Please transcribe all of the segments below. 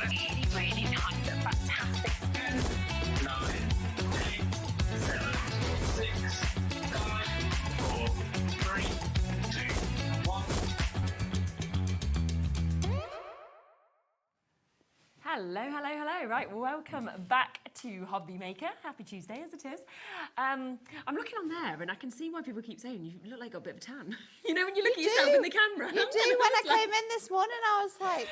really nice and fantastic. 10, 9, 8, 7, 6, 5, 4, 3, 2, 1. Hello, hello, hello. Right, welcome back to Hobby Maker. Happy Tuesday as it is. I'm looking on there and I can see why people keep saying you look like you got a bit of a tan. You know when you look at yourself in the camera. You do. When I came in this morning, I was like,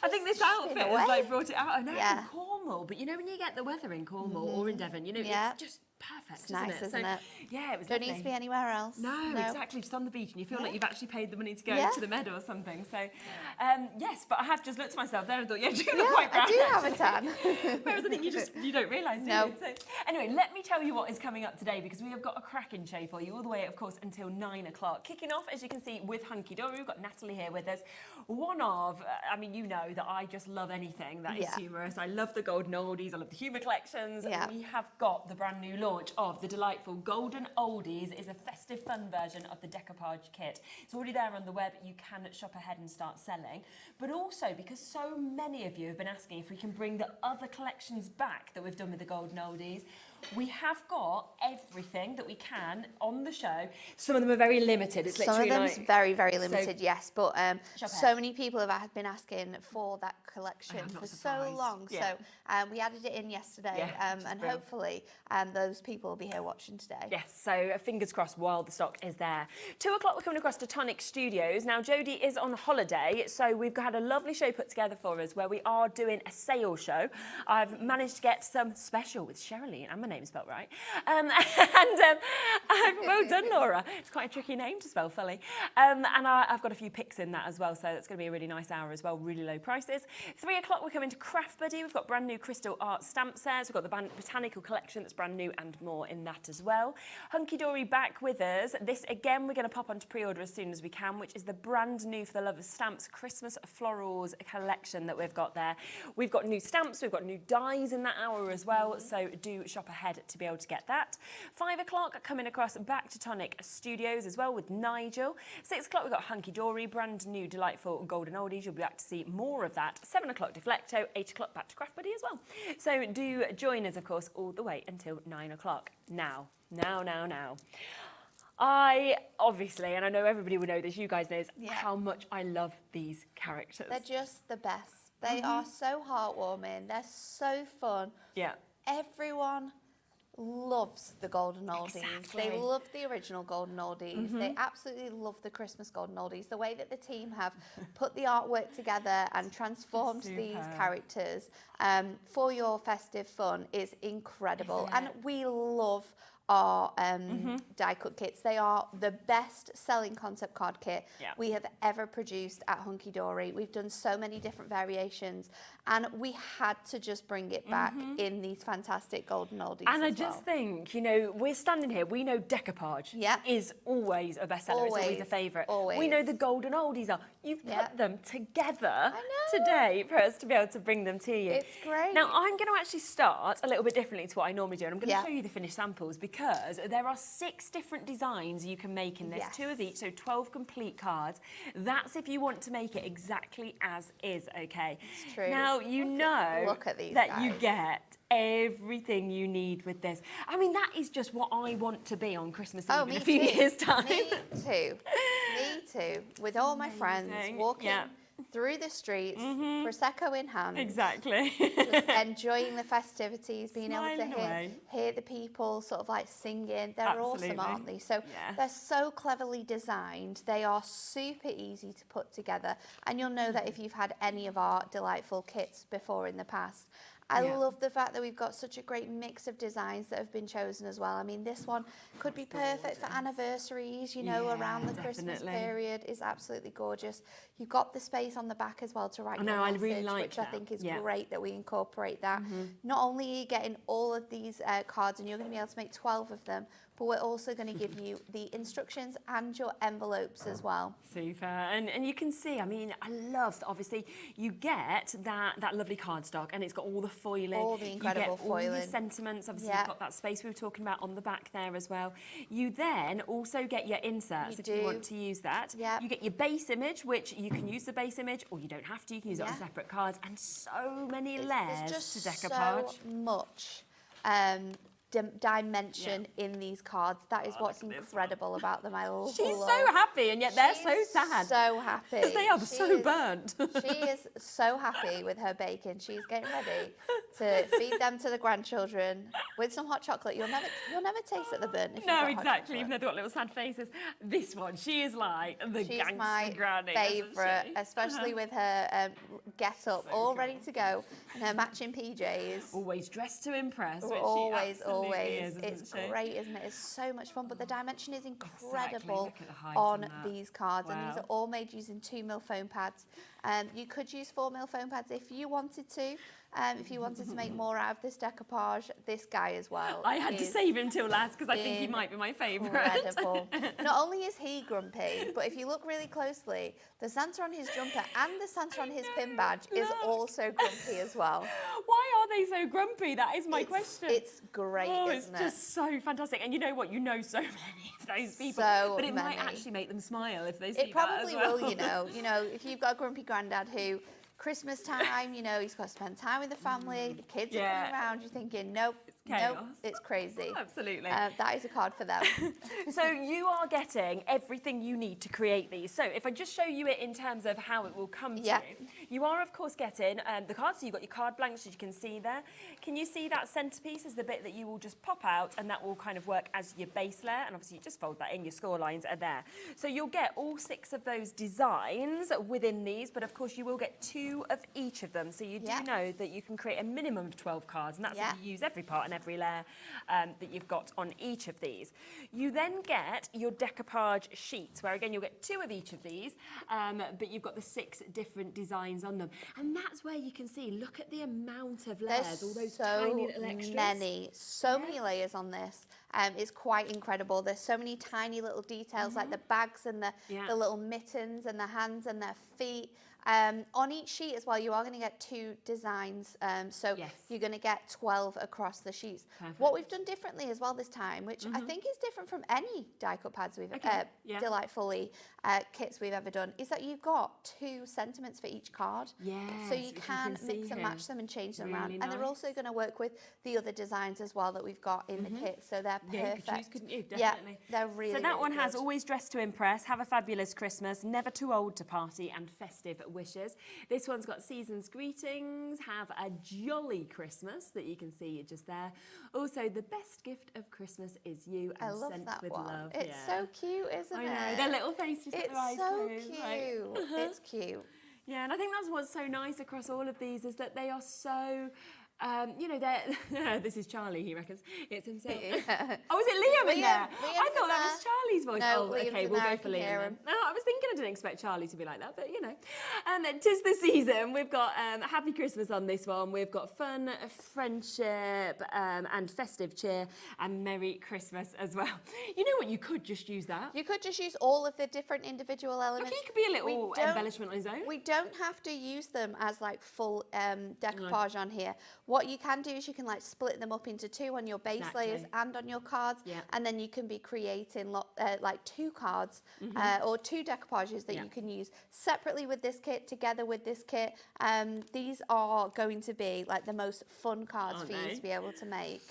I think this outfit has like brought it out. I know, Yeah. in Cornwall, but you know when you get the weather in Cornwall or in Devon, you know, it's just perfect, it's nice, isn't it? Yeah, it was Don't lovely. need to be anywhere else. No, exactly, just on the beach and you feel like you've actually paid the money to go to the meadow or something. So, yes, but I have just looked at myself there and thought, you do look quite brown. I do have a tan. Whereas I think you don't realise, do you? So, anyway, let me tell you what is coming up today because we have got a cracking show for you all the way, of course, until 9 o'clock. Kicking off, as you can see, with Hunkydory. We've got Natalie here with us. One of, I mean, you know that I just love anything that is humorous. I love the Golden Oldies. I love the humour collections. Yeah. We have got the brand new launch of the delightful Golden Oldies. Is a festive fun version of the decoupage kit. It's already there on the web. You can shop ahead and start selling. But also, because so many of you have been asking if we can bring the other collections back that we've done with the Golden Oldies, we have got everything that we can on the show. Some of them are very limited. It's literally Some of them's very, very limited, yes. But shop so ahead. many people have been asking for that collection for so long. Yeah. So we added it in yesterday, and brilliant. hopefully those people will be here watching today. Yes, so fingers crossed while the stock is there. 2 o'clock, we're coming across to Tonic Studios. Now, Jodie is on holiday, so we've had a lovely show put together for us where we are doing a sale show. I've managed to get some special with Sherilyn, and my name's spelled right. Well done, Laura. It's quite a tricky name to spell fully. And I've got a few picks in that as well, so that's going to be a really nice hour as well, really low prices. 3 o'clock, we're coming to Craft Buddy. We've got brand new crystal art stamp sets. We've got the Botanical collection that's brand new and more in that as well. Hunkydory back with us. This, again, we're going to pop onto pre-order as soon as we can, which is the brand new, for the love of stamps, Christmas Florals collection that we've got there. We've got new stamps, we've got new dies in that hour as well, so do shop ahead to be able to get that. 5 o'clock, coming across back to Tonic Studios as well with Nigel. 6 o'clock, we've got Hunkydory, brand new, delightful Golden Oldies. You'll be back to see more of that. 7 o'clock, Deflecto. 8 o'clock, back to Craft Buddy as well. So do join us, of course, all the way until 9 o'clock. Now. I obviously, and I know everybody will know this, you guys know this, how much I love these characters. They're just the best. They are so heartwarming. They're so fun. Yeah. Everyone loves the Golden Oldies. Exactly. They love the original Golden Oldies. They absolutely love the Christmas Golden Oldies. The way that the team have put the artwork together and transformed these characters for your festive fun is incredible. And we love our die cut kits. They are the best selling concept card kit we have ever produced at Hunkydory. We've done so many different variations and we had to just bring it back in these fantastic Golden Oldies. And I just think, you know, we're standing here, we know decoupage is always a bestseller, it's always a favourite. We know the Golden Oldies are. You've put them together today for us to be able to bring them to you. It's great. Now, I'm going to actually start a little bit differently to what I normally do, and I'm going to show you the finished samples because there are 6 different designs you can make in this, 2 of each, so 12 complete cards. That's if you want to make it exactly as is, okay? It's true. Now, you know that you get everything you need with this. I mean, that is just what I want to be on Christmas Eve in a few years' time. Me too. Me too. With all my friends, walking through the streets, Prosecco in hand. Exactly. Just enjoying the festivities, being able to hear the people sort of like singing. They're awesome, aren't they? So they're so cleverly designed. They are super easy to put together. And you'll know that if you've had any of our delightful kits before in the past. I love the fact that we've got such a great mix of designs that have been chosen as well. I mean, this one could be perfect for anniversaries, you know, around the Christmas period. Is absolutely gorgeous. You've got the space on the back as well to write your message, really like which I think is great that we incorporate that. Not only are you getting all of these cards, and you're going to be able to make 12 of them, but we're also going to give you the instructions and your envelopes as well. Super. And you can see, I mean, I love, obviously, you get that lovely cardstock, and it's got all the foiling. All the incredible foiling. All the sentiments. Obviously, you've got that space we were talking about on the back there as well. You then also get your inserts if you want to use that. Yep. You get your base image, which you can use the base image, or you don't have to. You can use it on separate cards, and so many layers to decoupage. So much dimension in these cards. That is what's incredible about them. I love. She's so happy, and yet they're so sad. So happy because they are so burnt. She is so happy with her bacon. She's getting ready to feed them to the grandchildren with some hot chocolate. You'll never taste it, the burnt. If No, exactly. Even though they've got little sad faces. This one, she is like the gangster granny. She's my favourite, especially with her get up, all ready to go, and her matching PJs. Always dressed to impress. Always. It's great, isn't it? It's so much fun, but the dimension is incredible on these cards, and these are all made using 2mm foam pads. You could use 4mm foam pads if you wanted to. If you wanted to make more out of this decoupage, this guy as well. I had to save him till last because I think he might be my favourite. Incredible. Not only is he grumpy, but if you look really closely, the Santa on his jumper and the Santa on his pin badge is also grumpy as well. Why are they so grumpy? That is my question. It's great, isn't it? It's just so fantastic. And you know what? You know so many of those people. But it might actually make them smile if they see that as well. It probably will, you know. You know, if you've got a grumpy granddad who Christmas time, you know, he's got to spend time with the family, the kids are running around, you're thinking, nope, it's crazy. Absolutely. That is a card for them. So you are getting everything you need to create these. So if I just show you it in terms of how it will come to you, you are of course getting the cards. So you've got your card blanks, as you can see there. Can you see that centrepiece is the bit that you will just pop out, and that will kind of work as your base layer, and obviously you just fold that in, your score lines are there. So you'll get all 6 of those designs within these, but of course you will get 2 of each of them. So you do know that you can create a minimum of 12 cards, and that's if you use every part and every layer that you've got on each of these. You then get your decoupage sheets, where again you'll get 2 of each of these, but you've got the 6 different designs on them. And that's where you can see, look at the amount of layers, all those tiny little extras. So many layers on this. It's quite incredible. There's so many tiny little details, like the bags and the little mittens and the hands and their feet. On each sheet as well, you are going to get 2 designs, so you're going to get 12 across the sheets. Perfect. What we've done differently as well this time, which I think is different from any die cut pads we've Delightfully kits we've ever done, is that you've got 2 sentiments for each card. So you can mix and match them and change them around. And they're also going to work with the other designs as well that we've got in the kit, so they're perfect. You could choose, couldn't you? Definitely. They're really, so that one good. has always dressed to impress, have a fabulous Christmas, never too old to party, and festive wishes. This one's got season's greetings, have a jolly Christmas, that you can see just there. Also, the best gift of Christmas is you, and I love sent that with one. love. It's so cute, isn't it? I know, their little faces, their eyes so closed, cute. Right? It's cute. Yeah, and I think that's what's so nice across all of these, is that they are so... you know, this is Charlie, he reckons. It's himself. Oh, is it Liam in there? I thought that was Charlie's voice. No, oh, okay, we'll go for Liam then. No, I was thinking I didn't expect Charlie to be like that, but you know. And 'tis the season. We've got Happy Christmas on this one. We've got fun, friendship, and festive cheer, and Merry Christmas as well. You know what? You could just use that. You could just use all of the different individual elements. Okay, it could be a little embellishment on his own. We don't have to use them as like full decoupage on here. What you can do is you can like split them up into 2 on your base layers and on your cards, and then you can be creating like 2 cards or 2 decoupages that you can use separately with this kit, together with this kit. These are going to be like the most fun cards for you to be able to make.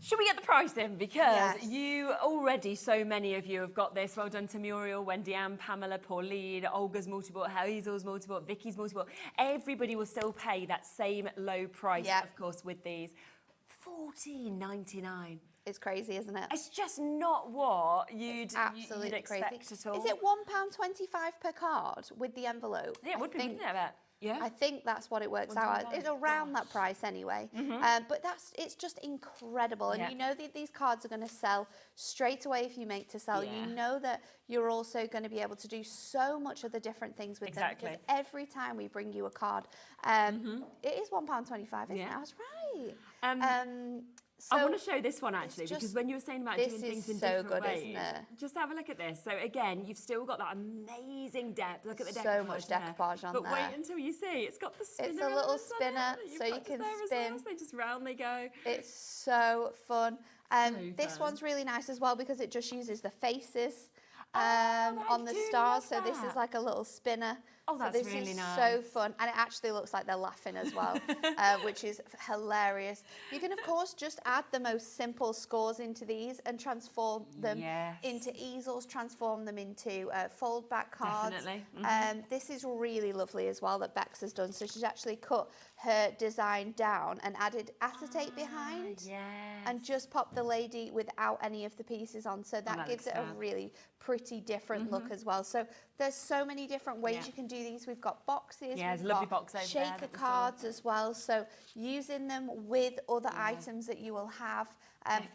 Should we get the price in? Because you already, so many of you have got this. Well done to Muriel, Wendy Ann, Pamela, Pauline, Olga's multi-bought, Hazel's multi-bought, Vicky's multi-bought. Everybody will still pay that same low price, of course, with these. $14.99. It's crazy, isn't it? It's just not what you'd expect at all. Is it £1.25 per card with the envelope? Yeah, it would be, wouldn't it? Yeah. I think that's what it works out. It's around that price anyway. But it's just incredible. And you know that these cards are going to sell straight away if you make to sell. You know that you're also going to be able to do so much of the different things with them. Because every time we bring you a card, it is £1.25, isn't it? I was right. I want to show this one actually, because when you were saying about doing things in different ways, isn't it? Just have a look at this. So again, you've still got that amazing depth. Look at the decoupage. So much decoupage on there. But wait until you see. It's got the spinner. It's a little spinner, so you can spin. Well, so they just round they go. It's so fun. This one's really nice as well because it just uses the faces on the stars. So this is like a little spinner. Oh, that's so this really is nice. so fun, and it actually looks like they're laughing as well, which is hilarious. You can, of course, just add the most simple scores into these and transform them into easels, transform them into fold-back cards. Definitely. This is really lovely as well that Bex has done. So she's actually cut her design down and added acetate behind, and just popped the lady without any of the pieces on. So that gives it a really pretty different look as well. So there's so many different ways you can do these. We've got boxes, there's we've a lovely got box over shaker there cards as well. So using them with other items that you will have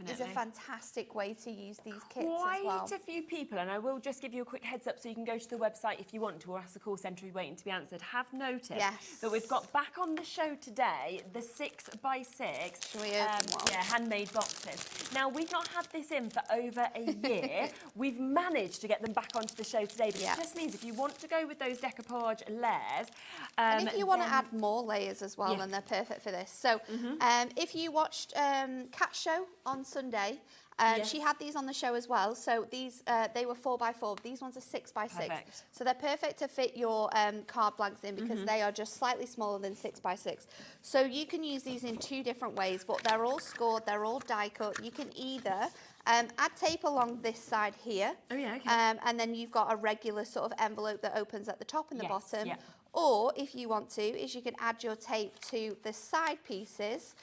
is a fantastic way to use these kits as well. Quite a few people, and I will just give you a quick heads up so you can go to the website if you want to, or ask the call centre waiting to be answered. Have noticed that we've got back on the show today the 6x6 Shall we open one? handmade boxes. Now, we've not had this in for over a year. We've managed to get them back onto the show today, but it just means if you want to go with those decoupage layers, and if you want to add more layers as well, then they're perfect for this. So if you watched Cat's show on Sunday, she had these on the show as well. So these, they were 4x4. These ones are 6x6. Perfect. So they're perfect to fit your card blanks in because they are just slightly smaller than 6x6. So you can use these in two different ways, but they're all scored, they're all die cut. You can either add tape along this side here. And then you've got a regular sort of envelope that opens at the top and the bottom. Or if you want to, is you can add your tape to the side pieces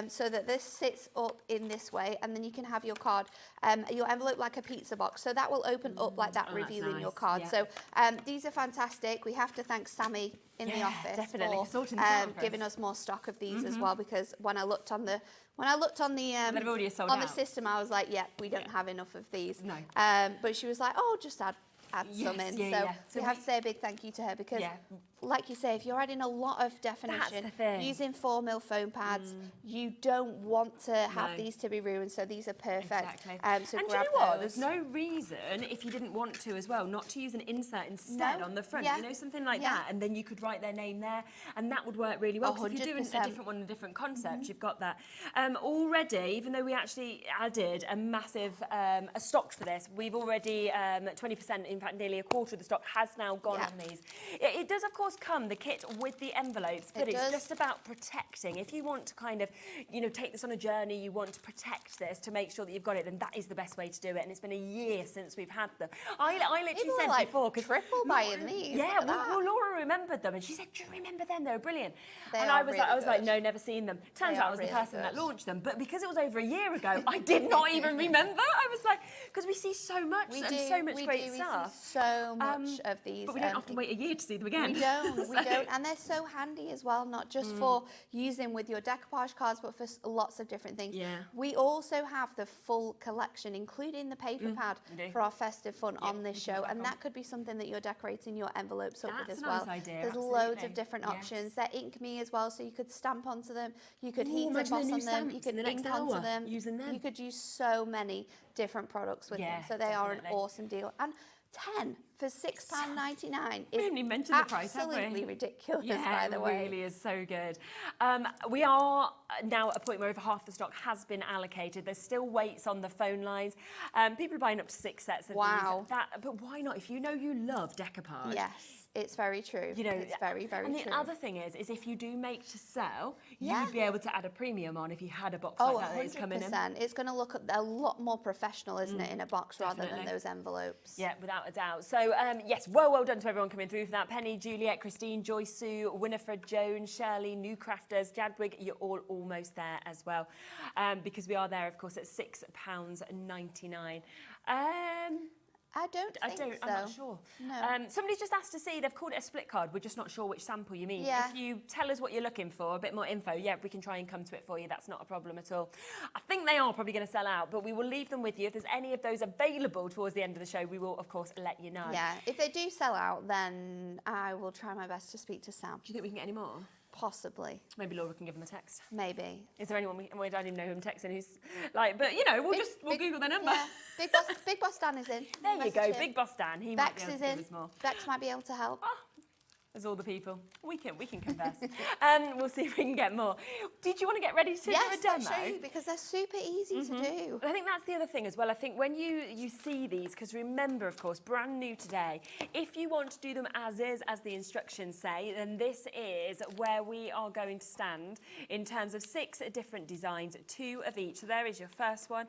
so that this sits up in this way, and then you can have your card, your envelope like a pizza box. So that will open up like that, revealing your card. So these are fantastic. We have to thank Sammy in the office for giving us more stock of these as well, because when I looked on the system, I was like, we don't have enough of these. No. But she was like, oh, just add some in. So we have to say a big thank you to her because, like you say, if you're adding a lot of definition, using 4mm foam pads, you don't want to have these to be ruined. So these are perfect. So and do you know what? There's no reason, if you didn't want to as well, not to use an insert instead on the front. You know, something like that, and then you could write their name there, and that would work really well. Because if you're doing a different one, a different concept, you've got that. Already, even though we actually added a massive a stock for this, we've already 20%, in fact, nearly a quarter of the stock has now gone on these. It does, of course, come the kit with the envelopes, but it's just about protecting. If you want to kind of, you know, take this on a journey, you want to protect this to make sure that you've got it, then that is the best way to do it. And it's been a year since we've had them. I literally said like before, because triple buying these. Yeah, well, Laura remembered them, and she said, "Do you remember them? They were brilliant." And I was like, "No, never seen them." Turns out I was the person that launched them, but because it was over a year ago, I did not even remember. I was like, because we see so much so much great stuff. We see so much of these. But we don't have to wait a year to see them again. We don't. And they're so handy as well, not just for using with your decoupage cards, but for lots of different things. We also have the full collection, including the paper pad for our festive fun on this show, and that could be something that you're decorating your envelopes up with as well. Nice idea, There's loads of different options. They're ink me as well, so you could stamp onto them, you could heat emboss on them, you could ink onto them, using them. You could use so many different products with them. So they are an awesome deal. And 10 for £6.99 is absolutely ridiculous, by the way. It really is so good. We are now at a point where over half the stock has been allocated. There's still waits on the phone lines. People are buying up to 6 sets of these. But why not? If you know you love decoupage. Yes. It's very true. You know, it's very, very true. And the other thing is if you do make to sell, you'd be able to add a premium on if you had a box like that that is coming in. 100%. It's going to look a lot more professional, isn't it, in a box rather than those envelopes. Yeah, without a doubt. So, yes, well done to everyone coming through for that. Penny, Juliet, Christine, Joyce, Sue, Winifred, Joan, Shirley, New Crafters, Jadwig, you're all almost there as well. Because we are there, of course, at £6.99. I don't think so. I'm not sure. No. Somebody's just asked to see, they've called it a split card. We're just not sure which sample you mean. Yeah. If you tell us what you're looking for, a bit more info, we can try and come to it for you. That's not a problem at all. I think they are probably going to sell out, but we will leave them with you. If there's any of those available towards the end of the show, we will, of course, let you know. Yeah, if they do sell out, then I will try my best to speak to Sam. Do you think we can get any more? Possibly. Maybe Laura can give them a text. Maybe. Is there anyone I don't even know who I'm texting who's like, but you know, we'll Google their number. Yeah. Big Boss Dan is in. There you go, Message him. Big Boss Dan. He Bex might be able is to give in. us more. Bex might be able to help. Oh, there's all the people. We can converse. We'll see if we can get more. Did you want to get ready to do a demo? Yes, I'll show you because they're super easy to do. I think that's the other thing as well. I think when you see these, because remember, of course, brand new today, if you want to do them as is, as the instructions say, then this is where we are going to stand in terms of 6 different designs, 2 of each. So there is your first one.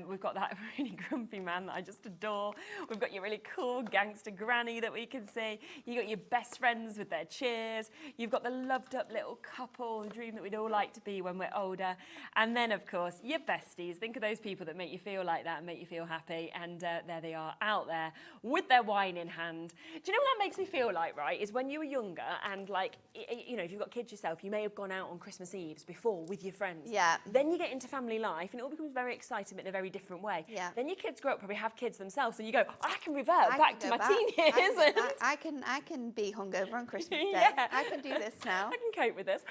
We've got that really grumpy man that I just adore. We've got your really cool gangster granny that we can see. You got your best friends with their cheers. You've got the loved up little couple, the dream that we'd all like to be when we're older. And then, of course, your besties. Think of those people that make you feel like that and make you feel happy. And there they are out there with their wine in hand. Do you know what that makes me feel like, right? Is when you were younger and like, you know, if you've got kids yourself, you may have gone out on Christmas Eves before with your friends. Yeah. Then you get into family life and it all becomes very exciting but in a very different way. Yeah. Then your kids grow up, probably have kids themselves, and you go, I can revert back to my teen years. I can be hungover on Christmas Day. Yeah. I can do this now. I can cope with this.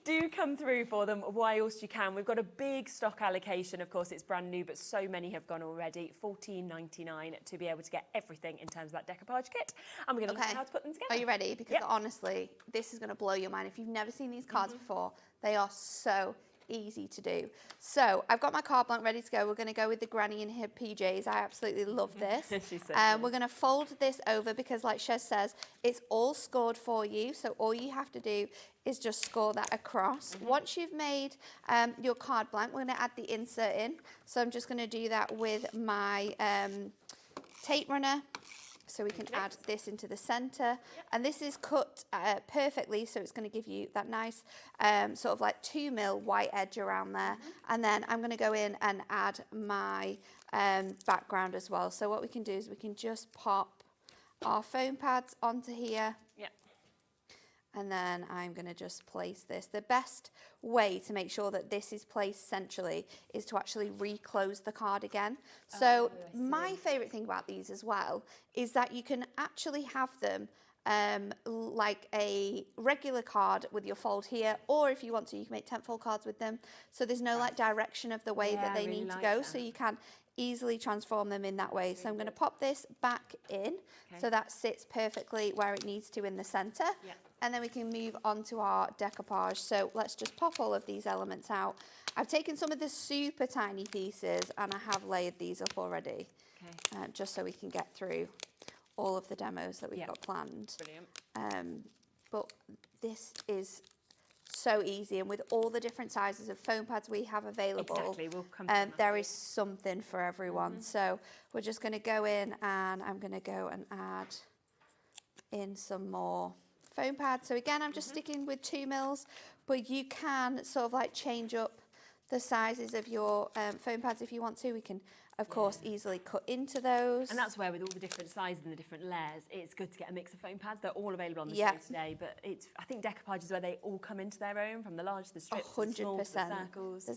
Do come through for them whilst you can. We've got a big stock allocation. Of course, it's brand new, but so many have gone already. $14.99 to be able to get everything in terms of that decoupage kit. And we're going to look at how to put them together. Are you ready? Because honestly, this is going to blow your mind. If you've never seen these cards before, they are so easy to do. So I've got my card blank ready to go. We're going to go with the granny in her PJs. I absolutely love this. She's so we're going to fold this over because, like Shez says, it's all scored for you. So all you have to do is just score that across. Once you've made your card blank, we're going to add the insert in. So I'm just going to do that with my tape runner. So we can add this into the centre. And this is cut perfectly, so it's going to give you that nice sort of like 2mm white edge around there. And then I'm going to go in and add my background as well. So what we can do is we can just pop our foam pads onto here. And then I'm going to just place this. The best way to make sure that this is placed centrally is to actually reclose the card again. So my favourite thing about these as well is that you can actually have them like a regular card with your fold here, or if you want to, you can make 10-fold cards with them. So there's no like direction of the way that they need to go. So you can easily transform them in that way. So I'm going to pop this back in so that sits perfectly where it needs to in the centre. And then we can move on to our decoupage. So let's just pop all of these elements out. I've taken some of the super tiny pieces and I have layered these up already, just so we can get through all of the demos that we've got planned. Brilliant. But this is so easy, and with all the different sizes of foam pads we have available, we'll come to there is something for everyone. So we're just going to go in and I'm going to go and add in some more foam pads. So again, I'm just sticking with 2mm, but you can sort of like change up the sizes of your foam pads if you want to. We can, of course, easily cut into those. And that's where, with all the different sizes and the different layers, it's good to get a mix of foam pads. They're all available on the show today, but I think decoupage is where they all come into their own, from the large to the strips, to the small, to the circles.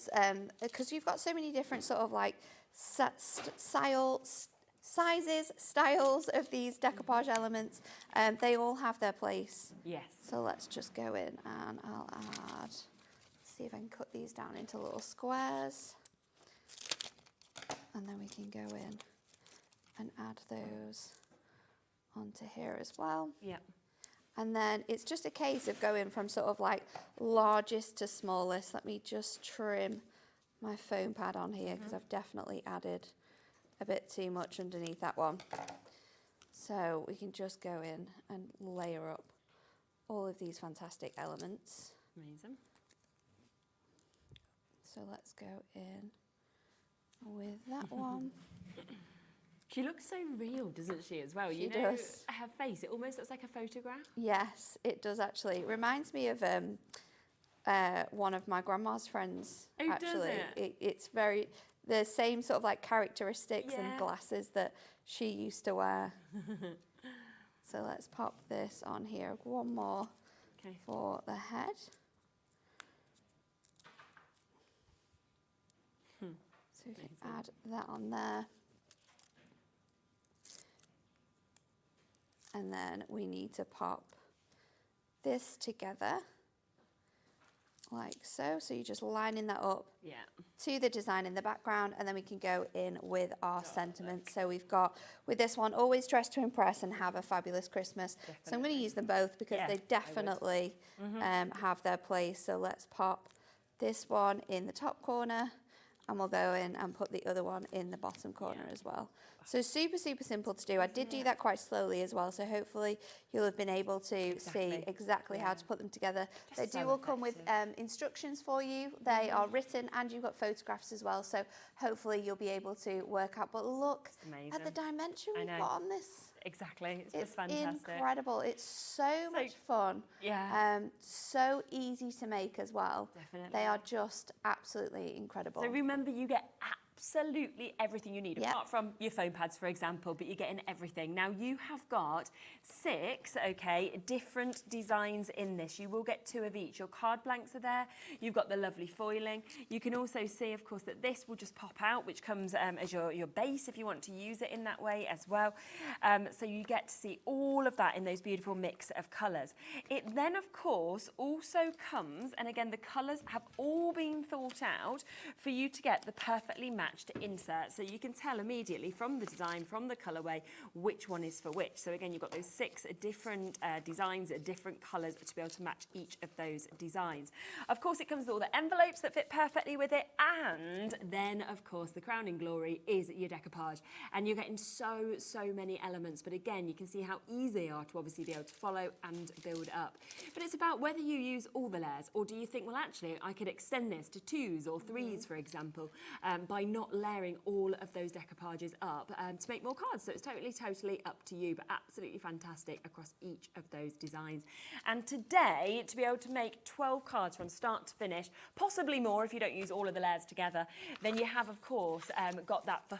Because you've got so many different sort of like sizes, styles of these decoupage elements, they all have their place. Yes. So let's just go in and I'll add, see if I can cut these down into little squares. And then we can go in and add those onto here as well. And then it's just a case of going from sort of like largest to smallest. Let me just trim my foam pad on here because I've definitely added a bit too much underneath that one. So we can just go in and layer up all of these fantastic elements. Amazing. So let's go in with that one. She looks so real, doesn't she, as well? She does. Her face, it almost looks like a photograph. Yes, it does actually. It reminds me of one of my grandma's friends, actually. It's very, the same sort of like characteristics and glasses that she used to wear. So let's pop this on here. One more for the head. So we can add that on there. And then we need to pop this together like so. So you're just lining that up to the design in the background, and then we can go in with our sentiments. So we've got, with this one, always dress to impress and have a fabulous Christmas. So I'm going to use them both because they definitely have their place. So let's pop this one in the top corner, and we'll go in and put the other one in the bottom corner as well. So super, super simple to do. I did do that quite slowly as well, so hopefully you'll have been able to see exactly how to put them together. They do all come with instructions for you. They are written, and you've got photographs as well, so hopefully you'll be able to work out. But look at the dimension we've got on this. Exactly, it's just fantastic. Incredible. It's so much fun. So easy to make as well. Definitely. They are just absolutely incredible. So remember, you get absolutely everything you need, apart from your foam pads, for example, but you're getting everything. Now, you have got 6, different designs in this. You will get 2 of each. Your card blanks are there. You've got the lovely foiling. You can also see, of course, that this will just pop out, which comes as your base if you want to use it in that way as well. So you get to see all of that in those beautiful mix of colours. It then, of course, also comes, and again, the colours have all been thought out for you to get the perfectly matched insert, so you can tell immediately from the design, from the colourway, which one is for which. So again, you've got those 6 different designs, different colours to be able to match each of those designs. Of course, it comes with all the envelopes that fit perfectly with it, and then, of course, the crowning glory is your decoupage, and you're getting so many elements. But again, you can see how easy they are to obviously be able to follow and build up. But it's about whether you use all the layers, or do you think, well, actually, I could extend this to 2s or 3s, for example, by not layering all of those decoupages up to make more cards. So it's totally up to you, but absolutely fantastic across each of those designs. And today, to be able to make 12 cards from start to finish, possibly more if you don't use all of the layers together, then you have, of course, got that for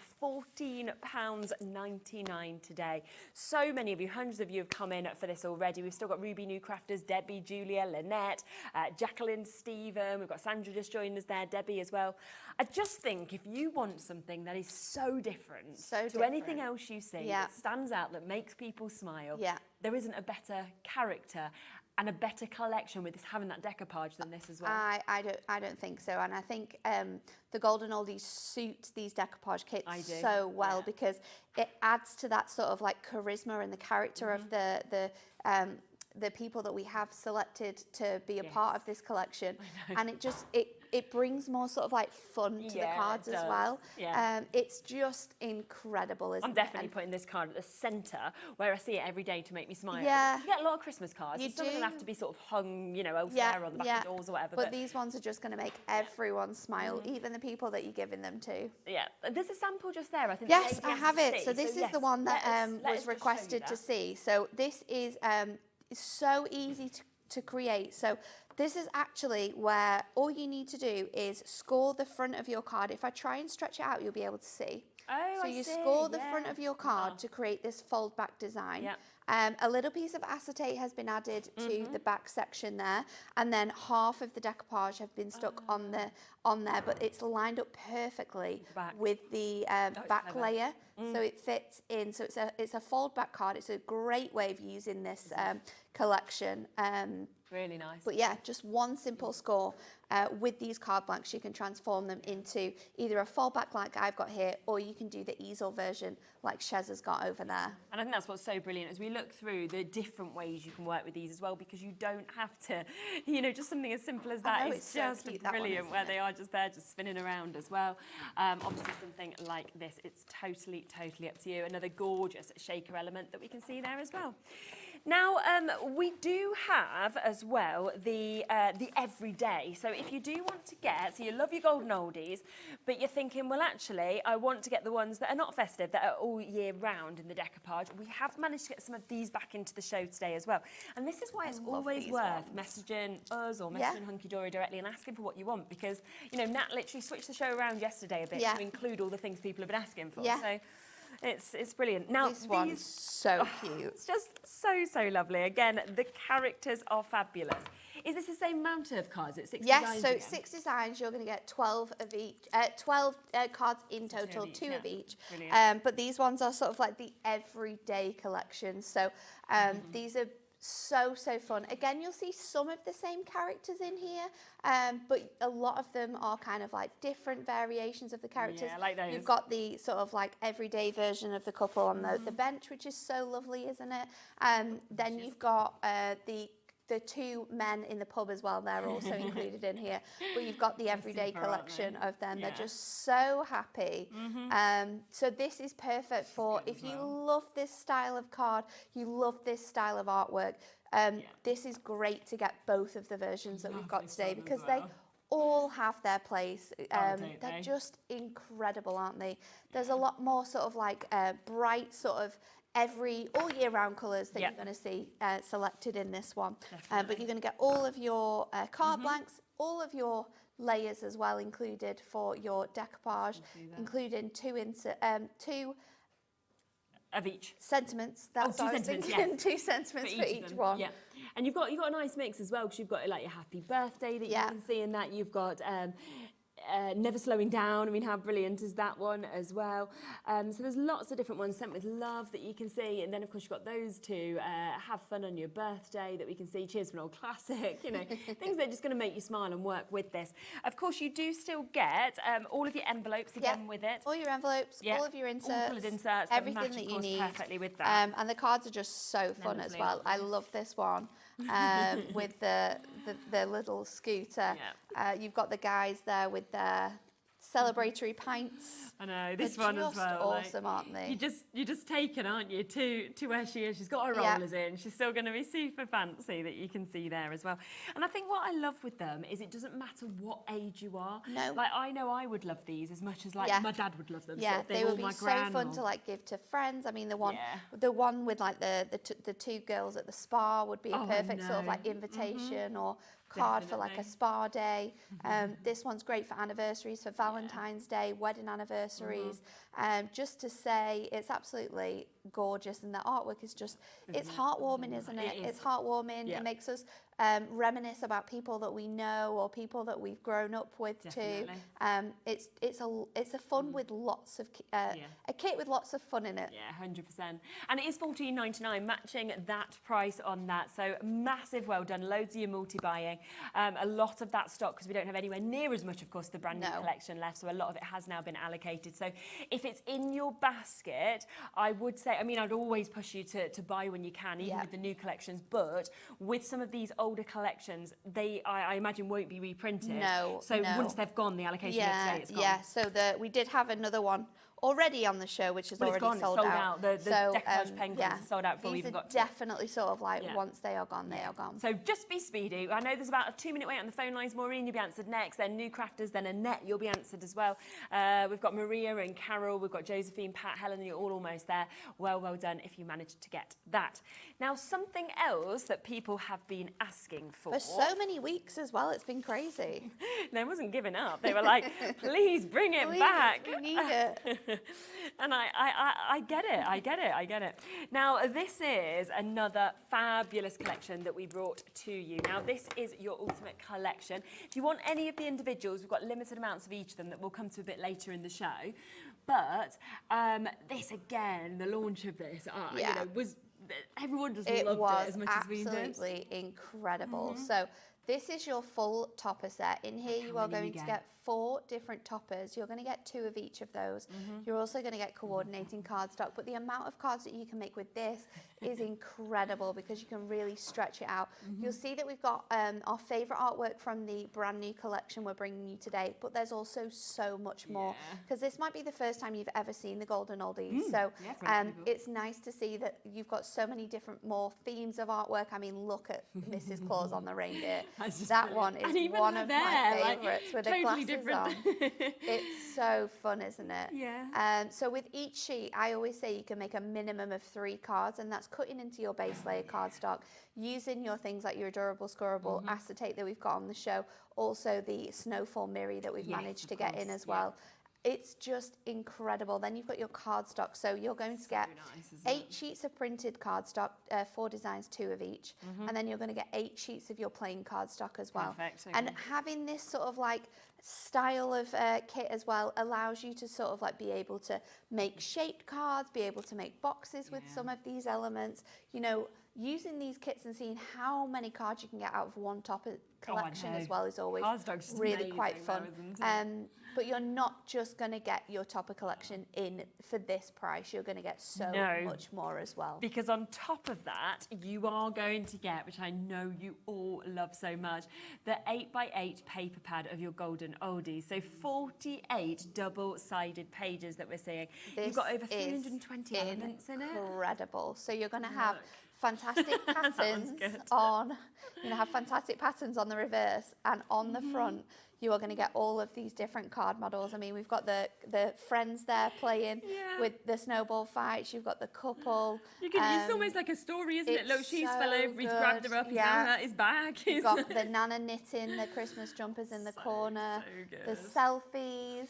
£14.99 today. So many of you, hundreds of you have come in for this already. We've still got Ruby New Crafters, Debbie, Julia, Lynette, Jacqueline, Stephen. We've got Sandra just joined us there, Debbie as well. I just think if you want something that is so different to anything else you see, that stands out, that makes people smile, there isn't a better character and a better collection with this, having that decoupage, than this as well. I don't think so, and I think the Golden Oldies suit these decoupage kits so well because it adds to that sort of like charisma and the character of the people that we have selected to be a part of this collection, and it brings more sort of like fun to the cards as well. It's just incredible, isn't it? I'm definitely putting this card at the centre where I see it every day to make me smile. You get a lot of Christmas cards. It doesn't have to be sort of hung, elsewhere on the back of doors or whatever. But these ones are just going to make everyone smile, even the people that you're giving them to. There's a sample just there, I think. Yes, I have it. So this is the one that was requested to see. So this is so easy to create. So this is actually where all you need to do is score the front of your card. If I try and stretch it out, you'll be able to see. So you score the front of your card to create this fold back design. A little piece of acetate has been added to the back section there, and then half of the decoupage have been stuck on there, but it's lined up perfectly with the back layer, so it fits in. So it's a fold back card. It's a great way of using this collection. Really nice. But yeah, just one simple score with these card blanks. You can transform them into either a foldback like I've got here, or you can do the easel version like Shez has got over there. And I think that's what's so brilliant as we look through the different ways you can work with these as well, because you don't have to, just something as simple as that. It's just so brilliant where they are just there, just spinning around as well. Obviously something like this, it's totally up to you. Another gorgeous shaker element that we can see there as well. Now, we do have as well the everyday. So if you do want to get, so you love your Golden Oldies, but you're thinking, well, actually, I want to get the ones that are not festive, that are all year round in the decoupage. We have managed to get some of these back into the show today as well. And this is why it's always worth messaging us or messaging Hunkydory directly and asking for what you want, because, Nat literally switched the show around yesterday a bit to include all the things people have been asking for. So it's brilliant. Now, this one's so cute. It's just so lovely. Again, the characters are fabulous. Is this the same amount of cards? It's 6 designs? Yes, so 6 designs. You're going to get 12 of each, 12 cards in total, 2 of each. But these ones are sort of like the everyday collection. So these are So fun. Again, you'll see some of the same characters in here, but a lot of them are kind of like different variations of the characters. Yeah, I like those. You've got the sort of like everyday version of the couple on the bench, which is so lovely, isn't it? Then you've got the two men in the pub as well. They're also included in here. But you've got the everyday collection of them. Yeah. They're just so happy. So this is perfect for if you love this style of card, you love this style of artwork. This is great to get both of the versions that we've got today because they all have their place. They're just incredible, aren't they? There's a lot more sort of like bright sort of all year round colours that you're going to see selected in this one. But you're going to get all of your card blanks, all of your layers as well included for your decoupage, including two of each. Sentiments. That's what I was thinking. Yes. 2 sentiments for each one. Yeah. And you've got a nice mix as well because you've got like your happy birthday that you can see in that. You've got never slowing down. I mean, how brilliant is that one as well? So there's lots of different ones sent with love that you can see, and then of course you've got those two. Have fun on your birthday that we can see. Cheers for an old classic. You know, things that are just going to make you smile and work with this. Of course, you do still get all of your envelopes again with it. All your envelopes, all of your inserts, all coloured inserts, everything that you need perfectly with that. And the cards are just so fun as well. I love this one with the little scooter. You've got the guys there with their celebratory pints. I know, this one as well. Awesome, aren't they? You're just taken, aren't you, to where she is. She's got her rollers in. She's still going to be super fancy that you can see there as well. And I think what I love with them is it doesn't matter what age you are. No. Like, I know I would love these as much as, like, my dad would love them. Yeah, sort of they would be so fun to, like, give to friends. I mean, the one with, like, the two girls at the spa would be a perfect sort of, like, invitation or card for like a spa day. This one's great for anniversaries, for Valentine's Day, wedding anniversaries. Just to say it's absolutely gorgeous, and the artwork is just, it's heartwarming, isn't it? It's heartwarming. It makes us reminisce about people that we know or people that we've grown up with too. It's a fun with lots of a kit with lots of fun in it. Yeah, 100%. And it is $14.99, matching that price on that. So massive well done. Loads of your multi-buying. A lot of that stock, because we don't have anywhere near as much, of course, the brand new collection left. So a lot of it has now been allocated. So if it's in your basket, I would say, I mean, I'd always push you to buy when you can, even with the new collections. But with some of these older collections, I imagine won't be reprinted. So once they've gone, the allocation will say it's gone. Yeah, so we did have another one already on the show, which is already sold out. The decoupage penguins are sold out before we even got to definitely sort of like once they are gone, they are gone. So just be speedy. I know there's about a 2-minute wait on the phone lines. Maureen, you'll be answered next. Then new crafters, then Annette, you'll be answered as well. We've got Maria and Carol, we've got Josephine, Pat, Helen, you're all almost there. Well done if you managed to get that. Now, something else that people have been asking for so many weeks as well, it's been crazy. They wasn't giving up. They were like, please bring it back. We need it. And I get it. Now, this is another fabulous collection that we brought to you. Now, this is your ultimate collection. If you want any of the individuals, we've got limited amounts of each of them that we'll come to a bit later in the show. But this, again, the launch of this, you know, was... Everyone just loved it as much as we did. It was absolutely incredible. So this is your full topper set. In here you are going to get 4 different toppers. You're going to get 2 of each of those. You're also going to get coordinating cardstock, but the amount of cards that you can make with this is incredible because you can really stretch it out. You'll see that we've got our favourite artwork from the brand new collection we're bringing you today, but there's also so much more because this might be the first time you've ever seen the Golden Oldies. So it's nice to see that you've got so many different more themes of artwork. I mean, look at Mrs. Claus on the reindeer. That one is one of my favourites with the glasses on. It's so fun, isn't it? Yeah. So with each sheet, I always say you can make a minimum of 3 cards, and that's cutting into your base layer cardstock, using your things like your adorable scorable acetate that we've got on the show, also the Snowfall Mirror that we've managed to get in as well. It's just incredible. Then you've got your cardstock. So you're going to get 8 sheets of printed cardstock, 4 designs, 2 of each. And then you're going to get 8 sheets of your plain cardstock as well. Perfect. Okay. And having this sort of like style of kit as well allows you to sort of like be able to make shaped cards, be able to make boxes with some of these elements. You know, using these kits and seeing how many cards you can get out of one topper collection as well is always really quite fun. But you're not just going to get your topper collection in for this price. You're going to get so much more as well. Because on top of that, you are going to get, which I know you all love so much, the 8x8 paper pad of your golden oldies. So 48 double-sided pages that we're seeing. You've got over 320 elements in it. Incredible. So you're going to have fantastic patterns on, have fantastic patterns on the reverse, and on the front you are going to get all of these different card models. I mean, we've got the friends there playing with the snowball fights. You've got the couple. It's almost like a story, isn't it? Look, she's fell over, he's grabbed her up, he's now hurt his back. You've got the Nana knitting, the Christmas jumpers in the corner, the selfies.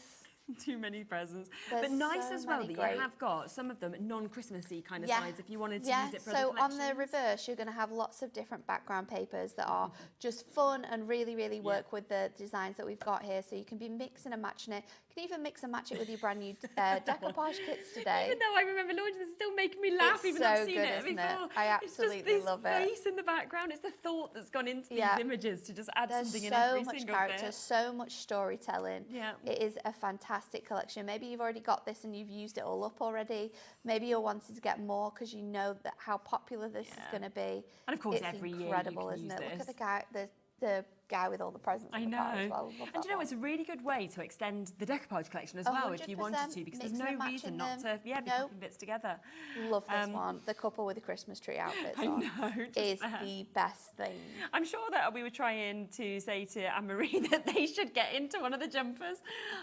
Too many presents. But nice as well that you have got some of them non-Christmassy kind of sides if you wanted to use it for other collections. So on the reverse, you're going to have lots of different background papers that are just fun and really, really work with the designs that we've got here. So you can be mixing and matching it. You can even mix and match it with your brand new decoupage kits today. Even though I remember launching, it's still making me laugh, even though I've seen it before. I absolutely love it. It's just this face in the background. It's the thought that's gone into these images to just add something in every single bit. So much character, so much storytelling. Yeah. It is a fantastic collection. Maybe you've already got this and you've used it all up already. Maybe you're wanting to get more because you know that how popular this is going to be. And of course, it's every incredible, year you can isn't it? use Look at the guy with all the presents. I know. As well. And it's a really good way to extend the decoupage collection as well if you wanted to, because there's no reason not to be putting bits together. Love this one. The couple with the Christmas tree outfits on is the best thing. I'm sure that we were trying to say to Anne-Marie that they should get into one of the jumpers.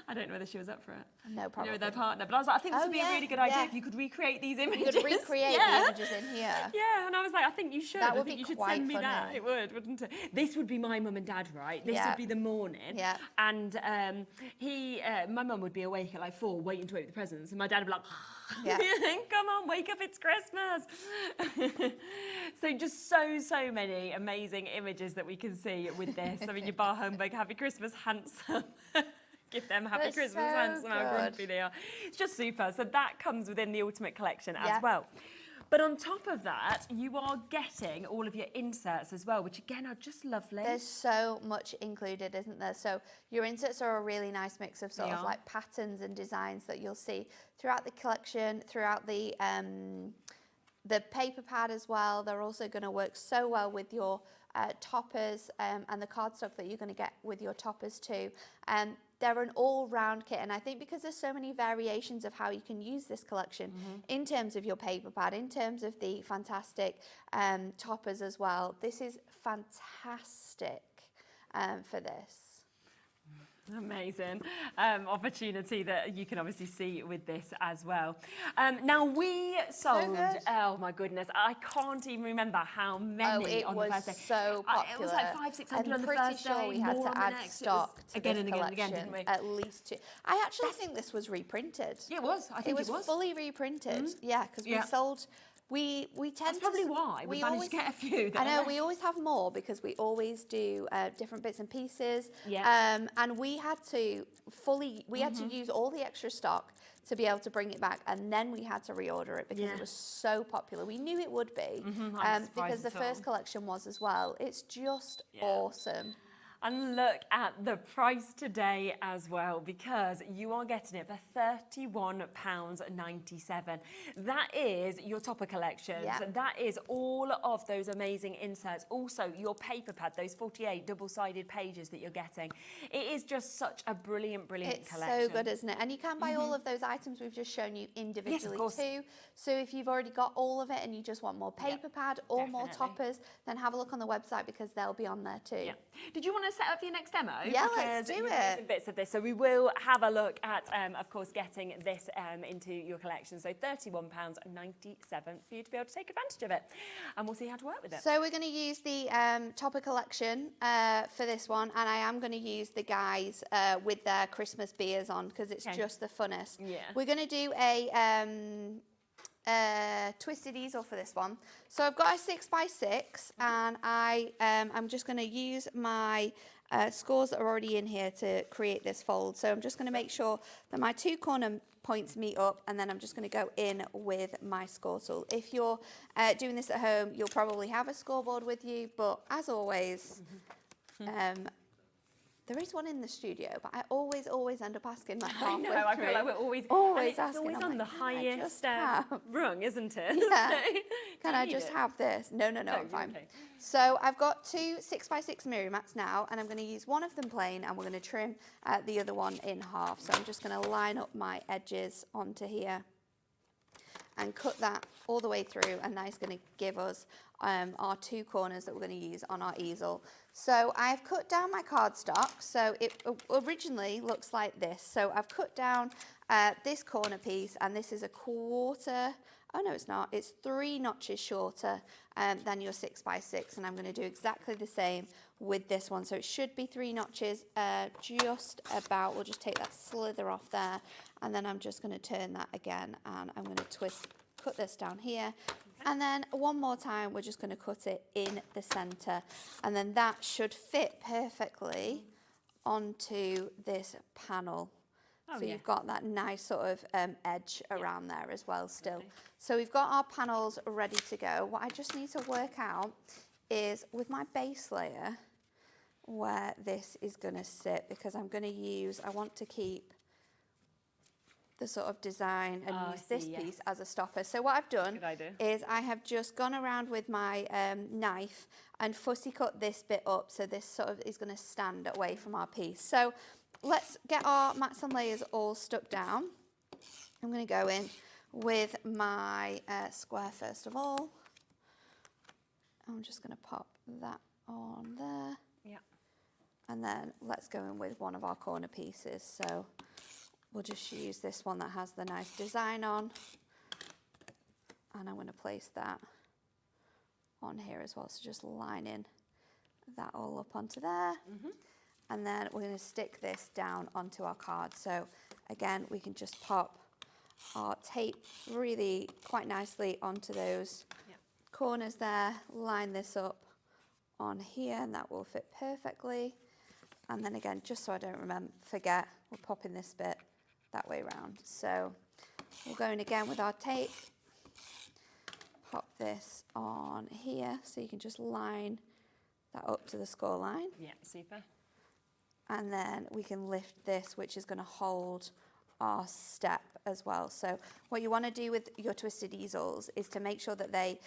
I don't know whether she was up for it. No problem. With their partner. But I was like, I think this would be a really good idea if you could recreate these images. You could recreate the images in here. Yeah, and I was like, I think you should. That would I think be you should quite send me funny. that. It would, wouldn't it? This would be my mum and dad, right? This would be the morning. Yeah. And my mum would be awake at like 4, waiting to open the presents, and my dad would be like, come on, wake up, it's Christmas. So just so many amazing images that we can see with this. I mean, your bar humbug, happy Christmas, handsome. Give them happy Christmas, handsome, how grumpy they are. It's just super. So that comes within the Ultimate Collection as well. But on top of that, you are getting all of your inserts as well, which again are just lovely. There's so much included, isn't there? So your inserts are a really nice mix of sort of like patterns and designs that you'll see throughout the collection, throughout the paper pad as well. They're also going to work so well with your toppers and the cardstock that you're going to get with your toppers too. They're an all-round kit, and I think because there's so many variations of how you can use this collection in terms of your paper pad, in terms of the fantastic toppers as well, this is fantastic for this. Amazing opportunity that you can obviously see with this as well. Now we sold, oh my goodness, I can't even remember how many on the first day. So popular. It was like 500-600 on the first day. I'm pretty sure we had to add stock to again this and again and again, didn't we? At least 2. I actually think this was reprinted. Yeah, it was. I think it was fully reprinted. Yeah, because we sold. We tend That's probably why we managed to get a few. I know, we always have more because we always do different bits and pieces. Yeah. And we had to use all the extra stock to be able to bring it back, and then we had to reorder it because it was so popular. We knew it would be because the first collection was as well. It's just awesome. And look at the price today as well, because you are getting it for £31.97. That is your topper collections. That is all of those amazing inserts. Also, your paper pad, those 48 double-sided pages that you're getting. It is just such a brilliant collection. It's so good, isn't it? And you can buy all of those items we've just shown you individually too. So if you've already got all of it and you just want more paper pad or more toppers, then have a look on the website because they'll be on there too. Did you want to set up for your next demo? Yeah, let's do it. Some bits of this. So we will have a look at, of course, getting this into your collection. So £31.97 for you to be able to take advantage of it. And we'll see how to work with it. So we're going to use the topper collection for this one. And I am going to use the guys with their Christmas beers on because it's just the funnest. Yeah. We're going to do a twisted easel for this one. So I've got a 6x6 and I'm just going to use my scores that are already in here to create this fold. So I'm just going to make sure that my 2 corner points meet up, and then I'm just going to go in with my score tool. If you're doing this at home, you'll probably have a scoreboard with you, but as always, there is one in the studio, but I always end up asking like halfway through. I feel like we're always asking. It's always on the highest rung, isn't it? Yeah. Can I just have this? No, I'm fine. Okay. So I've got 2 6x6 mirror mats now, and I'm going to use one of them plain, and we're going to trim the other one in half. So I'm just going to line up my edges onto here and cut that all the way through, and that is going to give us our 2 corners that we're going to use on our easel. So I've cut down my cardstock, so it originally looks like this. So I've cut down this corner piece, and this is 1/4, oh no it's not, it's 3 notches shorter than your 6x6, and I'm going to do exactly the same with this one. So it should be 3 notches just about. We'll just take that slither off there, and then I'm just going to turn that again, and I'm going to cut this down here. And then one more time, we're just going to cut it in the centre, and then that should fit perfectly onto this panel. So you've got that nice sort of edge around there as well still. Okay. So we've got our panels ready to go. What I just need to work out is with my base layer where this is going to sit, because I'm going to use, I want to keep the sort of design and use this piece as a stopper. So what I've done is I have just gone around with my knife and fussy cut this bit up, so this sort of is going to stand away from our piece. So let's get our mats and layers all stuck down. I'm going to go in with my square first of all. I'm just going to pop that on there. Yeah. And then let's go in with one of our corner pieces. So we'll just use this one that has the nice design on, and I'm going to place that on here as well. So just lining that all up onto there. And then we're going to stick this down onto our card. So again, we can just pop our tape really quite nicely onto those corners there, line this up on here, and that will fit perfectly. And then again, just so I don't forget, we're popping this bit that way around. So we'll go in again with our tape, pop this on here, so you can just line that up to the score line. Yeah, super. And then we can lift this, which is going to hold our step as well. So what you want to do with your twisted easels is to make sure that they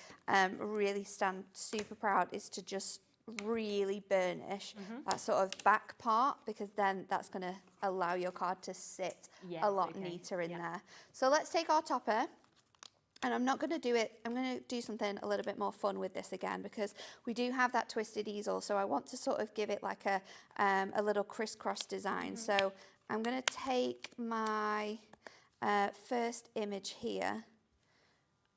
really stand super proud, is to just really burnish that sort of back part, because then that's going to allow your card to sit a lot neater in there. So let's take our topper, and I'm not going to do it, I'm going to do something a little bit more fun with this again, because we do have that twisted easel, so I want to sort of give it like a little crisscross design. So I'm going to take my first image here,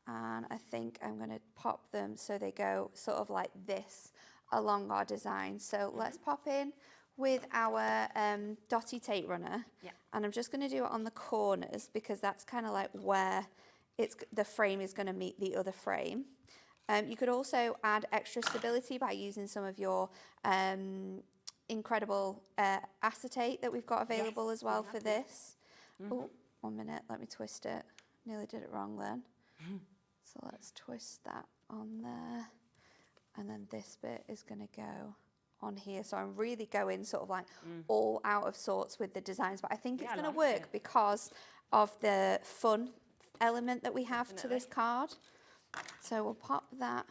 and I think I'm going to pop them so they go sort of like this along our design. So let's pop in with our dotty tape runner, and I'm just going to do it on the corners, because that's kind of like where the frame is going to meet the other frame. You could also add extra stability by using some of your incredible acetate that we've got available as well for this. Oh, 1 minute, let me twist it. Nearly did it wrong then. So let's twist that on there. And then this bit is going to go on here. So I'm really going sort of like all out of sorts with the designs, but I think it's going to work because of the fun element that we have to this card. So we'll pop that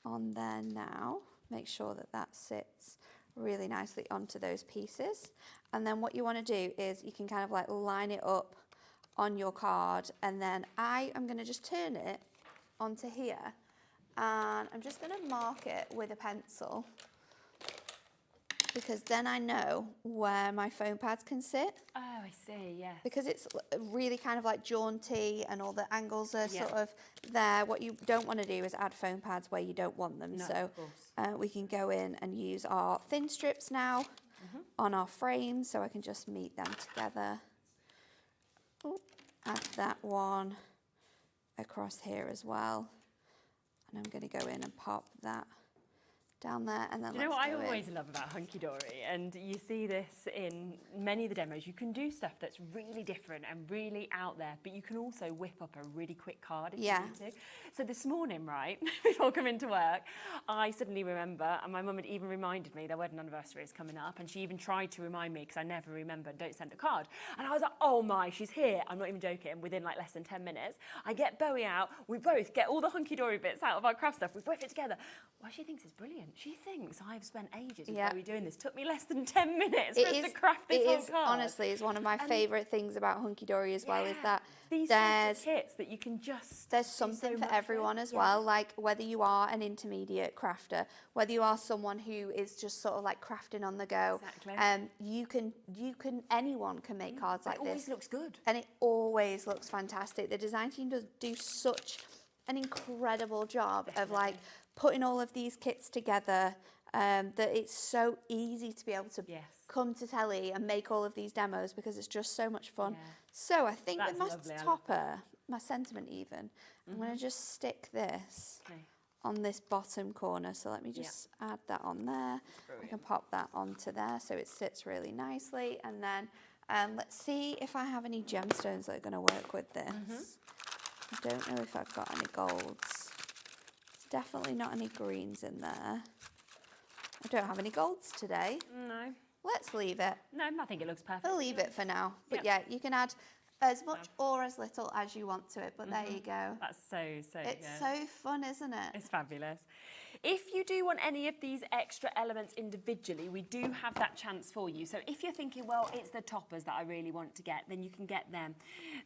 on there now. Make sure that that sits really nicely onto those pieces. And then what you want to do is you can kind of like line it up on your card, and then I am going to just turn it onto here. And I'm just going to mark it with a pencil, because then I know where my foam pads can sit. Oh, I see, yeah. Because it's really kind of like jaunty and all the angles are sort of there. What you don't want to do is add foam pads where you don't want them. No, so we can go in and use our thin strips now on our frame, so I can just meet them together. Ooh, add that one across here as well. And I'm going to go in and pop that down there, and then you know what I always love about Hunkydory, and you see this in many of the demos, you can do stuff that's really different and really out there, but you can also whip up a really quick card if you need to. So this morning, right, before coming to work, I suddenly remember, and my mum had even reminded me their wedding anniversary is coming up, and she even tried to remind me because I never remember, don't send a card. And I was like, oh my, she's here. I'm not even joking, within like less than 10 minutes. I get Bowie out, we both get all the Hunkydory bits out of our craft stuff, we whip it together. Well, she thinks it's brilliant. She thinks I've spent ages with Bowie doing this. Took me less than 10 minutes for us to craft this whole card. Honestly, is one of my favourite things about Hunkydory as well, is that these there's kits that you can just there's something for everyone as well. Like whether you are an intermediate crafter, whether you are someone who is just sort of like crafting on the go, anyone can make cards like this. It always looks good, and it always looks fantastic. The design team does do such an incredible job of like putting all of these kits together, that it's so easy to be able to come to telly and make all of these demos because it's just so much fun. So I think with my topper, my sentiment even, I'm going to just stick this on this bottom corner. So let me just add that on there. I can pop that onto there so it sits really nicely. And then let's see if I have any gemstones that are going to work with this. I don't know if I've got any golds. Definitely not any greens in there. I don't have any golds today. No. Let's leave it. No, I think it looks perfect. I'll leave it for now. But yeah, you can add as much or as little as you want to it. But there you go. That's so It's good. so fun, isn't it? It's fabulous. If you do want any of these extra elements individually, we do have that chance for you. So if you're thinking, well, it's the toppers that I really want to get, then you can get them.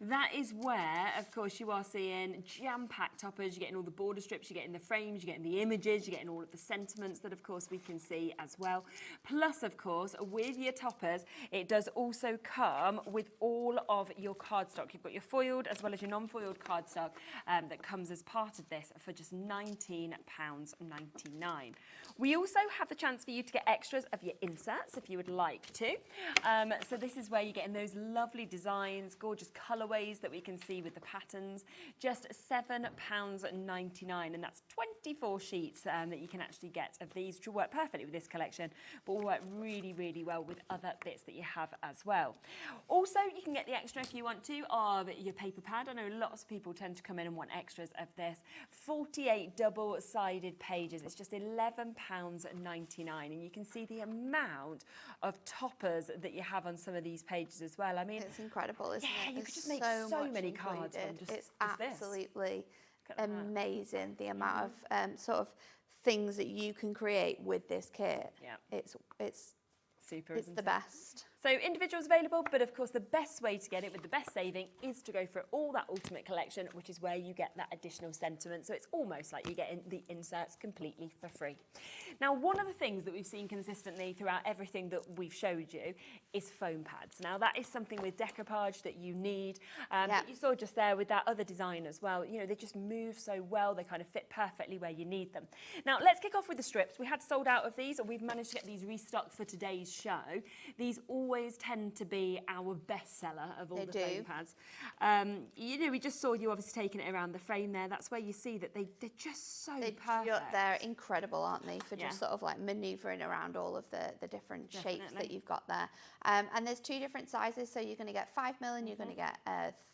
That is where, of course, you are seeing jam-packed toppers. You're getting all the border strips, you're getting the frames, you're getting the images, you're getting all of the sentiments that, of course, we can see as well. Plus, of course, with your toppers, it does also come with all of your cardstock. You've got your foiled as well as your non-foiled cardstock that comes as part of this for just £19.99. We also have the chance for you to get extras of your inserts if you would like to. So this is where you're getting those lovely designs, gorgeous colourways that we can see with the patterns. Just £7.99, and that's 24 sheets that you can actually get of these, which will work perfectly with this collection, but will work really, really well with other bits that you have as well. Also, you can get the extra if you want to of your paper pad. I know lots of people tend to come in and want extras of this. 48 double-sided pages. It's just £11.99, and you can see the amount of toppers that you have on some of these pages as well. I mean, it's incredible, isn't it? You could just make so many cards from it's absolutely amazing the amount of sort of things that you can create with this kit. It's super. It's the best. So individuals available, but of course the best way to get it with the best saving is to go for all that ultimate collection, which is where you get that additional sentiment. So it's almost like you're getting the inserts completely for free. Now, one of the things that we've seen consistently throughout everything that we've showed you is foam pads. Now, that is something with decoupage that you need. That you saw just there with that other design as well. You know, they just move so well. They kind of fit perfectly where you need them. Now, let's kick off with the strips. We had sold out of these, and we've managed to get these restocked for today's show. These always tend to be our best seller of all the foam pads. You know, we just saw you obviously taking it around the frame there. That's where you see that they're just so perfect. They're incredible, aren't they, for just sort of like manoeuvring around all of the different shapes that you've got there. And there's two different sizes, so you're going to get 5mm and you're going to get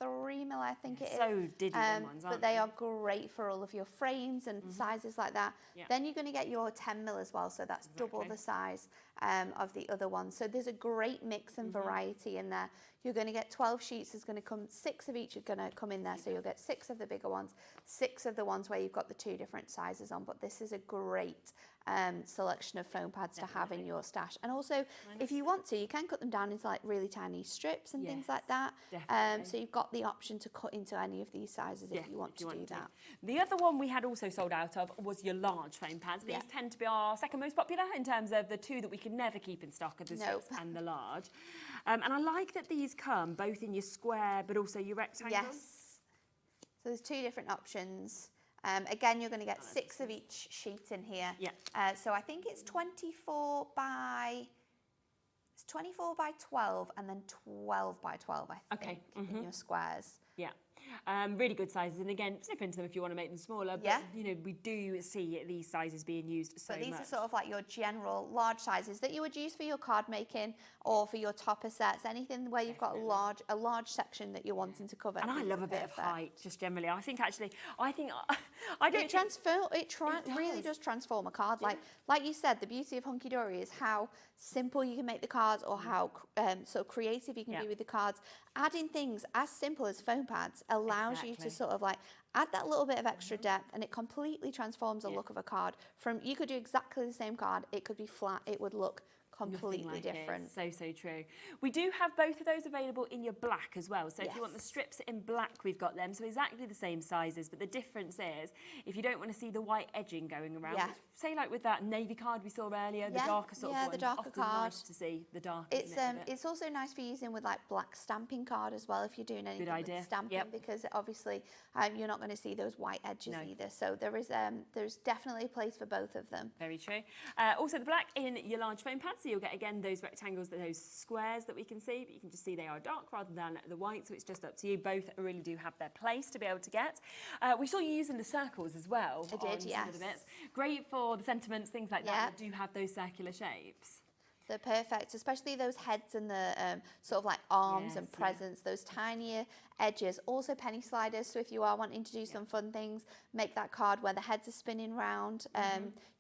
3mm, I think it is. So digital ones, aren't but they are great for all of your frames and sizes like that. Then you're going to get your 10mm as well, so that's double the size of the other one. So there's a great mix and variety in there. You're going to get 12 sheets. There's going to come 6 of each are going to come in there. So you'll get 6 of the bigger ones, 6 of the ones where you've got the 2 different sizes on. But this is a great selection of foam pads to have in your stash. And also, if you want to, you can cut them down into like really tiny strips and things like that. So you've got the option to cut into any of these sizes if you want to do that. The other one we had also sold out of was your large foam pads. These tend to be our second most popular in terms of the two that we can never keep in stock, of the strips and the large. And I like that these come both in your square but also your rectangle. Yes. So there's 2 different options. Again, you're going to get 6 of each sheet in here. So I think it's 24 by 12 and then 12 by 12, I think, in your squares. Really good sizes, and again, snip into them if you want to make them smaller. But you know, we do see these sizes being used so much. But these are sort of like your general large sizes that you would use for your card making or for your topper sets, anything where you've got a large section that you're wanting to cover. And I love a bit of height, just generally. I think I don't. It really does transform a card. Like you said, the beauty of Hunkydory is how simple you can make the cards, or how sort of creative you can be with the cards. Adding things as simple as foam pads allows you to sort of like add that little bit of extra depth, and it completely transforms the look of a card. You could do exactly the same card, it could be flat, it would look completely different. So true. We do have both of those available in your black as well. So if you want the strips in black, we've got them. So exactly the same sizes, but the difference is if you don't want to see the white edging going around, say like with that navy card we saw earlier, the darker sort of one. The darker card. Nice to see the dark. It's also nice for using with like black stamping card as well if you're doing anything with stamping, because obviously you're not going to see those white edges either. So there's definitely a place for both of them. Very true. Also the black in your large foam pads. So you'll get again those rectangles, those squares that we can see, but you can just see they are dark rather than the white, so it's just up to you. Both really do have their place to be able to get. We saw you using the circles as well. I did, yes. Some of the bits. Great for the sentiments, things like that do have those circular shapes. They're perfect, especially those heads and the sort of like arms and presents, those tinier edges. Also penny sliders, so if you are wanting to do some fun things, make that card where the heads are spinning round.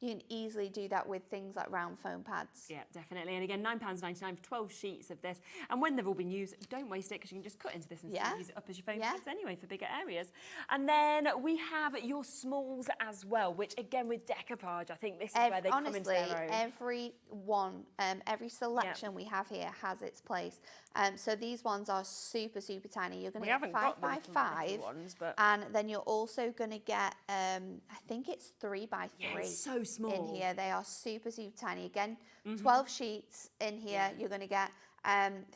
You can easily do that with things like round foam pads. Yeah, definitely. And again, £9.99 for 12 sheets of this. And when they've all been used, don't waste it, because you can just cut into this and still use it up as your foam pads anyway for bigger areas. And then we have your smalls as well, which again with decoupage, I think this is where they come into their own. Every one, every selection we have here has its place. So these ones are super tiny. You're going to get 5x5 ones, but and then you're also going to get I think it's 3x3 it's so small in here. They are super tiny. Again, 12 sheets in here. You're going to get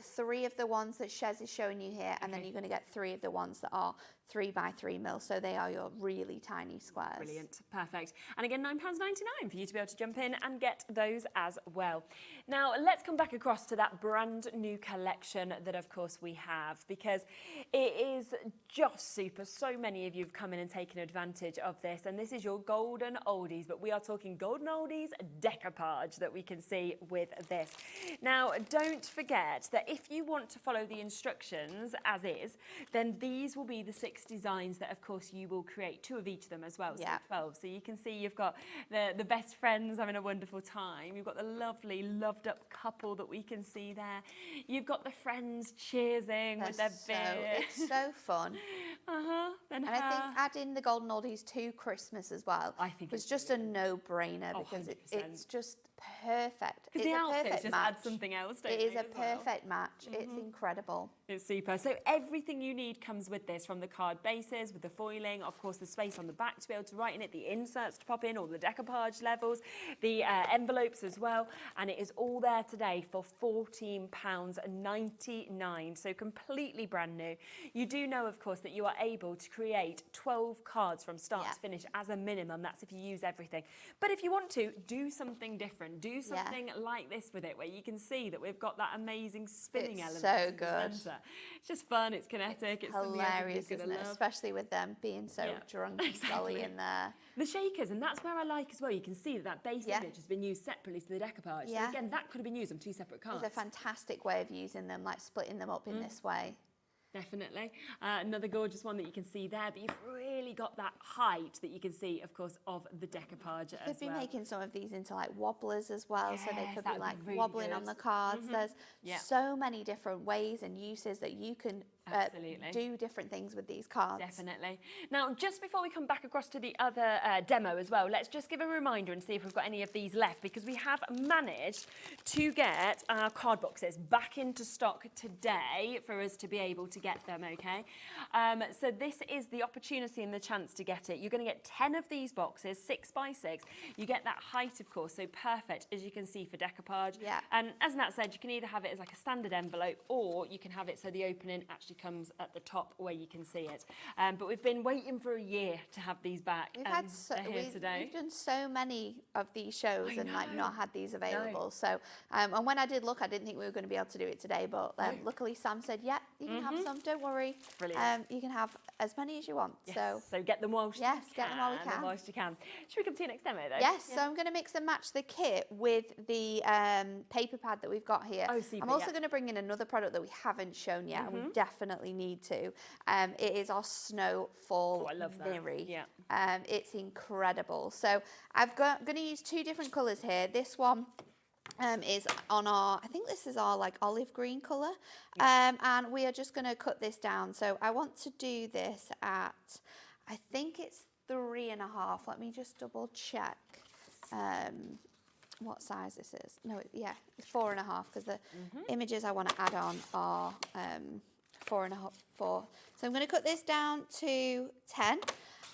3 of the ones that Shez is showing you here, and then you're going to get 3 of the ones that are 3x3 mil, so they are your really tiny squares. Brilliant, perfect. And again, £9.99 for you to be able to jump in and get those as well. Now, let's come back across to that brand new collection that, of course, we have, because it is just super. So many of you have come in and taken advantage of this, and this is your golden oldies, but we are talking golden oldies decoupage that we can see with this. Now, don't forget that if you want to follow the instructions as is, then these will be the 6 designs that, of course, you will create 2 of each of them as well, so 12. So you can see you've got the best friends having a wonderful time. You've got the lovely, loved up couple that we can see there. You've got the friends cheersing with their beer. It's so fun. And I think adding the golden oldies to Christmas as well was just a no-brainer, because it's just perfect. Because the outfits just add something else, don't they? It is a perfect match. It's incredible. It's super. So everything you need comes with this, from the card bases, with the foiling, of course the space on the back to be able to write in it, the inserts to pop in, all the decoupage levels, the envelopes as well, and it is all there today for £14.99, so completely brand new. You do know, of course, that you are able to create 12 cards from start to finish as a minimum. That's if you use everything. But if you want to, do something different. Do something like this with it, where you can see that we've got that amazing spinning element. So good. It's just fun, it's kinetic, it's hilarious, isn't it? Especially with them being so drunk and jolly in there. The shakers, and that's where I like as well, you can see that base image has been used separately to the decoupage. So again, that could have been used on 2 separate cards. It's a fantastic way of using them, like splitting them up in this way. Definitely. Another gorgeous one that you can see there, but you've really got that height that you can see, of course, of the decoupage as well. You could be making some of these into like wobblers as well, so they could be like wobbling on the cards. There's so many different ways and uses that you can do different things with these cards. Definitely. Now, just before we come back across to the other demo as well, let's just give a reminder and see if we've got any of these left, because we have managed to get our card boxes back into stock today for us to be able to get them, okay? So this is the opportunity and the chance to get it. You're going to get 10 of these boxes, 6x6. You get that height, of course, so perfect, as you can see, for decoupage. And as Nat said, you can either have it as like a standard envelope, or you can have it so the opening actually comes at the top where you can see it. But we've been waiting for a year to have these back. We've done so many of these shows and like not had these available. So and when I did look, I didn't think we were going to be able to do it today, but luckily Sam said, you can have some some, don't worry. Brilliant. You can have as many as you want. Yes. So get them whilst you yes, get them while we can. Whilst you can. Should we come to your next demo though? Yes, so I'm going to mix and match the kit with the paper pad that we've got here. Oh, super, I'm also going to bring in another product that we haven't shown yet, and we definitely need to. It is our Snowfall Mirror. Yeah. It's incredible. So I'm going to use two different colours here. This one is on our, I think this is our like olive green colour, and we are just going to cut this down. So I want to do this at, I think it's 3.5. Let me just double check what size this is. No, yeah, it's 4.5 because the images I want to add on are 4.5. So I'm going to cut this down to 10.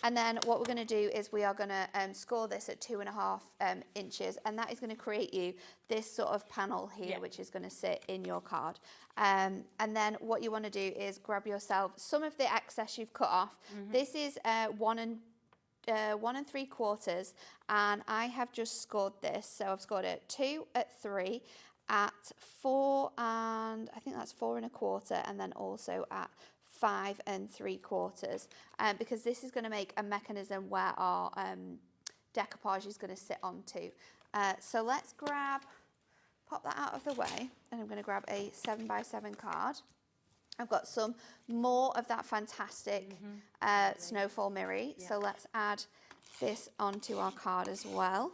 And then what we're going to do is we are going to score this at 2.5 inches, and that is going to create you this sort of panel here, which is going to sit in your card. And then what you want to do is grab yourself some of the excess you've cut off. This is 1 3/4, and I have just scored this. So I've scored it at 2, at 3, at 4, and I think that's 4 1/4, and then also at 5 3/4, because this is going to make a mechanism where our decoupage is going to sit onto. So let's pop that out of the way, and I'm going to grab a 7x7 card. I've got some more of that fantastic Snowfall Mirror, so let's add this onto our card as well.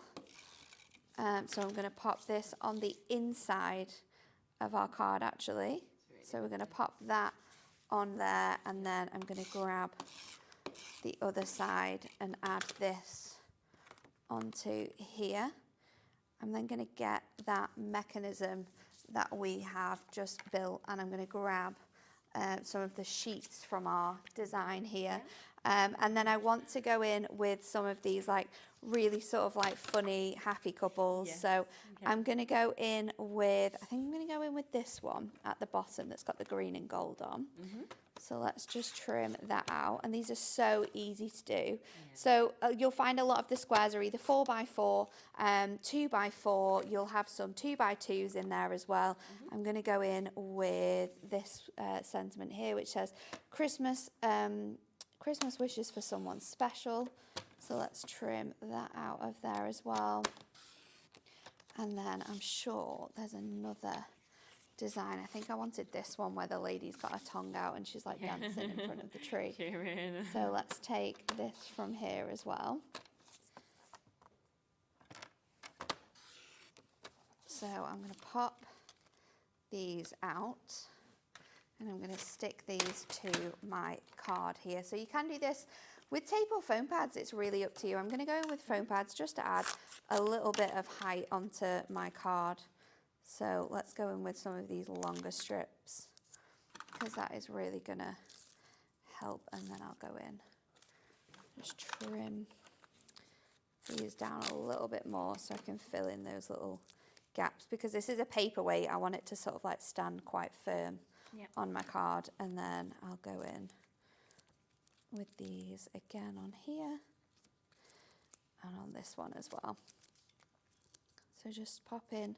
So I'm going to pop this on the inside of our card actually. So we're going to pop that on there, and then I'm going to grab the other side and add this onto here. I'm then going to get that mechanism that we have just built, and I'm going to grab some of the sheets from our design here. And then I want to go in with some of these like really sort of like funny happy couples. So I'm going to go in with, I think I'm going to go in with this one at the bottom that's got the green and gold on. So let's just trim that out, and these are so easy to do. So you'll find a lot of the squares are either 4x4, 2x4, you'll have some 2x2s in there as well. I'm going to go in with this sentiment here which says Christmas wishes for someone special. So let's trim that out of there as well. And then I'm sure there's another design. I think I wanted this one where the lady's got her tongue out and she's like dancing in front of the tree. So let's take this from here as well. So I'm going to pop these out, and I'm going to stick these to my card here. So you can do this with tape or foam pads, it's really up to you. I'm going to go in with foam pads just to add a little bit of height onto my card. So let's go in with some of these longer strips, because that is really going to help. And then I'll go in, just trim these down a little bit more so I can fill in those little gaps, because this is a paperweight. I want it to sort of like stand quite firm on my card. And then I'll go in with these again on here and on this one as well. So just pop in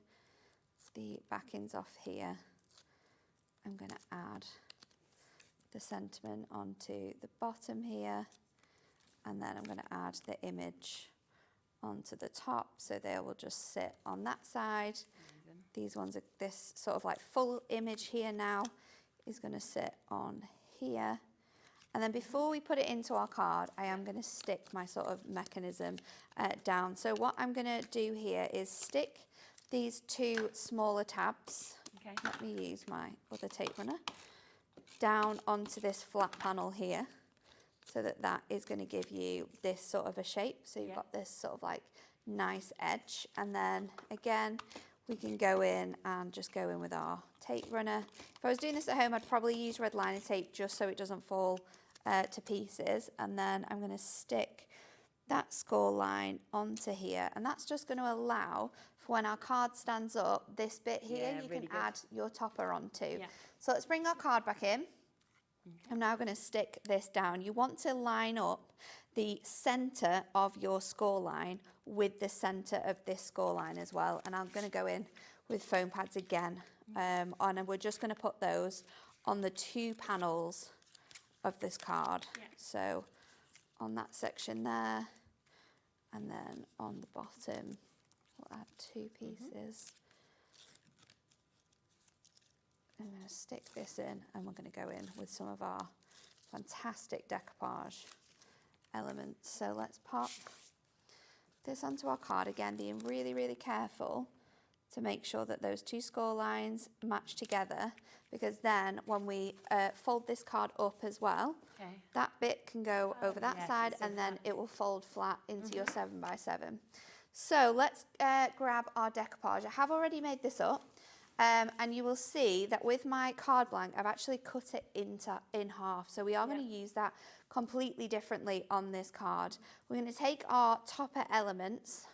the backings off here. I'm going to add the sentiment onto the bottom here, and then I'm going to add the image onto the top, so they will just sit on that side. These ones are this sort of like full image here now is going to sit on here. And then before we put it into our card, I am going to stick my sort of mechanism down. So what I'm going to do here is stick these two smaller tabs. Let me use my other tape runner. Down onto this flat panel here, so that that is going to give you this sort of a shape. So you've got this sort of like nice edge. And then again, we can go in and just go in with our tape runner. If I was doing this at home, I'd probably use red liner tape just so it doesn't fall to pieces. And then I'm going to stick that score line onto here, and that's just going to allow for when our card stands up, this bit here you really can add your topper onto. So let's bring our card back in. I'm now going to stick this down. You want to line up the center of your score line with the center of this score line as well. And I'm going to go in with foam pads again, and we're just going to put those on the 2 panels of this card. Yeah. So on that section there, and then on the bottom, we'll add 2 pieces. I'm going to stick this in, and we're going to go in with some of our fantastic decoupage elements. So let's pop this onto our card, again being really, really careful to make sure that those 2 score lines match together, because then when we fold this card up as well, that bit can go over that side, and then it will fold flat into your 7x7. So let's grab our decoupage. I have already made this up, and you will see that with my card blank, I've actually cut it in half. So we are going to use that completely differently on this card. We're going to take our topper elements,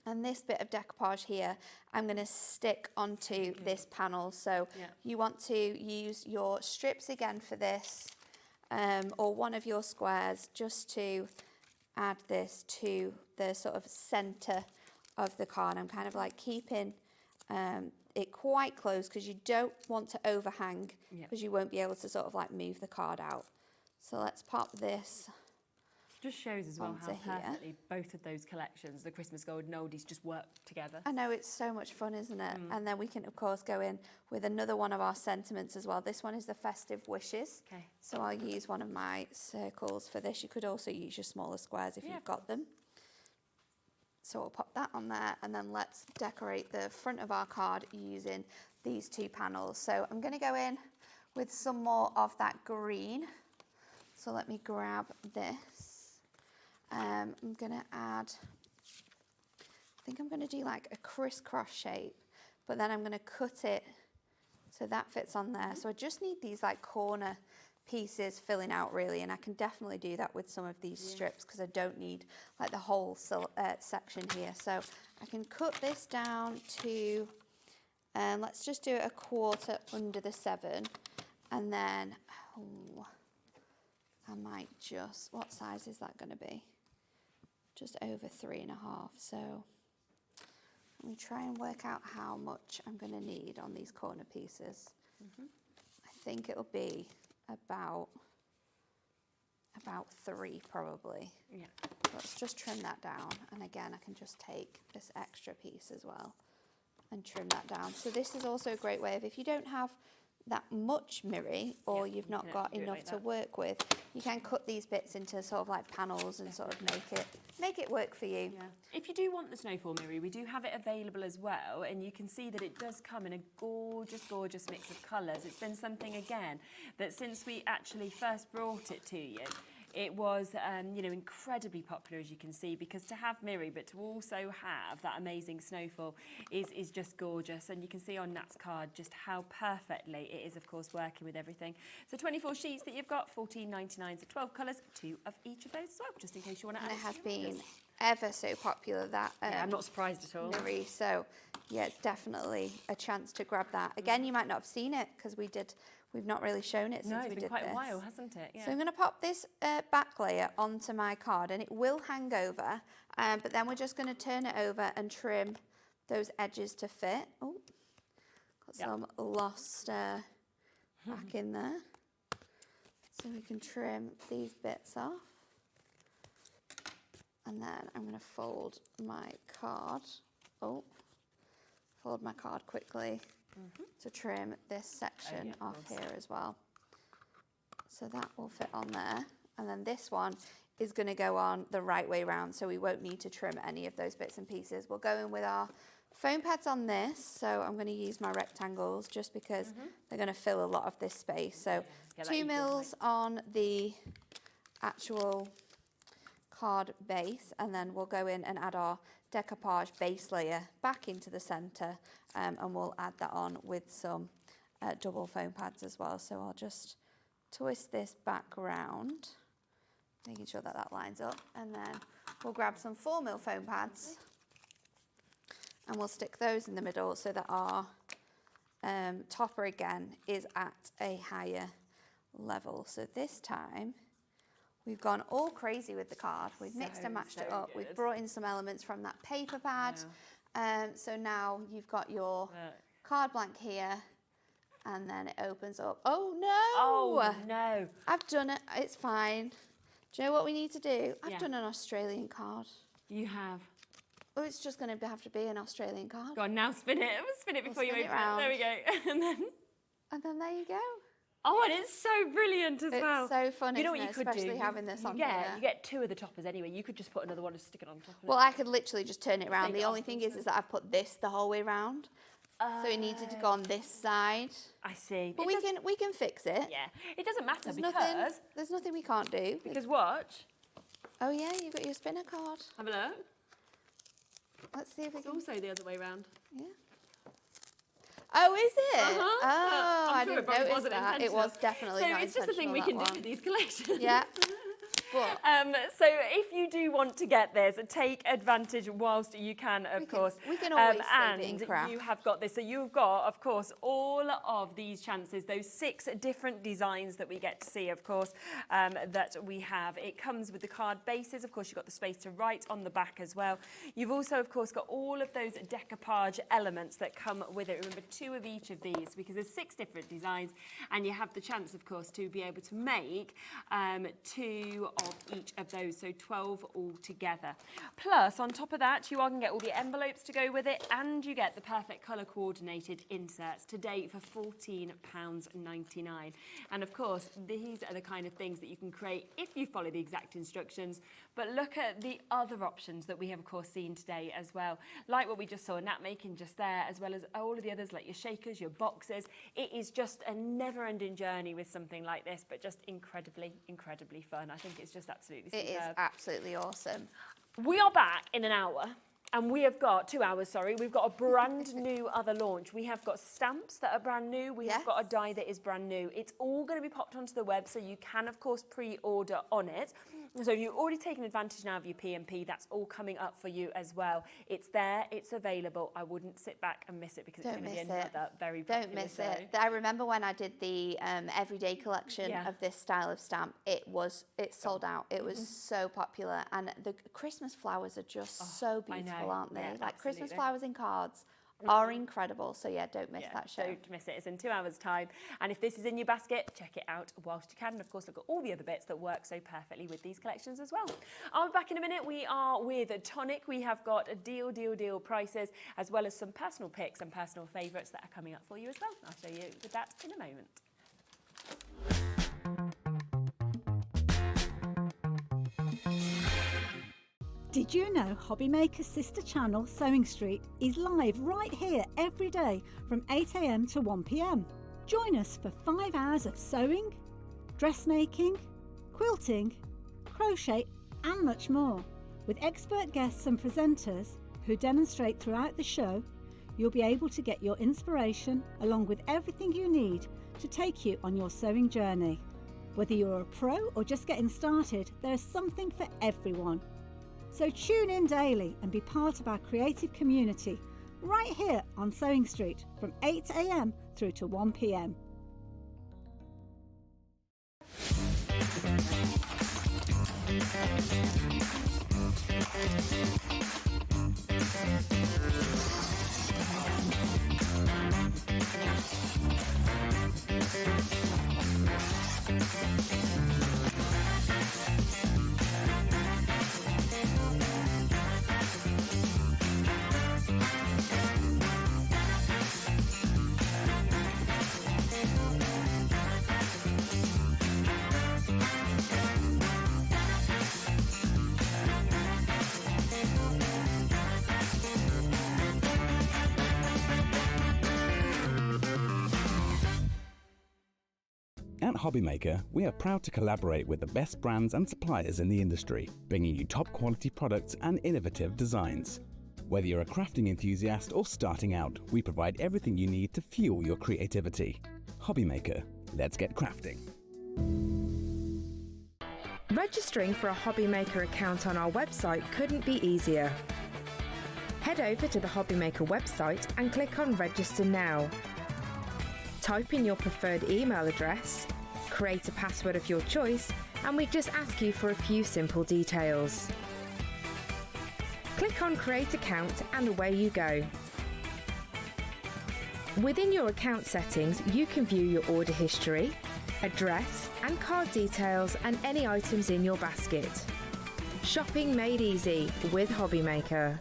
and this bit of decoupage here, I'm going to stick onto this panel. So you want to use your strips again for this, or one of your squares, just to add this to the sort of center of the card. I'm kind of like keeping it quite close, because you don't want to overhang, because you won't be able to sort of like move the card out. So let's pop this. Just shows as well how perfectly both of those collections, the Christmas Gold and Oldies, just work together. I know, it's so much fun, isn't it? And then we can, of course, go in with another one of our sentiments as well. This one is the Festive Wishes. Okay. So I'll use one of my circles for this. You could also use your smaller squares if you've got them. So we'll pop that on there, and then let's decorate the front of our card using these 2 panels. So I'm going to go in with some more of that green. So let me grab this. I'm going to add, I think I'm going to do like a crisscross shape, but then I'm going to cut it so that fits on there. So I just need these like corner pieces filling out really, and I can definitely do that with some of these strips, because I don't need like the whole section here. So I can cut this down to, let's just do it a quarter under the 7, and then I might just, what size is that going to be? Just over 3.5. So let me try and work out how much I'm going to need on these corner pieces. I think it'll be about 3 probably. Yeah. Let's just trim that down, and again I can just take this extra piece as well and trim that down. So this is also a great way of, if you don't have that much mirri, or you've not got enough to work with, you can cut these bits into sort of like panels and sort of make it work for you. Yeah. If you do want the snowfall mirri, we do have it available as well, and you can see that it does come in a gorgeous, gorgeous mix of colours. It's been something, again, that since we actually first brought it to you, it was, you know, incredibly popular, as you can see, because to have mirri, but to also have that amazing snowfall is just gorgeous. And you can see on Nat's card just how perfectly it is, of course, working with everything. So 24 sheets that you've got, $14.99, so 12 colours, 2 of each of those as well, just in case you want to add it. And it has been ever so popular, that I'm not surprised at all. mirri, so yeah, it's definitely a chance to grab that. Again, you might not have seen it, because we've not really shown it since we did this. No, it's been quite a while, hasn't it? Yeah. So I'm going to pop this back layer onto my card, and it will hang over, but then we're just going to turn it over and trim those edges to fit. Oh, got some lost back in there. So we can trim these bits off. And then I'm going to fold my card. Oh, fold my card quickly. To trim this section off here as well. So that will fit on there. And then this one is going to go on the right way round, so we won't need to trim any of those bits and pieces. We'll go in with our foam pads on this. So I'm going to use my rectangles just because they're going to fill a lot of this space. So 2 mils on the actual card base, and then we'll go in and add our decoupage base layer back into the centre, and we'll add that on with some double foam pads as well. So I'll just twist this back round, making sure that that lines up, and then we'll grab some 4 mil foam pads and we'll stick those in the middle so that our topper again is at a higher level. So this time we've gone all crazy with the card. We've mixed and matched it up. Good. We've brought in some elements from that paper pad. So now you've got your card blank here, and then it opens up. Oh no! Oh no! I've done it. It's fine. Do you know what we need to do? I've done an Australian card. You have. Oh, it's just going to have to be an Australian card. Go on, now spin it. Spin it before you open it. There we go. And then there you go. Oh, and it's so brilliant as well. It's so fun, you know what you could especially do? having this on you here. get 2 of the toppers anyway. You could just put another one and stick it on top of it. Well, I could literally just turn it around. The only thing is that I've put this the whole way round. So it needed to go on this side. I see. But we can fix it. Yeah. It doesn't matter there's nothing we can't do. Because watch. Oh yeah, you've got your spinner card. Have a look. Let's see if it's also the other way round. Yeah. Oh, is it? Uh-huh. Oh, I'm I sure didn't notice that. It was definitely so not it's just a thing we can do with these collections. Yeah. So if you do want to get this, take advantage whilst you can, of course. We can always and save it in craft. You have got this. So you've got, of course, all of these chances, those 6 different designs that we get to see, of course, that we have. It comes with the card bases. Of course, you've got the space to write on the back as well. You've also, of course, got all of those decoupage elements that come with it. Remember, 2 of each of these, because there's 6 different designs, and you have the chance, of course, to be able to make 2 of each of those, so 12 altogether. Plus, on top of that, you are going to get all the envelopes to go with it, and you get the perfect colour coordinated inserts today for £14.99. And of course, these are the kind of things that you can create if you follow the exact instructions. But look at the other options that we have, of course, seen today as well, like what we just saw, Nat making just there, as well as all of the others like your shakers, your boxes. It is just a never-ending journey with something like this, but just incredibly, incredibly fun. I think it's just absolutely superb. It is absolutely awesome. We are back in an hour. And we have got 2 hours, sorry. We've got a brand new other launch. We have got stamps that are brand new. We have got a die that is brand new. It's all going to be popped onto the web, so you can, of course, pre-order on it. So if you've already taken advantage now of your P&P, that's all coming up for you as well. It's there, it's available. I wouldn't sit back and miss it because it's going to be another very popular. Don't miss it. I remember when I did the everyday collection of this style of stamp, it sold out. It was so popular, and the Christmas flowers are just so beautiful, aren't they? Yeah, like absolutely. Christmas flowers in cards are incredible. So yeah, don't miss that show. Don't miss it. It's in 2 hours' time. And if this is in your basket, check it out whilst you can. And of course, look at all the other bits that work so perfectly with these collections as well. I'll be back in a minute. We are with Tonic. We have got deal prices, as well as some personal picks and personal favourites that are coming up for you as well. I'll show you with that in a moment. Did you know Hobbymaker's sister channel, Sewing Street, is live right here every day from 8 AM to 1 PM? Join us for 5 hours of sewing, dressmaking, quilting, crochet and much more. With expert guests and presenters who demonstrate throughout the show, you'll be able to get your inspiration along with everything you need to take you on your sewing journey. Whether you're a pro or just getting started, there's something for everyone. So tune in daily and be part of our creative community right here on Sewing Street from 8 AM through to 1 PM. At Hobbymaker, we are proud to collaborate with the best brands and suppliers in the industry, bringing you top quality products and innovative designs. Whether you're a crafting enthusiast or starting out, we provide everything you need to fuel your creativity. Hobbymaker, let's get crafting. Registering for a Hobbymaker account on our website couldn't be easier. Head over to the Hobbymaker website and click on Register Now. Type in your preferred email address, create a password of your choice, and we just ask you for a few simple details. Click on Create Account and away you go. Within your account settings, you can view your order history, address and card details and any items in your basket. Shopping made easy with Hobbymaker.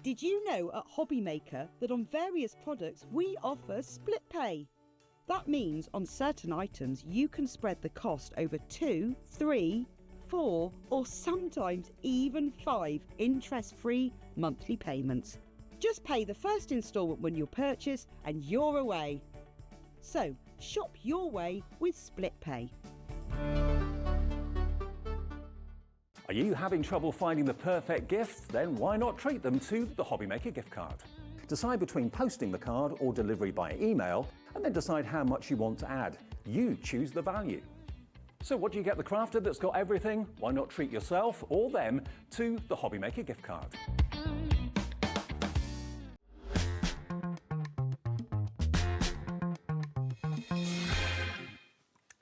Did you know at Hobbymaker that on various products we offer split pay? That means on certain items you can spread the cost over 2, 3, 4 or sometimes even 5 interest-free monthly payments. Just pay the first instalment when you purchase and you're away. So shop your way with split pay. Are you having trouble finding the perfect gift? Then why not treat them to the Hobbymaker gift card? Decide between posting the card or delivery by email, and then decide how much you want to add. You choose the value. So what do you get the crafter that's got everything? Why not treat yourself or them to the Hobbymaker gift card?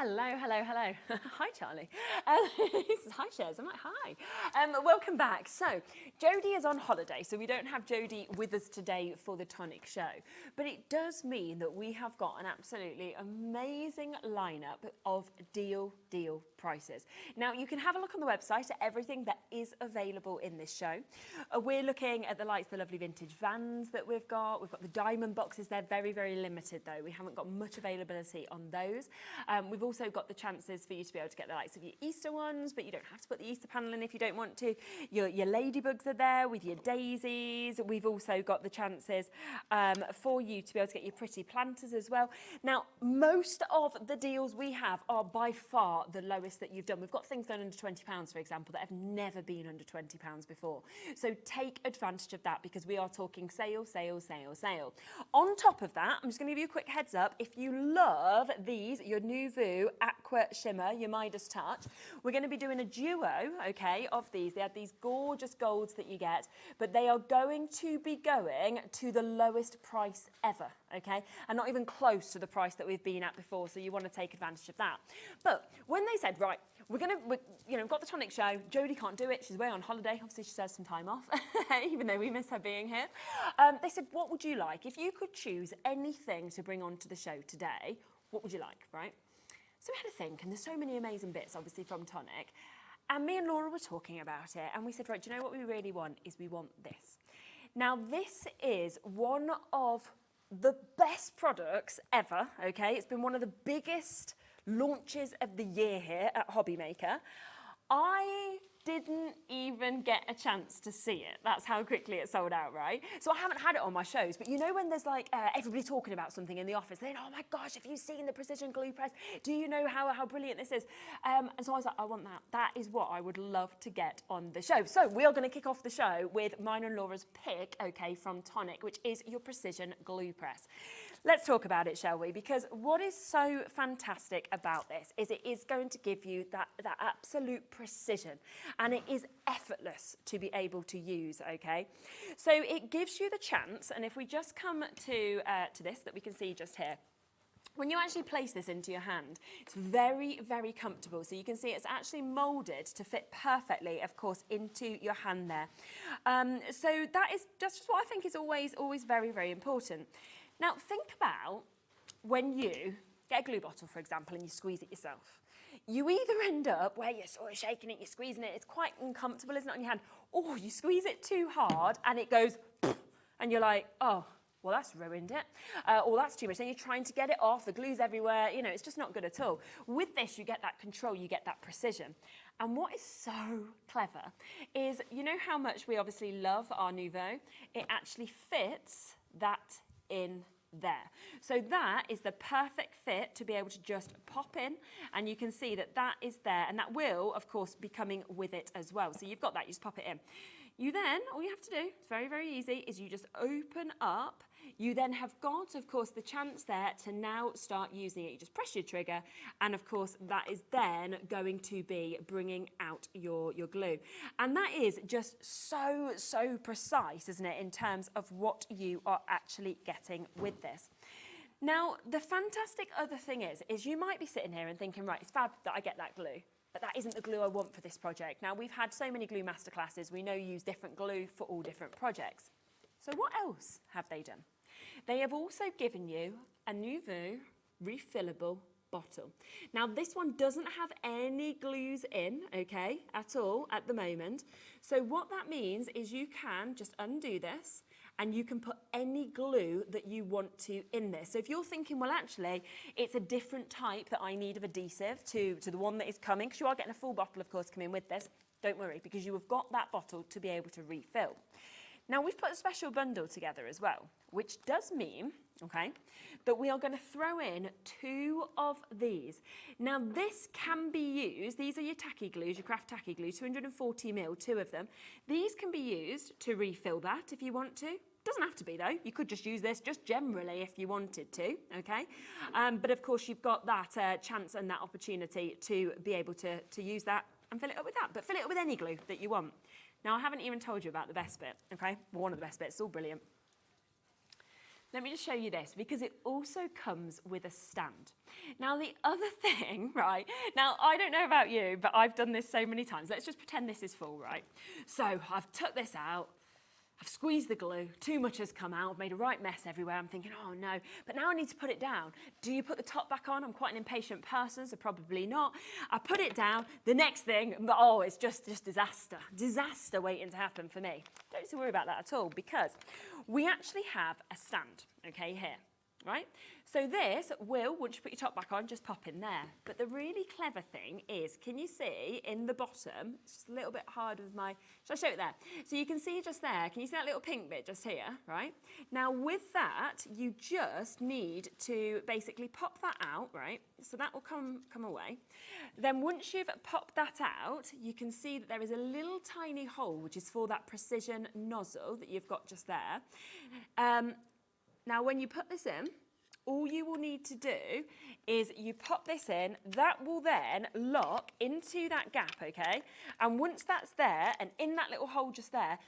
Hello, hello, hello. Hi, Charlie. Hi, Shares. I'm like, hi. Welcome back. So, Jodie is on holiday, so we don't have Jodie with us today for the Tonic show. But it does mean that we have got an absolutely amazing lineup of deal prices. Now, you can have a look on the website at everything that is available in this show. We're looking at the likes of the lovely vintage vans that we've got. We've got the diamond boxes. They're very, very limited, though. We haven't got much availability on those. We've also got the chances for you to be able to get the likes of your Easter ones, but you don't have to put the Easter panel in if you don't want to. Your ladybugs are there with your daisies. We've also got the chances for you to be able to get your pretty planters as well. Now, most of the deals we have are by far the lowest that you've done. We've got things going under £20, for example, that have never been under £20 before. So take advantage of that because we are talking sale, sale, sale, sale. On top of that, I'm just going to give you a quick heads up. If you love these, your Nouveau Aqua Shimmer, your Midas Touch, we're going to be doing a duo, okay, of these. They have these gorgeous golds that you get, but they are going to be going to the lowest price ever, okay, and not even close to the price that we've been at before, so you want to take advantage of that. But when they said, right, we've got the Tonic show, Jodie can't do it, she's away on holiday, obviously she has some time off, even though we miss her being here. They said, what would you like? If you could choose anything to bring onto the show today, what would you like, right? So we had a think, and there's so many amazing bits, obviously, from Tonic. And me and Laura were talking about it, and we said, right, do you know what we really want? Is we want this. Now, this is one of the best products ever, okay? It's been one of the biggest launches of the year here at Hobbymaker. I didn't even get a chance to see it. That's how quickly it sold out, right? So I haven't had it on my shows, but you know when there's like everybody talking about something in the office, then, oh my gosh, have you seen the precision glue press? Do you know how brilliant this is? And so I was like, I want that. That is what I would love to get on the show. So we are going to kick off the show with mine and Laura's pick, okay, from Tonic, which is your precision glue press. Let's talk about it, shall we? Because what is so fantastic about this is it is going to give you that absolute precision, and it is effortless to be able to use, okay? So it gives you the chance, and if we just come to this that we can see just here, when you actually place this into your hand, it's very, very comfortable. So you can see it's actually moulded to fit perfectly, of course, into your hand there. So that's just what I think is always very, very important. Now, think about when you get a glue bottle, for example, and you squeeze it yourself. You either end up where you're sort of shaking it, you're squeezing it, it's quite uncomfortable, isn't it, on your hand, or you squeeze it too hard and it goes, and you're like, oh, well, that's ruined it, or that's too much. Then you're trying to get it off, the glue's everywhere, you know, it's just not good at all. With this, you get that control, you get that precision. And what is so clever is, you know how much we obviously love our Nouveau? It actually fits that in there. So that is the perfect fit to be able to just pop in, and you can see that that is there, and that will, of course, be coming with it as well. So you've got that, you just pop it in. You then, all you have to do, it's very, very easy, is you just open up. You then have got, of course, the chance there to now start using it. You just press your trigger, and of course, that is then going to be bringing out your glue. And that is just so precise, isn't it, in terms of what you are actually getting with this. Now, the fantastic other thing is you might be sitting here and thinking, right, it's fab that I get that glue, but that isn't the glue I want for this project. Now, we've had so many glue masterclasses, we know you use different glue for all different projects. So what else have they done? They have also given you a Nouveau refillable bottle. Now, this one doesn't have any glues in, okay, at all at the moment. So what that means is you can just undo this and you can put any glue that you want to in this. So if you're thinking, well, actually, it's a different type that I need of adhesive to the one that is coming, because you are getting a full bottle, of course, coming with this, don't worry, because you have got that bottle to be able to refill. Now, we've put a special bundle together as well, which does mean, okay, that we are going to throw in 2 of these. Now, this can be used, these are your tacky glues, your craft tacky glue, 240ml, 2 of them. These can be used to refill that if you want to. Doesn't have to be though, you could just use this just generally if you wanted to, okay? But of course, you've got that chance and that opportunity to be able to use that and fill it up with that, but fill it up with any glue that you want. Now, I haven't even told you about the best bit, okay? Well, one of the best bits, it's all brilliant. Let me just show you this, because it also comes with a stand. Now, the other thing, right, now, I don't know about you, but I've done this so many times. Let's just pretend this is full, right? So I've took this out, I've squeezed the glue, too much has come out, I've made a right mess everywhere. I'm thinking, oh no, but now I need to put it down. Do you put the top back on? I'm quite an impatient person, so probably not. I put it down, the next thing, oh, it's just disaster waiting to happen for me. Don't need to worry about that at all, because we actually have a stand, okay, here, right? So this will, once you put your top back on, just pop in there. But the really clever thing is, can you see in the bottom, it's just a little bit hard with my, shall I show it there? So you can see just there, can you see that little pink bit just here, right? Now with that, you just need to basically pop that out, right? So that will come away. Then once you've popped that out, you can see that there is a little tiny hole, which is for that precision nozzle that you've got just there. Now when you put this in, all you will need to do is you pop this in, that will then lock into that gap, okay? And once that's there, and in that little hole just there,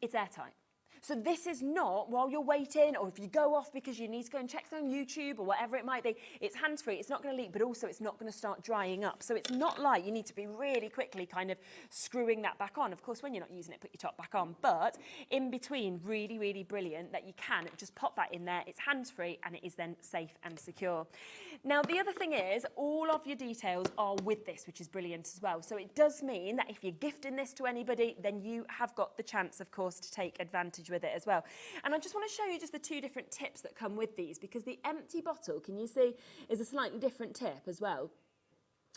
it's airtight. So this is not, while you're waiting, or if you go off because you need to go and check something on YouTube or whatever it might be, it's hands-free, it's not going to leak, but also it's not going to start drying up. So it's not like you need to be really quickly kind of screwing that back on. Of course, when you're not using it, put your top back on. But in between, really, really brilliant that you can just pop that in there. It's hands-free and it is then safe and secure. Now, the other thing is, all of your details are with this, which is brilliant as well. So it does mean that if you're gifting this to anybody, then you have got the chance, of course, to take advantage with it as well. And I just want to show you just the 2 different tips that come with these, because the empty bottle, can you see, is a slightly different tip as well.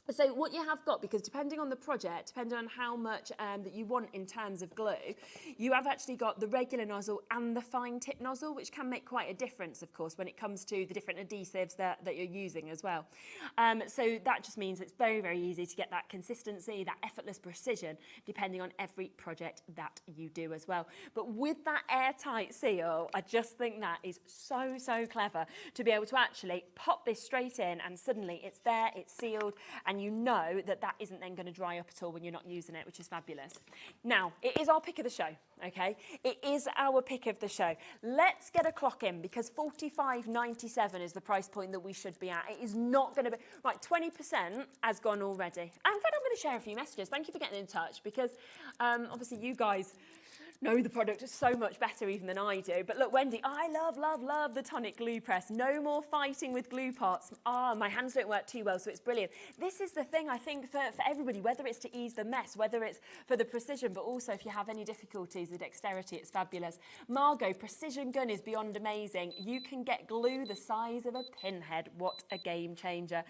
So what you have got, because depending on the project, depending on how much that you want in terms of glue, you have actually got the regular nozzle and the fine tip nozzle, which can make quite a difference, of course, when it comes to the different adhesives that you're using as well. So that just means it's very, very easy to get that consistency, that effortless precision, depending on every project that you do as well. But with that airtight seal, I just think that is so, so clever to be able to actually pop this straight in and suddenly it's there, it's sealed, and you know that that isn't then going to dry up at all when you're not using it, which is fabulous. Now, it is our pick of the show, okay? It is our pick of the show. Let's get a clock in, because $45.97 is the price point that we should be at. It is not going to be, right, 20% has gone already. And in fact, I'm going to share a few messages. Thank you for getting in touch, because obviously you guys know the product so much better even than I do. But look, Wendy, I love the Tonic glue press. No more fighting with glue pots. My hands don't work too well, so it's brilliant. This is the thing, I think, for everybody, whether it's to ease the mess, whether it's for the precision, but also if you have any difficulties with dexterity, it's fabulous. Margot, precision gun is beyond amazing. You can get glue the size of a pinhead. What a game changer.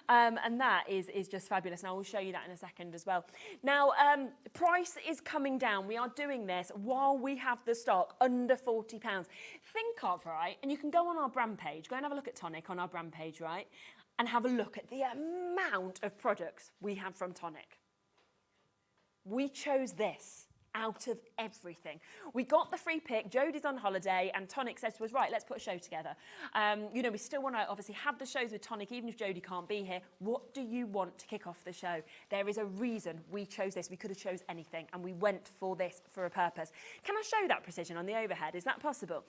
And that is just fabulous. And I will show you that in a second as well. Now, price is coming down. We are doing this while we have the stock under £40. Think of, right, and you can go on our brand page, go and have a look at Tonic on our brand page, right, and have a look at the amount of products we have from Tonic. We chose this out of everything. We got the free pick, Jodie's on holiday, and Tonic said to us, right, let's put a show together. You know, we still want to obviously have the shows with Tonic, even if Jodie can't be here. What do you want to kick off the show? There is a reason we chose this. We could have chose anything, and we went for this for a purpose. Can I show that precision on the overhead? Is that possible?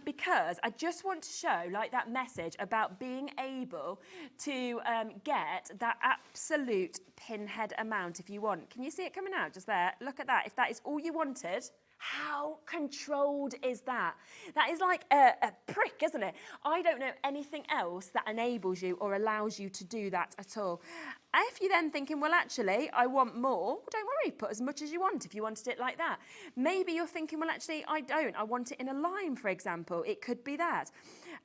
Because I just want to show, like, that message about being able to get that absolute pinhead amount if you want. Can you see it coming out just there? Look at that. If that is all you wanted, how controlled is that? That is like a prick, isn't it? I don't know anything else that enables you or allows you to do that at all. If you're then thinking, well, actually, I want more, well, don't worry, put as much as you want if you wanted it like that. Maybe you're thinking, well, actually, I don't. I want it in a line, for example. It could be that.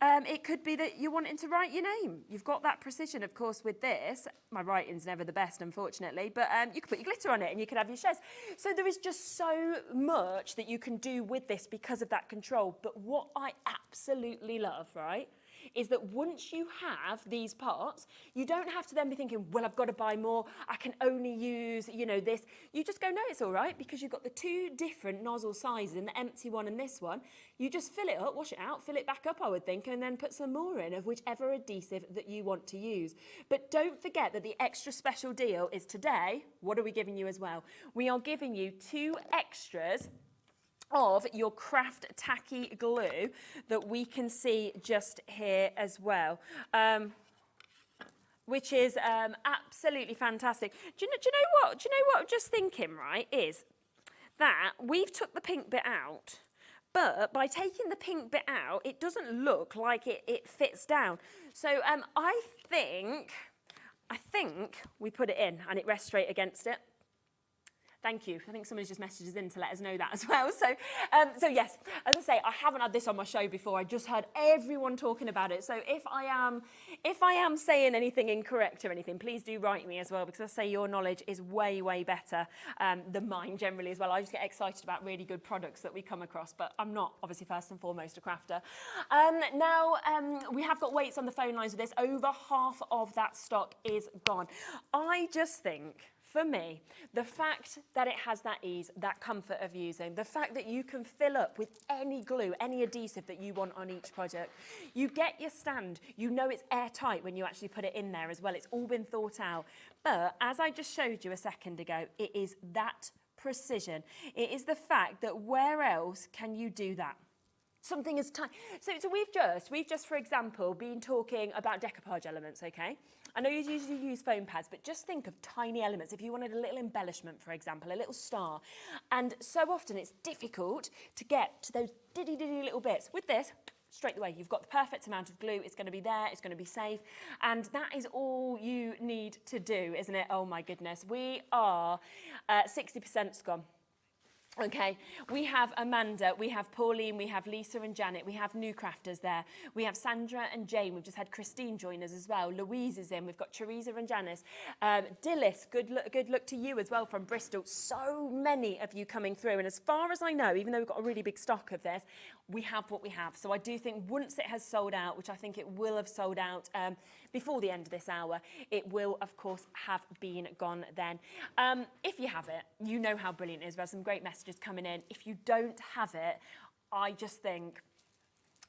It could be that you're wanting to write your name. You've got that precision, of course, with this. My writing's never the best, unfortunately, but you could put your glitter on it and you could have your shares. So there is just so much that you can do with this because of that control. But what I absolutely love, right, is that once you have these parts, you don't have to then be thinking, well, I've got to buy more. I can only use, you know, this. You just go, no, it's all right, because you've got the two different nozzle sizes, and the empty one and this one. You just fill it up, wash it out, fill it back up, I would think, and then put some more in of whichever adhesive that you want to use. But don't forget that the extra special deal is today, what are we giving you as well? We are giving you 2 extras of your craft tacky glue that we can see just here as well, which is absolutely fantastic. Do you know what I'm just thinking, right, is that we've took the pink bit out, but by taking the pink bit out, it doesn't look like it fits down. So I think we put it in and it rests straight against it. Thank you. I think somebody's just messaged us in to let us know that as well. So yes, as I say, I haven't had this on my show before. I just heard everyone talking about it. So if I am saying anything incorrect or anything, please do write me as well, because I say your knowledge is way, way better than mine generally as well. I just get excited about really good products that we come across, but I'm not obviously first and foremost a crafter. Now, we have got weights on the phone lines with this. Over half of that stock is gone. I just think, for me, the fact that it has that ease, that comfort of using, the fact that you can fill up with any glue, any adhesive that you want on each project. You get your stand, you know it's airtight when you actually put it in there as well. It's all been thought out. But as I just showed you a second ago, it is that precision. It is the fact that where else can you do that? Something as tiny. So we've just, for example, been talking about decoupage elements, okay? I know you usually use foam pads, but just think of tiny elements. If you wanted a little embellishment, for example, a little star. And so often it's difficult to get to those diddy little bits. With this, straight away, you've got the perfect amount of glue. It's going to be there. It's going to be safe. And that is all you need to do, isn't it? Oh, my goodness. We are 60% gone. Okay, we have Amanda, we have Pauline, we have Lisa and Janet, we have new crafters there. We have Sandra and Jane, we've just had Christine join us as well. Louise is in, we've got Teresa and Janice. Dillis, good luck to you as well from Bristol. So many of you coming through. And as far as I know, even though we've got a really big stock of this, we have what we have. So I do think once it has sold out, which I think it will have sold out before the end of this hour, it will, of course, have been gone then. If you have it, you know how brilliant it is. There's some great messages coming in. If you don't have it, I just think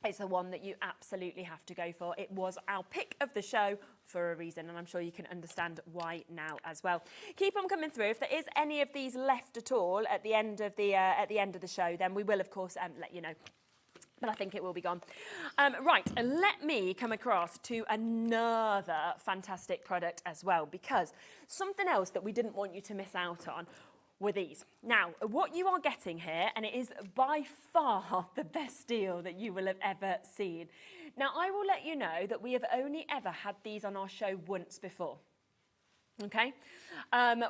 it's the one that you absolutely have to go for. It was our pick of the show for a reason, and I'm sure you can understand why now as well. Keep on coming through. If there is any of these left at all at the end of the show, then we will, of course, let you know. But I think it will be gone. Right, let me come across to another fantastic product as well, because something else that we didn't want you to miss out on were these. Now, what you are getting here, and it is by far the best deal that you will have ever seen. Now, I will let you know that we have only ever had these on our show once before. Okay,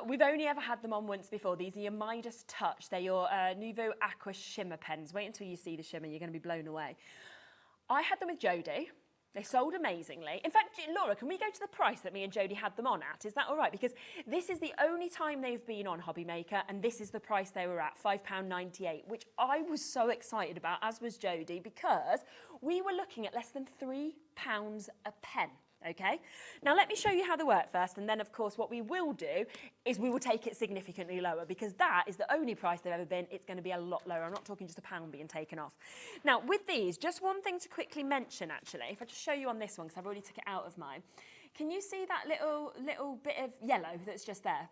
we've only ever had them on once before. These are your Midas Touch. They're your Nouveau Aqua Shimmer pens. Wait until you see the shimmer, you're going to be blown away. I had them with Jodie. They sold amazingly. In fact, Laura, can we go to the price that me and Jodie had them on at? Is that all right? Because this is the only time they've been on Hobby Maker, and this is the price they were at, £5.98, which I was so excited about, as was Jodie, because we were looking at less than £3 a pen. Okay, now let me show you how they work first, and then of course what we will do is we will take it significantly lower, because that is the only price they've ever been. It's going to be a lot lower. I'm not talking just £1 being taken off. Now with these, just one thing to quickly mention actually, if I just show you on this one, because I've already took it out of mine. Can you see that little bit of yellow that's just there?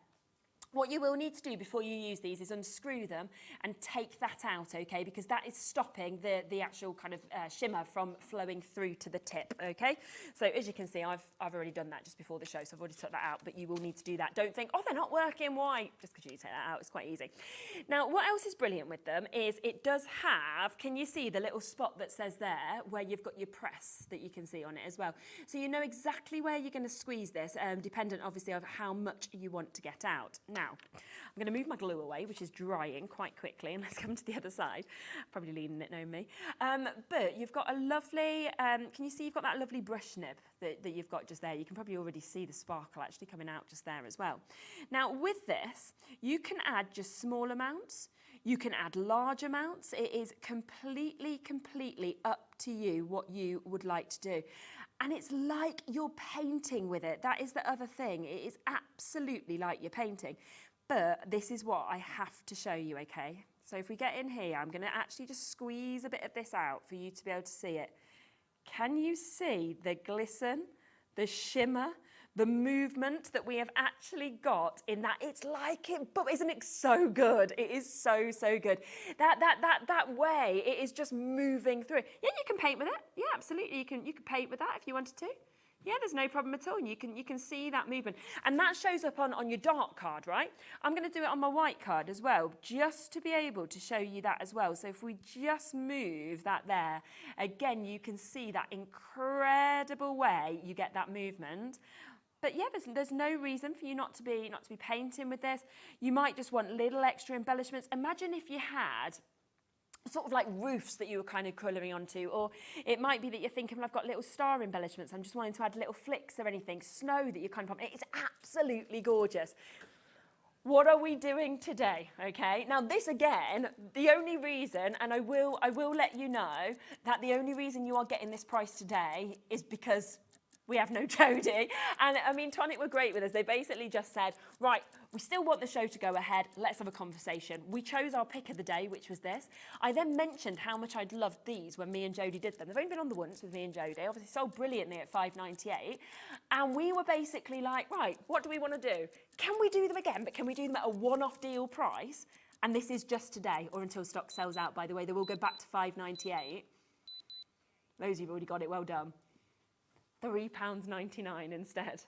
What you will need to do before you use these is unscrew them and take that out, okay? Because that is stopping the actual kind of shimmer from flowing through to the tip, okay? So as you can see, I've already done that just before the show, so I've already took that out, but you will need to do that. Don't think, oh, they're not working, why? Just because you take that out, it's quite easy. Now, what else is brilliant with them is it does have, can you see the little spot that says there where you've got your press that you can see on it as well? So you know exactly where you're going to squeeze this, dependent obviously of how much you want to get out. Now, I'm going to move my glue away, which is drying quite quickly, and let's come to the other side. Probably leaning it, knowing me. But you've got a lovely, can you see you've got that lovely brush nib that you've got just there? You can probably already see the sparkle actually coming out just there as well. Now with this, you can add just small amounts. You can add large amounts. It is completely up to you what you would like to do. And it's like you're painting with it. That is the other thing. It is absolutely like you're painting. But this is what I have to show you, okay? So if we get in here, I'm going to actually just squeeze a bit of this out for you to be able to see it. Can you see the glisten, the shimmer, the movement that we have actually got in that? It's like it, but isn't it so good? It is so good. That way, it is just moving through. Yeah, you can paint with it. Yeah, absolutely. You can paint with that if you wanted to. Yeah, there's no problem at all. And you can see that movement. And that shows up on your dark card, right? I'm going to do it on my white card as well, just to be able to show you that as well. So if we just move that there, again, you can see that incredible way you get that movement. But yeah, there's no reason for you not to be painting with this. You might just want little extra embellishments. Imagine if you had sort of like roofs that you were kind of colouring onto, or it might be that you're thinking, well, I've got little star embellishments. I'm just wanting to add little flicks or anything, snow that you're kind of popping. It's absolutely gorgeous. What are we doing today, okay? Now this again, the only reason, and I will let you know that the only reason you are getting this price today is because we have no Jodie. And I mean, Tonic were great with us. They basically just said, right, we still want the show to go ahead. Let's have a conversation. We chose our pick of the day, which was this. I then mentioned how much I'd loved these when me and Jodie did them. They've only been on the once with me and Jodie, obviously sold brilliantly at $5.98. And we were basically like, right, what do we want to do? Can we do them again, but can we do them at a one-off deal price? And this is just today, or until stock sells out, by the way. They will go back to $5.98. Those who've already got it, well done. £3.99 instead.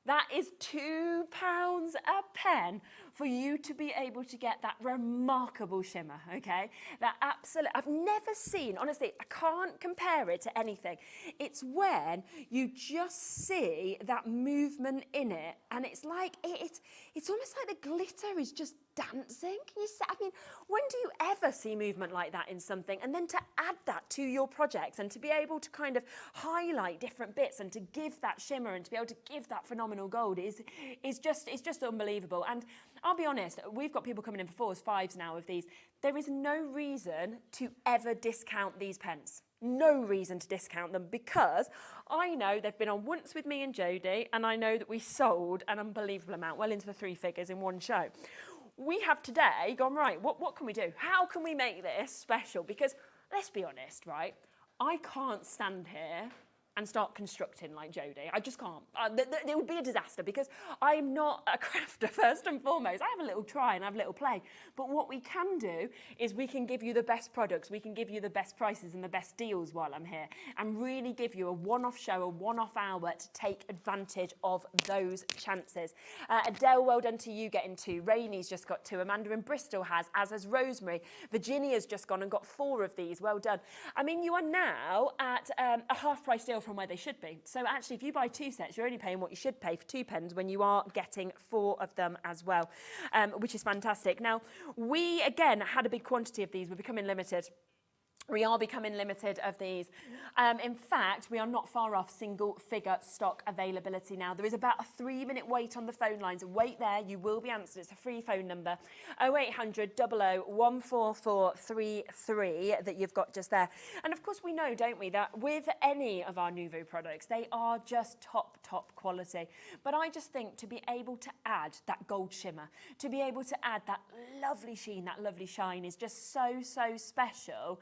That is £2 a pen for you to be able to get that remarkable shimmer, okay? That absolute, I've never seen, honestly, I can't compare it to anything. It's when you just see that movement in it, and it's like, it's almost like the glitter is just dancing. Can you say, I mean, when do you ever see movement like that in something? And then to add that to your projects and to be able to kind of highlight different bits and to give that shimmer and to be able to give that phenomenal gold is just unbelievable. And I'll be honest, we've got people coming in for 4s, 5s now of these. There is no reason to ever discount these pens. No reason to discount them, because I know they've been on once with me and Jodie, and I know that we sold an unbelievable amount, well into the 3 figures in one show. We have today gone, right, what can we do? How can we make this special? Because let's be honest, right? I can't stand here and start constructing like Jodie. I just can't. It would be a disaster, because I'm not a crafter first and foremost. I have a little try and have a little play. But what we can do is we can give you the best products, we can give you the best prices and the best deals while I'm here, and really give you a one-off show, a one-off hour to take advantage of those chances. Adele, well done to you getting 2. Rainy's just got 2. Amanda in Bristol has, as has Rosemary. Virginia's just gone and got 4 of these. Well done. I mean, you are now at a half price deal from where they should be. So actually, if you buy 2 sets, you're only paying what you should pay for £2 when you are getting 4 of them as well, which is fantastic. Now, we, again, had a big quantity of these. We're becoming limited. We are becoming limited of these. In fact, we are not far off single figure stock availability now. There is about a 3-minute wait on the phone lines. Wait there, you will be answered. It's a free phone number, 0800 00 14433 that you've got just there. And of course we know, don't we, that with any of our Nouveau products, they are just top quality. But I just think to be able to add that gold shimmer, to be able to add that lovely sheen, that lovely shine is just so special.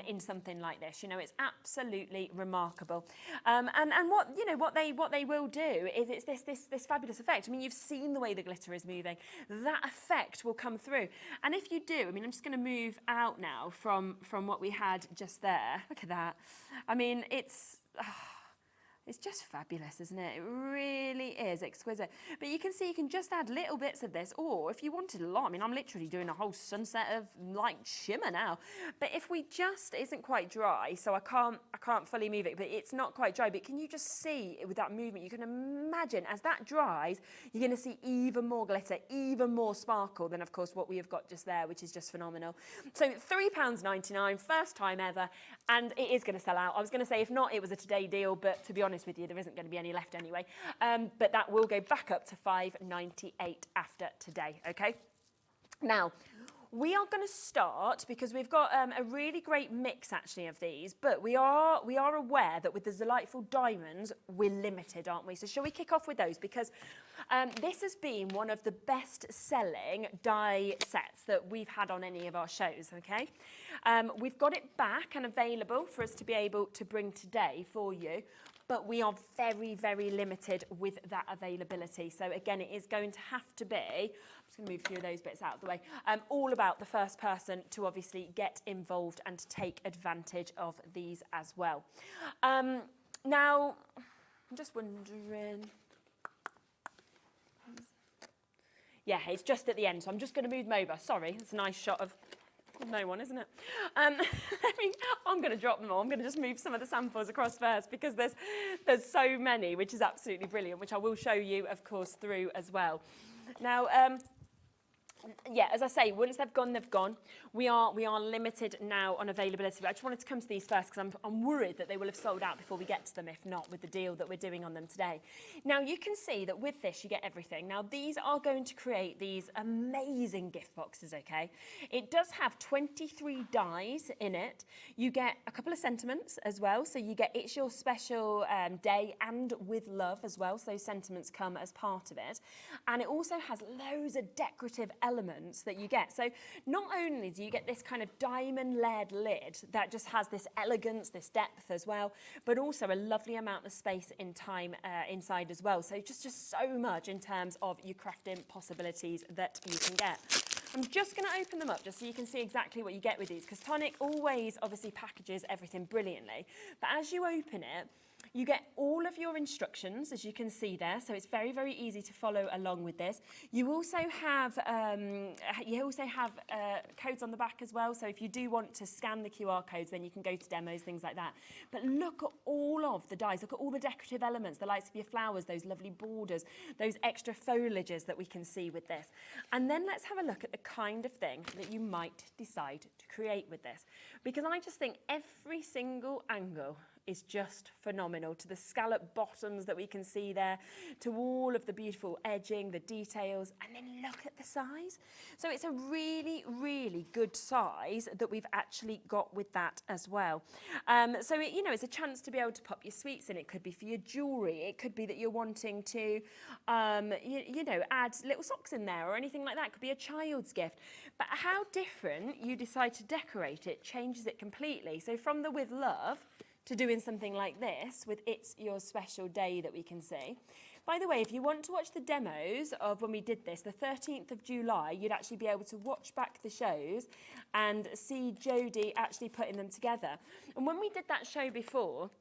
In something like this, you know, it's absolutely remarkable. And what they will do is it's this fabulous effect. I mean, you've seen the way the glitter is moving. That effect will come through. And if you do, I mean, I'm just going to move out now from what we had just there. Look at that. I mean, it's just fabulous, isn't it? It really is exquisite. But you can see you can just add little bits of this, or if you wanted a lot, I mean, I'm literally doing a whole sunset of like shimmer now. But if we just, it isn't quite dry, so I can't fully move it, but it's not quite dry. But can you just see with that movement, you can imagine as that dries, you're going to see even more glitter, even more sparkle than, of course, what we have got just there, which is just phenomenal. So £3.99, first time ever, and it is going to sell out. I was going to say, if not, it was a today deal, but to be honest with you, there isn't going to be any left anyway. But that will go back up to £5.98 after today, okay? Now, we are going to start, because we've got a really great mix actually of these, but we are aware that with the delightful diamonds, we're limited, aren't we? So shall we kick off with those? Because this has been one of the best selling die sets that we've had on any of our shows, okay? We've got it back and available for us to be able to bring today for you, but we are very limited with that availability. So again, it is going to have to be, I'm just going to move a few of those bits out of the way, all about the first person to obviously get involved and to take advantage of these as well. Now, I'm just wondering, yeah, it's just at the end, so I'm just going to move them over. Sorry, it's a nice shot of no one, isn't it? I'm going to drop them all. I'm going to just move some of the samples across first, because there's so many, which is absolutely brilliant, which I will show you, of course, through as well. Now, yeah, as I say, once they've gone, they've gone. We are limited now on availability. But I just wanted to come to these first because I'm worried that they will have sold out before we get to them, if not with the deal that we're doing on them today. Now, you can see that with this, you get everything. Now, these are going to create these amazing gift boxes, okay? It does have 23 dies in it. You get a couple of sentiments as well. So you get It's Your Special Day and With Love as well. So sentiments come as part of it. And it also has loads of decorative elements that you get. So not only do you get this kind of diamond-layered lid that just has this elegance, this depth as well, but also a lovely amount of space in time inside as well. So just so much in terms of your crafting possibilities that you can get. I'm just going to open them up just so you can see exactly what you get with these, because Tonic always obviously packages everything brilliantly. But as you open it, you get all of your instructions, as you can see there, so it's very easy to follow along with this. You also have codes on the back as well, so if you do want to scan the QR codes, then you can go to demos, things like that. But look at all of the dies, look at all the decorative elements, the likes of your flowers, those lovely borders, those extra foliages that we can see with this. And then let's have a look at the kind of thing that you might decide to create with this, because I just think every single angle is just phenomenal, to the scallop bottoms that we can see there, to all of the beautiful edging, the details, and then look at the size. So it's a really good size that we've actually got with that as well. So it, you know, it's a chance to be able to pop your sweets in. It could be for your jewellery. It could be that you're wanting to, you know, add little socks in there or anything like that. It could be a child's gift. But how different you decide to decorate it changes it completely. So from the With Love to doing something like this with It's Your Special Day that we can see. By the way, if you want to watch the demos of when we did this, the 13th of July, you'd actually be able to watch back the shows and see Jodie actually putting them together. And when we did that show before,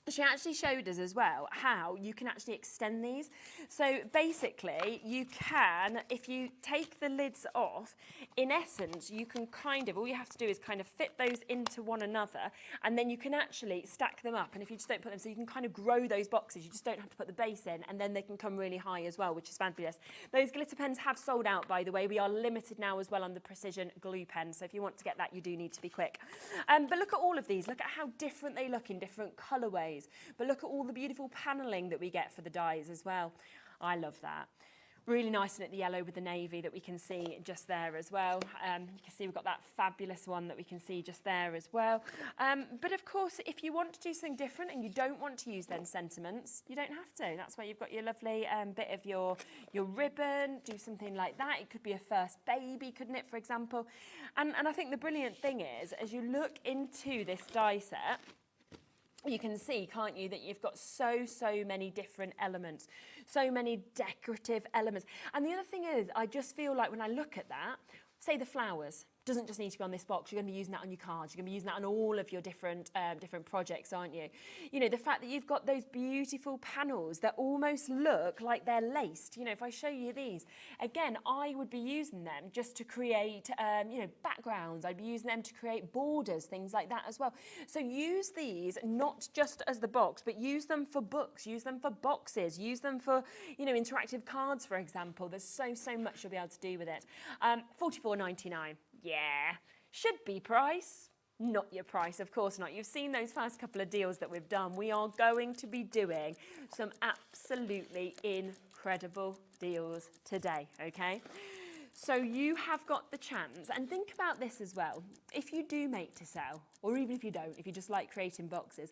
she actually showed us as well how you can actually extend these. So basically you can, if you take the lids off, in essence you can kind of, all you have to do is kind of fit those into one another, and then you can actually stack them up. And if you just don't put them, so you can kind of grow those boxes, you just don't have to put the base in, and then they can come really high as well, which is fabulous. Those glitter pens have sold out, by the way. We are limited now as well on the precision glue pen, so if you want to get that, you do need to be quick. But look at all of these, look at how different they look in different colourways. But look at all the beautiful panelling that we get for the dies as well. I love that. Really nice in the yellow with the navy that we can see just there as well. You can see we've got that fabulous one that we can see just there as well. But of course, if you want to do something different and you don't want to use then sentiments, you don't have to. That's where you've got your lovely bit of your ribbon, do something like that. It could be a first baby, couldn't it, for example? And I think the brilliant thing is, as you look into this die set, you can see, can't you, that you've got so many different elements, so many decorative elements. And the other thing is, I just feel like when I look at that, say the flowers, doesn't just need to be on this box. You're going to be using that on your cards. You're going to be using that on all of your different projects, aren't you? You know, the fact that you've got those beautiful panels that almost look like they're laced. You know, if I show you these, again, I would be using them just to create, you know, backgrounds. I'd be using them to create borders, things like that as well. So use these not just as the box, but use them for books, use them for boxes, use them for, you know, interactive cards, for example. There's so much you'll be able to do with it. $44.99. Yeah, should be price. Not your price, of course not. You've seen those first couple of deals that we've done. We are going to be doing some absolutely incredible deals today, okay? So you have got the chance, and think about this as well. If you do make to sell, or even if you don't, if you just like creating boxes,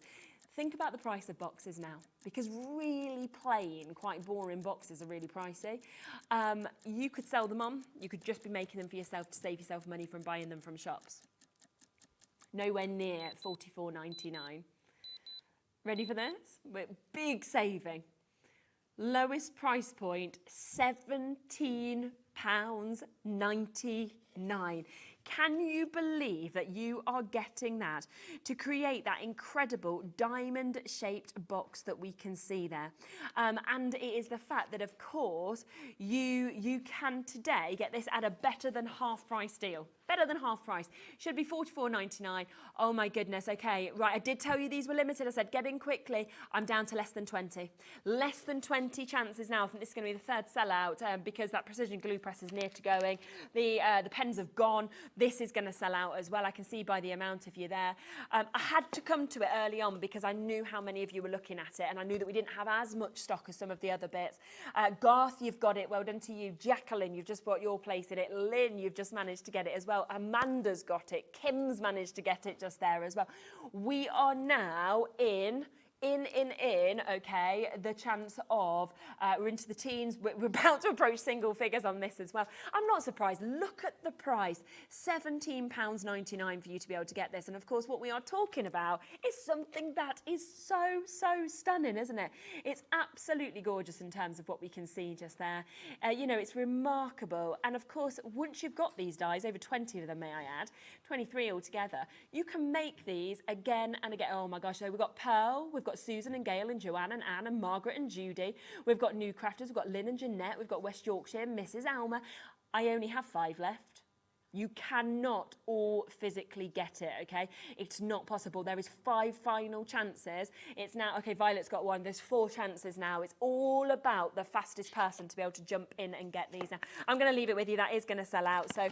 think about the price of boxes now, because really plain, quite boring boxes are really pricey. You could sell them on, you could just be making them for yourself to save yourself money from buying them from shops. Nowhere near $44.99. Ready for this? Big saving. Lowest price point, £17.99. Can you believe that you are getting that to create that incredible diamond-shaped box that we can see there? And it is the fact that, of course, you can today get this at a better than half price deal. Better than half price. Should be $44.99. Oh my goodness, okay. Right, I did tell you these were limited. I said get in quickly. I'm down to less than 20. Less than 20 chances now. I think this is going to be the third sellout because that precision glue press is near to going. The pens have gone. This is going to sell out as well. I can see by the amount of you there. I had to come to it early on because I knew how many of you were looking at it, and I knew that we didn't have as much stock as some of the other bits. Garth, you've got it. Well done to you. Jacqueline, you've just brought your place in it. Lynn, you've just managed to get it as well. Amanda's got it. Kim's managed to get it just there as well. We are now in, okay, the chance of, we're into the teens, we're about to approach single figures on this as well. I'm not surprised. Look at the price, £17.99 for you to be able to get this. And of course, what we are talking about is something that is so stunning, isn't it? It's absolutely gorgeous in terms of what we can see just there. You know, it's remarkable. And of course, once you've got these dies, over 20 of them, may I add, 23 altogether, you can make these again and again. Oh my gosh, so we've got Pearl, we've got Susan and Gail and Joanne and Anne and Margaret and Judy. We've got new crafters, we've got Lynn and Jeanette, we've got West Yorkshire, Mrs. Alma. I only have 5 left. You cannot all physically get it, okay? It's not possible. There is 5 final chances. It's now, okay, Violet's got 1. There's 4 chances now. It's all about the fastest person to be able to jump in and get these now. I'm going to leave it with you. That is going to sell out. So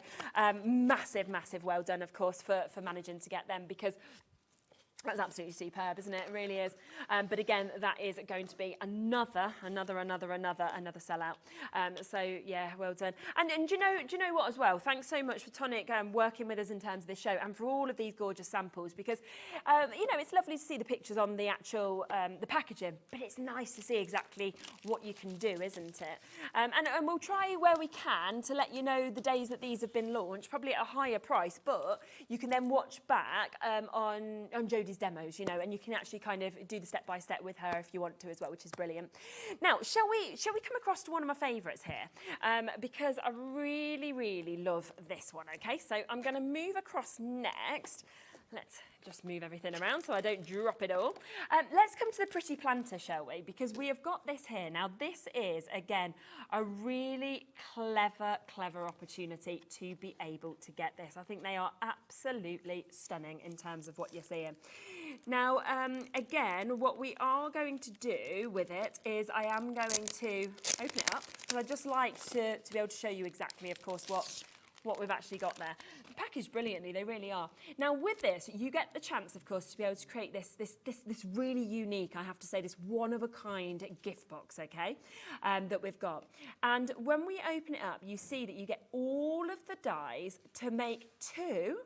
massive well done, of course, for managing to get them, because that's absolutely superb, isn't it? It really is. But again, that is going to be another sellout. So yeah, well done. And do you know what as well? Thanks so much for Tonic working with us in terms of this show and for all of these gorgeous samples, because you know, it's lovely to see the pictures on the actual the packaging, but it's nice to see exactly what you can do, isn't it? And we'll try where we can to let you know the days that these have been launched, probably at a higher price, but you can then watch back on Jodie's demos, you know, and you can actually kind of do the step-by-step with her if you want to as well, which is brilliant. Now, shall we come across to one of my favourites here? Because I really love this one, okay? So I'm going to move across next. Let's just move everything around so I don't drop it all. Let's come to the pretty planter, shall we? Because we have got this here. Now, this is, again, a really clever opportunity to be able to get this. I think they are absolutely stunning in terms of what you're seeing. Now, again, what we are going to do with it is I am going to open it up, because I'd just like to be able to show you exactly, of course, what we've actually got there. Packaged brilliantly, they really are. Now with this, you get the chance, of course, to be able to create this really unique, I have to say, this one-of-a-kind gift box, okay, that we've got. And when we open it up, you see that you get all of the dies to make two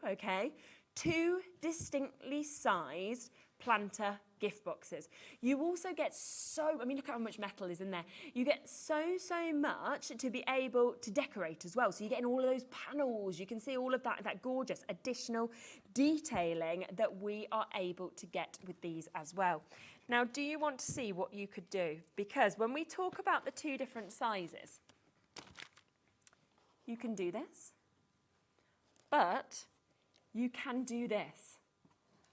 distinctly sized planter gift boxes. You also get look at how much metal is in there. You get so much to be able to decorate as well. So you're getting all of those panels. You can see all of that gorgeous additional detailing that we are able to get with these as well. Now, do you want to see what you could do? Because when we talk about the two different sizes, you can do this, but you can do this.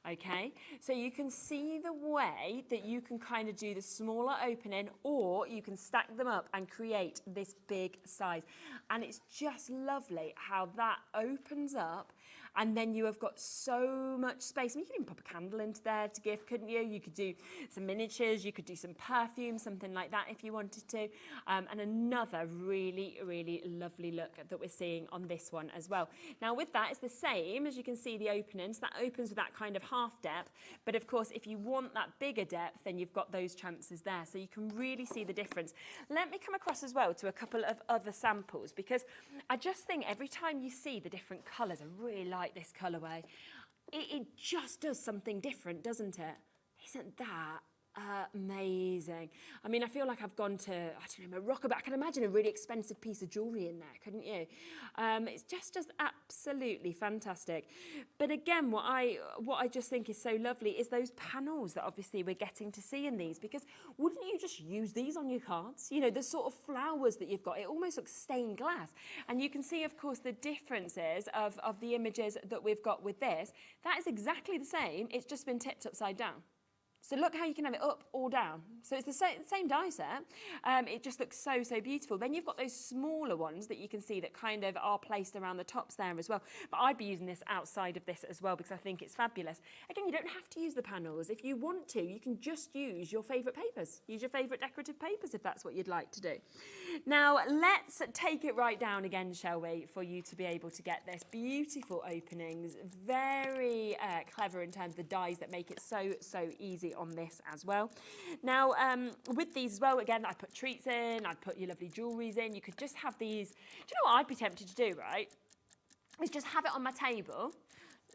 Okay, so you can see the way that you can kind of do the smaller opening, or you can stack them up and create this big size. And it's just lovely how that opens up, and then you have got so much space. I mean, you could even pop a candle into there to gift, couldn't you? You could do some miniatures, you could do some perfume, something like that if you wanted to. And another really lovely look that we're seeing on this one as well. Now with that, it's the same as you can see the openings. That opens with that kind of half depth, but of course if you want that bigger depth, then you've got those chances there, so you can really see the difference. Let me come across as well to a couple of other samples, because I just think every time you see the different colours, I really like this colourway, it just does something different, doesn't it? Isn't that amazing? I mean, I feel like I've gone to, I don't know, Morocco, but I can imagine a really expensive piece of jewellery in there, couldn't you? It's just absolutely fantastic. But again, what I just think is so lovely is those panels that obviously we're getting to see in these, because wouldn't you just use these on your cards? You know, the sort of flowers that you've got, it almost looks stained glass. And you can see, of course, the differences of the images that we've got with this. That is exactly the same, it's just been tipped upside down. So look how you can have it up or down. So it's the same die set. It just looks so beautiful. Then you've got those smaller ones that you can see that kind of are placed around the tops there as well. But I'd be using this outside of this as well, because I think it's fabulous. Again, you don't have to use the panels. If you want to, you can just use your favourite papers. Use your favourite decorative papers if that's what you'd like to do. Now, let's take it right down again, shall we, for you to be able to get this. Beautiful openings, very clever in terms of the dies that make it so easy on this as well. Now, with these as well, again, I put treats in, I'd put your lovely jewelries in. You could just have these. Do you know what I'd be tempted to do, right? Is just have it on my table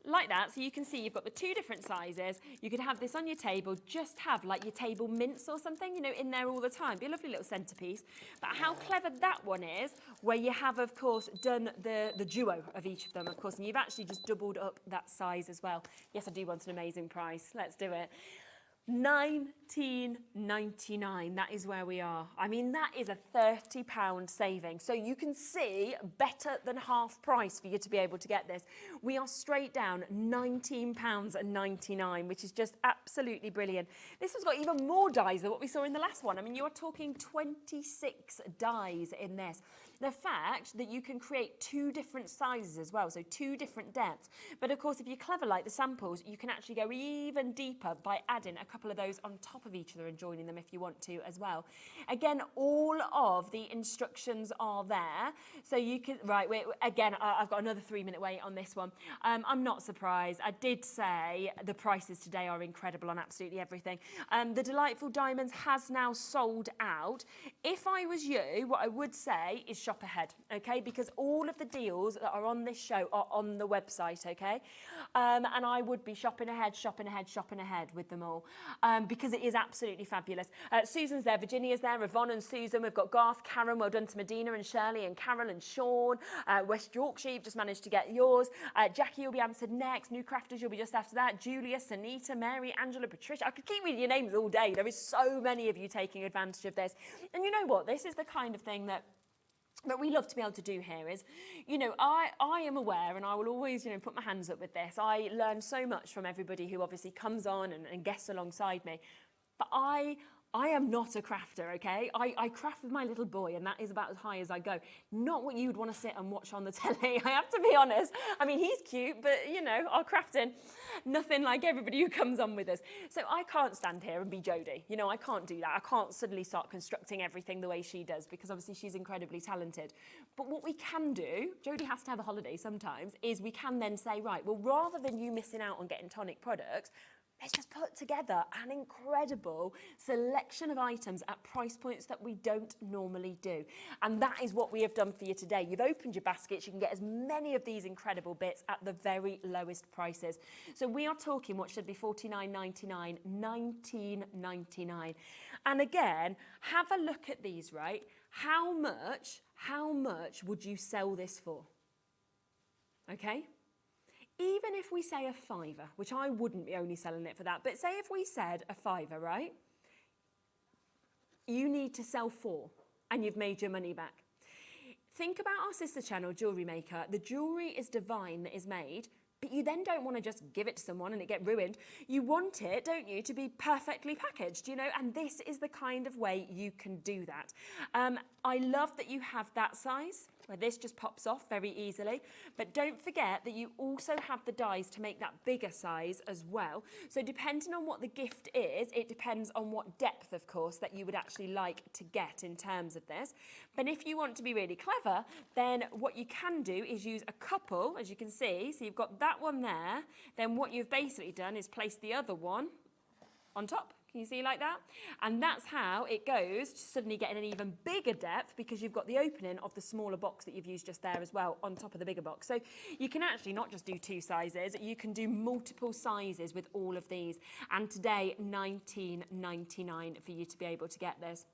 like that, so you can see you've got the two different sizes. You could have this on your table, just have like your table mints or something, you know, in there all the time. Be a lovely little centrepiece. But how clever that one is, where you have, of course, done the duo of each of them, of course, and you've actually just doubled up that size as well. Yes, I do want an amazing price. Let's do it. £19.99, that is where we are. I mean, that is a £30 saving. So you can see better than half price for you to be able to get this. We are straight down £19.99, which is just absolutely brilliant. This has got even more dies than what we saw in the last one. I mean, you are talking 26 dies in this. The fact that you can create two different sizes as well, so two different depths. But of course, if you're clever like the samples, you can actually go even deeper by adding a couple of those on top of each other and joining them if you want to as well. Again, all of the instructions are there. So you can, right, again, I've got another 3-minute wait on this one. I'm not surprised. I did say the prices today are incredible on absolutely everything. The Delightful Diamonds has now sold out. If I was you, what I would say is shop ahead, okay? Because all of the deals that are on this show are on the website, okay? And I would be shopping ahead with them all, because it is absolutely fabulous. Susan's there, Virginia's there, Yvonne and Susan. We've got Garth, Karen, well done to Medina and Shirley and Carol and Sean. West Yorkshire, you've just managed to get yours. Jackie will be answered next. New Crafters, you'll be just after that. Julia, Sanita, Mary, Angela, Patricia. I could keep reading your names all day. There is so many of you taking advantage of this. And you know what? This is the kind of thing that that we love to be able to do here is, you know, I am aware, and I will always, you know, put my hands up with this. I learn so much from everybody who obviously comes on and guests alongside me. But I am not a crafter, okay? I craft with my little boy, and that is about as high as I go. Not what you'd want to sit and watch on the telly, I have to be honest. I mean, he's cute, but, you know, our crafting, nothing like everybody who comes on with us. So I can't stand here and be Jodie. You know, I can't do that. I can't suddenly start constructing everything the way she does, because obviously she's incredibly talented. But what we can do, Jodie has to have a holiday sometimes, is we can then say, right, well, rather than you missing out on getting Tonic products, let's just put together an incredible selection of items at price points that we don't normally do. And that is what we have done for you today. You've opened your baskets. You can get as many of these incredible bits at the very lowest prices. So we are talking what should be $49.99, $19.99. And again, have a look at these, right? How much would you sell this for? Okay? Even if we say a £5, which I wouldn't be only selling it for that, but say if we said a £5, right? You need to sell 4 and you've made your money back. Think about our sister channel, Jewellery Maker. The jewellery is divine that is made, but you then don't want to just give it to someone and it get ruined. You want it, don't you, to be perfectly packaged, you know, and this is the kind of way you can do that. I love that you have that size, where this just pops off very easily. But don't forget that you also have the dies to make that bigger size as well. So depending on what the gift is, it depends on what depth, of course, that you would actually like to get in terms of this. But if you want to be really clever, then what you can do is use a couple, as you can see. So you've got that one there. Then what you've basically done is place the other one on top. Can you see like that? And that's how it goes to suddenly getting an even bigger depth, because you've got the opening of the smaller box that you've used just there as well on top of the bigger box. So you can actually not just do 2 sizes, you can do multiple sizes with all of these. And today, $19.99 for you to be able to get this,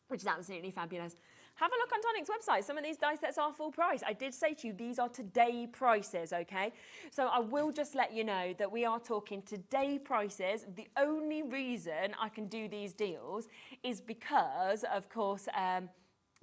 which is absolutely fabulous. Have a look on Tonic's website. Some of these die sets are full price. I did say to you, these are today prices, okay? So I will just let you know that we are talking today prices. The only reason I can do these deals is because, of course,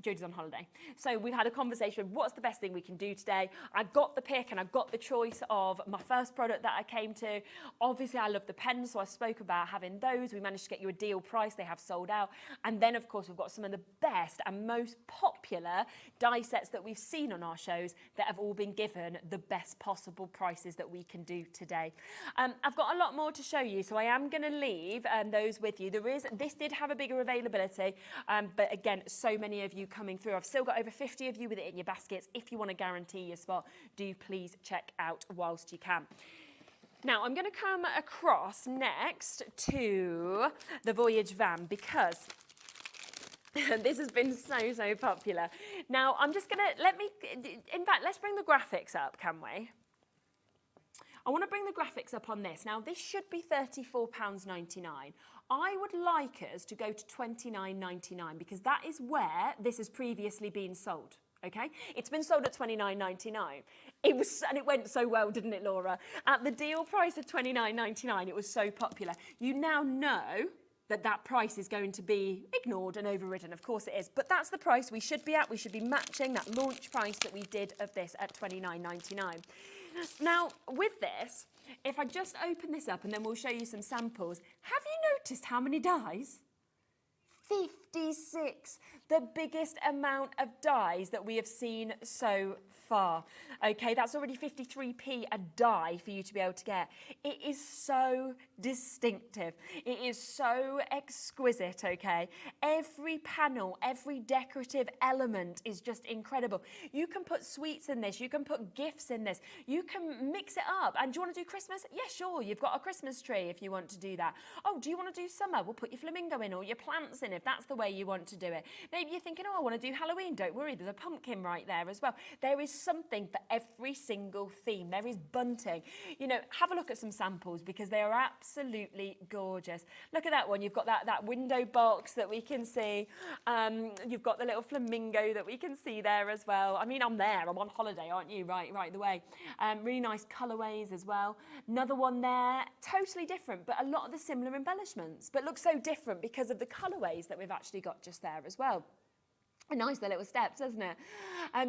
Jodie's on holiday. So we've had a conversation, what's the best thing we can do today? I got the pick and I got the choice of my first product that I came to. Obviously, I love the pens, so I spoke about having those. We managed to get you a deal price. They have sold out. And then, of course, we've got some of the best and most popular die sets that we've seen on our shows that have all been given the best possible prices that we can do today. I've got a lot more to show you, so I am going to leave those with you. This did have a bigger availability, but again, so many of you coming through. I've still got over 50 of you with it in your baskets. If you want to guarantee your spot, do please check out whilst you can. Now, I'm going to come across next to the Voyage van, because this has been so popular. Now, I'm just going to, in fact, let's bring the graphics up, can we? I want to bring the graphics up on this. Now, this should be £34.99. I would like us to go to $29.99, because that is where this has previously been sold. Okay, it's been sold at $29.99. And it went so well, didn't it, Laura? At the deal price of $29.99, it was so popular. You now know that that price is going to be ignored and overridden. Of course it is, but that's the price we should be at. We should be matching that launch price that we did of this at $29.99. Now, with this, if I just open this up and then we'll show you some samples, have you noticed how many dies? 56, the biggest amount of dies that we have seen so far. Okay, that's already 53p a die for you to be able to get. It is so distinctive. It is so exquisite, okay? Every panel, every decorative element is just incredible. You can put sweets in this, you can put gifts in this, you can mix it up. And do you want to do Christmas? Yeah, sure, you've got a Christmas tree if you want to do that. Oh, do you want to do summer? We'll put your flamingo in or your plants in if that's the way you want to do it. Maybe you're thinking, oh, I want to do Halloween. Don't worry, there's a pumpkin right there as well. There is something for every single theme. There is bunting. You know, have a look at some samples because they are absolutely gorgeous. Look at that one. You've got that window box that we can see. You've got the little flamingo that we can see there as well. I mean, I'm there. I'm on holiday, aren't you? Right the way. Really nice colourways as well. Another one there, totally different, but a lot of the similar embellishments, but looks so different because of the colourways that we've actually got just there as well. Nice, the little steps, isn't it?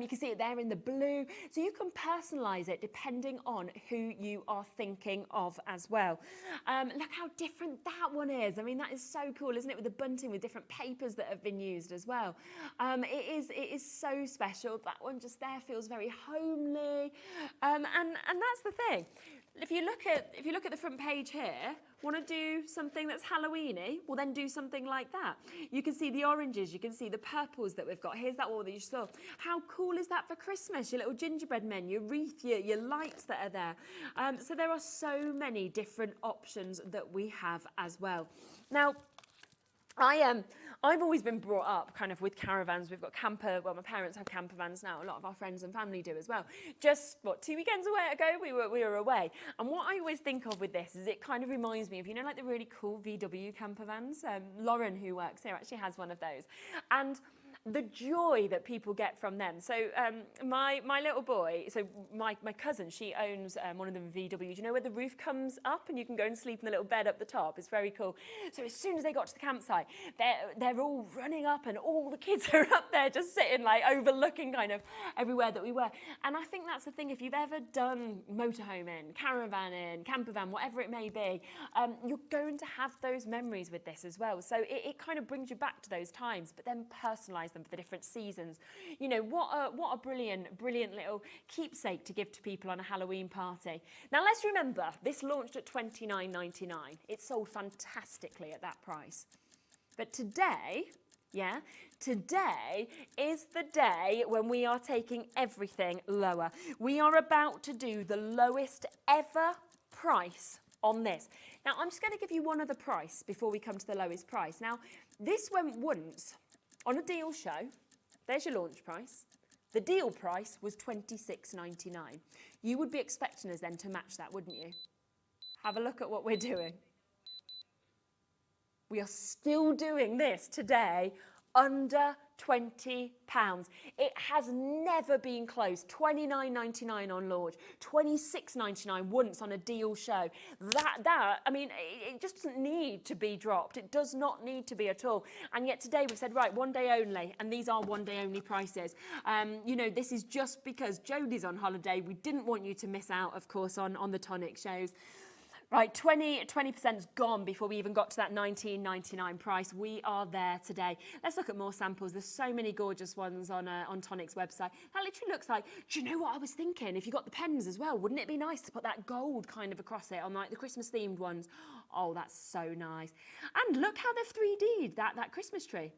You can see it there in the blue. So you can personalise it depending on who you are thinking of as well. Look how different that one is. I mean, that is so cool, isn't it? With the bunting, with different papers that have been used as well. It is so special. That one just there feels very homely. And that's the thing. If you look at the front page here, want to do something that's Halloweeny, well then do something like that. You can see the oranges, you can see the purples that we've got. Here's that one that you saw. How cool is that for Christmas? Your little gingerbread men, your wreath, your lights that are there. So there are so many different options that we have as well. Now, I've always been brought up kind of with caravans. We've got well, my parents have camper vans now. A lot of our friends and family do as well. Just, 2 weekends ago, we were away. And what I always think of with this is it kind of reminds me of, like the really cool VW camper vans. Lauren, who works here, actually has one of those. And the joy that people get from them. So my little boy, so my cousin, she owns one of the VWs. You know where the roof comes up and you can go and sleep in the little bed up the top? It's very cool. So as soon as they got to the campsite, they're all running up and all the kids are up there just sitting like overlooking kind of everywhere that we were. And I think that's the thing, if you've ever done motorhoming, caravanning, camper van, whatever it may be, you're going to have those memories with this as well. So it kind of brings you back to those times, but then personalise them for the different seasons. What a brilliant little keepsake to give to people on a Halloween party. Now let's remember, this launched at $29.99. It sold fantastically at that price. But today is the day when we are taking everything lower. We are about to do the lowest ever price on this. Now I'm just going to give you one other price before we come to the lowest price. Now this went once on a deal show. There's your launch price. The deal price was $26.99. You would be expecting us then to match that, wouldn't you? Have a look at what we're doing. We are still doing this today under £20. It has never been close. $29.99 on launch, $26.99 once on a deal show. I mean, it just doesn't need to be dropped. It does not need to be at all. And yet today we've said, right, one day only, and these are one day only prices. This is just because Jodie's on holiday. We didn't want you to miss out, of course, on the Tonic shows. Right, 20%'s gone before we even got to that $19.99 price. We are there today. Let's look at more samples. There's so many gorgeous ones on Tonic's website. That literally looks like, do you know what I was thinking? If you got the pens as well, wouldn't it be nice to put that gold kind of across it on like the Christmas themed ones? Oh, that's so nice. And look how they've 3D'd that Christmas tree.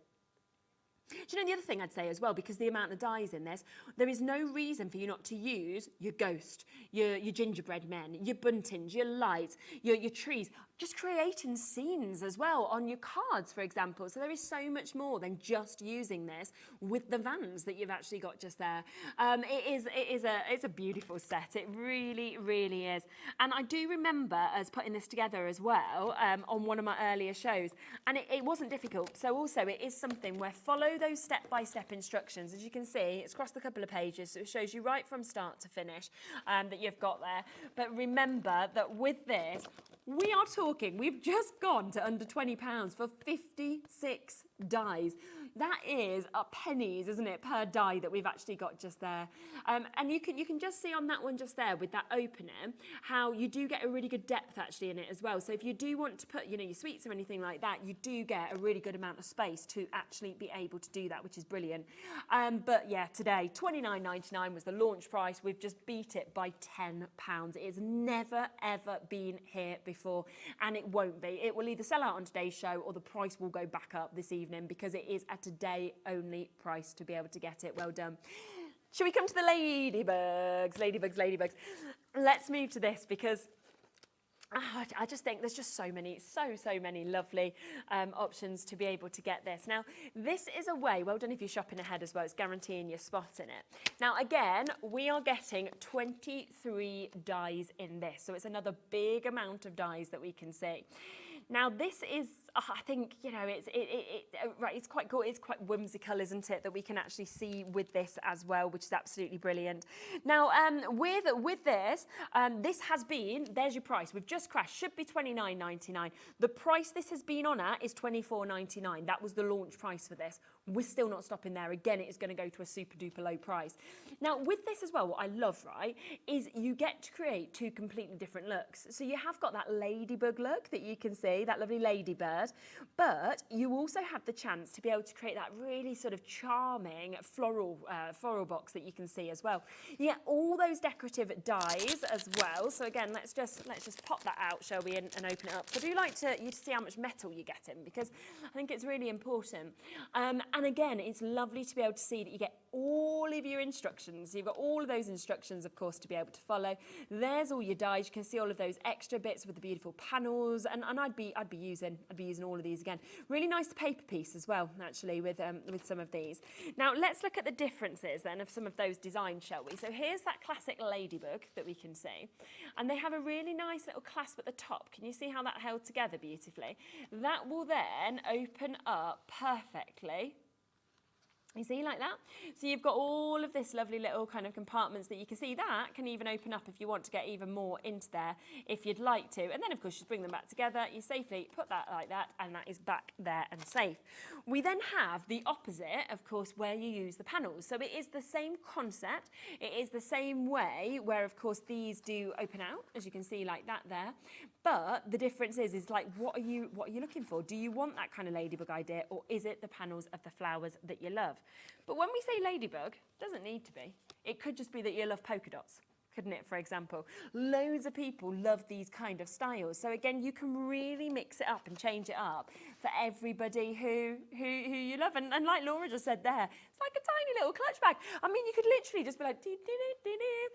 Do you know the other thing I'd say as well, because the amount of dyes in this, there is no reason for you not to use your ghost, your gingerbread men, your buntings, your lights, your trees, just creating scenes as well on your cards, for example. So there is so much more than just using this with the vans that you've actually got just there. It's a beautiful set. It really, really is. And I do remember us putting this together as well on one of my earlier shows, and it wasn't difficult. So also it is something where follow those step-by-step instructions. As you can see, it's across a couple of pages, so it shows you right from start to finish that you've got there. But remember that with this, we've just gone to under £20 for 56 dies. That is pennies, isn't it, per die that we've actually got just there. And you can just see on that one just there with that opening how you do get a really good depth actually in it as well. So if you do want to put, your sweets or anything like that, you do get a really good amount of space to actually be able to do that, which is brilliant. But yeah, today, $29.99 was the launch price. We've just beat it by £10. It has never, ever been here before, and it won't be. It will either sell out on today's show or the price will go back up this evening because it is a today only price to be able to get it. Well done. Shall we come to the ladybugs? Let's move to this because I just think there's just so many lovely options to be able to get this. Now, this is a way, well done if you're shopping ahead as well, it's guaranteeing your spot in it. Now, again, we are getting 23 dies in this, so it's another big amount of dies that we can see. Now, this is, I think, you know, it's quite cool. It's quite whimsical, isn't it, that we can actually see with this as well, which is absolutely brilliant. Now, with this, this has been, there's your price. We've just crashed, should be $29.99. The price this has been on at is $24.99. That was the launch price for this. We're still not stopping there. Again, it is going to go to a super duper low price. Now, with this as well, what I love, right, is you get to create two completely different looks. So you have got that ladybug look that you can see, that lovely ladybird, but you also have the chance to be able to create that really sort of charming floral box that you can see as well. You get all those decorative dies as well. So again, let's just pop that out, shall we, and open it up. So I do like you to see how much metal you're getting, because I think it's really important. And again, it's lovely to be able to see that you get all of your instructions. You've got all of those instructions, of course, to be able to follow. There's all your dies. You can see all of those extra bits with the beautiful panels, and I'd be using all of these again. Really nice paper piece as well, actually, with some of these. Now let's look at the differences then of some of those designs, shall we? So here's that classic ladybug that we can see, and they have a really nice little clasp at the top. Can you see how that held together beautifully? That will then open up perfectly. You see, like that? So you've got all of this lovely little kind of compartments that you can see. That can even open up if you want to get even more into there, if you'd like to. And then, of course, just bring them back together. You safely put that like that, and that is back there and safe. We then have the opposite, of course, where you use the panels. So it is the same concept. It is the same way where, of course, these do open out, as you can see, like that there. But the difference is like, what are you looking for? Do you want that kind of ladybug idea, or is it the panels of the flowers that you love? But when we say ladybug, it doesn't need to be. It could just be that you love polka dots, couldn't it, for example? Loads of people love these kind of styles. So again, you can really mix it up and change it up for everybody who you love. And like Laura just said there, it's like a tiny little clutch bag. I mean, you could literally just be like, dee, dee, dee, dee, dee.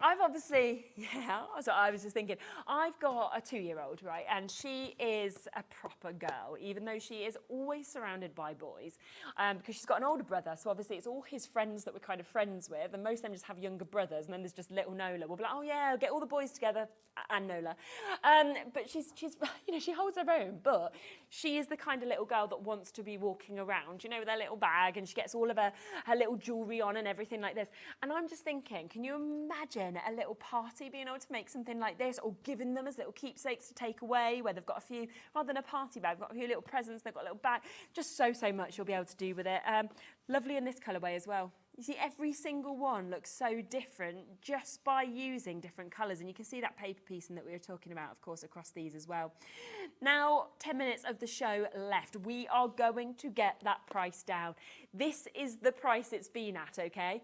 I've obviously, that's what I was just thinking. I've got a 2-year-old, right? And she is a proper girl, even though she is always surrounded by boys, because she's got an older brother. So obviously it's all his friends that we're kind of friends with. And most of them just have younger brothers. And then there's just little Nola. We'll be like, oh yeah, I'll get all the boys together, and Nola. But she's you know, she holds her own, but she is the kind of little girl that wants to be walking around, you know, with her little bag, and she gets all of her little jewellery on and everything like this. And I'm just thinking, can you imagine a little party being able to make something like this, or giving them as little keepsakes to take away, where they've got a few, rather than a party bag, they've got a few little presents, they've got a little bag, just so much you'll be able to do with it. Lovely in this colourway as well. You see, every single one looks so different just by using different colours. And you can see that paper piecing that we were talking about, of course, across these as well. Now, 10 minutes of the show left. We are going to get that price down. This is the price it's been at, okay?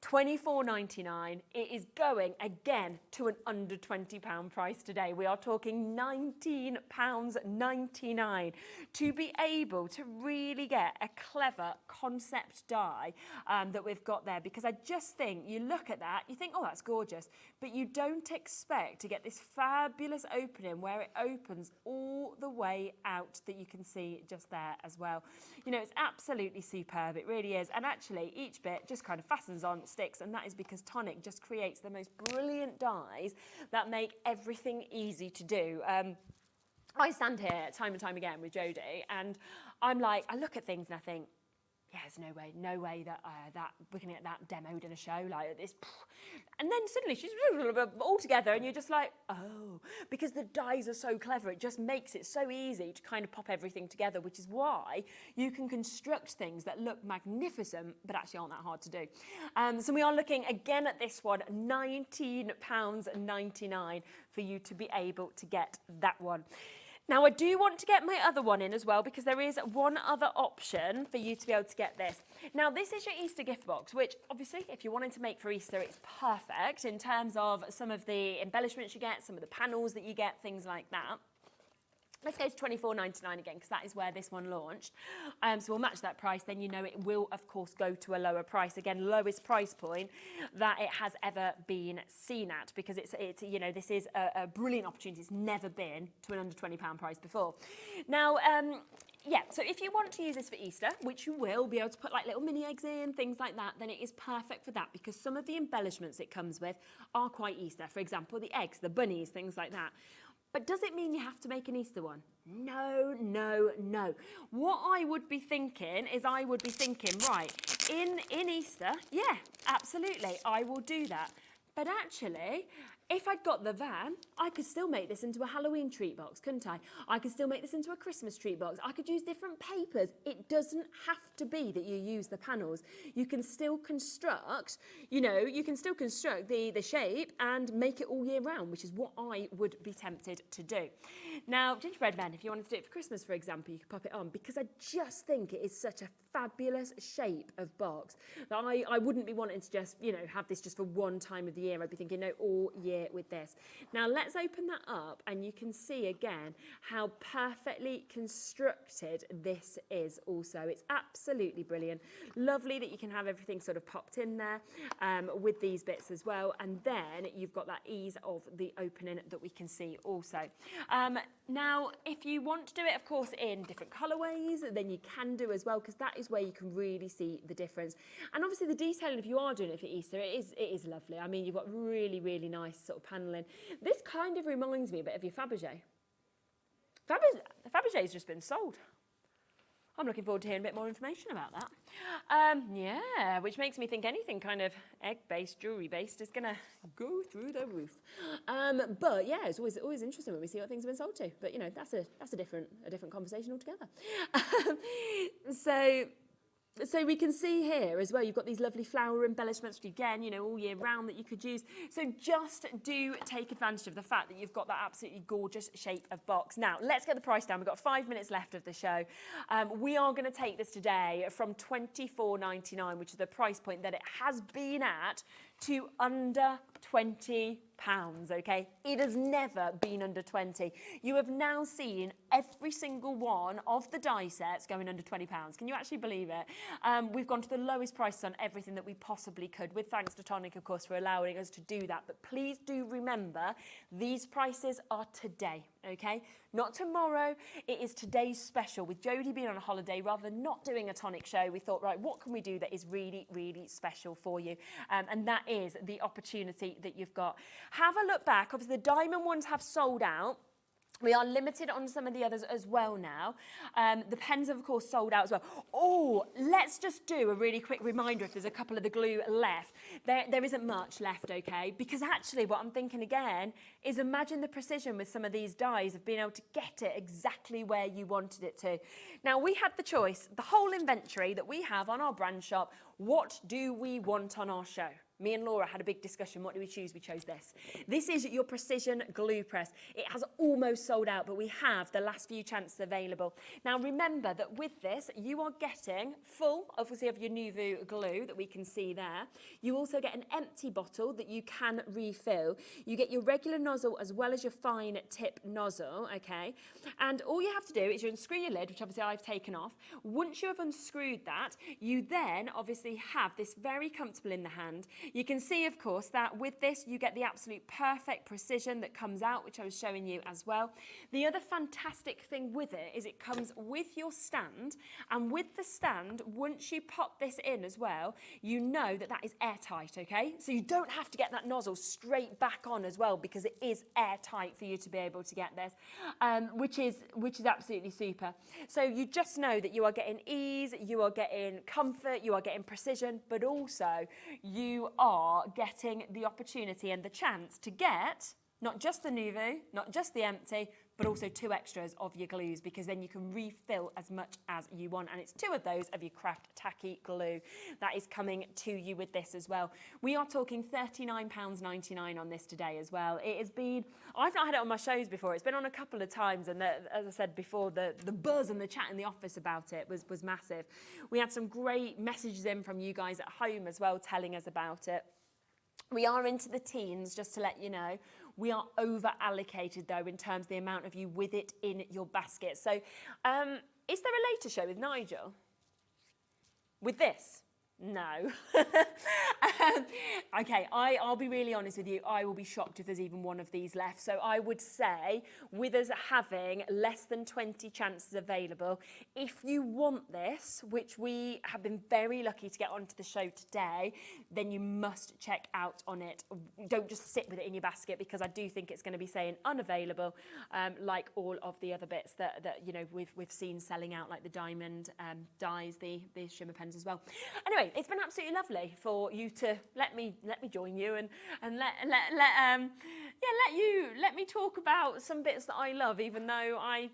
$24.99. It is going again to an under £20 price today. We are talking £19.99 to be able to really get a clever concept die that we've got there, because I just think you look at that, you think, oh, that's gorgeous, but you don't expect to get this fabulous opening where it opens all the way out, that you can see just there as well. You know, it's absolutely superb. It really is. And actually, each bit just kind of fastens on, sticks, and that is because Tonic just creates the most brilliant dies that make everything easy to do. I stand here time and time again with Jodie, and I'm like, I look at things and I think, yeah, there's no way that we're going to get that demoed in a show like this. And then suddenly she's all together, and you're just like, oh, because the dies are so clever. It just makes it so easy to kind of pop everything together, which is why you can construct things that look magnificent, but actually aren't that hard to do. So we are looking again at this one, £19.99 for you to be able to get that one. Now, I do want to get my other one in as well, because there is one other option for you to be able to get this. Now, this is your Easter gift box, which obviously, if you're wanting to make for Easter, it's perfect in terms of some of the embellishments you get, some of the panels that you get, things like that. Let's go to $24.99 again, because that is where this one launched. So we'll match that price. Then you know it will, of course, go to a lower price. Again, lowest price point that it has ever been seen at, because it's you know, this is a brilliant opportunity. It's never been to an under £20 price before. Now, yeah, so if you want to use this for Easter, which you will be able to put like little mini eggs in, things like that, then it is perfect for that, because some of the embellishments it comes with are quite Easter. For example, the eggs, the bunnies, things like that. But does it mean you have to make an Easter one? No, no, no. What I would be thinking is right, in Easter, yeah, absolutely, I will do that. But actually, if I'd got the van, I could still make this into a Halloween treat box, couldn't I? I could still make this into a Christmas treat box. I could use different papers. It doesn't have to be that you use the panels. You can still construct, the shape and make it all year round, which is what I would be tempted to do. Now, gingerbread men, if you wanted to do it for Christmas, for example, you could pop it on, because I just think it is such a fabulous shape of box that I wouldn't be wanting to just, have this just for one time of the year. I'd be thinking, no, all year with this. Now let's open that up and you can see again how perfectly constructed this is also. It's absolutely brilliant. Lovely that you can have everything sort of popped in there with these bits as well. And then you've got that ease of the opening that we can see also. Now, if you want to do it, of course, in different colourways, then you can do as well, because that is where you can really see the difference. And obviously the detailing, if you are doing it for Easter, it is lovely. I mean, you've got really, really nice sort of panelling. This kind of reminds me a bit of your Fabergé. Fabergé's just been sold. I'm looking forward to hearing a bit more information about that. Yeah, which makes me think anything kind of egg-based, jewellery-based is going to go through the roof. But yeah, it's always interesting when we see what things have been sold to. But that's a different conversation altogether. So we can see here as well, you've got these lovely flower embellishments, which again, all year round that you could use. So just do take advantage of the fact that you've got that absolutely gorgeous shape of box. Now, let's get the price down. We've got 5 minutes left of the show. We are going to take this today from £24.99, which is the price point that it has been at, to under £20, okay? It has never been under 20. You have now seen every single one of the die sets going under £20. Can you actually believe it? We've gone to the lowest prices on everything that we possibly could, with thanks to Tonic, of course, for allowing us to do that. But please do remember, these prices are today, okay? Not tomorrow. It is today's special. With Jodie being on a holiday, rather than not doing a Tonic show, we thought, right, what can we do that is really, really special for you? And that is the opportunity that you've got. Have a look back. Obviously, the diamond ones have sold out. We are limited on some of the others as well now. The pens have, of course, sold out as well. Oh, let's just do a really quick reminder if there's a couple of the glue left. There isn't much left, okay? Because actually what I'm thinking again is imagine the precision with some of these dies of being able to get it exactly where you wanted it to. Now, we had the choice, the whole inventory that we have on our brand shop, what do we want on our show? Me and Laura had a big discussion. What do we choose? We chose this. This is your precision glue press. It has almost sold out, but we have the last few chances available. Now, remember that with this, you are getting full, obviously, of your Nuvu glue that we can see there. You also get an empty bottle that you can refill. You get your regular nozzle as well as your fine tip nozzle, okay? And all you have to do is you unscrew your lid, which obviously I've taken off. Once you have unscrewed that, you then obviously have this very comfortable in the hand. You can see, of course, that with this, you get the absolute perfect precision that comes out, which I was showing you as well. The other fantastic thing with it is it comes with your stand, and with the stand, once you pop this in as well, you know that that is airtight, okay? So you don't have to get that nozzle straight back on as well, because it is airtight for you to be able to get this, which is absolutely super. So you just know that you are getting ease, you are getting comfort, you are getting precision, but also you are getting the opportunity and the chance to get not just the Nuvu, not just the empty, but also 2 extras of your glues, because then you can refill as much as you want. And it's 2 of those of your craft tacky glue that is coming to you with this as well. We are talking £39.99 on this today as well. It has been, I've not had it on my shows before. It's been on a couple of times, and as I said before, the buzz and the chat in the office about it was massive. We had some great messages in from you guys at home as well, telling us about it. We are into the teens, just to let you know. We are over allocated though in terms of the amount of you with it in your basket. So is there a later show with Nigel? With this? No. Okay, I'll be really honest with you. I will be shocked if there's even one of these left. So I would say, with us having less than 20 chances available, if you want this, which we have been very lucky to get onto the show today, then you must check out on it. Don't just sit with it in your basket, because I do think it's going to be saying unavailable, like all of the other bits that you know we've seen selling out, like the diamond dies, the shimmer pens as well. Anyway, it's been absolutely lovely for you to let me join you and let me talk about some bits that I love, even though I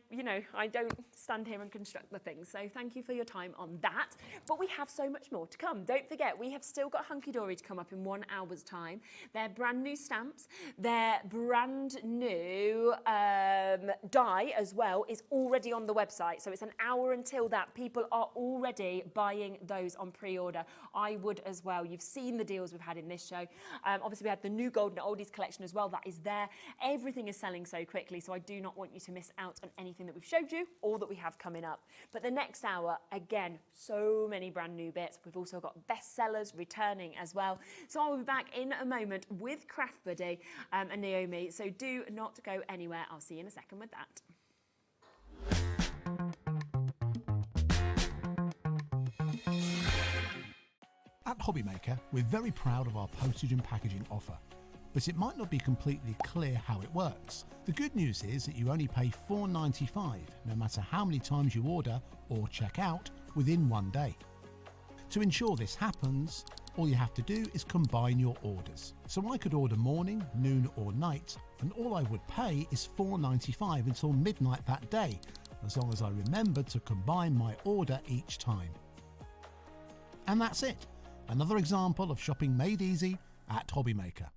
don't stand here and construct the things. So thank you for your time on that. But we have so much more to come. Don't forget, we have still got Hunkydory to come up in 1 hour's time. They're brand new stamps. Their brand new die as well is already on the website. So it's an hour until that. People are already buying those on pre-order. I would as well. You've seen the deals we've had in this show. Obviously, we had the new Golden Oldies collection as well. That is there. Everything is selling so quickly, so I do not want you to miss out on anything that we've showed you or that we have coming up. But the next hour, again, so many brand new bits. We've also got bestsellers returning as well. So I'll be back in a moment with Craft Buddy and Naomi. So do not go anywhere. I'll see you in a second with that. At Hobbymaker, we're very proud of our postage and packaging offer, but it might not be completely clear how it works. The good news is that you only pay $4.95 no matter how many times you order or check out within 1 day. To ensure this happens, all you have to do is combine your orders. So I could order morning, noon or night, and all I would pay is $4.95 until midnight that day, as long as I remembered to combine my order each time. And that's it. Another example of shopping made easy at Hobbymaker.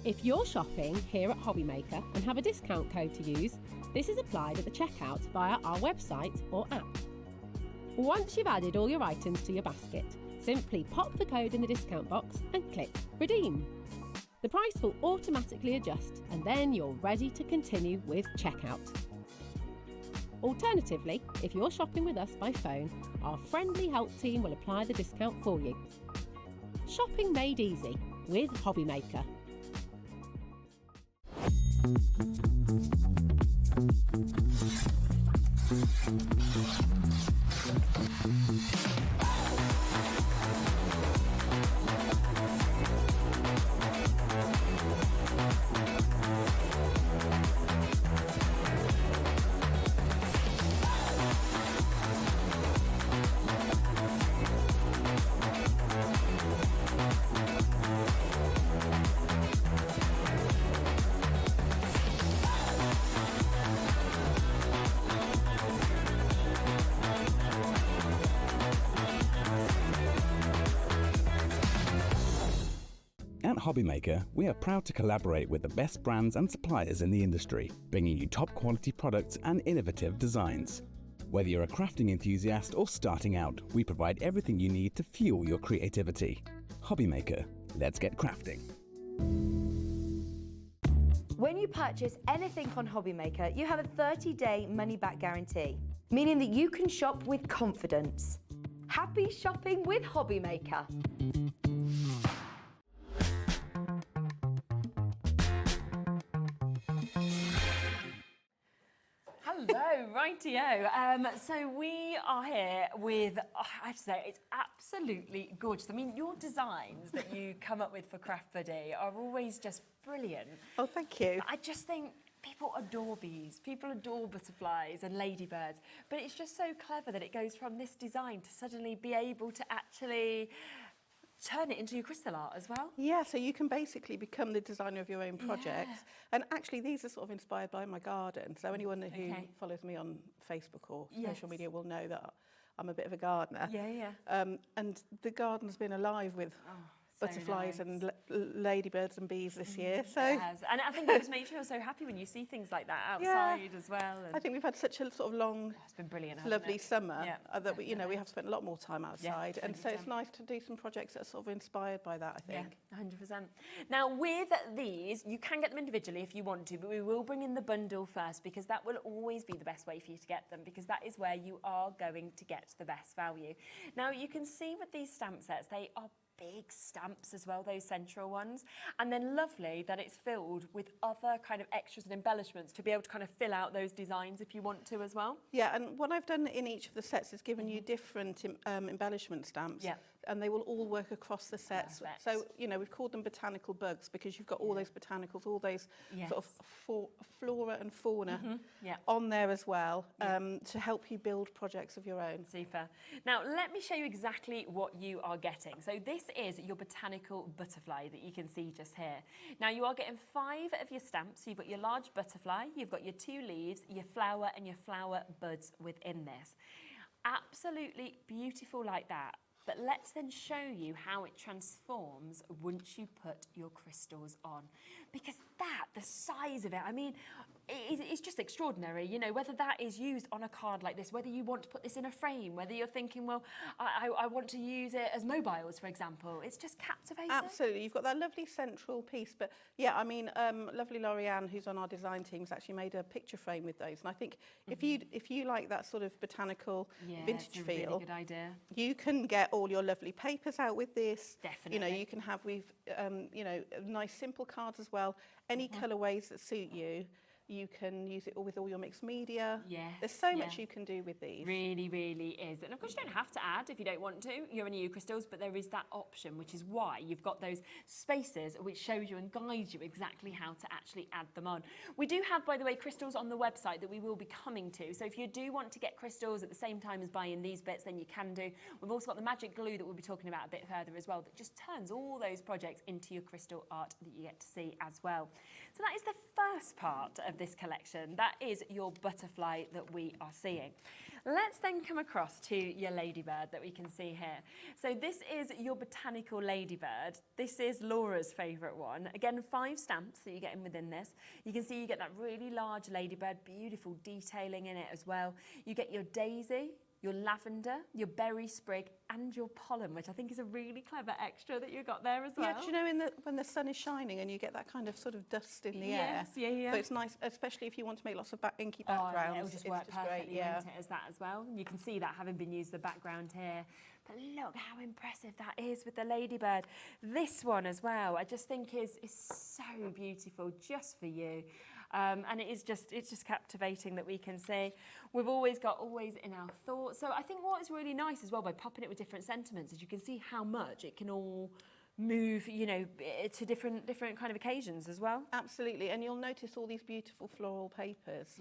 If you're shopping here at Hobbymaker and have a discount code to use, this is applied at the checkout via our website or app. Once you've added all your items to your basket, simply pop the code in the discount box and click Redeem. The price will automatically adjust and then you're ready to continue with checkout. Alternatively, if you're shopping with us by phone, our friendly help team will apply the discount for you. Shopping made easy with Hobbymaker. At Hobbymaker, we are proud to collaborate with the best brands and suppliers in the industry, bringing you top quality products and innovative designs. Whether you're a crafting enthusiast or starting out, we provide everything you need to fuel your creativity. Hobbymaker, let's get crafting. When you purchase anything on Hobbymaker, you have a 30-day money-back guarantee, meaning that you can shop with confidence. Happy shopping with Hobbymaker. Rightio. So we are here with, I have to say, it's absolutely gorgeous. I mean, your designs that you come up with for Craft Buddy are always just brilliant. Oh, thank you. I just think people adore bees, people adore butterflies and ladybirds, but it's just so clever that it goes from this design to suddenly be able to actually turn it into your crystal art as well. Yeah, so you can basically become the designer of your own projects. And actually these are sort of inspired by my garden. So anyone who follows me on Facebook or social media will know that I'm a bit of a gardener. And the garden's been alive with butterflies and ladybirds and bees this year. So it has. And I think it just makes you feel so happy when you see things like that outside as well. And I think we've had such a sort of long, it's been brilliant, lovely summer that we, definitely. we have spent a lot more time outside, and so it's nice to do some projects that are sort of inspired by that. I think. 100%. Now with these, you can get them individually if you want to, but we will bring in the bundle first because that will always be the best way for you to get them, because that is where you are going to get the best value. Now you can see with these stamp sets, they are big stamps as well, those central ones, and then lovely that it's filled with other kind of extras and embellishments to be able to kind of fill out those designs if you want to as well. Yeah, and what I've done in each of the sets is given you different embellishment stamps. And they will all work across the sets. So, we've called them botanical bugs because you've got all those botanicals, all those sort of flora and fauna on there as well to help you build projects of your own. Super. Now, let me show you exactly what you are getting. So this is your botanical butterfly that you can see just here. Now, you are getting 5 of your stamps. So you've got your large butterfly, you've got your 2 leaves, your flower and your flower buds within this. Absolutely beautiful like that. But let's then show you how it transforms once you put your crystals on. Because the size of it, I mean, it's just extraordinary, whether that is used on a card like this, whether you want to put this in a frame, whether you're thinking, well, I want to use it as mobiles, for example. It's just captivating. Absolutely. You've got that lovely central piece. But yeah, I mean, lovely Laurianne, who's on our design team, has actually made a picture frame with those. And I think if you like that sort of botanical vintage feel, really good idea. You can get all your lovely papers out with this. Definitely. You can have nice simple cards as well. Any colourways that suit you. You can use it with all your mixed media. There's so much you can do with these. Really, really is. And of course you don't have to add if you don't want to. You're only crystals, but there is that option, which is why you've got those spaces which shows you and guides you exactly how to actually add them on. We do have, by the way, crystals on the website that we will be coming to. So if you do want to get crystals at the same time as buying these bits, then you can do. We've also got the magic glue that we'll be talking about a bit further as well, that just turns all those projects into your crystal art that you get to see as well. So that is the first part of this collection. That is your butterfly that we are seeing. Let's then come across to your ladybird that we can see here. So this is your botanical ladybird. This is Laura's favourite one. Again, 5 stamps that you get in within this. You can see you get that really large ladybird, beautiful detailing in it as well. You get your daisy, your lavender, your berry sprig, and your pollen, which I think is a really clever extra that you got there as well. Yeah, do you know when the sun is shining and you get that kind of sort of dust in the air? So it's nice, especially if you want to make lots of inky backgrounds. It'll just work perfectly, won't it, as that as well. You can see that having been used the background here. But look how impressive that is with the ladybird. This one as well, I just think is so beautiful just for you. And it's just captivating that we can see. We've always got in our thoughts. So I think what is really nice as well by popping it with different sentiments is you can see how much it can all move, to different kind of occasions as well. Absolutely, and you'll notice all these beautiful floral papers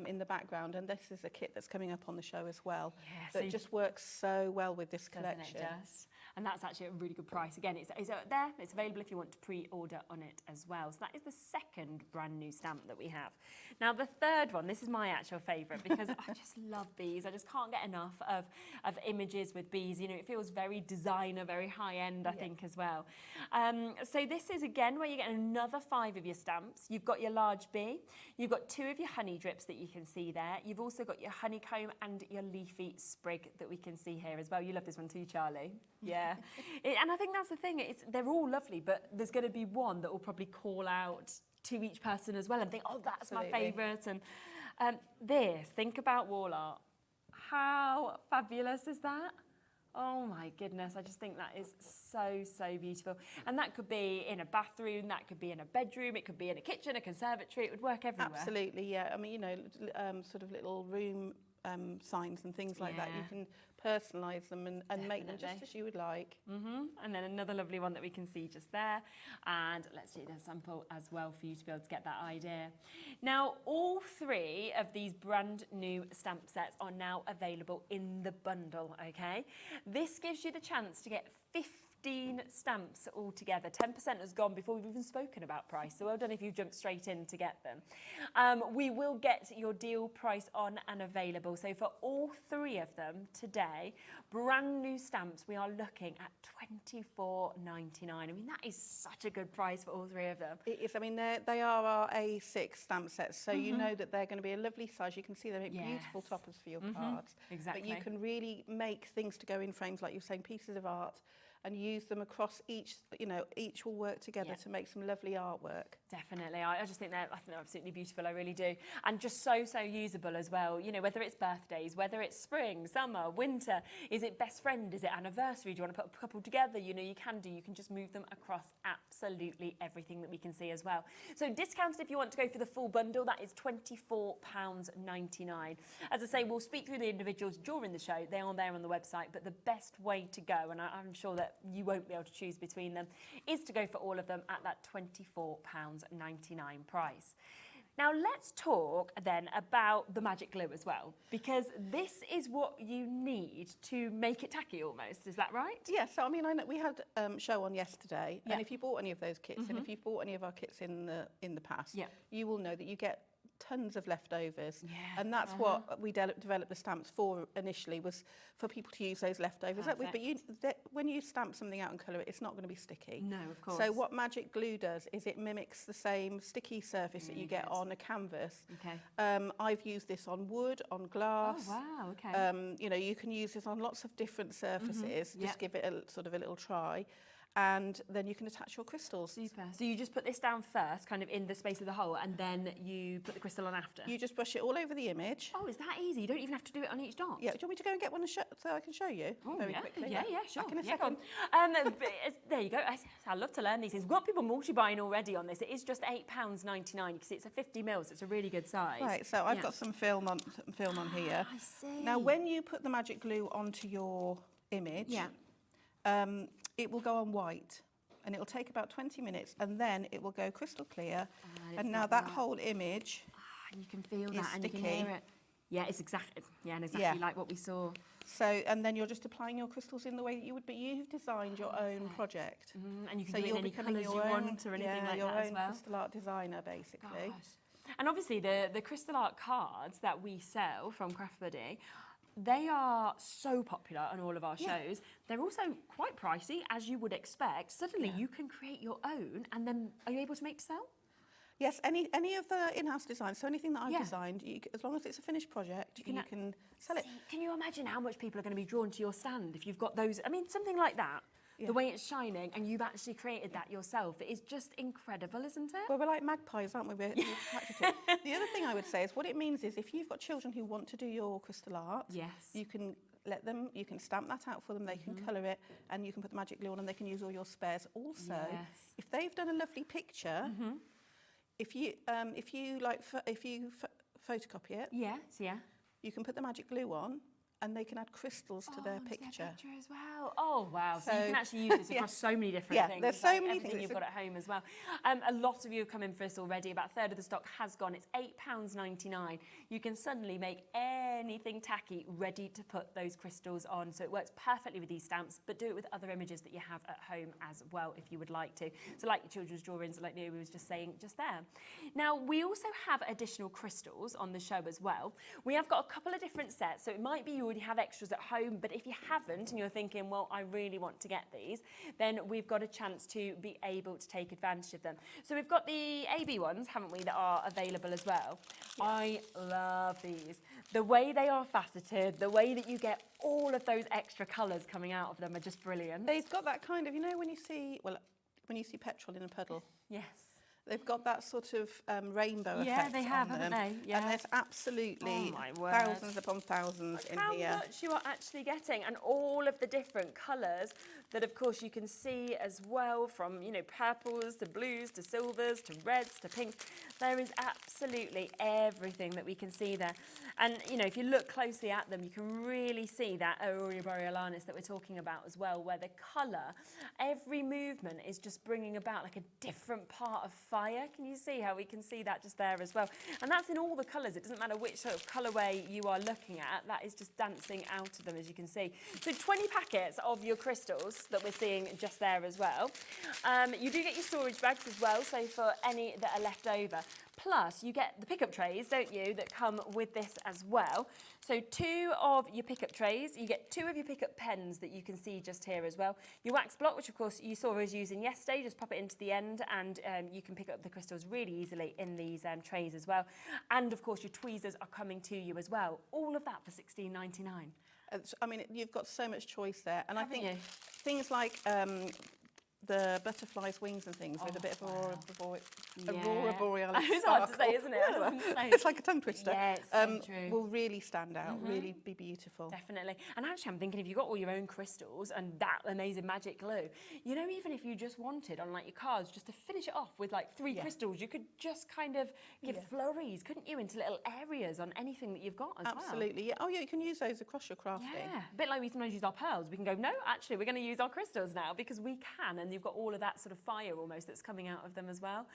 in the background, and this is a kit that's coming up on the show as well. Yeah, that just works so well with this collection. It does. And that's actually a really good price. Again, it's there. It's available if you want to pre-order on it as well. So that is the second brand new stamp that we have. Now, the third one, this is my actual favourite because I just love bees. I just can't get enough of images with bees. It feels very designer, very high-end, I think, as well. So this is, again, where you get another 5 of your stamps. You've got your large bee. You've got 2 of your honey drips that you can see there. You've also got your honeycomb and your leafy sprig that we can see here as well. You love this one too, Charlie. Yeah. And I think that's the thing. They're all lovely, but there's going to be one that will probably call out to each person as well and think, oh, that's my favourite. And think about wall art. How fabulous is that? Oh my goodness, I just think that is so, so beautiful. And that could be in a bathroom, that could be in a bedroom, it could be in a kitchen, a conservatory, it would work everywhere. Absolutely, yeah. I mean, you know, sort of little room signs and things like that. You can personalise them and make them just as you would like. And then another lovely one that we can see just there. And let's do the sample as well for you to be able to get that idea. Now, all 3 of these brand new stamp sets are now available in the bundle, okay? This gives you the chance to get 15 stamps altogether. 10% has gone before we've even spoken about price, so well done if you've jumped straight in to get them. We will get your deal price on and available. So for all 3 of them today, brand new stamps, we are looking at $24.99. I mean, that is such a good price for all 3 of them. It is. I mean, they are our A6 stamp sets, so you know that they're going to be a lovely size. You can see they make beautiful toppers for your cards. Exactly. But you can really make things to go in frames, like you're saying, pieces of art, and use them across each, you know, each will work together to make some lovely artwork. Definitely. I just think they're absolutely beautiful. I really do. And just so usable as well. You know, whether it's birthdays, whether it's spring, summer, winter, is it best friend, is it anniversary? Do you want to put a couple together? You know, you can just move them across absolutely everything that we can see as well. So discounted if you want to go for the full bundle, that is £24.99. As I say, we'll speak through the individuals during the show. They are there on the website, but the best way to go, and I'm sure that you won't be able to choose between them, is to go for all of them at that £24.99 price. Now let's talk then about the magic glue as well, because this is what you need to make it tacky almost, is that right? Yeah, so I mean, I know we had a show on yesterday, and if you bought any of those kits, and if you've bought any of our kits in the past, you will know that you get tons of leftovers, and that's what we developed the stamps for initially, was for people to use those leftovers. But when you stamp something out and colour it, it's not going to be sticky. No, of course. So what magic glue does is it mimics the same sticky surface that you get on a canvas. Okay. I've used this on wood, on glass. Oh wow, okay. You know, you can use this on lots of different surfaces. Just give it a sort of a little try. And then you can attach your crystals. Super. So you just put this down first, kind of in the space of the hole, and then you put the crystal on after? You just brush it all over the image. Oh, is that easy? You don't even have to do it on each dot? Yeah, do you want me to go and get one so I can show you very quickly? Yeah, sure. Back in a second. There you go. I love to learn these things. We've got people multi-buying already on this. It is just £8.99 because it's a 50 mils. So it's a really good size. Right, so I've got some film on here. I see. Now, when you put the magic glue onto your image, it will go on white. And it will take about 20 minutes, and then it will go crystal clear. And now that whole image and you can feel that, and sticky. you can hear it. Yeah, it's exactly like what we saw. So, and then you're just applying your crystals in the way that you would, but you've designed your own project. And you can so do it in any colours you want or anything like your that as own well. crystal art designer, basically. Gosh. And obviously the crystal art cards that we sell from Craft Buddy, they are so popular on all of our shows. They're also quite pricey, as you would expect. Suddenly you can create your own, and then are you able to make to sell? Yes, any of the in-house designs, so anything that I've designed, as long as it's a finished project, you can sell it. Can you imagine how much people are going to be drawn to your stand if you've got those? I mean, something like that. The way it's shining, and you've actually created that yourself. It is just incredible, isn't it? Well, we're like magpies, aren't we? We're attracted to it. The other thing I would say is what it means is if you've got children who want to do your crystal art, you can let them, you can stamp that out for them, they can colour it, and you can put the magic glue on, and they can use all your spares. Also, if they've done a lovely picture, if you photocopy it, you can put the magic glue on, and they can add crystals to their picture. As well. Oh wow! So you can actually use this across so many different things. There's so many things you've got at home as well. A lot of you have come in for this already. About a third of the stock has gone. It's £8.99. You can suddenly make anything tacky ready to put those crystals on. So it works perfectly with these stamps, but do it with other images that you have at home as well, if you would like to. So like your children's drawings, like Naomi was just saying just there. Now we also have additional crystals on the show as well. We have got a couple of different sets. So it might be you already have extras at home, but if you haven't and you're thinking, well, I really want to get these, then we've got a chance to be able to take advantage of them. So we've got the AB ones, haven't we, that are available as well. I love these. The way they are faceted, the way that you get all of those extra colours coming out of them are just brilliant. They've got that kind of, you know, when you see petrol in a puddle. Yes. They've got that sort of rainbow effect. Yeah, they have, on haven't them. they? Yeah. And there's absolutely Oh, my word. thousands upon thousands in here. How much you are actually getting, and all of the different colours that, of course, you can see as well, from, you know, purples to blues to silvers to reds to pinks. There is absolutely everything that we can see there. And, you know, if you look closely at them, you can really see that Aurora Borealis that we're talking about as well, where the colour, every movement is just bringing about like a different part of fire. Can you see how we can see that just there as well? And that's in all the colours. It doesn't matter which sort of colourway you are looking at. That is just dancing out of them, as you can see. So 20 packets of your crystals that we're seeing just there as well. You do get your storage bags as well, so for any that are left over. Plus, you get the pickup trays, don't you, that come with this as well. So 2 of your pickup trays, you get 2 of your pickup pens that you can see just here as well. Your wax block, which of course you saw us using yesterday, just pop it into the end and you can pick up the crystals really easily in these trays as well. And of course your tweezers are coming to you as well. All of that for $16.99. I mean, you've got so much choice there. And Haven't I think you? things like the butterflies' wings and things with a bit of Aurora Borealis It's hard to say, isn't it? It's like a tongue twister. Yeah, it's so true. Will really stand out, really be beautiful. Definitely. And actually, I'm thinking if you've got all your own crystals and that amazing magic glue, you know, even if you just wanted on like your cards just to finish it off with like 3 crystals, you could just kind of give flurries, couldn't you, into little areas on anything that you've got as well. Absolutely. Yeah. Oh, yeah, you can use those across your crafting. Yeah, a bit like we sometimes use our pearls. We can go, no, actually, we're going to use our crystals now because we can, and you've got all of that sort of fire almost that's coming out of them as well.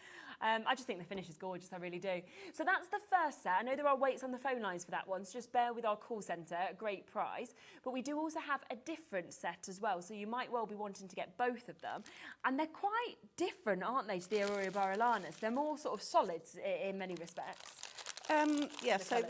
I just think the finish is gorgeous, I really do. So that's the first set. I know there are waits on the phone lines for that one, so just bear with our call centre, a great price. But we do also have a different set as well, so you might well be wanting to get both of them. And they're quite different, aren't they, to the Aurora Borealis? They're more sort of solids in many respects. Yeah, so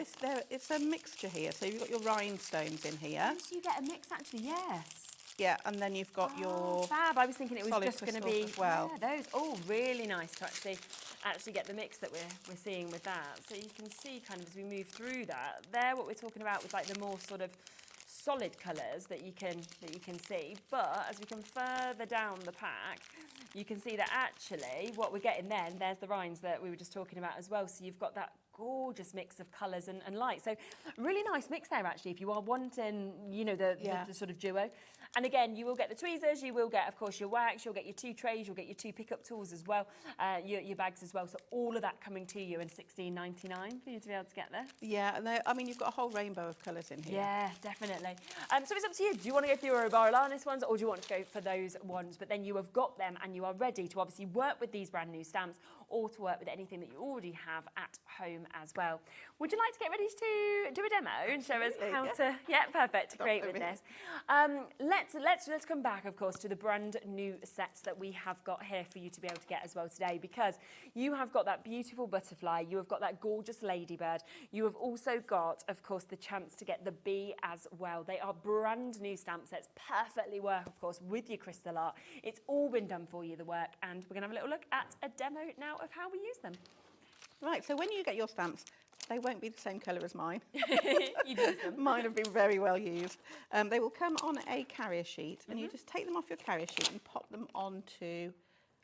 it's a mixture here. So you've got your rhinestones in here. So you get a mix, actually, yes. Yeah, and then you've got your fab. I was thinking it was just going to be as well. Yeah, those all really nice to actually get the mix that we're seeing with that. So you can see kind of as we move through that, there what we're talking about with like the more sort of solid colours that you can see. But as we come further down the pack, you can see that actually what we're getting then, there's the rinds that we were just talking about as well. So you've got that gorgeous mix of colours and light. So really nice mix there actually if you are wanting, you know, the sort of duo. And again, you will get the tweezers, you will get, of course, your wax, you'll get your 2 trays, you'll get your 2 pickup tools as well, your bags as well. So all of that coming to you in $16.99 for you to be able to get this. Yeah, and I mean, you've got a whole rainbow of colours in here. Yeah, definitely. So it's up to you. Do you want to go for your Borealis ones or do you want to go for those ones? But then you have got them and you are ready to obviously work with these brand new stamps or to work with anything that you already have at home as well. Would you like to get ready to do a demo and show us how to, perfect, to create with this? Let's come back, of course, to the brand new sets that we have got here for you to be able to get as well today, because you have got that beautiful butterfly, you have got that gorgeous ladybird, you have also got, of course, the chance to get the bee as well. They are brand new stamp sets, perfectly work, of course, with your crystal art. It's all been done for you, the work, and we're going to have a little look at a demo now of how we use them. Right, so when you get your stamps, they won't be the same colour as mine. You use them. Mine have been very well used. They will come on a carrier sheet, and you just take them off your carrier sheet and pop them onto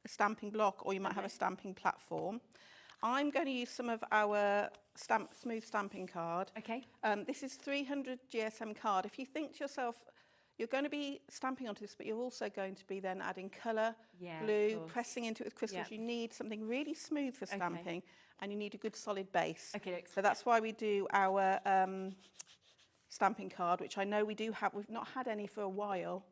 a stamping block, or you might have a stamping platform. I'm going to use some of our smooth stamping card. Okay. This is 300 GSM card. If you think to yourself, you're going to be stamping onto this, but you're also going to be then adding colour, glue, pressing into it with crystals. You need something really smooth for stamping, and you need a good solid base. Okay, so that's why we do our stamping card, which I know we do have. We've not had any for a while,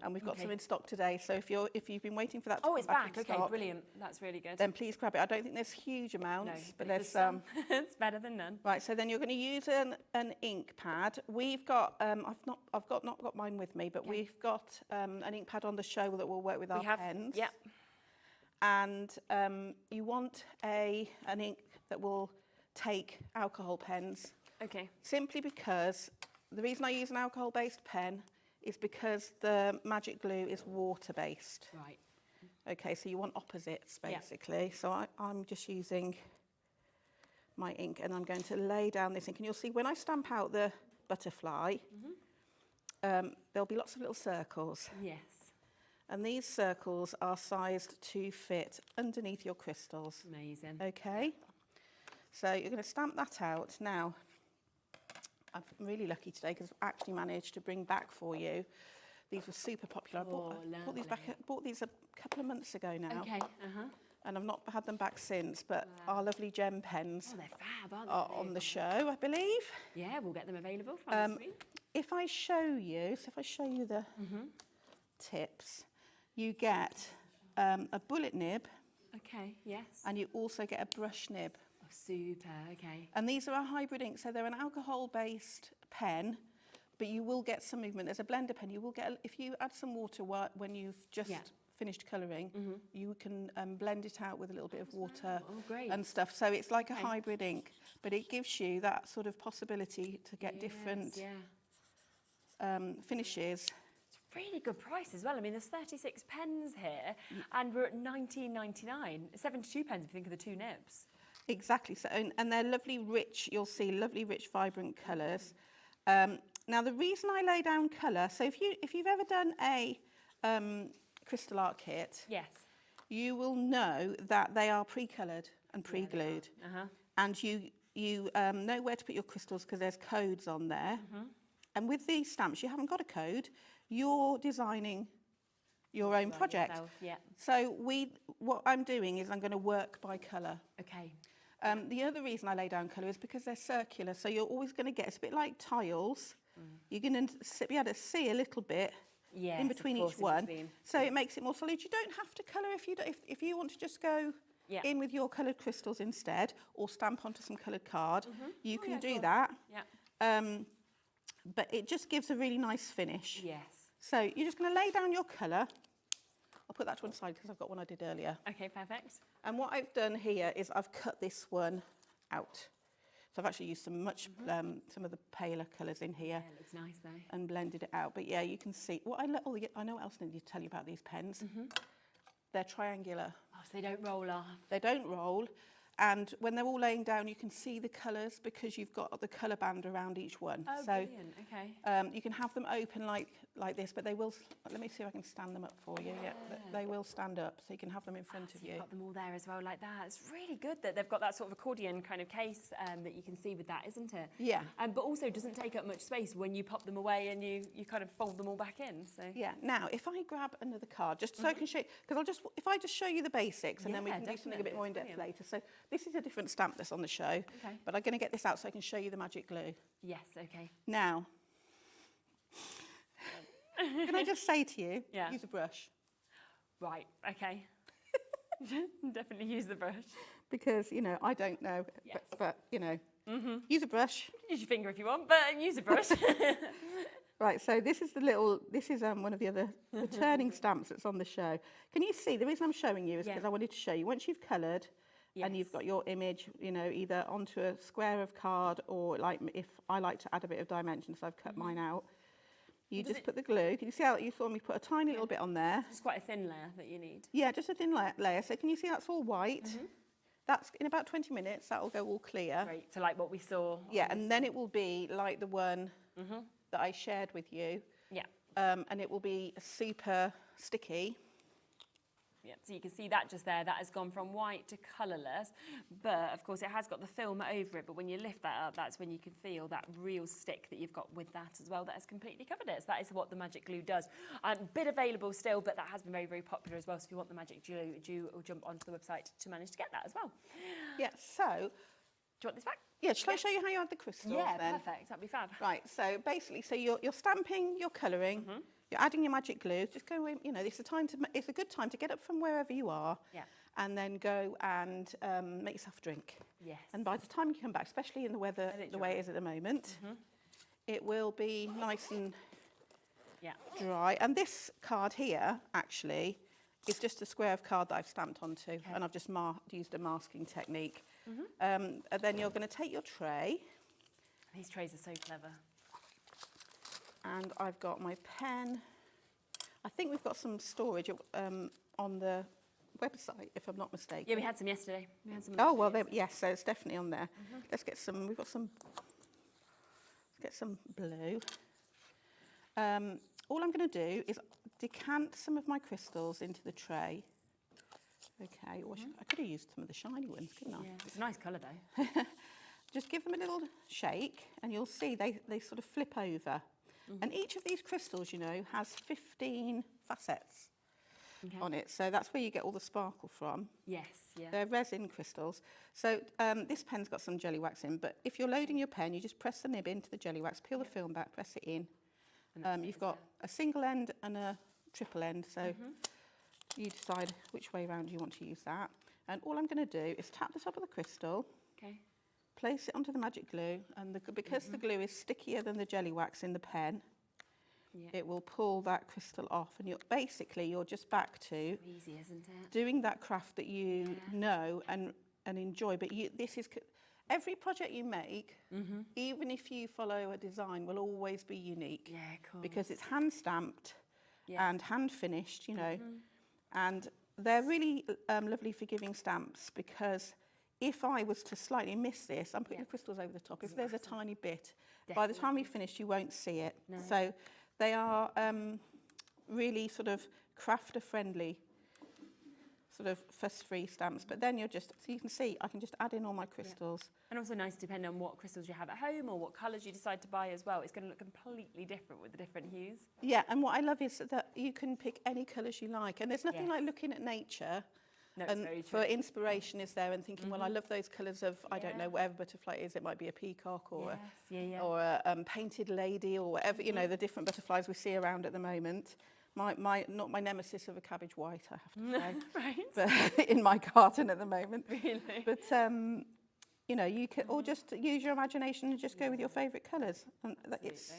and we've got some in stock today. So if you've been waiting for that to come it's back back. in stock, Brilliant. That's really good. then please grab it. I don't think there's huge amounts, but there's some. It's better than none. Right, so then you're going to use an ink pad. We've got I've not got mine with me, but we've got an ink pad on the show that will work with our pens. Yep. And you want an ink that will take alcohol pens. Okay. Simply because the reason I use an alcohol-based pen is because the magic glue is water-based. Right. Okay, so you want opposites, basically. So I'm just using my ink, and I'm going to lay down this ink. And you'll see when I stamp out the butterfly, there'll be lots of little circles. Yes. And these circles are sized to fit underneath your crystals. Amazing. Okay. So you're going to stamp that out. Now, I'm really lucky today because I've actually managed to bring back for you. These were super popular. I bought these a couple of months ago now. Okay. And I've not had them back since, but our lovely gem pens they're fab, aren't they? are on the show, I believe. Yeah, we'll get them available from this week. If I show you the tips, you get a bullet nib. Okay, yes. And you also get a brush nib. Oh, super, okay. And these are a hybrid ink, so they're an alcohol-based pen, but you will get some movement. There's a blender pen. You will get, if you add some water when you've just finished colouring, you can blend it out with a little bit of water and stuff. So it's like a hybrid ink, but it gives you that sort of possibility to get different finishes. It's really good price as well. I mean, there's 36 pens here, and we're at £19.99. 72 pence if you think of the 2 nibs. Exactly. So, and they're lovely, rich. You'll see lovely, rich, vibrant colours. Now, the reason I lay down colour, so if you've ever done a crystal art kit, yes, you will know that they are pre-coloured and pre-glued, and you know where to put your crystals because there's codes on there. And with these stamps, you haven't got a code. You're designing your own project. Yourself, yeah. So what I'm doing is I'm going to work by colour. Okay. The other reason I lay down colour is because they're circular, so you're always going to get, it's a bit like tiles. You're going to be able to see a little bit in between each one, so it makes it more solid. You don't have to colour if you want to just go in with your coloured crystals instead, or stamp onto some coloured card. You can do that. But it just gives a really nice finish. Yes. So you're just going to lay down your colour. I'll put that to one side because I've got one I did earlier. Okay, perfect. And what I've done here is I've cut this one out. So I've actually used some of the paler colours in here. Yeah, it looks nice though. And blended it out. But yeah, you can see. I know what else I need to tell you about these pens. They're triangular. Oh, so they don't roll off. They don't roll. And when they're all laying down, you can see the colours because you've got the colour band around each one. Oh, so, brilliant. Okay. You can have them open like this, but they will. Let me see if I can stand them up for you. Yeah, they will stand up, so you can have them in front of you. You've got them all there as well, like that. It's really good that they've got that sort of accordion kind of case that you can see with that, isn't it? Yeah. But also doesn't take up much space when you pop them away and you kind of fold them all back in. So yeah. Now, if I grab another card, just so I can show you, because if I just show you the basics, and then we can do something a bit more in depth later. So this is a different stamp that's on the show, but I'm going to get this out so I can show you the magic glue. Yes. Okay. Now. Can I just say to you, use a brush. Right, okay. Definitely use the brush. Because, I don't know, but use a brush. Use your finger if you want, but use a brush. Right, so this is one of the other returning stamps that's on the show. Can you see, the reason I'm showing you is because I wanted to show you, once you've coloured and you've got your image, either onto a square of card or like if I like to add a bit of dimension, so I've cut mine out. You just put the glue. Can you see how you saw me put a tiny little bit on there? Just quite a thin layer that you need. Yeah, just a thin layer. So can you see that's all white? That's in about 20 minutes. That will go all clear. Great. So like what we saw. Yeah, and then it will be like the one that I shared with you. Yeah. And it will be super sticky. Yeah, so you can see that just there, that has gone from white to colourless, but of course it has got the film over it, but when you lift that up, that's when you can feel that real stick that you've got with that as well, that has completely covered it. So that is what the magic glue does. Bit available still, but that has been very, very popular as well, so if you want the magic glue, do jump onto the website to manage to get that as well. Yeah, so... Do you want this back? Yeah, shall I show you how you add the crystals then? Yeah, perfect, that'd be fab. Right, so basically, you're stamping your colouring, you're adding your magic glue, just go in, it's a good time to get up from wherever you are and then go and make yourself a drink. Yes. And by the time you come back, especially in the weather the way it is at the moment, it will be nice and dry. And this card here, actually, is just a square of card that I've stamped onto, and I've just used a masking technique. And then you're going to take your tray. These trays are so clever. And I've got my pen. I think we've got some storage on the website, if I'm not mistaken. Yeah, we had some yesterday. Oh, well, yes, so it's definitely on there. Let's get some, let's get some blue. all I'm going to do is decant some of my crystals into the tray. Okay, or I could have used some of the shiny ones, couldn't I? Yeah, it's a nice colour though. Just give them a little shake and you'll see they sort of flip over. And each of these crystals, you know, has 15 facets on it. So that's where you get all the sparkle from. Yes, yeah. They're resin crystals. So this pen's got some jelly wax in, but if you're loading your pen, you just press the nib into the jelly wax, peel the film back, press it in. You've got a single end and a triple end, so you decide which way around you want to use that. And all I'm going to do is tap the top of the crystal, place it onto the magic glue, and because the glue is stickier than the jelly wax in the pen, it will pull that crystal off, and you're just back to easy, isn't it? Doing that craft that you know and enjoy. But every project you make, even if you follow a design, will always be unique. Yeah, cool. Because it's hand stamped and hand finished, you know, and they're really lovely forgiving stamps, because if I was to slightly miss this, I'm putting the crystals over the top. If there's a tiny bit, by the time we finish, you won't see it. No. So they are really sort of crafter-friendly, sort of fuss-free stamps. But then so you can see, I can just add in all my crystals. And also nice, depending on what crystals you have at home or what colours you decide to buy as well. It's going to look completely different with the different hues. Yeah, and what I love is that you can pick any colours you like. And there's nothing like looking at nature. No, and for inspiration is there, and thinking, well, I love those colours of, I don't know, whatever butterfly it is. It might be a peacock or a painted lady or whatever, you know, the different butterflies we see around at the moment. Not my nemesis of a cabbage white, I have to say, but in my garden at the moment. Really? But you know, you can, or just use your imagination and just go with your favourite colours. And it's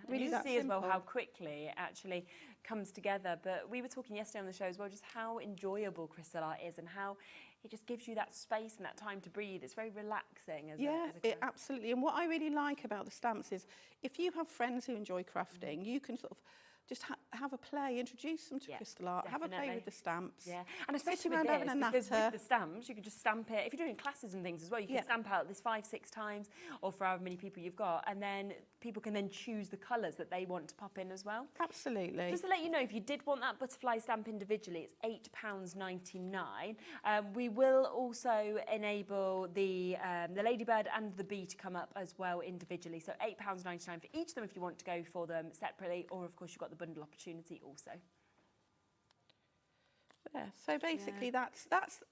really you see as well simple. how quickly it actually comes together. But we were talking yesterday on the show as well, just how enjoyable crystal art is and how it just gives you that space and that time to breathe. It's very relaxing as it absolutely. And what I really like about the stamps is if you have friends who enjoy crafting, you can sort of just have a play, introduce them to crystal art, have a play with the stamps. Yeah, and especially around with this, having a because natter. with the stamps, you can just stamp it. If you're doing classes and things as well, you can stamp out this 5-6 times, or for however many people you've got, and then people can then choose the colours that they want to pop in as well. Absolutely. Just to let you know, if you did want that butterfly stamp individually, it's £8.99. We will also enable the ladybird and the bee to come up as well individually. So £8.99 for each of them if you want to go for them separately, or of course you've got the bundle opportunity also. Yeah, so basically that's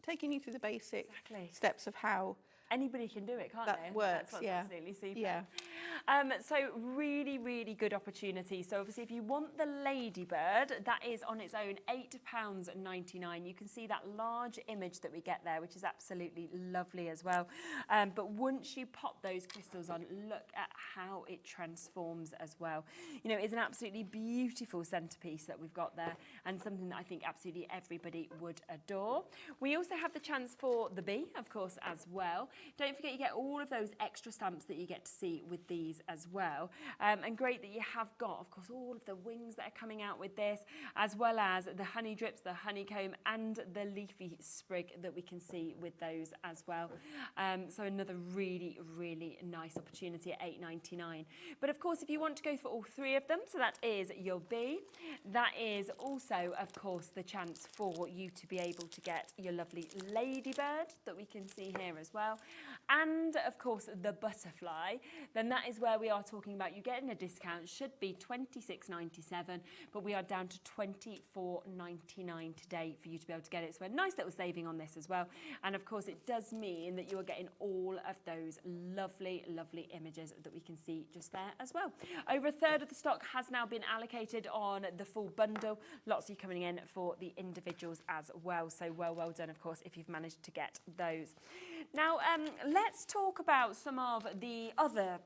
taking you through the basic steps of how anybody can do it, can't that they? works. That's what's absolutely super. Yeah. So really, really good opportunity. So obviously if you want the ladybird, that is on its own £8.99. You can see that large image that we get there, which is absolutely lovely as well. But once you pop those crystals on, look at how it transforms as well. You know, it's an absolutely beautiful centrepiece that we've got there, and something that I think absolutely everybody would adore. We also have the chance for the bee, of course, as well. Don't forget you get all of those extra stamps that you get to see with these as well. And great that you have got, of course, all of the wings that are coming out with this, as well as the honey drips, the honeycomb, and the leafy sprig that we can see with those as well. So another really, really nice opportunity at £8.99. But of course, if you want to go for all three of them, so that is your bee, that is also, of course, the chance for you to be able to get your lovely ladybird that we can see here as well. And of course the butterfly, then that is where we are talking about you getting a discount. Should be $26.97, but we are down to $24.99 today for you to be able to get it. So a nice little saving on this as well. And of course it does mean that you are getting all of those lovely, lovely images that we can see just there as well. Over a third of the stock has now been allocated on the full bundle. Lots of you coming in for the individuals as well. So well done, of course, if you've managed to get those. Now, let's talk about some of the other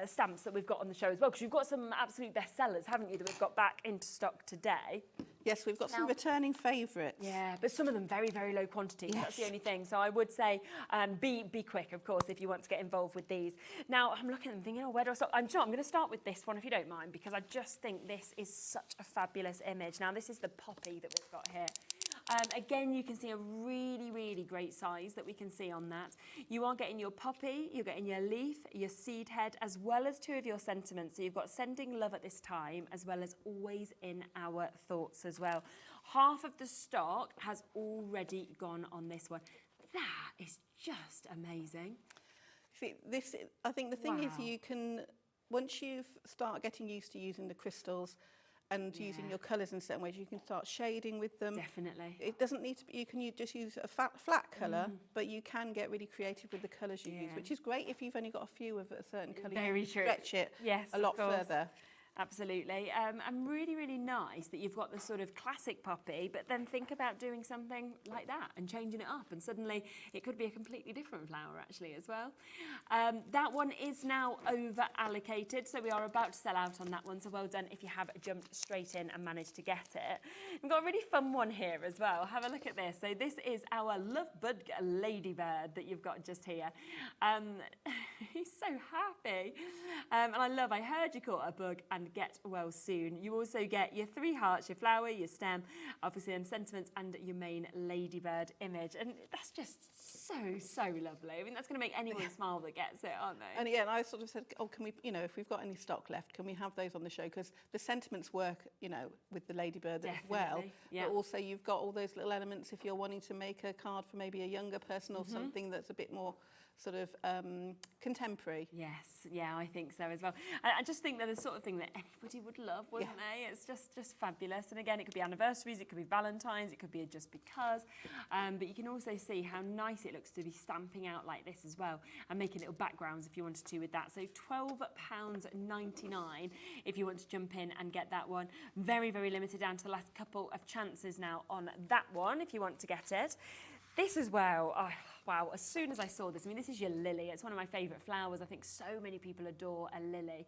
stamps that we've got on the show as well, because you've got some absolute bestsellers, haven't you, that we've got back into stock today. Yes, we've got some returning favourites. Yeah, but some of them very, very low quantity. Yes. That's the only thing. So I would say be quick, of course, if you want to get involved with these. Now, I'm looking at them thinking, oh, where do I start? I'm going to start with this one, if you don't mind, because I just think this is such a fabulous image. Now, this is the poppy that we've got here. Again, you can see a really, really great size that we can see on that. You are getting your poppy, you're getting your leaf, your seed head, as well as 2 of your sentiments. So you've got sending love at this time, as well as always in our thoughts as well. Half of the stock has already gone on this one. That is just amazing. See, I think the thing is you can, once you start getting used to using the crystals and using your colours in certain ways, you can start shading with them. Definitely. It doesn't need to be, you can just use a flat colour, but you can get really creative with the colours you use, which is great if you've only got a few of a certain colour. Very you true. Stretch it a lot further. Absolutely. And really, really nice that you've got the sort of classic poppy, but then think about doing something like that and changing it up, and suddenly it could be a completely different flower actually as well. That one is now over allocated, so we are about to sell out on that one, so well done if you have jumped straight in and managed to get it. We've got a really fun one here as well. Have a look at this. So this is our Love Bud Ladybird that you've got just here. He's so happy. And I heard you caught a bug and get well soon. You also get your 3 hearts, your flower, your stem, obviously them sentiments, and your main ladybird image. And that's just so lovely. I mean, that's going to make anyone smile that gets it, aren't they? And again, I sort of said, oh, can we, if we've got any stock left, can we have those on the show? Because the sentiments work, with the ladybird as well. But also you've got all those little elements if you're wanting to make a card for maybe a younger person or something that's a bit more sort of contemporary. Yes, yeah, I think so as well. I just think they're the sort of thing that anybody would love, wouldn't they? It's just fabulous. And again, it could be anniversaries, it could be Valentine's, it could be just because. But you can also see how nice it looks to be stamping out like this as well and making little backgrounds if you wanted to with that. So £12.99 if you want to jump in and get that one. Very, very limited, down to the last couple of chances now on that one if you want to get it. This as well, wow, as soon as I saw this, I mean, this is your lily. It's one of my favourite flowers. I think so many people adore a lily.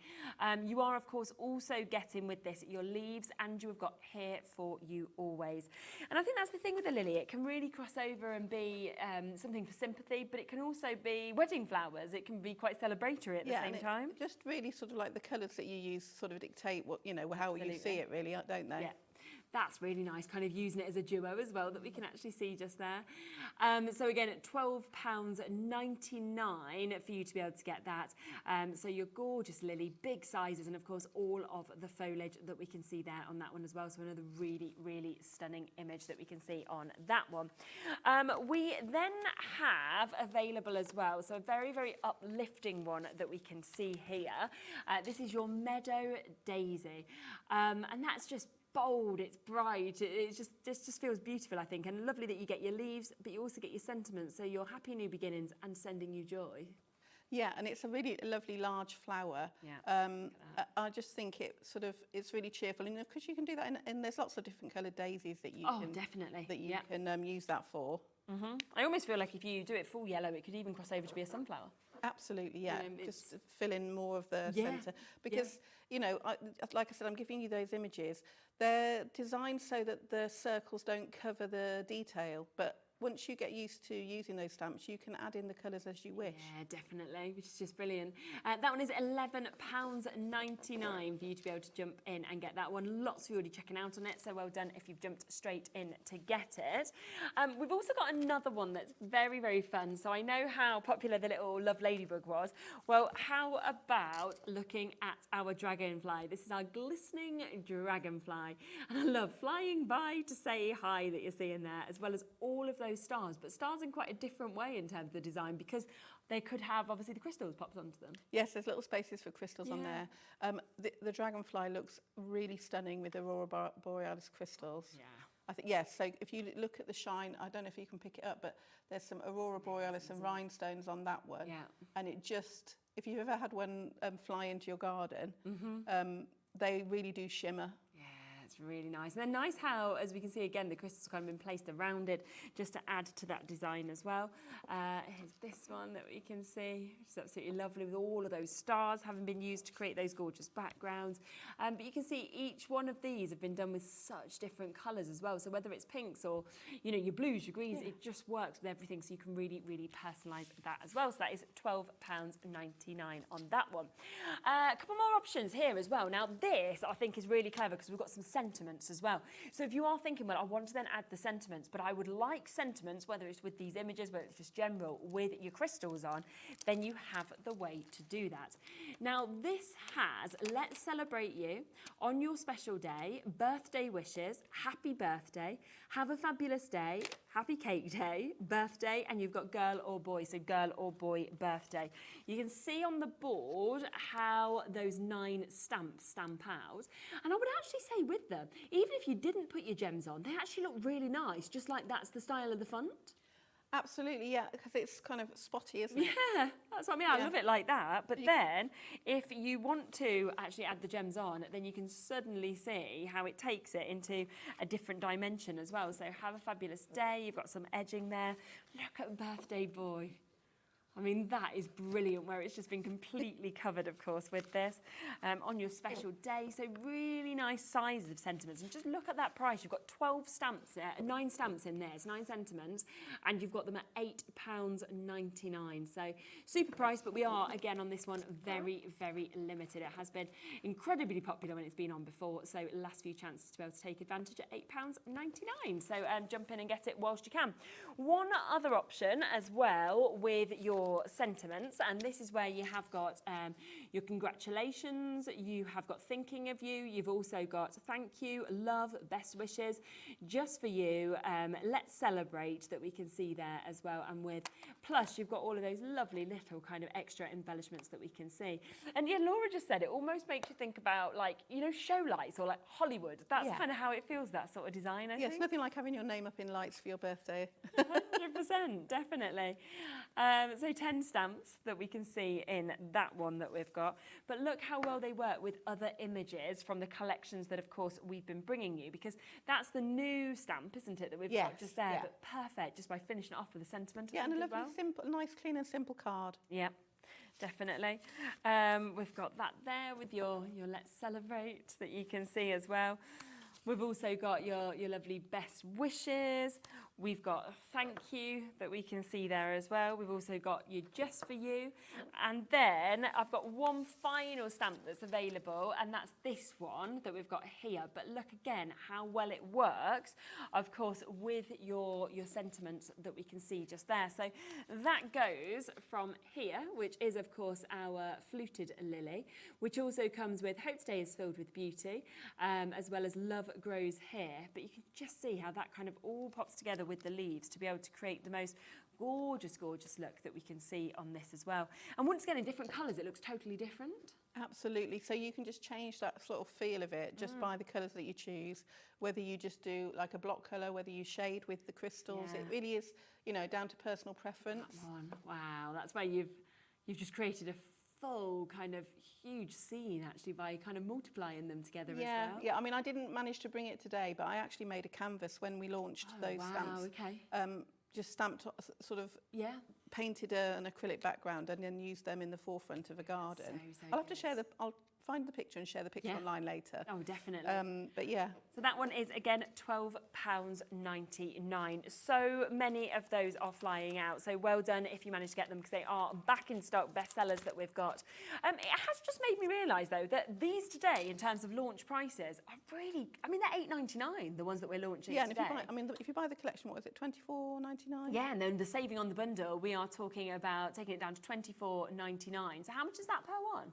You are, of course, also getting with this your leaves, and you have got Here For You Always. And I think that's the thing with a lily. It can really cross over and be something for sympathy, but it can also be wedding flowers. It can be quite celebratory at the same time. Just really sort of like the colours that you use sort of dictate what, how you see it really, don't they? Yeah. That's really nice, kind of using it as a duo as well, that we can actually see just there. So again, at £12.99 for you to be able to get that. So your gorgeous lily, big sizes, and of course all of the foliage that we can see there on that one as well. So another really, really stunning image that we can see on that one. We then have available as well, so a very, very uplifting one that we can see here. This is your Meadow Daisy, and that's just bold, it's bright, it just feels beautiful, I think, and lovely that you get your leaves, but you also get your sentiments, so your happy new beginnings and sending you joy. Yeah, and it's a really lovely large flower. Yeah. I just think it's really cheerful, and because you can do that in there's lots of different coloured daisies that you can definitely can use that for. I almost feel like if you do it full yellow, it could even cross over to be a sunflower. Absolutely, yeah. Just fill in more of the centre. Because, like I said, I'm giving you those images. They're designed so that the circles don't cover the detail, but once you get used to using those stamps, you can add in the colours as you wish. Yeah, definitely, which is just brilliant. That one is £11.99 for you to be able to jump in and get that one. Lots of you already checking out on it, so well done if you've jumped straight in to get it. We've also got another one that's very, very fun. So I know how popular the little Love Ladybug was. Well, how about looking at our dragonfly? This is our glistening dragonfly. And I love flying by to say hi that you're seeing there, as well as all of those stars, but stars in quite a different way in terms of the design, because they could have obviously the crystals popped onto them. Yes, there's little spaces for crystals on there. The dragonfly looks really stunning with Aurora Borealis crystals. Yeah. I think, yes, so if you look at the shine, I don't know if you can pick it up, but there's some Aurora Borealis and rhinestones on that one. Yeah. And it just, if you've ever had one fly into your garden, they really do shimmer. It's really nice. And then nice how, as we can see again, the crystals kind of been placed around it just to add to that design as well. Here's this one that we can see, which is absolutely lovely, with all of those stars having been used to create those gorgeous backgrounds. But you can see each one of these have been done with such different colours as well. So whether it's pinks or, your blues, your greens, it just works with everything. So you can really, really personalise that as well. So that is £12.99 on that one. A couple more options here as well. Now this, I think, is really clever because we've got some sentiments sentiments as well. So if you are thinking, well, I want to then add the sentiments, but I would like sentiments, whether it's with these images, whether it's just general, with your crystals on, then you have the way to do that. Now, this has Let's Celebrate You, On Your Special Day, Birthday Wishes, Happy Birthday, Have a Fabulous Day, Happy Cake Day, Birthday, and you've got girl or boy, so girl or boy birthday. You can see on the board how those 9 stamps stamp out. And I would actually say with them, even if you didn't put your gems on, they actually look really nice, just like that's the style of the font. Absolutely, yeah, because it's kind of spotty, isn't it? Yeah, that's what I mean. I love it like that. But then, if you want to actually add the gems on, then you can suddenly see how it takes it into a different dimension as well. So have a fabulous day. You've got some edging there. Look at Birthday Boy. I mean, that is brilliant, where it's just been completely covered, of course, with this. On your special day, so really nice sizes of sentiments. And just look at that price. You've got 12 stamps there, 9 stamps in there, it's 9 sentiments, and you've got them at £8.99. So super price, but we are, again, on this one, very, very limited. It has been incredibly popular when it's been on before, so last few chances to be able to take advantage at £8.99. So jump in and get it whilst you can. One other option as well with your sentiments, and this is where you have got your congratulations, you have got thinking of you, you've also got thank you, love, best wishes, just for you, let's celebrate, that we can see there as well, and with plus you've got all of those lovely little kind of extra embellishments that we can see. And yeah, Laura just said it almost makes you think about, like, you know, show lights or like Hollywood. That's kind of how it feels, that sort of design, I think. It's nothing like having your name up in lights for your birthday. 100%, definitely. So 10 stamps that we can see in that one that we've got. But look how well they work with other images from the collections that, of course, we've been bringing you, because that's the new stamp, isn't it, that we've got just there. But perfect, just by finishing it off with a sentiment. Yeah, and a lovely, simple, nice, clean and simple card. Yeah. Definitely. We've got that there with your Let's Celebrate that you can see as well. We've also got your lovely best wishes. We've got a thank you that we can see there as well. We've also got your just for you. And then I've got one final stamp that's available, and that's this one that we've got here. But look again how well it works, of course, with your sentiments that we can see just there. So that goes from here, which is, of course, our fluted lily, which also comes with Hope Today is Filled with Beauty, as well as Love Grows Here. But you can just see how that kind of all pops together with the leaves to be able to create the most gorgeous, gorgeous look that we can see on this as well. And once again, in different colours, it looks totally different. Absolutely. So you can just change that sort of feel of it just by the colours that you choose, whether you just do like a block colour, whether you shade with the crystals. It really is, you know, down to personal preference. Come on. Wow, that's where you've just created a full kind of huge scene actually by kind of multiplying them together as well. Yeah, I mean, I didn't manage to bring it today, but I actually made a canvas when we launched those stamps. Okay. Just stamped, sort of painted an acrylic background and then used them in the forefront of a garden. So I'll have to share I'll find the picture and share the picture online later. Oh, definitely. But yeah. So that one is, again, £12.99. So many of those are flying out. So well done if you managed to get them, because they are back in stock bestsellers that we've got. It has just made me realise, though, that these today, in terms of launch prices, are really, I mean, they're £8.99, the ones that we're launching today. And if you buy the collection, what was it, £24.99? Yeah, and then the saving on the bundle, we are talking about taking it down to £24.99. So how much is that per one?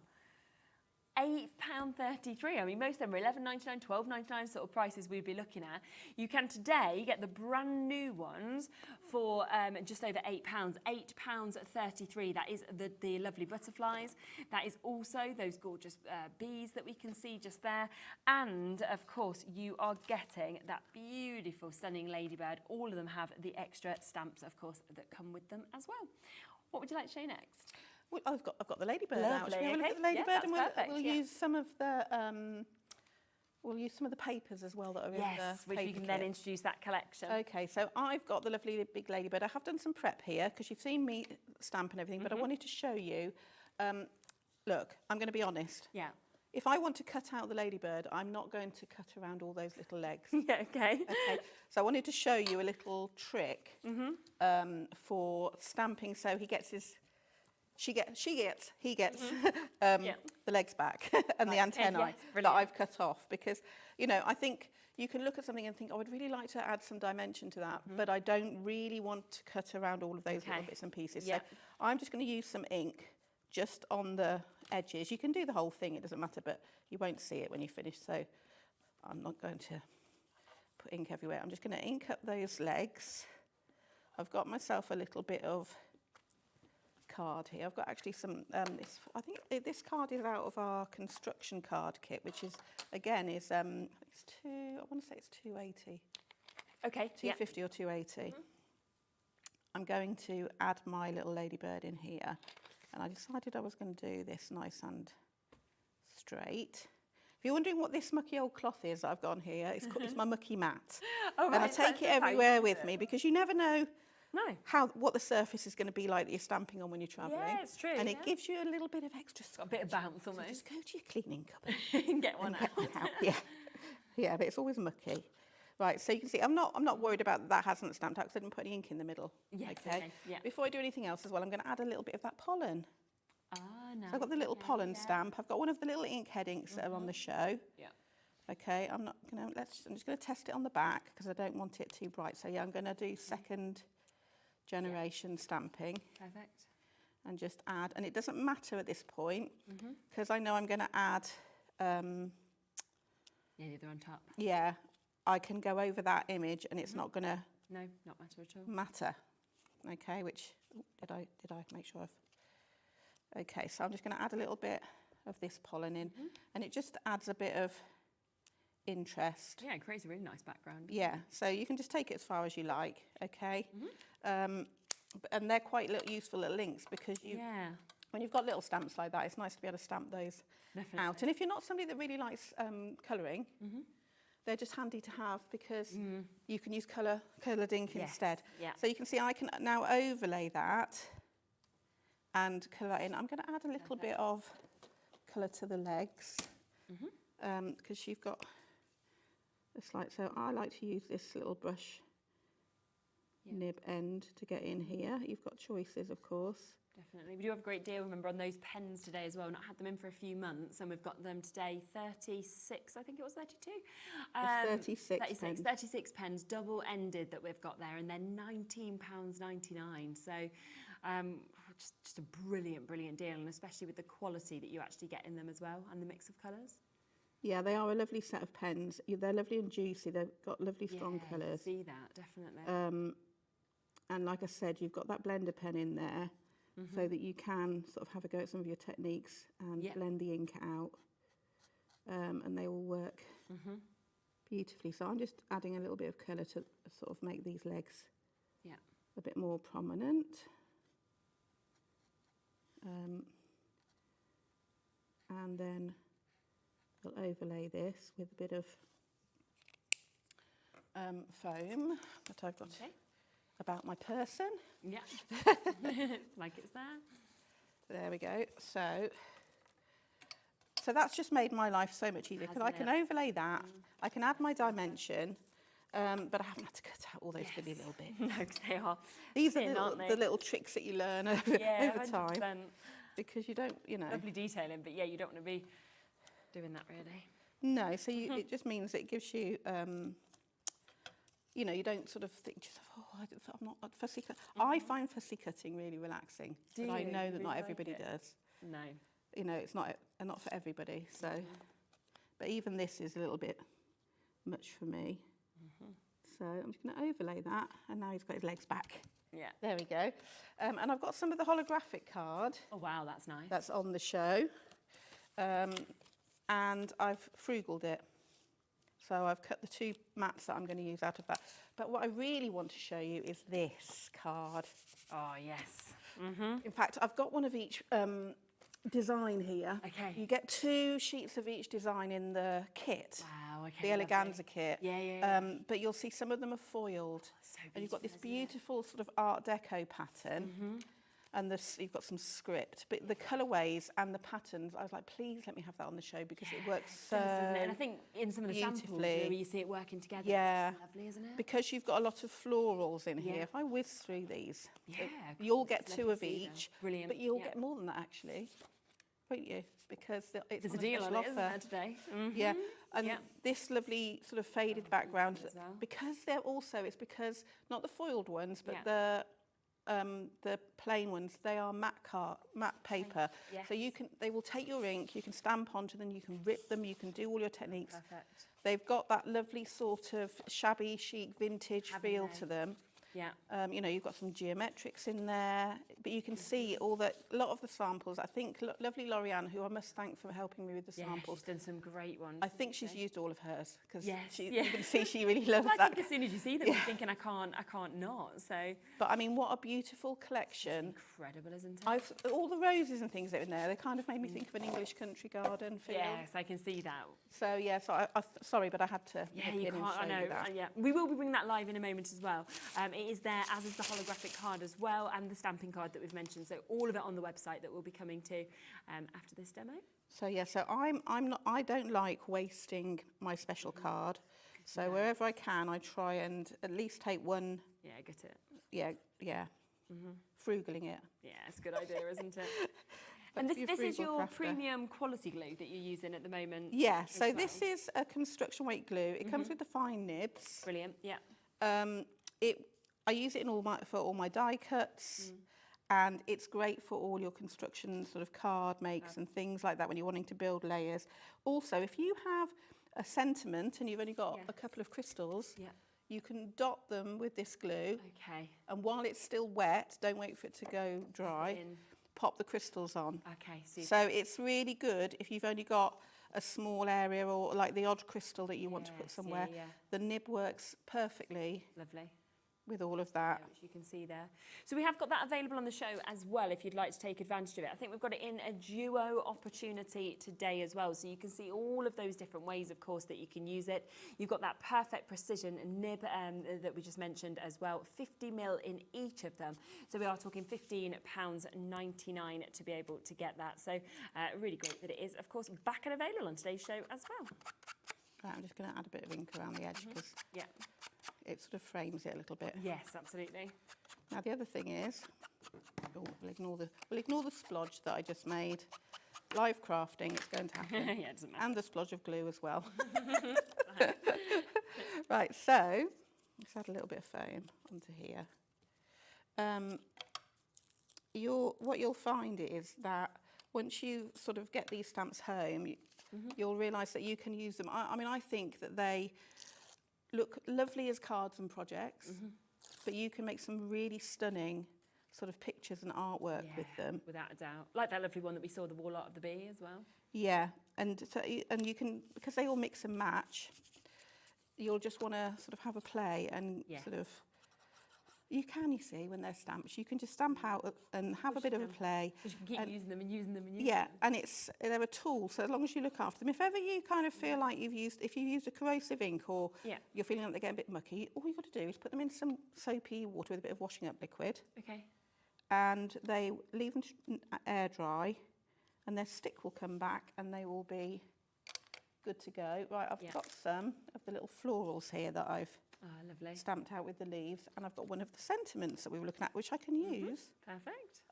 £8.33. I mean, most of them are £11.99, £12.99 sort of prices we'd be looking at. You can today get the brand new ones for just over £8, £8.33. That is the lovely butterflies. That is also those gorgeous bees that we can see just there. And of course, you are getting that beautiful, stunning ladybird. All of them have the extra stamps, of course, that come with them as well. What would you like to show next? Well, I've got the ladybird Lovely, out. Should we have a look at the ladybird? that's And perfect, we'll use some of the papers as well that are in the which paper you can kit. then introduce that collection. Okay, so I've got the lovely big ladybird. I have done some prep here because you've seen me stamp and everything, but I wanted to show you. Look, I'm going to be honest. Yeah. If I want to cut out the ladybird, I'm not going to cut around all those little legs. Yeah, okay. Okay, so I wanted to show you a little trick for stamping. So he gets his he gets the legs back and the antennae that I've cut off, because, you know, I think you can look at something and think, oh, I'd really like to add some dimension to that, but I don't really want to cut around all of those little bits and pieces. So I'm just going to use some ink just on the edges. You can do the whole thing, it doesn't matter, but you won't see it when you finish. So I'm not going to put ink everywhere. I'm just going to ink up those legs. I've got myself a little bit of card here. I've got actually some, I think this card is out of our construction card kit, which is, again, is, I want to say it's 280. Okay. 250 or 280. I'm going to add my little ladybird in here. And I decided I was going to do this nice and straight. If you're wondering what this mucky old cloth is that I've got on here, it's my mucky mat. Oh, and I take it everywhere with me, because you never know what the surface is going to be like that you're stamping on when you're travelling. Yeah, it's true. And it gives you a little bit of extra Got a bit of bounce almost. So just go to your cleaning cupboard and get one out. Yeah, but it's always mucky. Right, so you can see I'm not worried about that hasn't stamped out because I didn't put any ink in the middle. Yes, okay. Yeah. Before I do anything else as well, I'm going to add a little bit of that pollen. Ah, nice. So I've got the little pollen stamp. I've got one of the little ink head inks that are on the show. Yeah. Okay, I'm just going to test it on the back because I don't want it too bright. So yeah, I'm going to do second generation stamping. Perfect. And just add, and it doesn't matter at this point because I know I'm going to add. Yeah, they're on top. Yeah, I can go over that image and it's not going to. No, not matter at all. Matter. Okay, which did I make sure of? Okay, so I'm just going to add a little bit of this pollen in, and it just adds a bit of interest. Yeah, it creates a really nice background. Yeah, so you can just take it as far as you like, okay? And they're quite useful little links because when you've got little stamps like that, it's nice to be able to stamp those out. And if you're not somebody that really likes colouring, they're just handy to have because you can use coloured ink instead. Yeah. So you can see I can now overlay that and colour that in. I'm going to add a little bit of colour to the legs because you've got this so I like to use this little brush nib end to get in here. You've got choices, of course. Definitely. We do have a great deal, remember, on those pens today as well. Not had them in for a few months, and we've got them today 36, I think it was 32. 36 pens, double-ended that we've got there, and they're £19.99. So just a brilliant, brilliant deal, and especially with the quality that you actually get in them as well, and the mix of colours. Yeah, they are a lovely set of pens. They're lovely and juicy. They've got lovely, strong colours. See that, definitely. And like I said, you've got that blender pen in there. So that you can sort of have a go at some of your techniques and blend the ink out, and they all work beautifully. So I'm just adding a little bit of colour to sort of make these legs a bit more prominent. And then we'll overlay this with a bit of foam that I've got about my person. Yeah, like it's there. There we go. So that's just made my life so much easier because I can overlay that. I can add my dimension, but I haven't had to cut out all those silly little bits. No, they are. These are the little tricks that you learn over time. 100%. Because you don't, Lovely detailing, but yeah, you don't want to be doing that really. No, so it just means it gives you. You don't sort of think, I'm not fussy cut. I find fussy cutting really relaxing. But I know that not everybody does. No. It's not for everybody. So, but even this is a little bit much for me. So I'm just going to overlay that, and now he's got his legs back. Yeah. There we go. And I've got some of the holographic card. Oh wow, that's nice. That's on the show, and I've frugaled it. So I've cut the two mats that I'm going to use out of that. But what I really want to show you is this card. Oh, yes. In fact, I've got one of each design here. Okay. You get 2 sheets of each design in the kit. Wow, okay. The Eleganza kit. Yeah. But you'll see some of them are foiled. So and you've got this beautiful sort of Art Deco pattern. and you've got some script, but the colourways and the patterns, I was like, please let me have that on the show because it works so doesn't it? And I think in some of the samples beautifully. where you see it working together, Yeah, it's lovely, isn't it? because you've got a lot of florals in here. If I whiz through these, Yeah, you'll get it's 2 lovely of to see them. each, Brilliant. but you'll get more than that actually, won't you? Because it's There's on a deal on special it, isn't offer. there, today? Yeah, and this lovely sort of faded background, as well. because they're also, it's because, not the foiled ones, but the plain ones, they are matte paper. Yes. So they will take your ink, you can stamp onto them, you can rip them, you can do all your techniques. Perfect. They've got that lovely sort of shabby chic vintage feel to them. Yeah. You know, you've got some geometrics in there, but you can see a lot of the samples. I think lovely Lorianne, who I must thank for helping me with the samples. She's done some great ones. I think she's used all of hers because you yeah. can see she really loves I that. think as soon as you see them, you're thinking, I can't not. So. But I mean, what a beautiful collection! It's incredible, isn't it? All the roses and things that are in there, they kind of made me think of an English country garden feel. Yes, I can see that. So yeah, so I sorry, but I had to. Yeah, you can't. I know. Yeah, we will be bringing that live in a moment as well. It is there, as is the holographic card as well, and the stamping card that we've mentioned. So all of it on the website that we'll be coming to after this demo. So yeah, so I don't like wasting my special card. So wherever I can, I try and at least take one. Yeah, get it. Yeah. Frugaling it. Yeah, it's a good idea, isn't it? And this is your premium quality glue that you're using at the moment. Yeah, so this is a construction weight glue. It comes with the fine nibs. Brilliant. Yeah. I use it for all my die cuts, and it's great for all your construction sort of card makes and things like that when you're wanting to build layers. Also, if you have a sentiment and you've only got a couple of crystals, you can dot them with this glue. Okay. And while it's still wet, don't wait for it to go dry, pop the crystals on. Okay. So it's really good if you've only got a small area or like the odd crystal that you want to put somewhere. The nib works perfectly. Lovely. With all of that. Which you can see there. So we have got that available on the show as well if you'd like to take advantage of it. I think we've got it in a duo opportunity today as well. So you can see all of those different ways, of course, that you can use it. You've got that perfect precision nib that we just mentioned as well. 50ml in each of them. So we are talking £15.99 to be able to get that. So really great that it is, of course, back and available on today's show as well. Right, I'm just going to add a bit of ink around the edge because it sort of frames it a little bit. Yes, absolutely. Now the other thing is, we'll ignore the splodge that I just made. Live crafting, it's going to happen. Yeah, it doesn't matter. And the splodge of glue as well. Right, so let's add a little bit of foam onto here. What you'll find is that once you sort of get these stamps home, you'll realise that you can use them. I mean, I think that they look lovely as cards and projects, but you can make some really stunning sort of pictures and artwork with them. Without a doubt. Like that lovely one that we saw, the wall art of the bee as well. Yeah, and you can, because they all mix and match, you'll just want to sort of have a play and sort of, you see, when they're stamps, you can just stamp out and have a bit of a play. Because you can keep using them and using them and using them. Yeah, and they're a tool, so as long as you look after them. If ever you kind of feel like if you've used a corrosive ink or you're feeling like they're getting a bit mucky, all you've got to do is put them in some soapy water with a bit of washing up liquid. Okay. And they leave them air dry, and their stick will come back and they will be good to go. Right, I've got some of the little florals here that I've stamped out with the leaves, and I've got one of the sentiments that we were looking at, which I can use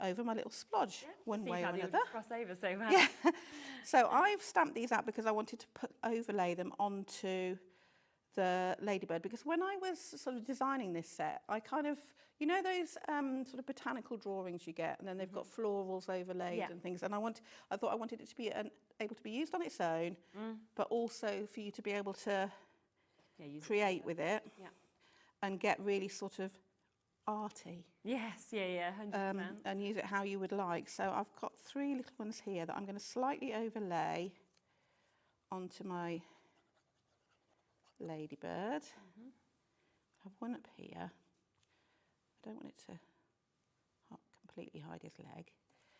over my little splodge one way or another. Cross over so well. Yeah. So I've stamped these out because I wanted to overlay them onto the ladybird, because when I was sort of designing this set, I kind of, you know those sort of botanical drawings you get, and then they've got florals overlaid and things, and I thought I wanted it to be able to be used on its own, but also for you to be able to create with it and get really sort of arty. Yes, 100%. And use it how you would like. So I've got 3 little ones here that I'm going to slightly overlay onto my ladybird. I have one up here. I don't want it to completely hide his leg.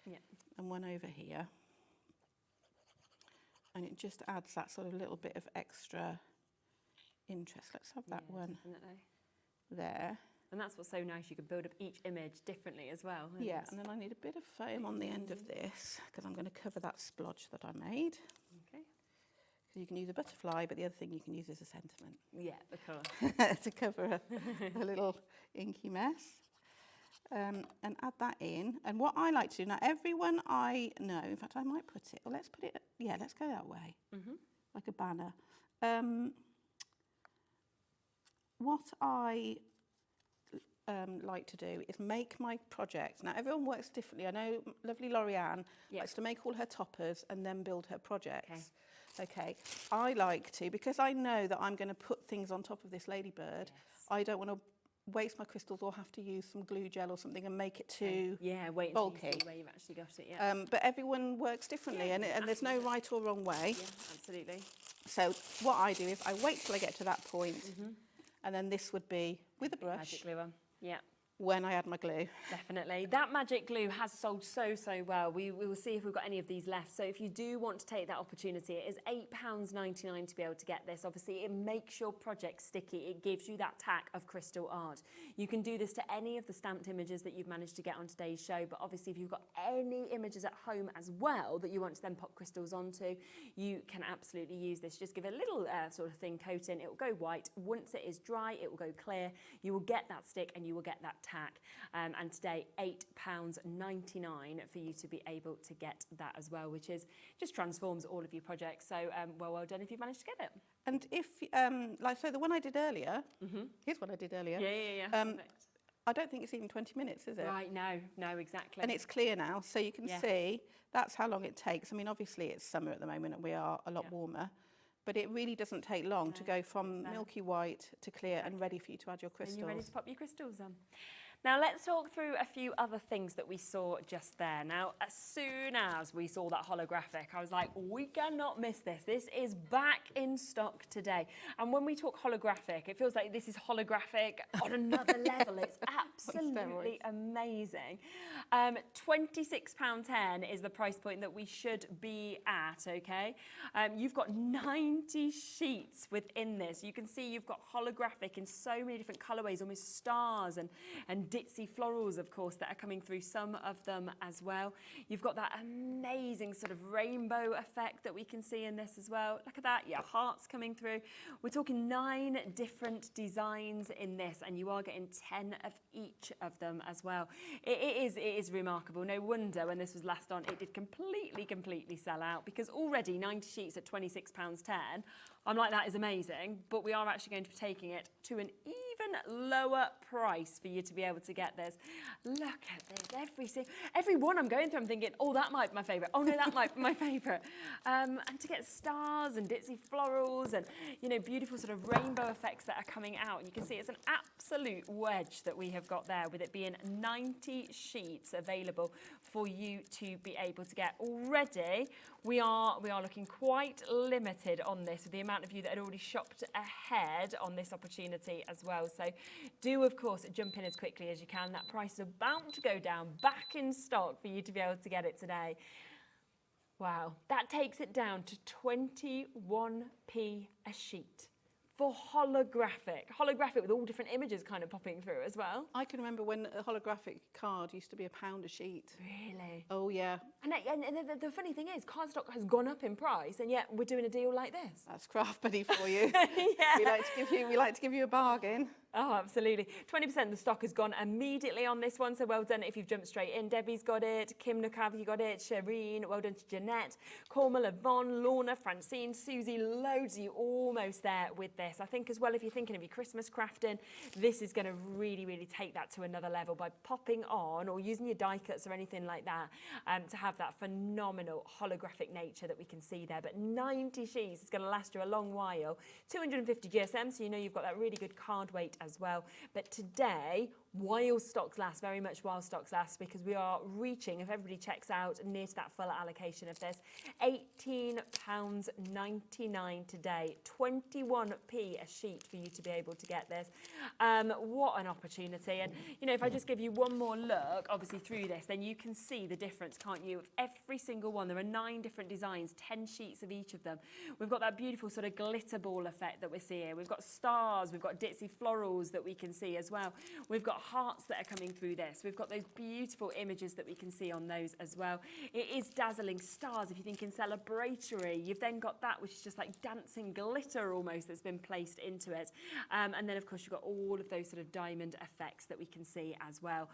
Yeah. And one over here. And it just adds that sort of little bit of extra interest. Let's have that one there. And that's what's so nice. You can build up each image differently as well. Yeah, and then I need a bit of foam on the end of this because I'm going to cover that splodge that I made. Okay. So you can use a butterfly, but the other thing you can use is a sentiment. Yeah, of course. To cover a little inky mess. And add that in. And what I like to do, now everyone I know, in fact I might put it, well let's put it, yeah, let's go that way, like a banner. What I like to do is make my projects. Now everyone works differently. I know lovely Laurianne likes to make all her toppers and then build her projects. Okay. I like to, because I know that I'm going to put things on top of this ladybird, I don't want to waste my crystals or have to use some glue gel or something and make it too wait bulky. until you see where you've actually got it. But everyone works differently, and there's no right or wrong way. Yeah, absolutely. So what I do is I wait till I get to that point, and then this would be with a brush. Magic glue on. Yeah. When I add my glue. Definitely. That magic glue has sold so well. We will see if we've got any of these left. So if you do want to take that opportunity, it is £8.99 to be able to get this. Obviously, it makes your project sticky. It gives you that tack of crystal art. You can do this to any of the stamped images that you've managed to get on today's show. But obviously, if you've got any images at home as well that you want to then pop crystals onto, you can absolutely use this. Just give it a little sort of thin coating. It will go white. Once it is dry, it will go clear. You will get that stick and you will get that tack. And today, £8.99 for you to be able to get that as well, which is just transforms all of your projects. So well done if you've managed to get it. And if, like, so the one I did earlier, here's what I did earlier. Yeah. I don't think it's even 20 minutes, is it? Right, no, exactly. And it's clear now, so you can see that's how long it takes. I mean, obviously it's summer at the moment and we are a lot warmer, but it really doesn't take long to go from milky white to clear and ready for you to add your crystals. And you're ready to pop your crystals on. Now let's talk through a few other things that we saw just there. Now, as soon as we saw that holographic, I was like, we cannot miss this. This is back in stock today. And when we talk holographic, it feels like this is holographic on another level. It's absolutely amazing. £26.10 is the price point that we should be at, okay? You've got 90 sheets within this. You can see you've got holographic in so many different colorways, almost stars and ditzy florals, of course, that are coming through, some of them as well. You've got that amazing sort of rainbow effect that we can see in this as well. Look at that, hearts coming through. We're talking 9 different designs in this, and you are getting 10 of each of them as well. It is remarkable. No wonder when this was last on, it did completely sell out, because already 90 sheets at £26.10, I'm like, that is amazing, but we are actually going to be taking it to an even lower price for you to be able to get this. Look at this, every one I'm going through, I'm thinking, oh, that might be my favourite. Oh no, that might be my favourite. And to get stars and ditzy florals and, you know, beautiful sort of rainbow effects that are coming out. And you can see it's an absolute wedge that we have got there, with it being 90 sheets available for you to be able to get. Already, we are looking quite limited on this, with the amount of you that had already shopped ahead on this opportunity as well. So do, of course, jump in as quickly as you can. That price is about to go down, back in stock for you to be able to get it today. Wow, that takes it down to 21p a sheet for holographic with all different images kind of popping through as well. I can remember when a holographic card used to be £1 a sheet. Really? Oh yeah. And the funny thing is, cardstock has gone up in price, and yet we're doing a deal like this. That's Craft Buddy for you. We like to give you a bargain. Oh, absolutely. 20% of the stock has gone immediately on this one, so well done if you've jumped straight in. Debbie's got it, Kim Nukav, you got it, Shireen, well done to Jeanette, Cormel, Yvonne, Lorna, Francine, Susie, loads of you almost there with this. I think as well, if you're thinking of your Christmas crafting, this is going to really take that to another level by popping on or using your die cuts or anything like that to have that phenomenal holographic nature that we can see there. But 90 sheets is going to last you a long while. 250 GSM, so you know you've got that really good card weight as well. But today, while stocks last, very much while stocks last, because we are reaching, if everybody checks out, near to that full allocation of this, £18.99 today, 21p a sheet for you to be able to get this. What an opportunity. And, you know, if I just give you one more look, obviously through this, then you can see the difference, can't you? Of every single one. There are 9 different designs, 10 sheets of each of them. We've got that beautiful sort of glitter ball effect that we're seeing. We've got stars, we've got ditzy florals that we can see as well. We've got hearts that are coming through this. We've got those beautiful images that we can see on those as well. It is dazzling stars if you think in celebratory. You've then got that which is just like dancing glitter almost that's been placed into it. And then of course you've got all of those sort of diamond effects that we can see as well.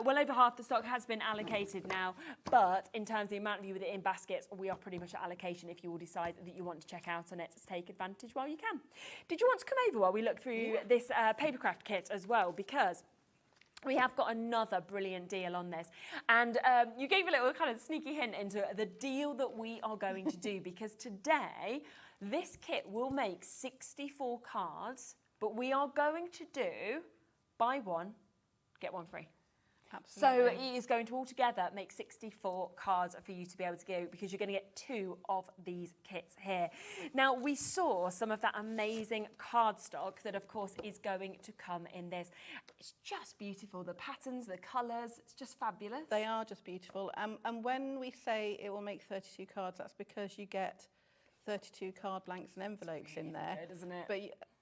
Well over half the stock has been allocated now, but in terms of the amount of you with it in baskets, we are pretty much at allocation if you all decide that you want to check out on it to take advantage while you can. Did you want to come over while we look through this papercraft kit as well? Because we have got another brilliant deal on this. And you gave a little kind of sneaky hint into the deal that we are going to do, because today this kit will make 64 cards, but we are going to do buy one, get one free. Absolutely. So it is going to altogether make 64 cards for you to be able to go, because you're going to get 2 of these kits here. Now, we saw some of that amazing cardstock that, of course, is going to come in this. It's just beautiful. The patterns, the colours, it's just fabulous. They are just beautiful. And when we say it will make 32 cards, that's because you get 32 card blanks and envelopes in there. Good, isn't it? But,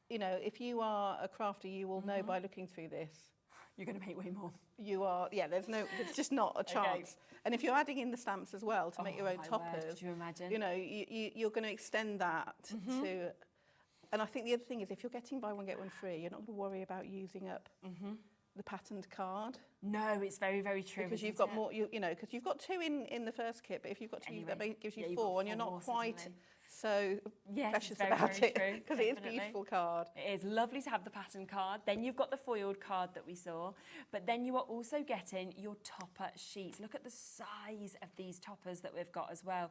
you know, if you are a crafter, you will know by looking through this. You're going to make way more. You are, yeah, there's just not a chance. And if you're adding in the stamps as well to make your own toppers, could you imagine? You know, you're going to extend that to, and I think the other thing is if you're getting buy one, get one free, you're not going to worry about using up the patterned card. No, it's very, very true. Because you've got more, you know, because you've got 2 in the first kit, but if you've got 2, that gives you 4, and you're not quite so precious about it, because it is a beautiful card. It is lovely to have the pattern card. Then you've got the foiled card that we saw, but then you are also getting your topper sheets. Look at the size of these toppers that we've got as well.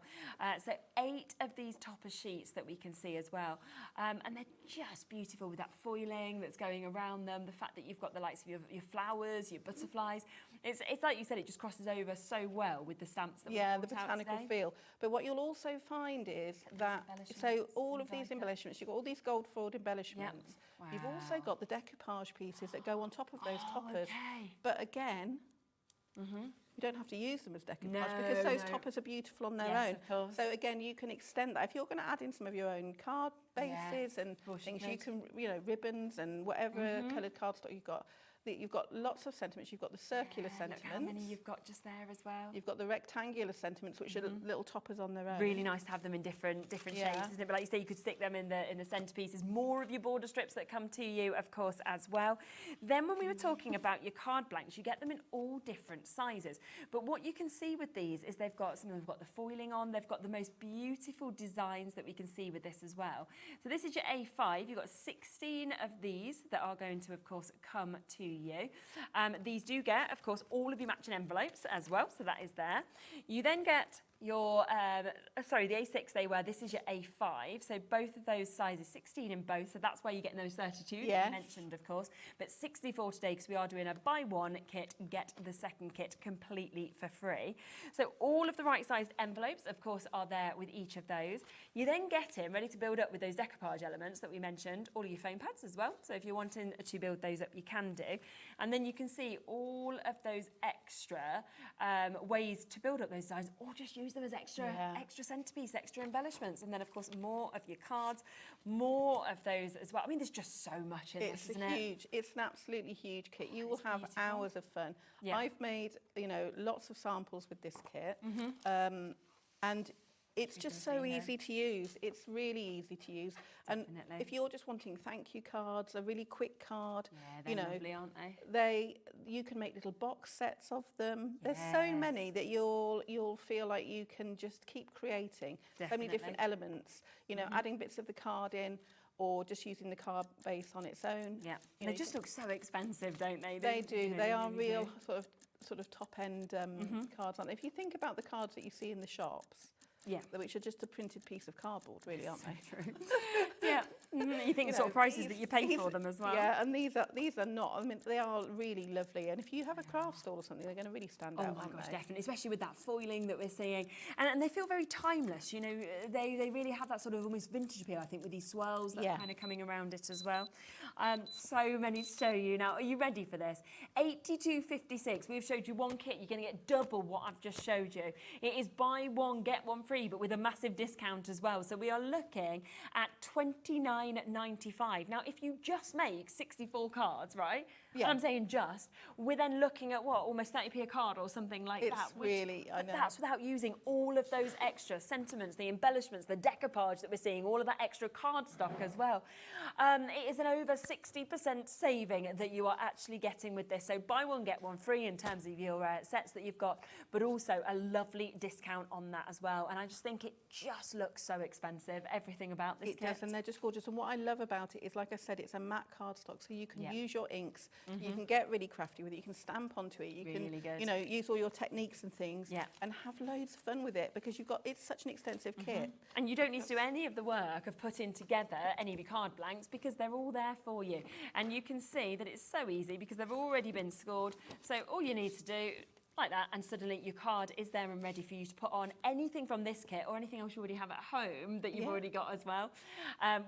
So 8 of these topper sheets that we can see as well. And they're just beautiful with that foiling that's going around them, the fact that you've got the likes of your flowers, your butterflies. It's like you said, it just crosses over so well with the stamps that we've the botanical feel. But what you'll also find is that, so all of these embellishments, you've got all these gold foiled embellishments. Wow. You've also got the decoupage pieces that go on top of those toppers. But again, you don't have to use them as decoupage because those toppers are beautiful on their own. Of course. So again, you can extend that. If you're going to add in some of your own card bases and things, you can, you know, ribbons and whatever coloured cardstock you've got lots of sentiments. You've got the circular sentiments. Look how many you've got just there as well. You've got the rectangular sentiments, which are little toppers on their own. Really nice to have them in different shapes, isn't it? But like you say, you could stick them in the centerpieces. More of your border strips that come to you, of course, as well. Then when we were talking about your card blanks, you get them in all different sizes. But what you can see with these is they've got the foiling on. They've got the most beautiful designs that we can see with this as well. So this is your A5. You've got 16 of these that are going to, of course, come to you. These do get, of course, all of your matching envelopes as well, so that is there. You then get your, sorry, the A6 they were, this is your A5, so both of those sizes, 16 in both, so that's why you're getting those 32 that you mentioned, of course, but 64 today because we are doing a buy one kit, get the second kit completely for free. So all of the right sized envelopes, of course, are there with each of those. You then get in, ready to build up with those decoupage elements that we mentioned, all of your foam pads as well, so if you're wanting to build those up, you can do. And then you can see all of those extra ways to build up those designs, or just use them as extra centerpiece, extra embellishments, and then of course more of your cards, more of those as well. I mean, there's just so much in this, isn't it? It's an absolutely huge kit. You will have hours of fun. I've made, you know, lots of samples with this kit, and it's just so easy to use. It's really easy to use. And if you're just wanting thank you cards, a really quick card, they're lovely, aren't they? You can make little box sets of them. There's so many that you'll feel like you can just keep creating. So many different elements. You know, adding bits of the card in, or just using the card base on its own. Yeah, they just look so expensive, don't they? They do. You know, they are real sort of top end cards, aren't they? If you think about the cards that you see in the shops. Which are just a printed piece of cardboard, really, aren't they? True. You think the sort of prices that you pay for them as well. Yeah, and these are not. I mean, they are really lovely. And if you have a craft stall or something, they're going to really stand out. Oh my gosh, definitely, especially with that foiling that we're seeing, and they feel very timeless. You know, they really have that sort of almost vintage appeal. I think with these swirls that are kind of coming around it as well. So many to show you now. Are you ready for this? £82.56. We've showed you one kit. You're going to get double what I've just showed you. It is buy one get one free, but with a massive discount as well. So we are looking at £29.95. Now, if you just make 64 cards, right? Yeah. I'm saying just. We're then looking at what, almost 30p a card or something like that. It's really, I know. That's without using all of those extra sentiments, the embellishments, the decoupage that we're seeing, all of that extra card stock as well. It is an over 60% saving that you are actually getting with this. So buy one, get one free in terms of your sets that you've got, but also a lovely discount on that as well. And I just think it just looks so expensive, everything about this kit. It does, and they're just gorgeous. And what I love about it is, like I said, it's a matte cardstock, so you can use your inks, you can get really crafty with it, you can stamp onto it, you can, you know, use all your techniques and things, and have loads of fun with it, because it's such an extensive kit. And you don't need to do any of the work of putting together any of your card blanks, because they're all there for you. And you can see that it's so easy because they've already been scored. So all you need to do, like that, and suddenly your card is there and ready for you to put on anything from this kit or anything else you already have at home that you've already got as well,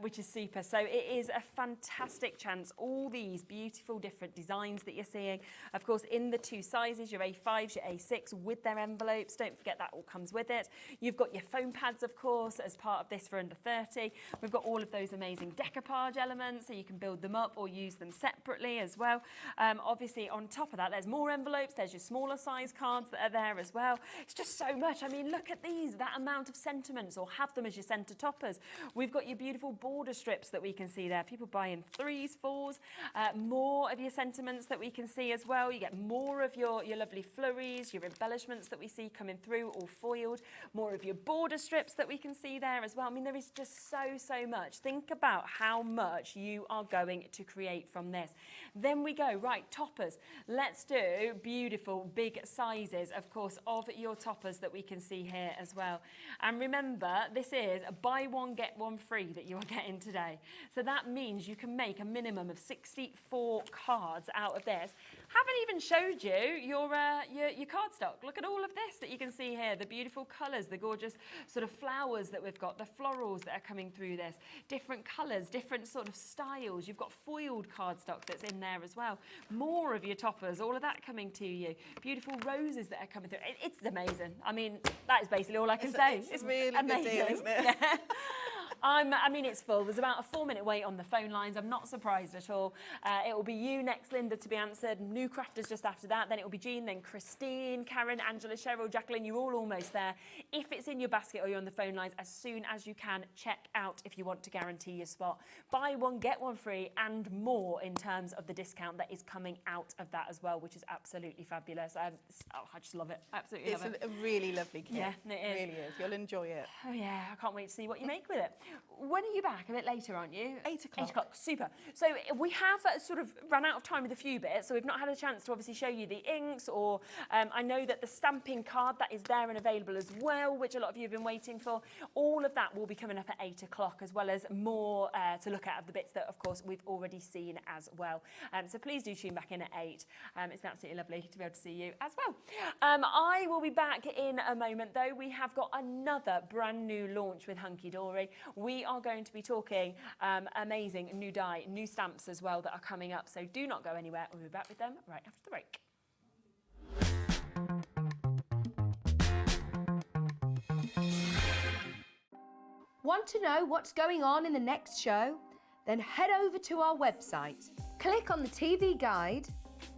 which is super. So it is a fantastic chance. All these beautiful different designs that you're seeing, of course, in the two sizes, your A5s, your A6 with their envelopes. Don't forget that all comes with it. You've got your foam pads, of course, as part of this for under 30. We've got all of those amazing decoupage elements, so you can build them up or use them separately as well. Obviously, on top of that, there's more envelopes. There's your smaller size cards that are there as well. It's just so much. I mean, look at these, that amount of sentiments, or have them as your centre toppers. We've got your beautiful border strips that we can see there. People buying 3s, 4s, more of your sentiments that we can see as well. You get more of your lovely flurries, your embellishments that we see coming through, all foiled. More of your border strips that we can see there as well. I mean, there is just so much. Think about how much you are going to create from this. Then we go, right, toppers. Let's do beautiful big sizes, of course, of your toppers that we can see here as well. And remember, this is a buy one, get one free that you are getting today. So that means you can make a minimum of 64 cards out of this. Haven't even showed you your cardstock. Look at all of this that you can see here, the beautiful colours, the gorgeous sort of flowers that we've got, the florals that are coming through this, different colours, different sort of styles. You've got foiled cardstock that's in there as well. More of your toppers, all of that coming to you. Beautiful roses that are coming through. It's amazing. I mean, that is basically all I can say. It's really amazing. Good deal, isn't it? Yeah. I mean, it's full. There's about a 4-minute wait on the phone lines. I'm not surprised at all. It will be you next, Linda, to be answered. New crafters just after that. Then it will be Jean, then Christine, Karen, Angela, Cheryl, Jacqueline. You're all almost there. If it's in your basket or you're on the phone lines, as soon as you can, check out if you want to guarantee your spot. Buy one, get one free, and more in terms of the discount that is coming out of that as well, which is absolutely fabulous. I just love it. Absolutely love it. It's a really lovely kit. Yeah, it is. It really is. You'll enjoy it. Oh yeah, I can't wait to see what you make with it. When are you back? A bit later, aren't you? 8 o'clock. 8 o'clock, super. So we have sort of run out of time with a few bits, so we've not had a chance to obviously show you the inks, or I know that the stamping card that is there and available as well, which a lot of you have been waiting for. All of that will be coming up at 8 o'clock, as well as more to look at of the bits that, of course, we've already seen as well. So please do tune back in at 8. It's been absolutely lovely to be able to see you as well. I will be back in a moment, though. We have got another brand new launch with Hunkydory. We are going to be talking amazing new dye, new stamps as well that are coming up. So do not go anywhere. We'll be back with them right after the break. Want to know what's going on in the next show? Then head over to our website. Click on the TV guide.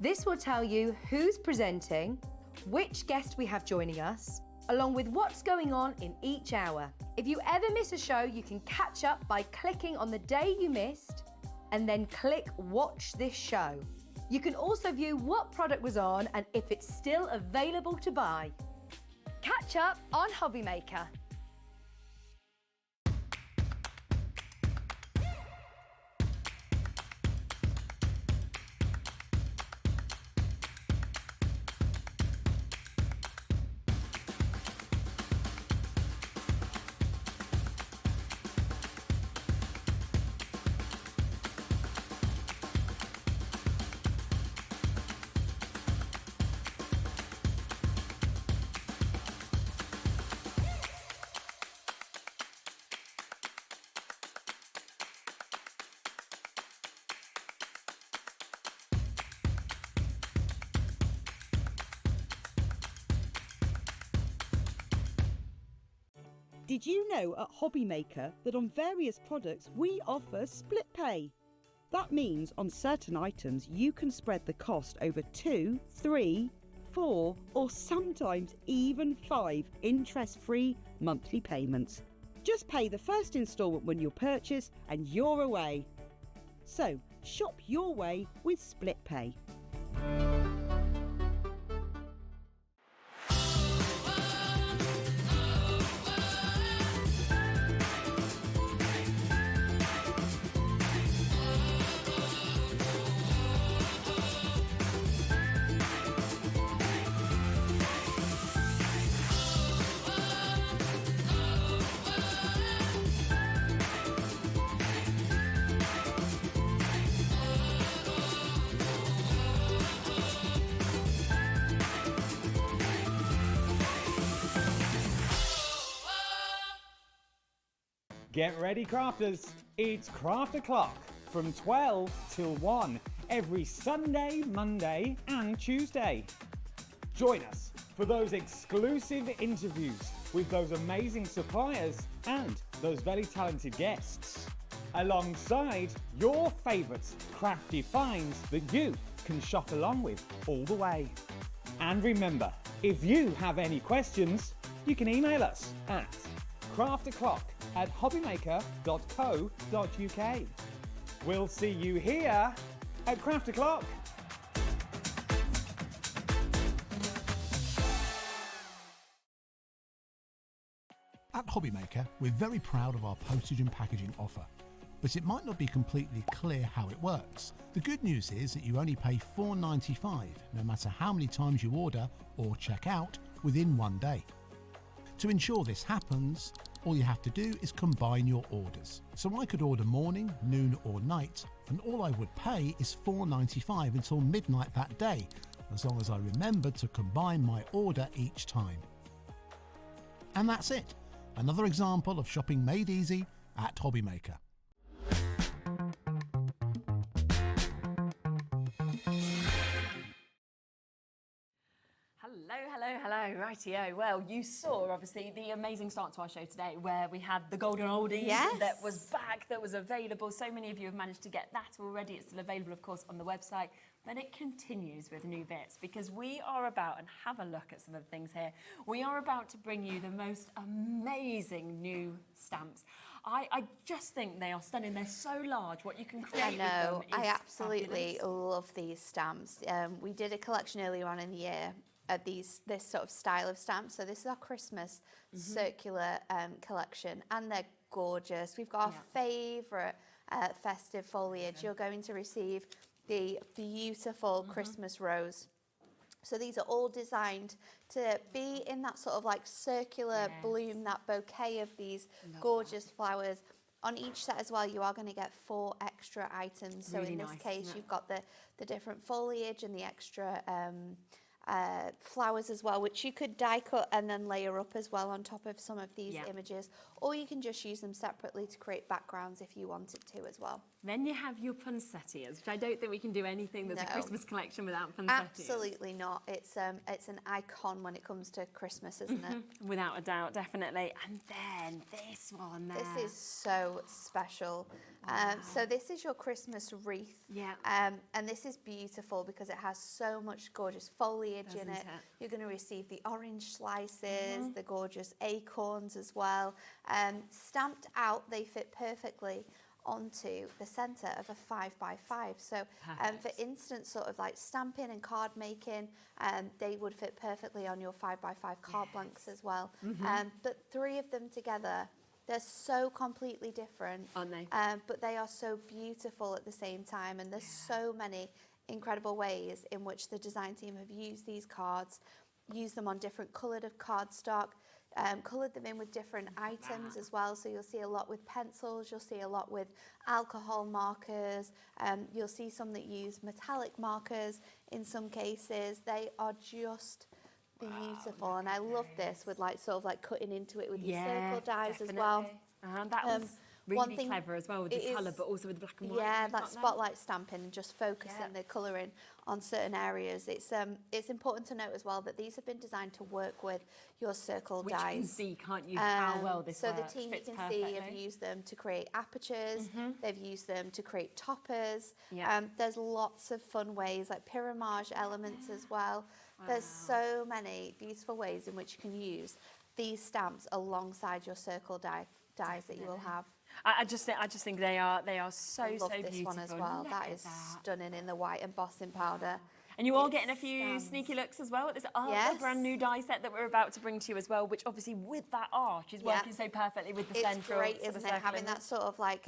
This will tell you who's presenting, which guest we have joining us, along with what's going on in each hour. If you ever miss a show, you can catch up by clicking on the day you missed and then click Watch This Show. You can also view what product was on and if it's still available to buy. Catch up on Hobby Maker. Did you know at Hobbymaker that on various products we offer split pay? That means on certain items you can spread the cost over 2, 3, 4 or sometimes even 5 interest-free monthly payments. Just pay the first instalment when you purchase and you're away. So shop your way with split pay. Get ready, crafters. It's Craft O'Clock from 12 till 1 every Sunday, Monday and Tuesday. Join us for those exclusive interviews with those amazing suppliers and those very talented guests, alongside your favourite crafty finds that you can shop along with all the way. And remember, if you have any questions, you can email us at crafto'clock@hobbymaker.co.uk. We'll see you here at Craft O'Clock. At Hobbymaker, we're very proud of our postage and packaging offer, but it might not be completely clear how it works. The good news is that you only pay $4.95 no matter how many times you order or check out within 1 day. To ensure this happens, all you have to do is combine your orders. So I could order morning, noon or night, and all I would pay is $4.95 until midnight that day, as long as I remember to combine my order each time. And that's it. Another example of shopping made easy at Hobbymaker. Hello, rightio. Well, you saw obviously the amazing start to our show today where we had the Golden Oldies that was back, that was available. So many of you have managed to get that already. It's still available, of course, on the website. But it continues with new bits because we are about, and have a look at some of the things here, we are about to bring you the most amazing new stamps. I just think they are stunning. They're so large. What you can create with them is I absolutely fabulous. love these stamps. We did a collection earlier on in the year of this sort of style of stamps. So this is our Christmas circular collection, and they're gorgeous. We've got our favourite festive foliage. You're going to receive the beautiful Christmas rose. So these are all designed to be in that sort of like circular bloom, that bouquet of these gorgeous flowers. On each set as well, you are going to get 4 extra items. So Really in this nice, case, isn't it? you've got the different foliage and the extra flowers as well, which you could die cut and then layer up as well on top of some of these images, or you can just use them separately to create backgrounds if you wanted to as well. Then you have your poinsettias, which I don't think we can do anything that's a Christmas collection without poinsettias. Absolutely not. It's an icon when it comes to Christmas, isn't it? Without a doubt, definitely. And then this one there. This is so special. So this is your Christmas wreath. And this is beautiful because it has so much gorgeous foliage in it. You're going to receive the orange slices, the gorgeous acorns as well. Stamped out, they fit perfectly onto the centre of a 5x5. So for instance, sort of like stamping and card making, they would fit perfectly on your 5x5 card blanks as well. But 3 of them together, they're so completely different, aren't they? But they are so beautiful at the same time, and there's so many incredible ways in which the design team have used these cards, used them on different coloured cardstock, coloured them in with different items as well. So you'll see a lot with pencils, you'll see a lot with alcohol markers, you'll see some that use metallic markers in some cases. They are just beautiful, and I love this with like sort of like cutting into it with these circle dies as well. Really clever as well with the colour, but also with the black and white. Yeah, that spotlight stamping and just focusing the colouring on certain areas. It's important to note as well that these have been designed to work with your circle Which dies. you can see, can't you, how well this so works. The team, you Fits can see, have used them to create apertures. They've used them to create toppers. There's lots of fun ways, like pyramage elements as well. There's so many beautiful ways in which you can use these stamps alongside your circle dies that you will have. I just think they are so Love so this beautiful. one as well. Look That at is stunning in the white embossing powder. And you are getting a few sneaky looks as well at this other brand new die set that we're about to bring to you as well, which obviously with that arch is working so perfectly with the central. It's great, isn't it? Having that sort of like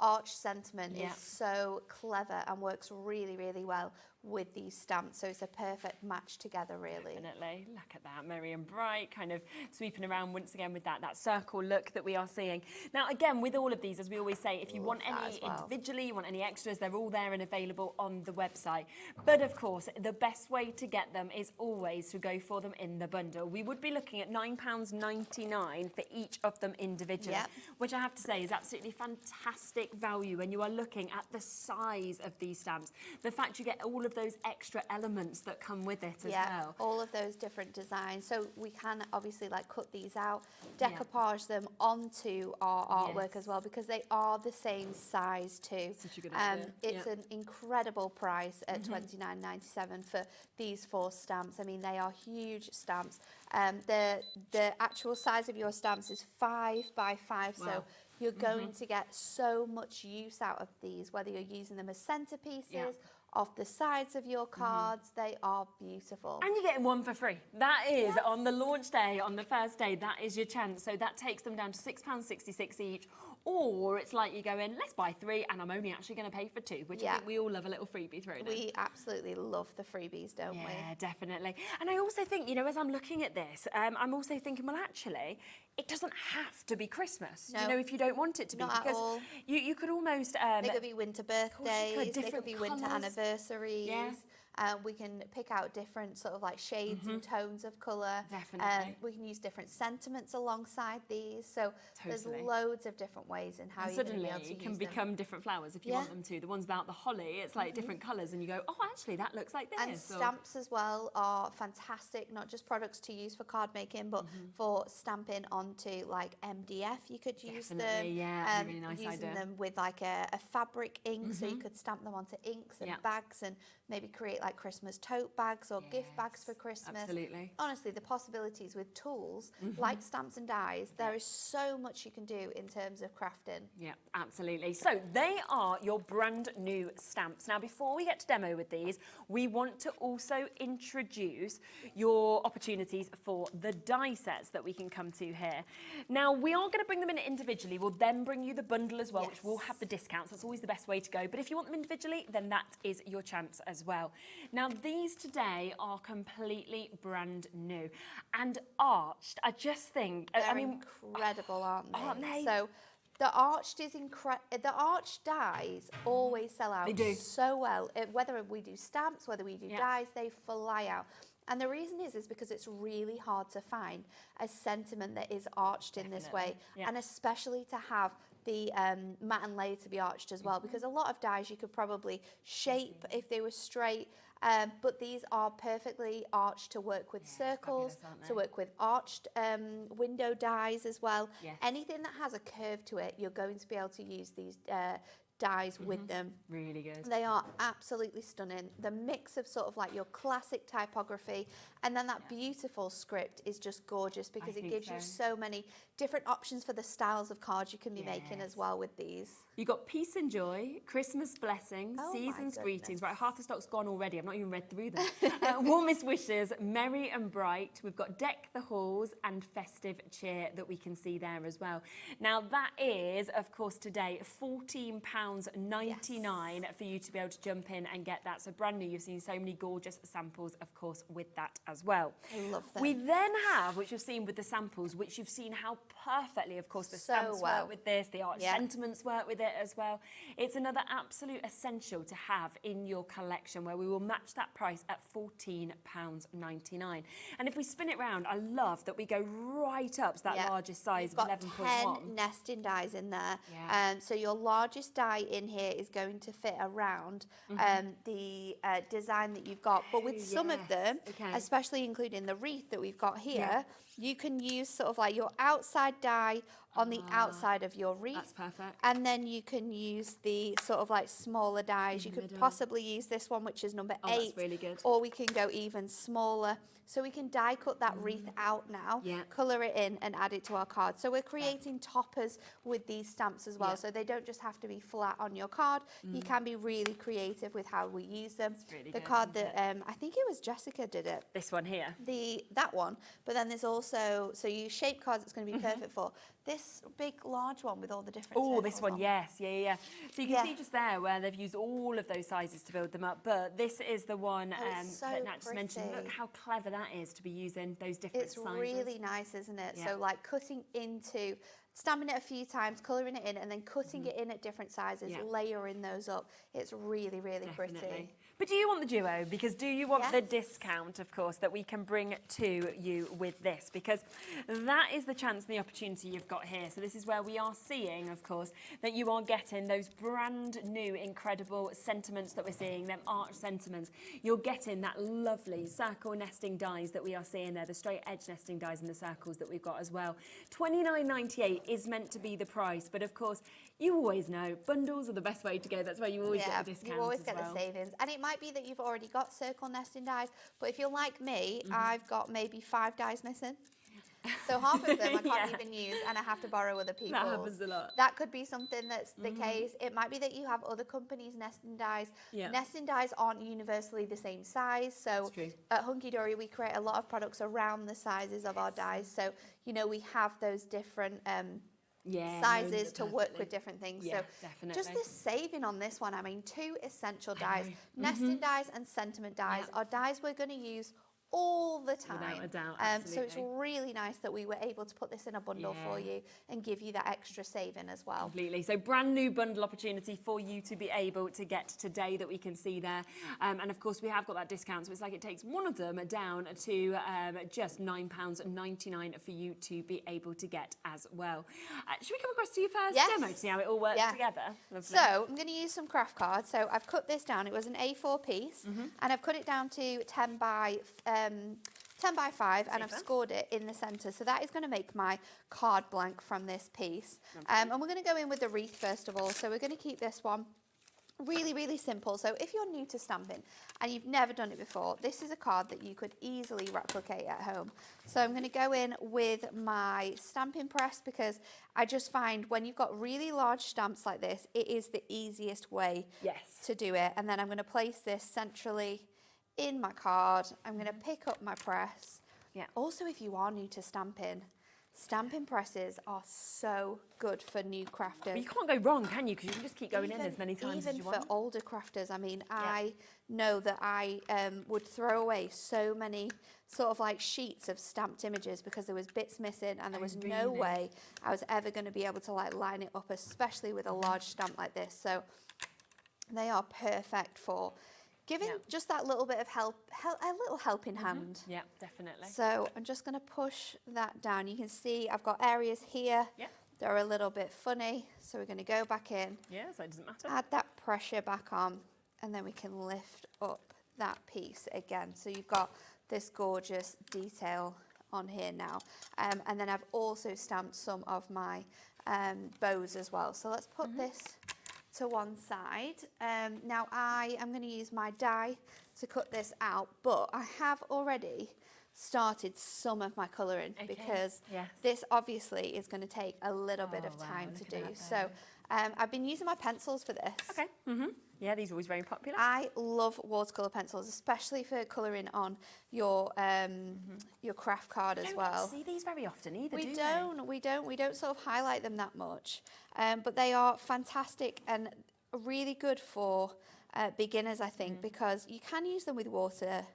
arch sentiment is so clever and works really, really well with these stamps, so it's a perfect match together, really. Definitely. Look at that, merry and bright, kind of sweeping around once again with that circle look that we are seeing. Now, again, with all of these, as we always say, if you want any individually, you want any extras, they're all there and available on the website. But of course, the best way to get them is always to go for them in the bundle. We would be looking at £9.99 for each of them individually, which I have to say is absolutely fantastic value when you are looking at the size of these stamps. The fact you get all of those extra elements that come with it as well. All of those different designs. So we can obviously like cut these out, decoupage them onto our artwork as well, because they are the same size too. Such a good idea. It's an incredible price at $29.97 for these 4 stamps. I mean, they are huge stamps. The actual size of your stamps is 5 by 5, so you're going to get so much use out of these, whether you're using them as centerpieces, off the sides of your cards. They are beautiful. And you're getting one for free. That is on the launch day, on the first day, that is your chance. So that takes them down to £6.66 each. Or it's like you go in, let's buy 3 and I'm only actually going to pay for 2, which I think we all love a little freebie thrown in. We absolutely love the freebies, don't we? Yeah, definitely. And I also think, you know, as I'm looking at this, I'm also thinking, well, actually, it doesn't have to be Christmas, you know, if you don't want it to be. Not because at all. You could almost... they could be winter birthdays, they could be winter anniversaries. Yeah. We can pick out different sort of like shades and tones of colour. Definitely. We can use different sentiments alongside these. So there's loads of different ways in how and you're going to be suddenly able to it can use become different flowers if you want them to. The ones about the holly, it's like different colours and you go, oh, actually, that looks like this. And stamps as well are fantastic, not just products to use for card making, but for stamping onto like MDF. You could use them. Yeah, really nice using idea. them with like a fabric ink, so you could stamp them onto inks and bags and maybe create like Christmas tote bags or gift bags for Christmas. Absolutely. Honestly, the possibilities with tools like stamps and dies, there is so much you can do in terms of crafting. Yeah, absolutely. So they are your brand new stamps. Now, before we get to demo with these, we want to also introduce your opportunities for the die sets that we can come to here. Now, we are going to bring them in individually. We'll then bring you the bundle as well, which will have the discounts. That's always the best way to go. But if you want them individually, then that is your chance as well. Now, these today are completely brand new and arched. I just think, They're I mean, incredible, aren't they? Aren't they? So the arched dies always sell out so well. Whether we do stamps, whether we do dies, they fly out. And the reason is because it's really hard to find a sentiment that is arched in this way, and especially to have the matte and layer to be arched as well, because a lot of dies you could probably shape if they were straight, but these are perfectly arched to work with circles, to work with arched window dies as well. Anything that has a curve to it, you're going to be able to use these dies with them. Really good. They are absolutely stunning. The mix of sort of like your classic typography and then that beautiful script is just gorgeous because it gives you so many different options for the styles of cards you can be making as well with these. You got peace and joy, Christmas blessings, season's greetings. Right, half the stock's gone already. I've not even read through them. Warmest wishes, merry and bright. We've got deck the halls and festive cheer that we can see there as well. Now that is, of course, today £14 £14.99 for you to be able to jump in and get that. So brand new. You've seen so many gorgeous samples, of course, with that as well. I love them. We then have, which you've seen with the samples, which you've seen how perfectly, of course, the stamps work with this, the art sentiments work with it as well. It's another absolute essential to have in your collection, where we will match that price at £14.99. And if we spin it round, I love that we go right up to that largest size of 11.1. 10 nesting dies in there. So your largest die in here is going to fit around the design that you've got. But with some of them, especially including the wreath that we've got here, you can use sort of like your outside die on the outside of your wreath. That's perfect. And then you can use the sort of like smaller dies. You could possibly use this one, which is number 8. That's really good. Or we can go even smaller. So we can die cut that wreath out now, colour it in and add it to our card. So we're creating toppers with these stamps as well. So they don't just have to be flat on your card. You can be really creative with how we use them. Really the good, card that, I think it was Jessica did it. This one here. That one. But then there's also, so you shape cards it's going to be perfect for. This big large one with all the different Oh, this one, on. yes, yeah. So you can see just there where they've used all of those sizes to build them up, but this is the one that Nat just mentioned. Look how clever that is to be using those different sizes. It's really nice, isn't it? So like cutting into, stamping it a few times, colouring it in, and then cutting it in at different sizes, layering those up. It's really, really pretty. But do you want the duo? Because do you want the discount, of course, that we can bring to you with this? Because that is the chance and the opportunity you've got here. So this is where we are seeing, of course, that you are getting those brand new, incredible sentiments that we're seeing, them arch sentiments. You're getting that lovely circle nesting dies that we are seeing there, the straight edge nesting dies in the circles that we've got as well. $29.98 is meant to be the price, but of course, you always know bundles are the best way to go. That's why you always get the discount. You always get the savings. And it might be that you've already got circle nesting dies, but if you're like me, I've got maybe 5 dies missing. So half of them I can't even use and I have to borrow other people's. That happens a lot. That could be something that's the case. It might be that you have other companies' nesting dies. Nesting dies aren't universally the same size. So at Hunkydory, we create a lot of products around the sizes of our dies. So, you know, we have those different sizes to work with different things. So just the saving on this one, I mean, 2 essential dies. Nesting dies and sentiment dies are dies we're going to use all the time. Without a doubt, so it's really nice that we were able to put this in a bundle for you and give you that extra saving as well. Completely. So brand new bundle opportunity for you to be able to get today that we can see there. And of course we have got that discount, so it's like it takes one of them down to just £9.99 for you to be able to get as well. Should we come across to your first demo to see how it all works together? Lovely. So I'm going to use some craft cards. So I've cut this down. It was an A4 piece and I've cut it down to 10 by 5 and I've scored it in the centre. So that is going to make my card blank from this piece. And we're going to go in with the wreath first of all. So we're going to keep this one really, really simple. So if you're new to stamping and you've never done it before, this is a card that you could easily replicate at home. So I'm going to go in with my stamping press because I just find when you've got really large stamps like this, it is the easiest way to do it. And then I'm going to place this centrally in my card. I'm going to pick up my press. Also, if you are new to stamping presses are so good for new crafters. But you can't go wrong, can you? Because you can just keep going in as many times as you want. Even for older crafters, I mean, I know that I would throw away so many sort of like sheets of stamped images because there was bits missing and there was no way I was ever going to be able to like line it up, especially with a large stamp like this. So they are perfect for giving just that little bit of a little helping hand. Yeah, definitely. So I'm just going to push that down. You can see I've got areas here that are a little bit funny. So we're going to go back in. Yeah, so it doesn't matter. Add that pressure back on and then we can lift up that piece again. So you've got this gorgeous detail on here now. And then I've also stamped some of my bows as well. So let's put this to one side. Now I am going to use my die to cut this out, but I have already started some of my colouring because this obviously is going to take a little bit of time to do. So I've been using my pencils for this. Yeah, these are always very popular. I love watercolour pencils, especially for colouring on your craft card as well. We don't see these very often either, We don't sort of highlight them that much, but they are fantastic. And really good for beginners, I think, because you can use them with water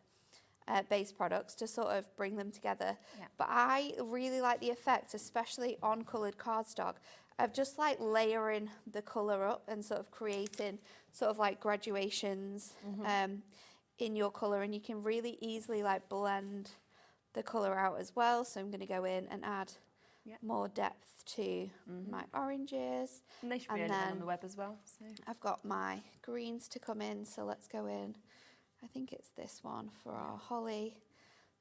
based products to sort of bring them together. But I really like the effect, especially on coloured cardstock, of just like layering the colour up and sort of creating sort of like graduations in your colour, and you can really easily like blend the colour out as well. So I'm going to go in and add more depth to my oranges. And they should be available on the web as well. So. I've got my greens to come in, so let's go in. I think it's this one for our holly.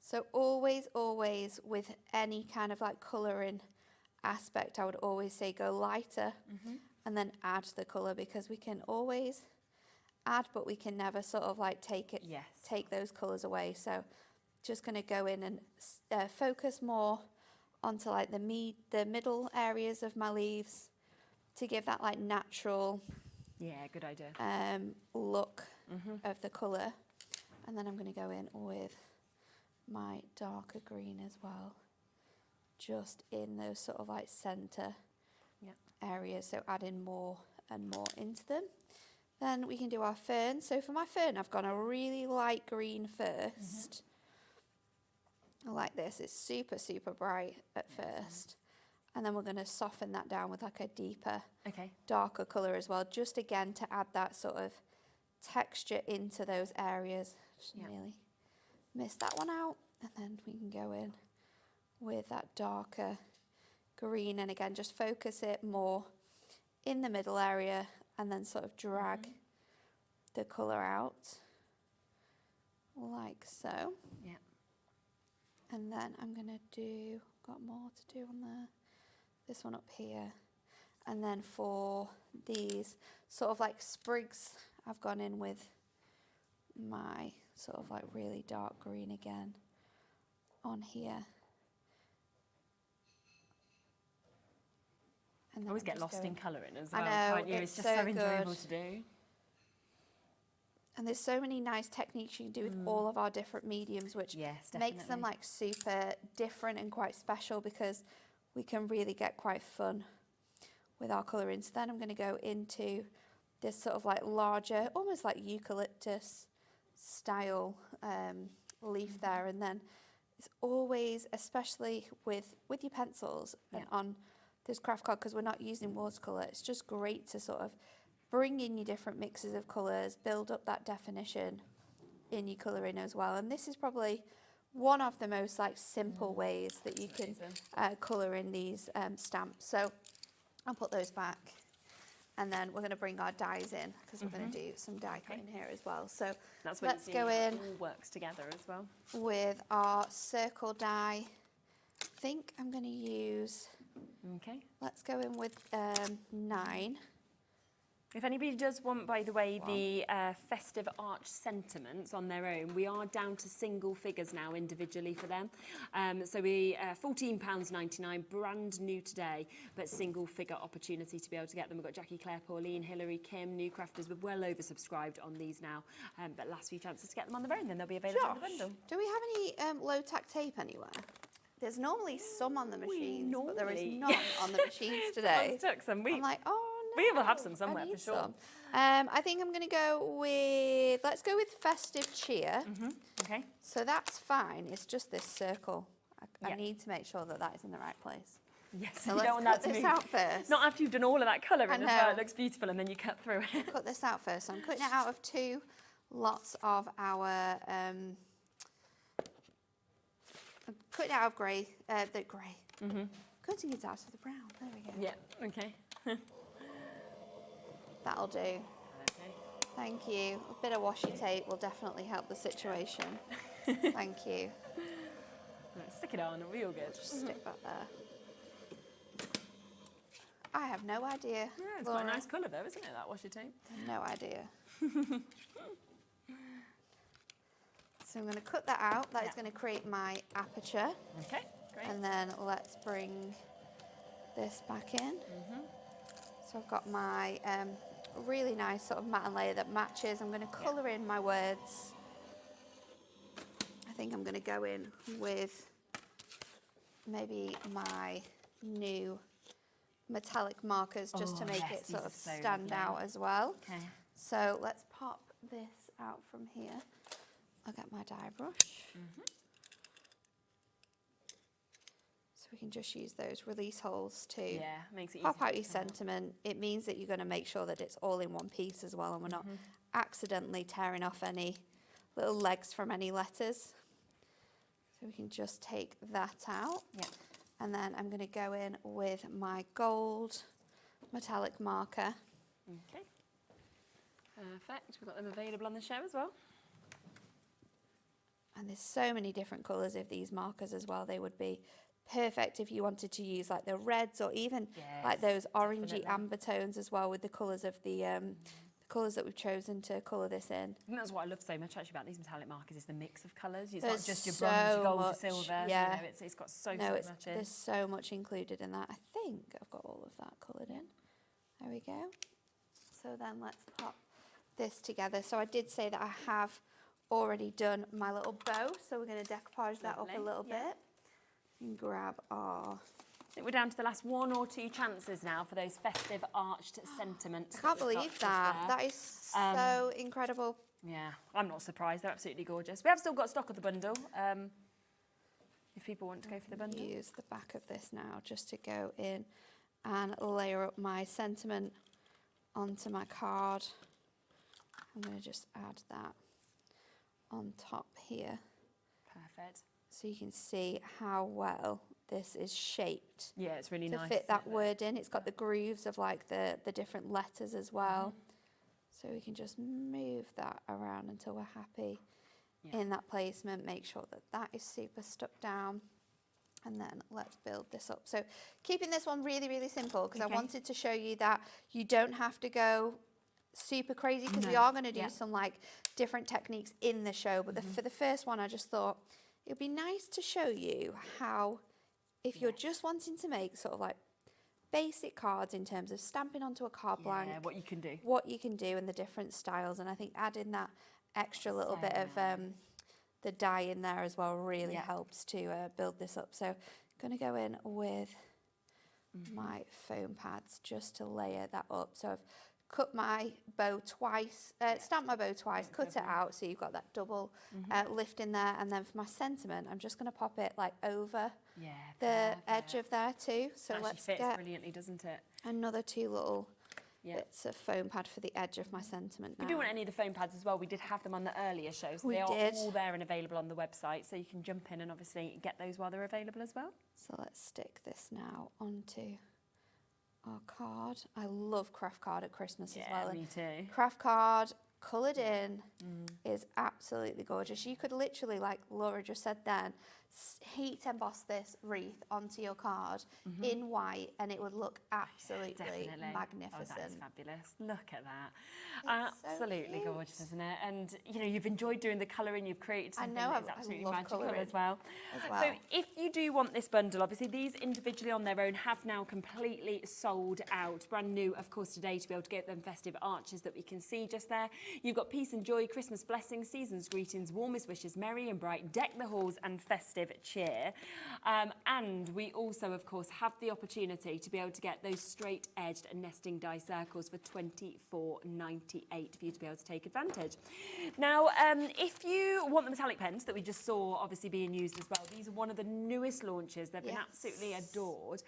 So always with any kind of like colouring aspect, I would always say go lighter and then add the colour, because we can always add, but we can never sort of like take those colours away. So just going to go in and focus more onto like the middle areas of my leaves to give that like natural good idea look of the colour. And then I'm going to go in with my darker green as well, just in those sort of like centre areas, so adding more and more into them. Then we can do our fern. So for my fern, I've gone a really light green first. Like this, it's super bright at first, and then we're going to soften that down with like a deeper, darker colour as well, just again to add that sort of texture into those areas. Just nearly missed that one out, and then we can go in with that darker green, and again just focus it more in the middle area, and then sort of drag the colour out like so. And then I'm going to got more to do on this one up here. And then for these sort of like sprigs, I've gone in with my sort of like really dark green again on here. And I always get lost in colouring as well, I know, can't you? It's just so enjoyable to do. And there's so many nice techniques you can do with all of our different mediums, which makes them like super different and quite special, because we can really get quite fun with our colouring. So then I'm going to go into this sort of like larger, almost like eucalyptus style leaf there. And then it's always, especially with your pencils and on this craft card, because we're not using watercolour, it's just great to sort of bring in your different mixes of colours, build up that definition in your colouring as well. And this is probably one of the most like simple ways that you can colour in these stamps. So I'll put those back, and then we're going to bring our dies in, because we're going to do some die cutting here as well. So that's let's go in. It all works together as well with our circle die. I think I'm going to use. Let's go in with 9. If anybody does want, by the way, the Festive Arch sentiments on their own, we are down to single figures now individually for them. So we £14.99, brand new today, but single figure opportunity to be able to get them. We've got Jackie, Claire, Pauline, Hilary, Kim, new crafters. We're well oversubscribed on these now, but last few chances to get them on their own, then they'll be available in the bundle. Do we have any low tack tape anywhere? There's normally some on the machines, but there is none on the machines today. Took some. I'm like, oh no. We will have some somewhere for sure. Some. I think I'm going to go with, let's go with Festive Cheer. Okay. So that's fine. It's just this circle. I need to make sure that that is in the right place. Yes, so you let's don't want that cut to this move. out first. Not after you've done all of that colouring as well. It looks beautiful, and then you cut through it. Cut this out first. So I'm cutting it out of 2 lots of our. I'm cutting it out of grey. The grey. Cutting it out of the brown. There we go. Yeah. Okay. That'll do. Okay. Thank you. A bit of washi tape will definitely help the situation. Thank you. Right, stick it on, it'll be all good. Just stick that there. I have no idea. Yeah, it's Laura. quite a nice colour though, isn't it, that washi tape? No idea. So I'm going to cut that out. That is going to create my aperture. Okay, great. And then let's bring this back in. So I've got my really nice sort of matte layer that matches. I'm going to colour in my words. I think I'm going to go in with maybe my new metallic markers just to make it sort of stand out as well. Okay. So let's pop this out from here. I'll get my dye brush. So we can just use those release holes to makes it pop out your sentiment. It means that you're going to make sure that it's all in one piece as well, and we're not accidentally tearing off any little legs from any letters. So we can just take that out. Yeah. And then I'm going to go in with my gold metallic marker. Okay. Perfect. We've got them available on the show as well. And there's so many different colours of these markers as well. They would be perfect if you wanted to use like the reds or even like those orangey amber tones as well with the colours of the colours that we've chosen to colour this in. And that's what I love so much actually about these metallic markers is the mix of colours. It's not just your bronze, your gold, your silver. Yeah. You know, it's got so much in. There's so much included in that. I think I've got all of that coloured in. There we go. So then let's pop this together. So I did say that I have already done my little bow. So we're going to decoupage that up a little bit. And grab our... I think we're down to the last 1 or 2 chances now for those festive arched sentiments. I can't believe that. That is so incredible. Yeah, I'm not surprised. They're absolutely gorgeous. We have still got stock of the bundle. If people want to go for the bundle. Use the back of this now just to go in and layer up my sentiment onto my card. I'm going to just add that on top here. Perfect. So you can see how well this is shaped. Yeah, it's really nice. To fit that word in. It's got the grooves of like the different letters as well. So we can just move that around until we're happy in that placement. Make sure that that is super stuck down. And then let's build this up. So keeping this one really, really simple because I wanted to show you that you don't have to go super crazy because we are going to do some like different techniques in the show. But for the first one, I just thought it would be nice to show you how, if you're just wanting to make sort of like basic cards in terms of stamping onto a card blank, what you can do. What you can do and the different styles. And I think adding that extra little bit of the dye in there as well really helps to build this up. So I'm going to go in with my foam pads just to layer that up. So I've cut my bow twice, stamped my bow twice, cut it out so you've got that double lift in there. And then for my sentiment, I'm just going to pop it like over the edge of there too. So let's fits get brilliantly, doesn't it? another 2 little bits of foam pad for the edge of my sentiment now. If you do want any of the foam pads as well, we did have them on the earlier shows. They are all there and available on the website, so you can jump in and obviously get those while they're available as well. So let's stick this now onto our card. I love craft card at Christmas as well. Me too. Craft card coloured in is absolutely gorgeous. You could literally, like Laura just said then, heat emboss this wreath onto your card in white and it would look absolutely magnificent. Oh, that is fabulous. Look at that. Absolutely so gorgeous, isn't it? And you know, you've enjoyed doing the colouring, you've created something that's absolutely magical as well. So if you do want this bundle, obviously these individually on their own have now completely sold out. Brand new, of course, today to be able to get them festive arches that we can see just there. You've got peace and joy, Christmas blessings, season's greetings, warmest wishes, merry and bright, deck the halls and festive cheer. And we also, of course, have the opportunity to be able to get those straight-edged nesting die circles for $24.98 for you to be able to take advantage. Now, if you want the metallic pens that we just saw obviously being used as well, these are one of the newest launches. They've been absolutely adored.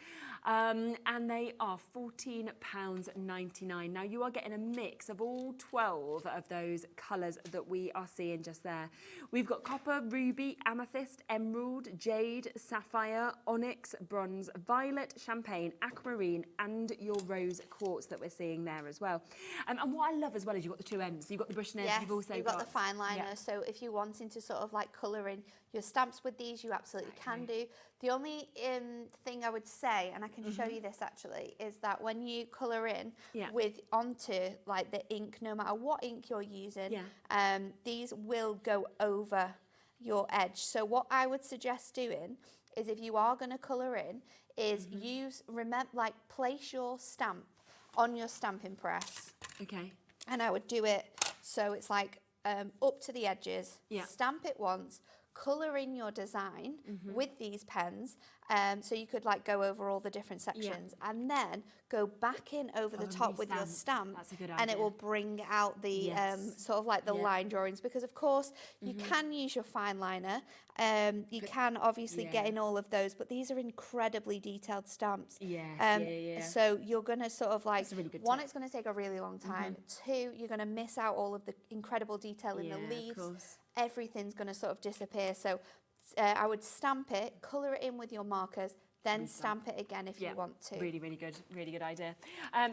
And they are £14.99. Now, you are getting a mix of all 12 of those colours that we are seeing just there. We've got copper, ruby, amethyst, emerald, jade, sapphire, onyx, bronze, violet, champagne, aquamarine, and your rose quartz that we're seeing there as well. And what I love as well is you've got the 2 ends. You've got the brush nib, you've also got the fine liner. So if you're wanting to sort of like colour in your stamps with these, you absolutely can do. The only thing I would say, and I can show you this actually, is that when you colour in with onto like the ink, no matter what ink you're using, these will go over your edge. So what I would suggest doing is, if you are going to colour in, is place your stamp on your stamping press. Okay. And I would do it so it's like up to the edges, stamp it once, colour in your design with these pens, So you could like go over all the different sections and then go back in over the top with your stamp. That's a good idea. And it will bring out the sort of like the line drawings, because of course you can use your fine liner. You can obviously get in all of those, but these are incredibly detailed stamps. So you're going to sort of like, really good one, tip. it's going to take a really long time. Two, you're going to miss out all of the incredible detail in the leaves. Everything's going to sort of disappear. So I would stamp it, colour it in with your markers, then stamp it again if you want to. Really good idea.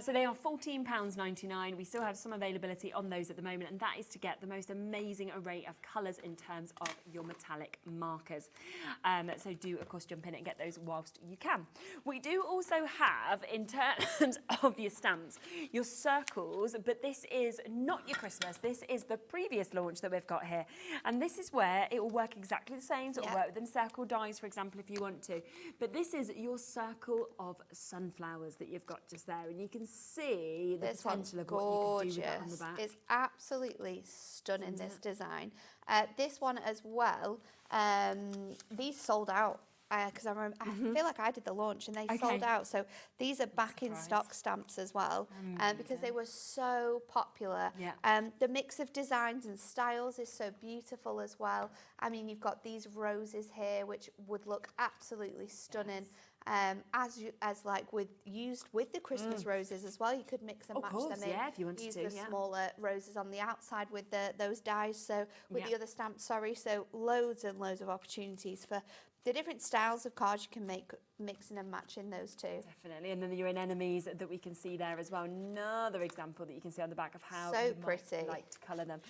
So they are £14.99. We still have some availability on those at the moment, and that is to get the most amazing array of colours in terms of your metallic markers. So do, of course, jump in and get those whilst you can. We do also have, in terms of your stamps, your circles, but this is not your Christmas. This is the previous launch that we've got here. And this is where it will work exactly the same. So it'll work with them circle dies, for example, if you want to. But this is your circle of sunflowers that you've got just there, and you can see the potential of what you could do with that on the back. It's absolutely stunning, this design. This one as well, these sold out because I feel like I did the launch and they sold out. So these are back in stock stamps as well, because they were so popular. The mix of designs and styles is so beautiful as well. I mean, you've got these roses here, which would look absolutely stunning. As like used with the Christmas roses as well. You could mix and match them in. If you wanted use to, the smaller roses on the outside with those dies. So with the other stamps, so loads and loads of opportunities for the different styles of cards you can make, mixing and matching those two. Definitely, and then your anemones that we can see there as well. Another example that you can see on the back of how so you pretty. might like to colour them.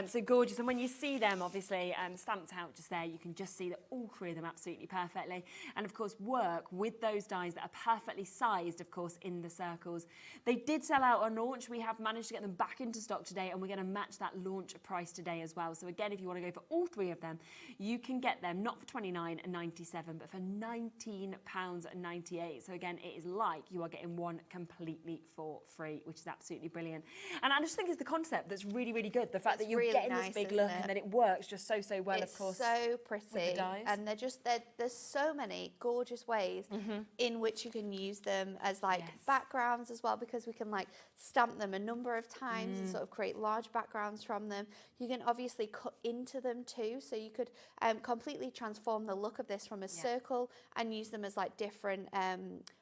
So gorgeous, and when you see them, obviously stamped out just there, you can just see that all three of them absolutely perfectly. And of course, work with those dies that are perfectly sized, of course, in the circles. They did sell out on launch. We have managed to get them back into stock today, and we're going to match that launch price today as well. So again, if you want to go for all three of them, you can get them not for £29.97, but for £19.98. So again, it is like you are getting one completely for free, which is absolutely brilliant. And I just think it's the concept that's really, really good. The fact that you're really getting nice, this big look and then it works just so well, of course. It's so pretty. With the dies. And there's so many gorgeous ways in which you can use them as like backgrounds as well, because we can like stamp them a number of times and sort of create large backgrounds from them. You can obviously cut into them too, so you could completely transform the look of this from a circle and use them as like different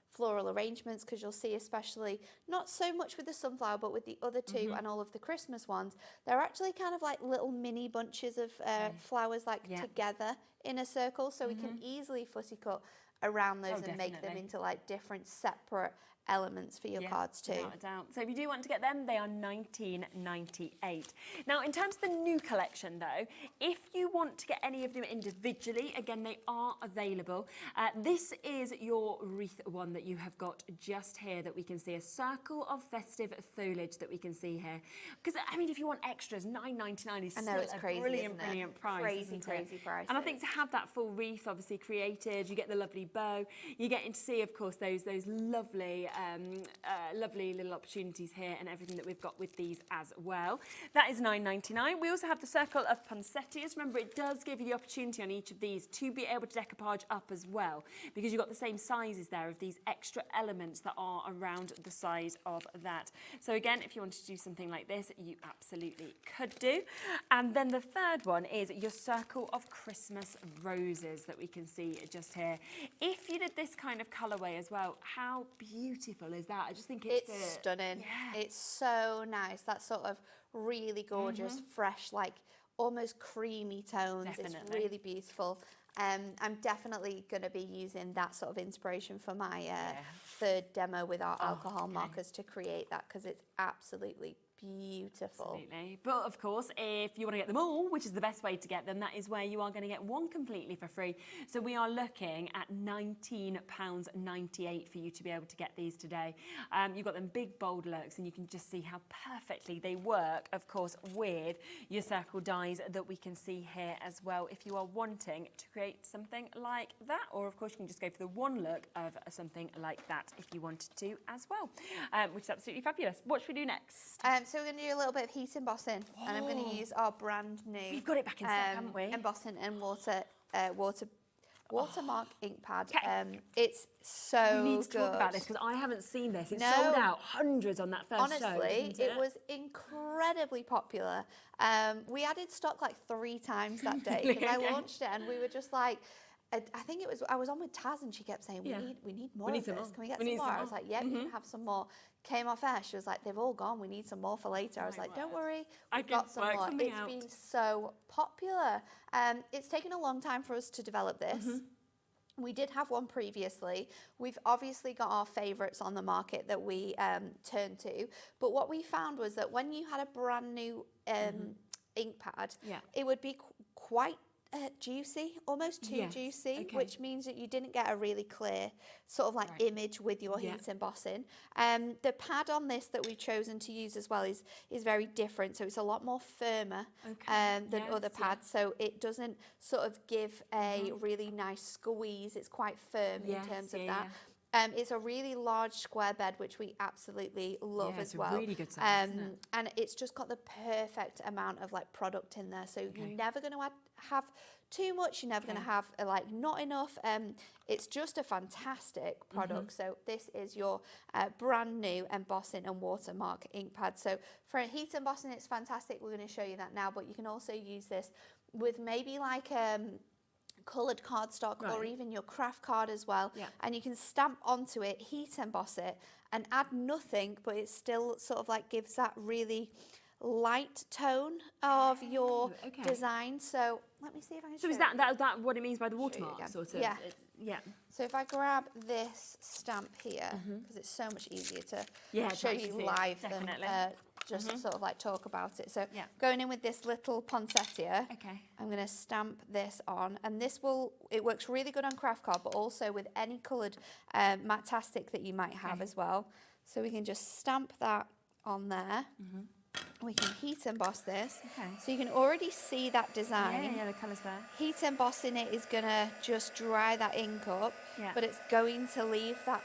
floral arrangements, because you'll see, especially not so much with the sunflower, but with the other two and all of the Christmas ones, they're actually kind of like little mini bunches of flowers like together in a circle, so we can easily fussy cut around those and make them into like different separate elements for your cards too. Without a doubt. So if you do want to get them, they are £19.98. Now, in terms of the new collection though, if you want to get any of them individually, again, they are available. This is your wreath one that you have got just here that we can see, a circle of festive foliage that we can see here. Because, I mean, if you want extras, £9.99 is still a brilliant price. Crazy price. And I think to have that full wreath obviously created, you get the lovely bow, you get to see, of course, those lovely lovely little opportunities here and everything that we've got with these as well. That is £9.99. We also have the circle of poinsettias. Remember, it does give you the opportunity on each of these to be able to decoupage up as well, because you've got the same sizes there of these extra elements that are around the size of that. So again, if you wanted to do something like this, you absolutely could do. And then the third one is your circle of Christmas roses that we can see just here. If you did this kind of colourway as well, how beautiful is that? I just think it's stunning. It's so nice. That sort of really gorgeous, fresh, like almost creamy tones. It's really beautiful. I'm definitely going to be using that sort of inspiration for my third demo with our alcohol markers to create that, because it's absolutely beautiful. Absolutely. But of course, if you want to get them all, which is the best way to get them, that is where you are going to get one completely for free. So we are looking at £19.98 for you to be able to get these today. You've got them big bold looks, and you can just see how perfectly they work, of course, with your circle dies that we can see here as well, if you are wanting to create something like that. Or of course, you can just go for the one look of something like that if you wanted to as well, which is absolutely fabulous. What should we do next? So we're going to do a little bit of heat embossing, and I'm going to use our brand new. We've got it back in stock, haven't we? Embossing and Watermark ink pad. It's so We need to good. talk about this because I haven't seen this. It's No. sold out hundreds on that first show. Honestly, isn't it was incredibly popular. We added stock like 3 times that day because I launched it and we were just like, I think it was, I was on with Taz and she kept saying, we need more of this. Can we get some more? I was like, yeah, you can have some more. Came off air, she was like, they've all gone. We need some more for later. I was like, don't worry, we've got some more. It's been so popular. It's taken a long time for us to develop this. We did have one previously. We've obviously got our favourites on the market that we turned to. But what we found was that when you had a brand new ink pad, it would be quite juicy, almost too juicy, which means that you didn't get a really clear sort of like image with your heat embossing. The pad on this that we've chosen to use as well is very different, so it's a lot more firmer than other pads, so it doesn't sort of give a really nice squeeze. It's quite firm in terms of that. It's a really large square bed, which we absolutely love as well. Really good size, isn't it? And it's just got the perfect amount of like product in there. So you're never going to have too much. You're never going to have like not enough. It's just a fantastic product. So this is your brand new embossing and watermark ink pad. So for heat embossing, it's fantastic. We're going to show you that now, but you can also use this with maybe like coloured cardstock or even your craft card as well, and you can stamp onto it, heat emboss it and add nothing, but it still sort of like gives that really light tone of your design. So let me see if I can So is that what it means by the watermark sort of? Yeah. So if I grab this stamp here, because it's so much easier to show you live than just sort of like talk about it. So going in with this little poinsettia, I'm going to stamp this on, and it works really good on craft card, but also with any coloured matastic that you might have as well. So we can just stamp that on there. We can heat emboss this. So you can already see that design. Yeah, the colours there. Heat embossing it is going to just dry that ink up, but it's going to leave that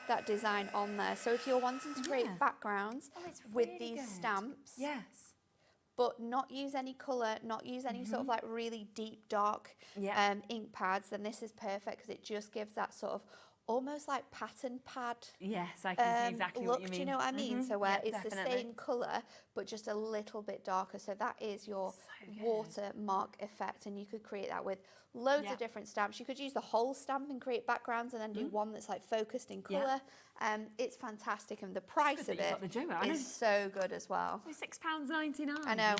that design on there. So if you're wanting to create backgrounds with these stamps, but not use any colour, not use any sort of like really deep dark ink pads, then this is perfect because it just gives that sort of almost like pattern pad I can see exactly look, what you mean. do you know what I mean? So where it's the same colour but just a little bit darker. So that is your watermark effect, and you could create that with loads of different stamps. You could use the whole stamp and create backgrounds and then do one that's like focused in colour. It's fantastic, and the price of it is so good as well. So £6.99. I know.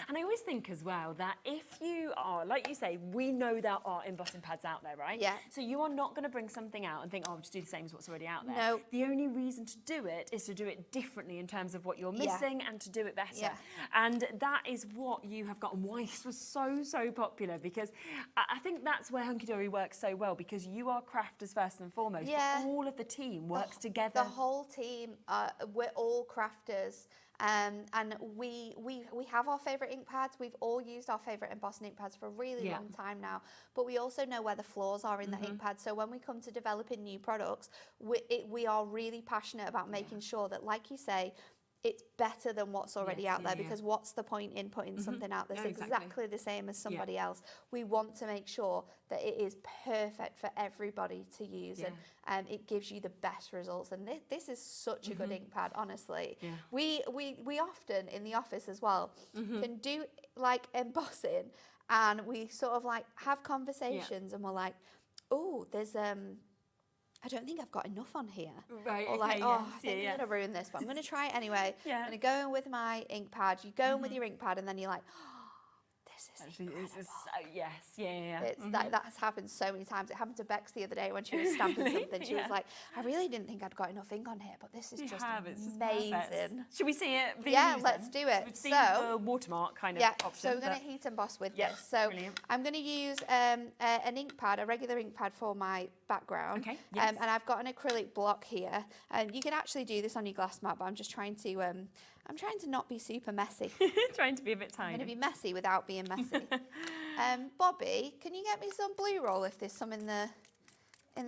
And I always think as well that if you are, like you say, we know there are embossing pads out there, right? Yeah. So you are not going to bring something out and think, oh, I'll just do the same as what's already out there. No. The only reason to do it is to do it differently in terms of what you're missing and to do it better. Yeah. And that is what you have got, and why this was so popular, because I think that's where Hunkydory works so well, because you are crafters first and foremost, but all of the team works together. The whole team, we're all crafters. And we have our favourite ink pads. We've all used our favourite embossing ink pads for a really long time now, but we also know where the flaws are in the ink pad. So when we come to developing new products, we are really passionate about making sure that, like you say, it's better than what's already out there, because what's the point in putting something out that's exactly the same as somebody else? We want to make sure that it is perfect for everybody to use, and it gives you the best results. And this is such a good ink pad, honestly. We often in the office as well can do like embossing, and we sort of like have conversations and we're like, oh, there's I don't think I've got enough on here. Right, or like, I think I'm going to ruin this, but I'm going to try it anyway. I'm going to go in with my ink pad. You go in with your ink pad, and then you're like, this is that's happened so many times. It happened to Bex the other day when she was stamping something. She was like, I really didn't think I'd got enough ink on here, but this is just amazing. Should we see it? Let's do it. We've seen the watermark kind of option. So we're going to heat emboss with this. So I'm going to use an ink pad, a regular ink pad for my background. And I've got an acrylic block here. And you can actually do this on your glass mat, but I'm just trying to not be super messy. Trying to be a bit tiny. I'm going to be messy without being messy. Bobby, can you get me some blue roll if there's some in the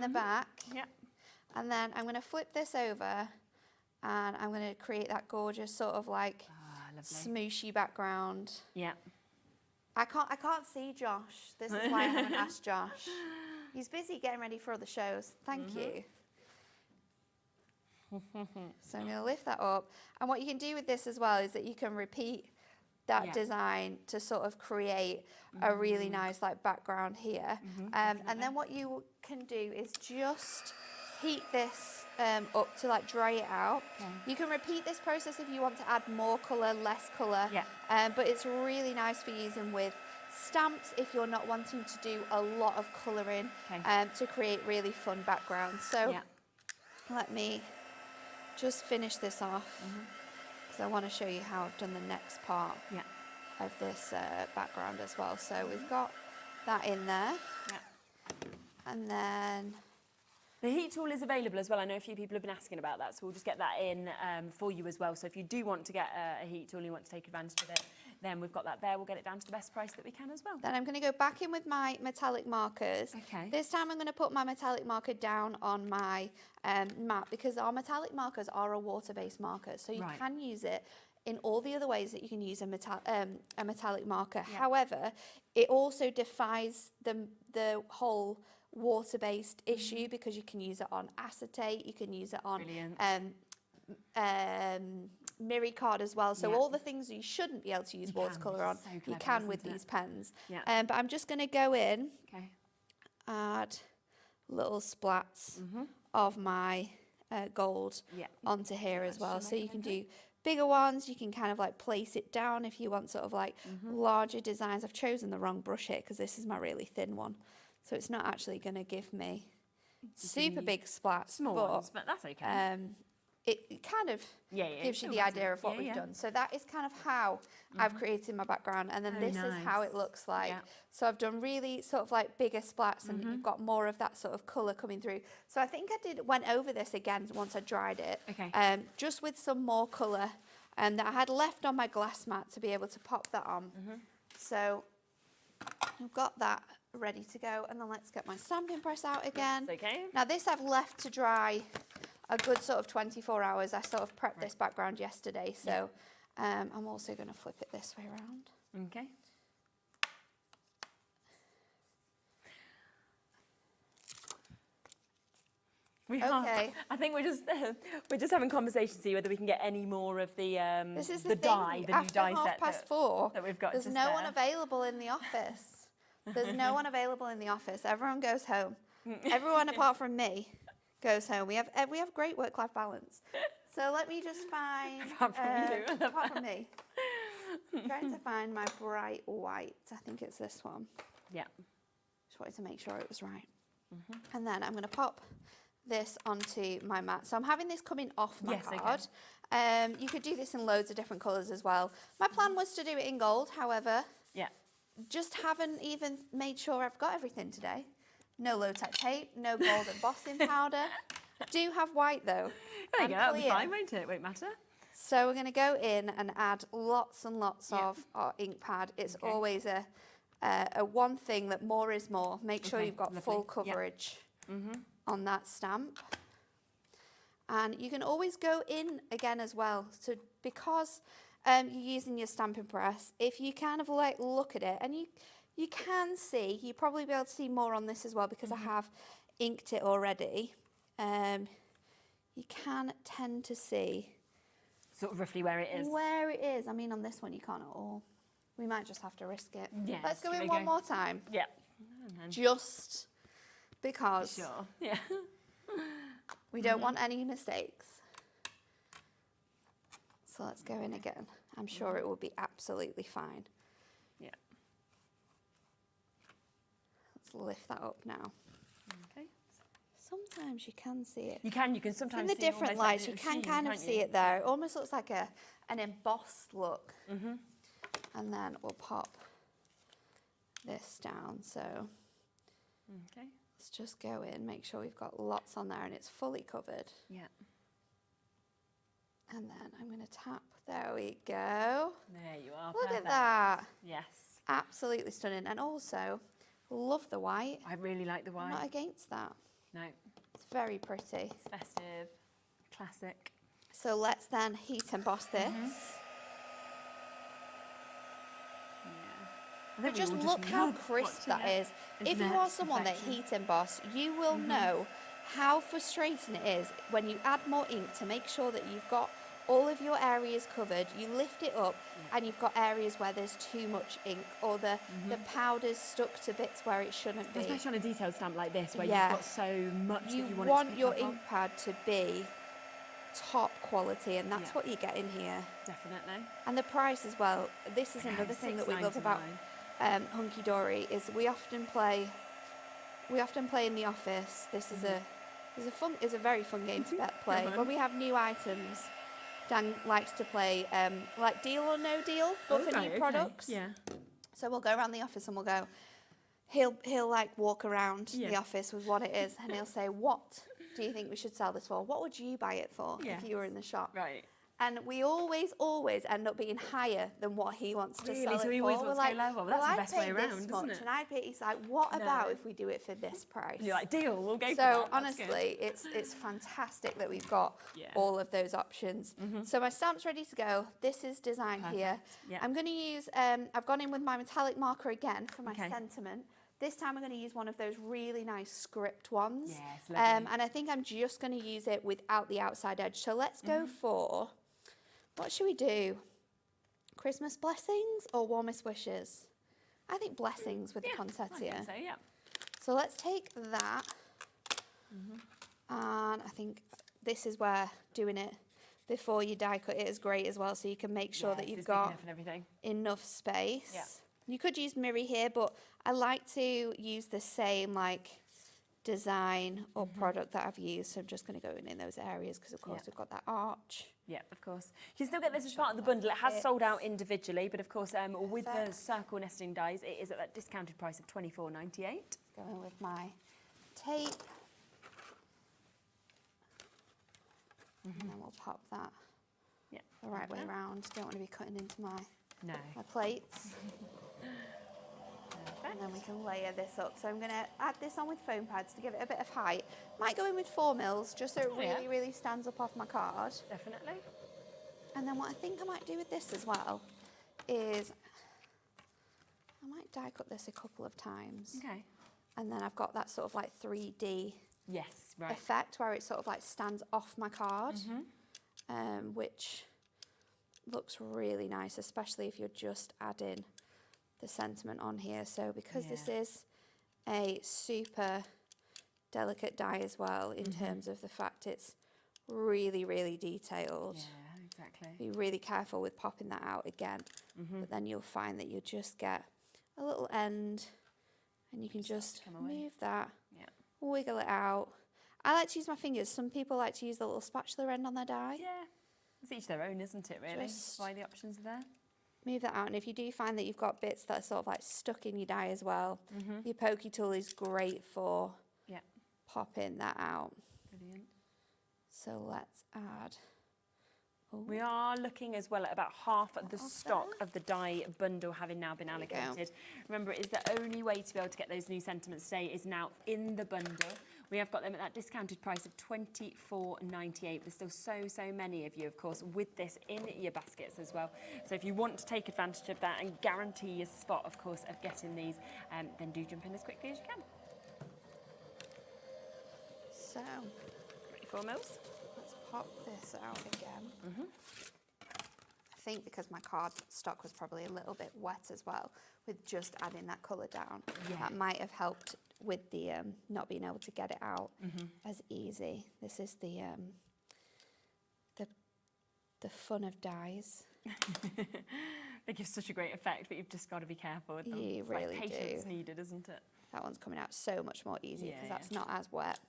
back? Yeah. And then I'm going to flip this over, and I'm going to create that gorgeous sort of like smooshy background. Yeah. I can't see Josh. This is why I haven't asked Josh. He's busy getting ready for other shows. Thank you. So I'm going to lift that up. And what you can do with this as well is that you can repeat that design to sort of create a really nice like background here. And then what you can do is just heat this up to like dry it out. You can repeat this process if you want to add more colour, less colour. But it's really nice for using with stamps if you're not wanting to do a lot of colouring to create really fun backgrounds. So let me just finish this off because I want to show you how I've done the next part of this background as well. So we've got that in there, and then the heat tool is available as well. I know a few people have been asking about that, so we'll just get that in for you as well. So if you do want to get a heat tool and you want to take advantage of it, then we've got that there. We'll get it down to the best price that we can as well. Then I'm going to go back in with my metallic markers. This time I'm going to put my metallic marker down on my mat because our metallic markers are a water-based marker. So you can use it in all the other ways that you can use a metallic marker. However, it also defies the whole water-based issue because you can use it on acetate, you can use it on mirror card as well. So all the things you shouldn't be able to use watercolour on, you can with these pens. But I'm just going to go in, add little splats of my gold onto here as well. So you can do bigger ones, you can kind of like place it down if you want sort of like larger designs. I've chosen the wrong brush here because this is my really thin one. So it's not actually going to give me super big splats. Small ones, but that's okay. It kind of gives you the idea of what we've done. So that is kind of how I've created my background. And then this is how it looks like. So I've done really sort of like bigger splats and you've got more of that sort of colour coming through. So I think I went over this again once I dried it. Just with some more colour that I had left on my glass mat to be able to pop that on. So I've got that ready to go. And then let's get my stamping press out again. Now this I've left to dry a good sort of 24 hours. I sort of prepped this background yesterday, so I'm also going to flip it this way around. Okay. I think we're just having conversations to see whether we can get any more of the this is the dye, the new dye set that we've got. There's no one available in the office. There's no one available in the office. Everyone goes home. Everyone apart from me goes home. We have great work-life balance. So let me just find apart from me. I'm trying to find my bright white. I think it's this one. Just wanted to make sure it was right. And then I'm going to pop this onto my mat. So I'm having this coming off my card. You could do this in loads of different colours as well. My plan was to do it in gold, however, just haven't even made sure I've got everything today. No low-tech tape, no gold embossing powder. Do have white though. There you go, that'll be fine, won't it? Won't matter. So we're going to go in and add lots and lots of our ink pad. It's always a one thing that more is more. Make sure you've got full coverage on that stamp. And you can always go in again as well. So because you're using your stamping press, if you kind of like look at it, and you can see, you'll probably be able to see more on this as well because I have inked it already. You can tend to see sort of roughly where it is. Where it is. I mean, on this one you can't at all. We might just have to risk it. Yeah, let's go in one more time. Yeah. Just because. Sure. Yeah. We don't want any mistakes. So let's go in again. I'm sure it will be absolutely fine. Yeah. Let's lift that up now. Okay. Sometimes you can see it. You can sometimes in the see different like lights, you can kind of see it there. It almost looks like an embossed look. And then we'll pop this down. So let's just go in, make sure we've got lots on there and it's fully covered. Yeah. And then I'm going to tap. There we go. There you are. Look at that. Yes. Absolutely stunning. And also, love the white. I really like the white. I'm not against that. No. It's very pretty. It's festive. Classic. So let's then heat emboss this. But just look how crisp that is. If you are someone that heat emboss, you will know how frustrating it is when you add more ink to make sure that you've got all of your areas covered. You lift it up and you've got areas where there's too much ink, or the powder's stuck to bits where it shouldn't be. Especially on a detailed stamp like this, where you've got so much that you want it to want pick your up on. ink pad to be top quality, and that's what you get in here. Definitely. And the price as well. This is another thing that we love about Hunkydory is we often play in the office. This is a very fun game to play. When we have new items, Dan likes to play like Deal or No Deal, but for new products. Yeah. So we'll go around the office and we'll go. He'll like walk around the office with what it is, and he'll say, "What do you think we should sell this for? What would you buy it for if you were in the shop?" Right. And we always end up being higher than what he wants to sell it for. So he always wants to go lower. Well, that's the best way around, isn't it? And I'd pay. He's like, "What about if we do it for this price?" And you're like, "Deal, we'll go for that." So honestly, it's fantastic that we've got all of those options. So my stamp's ready to go. This is design here. Yeah. I'm going to use. I've gone in with my metallic marker again for my sentiment. This time I'm going to use one of those really nice script ones. Yes, lovely. And I think I'm just going to use it without the outside edge. So let's go for, what should we do? Christmas blessings or warmest wishes? I think blessings with the poinsettia. I think so, yeah. So let's take that. And I think this is where doing it before you die cut it is great as well. So you can make sure that you've got enough space. Yeah. You could use mirror here, but I like to use the same like design or product that I've used. So I'm just going to go in those areas because of course we've got that arch. Yeah, of course. You can still get this as part of the bundle. It has sold out individually, but of course with the circle nesting dies, it is at that discounted price of $24.98. Going with my tape. And then we'll pop that the right way around. Don't want to be cutting into my plates. And then we can layer this up. So I'm going to add this on with foam pads to give it a bit of height. Might go in with 4 mils just so it really stands up off my card. Definitely. And then what I think I might do with this as well is I might die cut this a couple of times. Okay. And then I've got that sort of like 3D right. effect where it sort of like stands off my card, which looks really nice, especially if you're just adding the sentiment on here. So because this is a super delicate die as well in terms of the fact it's really, really detailed. Yeah, exactly. Be really careful with popping that out again, but then you'll find that you just get a little end and you can just move that, wiggle it out. I like to use my fingers. Some people like to use the little spatula end on their die. Yeah, it's each their own, isn't it, really? That's why the options are there. Move that out, and if you do find that you've got bits that are sort of like stuck in your die as well, your pokey tool is great for popping that out. Brilliant. So let's add. We are looking as well at about half the stock of the die bundle having now been allocated. Remember, it is the only way to be able to get those new sentiments today is now in the bundle. We have got them at that discounted price of $24.98. There's still so many of you, of course, with this in your baskets as well. So if you want to take advantage of that and guarantee your spot, of course, of getting these, then do jump in as quickly as you can. So, 4 mils. Let's pop this out again. I think because my card stock was probably a little bit wet as well, with just adding that colour down, that might have helped with the not being able to get it out as easy. This is the fun of dyes. They give such a great effect, but you've just got to be careful with them. You it's really like patience do. Needed, isn't it? That one's coming out so much more easy because that's not as wet.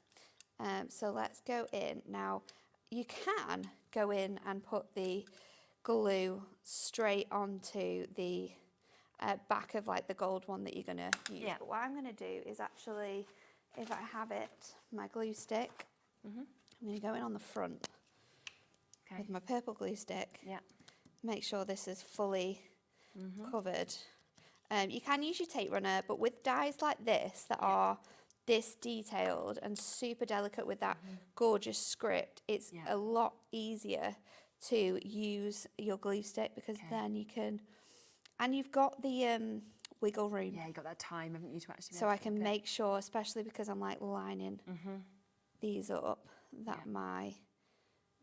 So let's go in. Now, you can go in and put the glue straight onto the back of like the gold one that you're going to use. But what I'm going to do is actually, if I have it, my glue stick, I'm going to go in on the front with my purple glue stick. Make sure this is fully covered. You can use your tape runner, but with dies like this that are this detailed and super delicate with that gorgeous script, it's a lot easier to use your glue stick because then you can And you've got the wiggle room. Yeah, you got that time, haven't you, to actually. So I can make sure, especially because I'm like lining these up, that my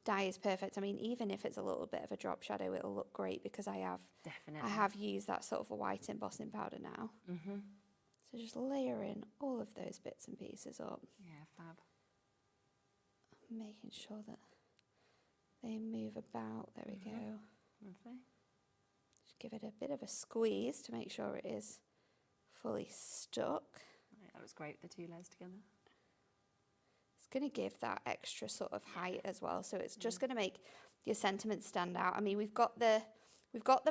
dye is perfect. I mean, even if it's a little bit of a drop shadow, it'll look great because I have used that sort of a white embossing powder now. So just layering all of those bits and pieces up. Yeah, fab. Making sure that they move about. There we go. Lovely. Just give it a bit of a squeeze to make sure it is fully stuck. Right, that was great, the two layers together. It's going to give that extra sort of height as well. So it's just going to make your sentiments stand out. I mean, we've got the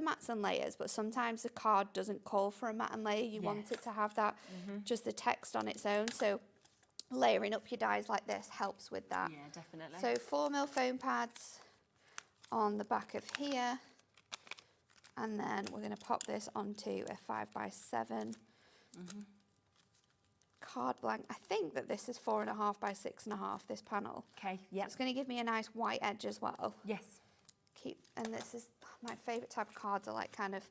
mats and layers, but sometimes the card doesn't call for a mat and layer. You want it to have that, just the text on its own. So layering up your dies like this helps with that. Yeah, definitely. So 4mm foam pads on the back of here. And then we're going to pop this onto a 5x7 card blank. I think that this is 4.5 by 6.5, this panel. Okay, yeah. So it's going to give me a nice white edge as well. Yes. And this is my favourite type of cards, are like kind of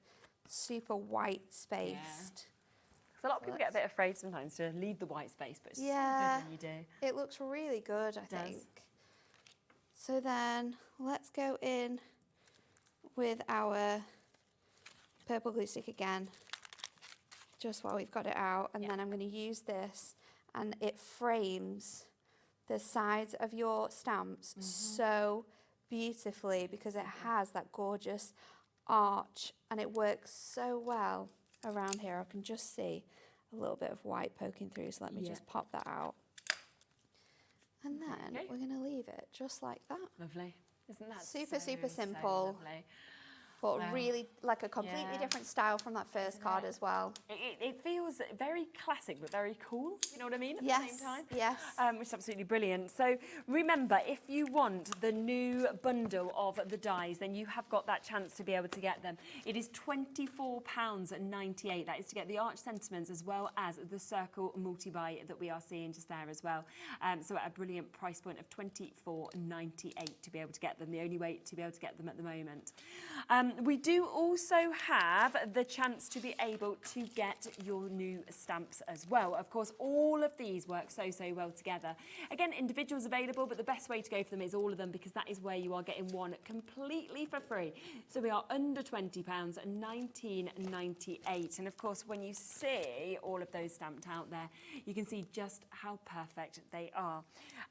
super white spaced. Yeah. A lot of people get a bit afraid sometimes to leave the white space, but it's so good when you do. It looks really good, I think. So then let's go in with our purple glue stick again, just while we've got it out, and then I'm going to use this, and it frames the sides of your stamps so beautifully because it has that gorgeous arch, and it works so well around here. I can just see a little bit of white poking through, so let me just pop that out. And then we're going to leave it just like that. Lovely. Isn't that super simple? So lovely. But really like a completely different style from that first card as well. It feels very classic, but very cool. You know what I mean? At the same time. Yes. Which is absolutely brilliant. So remember, if you want the new bundle of the dies, then you have got that chance to be able to get them. It is £24.98. That is to get the arch sentiments as well as the circle multi-buy that we are seeing just there as well. So at a brilliant price point of £24.98 to be able to get them. The only way to be able to get them at the moment. We do also have the chance to be able to get your new stamps as well. Of course, all of these work so well together. Again, individuals available, but the best way to go for them is all of them, because that is where you are getting one completely for free. So we are under £20, £19.98. And of course, when you see all of those stamped out there, you can see just how perfect they are.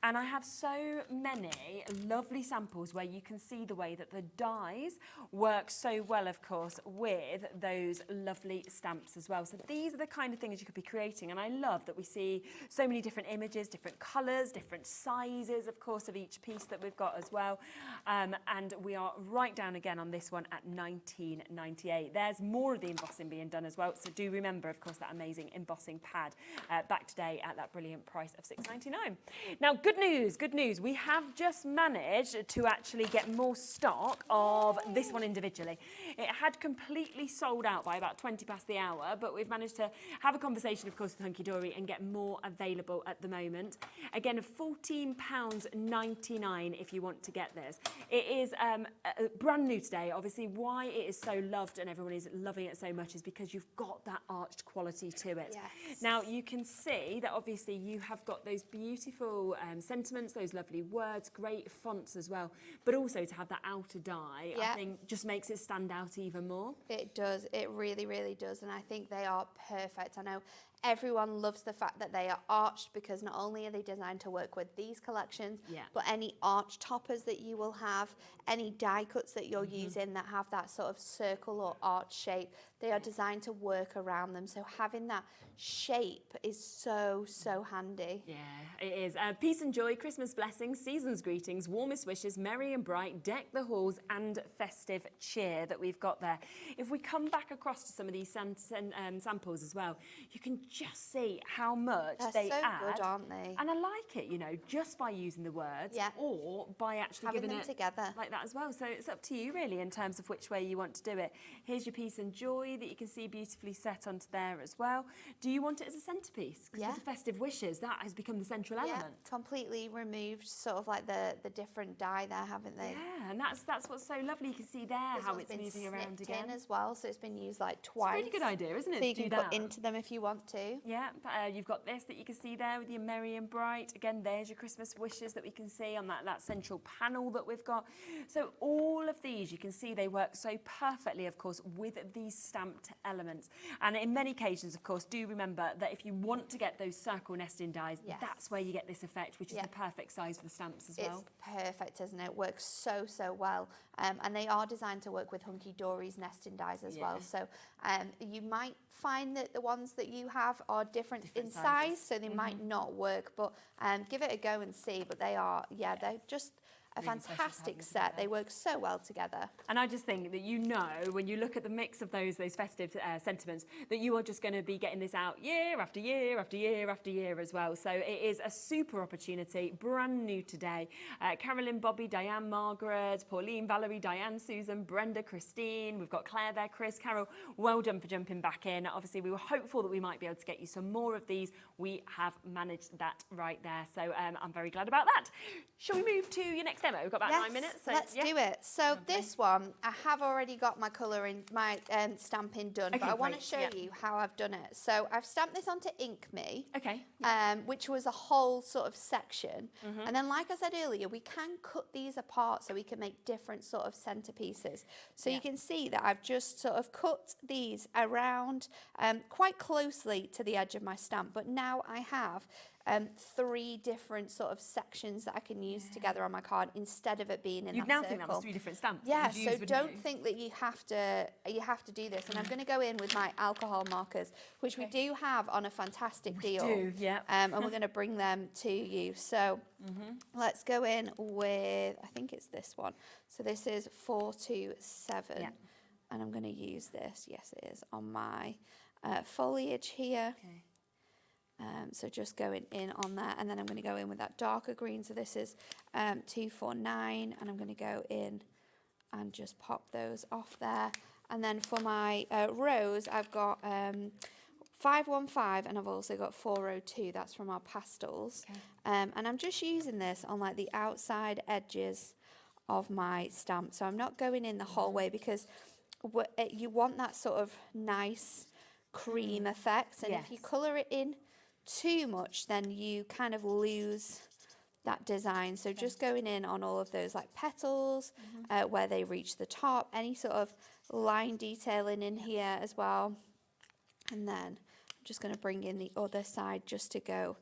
And I have so many lovely samples where you can see the way that the dies work so well, of course, with those lovely stamps as well. So these are the kind of things you could be creating, and I love that we see so many different images, different colours, different sizes, of course, of each piece that we've got as well. And we are right down again on this one at £19.98. There's more of the embossing being done as well, so do remember, of course, that amazing embossing pad back today at that brilliant price of £6.99. Now, good news, we have just managed to actually get more stock of this one individually. It had completely sold out by about 20 past the hour, but we've managed to have a conversation, of course, with Hunkydory and get more available at the moment. Again, £14.99 if you want to get this. It is brand new today. Obviously, why it is so loved and everyone is loving it so much is because you've got that arched quality to it. Yes. Now, you can see that obviously you have got those beautiful sentiments, those lovely words, great fonts as well, but also to have that outer die, I think just makes it stand out even more. It does. It really, really does. And I think they are perfect. I know everyone loves the fact that they are arched, because not only are they designed to work with these collections, but any arch toppers that you will have, any die cuts that you're using that have that sort of circle or arch shape, they are designed to work around them. So having that shape is so handy. Yeah, it is. Peace and joy, Christmas blessings, season's greetings, warmest wishes, merry and bright, deck the halls, and festive cheer that we've got there. If we come back across to some of these samples as well, you can just see how much They're they so add. good, aren't they? And I like it, you know, just by using the words or by actually having giving them it together like that as well. So it's up to you really in terms of which way you want to do it. Here's your peace and joy that you can see beautifully set onto there as well. Do you want it as a centrepiece? Because with the festive wishes, that has become the central element. Completely removed sort of like the different dye there, haven't they? Yeah, and that's what's so lovely. You can see there how it's moving around again as well, so it's been used like twice. It's a really good idea, isn't it? So you can put into them if you want to. Yeah, you've got this that you can see there with your merry and bright. Again, there's your Christmas wishes that we can see on that central panel that we've got. So all of these, you can see they work so perfectly, of course, with these stamped elements. And in many occasions, of course, do remember that if you want to get those circle nesting dies, that's where you get this effect, which is the perfect size for the stamps as well. It's perfect, isn't it? It works so well. And they are designed to work with Hunkydory's nesting dies as well. So you might find that the ones that you have are different in size, so they might not work, but give it a go and see. But they are, they're just a really fantastic set. They work so well together. And I just think that, you know, when you look at the mix of those festive sentiments, that you are just going to be getting this out year after year after year after year as well. So it is a super opportunity, brand new today. Carolyn, Bobby, Diane, Margaret, Pauline, Valerie, Diane, Susan, Brenda, Christine. We've got Claire there, Chris, Carol. Well done for jumping back in. Obviously, we were hopeful that we might be able to get you some more of these. We have managed that right there. So I'm very glad about that. Shall we move to your next demo? We've got about 9 minutes. So, let's do it. So this one, I have already got my colouring, my stamping done, but I want to show you how I've done it. So I've stamped this onto Ink Me, which was a whole sort of section. And then, like I said earlier, we can cut these apart so we can make different sort of centerpieces. So you can see that I've just sort of cut these around quite closely to the edge of my stamp, but now I have 3 different sort of sections that I can use together on my card instead of it being in you that now circle. think that was 3 different stamps. Yeah, so don't think that you have to do this. And I'm going to go in with my alcohol markers, which we do have on a fantastic deal. We do, yeah. And we're going to bring them to you. So let's go in with, I think it's this one. So this is 427. Yeah. And I'm going to use this, yes it is, on my foliage here. Okay. So just going in on that, and then I'm going to go in with that darker green. So this is 249, and I'm going to go in and just pop those off there. And then for my rose, I've got 515, and I've also got 402. That's from our pastels. Okay. And I'm just using this on like the outside edges of my stamp. So I'm not going in the whole way, because you want that sort of nice cream effect. And if you colour it in too much, then you kind of lose that design. So just going in on all of those like petals where they reach the top, any sort of line detailing in here as well. And then I'm just going to bring in the other side just to go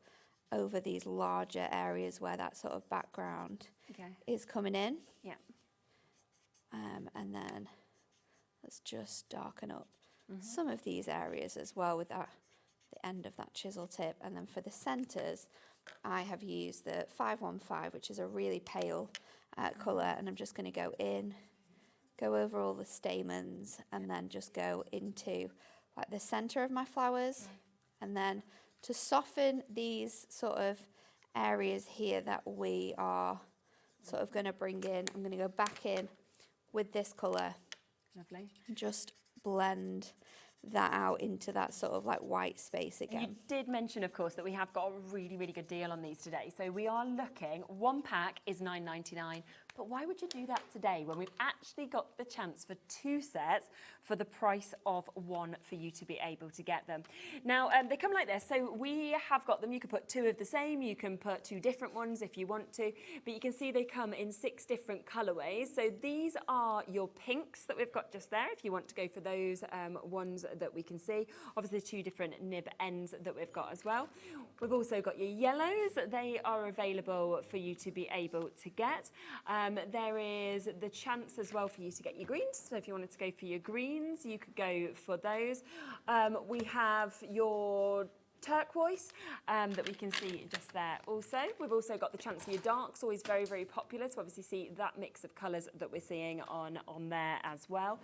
over these larger areas where that sort of background is coming in. Yeah. And then let's just darken up some of these areas as well with that, the end of that chisel tip. And then for the centres, I have used the 515, which is a really pale colour, and I'm just going to go in, go over all the stamens, and then just go into like the centre of my flowers. And then to soften these sort of areas here that we are sort of going to bring in, I'm going to go back in with this colour. Lovely. Just blend that out into that sort of like white space again. You did mention, of course, that we have got a really, really good deal on these today. So we are looking, 1 pack is $9.99. But why would you do that today when we've actually got the chance for 2 sets for the price of 1 for you to be able to get them? Now, they come like this. So we have got them. You can put 2 of the same. You can put 2 different ones if you want to. But you can see they come in 6 different colourways. So these are your pinks that we've got just there, if you want to go for those ones that we can see. Obviously, 2 different nib ends that we've got as well. We've also got your yellows. They are available for you to be able to get. There is the chance as well for you to get your greens. So if you wanted to go for your greens, you could go for those. We have your turquoise that we can see just there also. We've also got the chance for your darks, always very, very popular to obviously see that mix of colours that we're seeing on there as well.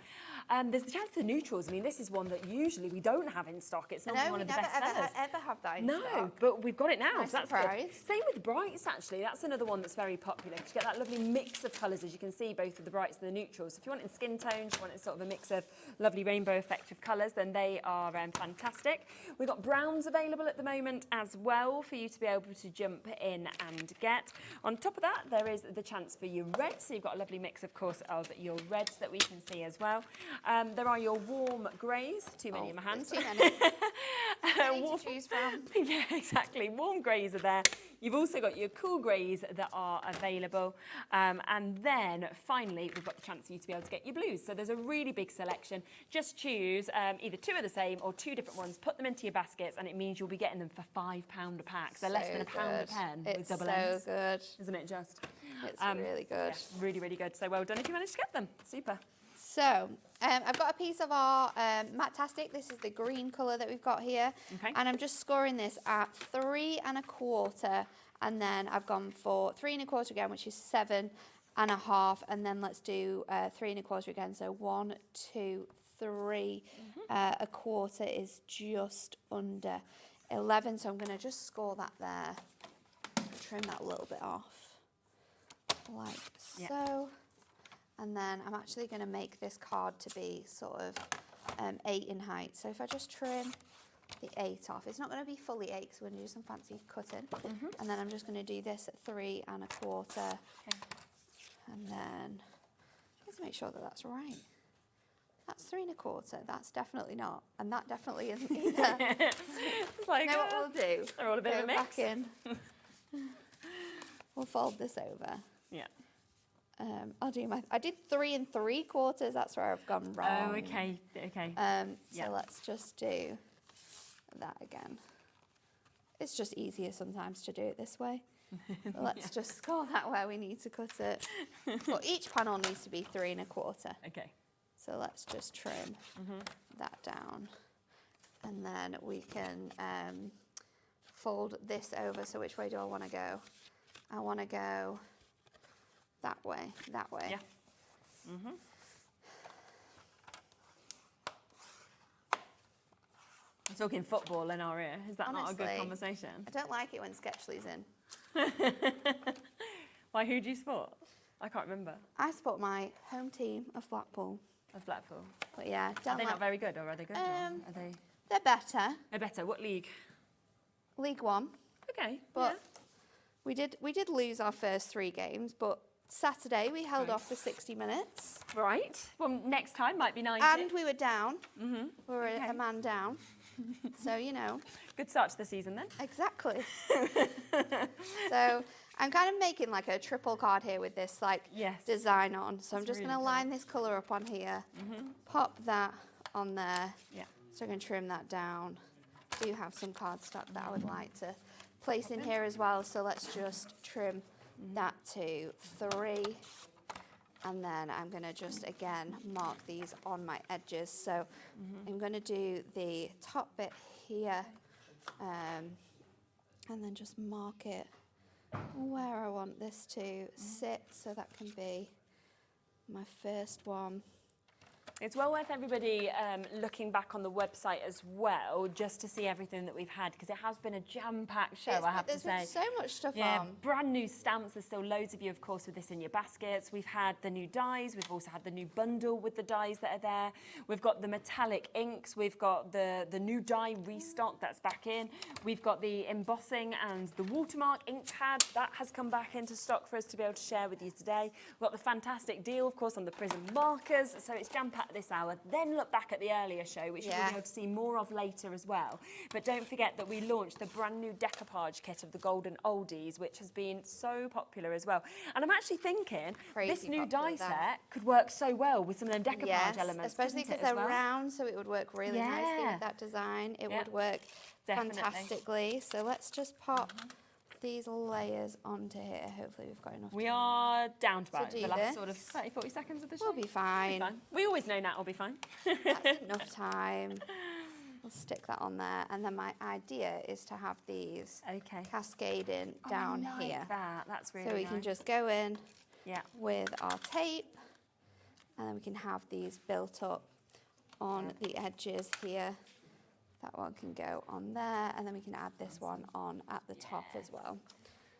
There's the chance for the neutrals. I mean, this is one that usually we don't have in stock. It's not one of the best sellers. Ever have that in stock. No, but we've got it now, Nice so that's surprise. good. Same with the brights, actually. That's another one that's very popular. You get that lovely mix of colours, as you can see, both with the brights and the neutrals. So if you want it in skin tones, you want it sort of a mix of lovely rainbow effect of colours, then they are fantastic. We've got browns available at the moment as well for you to be able to jump in and get. On top of that, there is the chance for your reds. So you've got a lovely mix, of course, of your reds that we can see as well. There are your warm greys. Too many in my hands. Too many. To choose from. Yeah, exactly. Warm greys are there. You've also got your cool greys that are available. And then finally, we've got the chance for you to be able to get your blues. So there's a really big selection. Just choose either two of the same or two different ones, put them into your baskets, and it means you'll be getting them for £5 a pack. So less than £1 a pen with double ends. So good. Isn't it just? It's really good. Yeah, really, really good. So well done if you managed to get them. Super. So, I've got a piece of our Matastic. This is the green colour that we've got here. Okay. And I'm just scoring this at 3 1/4. And then I've gone for 3 1/4 again, which is 7 1/2. And then let's do 3 1/4 again. So 1, 2, 3. A quarter is just under 11. So I'm going to just score that there. Trim that a little bit off. Like so. And then I'm actually going to make this card to be sort of 8 in height. So if I just trim the 8 off, it's not going to be fully 8 because we're going to do some fancy cutting. And then I'm just going to do this at 3 1/4. Okay. And then let's make sure that that's right. That's 3 1/4. That's definitely not. And that definitely isn't either. It's like, you know what we'll do? They're all a bit of a mix. Back in. We'll fold this over. Yeah. I'll do I did 3 3/4. That's where I've gone wrong. Oh, okay, okay. So let's just do that again. It's just easier sometimes to do it this way. Let's just score that where we need to cut it. But each panel needs to be 3 1/4. Okay. So let's just trim that down. And then we can fold this over. So which way do I want to go? I want to go that way, that way. Yeah. We're talking football in our ear. Is that not a good Honestly, conversation? I don't like it when Sketchly's in. Why, who do you support? I can't remember. I support my home team of Blackpool. Of Blackpool. But yeah, Are they not very good, or are they good? Or are they? They're better. They're better. What league? League One. Okay. But we did lose our first 3 games, but Saturday we held off for 60 minutes. Right. Well, next time might be 90. And we were down. We were a man down. So, you know. Good start to the season then. Exactly. So I'm kind of making like a triple card here with this design on. So I'm just going to line this colour up on here, pop that on there. Yeah. So I'm going to trim that down. I do have some cardstock that I would like to place in here as well. So let's just trim that to 3. And then I'm going to just, again, mark these on my edges. So I'm going to do the top bit here and then just mark it where I want this to sit. So that can be my first one. It's well worth everybody looking back on the website as well, just to see everything that we've had, because it has been a jam-packed show, I have to say. There's been so much stuff Yeah, on. brand new stamps. There's still loads of you, of course, with this in your baskets. We've had the new dies. We've also had the new bundle with the dies that are there. We've got the metallic inks. We've got the new die restock that's back in. We've got the embossing and the watermark ink pad. That has come back into stock for us to be able to share with you today. We've got the fantastic deal, of course, on the prism markers. So it's jam-packed this hour. Then look back at the earlier show, which you'll be able to see more of later as well. But don't forget that we launched the brand new decoupage kit of the golden oldies, which has been so popular as well. And I'm actually thinking this new die set could work so well with some of them decoupage elements. Especially because they're round, so it would work really nicely with that design. It would work fantastically. So let's just pop these layers onto here. Hopefully we've got enough. We are down to about the last sort of 30, 40 seconds of the show. We'll be fine. We always know Nat will be fine. That's enough time. We'll stick that on there, and then my idea is to have these cascading down I like here. That's really so we nice. can just go in with our tape, and then we can have these built up on the edges here. That one can go on there, and then we can add this one on at the top as well.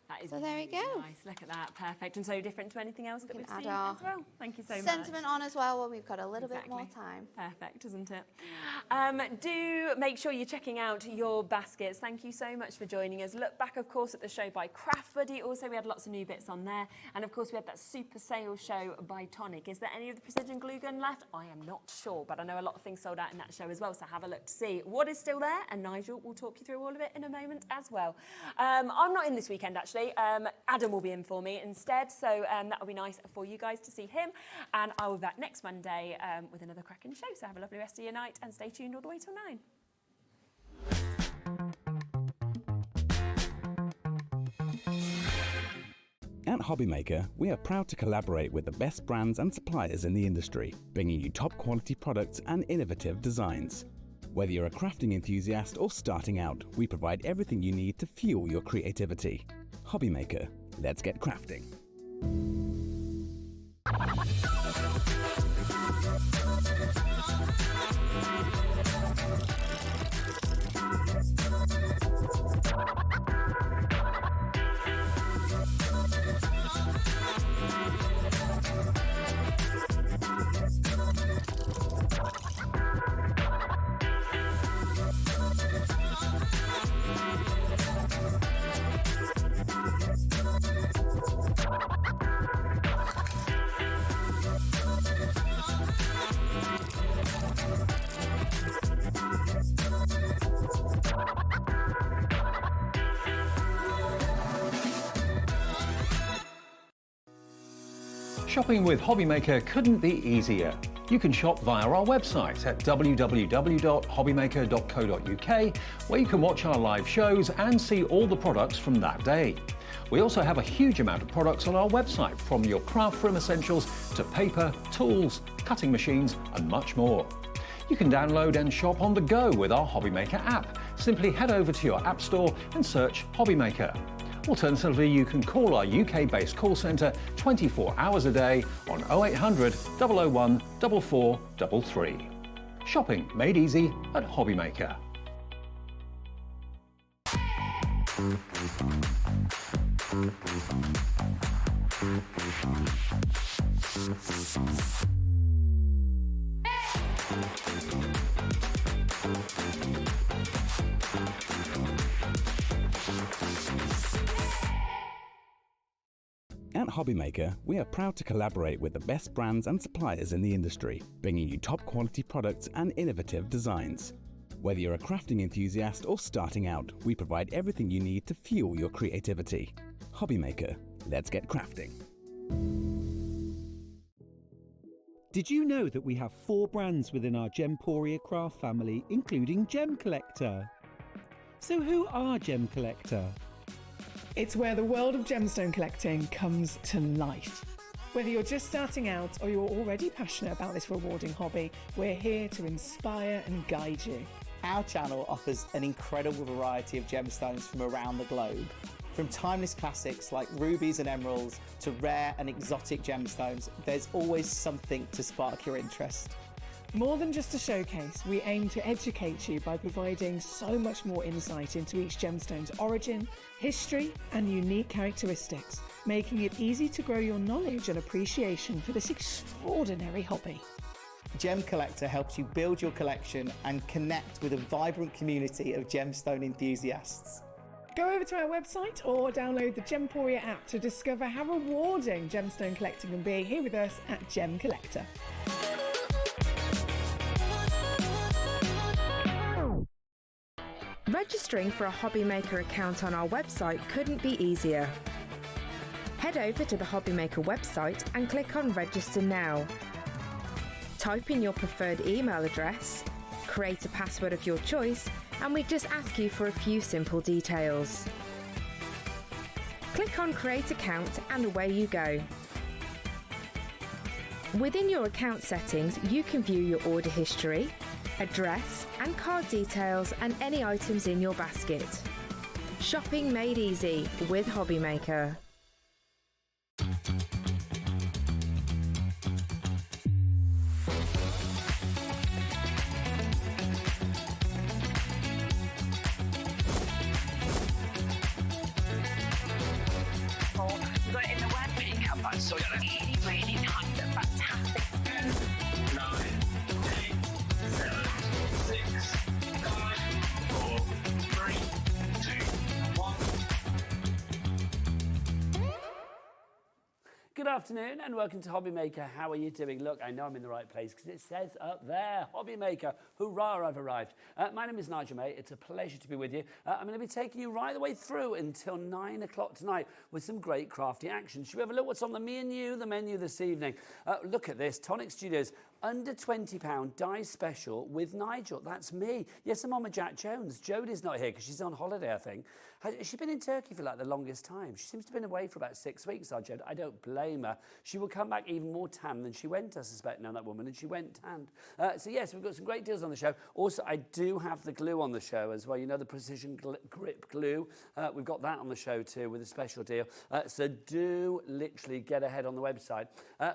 That is so there we go. Nice. Look at that. Perfect. And so different to anything else that we've add seen our as well. Thank you so much. Sentiment on as well when we've got a little bit more time. Perfect, isn't it? Do make sure you're checking out your baskets. Thank you so much for joining us. Look back, of course, at the show by Craft Buddy. Also, we had lots of new bits on there. And, of course, we had that super sale show by Tonic. Is there any of the precision glue gun left? I am not sure, but I know a lot of things sold out in that show as well. So have a look to see what is still there. And Nigel will talk you through all of it in a moment as well. I'm not in this weekend, actually. Adam will be in for me instead, so that will be nice for you guys to see him. And I will be back next Monday with another cracking show. So have a lovely rest of your night and stay tuned all the way till 9. At Hobbymaker, we are proud to collaborate with the best brands and suppliers in the industry, bringing you top quality products and innovative designs. Whether you're a crafting enthusiast or starting out, we provide everything you need to fuel your creativity. Hobbymaker, let's get crafting. Shopping with Hobbymaker couldn't be easier. You can shop via our website at www.hobbymaker.co.uk, where you can watch our live shows and see all the products from that day. We also have a huge amount of products on our website, from your craft room essentials to paper, tools, cutting machines and much more. You can download and shop on the go with our Hobbymaker app. Simply head over to your app store and search Hobbymaker. Alternatively, you can call our UK-based call centre 24 hours a day on 0800 001 4433. Shopping made easy at Hobbymaker. At Hobbymaker, we are proud to collaborate with the best brands and suppliers in the industry, bringing you top quality products and innovative designs. Whether you're a crafting enthusiast or starting out, we provide everything you need to fuel your creativity. Hobbymaker, let's get crafting. Did you know that we have 4 brands within our Gemporia craft family, including Gem Collector? So who are Gem Collector? It's where the world of gemstone collecting comes to life. Whether you're just starting out or you're already passionate about this rewarding hobby, we're here to inspire and guide you. Our channel offers an incredible variety of gemstones from around the globe. From timeless classics like rubies and emeralds to rare and exotic gemstones, there's always something to spark your interest. More than just a showcase, we aim to educate you by providing so much more insight into each gemstone's origin, history, and unique characteristics, making it easy to grow your knowledge and appreciation for this extraordinary hobby. Gem Collector helps you build your collection and connect with a vibrant community of gemstone enthusiasts. Go over to our website or download the Gemporia app to discover how rewarding gemstone collecting can be here with us at Gem Collector. Registering for a Hobbymaker account on our website couldn't be easier. Head over to the Hobbymaker website and click on Register Now. Type in your preferred email address, create a password of your choice, and we just ask you for a few simple details. Click on Create Account and away you go. Within your account settings, you can view your order history, address and card details and any items in your basket. Shopping made easy with Hobbymaker. But in the web pickup, I saw really, really nice and fantastic. 9, 8, 7, 6, 5, 4, 3, 2, 1. Good afternoon and welcome to Hobbymaker. How are you doing? Look, I know I'm in the right place because it says up there, Hobbymaker. Hurrah, I've arrived. My name is Nigel May. It's a pleasure to be with you. I'm going to be taking you right the way through until 9 o'clock tonight with some great crafty action. Should we have a look what's on the menu this evening? Look at this, Tonic Studios. Under £20 die special with Nigel. That's me. Yes, I'm on with Jack Jones. Jodie's not here because she's on holiday, I think. Has she been in Turkey for like the longest time? She seems to have been away for about 6 weeks, our Jode. I don't blame her. She will come back even more tan than she went, I suspect, now that woman, and she went tanned. So yes, we've got some great deals on the show. Also, I do have the glue on the show as well. You know, the precision grip glue. We've got that on the show too with a special deal. So do literally get ahead on the website.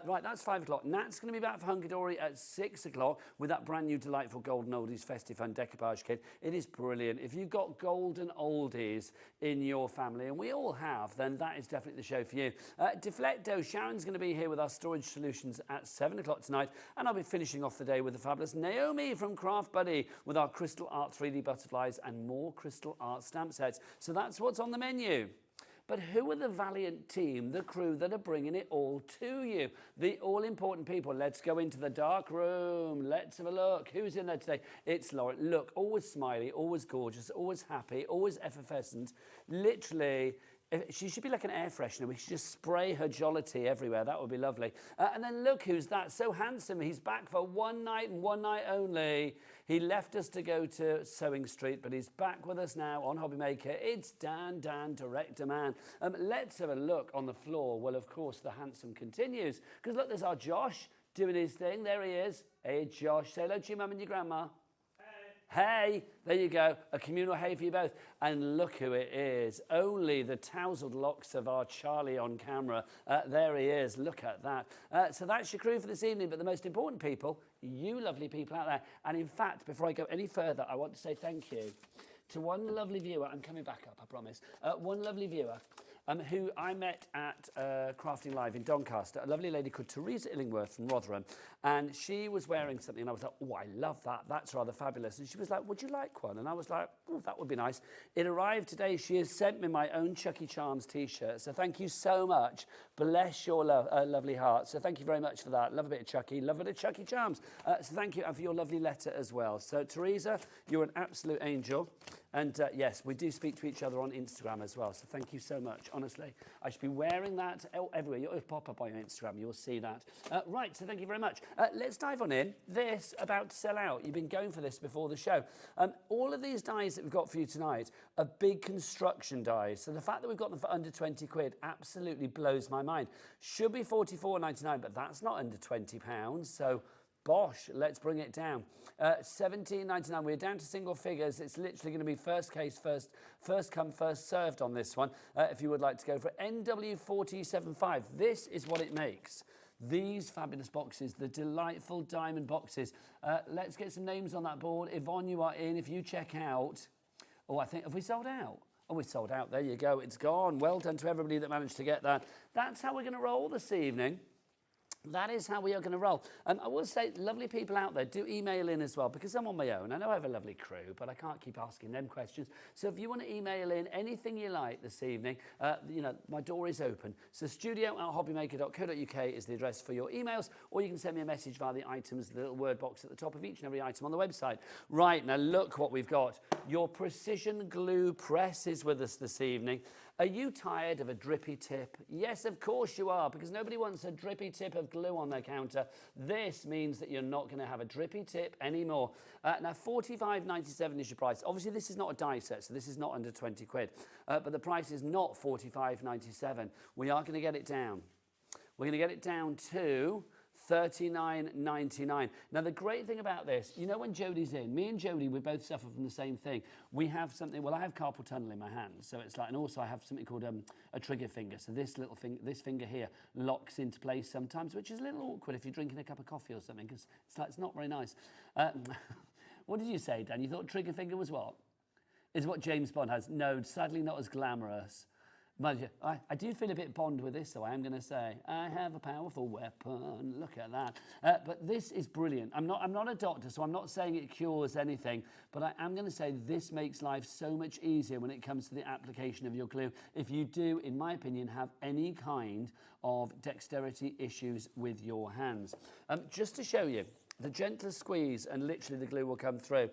Right, that's 5 o'clock. Nat's going to be back for Hunkydory at 6 o'clock with that brand new delightful golden oldies festive and decoupage kit. It is brilliant. If you've got golden oldies in your family, and we all have, then that is definitely the show for you. Deflecto, Sharon's going to be here with our storage solutions at 7 o'clock tonight, and I'll be finishing off the day with the fabulous Naomi from Craft Buddy with our crystal art 3D butterflies and more crystal art stamp sets. So that's what's on the menu. But who are the valiant team, the crew that are bringing it all to you? The all-important people. Let's go into the dark room. Let's have a look. Who's in there today? It's Lauren. Look, always smiley, always gorgeous, always happy, always effervescent. Literally, she should be like an air freshener. We should just spray her jollity everywhere. That would be lovely. And then look who's that. So handsome. He's back for one night and one night only. He left us to go to Sewing Street, but he's back with us now on Hobbymaker. It's Dan, Director Man. Let's have a look on the floor. Well, of course, the handsome continues. Because look, there's our Josh doing his thing. There he is. Hey, Josh. Say hello to your mum and your grandma. Hey, there you go, a communal hey for you both. And look who it is, only the tousled locks of our Charlie on camera. There he is, look at that. So that's your crew for this evening, but the most important people, you lovely people out there. And in fact, before I go any further, I want to say thank you to one lovely viewer. I'm coming back up, I promise. One lovely viewer who I met at Crafting Live in Doncaster, a lovely lady called Teresa Illingworth from Rotherham, and she was wearing something, and I was like, oh, I love that, that's rather fabulous. And she was like, would you like one? And I was like, oh, that would be nice. It arrived today. She has sent me my own Chucky Charms t-shirt, so thank you so much. Bless your lovely heart. So thank you very much for that. Love a bit of Chucky, love a bit of Chucky Charms. So thank you, and for your lovely letter as well. So Teresa, you're an absolute angel. And yes, we do speak to each other on Instagram as well. So thank you so much. Honestly, I should be wearing that everywhere. You'll pop up on your Instagram. You'll see that. Right, so thank you very much. Let's dive on in. This about to sell out. You've been going for this before the show. All of these dies that we've got for you tonight are big construction dies. So the fact that we've got them for under 20 quid absolutely blows my mind. Should be £44.99, but that's not under £20. So bosh, let's bring it down. £17.99. We're down to single figures. It's literally going to be first case, first come, first served on this one. If you would like to go for it. NW475. This is what it makes. These fabulous boxes, the delightful diamond boxes. Let's get some names on that board. Yvonne, you are in. If you check out. Oh, I think, have we sold out? Oh, we sold out. There you go. It's gone. Well done to everybody that managed to get that. That's how we're going to roll this evening. That is how we are going to roll. I will say, lovely people out there, do email in as well, because I'm on my own. I know I have a lovely crew, but I can't keep asking them questions. So if you want to email in anything you like this evening, you know, my door is open. So studio@hobbymaker.co.uk is the address for your emails, or you can send me a message via the items, the little word box at the top of each and every item on the website. Right, now look what we've got. Your precision glue press is with us this evening. Are you tired of a drippy tip? Yes, of course you are, because nobody wants a drippy tip of glue on their counter. This means that you're not going to have a drippy tip anymore. Now, $45.97 is your price. Obviously, this is not a die set, so this is not under 20 quid. But the price is not $45.97. We are going to get it down. We're going to get it down to $39.99. Now, the great thing about this, you know when Jodie's in, me and Jodie, we both suffer from the same thing. We have something, well, I have carpal tunnel in my hand, so it's like, and also I have something called a trigger finger. So this little thing, this finger here locks into place sometimes, which is a little awkward if you're drinking a cup of coffee or something, because it's like, it's not very nice. What did you say, Dan? You thought trigger finger was what? Is what James Bond has. No, sadly not as glamorous. I do feel a bit Bond with this, though, I am going to say. I have a powerful weapon. Look at that. But this is brilliant. I'm not a doctor, so I'm not saying it cures anything, but I am going to say this makes life so much easier when it comes to the application of your glue. If you do, in my opinion, have any kind of dexterity issues with your hands. Just to show you, the gentlest squeeze and literally the glue will come through.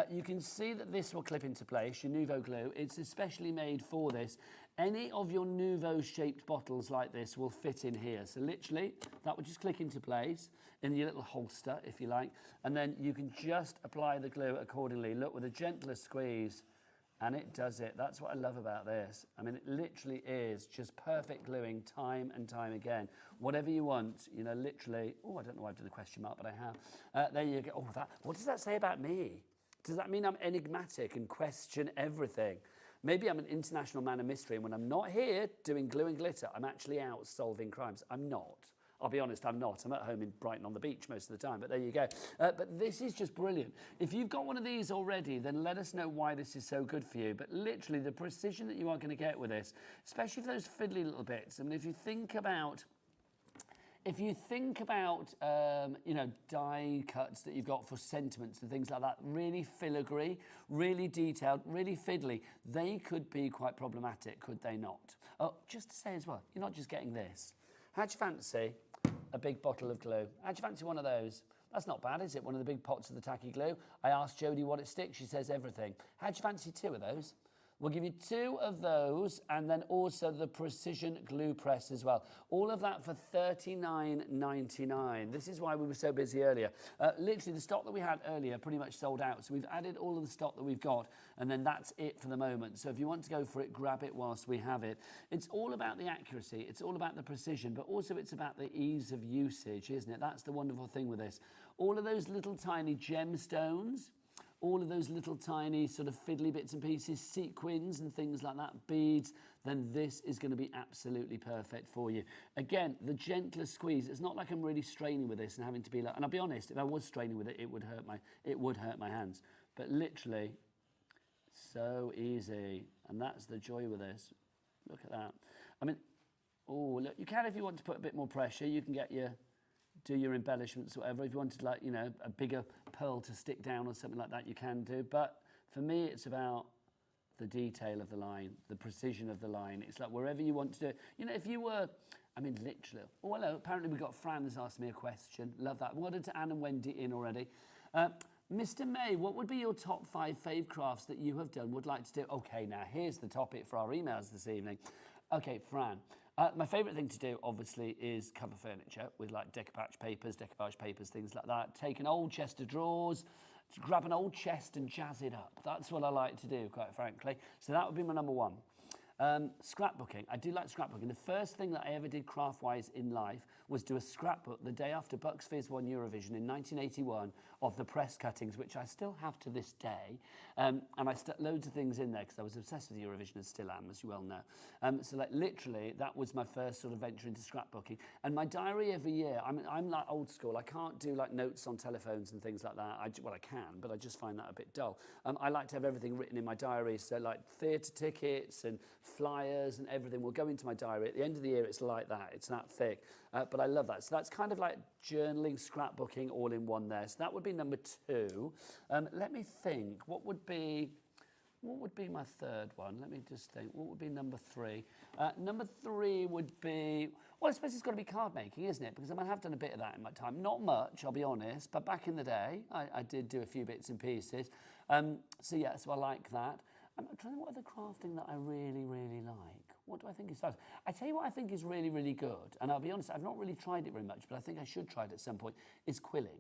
You can see that this will clip into place, your Nouveau glue. It's especially made for this. Any of your Nouveau shaped bottles like this will fit in here. So literally that will just click into place in your little holster, if you like. And then you can just apply the glue accordingly. Look, with the gentlest squeeze, and it does it. That's what I love about this. I mean, it literally is just perfect gluing time and time again. Whatever you want, you know, literally. Oh, I don't know why I did the question mark, but I have. There you go. Oh, what does that say about me? Does that mean I'm enigmatic and question everything? Maybe I'm an international man of mystery, and when I'm not here doing glue and glitter, I'm actually out solving crimes. I'm not. I'll be honest, I'm not. I'm at home in Brighton on the beach most of the time, but there you go. But this is just brilliant. If you've got one of these already, then let us know why this is so good for you. But literally, the precision that you are going to get with this, especially for those fiddly little bits, I mean, if you think about, you know, die cuts that you've got for sentiments and things like that, really filigree, really detailed, really fiddly, they could be quite problematic, could they not? Oh, just to say as well, you're not just getting this. How'd you fancy a big bottle of glue? How'd you fancy one of those? That's not bad, is it? One of the big pots of the tacky glue. I asked Jodie what it sticks. She says everything. How'd you fancy 2 of those? We'll give you 2 of those, and then also the precision glue press as well. All of that for $39.99. This is why we were so busy earlier. Literally, the stock that we had earlier pretty much sold out. So we've added all of the stock that we've got, and then that's it for the moment. So if you want to go for it, grab it whilst we have it. It's all about the accuracy. It's all about the precision, but also it's about the ease of usage, isn't it? That's the wonderful thing with this. All of those little tiny gemstones, all of those little tiny sort of fiddly bits and pieces, sequins and things like that, beads, then this is going to be absolutely perfect for you. Again, the gentlest squeeze. It's not like I'm really straining with this and having to be like, and I'll be honest, if I was straining with it, it would hurt my hands. But literally, so easy. And that's the joy with this. Look at that. I mean, oh, look, you can, if you want to put a bit more pressure, you can get do your embellishments or whatever. If you wanted, like, you know, a bigger pearl to stick down or something like that, you can do. But for me, it's about the detail of the line, the precision of the line. It's like wherever you want to do it. You know, if you were, I mean, literally. Oh, hello. Apparently we've got Fran has asked me a question. Love that. Well done to Anne and Wendy in already. Mr. May, what would be your top 5 fave crafts that you have done, would like to do? Okay, now here's the topic for our emails this evening. Okay, Fran. My favourite thing to do, obviously, is cover furniture with like decoupage papers, things like that. Take an old chest of drawers, grab an old chest and jazz it up. That's what I like to do, quite frankly. So that would be my number 1. Scrapbooking. I do like scrapbooking. The first thing that I ever did craft-wise in life was do a scrapbook the day after Bucks Fizz won Eurovision in 1981 of the press cuttings, which I still have to this day. And I stuck loads of things in there because I was obsessed with Eurovision and still am, as you well know. So like literally, that was my first sort of venture into scrapbooking. And my diary every year, I'm like old school. I can't do like notes on telephones and things like that. Well, I can, but I just find that a bit dull. I like to have everything written in my diary. So like theatre tickets and flyers and everything will go into my diary. At the end of the year, it's like that. It's that thick. But I love that. So that's kind of like journaling, scrapbooking all in one there. So that would be number 2. Let me think. What would be my third one? Let me just think. What would be number 3? Number 3 would be, well, I suppose it's got to be card making, isn't it? Because I have done a bit of that in my time. Not much, I'll be honest, but back in the day, I did do a few bits and pieces. So yeah, so I like that. I'm trying to think what other crafting that I really, really like. What do I think is fun? I tell you what I think is really, really good, and I'll be honest, I've not really tried it very much, but I think I should try it at some point, is quilling.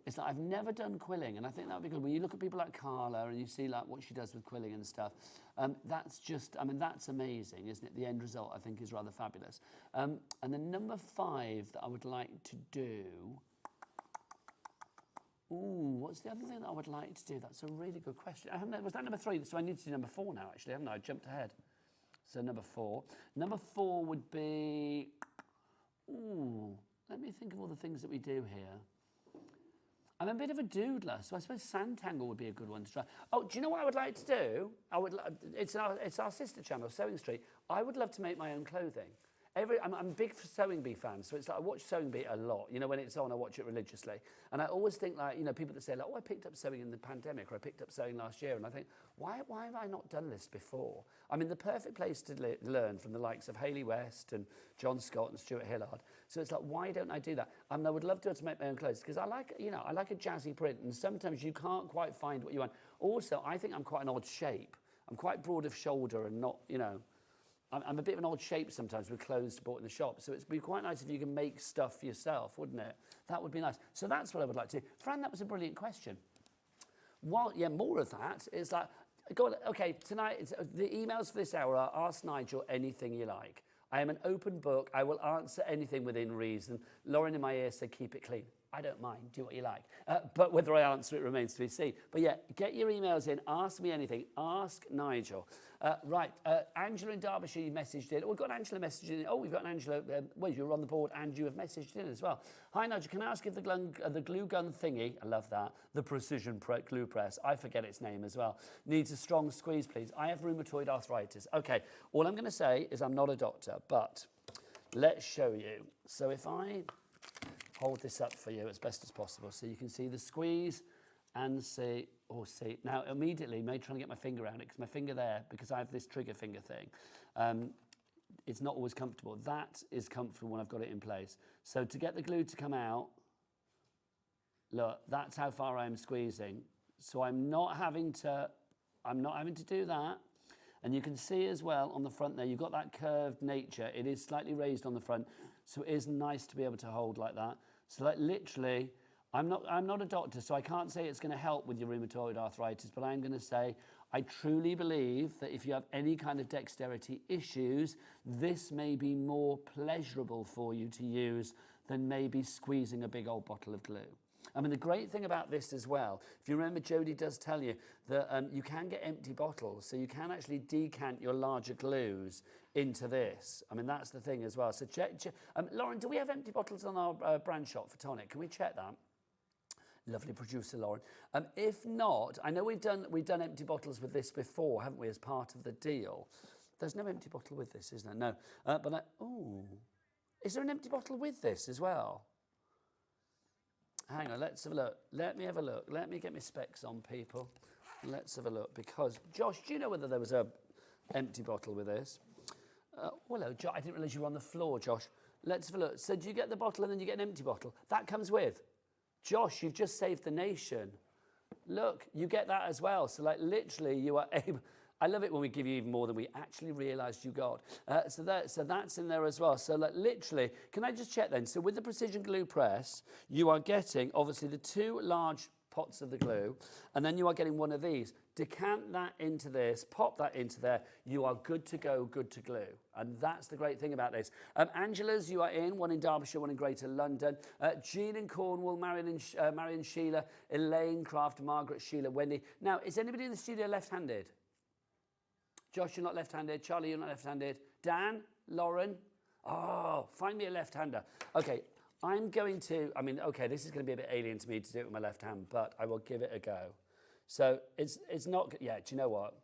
It's like I've never done quilling, and I think that would be good. When you look at people like Carla and you see like what she does with quilling and stuff, that's just, I mean, that's amazing, isn't it? The end result, I think, is rather fabulous. And then number 5 that I would like to do, what's the other thing that I would like to do? That's a really good question. Was that number 3? So I need to do number 4 now, actually, haven't I? I jumped ahead. So number 4. Number 4 would be, let me think of all the things that we do here. I'm a bit of a doodler, so I suppose Sanntangle would be a good one to try. Oh, do you know what I would like to do? It's our sister channel, Sewing Street. I would love to make my own clothing. I'm a big Sewing Bee fan, so it's like I watch Sewing Bee a lot. You know, when it's on, I watch it religiously. And I always think, like, you know, people that say, like, oh, I picked up sewing in the pandemic, or I picked up sewing last year, and I think, why have I not done this before? I mean, the perfect place to learn from the likes of Hayley West and John Scott and Stuart Hillard. So it's like, why don't I do that? I would love to be able to make my own clothes, because I like a jazzy print, and sometimes you can't quite find what you want. Also, I think I'm quite an odd shape. I'm quite broad of shoulder and not, you know, I'm a bit of an odd shape sometimes with clothes bought in the shop, so it'd be quite nice if you can make stuff yourself, wouldn't it? That would be nice. So that's what I would like to do. Fran, that was a brilliant question. More of that is like, go on, okay, tonight, the emails for this hour are ask Nigel anything you like. I am an open book. I will answer anything within reason. Lauren in my ear said, keep it clean. I don't mind, do what you like. But whether I answer it remains to be seen. But yeah, get your emails in, ask me anything, ask Nigel. Right, Angela in Derbyshire, you messaged in. We've got Angela messaging in. Oh, we've got an Angela, well, you're on the board and you have messaged in as well. Hi Nigel, can I ask if the glue gun thingy, I love that, the precision glue press, I forget its name as well, needs a strong squeeze, please. I have rheumatoid arthritis. Okay, all I'm going to say is I'm not a doctor, but let's show you. So if I hold this up for you as best as possible so you can see the squeeze and see. Now immediately, trying to get my finger around it because my finger there, because I have this trigger finger thing, it's not always comfortable. That is comfortable when I've got it in place. So to get the glue to come out, look, that's how far I'm squeezing. So I'm not having to do that. And you can see as well on the front there, you've got that curved nature. It is slightly raised on the front, so it is nice to be able to hold like that. So like literally, I'm not a doctor, so I can't say it's going to help with your rheumatoid arthritis, but I'm going to say I truly believe that if you have any kind of dexterity issues, this may be more pleasurable for you to use than maybe squeezing a big old bottle of glue. I mean, the great thing about this as well, if you remember, Jodie does tell you that you can get empty bottles, so you can actually decant your larger glues into this. I mean, that's the thing as well. So check. Lauren, do we have empty bottles on our brand shop for Tonic? Can we check that? Lovely producer, Lauren. If not, I know we've done empty bottles with this before, haven't we, as part of the deal? There's no empty bottle with this, is there? No. Is there an empty bottle with this as well? Hang on, let's have a look. Let me have a look. Let me get my specs on, people. Let's have a look, because, Josh, do you know whether there was a empty bottle with this? Hello, Josh. I didn't realise you were on the floor, Josh. Let's have a look. So do you get the bottle and then you get an empty bottle? That comes with. Josh, you've just saved the nation. Look, you get that as well. So, like, literally, you are able... I love it when we give you even more than we actually realised you got. So that's in there as well. So like, literally, can I just check then? So with the precision glue press, you are getting, obviously, the 2 large pots of the glue, and then you are getting one of these. Decant that into this, pop that into there. You are good to go, good to glue. And that's the great thing about this. Angela's, you are in, one in Derbyshire, one in Greater London. Jean in Cornwall, Marion Sheila, Elaine Craft, Margaret Sheila, Wendy. Now, is anybody in the studio left-handed? Josh, you're not left-handed. Charlie, you're not left-handed. Dan, Lauren. Oh, find me a left-hander. Okay, I'm going to, okay, this is going to be a bit alien to me to do it with my left hand, but I will give it a go. So it's not, yeah, do you know what?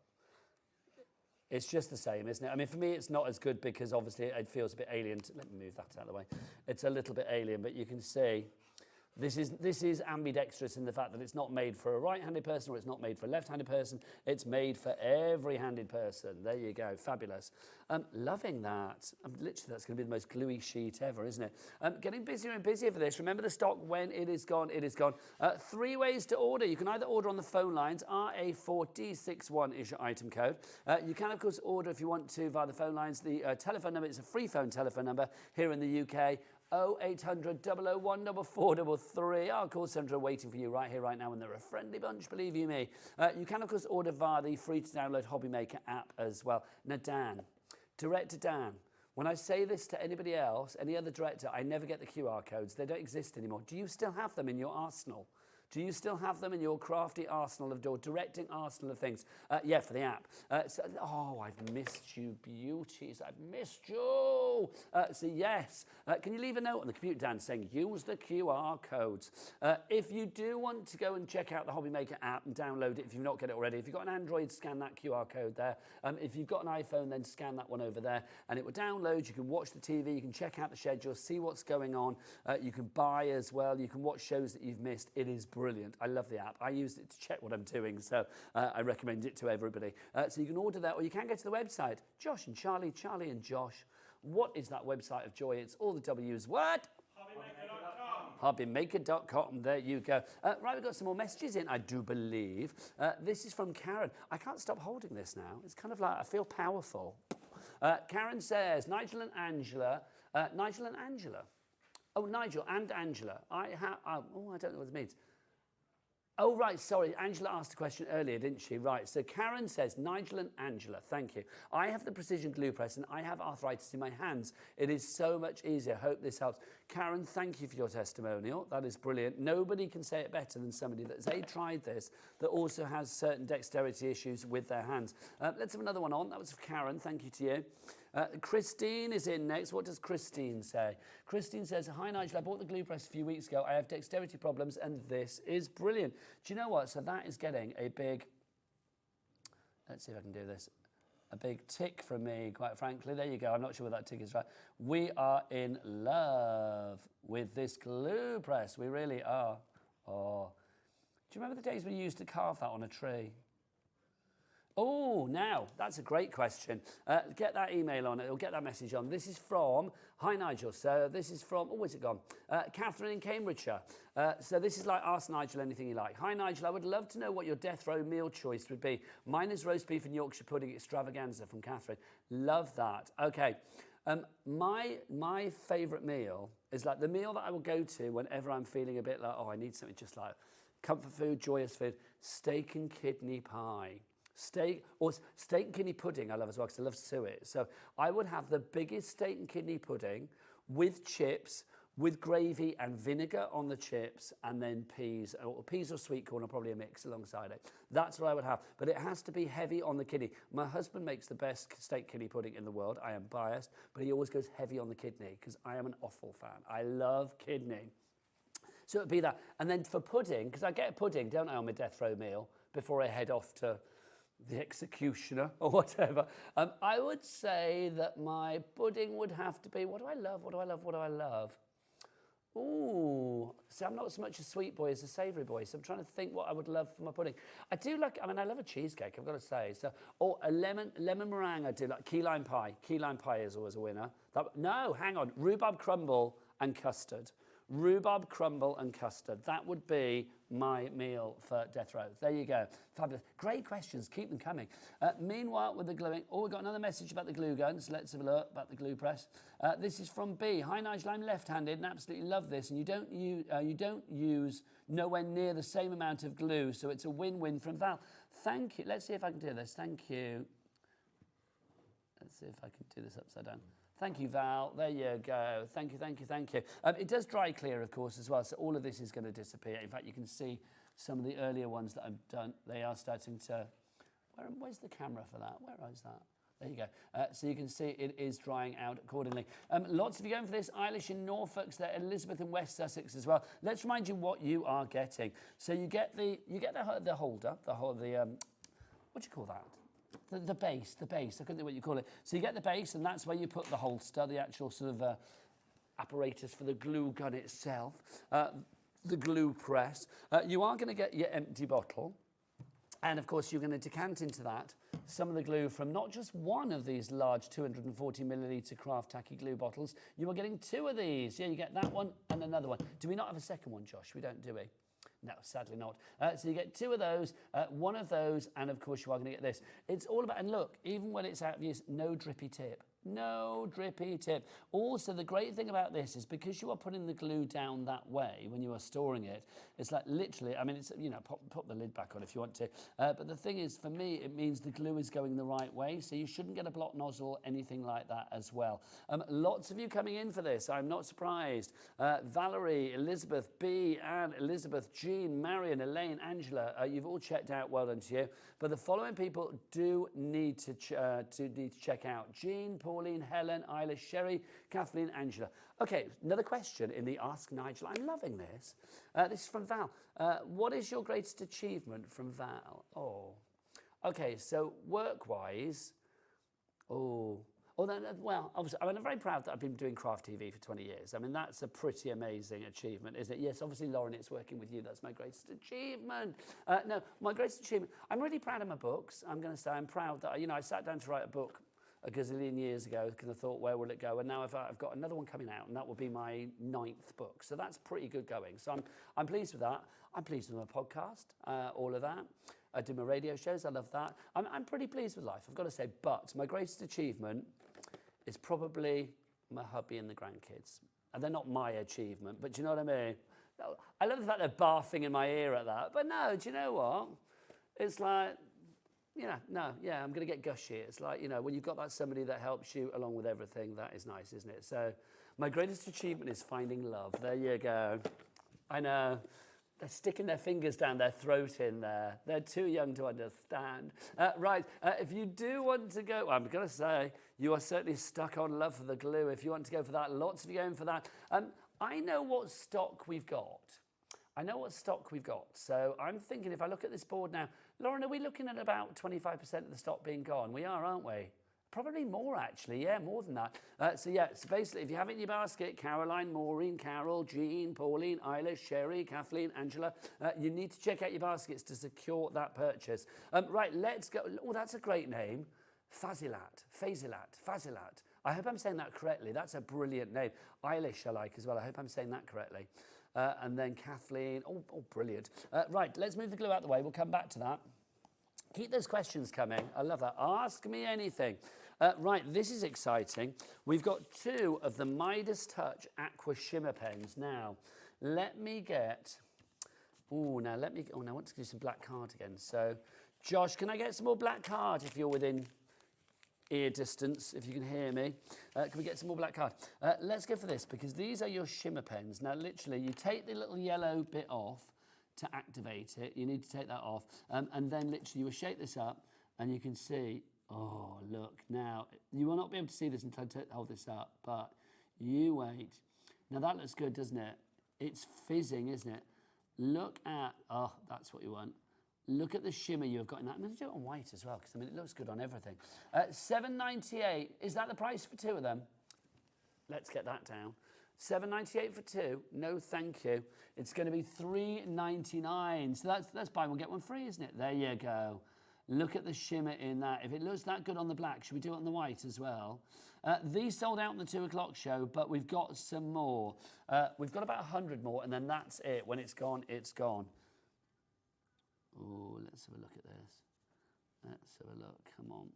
It's just the same, isn't it? I mean, for me, it's not as good because obviously it feels a bit alien. Let me move that out of the way. It's a little bit alien, but you can see this is ambidextrous in the fact that it's not made for a right-handed person or it's not made for a left-handed person. It's made for every handed person. There you go. Fabulous. Loving that. Literally, that's going to be the most gluey sheet ever, isn't it? Getting busier and busier for this. Remember the stock, when it is gone, it is gone. 3 ways to order. You can either order on the phone lines. RA4D61 is your item code. You can, of course, order if you want to via the phone lines. The telephone number is a free phone telephone number here in the UK. 0800 001 4433. Our call centre are waiting for you right here, right now, and they're a friendly bunch, believe you me. You can, of course, order via the free-to-download Hobby Maker app as well. Now, Dan, Director Dan, when I say this to anybody else, any other director, I never get the QR codes. They don't exist anymore. Do you still have them in your arsenal? Do you still have them in your crafty arsenal of directing arsenal of things? Yeah, for the app. Oh, I've missed you, beauties. I've missed you. So yes, can you leave a note on the computer, Dan, saying use the QR codes? If you do want to go and check out the Hobby Maker app and download it, if you've not got it already, if you've got an Android, scan that QR code there. If you've got an iPhone, then scan that one over there, and it will download. You can watch the TV, you can check out the schedule, see what's going on. You can buy as well. You can watch shows that you've missed. It is brilliant. I love the app. I use it to check what I'm doing, so I recommend it to everybody. So you can order that, or you can go to the website. Josh and Charlie, Charlie and Josh. What is that website of joy? It's all the W's. What? Hobbymaker.com. There you go. Right, we've got some more messages in, I do believe. This is from Karen. I can't stop holding this now. It's kind of like I feel powerful. Karen says, Nigel and Angela. Nigel and Angela. Oh, Nigel and Angela. I don't know what it means. Oh, right, sorry. Angela asked a question earlier, didn't she? Right, so Karen says, Nigel and Angela, thank you. I have the precision glue press and I have arthritis in my hands. It is so much easier. Hope this helps. Karen, thank you for your testimonial. That is brilliant. Nobody can say it better than somebody that's tried this, that also has certain dexterity issues with their hands. Let's have another one on. That was for Karen. Thank you to you. Christine is in next. What does Christine say? Christine says, hi Nigel, I bought the glue press a few weeks ago. I have dexterity problems and this is brilliant. Do you know what? So that is getting a big, let's see if I can do this, a big tick from me, quite frankly. There you go. I'm not sure what that tick is, right? We are in love with this glue press. We really are. Oh, do you remember the days we used to carve that on a tree? Oh, now, that's a great question. Get that email on it, or get that message on. This is from, hi Nigel, so this is from, oh, where's it gone? Catherine in Cambridgeshire. So this is like, ask Nigel anything you like. Hi Nigel, I would love to know what your death row meal choice would be. Mine is roast beef and Yorkshire pudding extravaganza from Catherine. Love that. Okay. My favourite meal is like the meal that I will go to whenever I'm feeling a bit like, oh, I need something just like comfort food, joyous food, steak and kidney pie. Steak and kidney pudding I love as well, because I love suet. So I would have the biggest steak and kidney pudding with chips, with gravy and vinegar on the chips, and then peas or sweet corn, or probably a mix alongside it. That's what I would have. But it has to be heavy on the kidney. My husband makes the best steak kidney pudding in the world. I am biased, but he always goes heavy on the kidney because I am an offal fan. I love kidney. So it would be that. And then for pudding, because I get a pudding, don't I, on my death row meal before I head off to the executioner or whatever. I would say that my pudding would have to be, what do I love? What do I love? What do I love? Ooh, see, I'm not so much a sweet boy as a savoury boy, so I'm trying to think what I would love for my pudding. I do like, I mean, I love a cheesecake, I've got to say. So, or a lemon meringue, I do like key lime pie. Key lime pie is always a winner. No, hang on, rhubarb crumble and custard. Rhubarb crumble and custard. That would be my meal for death row. There you go. Fabulous. Great questions. Keep them coming. Meanwhile, with the gluing, we've got another message about the glue guns. Let's have a look about the glue press. This is from B. Hi Nigel, I'm left-handed and absolutely love this. And you don't use nowhere near the same amount of glue, so it's a win-win from Val. Thank you. Let's see if I can do this. Thank you. Let's see if I can do this upside down. Thank you, Val. There you go. Thank you, thank you, thank you. It does dry clear, of course, as well, so all of this is going to disappear. In fact, you can see some of the earlier ones that I've done. They are starting to... Where's the camera for that? Where is that? There you go. So you can see it is drying out accordingly. Lots of you going for this. Eilish in Norfolk, there, Elizabeth in West Sussex as well. Let's remind you what you are getting. So you get the holder, what do you call that? The base, I couldn't think what you call it. So you get the base, and that's where you put the holster, the actual sort of apparatus for the glue gun itself, the glue press. You are going to get your empty bottle, and of course you're going to decant into that some of the glue from not just one of these large 240 millilitre craft tacky glue bottles. You are getting two of these. Yeah, you get that one and another one. Do we not have a second one, Josh? We don't, do we? No, sadly not. So you get two of those, one of those, and of course you are going to get this. It's all about, and look, even when it's out of use, no drippy tip. No drippy tip. Also, the great thing about this is because you are putting the glue down that way when you are storing it, it's like literally, I mean, it's, you know, pop the lid back on if you want to. But the thing is, for me, it means the glue is going the right way, so you shouldn't get a blocked nozzle, anything like that as well. Lots of you coming in for this. I'm not surprised. Valerie, Elizabeth, B, Anne, Elizabeth, Jean, Marion, Elaine, Angela, you've all checked out. Well done to you. But the following people do need to check out: Jean, Pauline, Helen, Isla, Sherry, Kathleen, Angela. Okay, another question in the Ask Nigel. I'm loving this. This is from Val. What is your greatest achievement? From Val. Oh, okay. So work-wise, well, obviously, I mean, I'm very proud that I've been doing Craft TV for 20 years. I mean, that's a pretty amazing achievement, isn't it? Yes, obviously, Lauren, it's working with you. That's my greatest achievement. No, my greatest achievement, I'm really proud of my books. I'm going to say I'm proud that, you know, I sat down to write a book a gazillion years ago because I thought, where will it go? And now I've got another one coming out, and that will be my 9th book. So that's pretty good going. So I'm pleased with that. I'm pleased with my podcast, all of that. I do my radio shows. I love that. I'm pretty pleased with life, I've got to say. But my greatest achievement is probably my hubby and the grandkids. And they're not my achievement, but do you know what I mean? I love the fact they're barfing in my ear at that. But no, do you know what? It's like, I'm going to get gushy. It's like, you know, when you've got that somebody that helps you along with everything, that is nice, isn't it? So my greatest achievement is finding love. There you go. I know. They're sticking their fingers down their throat in there. They're too young to understand. Right, if you do want to go, I'm going to say, you are certainly stuck on love for the glue. If you want to go for that, lots of you going for that. I know what stock we've got. So I'm thinking if I look at this board now, Lauren, are we looking at about 25% of the stock being gone? We are, aren't we? Probably more, actually. Yeah, more than that. So basically, if you have it in your basket, Caroline, Maureen, Carol, Jean, Pauline, Isla, Sherry, Kathleen, Angela, you need to check out your baskets to secure that purchase. Right, let's go. Oh, that's a great name. Fazilat. I hope I'm saying that correctly. That's a brilliant name. Eilish I like as well. I hope I'm saying that correctly. And then Kathleen. Oh, brilliant. Right, let's move the glue out the way. We'll come back to that. Keep those questions coming. I love that. Ask me anything. Right, this is exciting. We've got 2 of the Midas Touch Aqua Shimmer pens. Now, let me get... I want to do some black card again. So, Josh, can I get some more black card if you're within ear distance, if you can hear me? Can we get some more black card? Let's go for this, because these are your shimmer pens. Now, literally, you take the little yellow bit off to activate it. You need to take that off. And then, literally, you will shake this up, and you can see... Oh, look, now, you will not be able to see this until I hold this up, but you wait. Now, that looks good, doesn't it? It's fizzing, isn't it? Look at, that's what you want. Look at the shimmer you've got in that. I'm going to do it on white as well, because, I mean, it looks good on everything. $7.98, is that the price for 2 of them? Let's get that down. $7.98 for 2. No, thank you. It's going to be $3.99. So that's buy one, get one free, isn't it? There you go. Look at the shimmer in that. If it looks that good on the black, should we do it on the white as well? These sold out in the 2 o'clock show, but we've got some more. We've got about 100 more, and then that's it. When it's gone, it's gone. Oh, let's have a look at this. Let's have a look. Come on.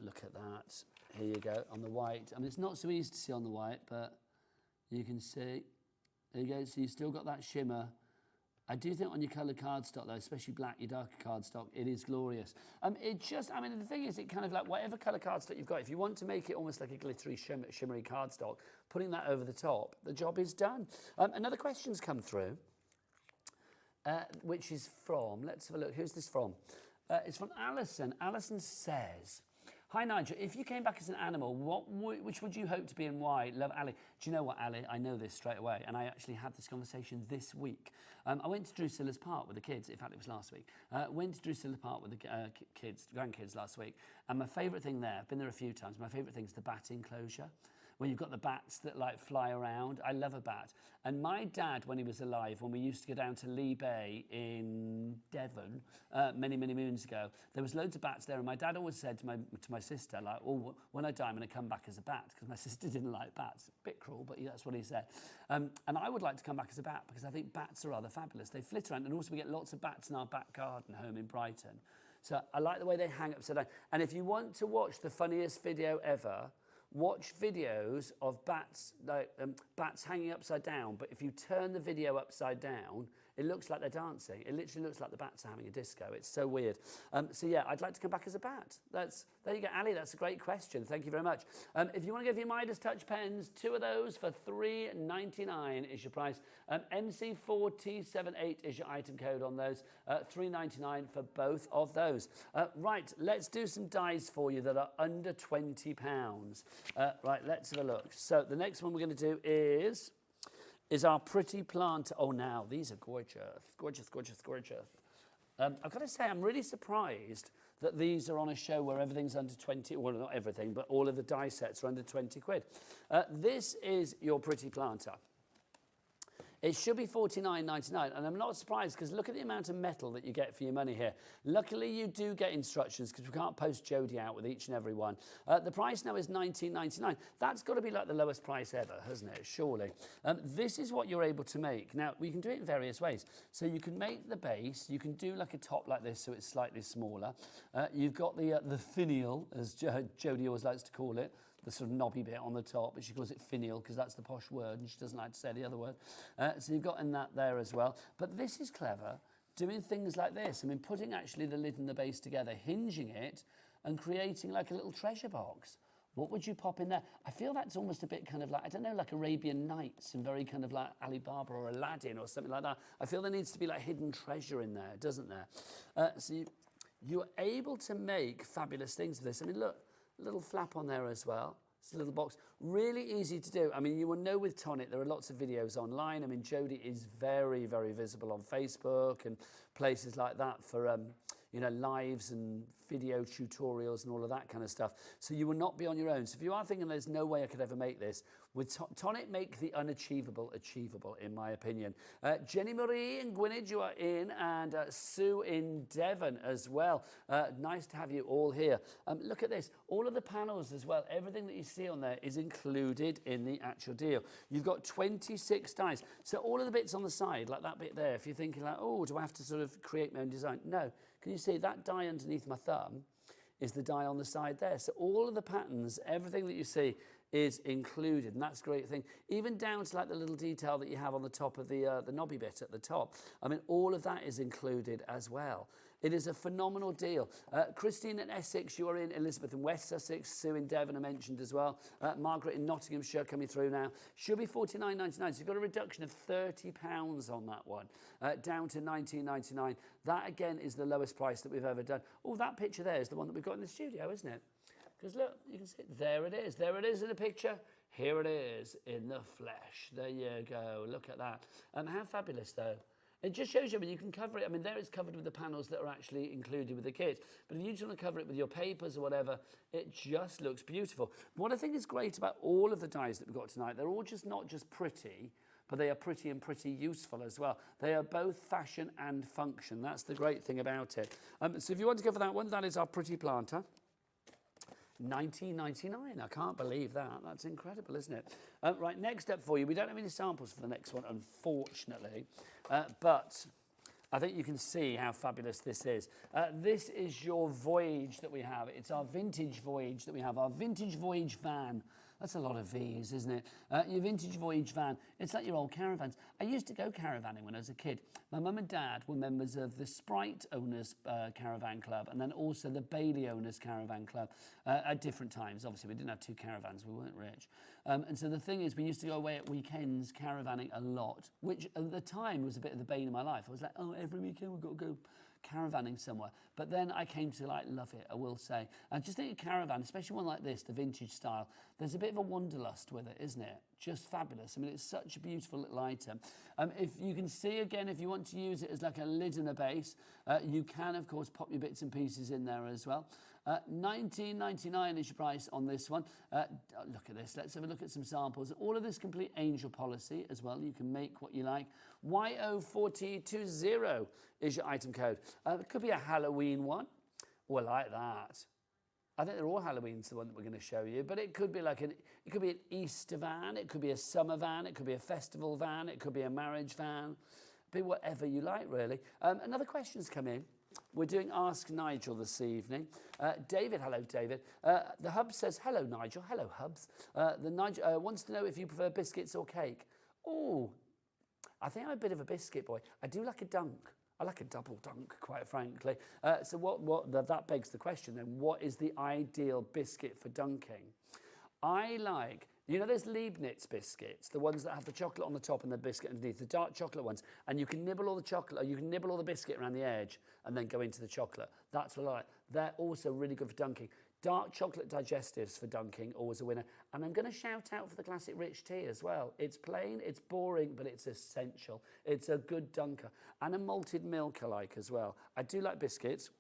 Look at that. Here you go, on the white. I mean, it's not so easy to see on the white, but you can see. There you go. So you've still got that shimmer. I do think on your coloured cardstock, though, especially black, your darker cardstock, it is glorious. The thing is, it kind of like whatever colour cardstock you've got, if you want to make it almost like a glittery, shimmery cardstock, putting that over the top, the job is done. Another question's come through, which is from, let's have a look, who's this from? It's from Alison. Alison says... Hi, Nigel. If you came back as an animal, which would you hope to be and why? Love, Ali. Do you know what, Ali? I know this straight away, and I actually had this conversation this week. I went to Drusilla's Park with the kids. In fact, it was last week. Went to Drusilla's Park with the grandkids last week, and my favourite thing there, I've been there a few times, my favourite thing is the bat enclosure, where you've got the bats that like fly around. I love a bat. And my dad, when he was alive, when we used to go down to Lee Bay in Devon many, many moons ago, there was loads of bats there. And my dad always said to my sister, like, oh, when I die, I'm going to come back as a bat, because my sister didn't like bats. A bit cruel, but that's what he said. And I would like to come back as a bat, because I think bats are rather fabulous. They flit around, and also we get lots of bats in our back garden home in Brighton. So I like the way they hang upside down. And if you want to watch the funniest video ever, watch videos of bats, like bats hanging upside down, but if you turn the video upside down, it looks like they're dancing. It literally looks like the bats are having a disco. It's so weird. So yeah, I'd like to come back as a bat. There you go, Ali, that's a great question. Thank you very much. If you want to go for your Midas Touch pens, 2 of those for $3.99 is your price. MC4T78 is your item code on those. $3.99 for both of those. Right, let's do some dies for you that are under £20. Right, let's have a look. So the next one we're going to do is our pretty plant. Oh, now these are gorgeous, gorgeous, gorgeous, gorgeous. I've got to say, I'm really surprised that these are on a show where everything's under 20, well, not everything, but all of the die sets are under 20 quid. This is your pretty planter. It should be $49.99, and I'm not surprised because look at the amount of metal that you get for your money here. Luckily, you do get instructions because we can't post Jodie out with each and every one. The price now is $19.99. That's got to be like the lowest price ever, hasn't it? Surely. This is what you're able to make. Now, we can do it in various ways. So you can make the base. You can do like a top like this so it's slightly smaller. You've got the finial, as Jodie always likes to call it. The sort of knobby bit on the top, but she calls it finial because that's the posh word and she doesn't like to say the other word. So you've got in that there as well. But this is clever, doing things like this. I mean, putting actually the lid and the base together, hinging it and creating like a little treasure box. What would you pop in there? I feel that's almost a bit kind of like, I don't know, like Arabian Nights and very kind of like Alibaba or Aladdin or something like that. I feel there needs to be like hidden treasure in there, doesn't there? So you're able to make fabulous things with this. I mean, look. Little flap on there as well. It's a little box. Really easy to do. I mean, you will know with Tonic, there are lots of videos online. I mean, Jodie is very, very visible on Facebook and places like that for, you know, lives and video tutorials and all of that kind of stuff. So you will not be on your own. So if you are thinking there's no way I could ever make this, with Tonic make the unachievable achievable, in my opinion. Jenny Marie in Gwynedd, you are in, and Sue in Devon as well. Nice to have you all here. Look at this. All of the panels as well, everything that you see on there is included in the actual deal. You've got 26 dies. So all of the bits on the side, like that bit there, if you're thinking like, oh, do I have to sort of create my own design? No. Can you see that die underneath my thumb is the die on the side there. So all of the patterns, everything that you see is included, and that's a great thing. Even down to like the little detail that you have on the top of the knobby bit at the top. I mean, all of that is included as well. It is a phenomenal deal. Christine in Essex, you are in. Elizabeth in West Sussex. Sue in Devon I mentioned as well. Margaret in Nottinghamshire coming through now. Should be $49.99. So you've got a reduction of £30 on that one, down to $19.99. That again is the lowest price that we've ever done. Oh, that picture there is the one that we've got in the studio, isn't it? Because look, you can see it. There it is. There it is in the picture. Here it is in the flesh. There you go. Look at that. How fabulous, though. It just shows you, I mean, you can cover it. I mean, there it's covered with the panels that are actually included with the kit. But if you just want to cover it with your papers or whatever, it just looks beautiful. What I think is great about all of the dies that we've got tonight, they're all just not just pretty, but they are pretty and pretty useful as well. They are both fashion and function. That's the great thing about it. So if you want to go for that one, that is our pretty planter. $19.99. I can't believe that. That's incredible, isn't it? Right, next up for you. We don't have any samples for the next one, unfortunately, but I think you can see how fabulous this is. This is your Voyage that we have. It's our vintage Voyage that we have, our vintage Voyage van. That's a lot of V's, isn't it? Your vintage Voyage van. It's like your old caravans. I used to go caravanning when I was a kid. My mum and dad were members of the Sprite Owners Caravan Club and then also the Bailey Owners Caravan Club at different times. Obviously, we didn't have 2 caravans. We weren't rich. And so the thing is, we used to go away at weekends caravanning a lot, which at the time was a bit of the bane of my life. I was like, oh, every weekend we've got to go caravanning somewhere. But then I came to like love it, I will say. And just think of caravan, especially one like this, the vintage style, there's a bit of a wanderlust with it, isn't it? Just fabulous. I mean, it's such a beautiful little item. If you can see again, if you want to use it as like a lid and a base, you can of course pop your bits and pieces in there as well. $19.99 is your price on this one. Look at this. Let's have a look at some samples. All of this complete angel policy as well. You can make what you like. YO4020 is your item code. It could be a Halloween one. Oh, I like that. I think they're all Halloween's the one that we're going to show you, but it could be like it could be an Easter van, it could be a summer van, it could be a festival van, it could be a marriage van, be whatever you like really. Another question's come in. we're doing Ask Nigel this evening. David, hello, David. The Hub says, hello, Nigel. Hello, Hubs. The Nigel wants to know if you prefer biscuits or cake. Oh, I think I'm a bit of a biscuit boy. I do like a dunk. I like a double dunk, quite frankly. So that begs the question then, what is the ideal biscuit for dunking? I like, you know those Leibniz biscuits, the ones that have the chocolate on the top and the biscuit underneath, the dark chocolate ones, and you can nibble all the chocolate, or you can nibble all the biscuit around the edge and then go into the chocolate. That's what I like. They're also really good for dunking. Dark chocolate digestives for dunking, always a winner. And I'm going to shout out for the classic rich tea as well. It's plain, it's boring, but it's essential. It's a good dunker. And a malted milk I like as well. I do like biscuits,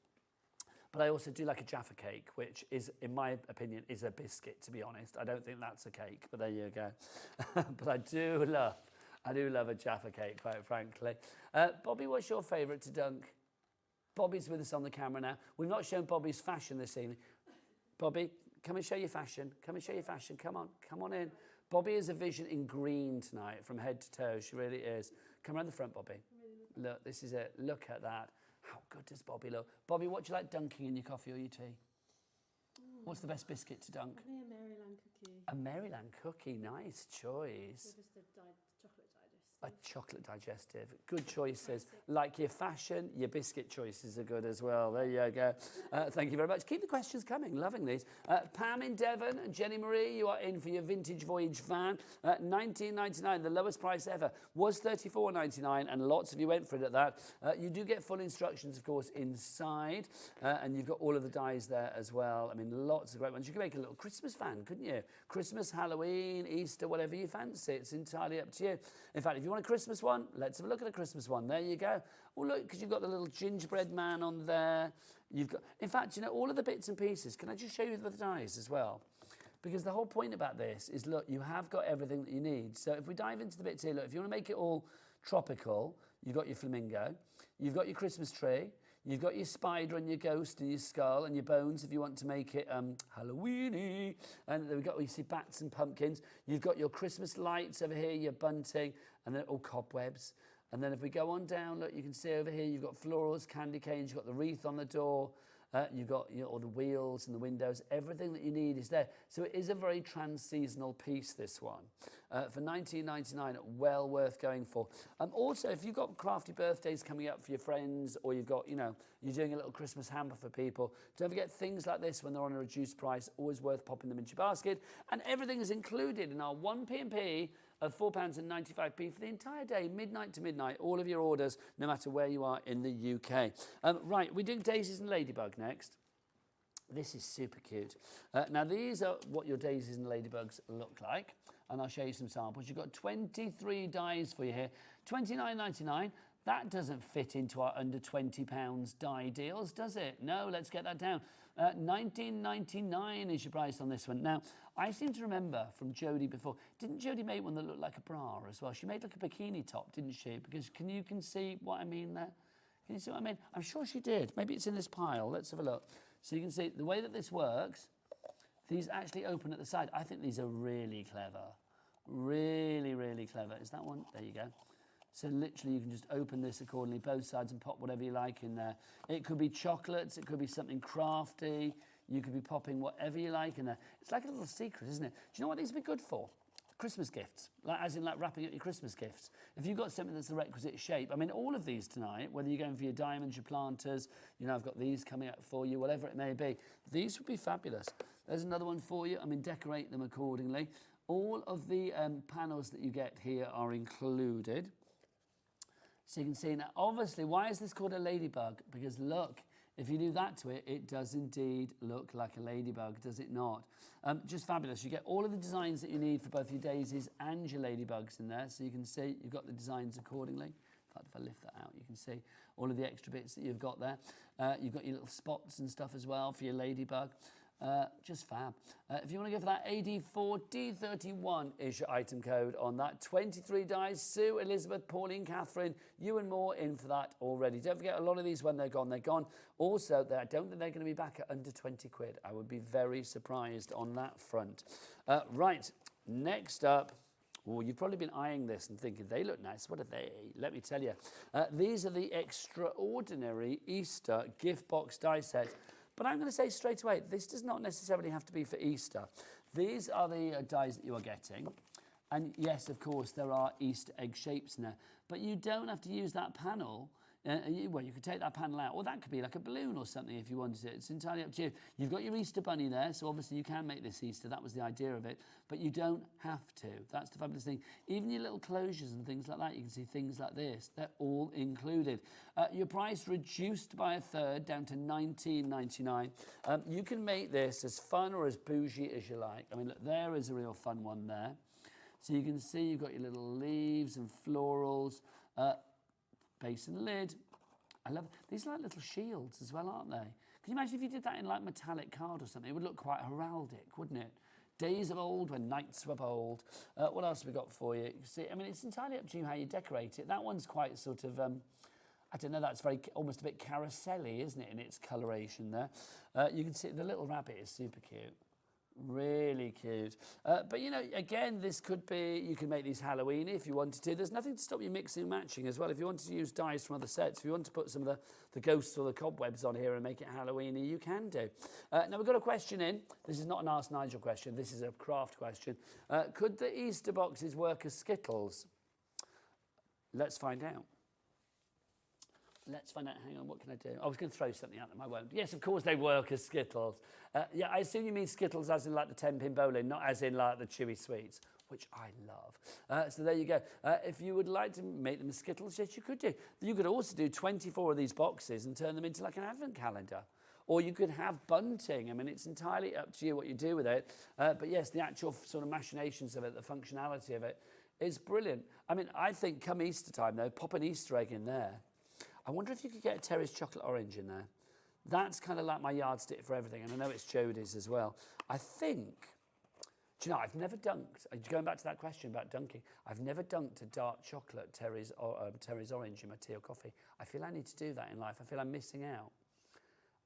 but I also do like a Jaffa cake, which is, in my opinion, is a biscuit, to be honest. I don't think that's a cake, but there you go. But I do love a Jaffa cake, quite frankly. Bobby, what's your favourite to dunk? Bobby's with us on the camera now. We've not shown Bobby's fashion this evening. Bobby, come and show your fashion. Come and show your fashion. Come on in. Bobby is a vision in green tonight, from head to toe. She really is. Come around the front, Bobby. Look, this is it. Look at that. How good does Bobby look? Bobby, what do you like dunking in your coffee or your tea? What's the best biscuit to dunk? A Maryland cookie. A Maryland cookie. Nice choice. Or just a chocolate digestive. A chocolate digestive. Good choices. Like your fashion, your biscuit choices are good as well. There you go. Thank you very much. Keep the questions coming. Loving these. Pam in Devon and Jenny Marie, you are in for your vintage voyage van. $19.99, the lowest price ever. Was $34.99, and lots of you went for it at that. You do get full instructions, of course, inside. And you've got all of the dies there as well. I mean, lots of great ones. You could make a little Christmas van, couldn't you? Christmas, Halloween, Easter, whatever you fancy. It's entirely up to you. In fact, if you want a Christmas one, let's have a look at a Christmas one. There you go. Oh, look, because you've got the little gingerbread man on there. You've got, in fact, you know, all of the bits and pieces. Can I just show you the dies as well? Because the whole point about this is, look, you have got everything that you need. So if we dive into the bits here, look, if you want to make it all tropical, you've got your flamingo, you've got your Christmas tree, you've got your spider and your ghost and your skull and your bones if you want to make it Halloween-y. And then we've got, you see, bats and pumpkins. You've got your Christmas lights over here, your bunting, and then all cobwebs. And then if we go on down, look, you can see over here, you've got florals, candy canes, you've got the wreath on the door, you've got, you know, all the wheels and the windows. Everything that you need is there. So it is a very trans-seasonal piece, this one. For $19.99, well worth going for. Also, if you've got crafty birthdays coming up for your friends, or you've got, you know, you're doing a little Christmas hamper for people, don't forget things like this when they're on a reduced price, always worth popping them into your basket. And everything is included in our 1 P&P of £4.95 for the entire day, midnight to midnight, all of your orders, no matter where you are in the UK. Right, we're doing daisies and ladybug next. This is super cute. Now, these are what your daisies and ladybugs look like, and I'll show you some samples. You've got 23 dies for you here, $29.99. That doesn't fit into our under £20 die deals, does it? No, let's get that down. $19.99 is your price on this one. Now, I seem to remember from Jodie before, didn't Jodie make one that looked like a bra as well? She made like a bikini top, didn't she? Because can you see what I mean there? Can you see what I mean? I'm sure she did. Maybe it's in this pile. Let's have a look. So you can see the way that this works, these actually open at the side. I think these are really clever. Really, really clever. Is that one? There you go. So literally you can just open this accordingly, both sides, and pop whatever you like in there. It could be chocolates, it could be something crafty, you could be popping whatever you like in there. It's like a little secret, isn't it? Do you know what these would be good for? Christmas gifts, as in wrapping up your Christmas gifts. If you've got something that's the requisite shape, I mean, all of these tonight, whether you're going for your diamonds, your planters, you know, I've got these coming up for you, whatever it may be, these would be fabulous. There's another one for you. I mean, decorate them accordingly. All of the panels that you get here are included. So you can see now, obviously, why is this called a ladybug? Because look, if you do that to it, it does indeed look like a ladybug, does it not? Just fabulous. You get all of the designs that you need for both your daisies and your ladybugs in there. So you can see you've got the designs accordingly. In fact, if I lift that out, you can see all of the extra bits that you've got there. You've got your little spots and stuff as well for your ladybug. Just fab. If you want to go for that, AD4D31 is your item code on that. 23 dies. Sue, Elizabeth, Pauline, Catherine, you and more in for that already. Don't forget, a lot of these, when they're gone, they're gone. Also, I don't think they're going to be back at under 20 quid. I would be very surprised on that front. Right, next up, Oh, you've probably been eyeing this and thinking, they look nice. What are they? Let me tell you. These are the extraordinary Easter gift box die sets. But I'm going to say straight away, this does not necessarily have to be for Easter. These are the dies that you are getting. And yes, of course, there are Easter egg shapes in there. But you don't have to use that panel. Well, you could take that panel out, or that could be like a balloon or something if you wanted it. It's entirely up to you. You've got your Easter bunny there, so obviously you can make this Easter. That was the idea of it. But you don't have to. That's the fabulous thing. Even your little closures and things like that, you can see things like this. They're all included. Your price reduced by a third, down to $19.99. You can make this as fun or as bougie as you like. I mean, look, there is a real fun one there. So you can see you've got your little leaves and florals, base and lid. I love these are like little shields as well, aren't they? Can you imagine if you did that in like metallic card or something? It would look quite heraldic, wouldn't it? Days of old when knights were bold. What else have we got for you? You see, I mean, it's entirely up to you how you decorate it. That one's quite sort of, I don't know, that's very almost a bit carousel-y, isn't it, in its coloration there? You can see the little rabbit is super cute. Really cute. But, you know, again, this could be, you can make these Halloweeny if you wanted to. There's nothing to stop you mixing and matching as well. If you wanted to use dies from other sets, if you want to put some of the ghosts or the cobwebs on here and make it Halloweeny, you can do. Now, we've got a question in. This is not an Ask Nigel question. This is a craft question. Could the Easter boxes work as Skittles? Let's find out. Let's find out. Hang on, what can I do? I was going to throw something at them. I won't. Yes, of course they work as Skittles. Yeah, I assume you mean Skittles as in like the 10-pin bowling, not as in like the chewy sweets, which I love. So there you go. If you would like to make them as Skittles, yes, you could do. You could also do 24 of these boxes and turn them into like an advent calendar. Or you could have bunting. I mean, it's entirely up to you what you do with it. But yes, the actual sort of machinations of it, the functionality of it is brilliant. I mean, I think come Easter time, though, pop an Easter egg in there. I wonder if you could get a Terry's chocolate orange in there. That's kind of like my yardstick for everything, and I know it's Jodie's as well. I think, do you know, I've never dunked, going back to that question about dunking, I've never dunked a dark chocolate Terry's orange in my tea or coffee. I feel I need to do that in life. I feel I'm missing out.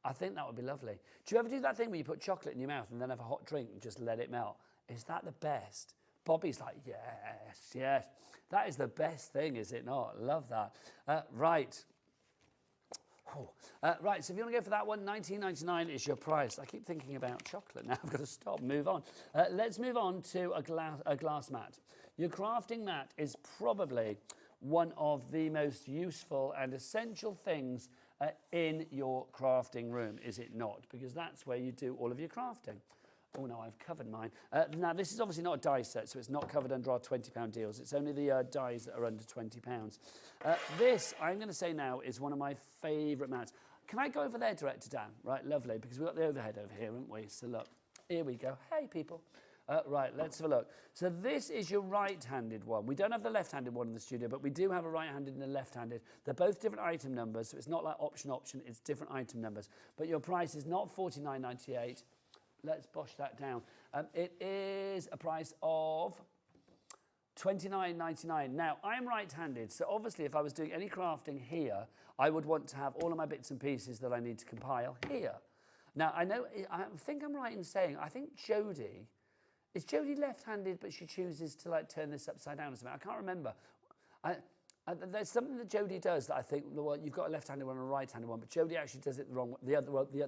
I think that would be lovely. Do you ever do that thing where you put chocolate in your mouth and then have a hot drink and just let it melt? Is that the best? Bobby's like, yes, yes. That is the best thing, is it not? Love that. Right. Right, so if you want to go for that one, $19.99 is your price. I keep thinking about chocolate now. I've got to stop, move on. Let's move on to a glass mat. Your crafting mat is probably one of the most useful and essential things in your crafting room, is it not? Because that's where you do all of your crafting. Oh no, I've covered mine. Now this is obviously not a die set, so it's not covered under our £20 deals. It's only the dies that are under £20. This, I'm going to say now, is one of my favourite mats. Can I go over there, Director Dan? Right, lovely, because we've got the overhead over here, haven't we? So look, here we go. Hey, people. Right, let's have a look. So this is your right-handed one. We don't have the left-handed one in the studio, but we do have a right-handed and a left-handed. They're both different item numbers, so it's not like option, it's different item numbers. But your price is not $49.98. Let's bosh that down. It is a price of $29.99. Now, I'm right-handed, so obviously if I was doing any crafting here, I would want to have all of my bits and pieces that I need to compile here. Now, I think I'm right in saying, I think Jodie, is Jodie left-handed, but she chooses to like turn this upside down or something? I can't remember. There's something that Jodie does that I think, well, you've got a left-handed one and a right-handed one, but Jodie actually does it the wrong way,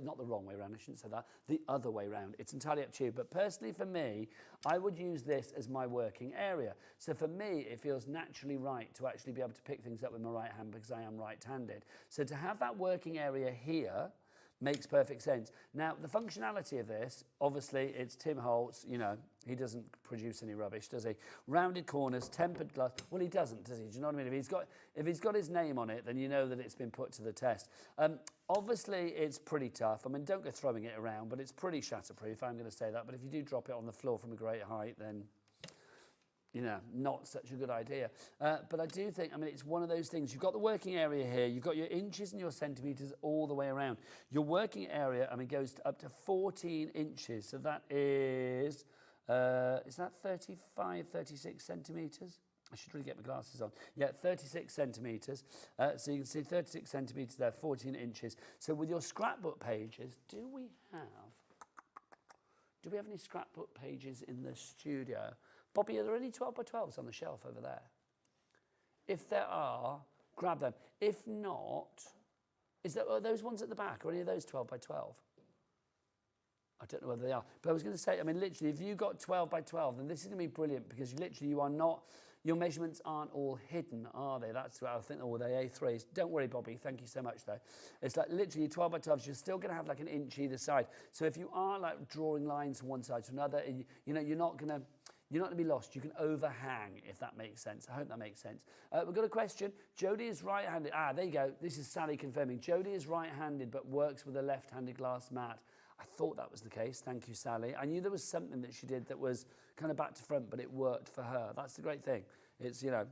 not the wrong way around, I shouldn't say that, the other way around. It's entirely up to you. But personally for me, I would use this as my working area. So for me, it feels naturally right to actually be able to pick things up with my right hand because I am right-handed. So to have that working area here makes perfect sense. Now, the functionality of this, obviously, it's Tim Holtz, you know, he doesn't produce any rubbish, does he? Rounded corners, tempered glass. Well, he doesn't, does he? Do you know what I mean? If he's got his name on it, then you know that it's been put to the test. Obviously, it's pretty tough. I mean, don't go throwing it around, but it's pretty shatterproof, I'm going to say that. But if you do drop it on the floor from a great height, then, you know, not such a good idea. But I do think, I mean, it's one of those things. You've got the working area here. You've got your inches and your centimetres all the way around. Your working area, I mean, goes up to 14 inches. So that is that 35, 36 centimetres? I should really get my glasses on. Yeah, 36 centimetres. So you can see 36 centimetres there, 14 inches. So with your scrapbook pages, do we have any scrapbook pages in the studio? Bobby, are there any 12 by 12s on the shelf over there? If there are, grab them. If not, are those ones at the back, or any of those 12 by 12? I don't know whether they are. But I was going to say, I mean, literally, if you got 12 by 12, then this is going to be brilliant, because literally you are not, your measurements aren't all hidden, are they? That's what I think, oh, they're A3s. Don't worry, Bobby. Thank you so much, though. It's like literally 12 by 12s, you're still going to have like an inch either side. So if you are like drawing lines from one side to another, you know, you're not going to be lost. You can overhang, if that makes sense. I hope that makes sense. We've got a question. Jodie is right-handed. There you go. This is Sally confirming. Jodie is right-handed but works with a left-handed glass mat. I thought that was the case. Thank you, Sally. I knew there was something that she did that was kind of back to front, but it worked for her. That's the great thing. It's, you know,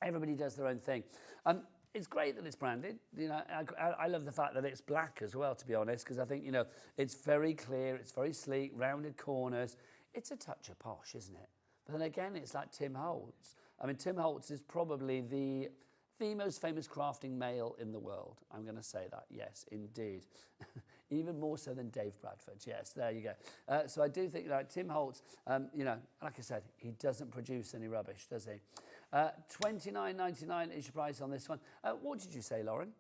everybody does their own thing. It's great that it's branded. You know, I love the fact that it's black as well, to be honest, because I think, you know, it's very clear, it's very sleek, rounded corners. It's a touch of posh, isn't it? But then again, it's like Tim Holtz. I mean, Tim Holtz is probably the most famous crafting male in the world. I'm going to say that, yes, indeed. Even more so than Dave Bradford. Yes, there you go. So I do think, like, Tim Holtz, you know, like I said, he doesn't produce any rubbish, does he? $29.99 is your price on this one. What did you say, Lauren?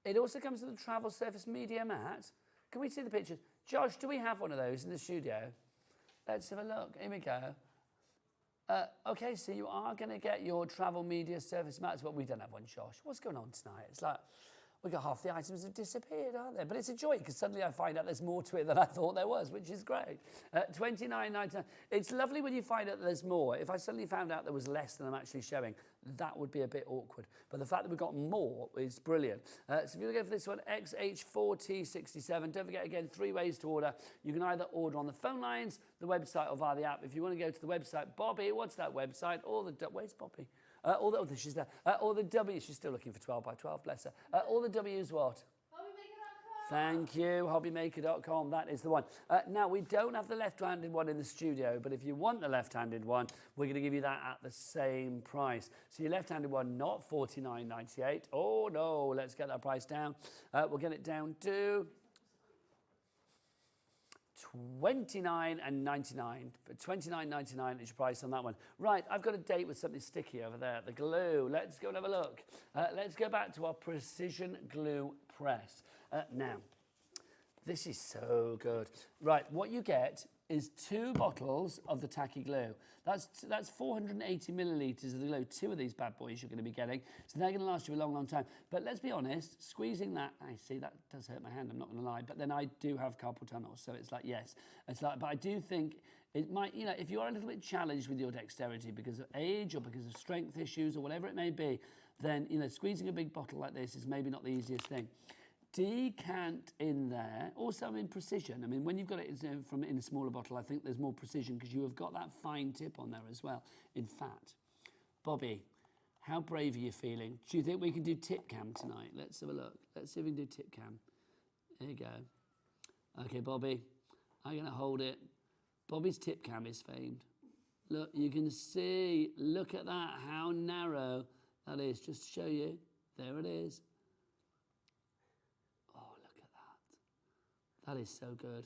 It also comes with a travel surface media mat. Can we see the pictures? Josh, do we have one of those in the studio? Let's have a look. Here we go. Okay, so you are going to get your travel media surface mats, but we don't have one, Josh. What's going on tonight? It's like we got half the items have disappeared, aren't they? But it's a joy, because suddenly I find out there's more to it than I thought there was, which is great. $29.99. It's lovely when you find out that there's more. If I suddenly found out there was less than I'm actually showing, that would be a bit awkward. But the fact that we've got more is brilliant. So if you go for this one, XH4T67, don't forget, again, 3 ways to order. You can either order on the phone lines, the website, or via the app. If you want to go to the website, Bobby, what's that website? Where's Bobby? She's there. All the W's, she's still looking for 12 by 12, bless her. All the W's what? Hobbymaker.com. Thank you, hobbymaker.com, that is the one. Now, we don't have the left-handed one in the studio, but if you want the left-handed one, we're going to give you that at the same price. So your left-handed one, not $49.98. Oh, no, let's get that price down. We'll get it down to $29.99. But $29.99 is your price on that one. Right, I've got a date with something sticky over there, the glue. Let's go and have a look. Let's go back to our precision glue press. Now, this is so good. Right, what you get is 2 bottles of the tacky glue. That's 480 millilitres of the glue. 2 of these bad boys you're going to be getting. So they're going to last you a long, long time. But let's be honest, squeezing that, I see that does hurt my hand, I'm not going to lie. But then I do have carpal tunnel, so it's like, yes. It's like, but I do think it might, you know, if you are a little bit challenged with your dexterity because of age or because of strength issues or whatever it may be, then, you know, squeezing a big bottle like this is maybe not the easiest thing. Decant in there. Also, I mean, precision. I mean, when you've got it from in a smaller bottle, I think there's more precision because you have got that fine tip on there as well. In fact, Bobby, how brave are you feeling? Do you think we can do tip cam tonight? Let's have a look. Let's see if we can do tip cam. There you go. Okay, Bobby, I'm going to hold it. Bobby's tip cam is famed. Look, you can see, look at that, how narrow that is. Just to show you, there it is. That is so good.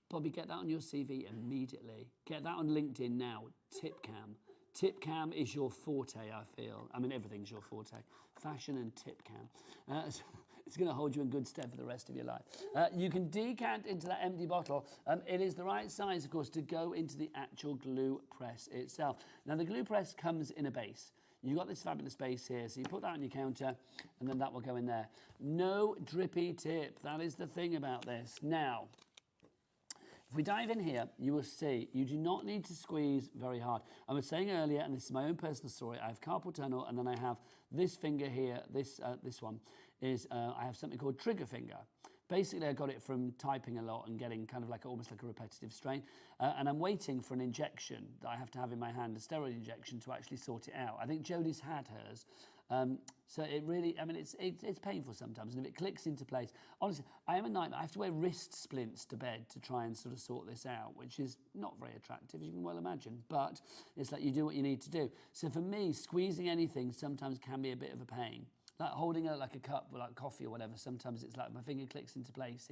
Bobby, get that on your CV immediately. Get that on LinkedIn now. Tip cam. Tip cam is your forte, I feel. I mean, everything's your forte. Fashion and tip cam. It's going to hold you in good stead for the rest of your life. You can decant into that empty bottle. It is the right size, of course, to go into the actual glue press itself. Now, the glue press comes in a base. You've got this fabulous base here, so you put that on your counter, and then that will go in there. No drippy tip. That is the thing about this. Now, if we dive in here, you will see you do not need to squeeze very hard. I was saying earlier, and this is my own personal story, I have carpal tunnel, and then I have this finger here, this one, is I have something called trigger finger. Basically, I got it from typing a lot and getting kind of like almost like a repetitive strain. And I'm waiting for an injection that I have to have in my hand, a steroid injection, to actually sort it out. I think Jodie's had hers. So it really, I mean, it's painful sometimes. And if it clicks into place, honestly, I am a nightmare. I have to wear wrist splints to bed to try and sort of sort this out, which is not very attractive, as you can well imagine. But it's like you do what you need to do. So for me, squeezing anything sometimes can be a bit of a pain. Like holding like a cup with like coffee or whatever, sometimes it's like my finger clicks into place.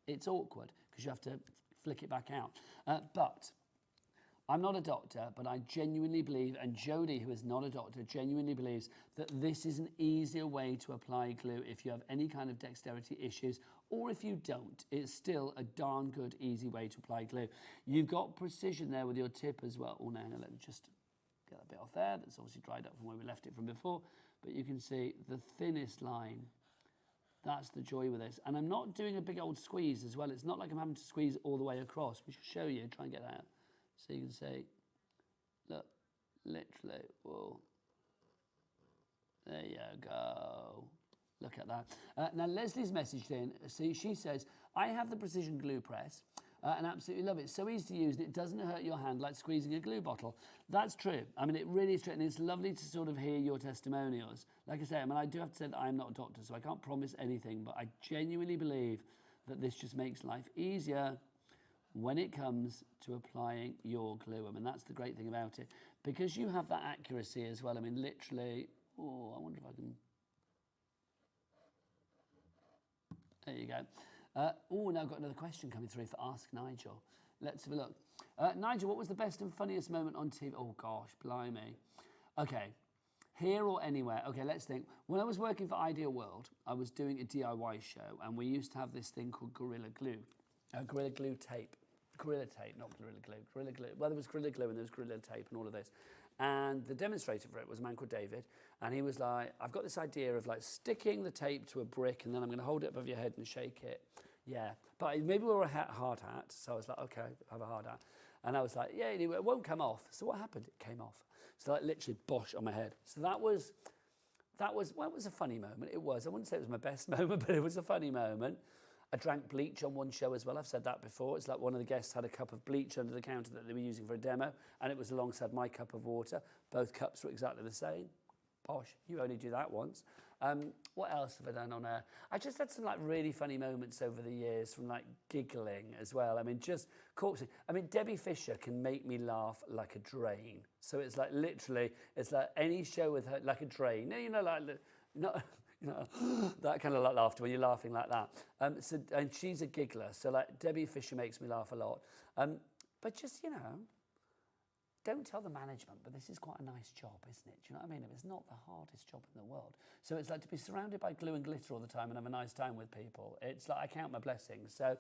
It's awkward because you have to flick it back out. But I'm not a doctor, but I genuinely believe, and Jodie, who is not a doctor, genuinely believes that this is an easier way to apply glue if you have any kind of dexterity issues, or if you don't, it's still a darn good, easy way to apply glue. You've got precision there with your tip as well. Oh, no, let me just get that bit off there. That's obviously dried up from where we left it from before, but you can see the thinnest line. That's the joy with this. And I'm not doing a big old squeeze as well. It's not like I'm having to squeeze all the way across. We should show you, try and get that out. So you can see, look, literally, whoa. There you go. Look at that. Now, Leslie's messaged in. See, she says, I have the precision glue press and absolutely love it. It's so easy to use and it doesn't hurt your hand like squeezing a glue bottle. That's true. I mean, it really is true. And it's lovely to sort of hear your testimonials. Like I say, I mean, I do have to say that I'm not a doctor, so I can't promise anything, but I genuinely believe that this just makes life easier when it comes to applying your glue. I mean, that's the great thing about it. Because you have that accuracy as well. I mean, literally, oh, I wonder if I can... There you go. Oh, now I've got another question coming through for Ask Nigel. Let's have a look. Nigel, what was the best and funniest moment on TV? Oh, gosh, blimey. Okay, here or anywhere. Okay, let's think. When I was working for Ideal World, I was doing a DIY show, and we used to have this thing called Gorilla Glue. Gorilla Glue tape. Gorilla tape, not Gorilla Glue. Gorilla Glue. Well, there was Gorilla Glue and there was Gorilla tape and all of this. And the demonstrator for it was a man called David. And he was like, I've got this idea of like sticking the tape to a brick and then I'm going to hold it above your head and shake it. Yeah. But maybe we were a hard hat. So I was like, okay, have a hard hat. And I was like, yeah, it won't come off. So what happened? It came off. So like literally bosh on my head. So that was, well, it was a funny moment. It was. I wouldn't say it was my best moment, but it was a funny moment. I drank bleach on one show as well. I've said that before. It's like one of the guests had a cup of bleach under the counter that they were using for a demo, and it was alongside my cup of water. Both cups were exactly the same. Posh, you only do that once. What else have I done on air? I just had some like really funny moments over the years from like giggling as well. I mean, just corpsing. I mean, Debbie Fisher can make me laugh like a drain. So it's like literally, it's like any show with her, like a drain. You know, like, not... You know, that kind of like laughter when you're laughing like that. And she's a giggler, so like Debbie Fisher makes me laugh a lot. But just, you know, don't tell the management, but this is quite a nice job, isn't it? Do you know what I mean? It's not the hardest job in the world. So it's like to be surrounded by glue and glitter all the time and have a nice time with people. It's like I count my blessings. So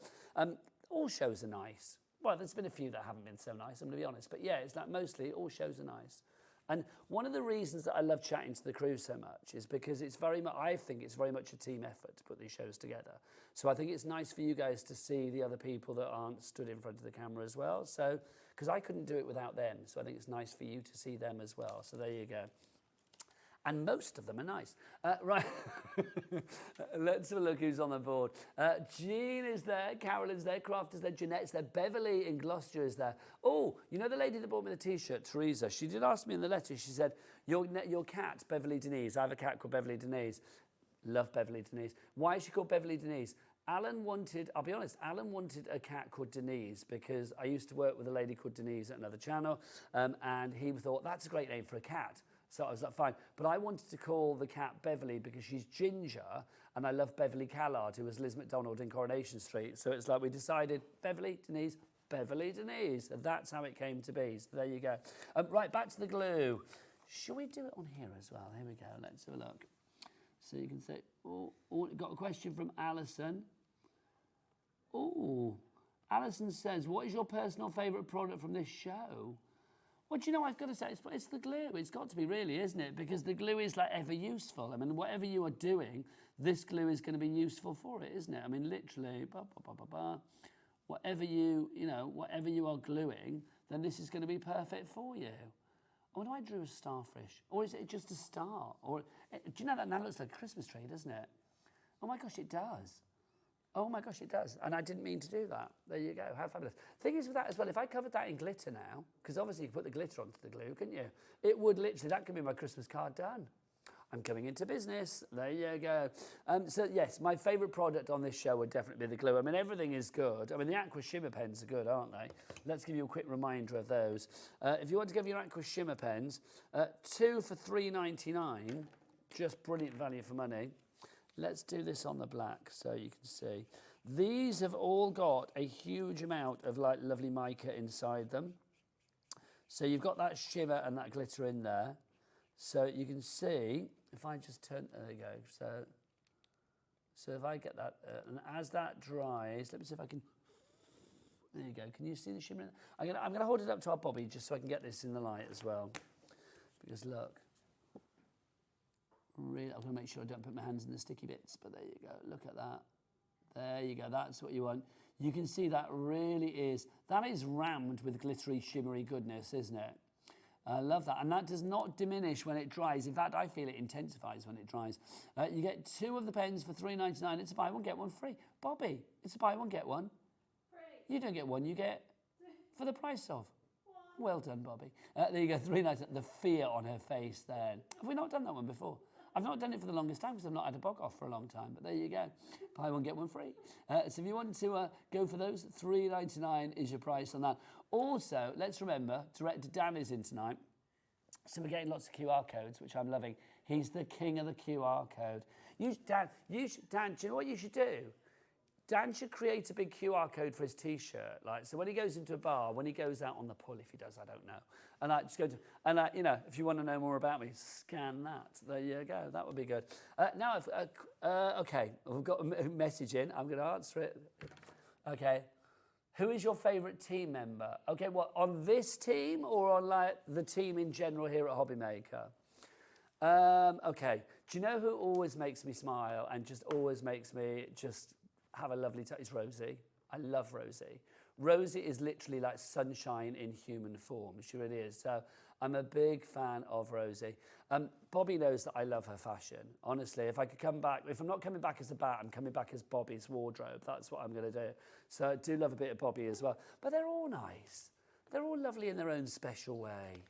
all shows are nice. Well, there's been a few that haven't been so nice, I'm going to be honest. But yeah, it's like mostly all shows are nice. And one of the reasons that I love chatting to the crew so much is because it's very much, I think it's very much a team effort to put these shows together. So I think it's nice for you guys to see the other people that aren't stood in front of the camera as well. So, because I couldn't do it without them. So I think it's nice for you to see them as well. So there you go. And most of them are nice. Right, let's have a look who's on the board. Jean is there, Carolyn's there, Craft is there, Jeanette's there, Beverly in Gloucester is there. Oh, you know the lady that bought me the T-shirt, Teresa, she did ask me in the letter, she said, your cat, Beverly Denise, I have a cat called Beverly Denise. Love Beverly Denise. Why is she called Beverly Denise? Alan wanted, I'll be honest, Alan wanted a cat called Denise because I used to work with a lady called Denise at another channel, and he thought, that's a great name for a cat. So I was like, fine. But I wanted to call the cat Beverly because she's ginger, and I love Beverly Callard, who was Liz McDonald in Coronation Street. So it's like we decided, Beverly Denise, Beverly Denise. And that's how it came to be. So there you go. Right, back to the glue. Shall we do it on here as well? Here we go. Let's have a look. So you can say, oh, got a question from Alison. Oh, Alison says, what is your personal favourite product from this show? Well, do you know, I've got to say, it's the glue. It's got to be really, isn't it? Because the glue is like ever useful. I mean, whatever you are doing, this glue is going to be useful for it, isn't it? I mean, literally, whatever whatever you are gluing, then this is going to be perfect for you. Oh, no, I drew a starfish. Or is it just a star? Or do you know that now looks like a Christmas tree, doesn't it? Oh my gosh, it does. Oh my gosh, it does. And I didn't mean to do that. There you go. How fabulous. Thing is with that as well, if I covered that in glitter now, because obviously you could put the glitter onto the glue, couldn't you? It would literally, that could be my Christmas card done. I'm coming into business. There you go. So yes, my favourite product on this show would definitely be the glue. I mean, everything is good. I mean, the Aqua Shimmer pens are good, aren't they? Let's give you a quick reminder of those. If you want to give your Aqua Shimmer pens, 2 for £3.99, just brilliant value for money. Let's do this on the black so you can see. These have all got a huge amount of like lovely mica inside them. So you've got that shimmer and that glitter in there. So you can see, if I just turn, there you go. So if I get that, and as that dries, let me see if I can, there you go. Can you see the shimmer? I'm gonna hold it up to our Bobby just so I can get this in the light as well. Because look, really, I'm gonna make sure I don't put my hands in the sticky bits, but there you go, look at that. There you go, that's what you want. You can see that really is, that is rammed with glittery, shimmery goodness, isn't it? I love that. And that does not diminish when it dries. In fact, I feel it intensifies when it dries. You get 2 of the pens for $3.99. It's a buy one, get one free. Bobby, it's a buy one, get one. Free. You don't get one, you get for the price of. Well done, Bobby. There you go, $3.99. The fear on her face there. Have we not done that one before? I've not done it for the longest time because I've not had a bog off for a long time, but there you go. Buy one, get one free. So if you want to go for those, $3.99 is your price on that. Also, let's remember, Director Dan is in tonight, so we're getting lots of QR codes, which I'm loving. He's the king of the QR code. Dan, do you know what you should do? Dan should create a big QR code for his T-shirt, like so when he goes into a bar, when he goes out on the pull, if he does, I don't know. And just go to, and you know, if you want to know more about me, scan that. There you go. That would be good. Now, okay, we've got a message in. I'm going to answer it. Okay, who is your favourite team member? Okay, what on this team or on like the team in general here at Hobbymaker? Okay, do you know who always makes me smile and just always makes me just have a lovely time? It's Rosie. I love Rosie. Rosie is literally like sunshine in human form. She really is. So I'm a big fan of Rosie. Bobby knows that I love her fashion. Honestly, if I could come back, if I'm not coming back as a bat, I'm coming back as Bobby's wardrobe. That's what I'm going to do. So I do love a bit of Bobby as well. But they're all nice. They're all lovely in their own special way.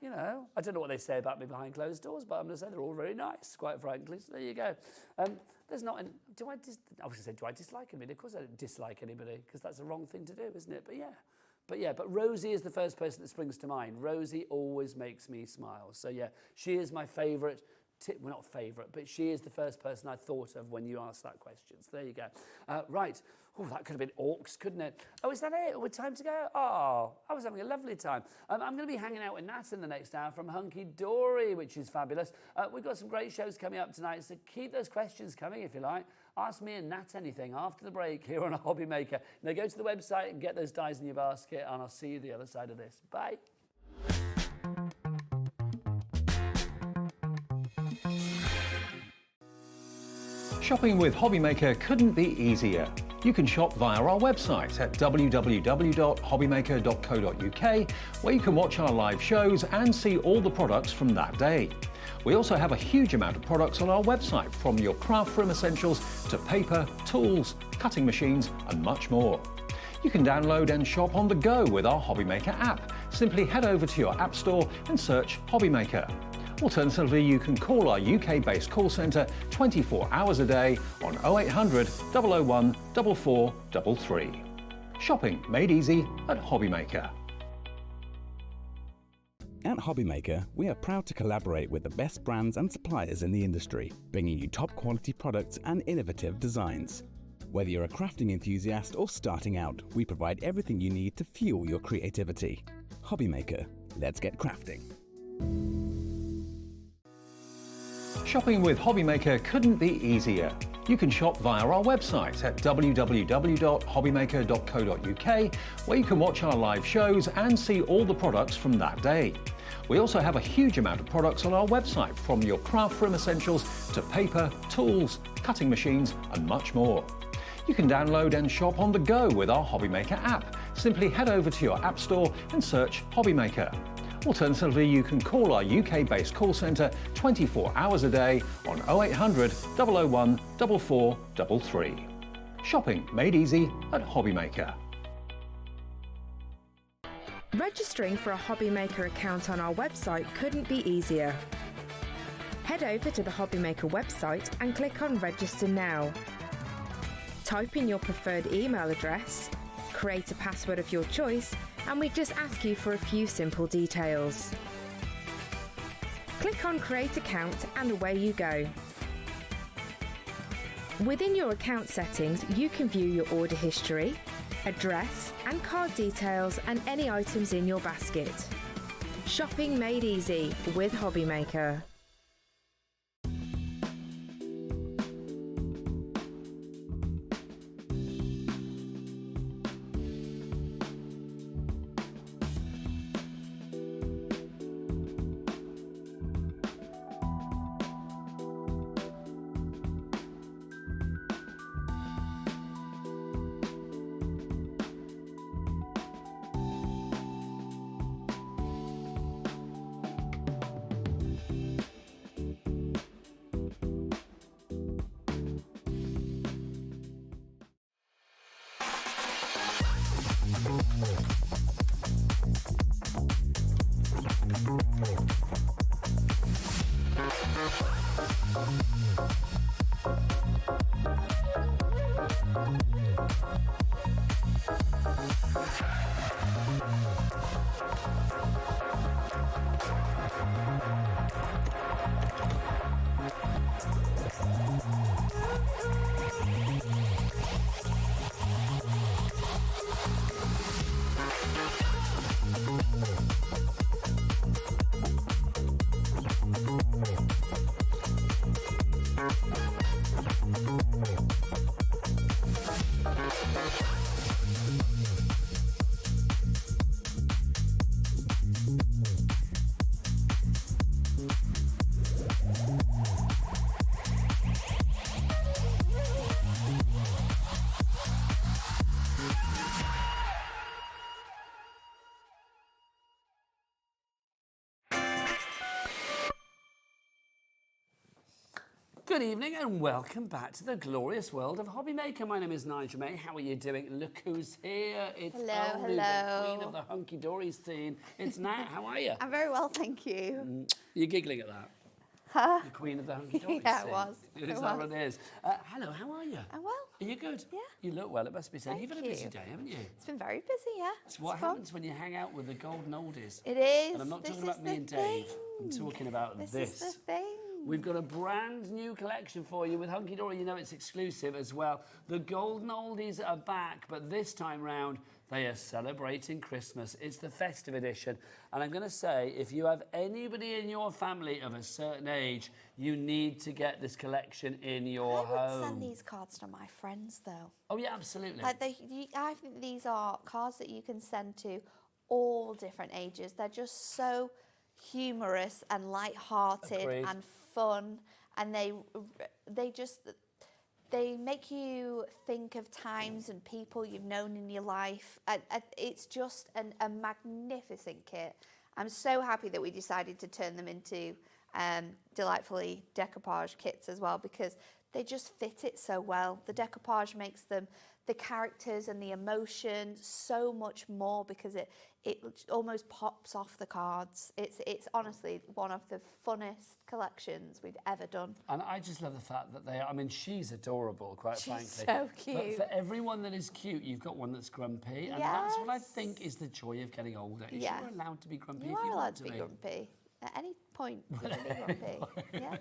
You know, I don't know what they say about me behind closed doors, but I'm going to say they're all very nice, quite frankly. So there you go. There's not, I was going to say, do I dislike anybody? Of course I don't dislike anybody, because that's the wrong thing to do, isn't it? But Rosie is the first person that springs to mind. Rosie always makes me smile. So yeah, she is my favourite. Well, not favourite, but she is the first person I thought of when you asked that question. So there you go. Right. Oh, that could have been Orcs, couldn't it? Oh, is that it? We're time to go? Oh, I was having a lovely time. I'm going to be hanging out with Nat in the next hour from Hunkydory, which is fabulous. We've got some great shows coming up tonight, so keep those questions coming if you like. Ask me and Nat anything after the break here on Hobbymaker. Now go to the website and get those dies in your basket, and I'll see you the other side of this. Bye. Shopping with Hobbymaker couldn't be easier. You can shop via our website at www.hobbymaker.co.uk, where you can watch our live shows and see all the products from that day. We also have a huge amount of products on our website, from your craft room essentials to paper, tools, cutting machines and much more. You can download and shop on the go with our Hobbymaker app. Simply head over to your app store and search Hobbymaker. Alternatively, you can call our UK-based call centre 24 hours a day on 0800 001 4433. Shopping made easy at Hobbymaker. At Hobbymaker, we are proud to collaborate with the best brands and suppliers in the industry, bringing you top quality products and innovative designs. Whether you're a crafting enthusiast or starting out, we provide everything you need to fuel your creativity. Hobbymaker, let's get crafting. Shopping with Hobbymaker couldn't be easier. You can shop via our website at www.hobbymaker.co.uk, where you can watch our live shows and see all the products from that day. We also have a huge amount of products on our website, from your craft room essentials to paper, tools, cutting machines and much more. You can download and shop on the go with our Hobbymaker app. Simply head over to your app store and search Hobbymaker. Alternatively, you can call our UK-based call centre 24 hours a day on 0800 001 4433. Shopping made easy at Hobbymaker. Registering for a Hobbymaker account on our website couldn't be easier. Head over to the Hobbymaker website and click on Register Now. Type in your preferred email address, create a password of your choice, and we just ask you for a few simple details. Click on Create Account and away you go. Within your account settings, you can view your order history, address and card details and any items in your basket. Shopping made easy with Hobbymaker. Good evening and welcome back to the glorious world of Hobbymaker. My name is Nigel May. How are you doing? Look who's here. It's only the queen of the Hunkydory scene. It's Nat. How are you? I'm very well, thank you. You're giggling at that? Huh? The queen of the Hunkydory Yeah, scene. it was. Is that what it is? Hello, how are you? I'm well. Are you good? Yeah. You look well, it must be said. Thank You've had a busy day, haven't you? It's been very busy, yeah. It's what happens when you hang out with the golden oldies. It is. And I'm not This talking about is me the and Dave. thing. I'm talking about this. This is the thing. We've got a brand new collection for you with Hunkydory. You know it's exclusive as well. The golden oldies are back, but this time round they are celebrating Christmas. It's the festive edition. And I'm going to say, if you have anybody in your family of a certain age, you need to get this collection in your home. I would send these cards to my friends, though. Oh, yeah, absolutely. Like I think these are cards that you can send to all different ages. They're just so humorous and light-hearted and fun, and they make you think of times and people you've known in your life. It's just a magnificent kit. I'm so happy that we decided to turn them into delightfully decoupage kits as well, because they just fit it so well. The decoupage makes them, the characters and the emotion, so much more, because it almost pops off the cards. It's honestly one of the funnest collections we've ever done. And I just love the fact that they are, I mean, she's adorable, quite frankly. She's so cute. But for everyone that is cute, you've got one that's grumpy. And that's what I think is the joy of getting older. Is Yeah. you're allowed to be grumpy You if are you allowed want to be grumpy. At any point, you can be grumpy. Yeah.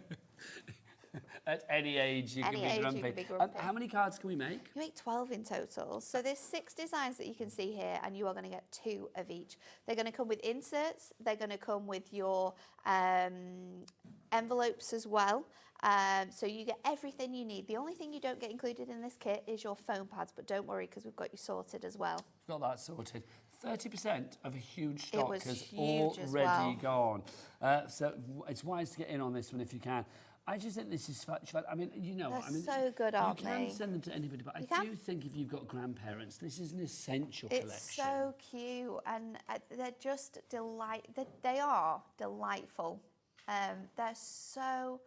At any age, you can be grumpy. How many cards can we make? You make 12 in total. So there's 6 designs that you can see here, and you are going to get 2 of each. They're going to come with inserts. They're going to come with your envelopes as well. So you get everything you need. The only thing you don't get included in this kit is your foam pads, but don't worry, because we've got you sorted as well. Got that sorted. 30% of a huge stock has huge already gone. So it's wise to get in on this one if you can. I just think this is fun. I mean, you know, They're so good, aren't they? You can send them to anybody, but I do think if you've got grandparents, this is an essential collection. It's so cute, and they're just they are delightful. They're so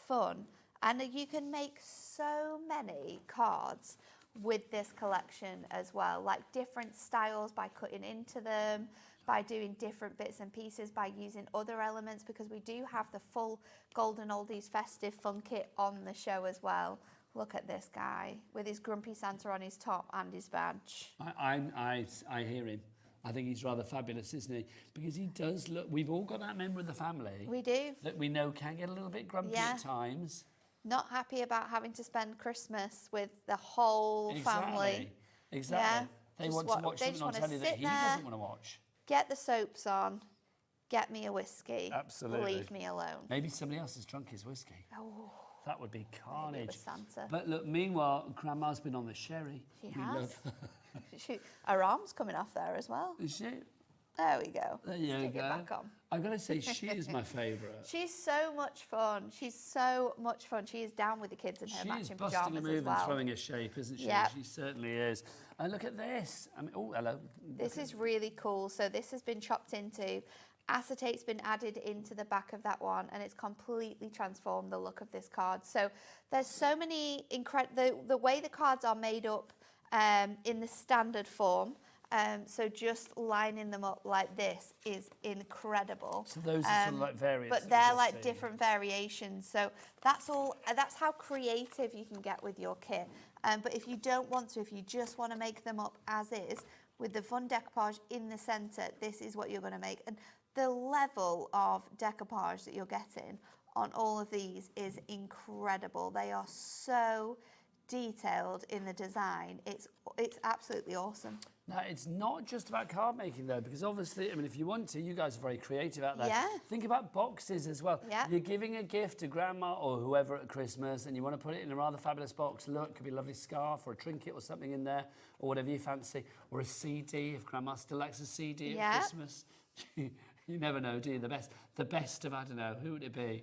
fun, and you can make so many cards with this collection as well, like different styles by cutting into them, by doing different bits and pieces, by using other elements, because we do have the full Golden Oldies Festive Fun Kit on the show as well. Look at this guy with his grumpy Santa on his top and his badge. I hear him. I think he's rather fabulous, isn't he? Because he does look, we've all got that member of the family. We do. That we know can get a little bit grumpy at times. not happy about having to spend Christmas with the whole family. Exactly. Yeah, They want to watch something on telly that he doesn't want to watch. Get the soaps on, get me a whiskey. Absolutely. Leave me alone. Maybe somebody else has drunk his whiskey. Oh. That would be carnage. Maybe it was Santa. But look, meanwhile, Grandma's been on the sherry. She has. Her arm's coming off there as well. Is she? There we go. There you Stick go. it back on. I've got to say, she is my favourite. She's so much fun. She's so much fun. She is down with the kids in her She is matching busting a pyjamas move as well. and throwing a shape, isn't she? Yep. She certainly is. And look at this. I mean, oh, hello. This is really cool. So this has been chopped into. Acetate's been added into the back of that one, and it's completely transformed the look of this card. So there's so many the way the cards are made up in the standard form. So just lining them up like this is incredible. So those are sort of like variants. But they're like different variations. So that's all. That's how creative you can get with your kit. But if you don't want to, if you just want to make them up as is, with the fun decoupage in the centre, this is what you're going to make. And the level of decoupage that you're getting on all of these is incredible. They are so detailed in the design. It's absolutely awesome. Now, it's not just about card making, though, because obviously, I mean, if you want to, you guys are very creative out there. Yeah. Think about boxes as well. Yeah. You're giving a gift to Grandma or whoever at Christmas, and you want to put it in a rather fabulous box. Look, could be a lovely scarf or a trinket or something in there, or whatever you fancy, or a CD, if Grandma still likes a CD at Christmas. You never know, do you? The best of, I don't know, who would it be?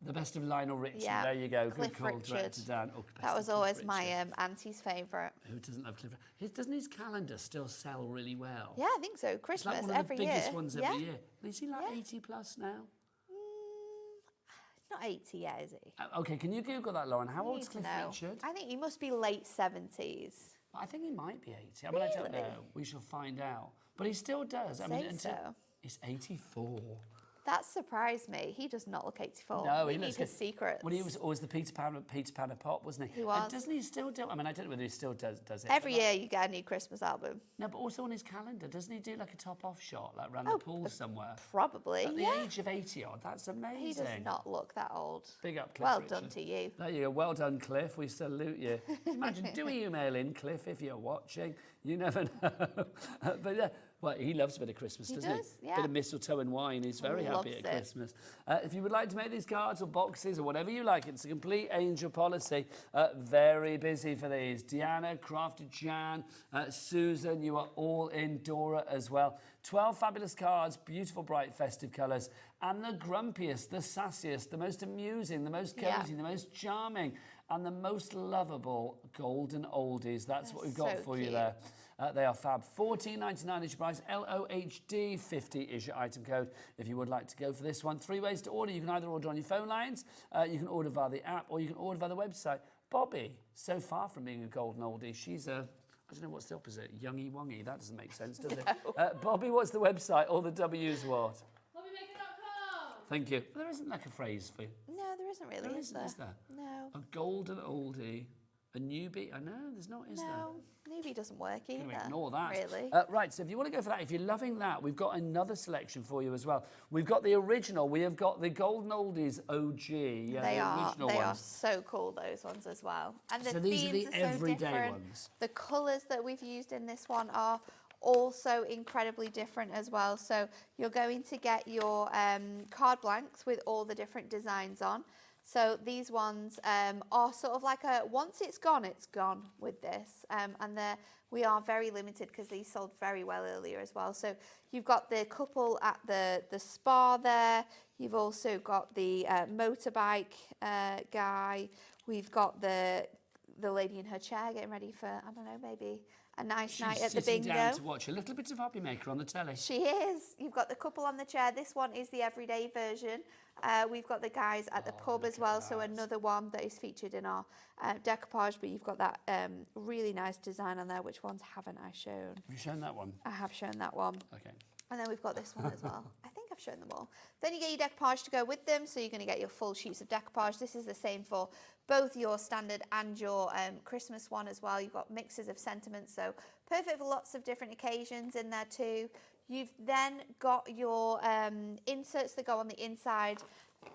The best of Lionel Richie. Yeah. There you go. Cliff Good call, Richard. Director Dan. Oh, That was always my auntie's favourite. Who doesn't love Cliff? Doesn't his calendar still sell really well? Yeah, I think so. Christmas it's like one of every the biggest year. ones every year. And is he like 80 plus now? Not 80 yet, is he? Okay, can you Google that, Lauren? How old's Need to Cliff know. Richard? I think he must be late 70s. I think he might be 80. I mean, I don't know. We shall find out. But he still does. I mean, so. He's 84. That surprised me. He does not look 84. No, we he need looks his good. secrets. Well, he was always the Peter Pan of pop, wasn't he? He was. And doesn't he still do? I mean, I don't know whether he still does it. Every year you get a new Christmas album. No, but also on his calendar, doesn't he do like a top-off shot, like around the pool somewhere? Probably. At the age of 80 odd, that's amazing. He does not look that old. Big up, Cliff Well Richard. done to you. There you go. Well done, Cliff. We salute you. Imagine, do email in, Cliff, if you're watching. You never know. But yeah, well, he loves a bit of Christmas, doesn't he? He does, yeah. Bit of mistletoe and wine. He's very happy at Loves it. Christmas. If you would like to make these cards or boxes or whatever you like, it's a complete angel policy. Very busy for these. Deanna, Crafted Jan, Susan, you are all in. Dora as well. 12 fabulous cards, beautiful, bright, festive colours. And the grumpiest, the sassiest, the most amusing, the most cosy, the most charming, and the most lovable golden oldies. That's what we've got so for you cute. there. They are fab. $14.99 is your price. LOHD 50 is your item code if you would like to go for this one. 3 ways to order. You can either order on your phone lines, you can order via the app, or you can order via the website. Bobby, so far from being a golden oldie, she's a, I don't know what's the opposite, youngy wongy. That doesn't make sense, does it? Bobby, what's the website? All the W's what? Hobbymaker.com. Thank you. There isn't like a phrase for you. No, there isn't really, There is isn't, there? is there? No. A golden oldie, a newbie. I know, there's not, is there? No, newbie doesn't work either. Gonna ignore that. Really. Right, so if you want to go for that, if you're loving that, we've got another selection for you as well. We've got the original. We have got the Golden Oldies OG. Yeah, They the are. original They are ones. so cool. Those ones as well. And the So these are the themes so everyday different. ones. The colours that we've used in this one are also incredibly different as well. So you're going to get your card blanks with all the different designs on. So these ones are sort of like a, once it's gone with this. And we are very limited because these sold very well earlier as well. So you've got the couple at the spa there. You've also got the motorbike guy. We've got the lady in her chair getting ready for, I don't know, maybe a nice night at the sitting bingo. down to watch a little bit of Hobby Maker on the telly. She is. You've got the couple on the chair. This one is the everyday version. We've got the guys at the pub as well, so another one that is featured in our decoupage, but you've got that really nice design on there. Which ones haven't I shown? Have you shown that one? I have shown that one. Okay. And then we've got this one as well. I think I've shown them all. Then you get your decoupage to go with them, so you're going to get your full sheets of decoupage. This is the same for both your standard and your Christmas one as well. You've got mixes of sentiments, so perfect for lots of different occasions in there too. You've then got your inserts that go on the inside.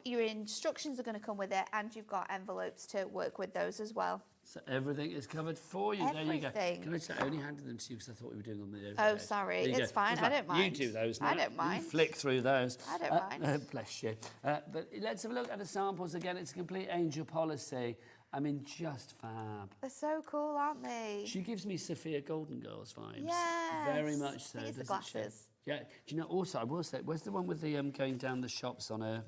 your instructions are going to come with it, and you've got envelopes to work with those as well. So everything is covered for you. Everything. There you go. Can I say, I only handed them to you because I thought we were doing them the overhead. Oh, sorry. It's fine. I don't mind. You do those now. I don't mind. You flick through those. I don't mind. Bless you. But let's have a look at the samples again. It's a complete angel policy. I mean, just fab. They're so cool, aren't they? She gives me Sophia Golden Girls vibes. Yes. Very much so. I think it's the doesn't glasses. She? Yeah. Do you know, also, I will say, where's the one with the going down the shops on a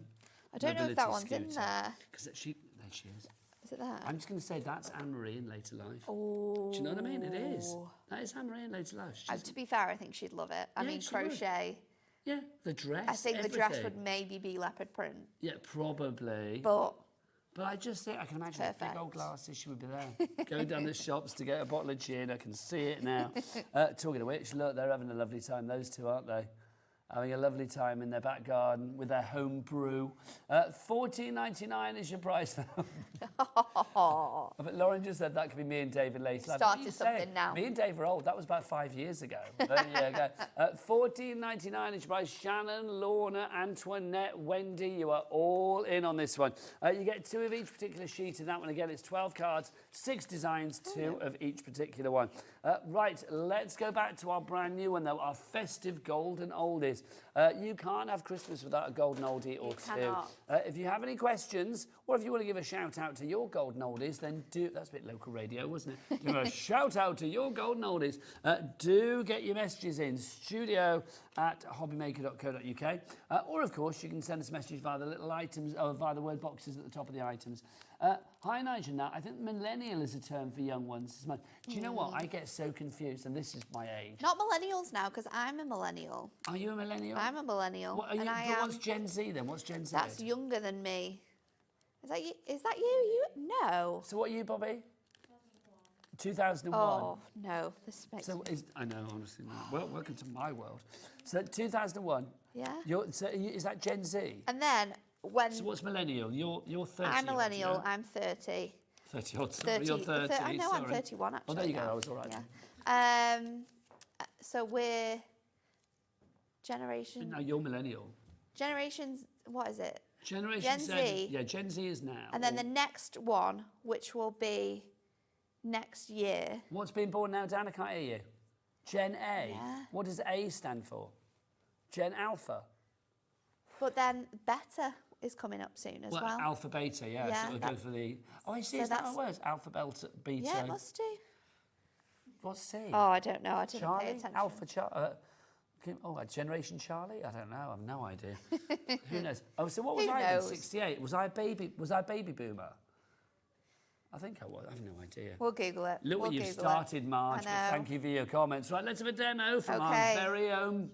I don't know if that one's in there. Because there she is. Is it there? I'm just going to say that's Anne-Marie in Later Life. Oh. Do you know what I mean? It is. That is Anne-Marie in Later Life. To be fair, I think she'd love it. I mean, she crochet. Would. Yeah, the dress. I think everything. the dress would maybe be leopard print. Yeah, probably. But I just think, I can imagine with big old glasses, she would be there. Going down the shops to get a bottle of gin. I can see it now. Talking of which, look, they're having a lovely time, those two, aren't they? Having a lovely time in their back garden with their home brew. $14.99 is your price now. But Lauren just said that could be me and David later. Started something now. Me and Dave are old. That was about 5 years ago. There you go. $14.99 is your price. Shannon, Lorna, Antoinette, Wendy, you are all in on this one. You get 2 of each particular sheet of that one. Again, it's 12 cards, 6 designs, 2 of each particular one. Right, let's go back to our brand new one, though, our Festive Golden Oldies. You can't have Christmas without a golden oldie or two. If you have any questions, or if you want to give a shout out to your golden oldies, then do. That's a bit local radio, wasn't it? Give a shout out to your golden oldies. Do get your messages in studio@hobbymaker.co.uk, or of course you can send us a message via the little items or via the word boxes at the top of the items. Hi Nigel. Now I think millennial is a term for young ones. Do you know what? I get so confused, and this is my age. Not millennials now, because I'm a millennial. Are you a millennial? I'm a millennial. What are you, and I what's Gen Z then? What's Gen Z? That's younger than me. Is that you? Is that you? No. So what are you, Bobby? 2001. Oh no, this makes. So I know, honestly. Well, welcome to my world. So 2001. Yeah. Is that Gen Z? And then when. So what's millennial? You're 30. I'm millennial. Yeah? I'm 30. 30 odd. Sorry, you're 30. I know sorry. I'm 31 actually. Oh, there you go. now. I was all right. Yeah. So we're generation. No, you're millennial. Generations. What is it? Generation Gen Z. Z. Yeah, Gen Z is now. And then the next one, which will be next year. What's been born now, Dan? I can't hear you. Gen A. Yeah. What does A stand for? Gen Alpha. But then Beta is coming up soon as well. Alpha Beta, yeah. Yeah, So it'll go for the. Oh, I see. so Is that how that's- it works? Alpha, Beta. Yeah, it must do. What's C? Oh, I don't know. I didn't Charlie? pay attention. Alpha Charlie. A Generation Charlie? I don't know. I've no idea. Who knows? Oh, so what was Who I in knows? 68? Was I a baby boomer? I think I was. I have no idea. We'll Google it. Look we'll what you've Google started, it. Marge. But thank you for your comments. Right, let's have a demo from our very own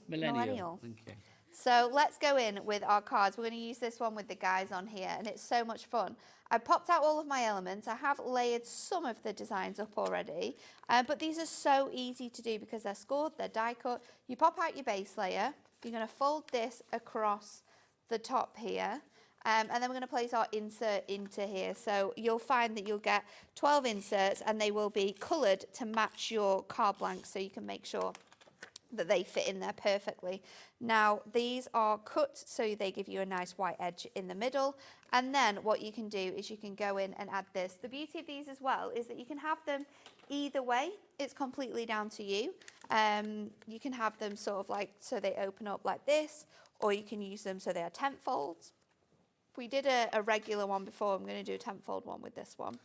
millennial. Thank you. So let's go in with our cards. We're going to use this one with the guys on here, and it's so much fun. I popped out all of my elements. I have layered some of the designs up already, but these are so easy to do because they're scored, they're die cut. You pop out your base layer. You're going to fold this across the top here, and then we're going to place our insert into here. So you'll find that you'll get 12 inserts, and they will be coloured to match your card blanks, so you can make sure that they fit in there perfectly. Now these are cut so they give you a nice white edge in the middle, and then what you can do is you can go in and add this. The beauty of these as well is that you can have them either way. It's completely down to you. You can have them sort of like so they open up like this, or you can use them so they are tent folds. We did a regular one before. I'm going to do a tent-fold one with this one.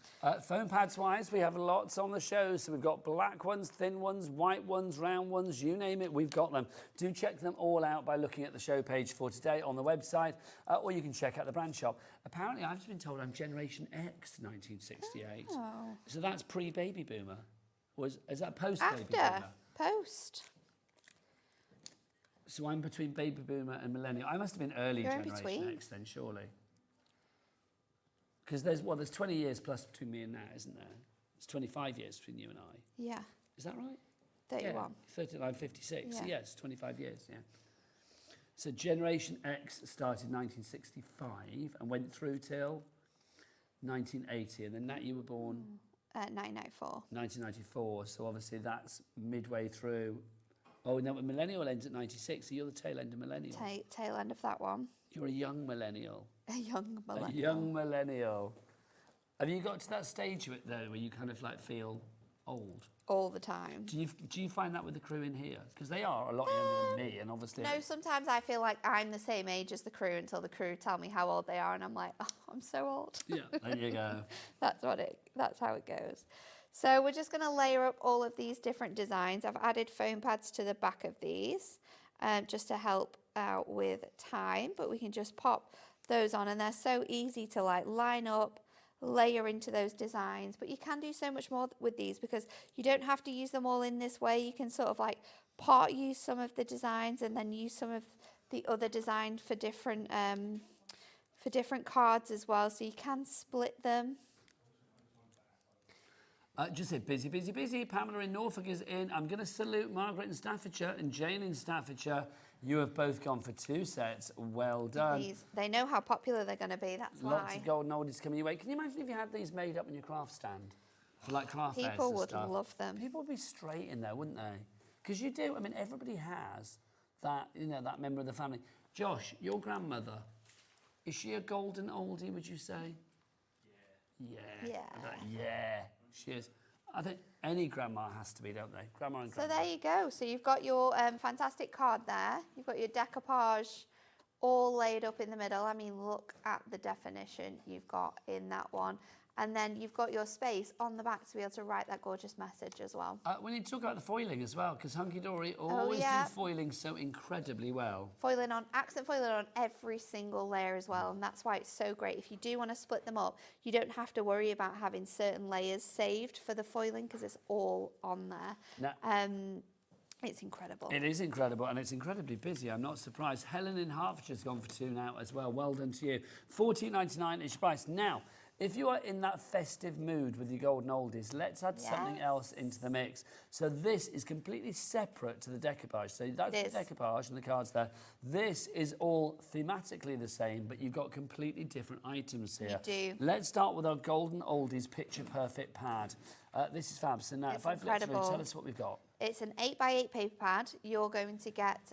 Foam pads wise, we have lots on the show. So we've got black ones, thin ones, white ones, round ones, you name it, we've got them. Do check them all out by looking at the show page for today on the website, or you can check out the brand shop. Apparently, I've just been told I'm Generation X 1968. Oh. So that's pre-baby boomer. Is that post-baby boomer? After. Post. So I'm between baby boomer and millennial. I must have been early You're in Generation between. X then, surely. Because there's 20 years plus between me and now, isn't there? It's 25 years between you and I. Yeah. Is that right? 31. Yeah, 39, 56. Yeah. So yes, 25 years, yeah. So Generation X started 1965 and went through till 1980. And then Nat, you were born? 1994. 1994. So obviously that's midway through Oh, no, millennial ends at 96, so you're the tail end of millennial. Tail end of that one. You're a young millennial. A young millennial. A young millennial. Have you got to that stage of it, though, where you kind of like feel old? All the time. Do you find that with the crew in here? Because they are a lot younger than me, and obviously... No, sometimes I feel like I'm the same age as the crew until the crew tell me how old they are, and I'm like, oh, I'm so old. Yeah, there you go. That's how it goes. So we're just going to layer up all of these different designs. I've added foam pads to the back of these just to help out with time, but we can just pop those on, and they're so easy to like line up, layer into those designs. But you can do so much more with these because you don't have to use them all in this way. You can sort of like use some of the designs and then use some of the other design for different cards as well, so you can split them. Just say busy, busy, busy. Pamela in Norfolk is in. I'm going to salute Margaret in Staffordshire and Jane in Staffordshire. You have both gone for 2 sets. Well done. They know how popular they're going to be, that's why. Lots of golden oldies coming your way. Can you imagine if you had these made up on your craft stand? For like craft fairs and People would stuff? love them. People would be straight in there, wouldn't they? Because you do. I mean, everybody has that, you know, that member of the family. Josh, your grandmother, is she a golden oldie, would you say? Yeah. Yeah. Yeah, she is. I think any grandma has to be, don't they? Grandma and grandma. So there you go. So you've got your fantastic card there. You've got your decoupage all laid up in the middle. I mean, look at the definition you've got in that one. And then you've got your space on the back to be able to write that gorgeous message as well. We need to talk about the foiling as well, because Hunkydory always do foiling so incredibly well. Accent foiling on every single layer as well, and that's why it's so great. If you do want to split them up, you don't have to worry about having certain layers saved for the foiling because it's all on there. It's incredible. It is incredible, and it's incredibly busy. I'm not surprised. Helen in Hertfordshire's gone for 2 now as well. Well done to you. $14.99 is your price. Now, if you are in that festive mood with your golden oldies, let's add something else into the mix. So this is completely separate to the decoupage. So that's the decoupage and the cards there. This is all thematically the same, but you've got completely different items here. You do. Let's start with our golden oldies picture perfect pad. This is fab. So now, if I flip through, tell us what we've got. It's an 8x8 paper pad. You're going to get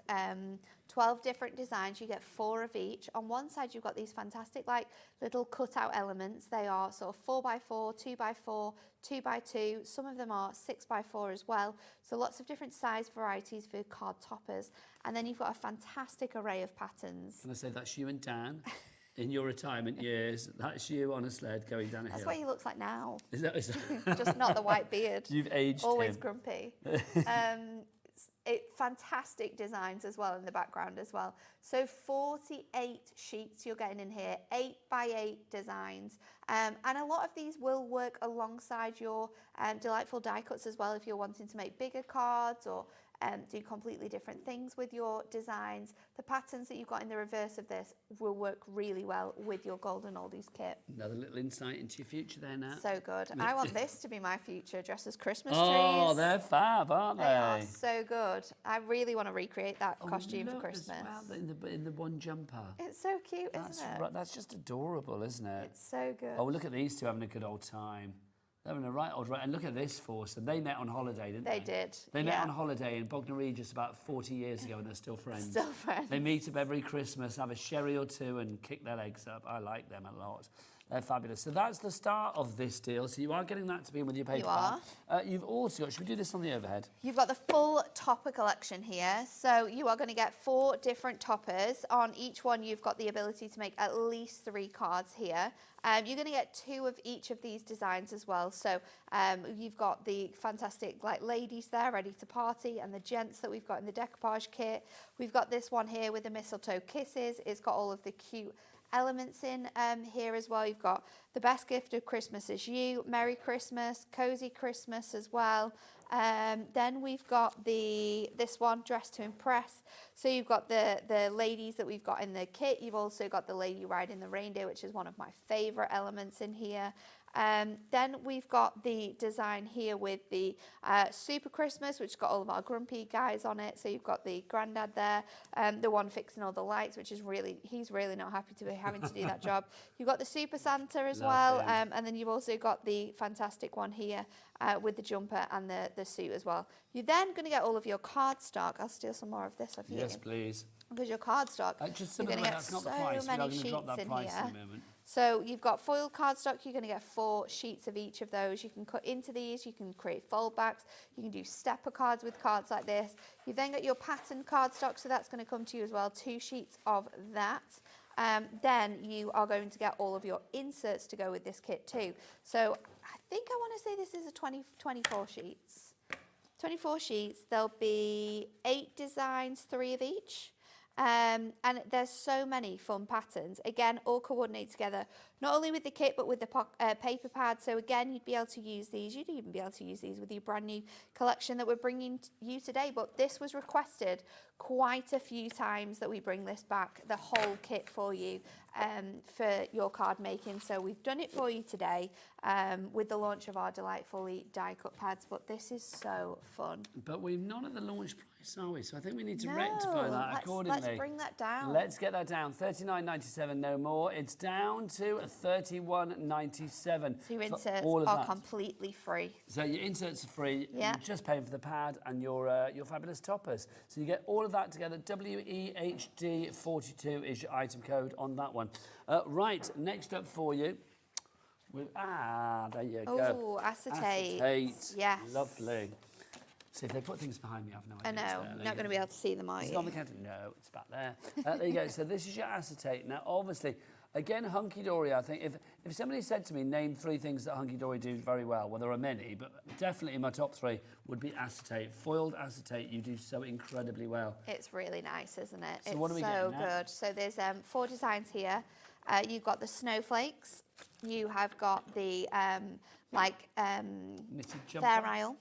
12 different designs. You get 4 of each. On one side, you've got these fantastic like little cutout elements. They are sort of 4x4, 2x4, 2x2. Some of them are 6x4 as well. So lots of different size varieties for card toppers. And then you've got a fantastic array of patterns. Can I say that's you and Dan? In your retirement years, that's you on a sled going down a hill. That's what he looks like now. Is that just not the white beard? You've aged Always him. grumpy. Fantastic designs as well in the background as well. So 48 sheets you're getting in here, 8x8 designs. And a lot of these will work alongside your delightful die cuts as well if you're wanting to make bigger cards or do completely different things with your designs. The patterns that you've got in the reverse of this will work really well with your golden oldies kit. Another little insight into your future there now. So good. I want this to be my future, dressed as Christmas trees. Oh, they're fab, aren't they? They are so good. I really want to recreate that costume for Christmas. As well, in the one jumper. It's so cute, isn't it? Right, that's just adorable, isn't it? It's so good. Oh, look at these two having a good old time. They're having a right old right. And look at this foursome. They met on holiday, didn't they? They did. They met on holiday in Bognor Regis about 40 years ago, and they're still friends. Still friends. They meet up every Christmas, have a sherry or two, and kick their legs up. I like them a lot. They're fabulous. So that's the start of this deal. So you are getting that to be in with your paper. You are. You've also got, should we do this on the overhead? You've got the full topper collection here. So you are going to get 4 different toppers. On each one, you've got the ability to make at least 3 cards here. You're going to get 2 of each of these designs as well. So you've got the fantastic like ladies there ready to party, and the gents that we've got in the decoupage kit. We've got this one here with the mistletoe kisses. It's got all of the cute elements in here as well. You've got the best gift of Christmas is you, Merry Christmas, Cozy Christmas as well. Then we've got this one, Dress to Impress. So you've got the ladies that we've got in the kit. You've also got the lady riding the reindeer, which is one of my favourite elements in here. Then we've got the design here with the Super Christmas, which has got all of our grumpy guys on it. So you've got the granddad there, the one fixing all the lights, which is he's really not happy to be having to do that job. You've got the Super Santa as well. well. And then you've also got the fantastic one here with the jumper and the suit as well. You're then going to get all of your cardstock. I'll steal some more of this off you. Yes, please. Because your cardstock, just you're going to get that's not so the price. many sheets in here. So you've got foiled cardstock, you're going to get 4 sheets of each of those. You can cut into these, you can create fold backs, you can do stepper cards with cards like this. You then got your pattern cardstock, so that's going to come to you as well, 2 sheets of that. Then you are going to get all of your inserts to go with this kit too. So I think I want to say this is a 24 sheets. 24 sheets, there'll be 8 designs, 3 of each. And there's so many fun patterns. Again, all coordinate together, not only with the kit, but with the paper pad. So again, you'd be able to use these. You'd even be able to use these with your brand new collection that we're bringing you today. But this was requested quite a few times that we bring this back, the whole kit for you for your card making. So we've done it for you today with the launch of our delightfully die cut pads. But this is so fun. But we're not at the launch price, are we? So I think we need to rectify that accordingly. Let's bring that down. Let's get that down. $39.97, no more. It's down to $31.97. So your inserts are completely free. So your inserts are free. Yeah. You're just paying for the pad and your fabulous toppers. So you get all of that together. WEHD42 is your item code on that one. Right, next up for you. There you go. Oh, acetate. Acetate. Yes. Lovely. See, if they put things behind me, I have no idea. I know. You're not going to be able to see them, are you? It's on the counter. No, it's back there. There you go. So this is your acetate. Now, obviously, again, Hunkydory, I think, if somebody said to me, name 3 things that Hunkydory do very well, well, there are many, but definitely my top 3 would be acetate. Foiled acetate, you do so incredibly well. It's really nice, isn't it? So it's what are we so getting good. So there's 4 designs here. You've got the snowflakes. You have got the Fair Isle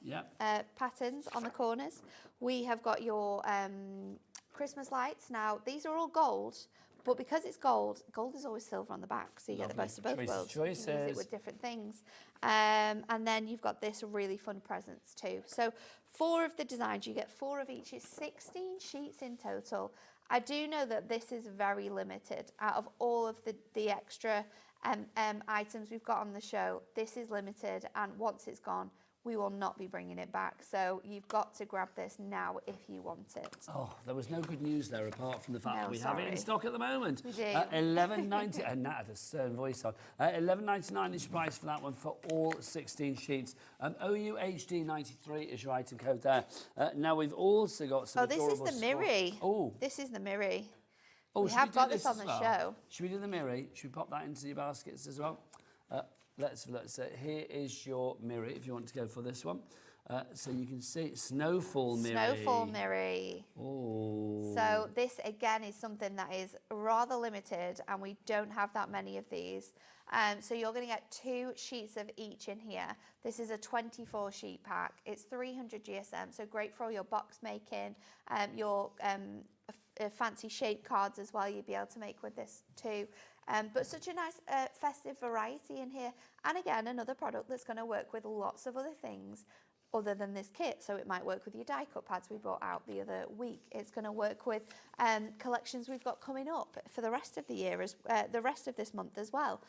patterns on the corners. We have got your Christmas lights. Now, these are all gold, but because it's gold is always silver on the back, so you get the best of both worlds. You can use it with different things. And then you've got this really fun presents too. So 4 of the designs, you get 4 of each. It's 16 sheets in total. I do know that this is very limited. Out of all of the extra items we've got on the show, this is limited, and once it's gone, we will not be bringing it back. So you've got to grab this now if you want it. Oh, there was no good news there apart from the fact that we have it in stock at the moment. We do. $11.90, and Nat had a stern voice on. $11.99 is your price for that one for all 16 sheets. OUHD93 is your item code there. Now we've also got some adorable... this is the Miri. Oh. This is the Miri. Oh, we have got this on the show. Should we do the Miri? Should we pop that into your baskets as well? Let's here is your Miri if you want to go for this one. So you can see Snowfall Miri. Snowfall Miri. Oh. So this again is something that is rather limited, and we don't have that many of these. So you're going to get 2 sheets of each in here. This is a 24 sheet pack. It's 300 GSM, so great for all your box making, your fancy shape cards as well. You'd be able to make with this too. But such a nice festive variety in here. And again, another product that's going to work with lots of other things other than this kit. So it might work with your die cut pads we brought out the other week. It's going to work with collections we've got coming up for the rest of the year, the rest of this month as well.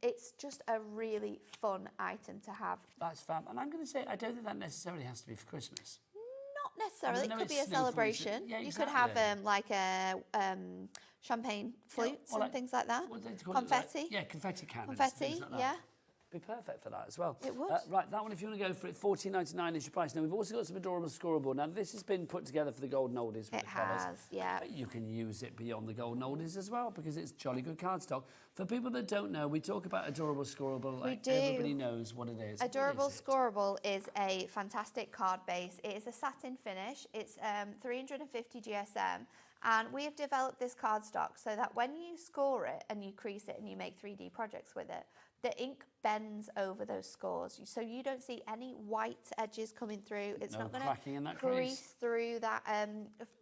It's just a really fun item to have. That's fab. And I'm going to say, I don't think that necessarily has to be for Christmas. Not necessarily. It could be a celebration. Yeah, you could have like a champagne flutes and things like that. Confetti. Confetti cannons. Confetti, like be perfect for that as well. It would. Right, that one, if you want to go for it, $14.99 is your price. Now, we've also got some adorable scoreboard. Now, this has been put together for the Golden Oldies. It has, yeah. But you can use it beyond the Golden Oldies as well, because it's jolly good cardstock. For people that don't know, we talk about adorable scorable. We do. Everybody knows what it is. Adorable scorable is a fantastic card base. It is a satin finish. It's 350 GSM. And we have developed this cardstock so that when you score it and you crease it and you make 3D projects with it, the ink bends over those scores. So you don't see any white edges coming through. It's not going to crease through that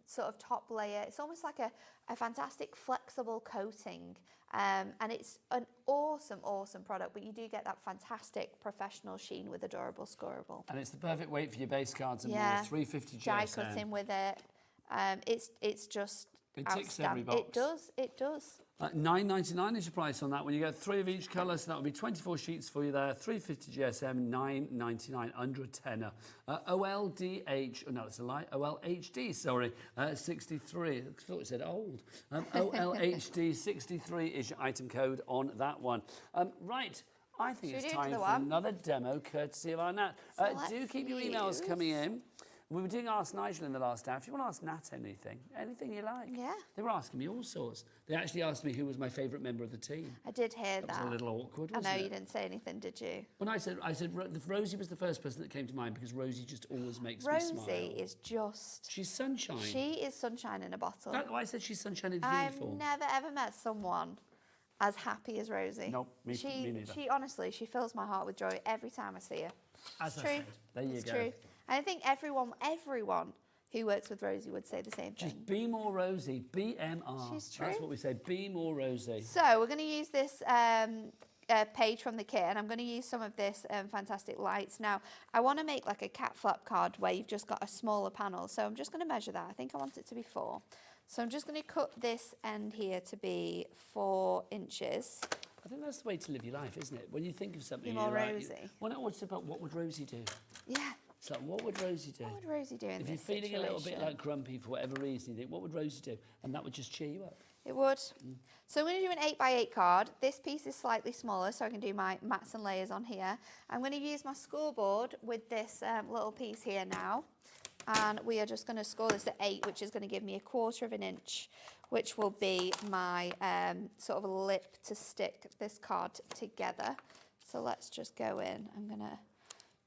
sort of top layer. It's almost like a fantastic flexible coating. And it's an awesome, awesome product, but you do get that fantastic professional sheen with adorable scorable. And it's the perfect weight for your base cards and more. 350 GSM. Die cutting with it. It's just it ticks every box. It does. $9.99 is your price on that one. You get 3 of each colour, so that would be 24 sheets for you there. 350 GSM, $9.99, under a tenner. OLDH, no, it's a lie. OLHD, sorry, 63. I thought it said old. OLHD 63 is your item code on that one. Right. I think it's time for another demo, courtesy of our Nat. Do keep your emails coming in. We were doing Ask Nigel in the last hour. If you want to ask Nat anything you like. Yeah. They were asking me all sorts. They actually asked me who was my favourite member of the team. I did hear that. That was a little awkward, wasn't it? I know you didn't say anything, did you? When I said Rosie was the first person that came to mind because Rosie just always makes me smile. Rosie is just... She's sunshine. She is sunshine in a bottle. That's why I said she's sunshine in I've uniform. never ever met someone as happy as Rosie. Nope, me neither. She honestly, she fills my heart with joy every time I see her. As it's I true. said, there you it's go. True. And I think everyone who works with Rosie would say the same thing. Just be more Rosie, BMR. She's true. That's what we say, be more Rosie. So we're going to use this page from the kit, and I'm going to use some of this fantastic lights. Now, I want to make like a cat flap card where you've just got a smaller panel, so I'm just going to measure that. I think I want it to be 4. So I'm just going to cut this end here to be 4 inches. I think that's the way to live your life, isn't it? When you think of something, Be more you're like, Rosie. Well, no, it's about what would Rosie do? Yeah. It's like, what would Rosie do? What would Rosie do in if this you're feeling situation? a little bit like grumpy for whatever reason, you think, what would Rosie do? And that would just cheer you up. It would. So I'm going to do an 8x8 card. This piece is slightly smaller, so I can do my mats and layers on here. I'm going to use my scoreboard with this little piece here now. And we are just going to score this at 8, which is going to give me 1/4 of an inch, which will be my sort of lip to stick this card together. So let's just go in. I'm going to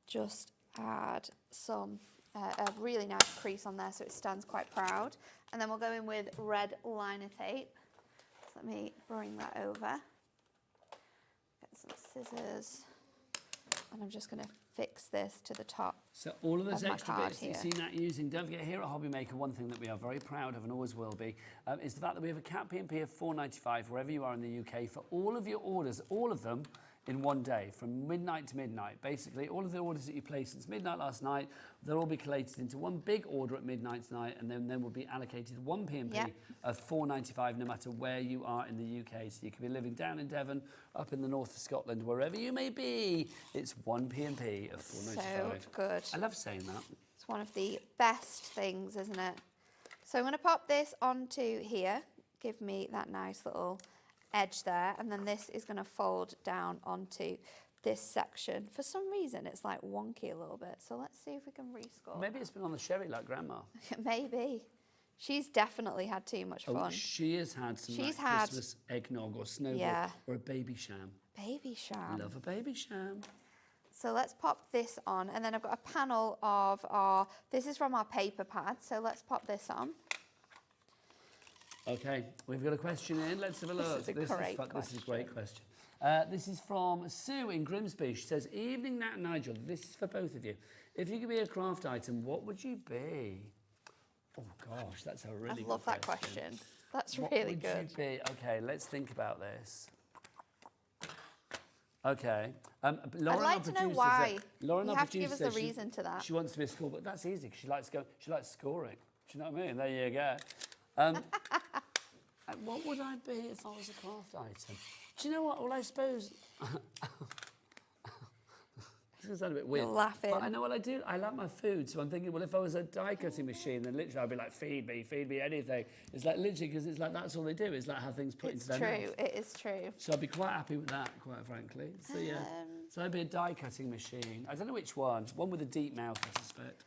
just add some a really nice crease on there so it stands quite proud. And then we'll go in with red liner tape. So let me bring that over. Get some scissors. And I'm just going to fix this to the top. So all of those extra bits that here. you've seen that using, don't forget here at Hobby Maker, one thing that we are very proud of and always will be, is the fact that we have a cat P&P of $4.95 wherever you are in the UK for all of your orders, all of them, in one day, from midnight to midnight. Basically, all of the orders that you placed since midnight last night, they'll all be collated into one big order at midnight tonight, and then will be allocated one P&P of $4.95 no matter where you are in the UK. So you could be living down in Devon, up in the north of Scotland, wherever you may be. It's one P&P of $4.95. So good. I love saying that. It's one of the best things, isn't it? So I'm going to pop this onto here. Give me that nice little edge there, and then this is going to fold down onto this section. For some reason it's like wonky a little bit, so let's see if we can rescore. Maybe it's been on the sherry like Grandma. Maybe. She's definitely had too much fun. Oh, she has had some Christmas eggnog or snowball or a baby sham. Baby sham. Love a baby sham. So let's pop this on, and then I've got a panel of this is from our paper pad, so let's pop this on. Okay, we've got a question in. Let's have a look. This is a great question. This is a great question. This is from Sue in Grimsby. She says, "Evening, Nat and Nigel. This is for both of you. If you could be a craft item, what would you be?" Oh gosh, that's a really good question. I love that question. That's what really would good. You be? Okay, let's think about this. Okay. Lauren, I'd like to know why. Lauren, you our have to give us producer, a reason to that. She wants to be a school, but that's easy because she likes scoring. Do you know what I mean? There you go. What would I be if I was a craft item? Do you know what? Well, I suppose... This is going to sound a bit weird. You're laughing. But I know what I do. I like my food, so I'm thinking, well, if I was a die-cutting machine, then literally I'd be like, feed me anything. It's like literally, because it's like that's all they do. It's like how things put into their mouth. It's true. It is true. So I'd be quite happy with that, quite frankly. So yeah, so I'd be a die-cutting machine. I don't know which one. One with a deep mouth, I suspect.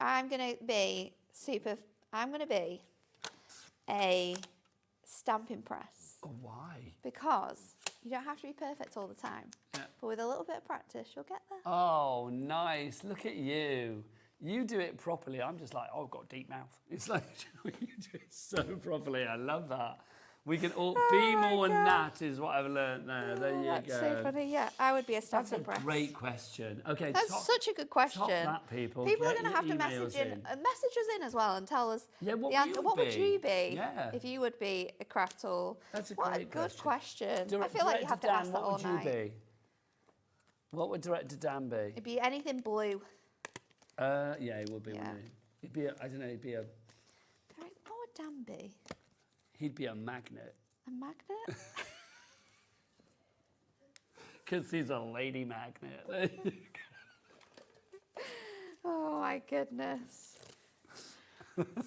I'm going to be a stamping press. Oh, why? Because you don't have to be perfect all the time. Yeah. But with a little bit of practice, you'll get there. Oh, nice. Look at you. You do it properly. I'm just like, oh, I've got a deep mouth. It's like, you do it so properly. I love that. We can all be more Nat is what I've learned there. There you go. That's so funny. Yeah, I would be a stamping press. That's a great question. Okay, that's such a good question. Top that, people. People are Get going to have to your message emails message us in as well and tell us the answer. What would you be Yeah. if you would be a craft tool? That's a what great a good question. Dir- I feel like you have to ask that all What would night. you be? What would Director Dan be? It'd be anything blue. Yeah, it would be, wouldn't he? He'd be a, I don't know, he'd be a... What would Dan be? He'd be a magnet. A magnet? Because he's a lady magnet. Oh my goodness.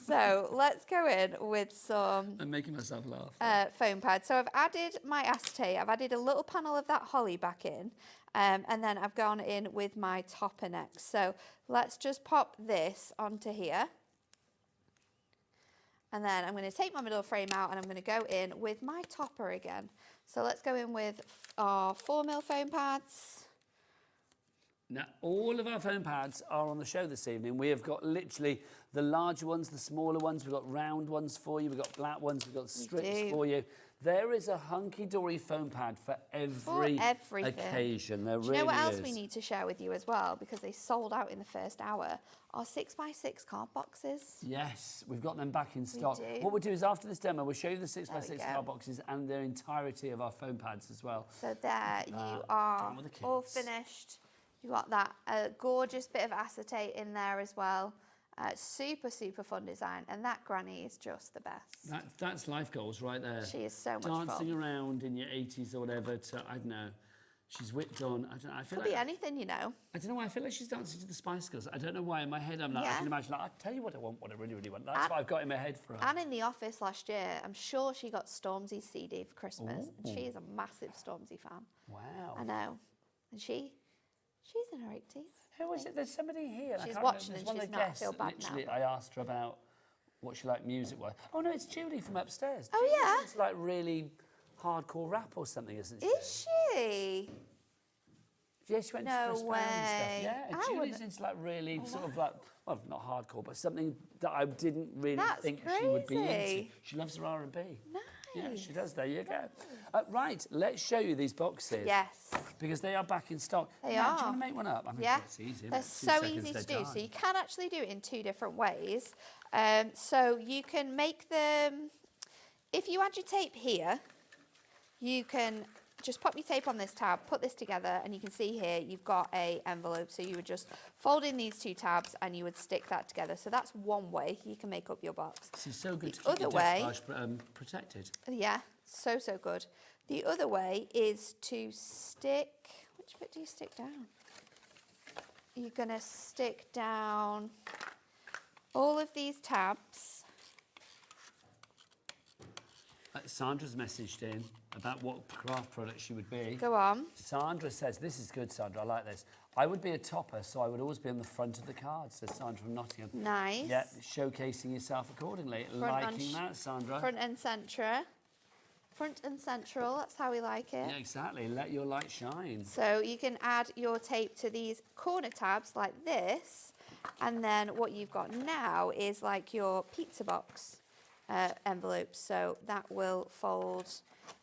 So let's go in with some I'm making myself laugh. foam pads. So I've added my acetate. I've added a little panel of that holly back in. And then I've gone in with my topper next. So let's just pop this onto here. And then I'm going to take my middle frame out and I'm going to go in with my topper again. So let's go in with our 4mm foam pads. Now, all of our foam pads are on the show this evening. We have got literally the larger ones, the smaller ones. We've got round ones for you. We've got flat ones. We've got strips for you. There is a hunky-dory foam pad for every occasion. There really is. Do you know what else we need to share with you as well? Because they sold out in the first hour. Our 6x6 card boxes. Yes, we've got them back in stock. do. What we'll do is after this demo, we'll show you the 6x6 card boxes and the entirety of our foam pads as well. So there you are, all finished. You got that gorgeous bit of acetate in there as well. Super, super fun design. And that granny is just the best. That's life goals right there. She is so much fun. Dancing around in your 80s or whatever to, I don't know, she's whipped on. I don't know. I feel Could be like, anything, you know. I don't know why. I feel like she's dancing to the Spice Girls. I don't know why. In my head, I'm like, I can imagine, like, I'll tell you what I want, what I really, really want. That's what I've got in my head for her. And in the office last year, I'm sure she got Stormzy's CD for Christmas. Ooh. And she is a massive Stormzy fan. Wow. I know. And she's in her 80s. Who is it? There's somebody here. She's watching and she's not. I feel bad literally, now. I asked her about what she liked music-wise. Oh, no, it's Julie from upstairs. Oh, yeah? It's like really hardcore rap or something, isn't she? Is she? Yeah, she went to Chris Brown and stuff. Yeah, I Julie's wouldn't- into like really sort of like, well, not hardcore, but something that I didn't really That's think she would be into. crazy. She loves her R&B. Nice. Yeah, she does. There you go. Right, let's show you these boxes. Yes. Because they are back in stock. They now, are. Do you want to make one up? I mean, Yeah, it's easy. they're so easy to do. So you can actually do it in two different ways. So you can make them, if you add your tape here, you can just pop your tape on this tab, put this together, and you can see here you've got a envelope. So you would just fold in these two tabs and you would stick that together. So that's one way you can make up your box. This is so good The to keep your other way, decoupage protected. yeah, so good. The other way is to stick, which bit do you stick down? You're gonna stick down all of these tabs. Sandra's messaged in about what craft product she would be. Go on. Sandra says, this is good, Sandra, I like this. I would be a topper, so I would always be on the front of the card, says Sandra from Nottingham. Nice. Yeah, showcasing yourself accordingly. Liking that, Sandra. Front and centre. Front and central, that's how we like it. Yeah, exactly. Let your light shine. So you can add your tape to these corner tabs like this, and then what you've got now is like your pizza box envelopes. So that will fold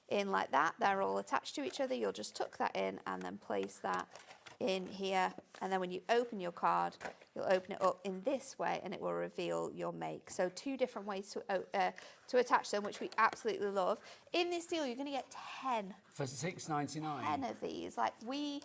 in like that. They're all attached to each other. You'll just tuck that in and then place that in here. And then when you open your card, you'll open it up in this way and it will reveal your make. So two different ways to attach them, which we absolutely love. In this deal, you're going to get 10. For $6.99. 10 of these. Like we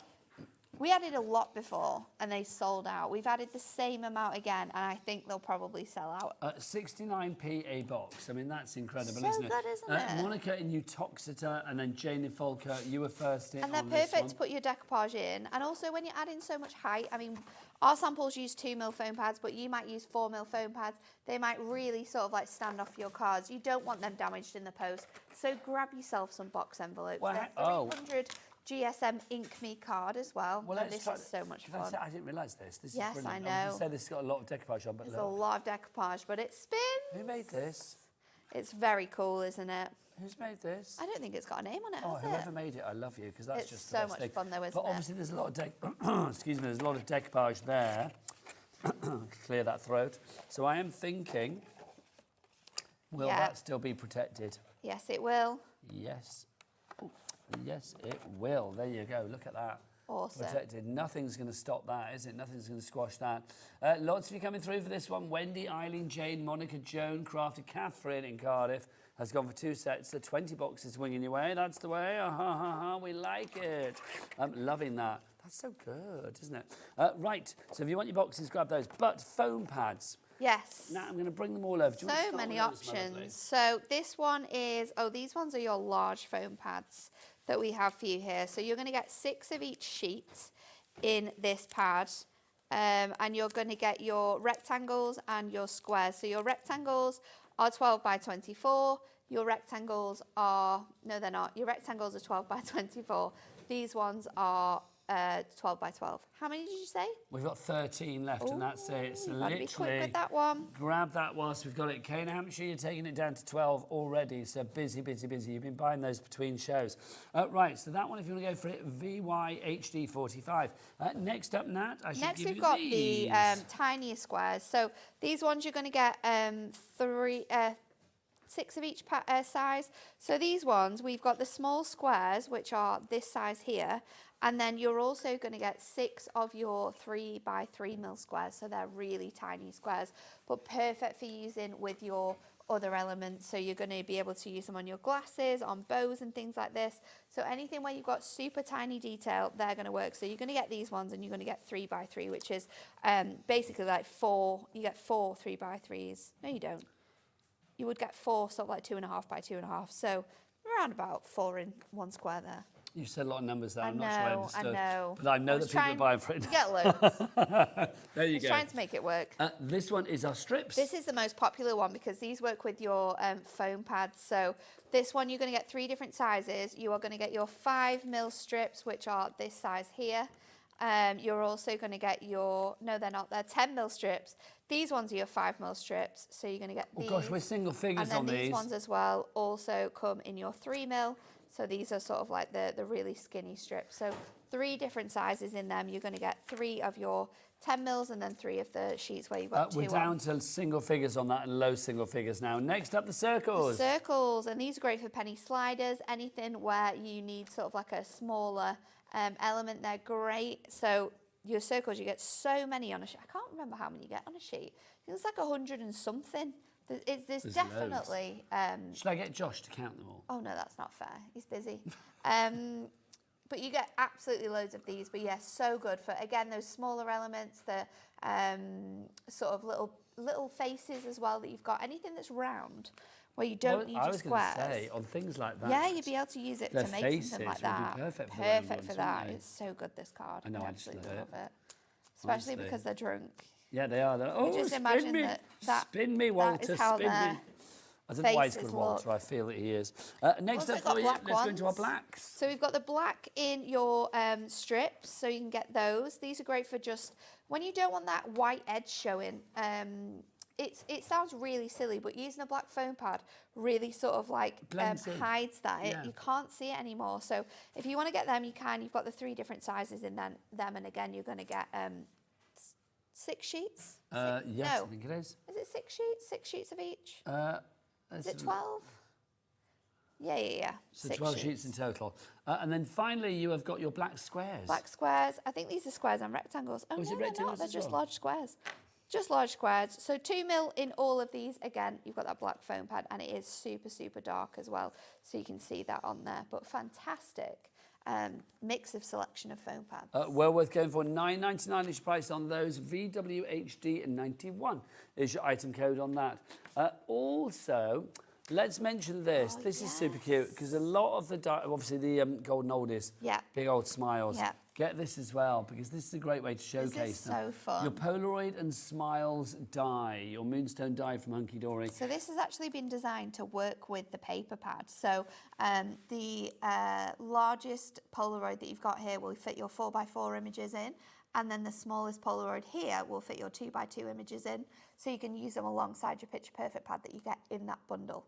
added a lot before and they sold out. We've added the same amount again and I think they'll probably sell out. 69p a box. I mean, that's incredible, So isn't it? good, isn't it? Monica in Utoxeter and then Jane in Falkirk, you were first in And they're on this perfect one. to put your decoupage in. And also when you're adding so much height, I mean, our samples use 2mm foam pads, but you might use 4mm foam pads. They might really sort of like stand off your cards. You don't want them damaged in the post. So grab yourself some box envelopes. Well, They're 300 GSM Ink Me card as well. Well, and let's this is so much Can I fun. say, I didn't realise this. This Yes, is I brilliant. know. I was gonna say this has got a lot of decoupage on, but There's look. a lot of decoupage, but it spins. Who made this? It's very cool, isn't it? Who's made this? I don't think it's got a name on it, Oh, has whoever it? made it, I love you, because that's It's just the so best much thing. fun though, isn't But it? obviously there's a lot of excuse me, there's a lot of decoupage there. Clear that throat. So I am thinking, will that still be protected? Yes, it will. Yes. Ooh, yes, it will. There you go. Look at that. Awesome. Protected. Nothing's going to stop that, is it? Nothing's going to squash that. Lots of you coming through for this one. Wendy, Eileen, Jane, Monica, Joan, Crafted, Catherine in Cardiff has gone for 2 sets. The 20 boxes winging your way. That's the way. We like it. I'm loving that. That's so good, isn't it? Right, so if you want your boxes, grab those. But foam pads. Yes. Now I'm going to bring them all over. Do you want to So start many with those, options. please? So this one is, these ones are your large foam pads that we have for you here. So you're going to get 6 of each sheet in this pad. And you're going to get your rectangles and your squares. So your rectangles are 12 by 24. Your rectangles are, no they're not, your rectangles are 12 by 24. These ones are 12 by 12. How many did you say? We've got 13 left, and that's it. So You've got to be quick literally with that one. grab that whilst we've got it. Kane, Hampshire, you're taking it down to 12 already. So busy, busy, busy. You've been buying those between shows. Right, so that one, if you want to go for it, VYHD45. Next up, Nat, I should Next give we've you got these. the tinier squares. So these ones you're going to get 6 of each size. So these ones, we've got the small squares, which are this size here, and then you're also going to get 6 of your 3 by 3 mil squares. So they're really tiny squares, but perfect for using with your other elements. So you're going to be able to use them on your glasses, on bows and things like this. So anything where you've got super tiny detail, they're going to work. So you're going to get these ones, and you're going to get 3 by 3, which is basically like 4. You get 4 3 by 3s. No, you don't. You would get 4, sort of like 2.5 by 2.5. So around about 4 in one square there. You said a lot of numbers there. I'm not sure I understood. I know. But I know that people are buying for it. Get loads. There you Just go. trying to make it work. This one is our strips. This is the most popular one because these work with your foam pads. So this one, you're going to get 3 different sizes. You are going to get your 5 mil strips, which are this size here. You're also going to get your, no, they're not, they're 10 mil strips. These ones are your 5 mil strips. So you're going to get these. Oh gosh, we're single figures on on these. these. Ones as well also come in your 3 mil. So these are sort of like the really skinny strips. So 3 different sizes in them. You're going to get 3 of your 10 mils and then 3 of the sheets where you've got 2 We're down to single figures on that and low single figures now. Next up, the circles. The circles, and these are great for penny sliders, anything where you need sort of like a smaller element, they're great. So your circles, you get so many on a sheet. I can't remember how many you get on a sheet. I think it's like 100 and something. There's definitely... Should I get Josh to count them all? Oh, no, that's not fair. He's busy. But you get absolutely loads of these. But, yeah, so good for, again, those smaller elements, the sort of little faces as well that you've got. Anything that's round where you don't need your squares. I was going to say, on things like that. Yeah, you'd be able to use it to make something like that. Perfect for that. It's so good, this card. I know, I absolutely just love it. Especially because they're drunk. Yeah, they are. Oh, just spin imagine me. that Spin me, Walter, that is how spin me. their I don't know why it's faces called Walter. look. I feel that he is. Next Also up got for you, black let's go into our ones. blacks. So we've got the black in your strips, so you can get those. These are great for just when you don't want that white edge showing. It sounds really silly, but using a black foam pad really sort of like hides that. Yeah. You can't see it anymore. So if you want to get them, you can. You've got the 3 different sizes in them, and again, you're going to get 6 sheets. Yes, no. I think it is. Is it 6 sheets? 6 sheets of each? Is it 12? Yeah. So 6 12 sheets in total. And then finally, you have got your black squares. Black squares. I think these are squares and rectangles. Oh, is no, it they're rectangles not. They're as just well? large squares. Just large squares. So 2 mil in all of these. Again, you've got that black foam pad, and it is super, super dark as well. So you can see that on there. But fantastic mix of selection of foam pads. Well worth going for. $9.99 is price on those. VWHD91 is your item code on that. Also, let's mention this. This is super cute because a lot of the, obviously the golden oldies, big old smiles. Yeah. Get this as well because this is a great way to showcase This is them. so fun. Your Polaroid and Smiles die, your Moonstone die from Hunkydory. So this has actually been designed to work with the paper pad. So the largest Polaroid that you've got here will fit your 4x4 images in, and then the smallest Polaroid here will fit your 2x2 images in. So you can use them alongside your Picture Perfect pad that you get in that bundle.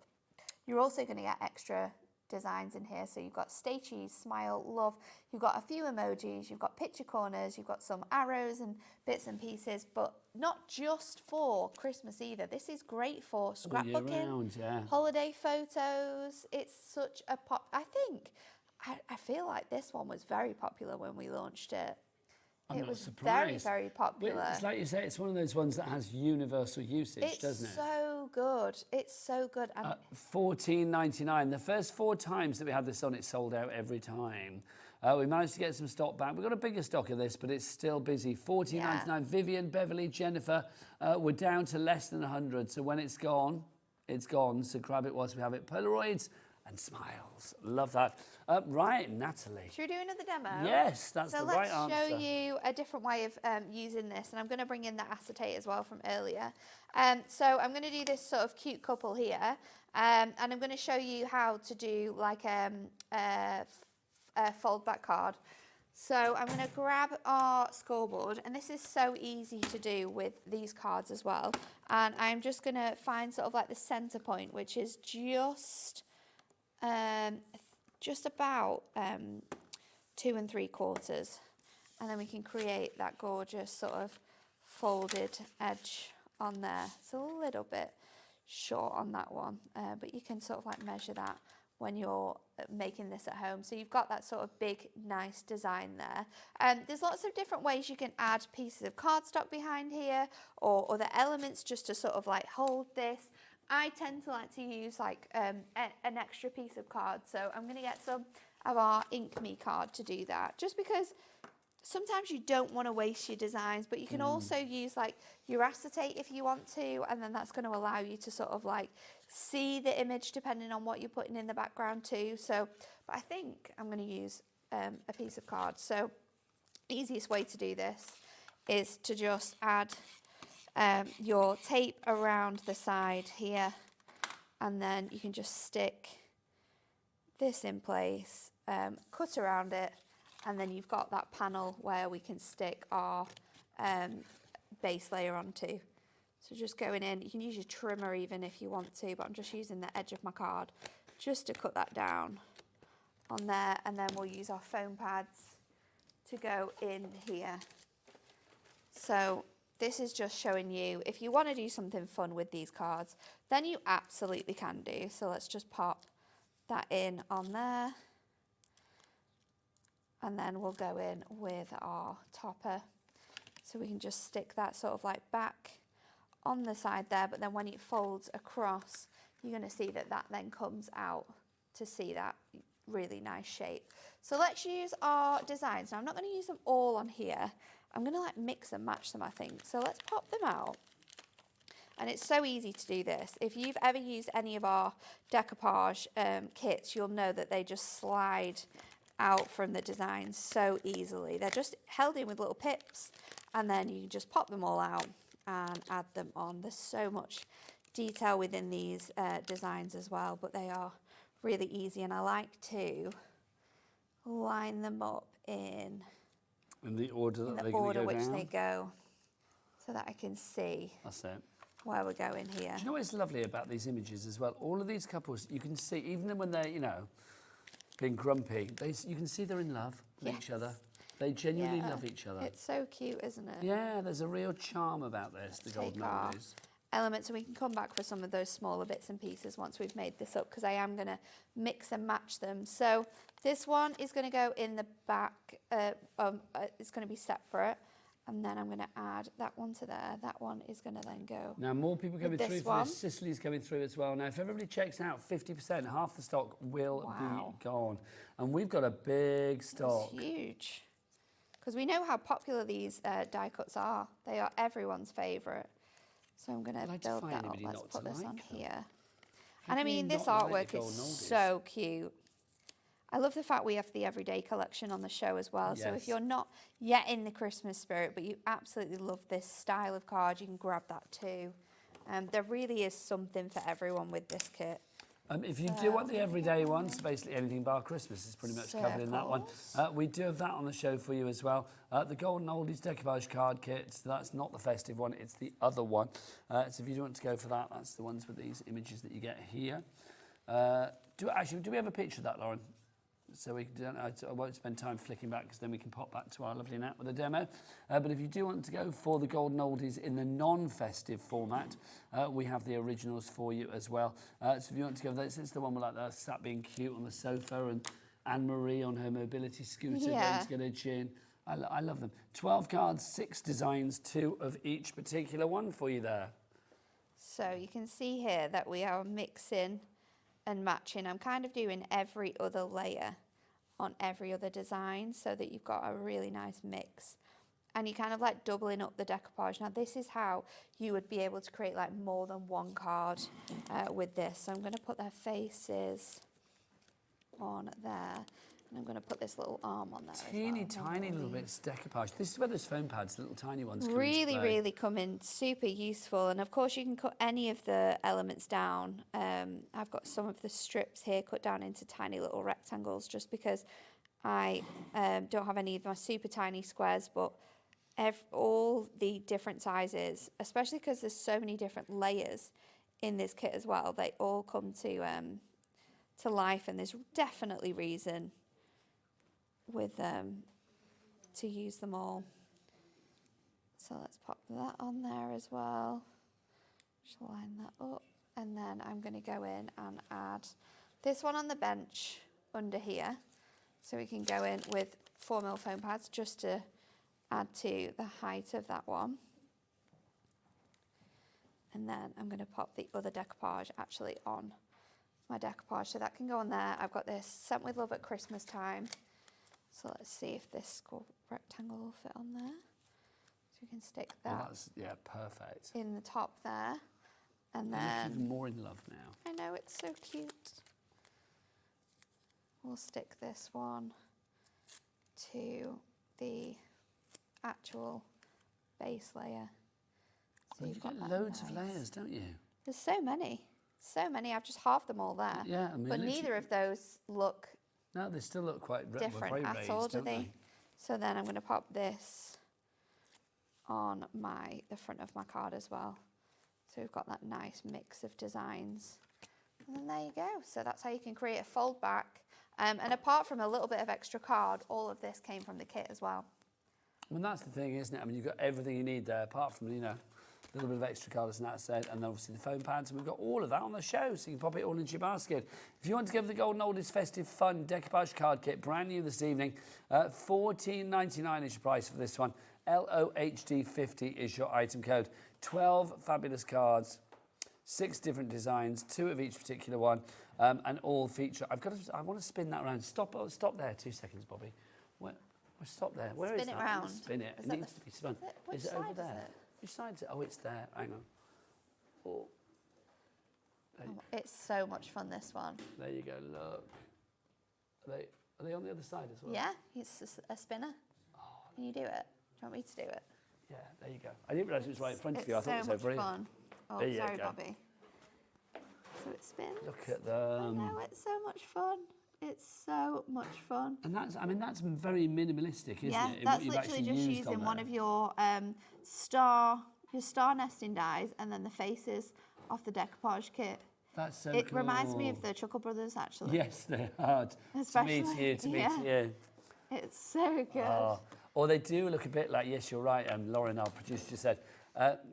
You're also going to get extra designs in here. So you've got stay cheese, smile, love. You've got a few emojis. You've got picture corners. You've got some arrows and bits and pieces, but not just for Christmas either. This is great for scrapbooking, round, yeah. holiday photos. It's such a pop. I feel like this one was very popular when we launched it. It was surprised. very, very popular. It's like you say, it's one of those ones that has universal usage, doesn't it? It's so good. It's so good. And $14.99. The first 4 times that we had this on, it sold out every time. We managed to get some stock back. We've got a bigger stock of this, but it's still busy. $14.99. Vivian, Beverly, Jennifer, we're down to less than 100. So when it's gone, it's gone. So grab it whilst we have it. Polaroids and smiles. Love that. Right, Natalie. Should we do another demo? Yes, that's the right answer. So let's show you a different way of using this. And I'm going to bring in the acetate as well from earlier. So I'm going to do this sort of cute couple here. And I'm going to show you how to do like a fold back card. So I'm going to grab our scoreboard, and this is so easy to do with these cards as well. And I'm just going to find sort of like the center point, which is just about 2 3/4, and then we can create that gorgeous sort of folded edge on there. It's a little bit short on that one, but you can sort of like measure that when you're making this at home. So you've got that sort of big, nice design there. There's lots of different ways you can add pieces of cardstock behind here or other elements just to sort of like hold this. I tend to like to use like an extra piece of card. So I'm going to get some of our Ink Me card to do that, just because sometimes you don't want to waste your designs, but you can also use like your acetate if you want to, and then that's going to allow you to sort of like see the image depending on what you're putting in the background too. So, but I think I'm going to use a piece of card. So easiest way to do this is to just add your tape around the side here, and then you can just stick this in place, cut around it, and then you've got that panel where we can stick our base layer onto. So just going in, you can use your trimmer even if you want to, but I'm just using the edge of my card just to cut that down on there, and then we'll use our foam pads to go in here. So this is just showing you, if you want to do something fun with these cards, then you absolutely can do. So let's just pop that in on there. And then we'll go in with our topper. So we can just stick that sort of like back on the side there, but then when it folds across, you're going to see that that then comes out to see that really nice shape. So let's use our designs. Now I'm not going to use them all on here. I'm going to like mix and match them, I think. So let's pop them out. And it's so easy to do this. If you've ever used any of our decoupage kits, you'll know that they just slide out from the design so easily. They're just held in with little pips, and then you can just pop them all out and add them on. There's so much detail within these designs as well, but they are really easy, and I like to line them up in the order that the they're going to go which down. they go, so that I can see That's it. where we're going here. Do you know what's lovely about these images as well? All of these couples, you can see, even when they're, you know, being grumpy, you can see they're in love with each other. They genuinely love each other. It's so cute, isn't it? Yeah, there's a real charm about this, the golden oldies. Elements, and we can come back for some of those smaller bits and pieces once we've made this up, because I am going to mix and match them. So this one is going to go in the back, it's going to be separate, and then I'm going to add that one to there. That one is going to then go. Now more people coming through for one. this. Sicily's coming through as well. Now if everybody checks out, 50%, half the stock will be gone. And we've got a big stock. That's huge. Because we know how popular these die cuts are. They are everyone's favourite. So I'm going to build that up. Let's put this on here. And I mean, this artwork is so cute. I love the fact we have the everyday collection on the show as well. So if you're not yet in the Christmas spirit, but you absolutely love this style of card, you can grab that too. There really is something for everyone with this kit. If you do want the everyday ones, basically anything bar Christmas is pretty much covered in that one. We do have that on the show for you as well. The Golden Oldies Decoupage card kits, that's not the festive one, it's the other one. So if you do want to go for that, that's the ones with these images that you get here. Do we have a picture of that, Lauren? So we can, I won't spend time flicking back, because then we can pop back to our lovely Nat with a demo. But if you do want to go for the Golden Oldies in the non-festive format, we have the originals for you as well. So if you want to go for this, it's the one with like the sat being cute on the sofa, and Anne-Marie on her mobility scooter going to get a chin. I love them. 12 cards, 6 designs, 2 of each particular one for you there. So you can see here that we are mixing and matching. I'm kind of doing every other layer on every other design so that you've got a really nice mix. And you're kind of like doubling up the decoupage. Now this is how you would be able to create like more than one card with this. So I'm going to put their faces on there. And I'm going to put this little arm on there. Teeny tiny little bits of decoupage. This is where those foam pads, little tiny ones, really come in super useful. And of course you can cut any of the elements down. I've got some of the strips here cut down into tiny little rectangles just because I don't have any of my super tiny squares, but all the different sizes, especially because there's so many different layers in this kit as well, they all come to life, and there's definitely reason with to use them all. So let's pop that on there as well. Just line that up, and then I'm going to go in and add this one on the bench under here, so we can go in with 4mm foam pads just to add to the height of that one. And then I'm going to pop the other decoupage actually on my decoupage, so that can go on there. I've got this Sent with Love at Christmas Time. So let's see if this rectangle will fit on there. So we can stick that. Oh, that's, yeah, perfect. In the top there. And I'm then... even more in love now. I know, it's so cute. We'll stick this one to the actual base layer. So Well, you've you got get that loads of nice. layers, don't you? There's so many. So many. I've just halved them all there. Yeah, I mean, but neither of those look No, they still look quite different very at raised, all, do don't they? So then I'm going to pop this on the front of my card as well. So we've got that nice mix of designs. And then there you go. So that's how you can create a fold back. And apart from a little bit of extra card, all of this came from the kit as well. Well, that's the thing, isn't it? I mean, you've got everything you need there, apart from, you know, a little bit of extra card, as Nat said, and then obviously the foam pads, and we've got all of that on the show, so you can pop it all into your basket. If you want to give the Golden Oldies Festive Fun Decoupage Card Kit, brand new this evening, $14.99 is your price for this one. LOHD50 is your item code. 12 fabulous cards, 6 different designs, 2 of each particular one, and all feature. I want to spin that around. Stop there, 2 seconds, Bobby. Stop there. Where is Spin that? it round. Spin it. It needs to be spun. Is it over there? Which side is it? Oh, it's there. Hang on. Oh. It's so much fun, this one. There you go. Look. Are they on the other side as well? Yeah, it's a spinner. Can you do it? Do you want me to do it? Yeah, there you go. I didn't realise it was right in front of you. I thought it was over here. Fun. Oh, there you sorry, go. Bobby. So it spins. Look at them. I know, it's so much fun. It's so much fun. And that's very minimalistic, isn't yeah, it? That's literally just using one of your star nesting dies and then the faces off the decoupage kit. That's so It cool. reminds me of the Chuckle Brothers, actually. Yes, they are. Especially, to meet you. It's so good. Oh. Or they do look a bit like, yes, you're right, Lauren, our producer, just said,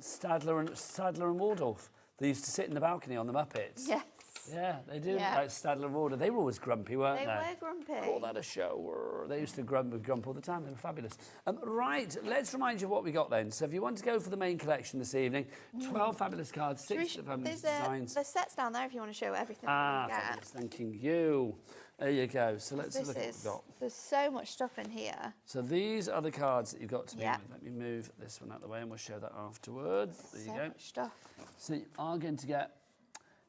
Stadler and Waldorf. They used to sit in the balcony on the Muppets. Yes. Yeah, they do. Yeah. Like Stadler and Waldorf. They were always grumpy, weren't they? They were grumpy. Call that a show. They used to grump all the time. They were fabulous. Right, let's remind you of what we got then. So if you want to go for the main collection this evening, 12 fabulous cards, 6 fabulous designs. There's sets down there if you want to show everything that you get. Fabulous. Thanking you. There you go. So let's look at what we've got. There's so much stuff in here. So these are the cards that you've got to be with. Let me move this one out of the way and we'll show that afterwards. There you go. So much stuff. So you are going to get,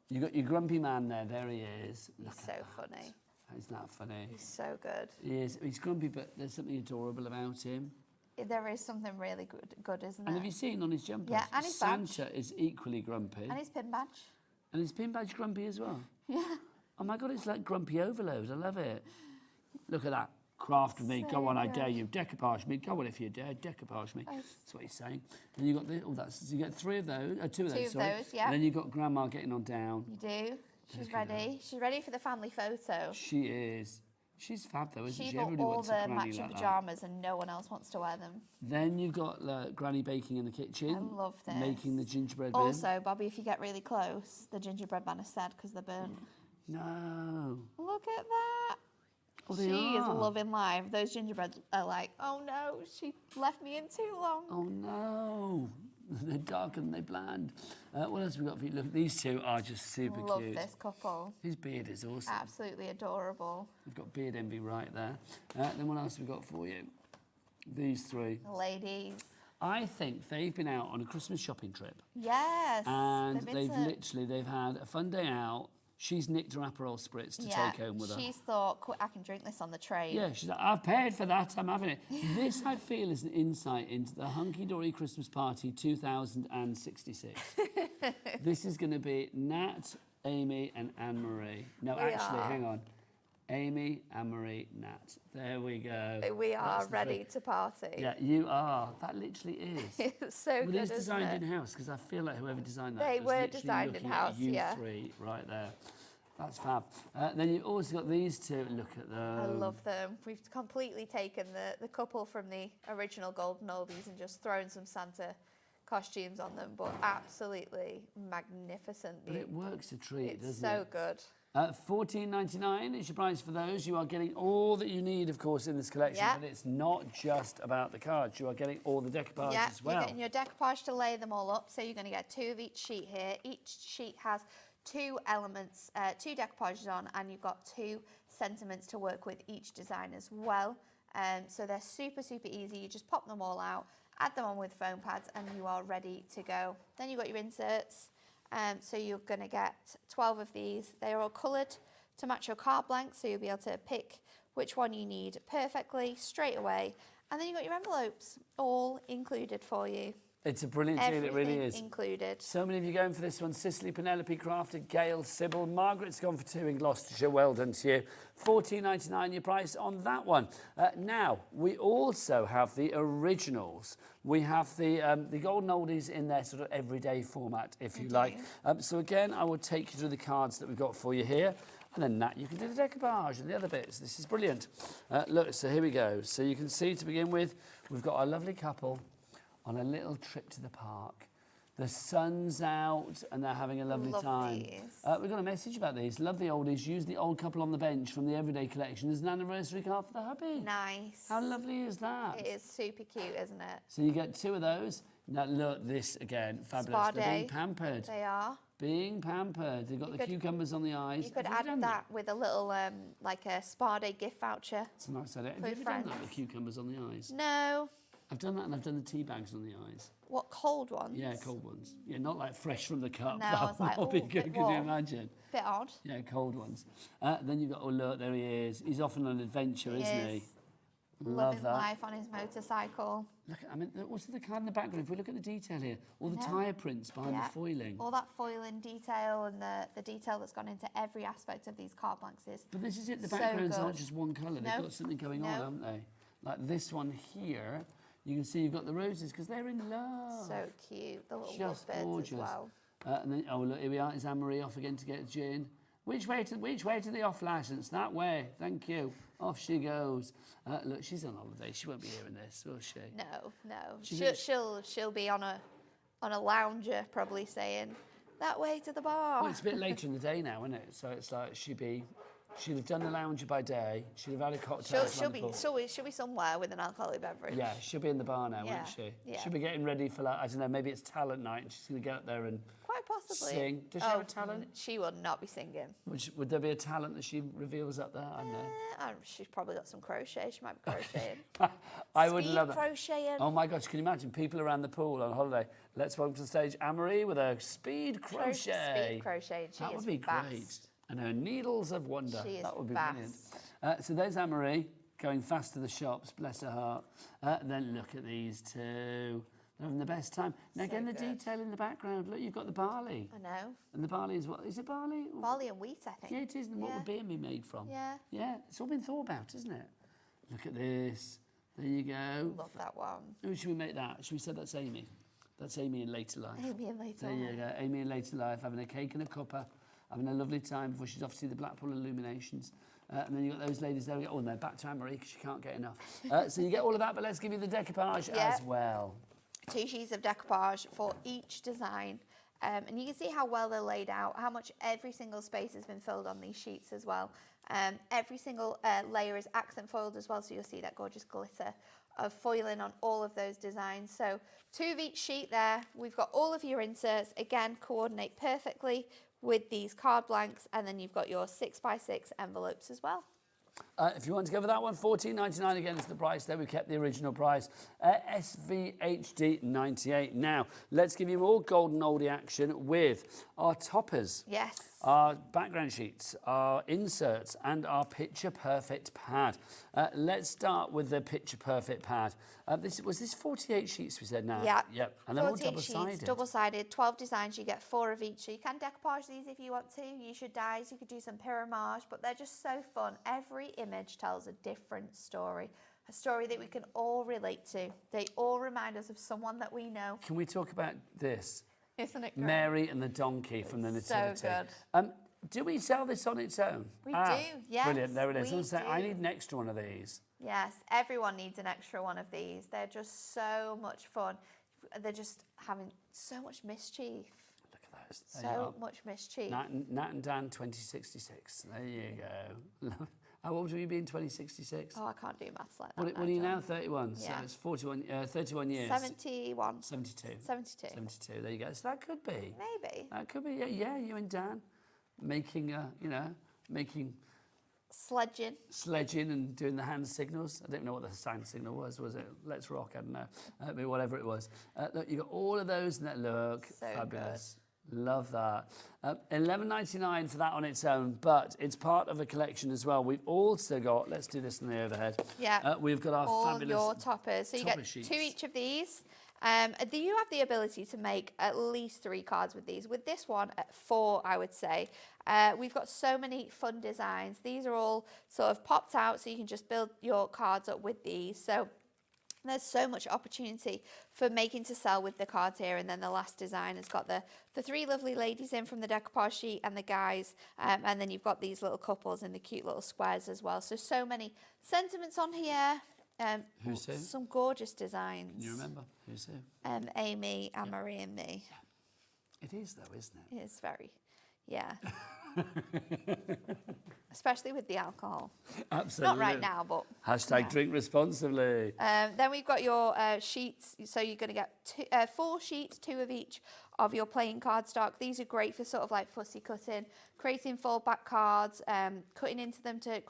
you've got your grumpy man there. There he is. He's so funny. Isn't that funny? He's so good. He is. He's grumpy, but there's something adorable about him. There is something really good, isn't And it? have you seen on his jumper? Yeah, and his badge. Santa is equally grumpy. And his pin badge. And his pin badge grumpy as well? Yeah. Oh my God, it's like grumpy overload. I love it. Look at that. Craft with me. So Go on, I good. dare you. Decoupage me. Go on if you dare. Decoupage me. That's what he's saying. And you got you get 3 of those. 2 of those. Two of those, yeah. And then you've got Grandma getting on down. You do. She's ready. She's ready for the family photo. She is. She's fab though, isn't she? She bought Everybody all wants the a granny matching like that. pyjamas and no one else wants to wear them. Then you've got Granny baking in the kitchen. I love this. Making the gingerbread bin. Also, Bobby, if you get really close, the gingerbread man is sad because they're burnt. No. Look at that. Oh, they she is are. loving life. Those gingerbreads are like, oh no, she left me in too long. Oh no. They're dark and they're bland. What else have we got for you? Look, these two are just super Love cute. this couple. His beard is awesome. Absolutely adorable. We've got beard envy right there. Then what else have we got for you? These three. Ladies. I think they've been out on a Christmas shopping trip. Yes. And they've they've had a fun day out. She's nicked her Aperol spritz to take home with her. She's thought, I can drink this on the train. Yeah, she's like, I've paid for that, I'm having it. This, I feel, is an insight into the Hunkydory Christmas Party 2066. This is going to be Nat, Amy and Anne-Marie. No, hang on. Amy, Anne-Marie, Nat. There we go. We are ready to party. Yeah, you are. That literally is. It's so good, Well, it's designed isn't it? in-house, because I feel like whoever designed that They was were literally designed looking in-house, at you yeah. three right there. That's fab. Then you've also got these two. Look at them. I love them. We've completely taken the couple from the original Golden Oldies and just thrown some Santa costumes on them, but absolutely magnificent. But it works a treat, doesn't it? It's so good. $14.99 is your price for those. You are getting all that you need, of course, in this collection, Yep. but it's not just about the cards. You are getting all the decoupage Yeah, as well. you're getting your decoupage to lay them all up. So you're going to get 2 of each sheet here. Each sheet has 2 elements, 2 decoupages on, and you've got 2 sentiments to work with each design as well. So they're super, super easy. You just pop them all out, add them on with foam pads, and you are ready to go. Then you've got your inserts. So you're going to get 12 of these. They are all coloured to match your card blank, so you'll be able to pick which one you need perfectly straight away. And then you've got your envelopes all included for you. It's a brilliant deal, it really is. Included. So many of you going for this one. Cicely, Penelope, Crafted, Gail, Sybil, Margaret's gone for 2 in Gloucestershire. Well done to you. $14.99 your price on that one. Now, we also have the originals. We have the Golden Oldies in their sort of everyday format, if you like. So again, I will take you through the cards that we've got for you here. And then that, you can do the decoupage and the other bits. This is brilliant. Look, so here we go. So you can see to begin with, we've got a lovely couple on a little trip to the park. The sun's out and they're having a lovely time. We've got a message about these. Love the oldies. Use the old couple on the bench from the Everyday Collection as an anniversary card for the hubby. Nice. How lovely is that? It is super cute, isn't it? So you get 2 of those. Now look, this again, fabulous. Spa They're day. being pampered. They are. Being pampered. They've got the cucumbers on the eyes. You could Have you add done that with a little, like a spa day gift voucher. It's a nice idea. Have for you ever friends. done that with cucumbers on the eyes? No. I've done that and I've done the tea bags on the eyes. What, cold ones? Yeah, cold ones. Yeah, not like fresh from the cup. No, I That was like, would be "Ooh, good, bit could you warm." imagine? Bit odd. Yeah, cold ones. Then you've got, oh look, there he is. He's off on an adventure, He isn't is. he? Love Living that. life on his motorcycle. Look, I mean, what's the card in the background? If we look at the detail here, all the Yeah. tyre prints behind Yeah. the foiling. All that foiling detail and the detail that's gone into every aspect of these card blanks is But this is it, the so backgrounds good. aren't just one colour. They've No. got something going on, No. haven't they? Like this one here, you can see you've got the roses because they're in love. So cute. The little Just lovebirds gorgeous. as well. And then, oh look, here we are. Is Anne-Marie off again to get a gin? Which way to the off licence? That way. Thank you. Off she goes. Look, she's on holiday. She won't be hearing this, will she? No, no. She She'll be on a lounger probably saying, that way to the bar. Well, it's a bit later in the day now, isn't it? So it's like she'd have done the lounger by day. She'd have had a cocktail. She'll be somewhere with an alcoholic beverage. Yeah, she'll be in the bar now, Yeah, won't she? yeah. She'll be getting ready for, like, I don't know, maybe it's talent night and she's going to get up there and Quite possibly. sing. Does she have a talent? She will not be singing. Would there be a talent that she reveals up there? I don't know. She's probably got some crochet. She might be crocheting. I would Speed love that. crocheting. Oh my gosh, can you imagine people around the pool on holiday? Let's welcome to the stage Anne-Marie with a speed crochet. Speed crochet. She That is would be fast. great. And her needles of wonder. She is That would be fast. brilliant. So there's Anne-Marie going fast to the shops, bless her heart. Then look at these two. They're having the best time. Now, again, the detail in the background. Look, you've got the barley. I know. And the barley is what? Is it barley? Barley and wheat, I think. Yeah, it is. And what Yeah. would beer be made from? Yeah. Yeah, it's all been thought about, isn't it? Look at this. There you go. Love that one. Who should we make that? Should we say that's Amy? That's Amy in later life. Amy in later There you life. go. Amy in later life, having a cake and a cuppa, having a lovely time before she's off to see the Blackpool Illuminations. And then you've got those ladies there. Oh, no, back to Anne-Marie because she can't get enough. So you get all of that, but let's give you the decoupage Yeah. as well. 2 sheets of decoupage for each design. And you can see how well they're laid out, how much every single space has been filled on these sheets as well. Every single layer is accent foiled as well, so you'll see that gorgeous glitter of foiling on all of those designs. So 2 of each sheet there. We've got all of your inserts, again, coordinate perfectly with these card blanks, and then you've got your 6x6 envelopes as well. If you want to go for that one, $14.99 again is the price there. We kept the original price. SVHD 98. Now, let's give you more golden oldie action with our toppers. Yes. Our background sheets, our inserts, and our picture perfect pad. Let's start with the picture perfect pad. Was this 48 sheets we said now? Yeah. Yep. And they're all 48 double-sided. sheets, double-sided, 12 designs. You get 4 of each. So you can decoupage these if you want to. Use your dies. You could do some pyramage, but they're just so fun. Every image tells a different story. A story that we can all relate to. They all remind us of someone that we know. Can we talk about this? Isn't it great? Mary and the donkey from the Nativity. So good. Do we sell this on its own? We do, yes. Brilliant, there it is. We I do. need an extra one of these. Yes, everyone needs an extra one of these. They're just so much fun. They're just having so much mischief. Look at those. So much mischief. Nat and Dan 2066. There you go. How old will you be in 2066? Oh, I can't do maths like that. What are you now? 31. Yeah. So it's 31 years. 71. 72. 72. 72. There you go. So that could be. Maybe. That could be. Yeah, you and Dan making, making sledging and doing the hand signals. I don't know what the hand signal was it let's rock? I don't know. Maybe whatever it was. Look, you got all of those and that look So fabulous. Love that. $11.99 for that on its own, but it's part of a collection as well. We've also got, let's do this on the overhead. Yeah. We've got our all fabulous your toppers. So you topper get sheets. 2 each of these. You have the ability to make at least 3 cards with these. With this one, at 4, I would say. We've got so many fun designs. These are all sort of popped out, so you can just build your cards up with these. So there's so much opportunity for making to sell with the cards here. And then the last design has got the 3 lovely ladies in from the decoupage sheet and the guys. And then you've got these little couples in the cute little squares as well. So many sentiments on here. Who's who? Some gorgeous designs. Can you remember? Who's who? Amy, Anne-Marie and me. It is though, isn't it? It is very, yeah. Especially with the alcohol. Absolutely. Not right now, but... Hashtag drink responsibly. Then we've got your sheets. So you're going to get 4 sheets, 2 of each of your playing card stock. These are great for sort of like fussy cutting, creating fold back cards, cutting into them to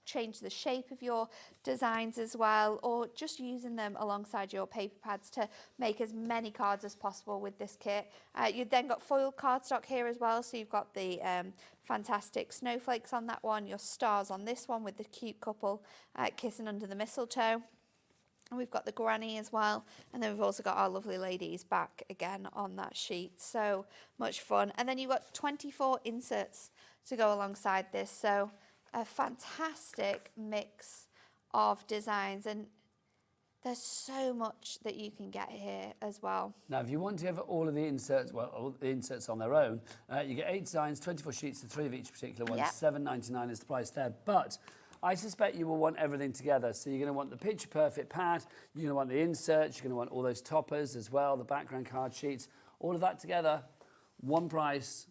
change the shape of your designs as well, or just using them alongside your paper pads to make as many cards as possible with this kit. You've then got foiled cardstock here as well, so you've got the fantastic snowflakes on that one, your stars on this one with the cute couple kissing under the mistletoe. And we've got the granny as well, and then we've also got our lovely ladies back again on that sheet. So much fun. And then you've got 24 inserts to go alongside this, so a fantastic mix of designs, and there's so much that you can get here as well. Now, if you want to have all of the inserts, well, all the inserts on their own, you get 8 designs, 24 sheets, 3 of each particular one. Yep. $7.99 is the price there. But I suspect you will want everything together. So you're going to want the picture perfect pad, you're going to want the inserts, you're going to want all those toppers as well, the background card sheets, all of that together, one price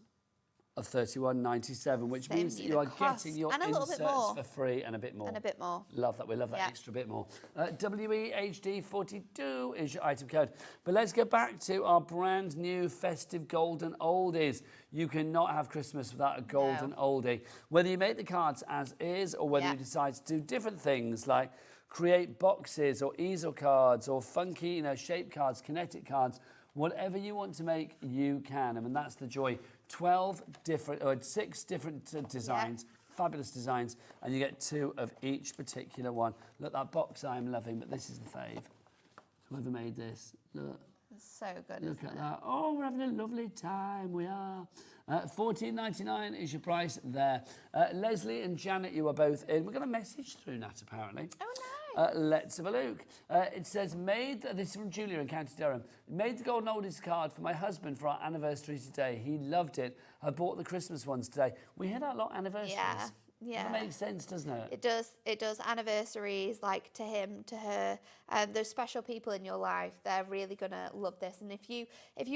of $31.97, which means that you are getting your inserts for free and a bit more. And a bit more. Love that. We love that extra bit more. WEHD42 is your item code. But let's get back to our brand new festive golden oldies. You cannot have Christmas without a golden oldie. Whether you make the cards as is or whether you decide to do different things like create boxes or easel cards or funky, shape cards, kinetic cards, whatever you want to make, you can. I mean, that's the joy. 6 different designs, fabulous designs, and you get 2 of each particular one. Look, that box I'm loving, but this is the fave. Whoever made this, look. It's so good, Look at that. Oh, we're having a lovely time, we are. $14.99 is your price there. Leslie and Janet, you are both in. We're going to message through Nat, apparently. Oh, no. Let's have a look. It says, this is from Julia in County Durham. Made the golden oldies card for my husband for our anniversary today. He loved it. I bought the Christmas ones today. We hear that a lot, anniversaries. Yeah. Yeah. That makes sense, doesn't it? It does. It does. Anniversaries, like to him, to her. Those special people in your life, they're really gonna love this. And if you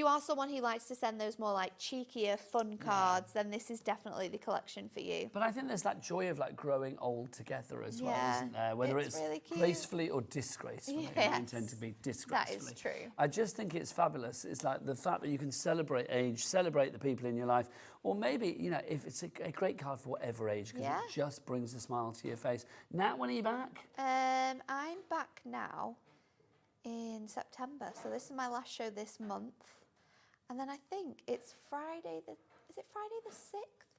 are someone who likes to send those more like cheekier, fun cards, then this is definitely the collection for you. But I think there's that joy of like growing old together as well, isn't there? Whether it's really cute. gracefully or disgracefully. Yes. I intend to be disgracefully. That is true. I just think it's fabulous. It's like the fact that you can celebrate age, celebrate the people in your life, or maybe, you know, if it's a great card for whatever age, because it just brings a smile to your face. Nat, when are you back? I'm back now in September, so this is my last show this month, and then I think it's Friday the 6th,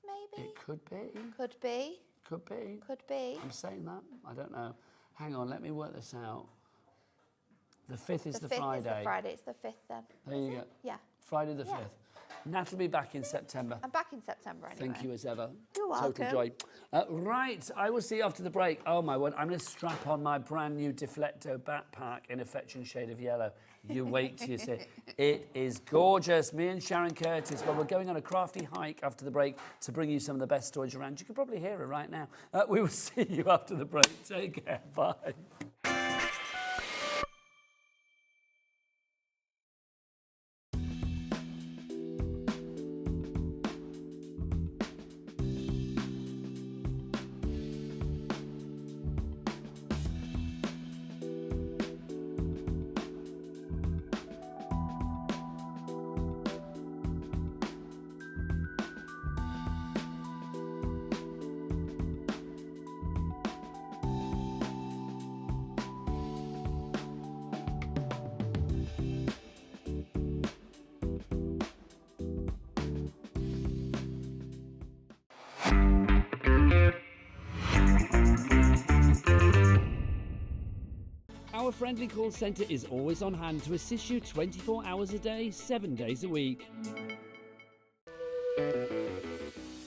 maybe? It could be. Could be. Could be. Could be. I'm saying that. I don't know. Hang on, let me work this out. The 5th is the 5th Friday. Is the Friday. It's the 5th then. There you go. Yeah. Friday the 5th. Nat will be back in September. I'm back in September anyway. Thank you as ever. You're welcome. Total joy. Right, I will see you after the break. Oh my word, I'm going to strap on my brand new Deflecto backpack in a fetching shade of yellow. You wait till you see it. It is gorgeous. Me and Sharon Curtis, well, we're going on a crafty hike after the break to bring you some of the best storage around. You can probably hear her right now. We will see you after the break. Take care. Bye. Our friendly call centre is always on hand to assist you 24 hours a day, 7 days a week.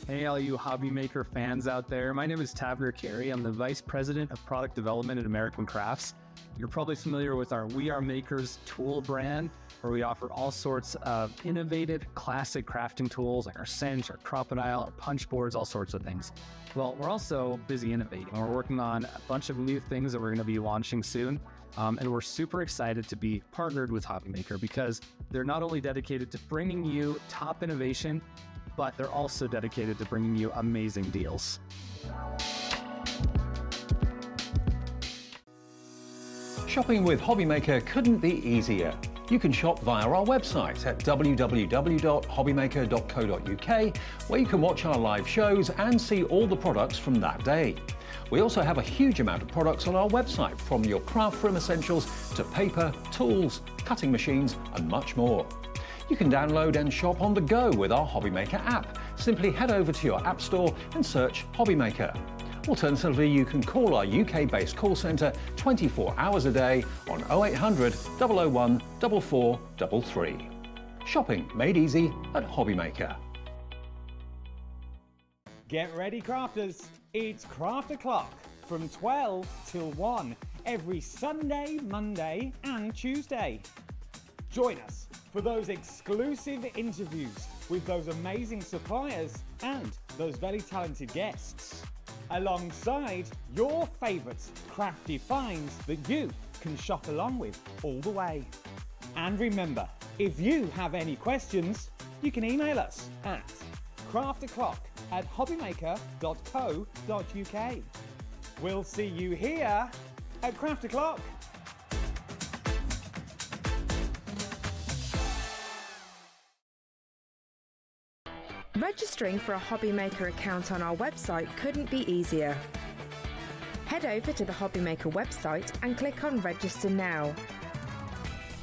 Hey, all you hobby maker fans out there. My name is Taver Carey. I'm the Vice President of Product Development at American Crafts. You're probably familiar with our We Are Makers tool brand, where we offer all sorts of innovative, classic crafting tools like our cinch, our crocodile, our punch boards, all sorts of things. Well, we're also busy innovating. We're working on a bunch of new things that we're going to be launching soon. And we're super excited to be partnered with Hobby Maker because they're not only dedicated to bringing you top innovation, but they're also dedicated to bringing you amazing deals. Shopping with Hobby Maker couldn't be easier. You can shop via our website at www.hobbymaker.co.uk, where you can watch our live shows and see all the products from that day. We also have a huge amount of products on our website, from your craft room essentials to paper, tools, cutting machines and much more. You can download and shop on the go with our Hobby Maker app. Simply head over to your app store and search Hobby Maker. Alternatively, you can call our UK-based call centre 24 hours a day on 0800 001 4433. Shopping made easy at Hobby Maker. Get ready, crafters. It's Craft O'Clock from 12 till 1 every Sunday, Monday and Tuesday. Join us for those exclusive interviews with those amazing suppliers and those very talented guests, alongside your favourite crafty finds that you can shop along with all the way. And remember, if you have any questions, you can email us at crafto'clock@hobbymaker.co.uk. We'll see you here at Craft O'Clock. Registering for a Hobby Maker account on our website couldn't be easier. Head over to the Hobby Maker website and click on Register Now.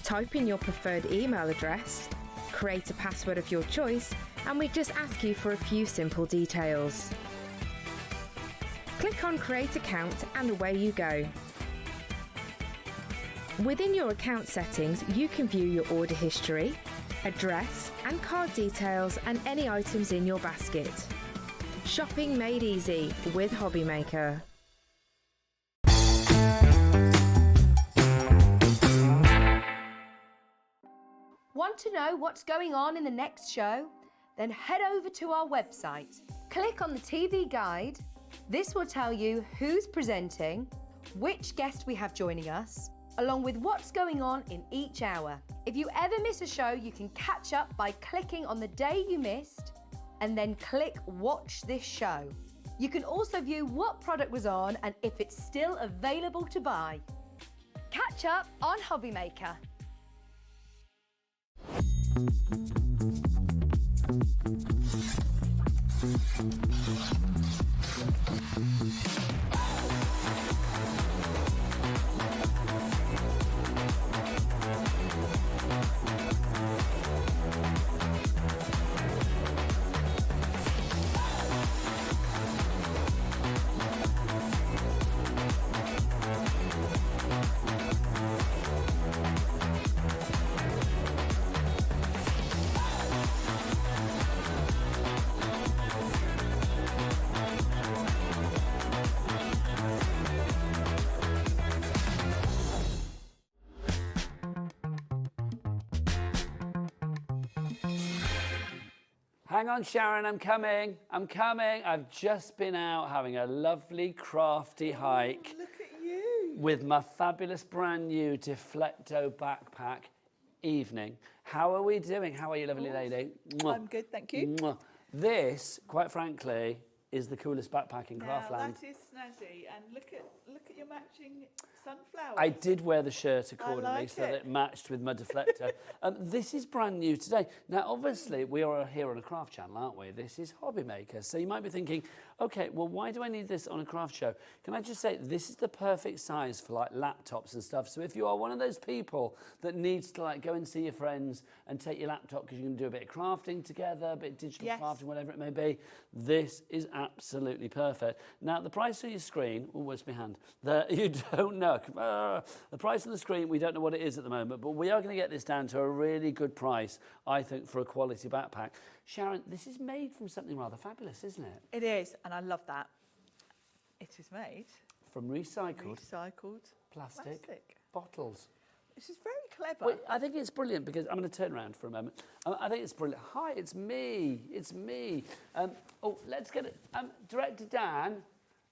Type in your preferred email address, create a password of your choice, and we just ask you for a few simple details. Click on Create Account and away you go. Within your account settings, you can view your order history, address and card details and any items in your basket. Shopping made easy with Hobby Maker. Want to know what's going on in the next show? Then head over to our website. Click on the TV guide. This will tell you who's presenting, which guest we have joining us, along with what's going on in each hour. If you ever miss a show, you can catch up by clicking on the day you missed and then click Watch This Show. You can also view what product was on and if it's still available to buy. Catch up on Hobby Maker. Hang on, Sharon, I'm coming. I'm coming. I've just been out having a lovely crafty hike. Look at you. With my fabulous brand new Deflecto backpack. Evening. How are we doing? How are you, lovely lady? Mwah. I'm good, thank you. Mwah. This, quite frankly, is the coolest backpack in Craftland. That is snazzy, and look at your matching sunflowers. I did wear the shirt accordingly like so that it matched with my Deflecto. This is brand new today. Now, obviously, we are here on a craft channel, aren't we? This is Hobby Maker. So you might be thinking, okay, well, why do I need this on a craft show? Can I just say, this is the perfect size for like laptops and stuff. So if you are one of those people that needs to like go and see your friends and take your laptop because you can do a bit of crafting together, a bit of digital crafting, whatever it may be, this is absolutely perfect. Now, the price on your screen, oh, where's my hand? You don't know. The price on the screen, we don't know what it is at the moment, but we are going to get this down to a really good price, I think, for a quality backpack. Sharon, this is made from something rather fabulous, isn't it? It is, and I love that. It is made from recycled plastic bottles. This is very clever. Well, I think it's brilliant because I'm going to turn around for a moment. I think it's brilliant. Hi, it's me. It's me. Let's get it. Director Dan,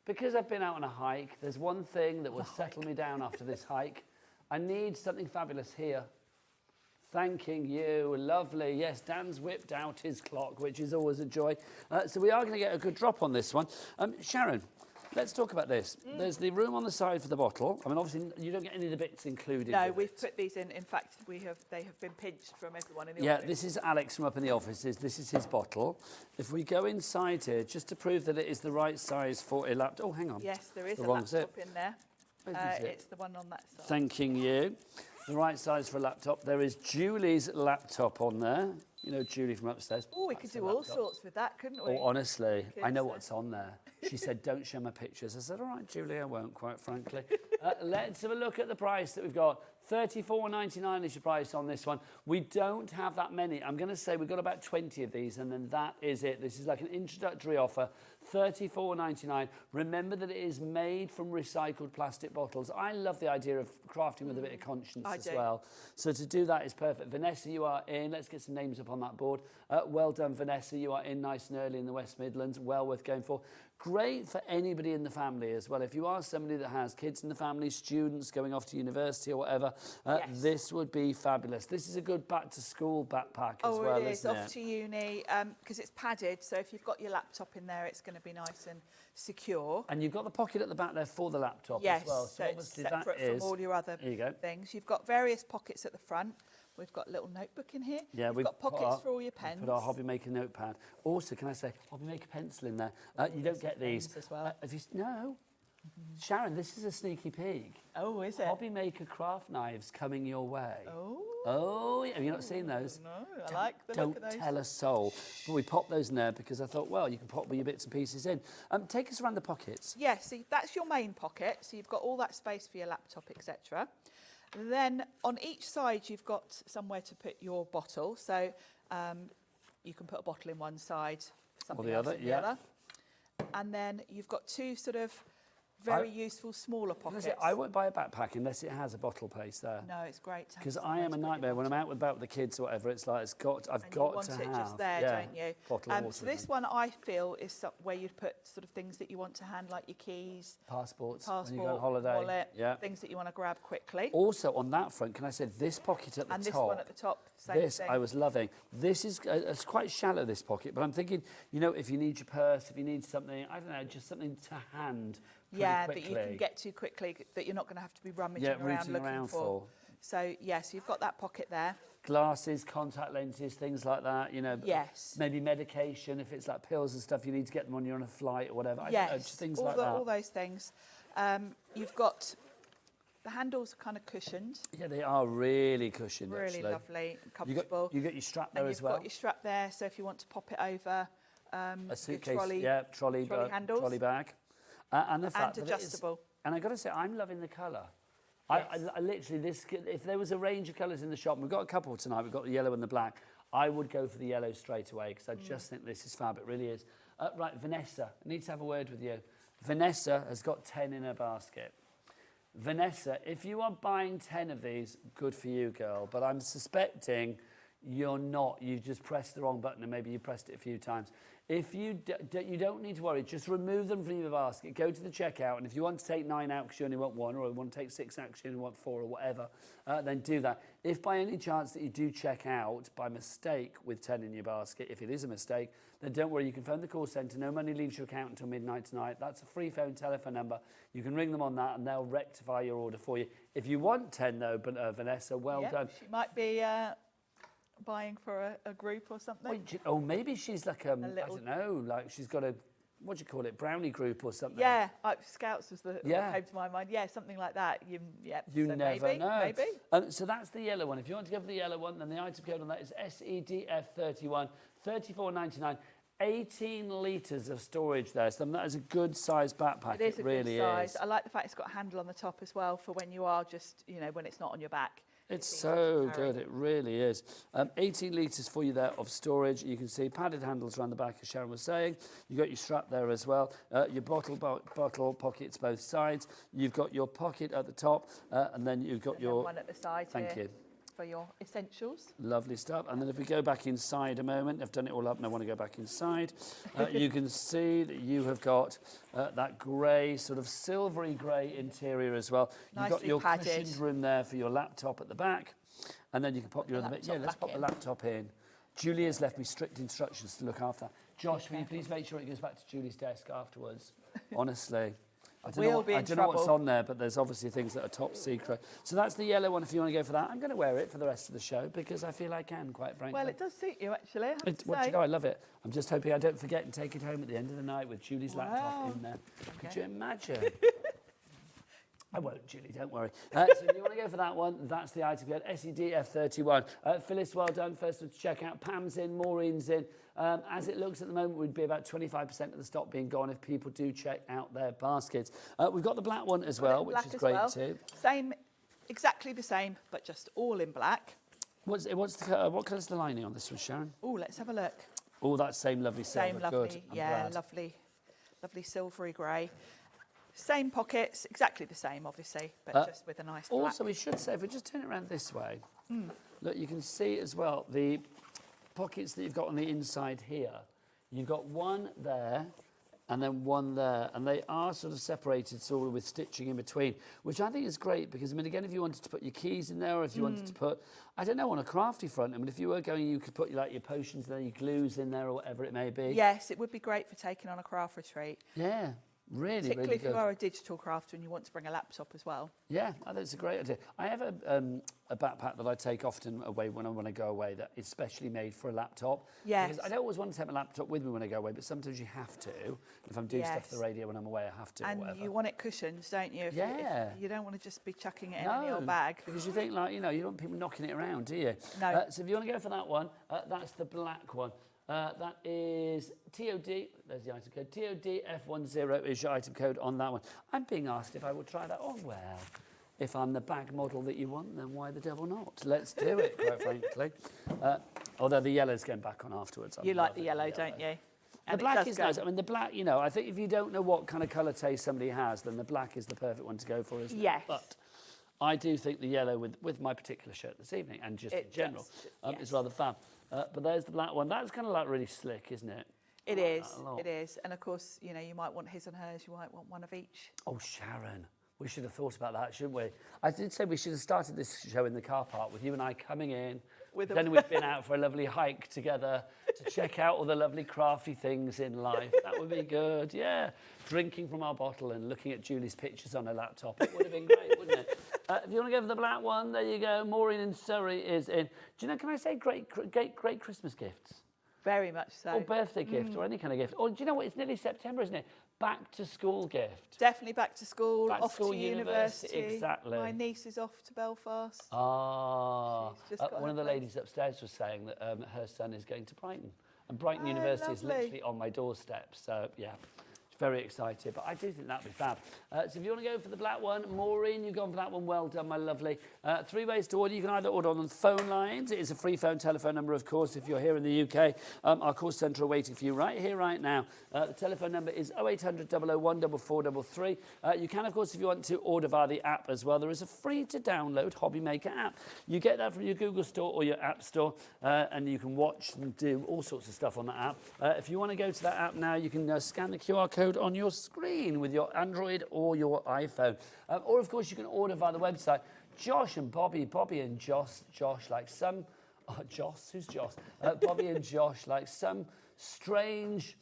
because I've been out on a hike, there's one thing that will settle me down after this hike. I need something fabulous here. Thanking you, lovely. Yes, Dan's whipped out his clock, which is always a joy. So we are going to get a good drop on this one. Sharon, let's talk about this. There's the room on the side for the bottle. I mean, obviously, you don't get any of the bits included. No, we've put these in. In fact, they have been pinched from everyone in the office. Yeah, this is Alex from up in the offices. This is his bottle. If we go inside here, just to prove that it is the right size for a laptop. Oh, hang on. Yes, there is the a wrong laptop zip. in there. It's the one on that side. Thanking you. The right size for a laptop. There is Julie's laptop on there. You know Julie from upstairs. Oh, we could do all sorts with that, couldn't we? Oh, honestly, I know what's on there. She said, don't show my pictures. I said, all right, Julie, I won't, quite frankly. Let's have a look at the price that we've got. $34.99 is your price on this one. We don't have that many. I'm going to say we've got about 20 of these, and then that is it. This is like an introductory offer. $34.99. Remember that it is made from recycled plastic bottles. I love the idea of crafting with a bit of conscience as well. So to do that is perfect. Vanessa, you are in. Let's get some names up on that board. Well done, Vanessa. You are in nice and early in the West Midlands. Well worth going for. Great for anybody in the family as well. If you are somebody that has kids in the family, students going off to university or whatever, this would be fabulous. This is a good back-to-school backpack as well, isn't it? It is, off to uni, because it's padded, so if you've got your laptop in there, it's going to be nice and secure. And you've got the pocket at the back there for the laptop as well. So obviously it's separate from all your other things. You've got various pockets at the front. We've got a little notebook in here. Yeah, we've got pockets for all your pens. Put our Hobby Maker notepad. Also, can I say, Hobby Maker pencil in there. You don't get these. As well. No. Sharon, this is a sneaky peek. Oh, is it? Hobby Maker craft knives coming your way. Oh. Have you not seen those? No, I like the look of those. Don't tell a soul. But we popped those in there because I thought, well, you can pop all your bits and pieces in. Take us around the pockets. Yes, so that's your main pocket. So you've got all that space for your laptop, etc. Then on each side, you've got somewhere to put your bottle. So you can put a bottle in one side, something else in the other. And then you've got two sort of Very useful, smaller pockets. I won't buy a backpack unless it has a bottle place there. No, it's great. Because I am a nightmare when I'm out with the kids or whatever. It's like I've got to have. You want it just there, don't you? Bottle of water. So this one I feel is where you'd put sort of things that you want to hand, like your keys, passports, when you go on holiday, wallet, things that you want to grab quickly. Also on that front, can I say this pocket at the top? And this one at the top, same thing. I was loving. This is it's quite shallow, this pocket, but I'm thinking, you know, if you need your purse, if you need something, I don't know, just something to hand. Quickly. That you can get to quickly, that you're not going to have to be rummaging around looking for. So yes, you've got that pocket there. Glasses, contact lenses, things like that, you know. Yes. Maybe medication, if it's like pills and stuff, you need to get them when you're on a flight or whatever. Yes, just things like that. All those things. You've got, the handles are kind of cushioned. Yeah, they are really cushioned, really actually. lovely, comfortable. You got your strap there as well. You've got your strap there, so if you want to pop it over a suitcase, trolley handles. Trolley bag. And the fact and adjustable. And I've got to say, I'm loving the colour. Yes. I literally, if there was a range of colours in the shop, and we've got a couple tonight, we've got the yellow and the black, I would go for the yellow straight away because I just think this is fab, it really is. Right, Vanessa, I need to have a word with you. Vanessa has got 10 in her basket. Vanessa, if you are buying 10 of these, good for you, girl, but I'm suspecting you're not. You just pressed the wrong button and maybe you pressed it a few times. If you don't need to worry, just remove them from your basket, go to the checkout, and if you want to take 9 out because you only want 1, or you want to take 6 out because you only want 4 or whatever, then do that. If by any chance that you do check out by mistake with 10 in your basket, if it is a mistake, then don't worry, you can phone the call centre. No money leaves your account until midnight tonight. That's a free phone telephone number. You can ring them on that and they'll rectify your order for you. If you want 10 though, Vanessa, well done. She might be buying for a group or something. Maybe she's like I don't know, like she's got a, what do you call it, brownie group or something. Yeah, Scouts was what came to my mind. Yeah, something like that. You so never know. Maybe. So that's the yellow one. If you want to go for the yellow one, then the item code on that is SEDF31, $34.99. 18 litres of storage there, so that is a good size backpack. It is a really good size. I like the fact it's got a handle on the top as well for when you are just, when it's not on your back. It's so good, it really is. 18 litres for you there of storage. You can see padded handles around the back, as Sharon was saying. You've got your strap there as well. Your bottle pockets both sides. You've got your pocket at the top, and then you've got your one at the side. Thank you. For your essentials. Lovely stuff. And then if we go back inside a moment, I've done it all up and I want to go back inside. You can see that you have got that grey, sort of silvery grey interior as well. You've got your cushioned room there for your laptop at the back. And then you can pop your other bit. Yeah, let's pop the laptop in. Julia's left me strict instructions to look after that. Josh, will you please make sure it goes back to Julie's desk afterwards? Honestly. I don't know what's on there, but there's obviously things that are top secret. So that's the yellow one if you want to go for that. I'm going to wear it for the rest of the show because I feel I can, quite frankly. Well, it does suit you, actually. I love it. I'm just hoping I don't forget and take it home at the end of the night with Julie's laptop in there. Okay. Could you imagine? I won't, Julie, don't worry. So if you want to go for that one, that's the item code, SEDF31. Phyllis, well done. First one to check out. Pam's in, Maureen's in. As it looks at the moment, we'd be about 25% of the stock being gone if people do check out their baskets. We've got the black one as well, which is great too. Same, exactly the same, but just all in black. What colour's the lining on this one, Sharon? Oh, let's have a look. Oh, that same lovely silver. Same lovely, good. yeah, lovely silvery grey. Same pockets, exactly the same, obviously, but just with a nice black. Also, we should say, if we just turn it around this way, look, you can see as well the pockets that you've got on the inside here. You've got one there and then one there, and they are sort of separated sort of with stitching in between, which I think is great because, I mean, again, if you wanted to put your keys in there or if you wanted to put, I don't know, on a crafty front, I mean, if you were going, you could put like your potions there, your glues in there or whatever it may be. Yes, it would be great for taking on a craft retreat. Yeah. Really, particularly really if you are a digital crafter and you want to bring a laptop as well. Yeah, I think it's a great idea. I have a backpack that I take often away when I want to go away that is specially made for a laptop. Yes. Because I don't always want to take my laptop with me when I go away, but sometimes you have to. If I'm doing stuff for the radio when I'm away, I have to. And you want it cushioned, don't you? If you don't want to just be chucking it in your bag. Because you think, like, you don't want people knocking it around, do you? No. So if you want to go for that one, that's the black one. That is TOD, there's the item code, TODF10 is your item code on that one. I'm being asked if I will try that on. Well, if I'm the bag model that you want, then why the devil not? Let's do it, quite frankly. Although the yellow's going back on afterwards. You like the yellow, don't you? And the it black does is go. nice. I mean, the black, you know, I think if you don't know what kind of colour taste somebody has, then the black is the perfect one to go for, isn't it? Yes. But I do think the yellow with my particular shirt this evening and just in general is rather fab. But there's the black one. That's kind of like really slick, isn't it? It is. It is. And of course, you know, you might want his and hers. You might want one of each. Oh, Sharon. We should have thought about that, shouldn't we? I did say we should have started this show in the car park with you and I coming in. Then we've been out for a lovely hike together to check out all the lovely crafty things in life. That would be good, yeah. Drinking from our bottle and looking at Julie's pictures on her laptop. It would have been great, wouldn't it? If you want to go for the black one, there you go. Maureen in Surrey is in. Do you know, can I say great Christmas gifts? Very much so. Or birthday gift or any kind of gift. Or do you know what? It's nearly September, isn't it? Back to school gift. Definitely back to school, Back off to school, to university. exactly. My niece is off to Belfast. Ah, She's just got one her of the place. ladies upstairs was saying that her son is going to Brighton. And Brighton University is lovely. literally on my doorstep. So, yeah, very excited. But I do think that'd be fab. So if you want to go for the black one, Maureen, you've gone for that one. Well done, my lovely. 3 ways to order. You can either order on the phone lines. It is a free phone telephone number, of course, if you're here in the UK. Our call centre are waiting for you right here, right now. The telephone number is 0800 001 4433. You can, of course, if you want to order via the app as well. There is a free-to-download Hobby Maker app. You get that from your Google Store or your App Store, and you can watch and do all sorts of stuff on that app. If you want to go to that app now, you can scan the QR code on your screen with your Android or your iPhone. Or, of course, you can order via the website. Josh and Bobby and Josh like some... Joss? Who's Joss? Bobby and Josh like some strange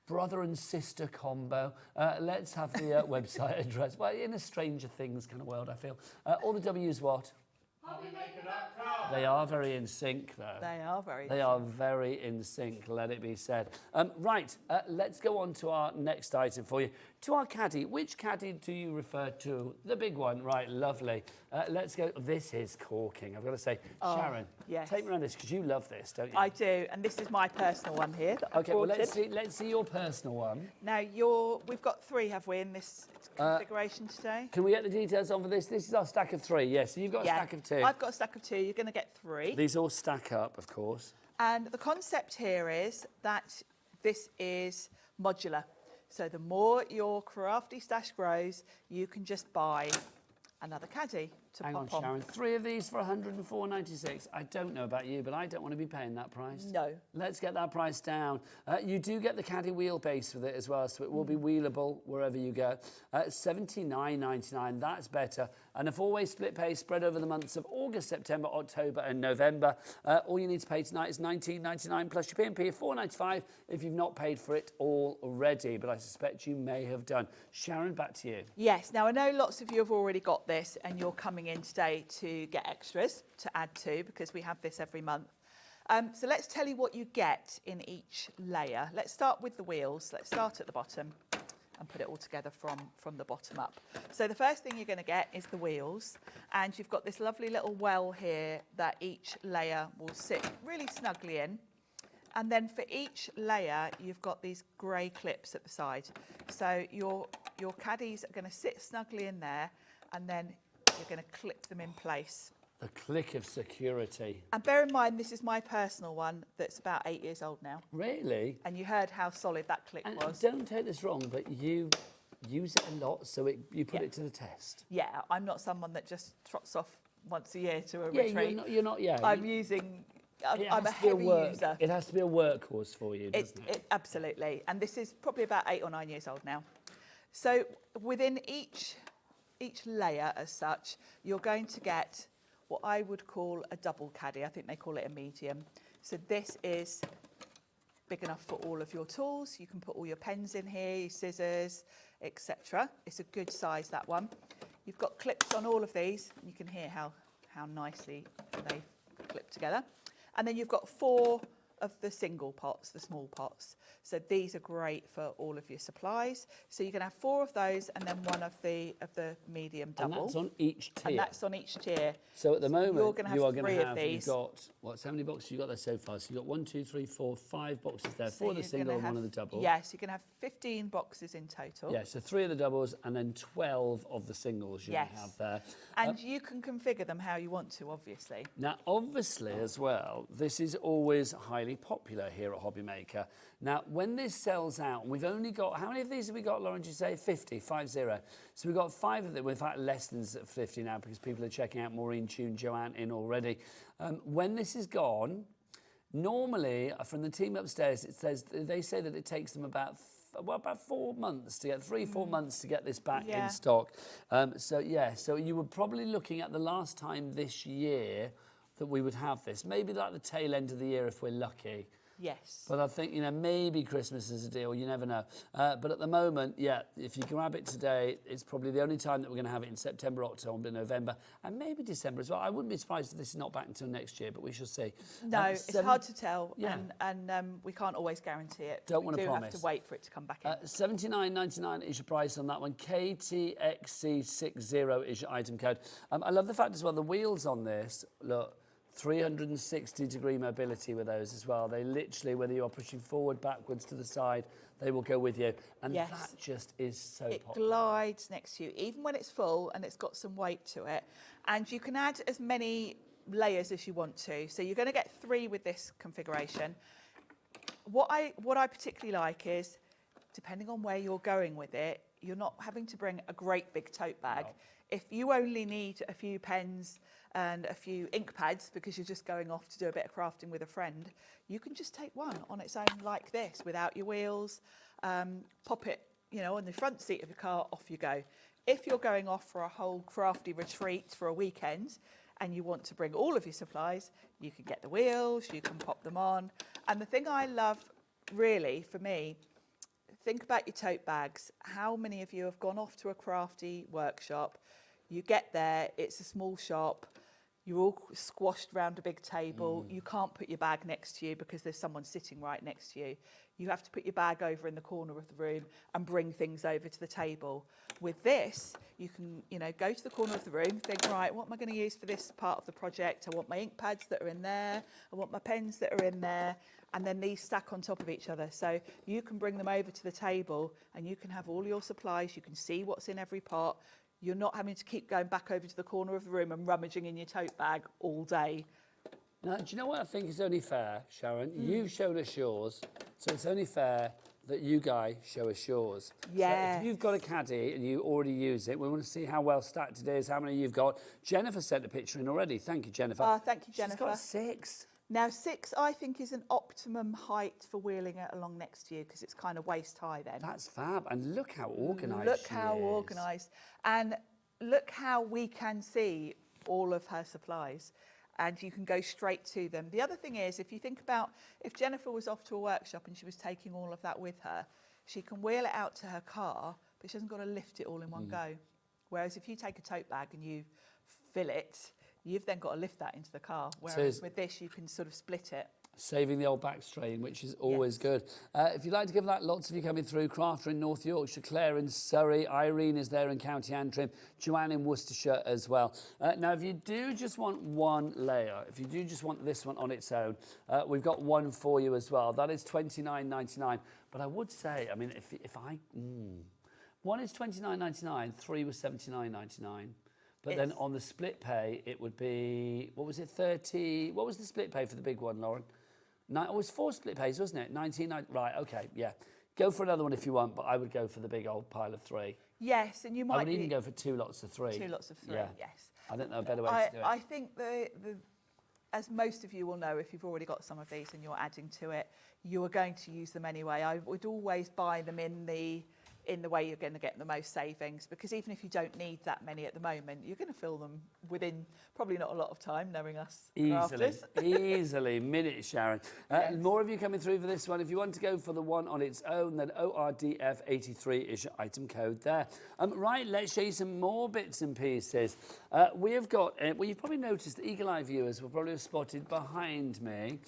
brother and sister combo. Let's have the website address. Well, in a Stranger Things kind of world, I feel. All the W's what? HobbyMaker.com. They are very in sync, though. They are very. They are very in sync, let it be said. Right, let's go on to our next item for you. To our caddy. Which caddy do you refer to? The big one, right, lovely. Let's go. This is corking, I've got to say. Sharon, yes. take me around this, because you love this, don't you? I do, and this is my personal one here that I Okay, well, brought let's see your personal one. Now, we've got 3, have we, in this configuration today? Can we get the details on for this? This is our stack of 3, yes. So you've got a stack of 2. I've got a stack of 2. You're going to get 3. These all stack up, of course. And the concept here is that this is modular. So the more your crafty stash grows, you can just buy another caddy to Hang on, pop on. Sharon. 3 of these for £104.96. I don't know about you, but I don't want to be paying that price. No. Let's get that price down. You do get the caddy wheelbase with it as well, so it will be wheelable wherever you go. £79.99, that's better. And a 4-way split pay spread over the months of August, September, October and November. All you need to pay tonight is £19.99 plus your P&P of £4.95 if you've not paid for it already, but I suspect you may have done. Sharon, back to you. Yes, now I know lots of you have already got this and you're coming in today to get extras to add to because we have this every month. So let's tell you what you get in each layer. Let's start with the wheels. Let's start at the bottom and put it all together from the bottom up. So the first thing you're going to get is the wheels, and you've got this lovely little well here that each layer will sit really snugly in. And then for each layer, you've got these grey clips at the side. So your caddies are going to sit snugly in there, and then you're going to clip them in place. The click of security. And bear in mind, this is my personal one that's about 8 years old now. Really? And you heard how solid that click was. Don't take this wrong, but you use it a lot, so you put it to the test. Yeah, I'm not someone that just trots off once a year to a Yeah, retreat. you're not. Yeah, I'm using. I'm a heavy user. It has to be a workhorse for you, doesn't it? Absolutely. And this is probably about 8 or 9 years old now. So within each layer as such, you're going to get what I would call a double caddy. I think they call it a medium. So this is big enough for all of your tools. You can put all your pens in here, your scissors, etc. It's a good size, that one. You've got clips on all of these. You can hear how nicely they clip together. And then you've got 4 of the single pots, the small pots. So these are great for all of your supplies. So you can have 4 of those and then 1 of the medium double. And that's on each tier. And that's on each tier. So at the moment, you're going to have 3 of these. You've got, how many boxes you got there so far? So you've got 1, 2, 3, 4, 5 boxes there. So 4 of the single and 1 of the double. Yes, you can have 15 boxes in total. Yeah, so 3 of the doubles and then 12 of the singles you have there. And you can configure them how you want to, obviously. Now, obviously, as well, this is always highly highly popular here at Hobby Maker. Now, when this sells out, and we've only got, how many of these have we got, Lauren, did you say? 50, 50. So we've got 5 of them, well, in fact less than 50 now because people are checking out Maureen, Tune, Joanne in already. When this is gone, normally from the team upstairs, they say that it takes them about 4 months to get 3-4 months to get this back in stock. So you were probably looking at the last time this year that we would have this, maybe like the tail end of the year if we're lucky. Yes. But I think, maybe Christmas is a deal, you never know. But at the moment, if you grab it today, it's probably the only time that we're going to have it in September, October, November, and maybe December as well. I wouldn't be surprised if this is not back until next year, but we shall see. No, it's hard to tell, and we can't always guarantee it. Don't want to promise. We have to wait for it to come back in. $79.99 is your price on that one. KTXC60 is your item code. I love the fact as well, the wheels on this, look, 360-degree mobility with those as well. They literally, whether you're pushing forward, backwards, to the side, they will go with you. And that just is so popular. It glides next to you, even when it's full and it's got some weight to it. And you can add as many layers as you want to. So you're going to get 3 with this configuration. What I particularly like is, depending on where you're going with it, you're not having to bring a great big tote bag. No. If you only need a few pens and a few ink pads because you're just going off to do a bit of crafting with a friend, you can just take one on its own like this without your wheels, pop it, on the front seat of your car, off you go. If you're going off for a whole crafty retreat for a weekend and you want to bring all of your supplies, you can get the wheels, you can pop them on. And the thing I love really for me, think about your tote bags. How many of you have gone off to a crafty workshop? You get there, it's a small shop, you're all squashed around a big table. You can't put your bag next to you because there's someone sitting right next to you. You have to put your bag over in the corner of the room and bring things over to the table. With this, you can, go to the corner of the room, think, right, what am I going to use for this part of the project? I want my ink pads that are in there. I want my pens that are in there. And then these stack on top of each other. So you can bring them over to the table and you can have all your supplies. You can see what's in every pot. You're not having to keep going back over to the corner of the room and rummaging in your tote bag all day. Now, do you know what I think is only fair, Sharon? You've shown us yours, so it's only fair that you guys show us yours. Yeah. So if you've got a caddy and you already use it, we want to see how well stacked it is, how many you've got. Jennifer sent a picture in already. Thank you, Jennifer. Thank you, Jennifer. She's got 6. Now, 6, I think, is an optimum height for wheeling it along next to you because it's kind of waist high then. That's fab. And look how organised Look how organised. And look how we can see all of her supplies and you can go straight to them. The other thing is, if you think about, if Jennifer was off to a workshop and she was taking all of that with her, she can wheel it out to her car, but she hasn't got to lift it all in one go. Whereas if you take a tote bag and you fill it, you've then got to lift that into the car. Whereas with this, you can sort of split it. Saving the old back strain, which is always good. If you'd like to give that, lots of you coming through. Crafter in North Yorkshire, Claire in Surrey, Irene is there in County Antrim, Joanne in Worcestershire as well. Now, if you do just want one layer, if you do just want this one on its own, we've got one for you as well. That is $29.99. But I would say, I mean, one is $29.99, 3 was $79.99. But then on the split pay, it would be, what was it, 30? What was the split pay for the big one, Lauren? It was 4 split pays, wasn't it? 19, right, okay, yeah. Go for another one if you want, but I would go for the big old pile of 3. Yes, and you might I would even go for 2 lots of 3. 2 lots of 3, yes. I think that's a better way to do it. I think, as most of you will know, if you've already got some of these and you're adding to it, you are going to use them anyway. I would always buy them in the way you're going to get the most savings, because even if you don't need that many at the moment, you're going to fill them within probably not a lot of time, knowing us. Easily, minutes, Sharon. More of you coming through for this one. If you want to go for the one on its own, then ORDF83 is your item code there. Right, let's show you some more bits and pieces. We have got, well, you've probably noticed, the eagle-eye viewers will probably have spotted behind me,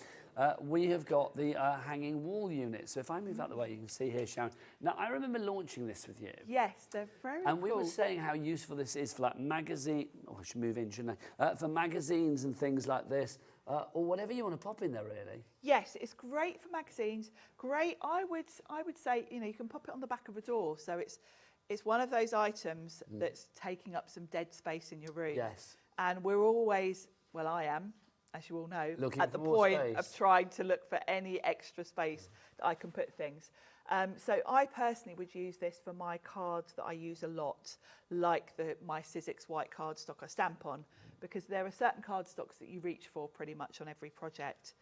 we have got the hanging wall unit. So if I move out the way, you can see here, Sharon. Now, I remember launching this with you. Yes, they're very cool. And we were saying how useful this is for like magazine, I should move in, shouldn't I? For magazines and things like this, or whatever you want to pop in there, really. Yes, it's great for magazines. Great, I would say, you can pop it on the back of a door. So it's one of those items that's taking up some dead space in your room. Yes. And we're always, well, I am, as you all know, Looking at the for more point space. of trying to look for any extra space that I can put things. So I personally would use this for my cards that I use a lot, like my Sizzix white cardstock I stamp on, because there are certain cardstocks that you reach for pretty much on every project.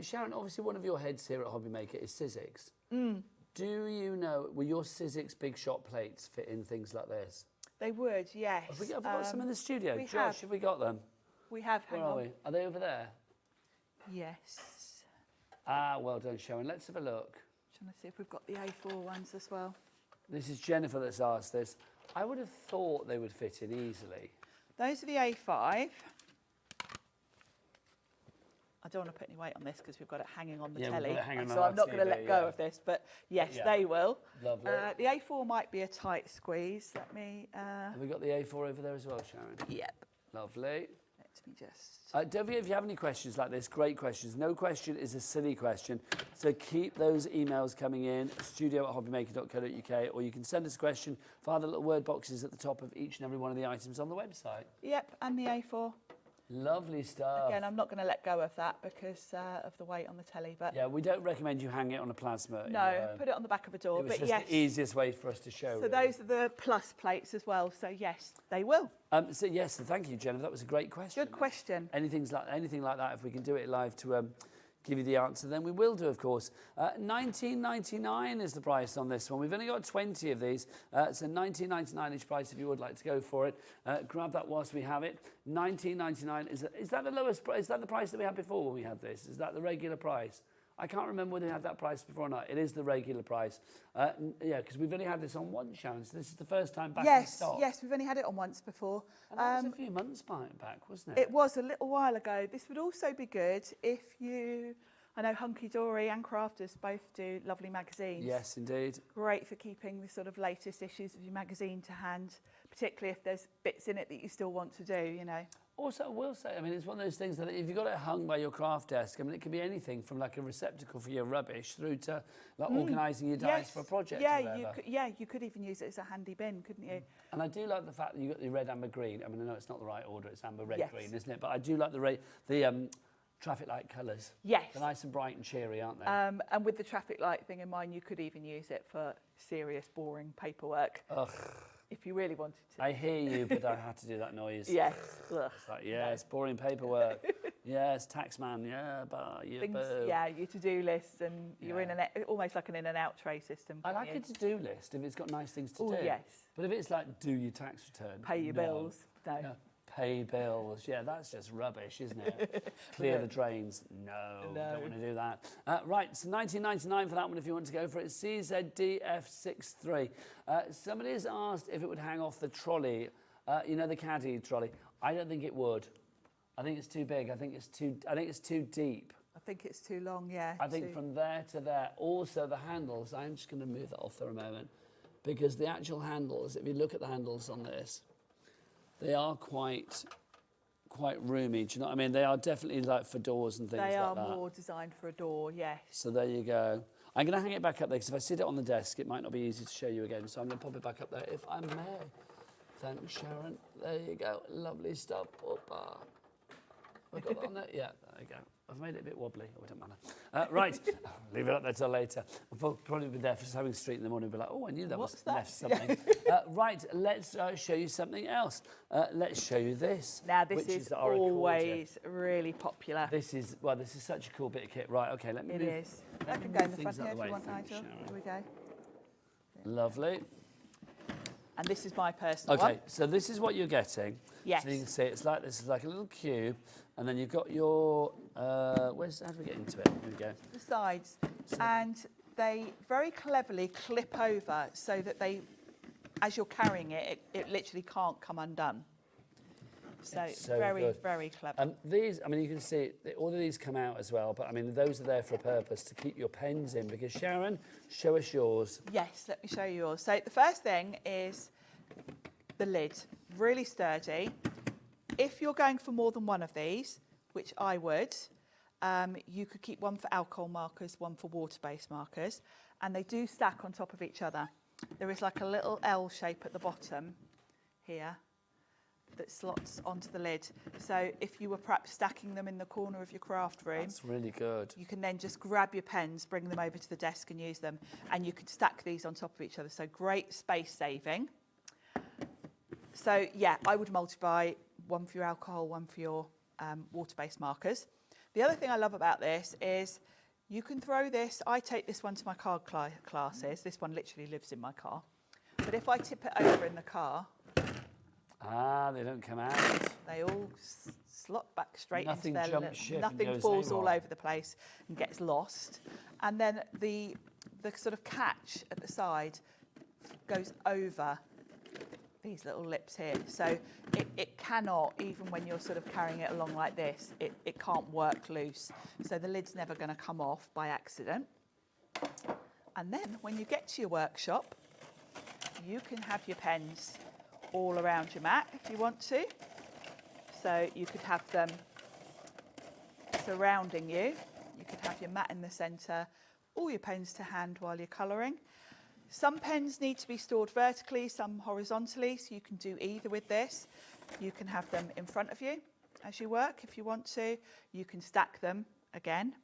Sharon, obviously one of your heads here at Hobby Maker is Sizzix. Mm. Do you know, will your Sizzix big shot plates fit in things like this? They would, yes. Have we got some in the studio? We Josh, have we got them? We have, hang Where are on. we? Are they over there? Yes. Ah, well done, Sharon. Let's have a look. Trying to see if we've got the A4 ones as well. This is Jennifer that's asked this. I would have thought they would fit in easily. Those are the A5. I don't want to put any weight on this because we've got it hanging on the telly, so I'm not going to let go of this, but yes, they will. Lovely. The A4 might be a tight squeeze. Let me... Have we got the A4 over there as well, Sharon? Yep. Lovely. Let me just... Don't forget, if you have any questions like this, great questions. No question is a silly question. So keep those emails coming in, studio@hobbymaker.co.uk, or you can send us a question via the little word boxes at the top of each and every one of the items on the website. Yep, and the A4. Lovely stuff. Again, I'm not going to let go of that because of the weight on the telly, but... Yeah, we don't recommend you hang it on a plasma. No, put it on the back of a door, It was but just yes. the easiest way for us to show. So those are the plus plates as well, so yes, they will. So yes, thank you, Jennifer. That was a great question. Good question. Anything like that, if we can do it live to give you the answer, then we will do, of course. $19.99 is the price on this one. We've only got 20 of these, so $19.99 each price if you would like to go for it. Grab that whilst we have it. $19.99 is that the lowest price? Is that the price that we had before when we had this? Is that the regular price? I can't remember whether we had that price before or not. It is the regular price. Yeah, because we've only had this on once, Sharon, so this is the first time back in stock. Yes, we've only had it on once before. And that was a few months back, wasn't it? It was a little while ago. This would also be good if you... I know Hunkydory and Crafters both do lovely magazines. Yes, indeed. Great for keeping the sort of latest issues of your magazine to hand, particularly if there's bits in it that you still want to do, you know. Also, I will say, I mean, it's one of those things that if you've got it hung by your craft desk, I mean, it can be anything from like a receptacle for your rubbish through to like organising your dice for a project. Yeah, you could even use it as a handy bin, couldn't you? And I do like the fact that you've got the red, amber, green. I mean, I know it's not the right order, it's amber, red, Yes. green, isn't it? But I do like the traffic light colours. Yes. They're nice and bright and cheery, aren't they? And with the traffic light thing in mind, you could even use it for serious, boring paperwork. Ugh. If you really wanted to. I hear you, but I had to do that noise. Yes. It's like, yes, boring paperwork. Yes, taxman. Yeah, but you. Things, your to-do list, and you're in almost like an in and out tray system. I like a to-do list if it's got nice things to do. Yes. But if it's like, do your tax return. Pay your bills. No. Pay bills. Yeah, that's just rubbish, isn't it? Clear the drains. No, don't want to do that. Right, so $19.99 for that one if you want to go for it. CZDF63. Somebody has asked if it would hang off the trolley. You know, the caddy trolley. I don't think it would. I think it's too big. I think it's too deep. I think it's too long, yeah. I think from there to there. Also, the handles. I'm just going to move that off for a moment. Because the actual handles, if you look at the handles on this, they are quite roomy. Do you know what I mean? They are definitely like for doors and things like that. They are more designed for a door, yes. So there you go. I'm going to hang it back up there because if I sit it on the desk, it might not be easy to show you again. So I'm going to pop it back up there if I may. Thanks, Sharon. There you go. Lovely stuff. Opa. Have I got that on there? Yeah, there you go. I've made it a bit wobbly. Oh, it doesn't matter. Right. Leave it up there till later. I'll probably be there for Sewing Street in the morning and be like, oh, I knew that left something. Right, let's show you something else. Let's show you this. Now, this is always really popular. This is such a cool bit of kit. Right, okay, let me move. It is. I can go in the front here if you want, Nigel. Here we go. Lovely. And this is my personal one. Okay, so this is what you're getting. Yes. So you can see it's like this is like a little cube, and then you've got your how do we get into it? Here we go. The sides, and they very cleverly clip over so that they, as you're carrying it, it literally can't come undone. So very clever. These, I mean, you can see all of these come out as well, but I mean, those are there for a purpose to keep your pens in. Because Sharon, show us yours. Yes, let me show you yours. So the first thing is the lid, really sturdy. If you're going for more than one of these, which I would, you could keep one for alcohol markers, one for water-based markers, and they do stack on top of each other. There is like a little L shape at the bottom here. that slots onto the lid. So if you were perhaps stacking them in the corner of your craft room, that's really good. You can then just grab your pens, bring them over to the desk and use them. And you can stack these on top of each other. So great space saving. So yeah, I would multi-buy, one for your alcohol, one for your water-based markers. The other thing I love about this is you can throw this, I take this one to my card classes. This one literally lives in my car. But if I tip it over in the car, they don't come out. They all slot back straight Nothing into their jumps ship and nothing goes falls all haywire. over the place and gets lost. And then the sort of catch at the side goes over these little lips here. So it cannot, even when you're sort of carrying it along like this, it can't work loose. So the lid's never going to come off by accident. And then when you get to your workshop, you can have your pens all around your mat if you want to. So you could have them surrounding you. You could have your mat in the centre, all your pens to hand while you're colouring. Some pens need to be stored vertically, some horizontally, so you can do either with this. You can have them in front of you as you work if you want to. You can stack them again.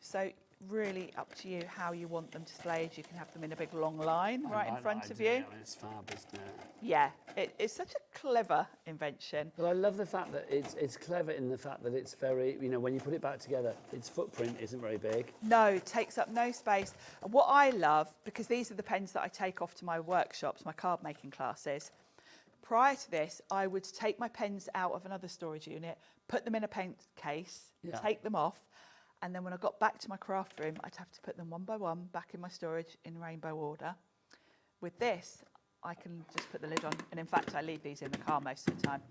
So really up to you how you want them displayed. You can have them in a big long line right in front of you. It's fab, isn't it? Yeah, it's such a clever invention. But I love the fact that it's clever in the fact that it's very, you know, when you put it back together, its footprint isn't very big. No, it takes up no space. And what I love, because these are the pens that I take off to my workshops, my card making classes, prior to this, I would take my pens out of another storage unit, put them in a pen case, take them off, and then when I got back to my craft room, I'd have to put them one by one back in my storage in rainbow order. With this, I can just put the lid on. And in fact, I leave these in the car most of the time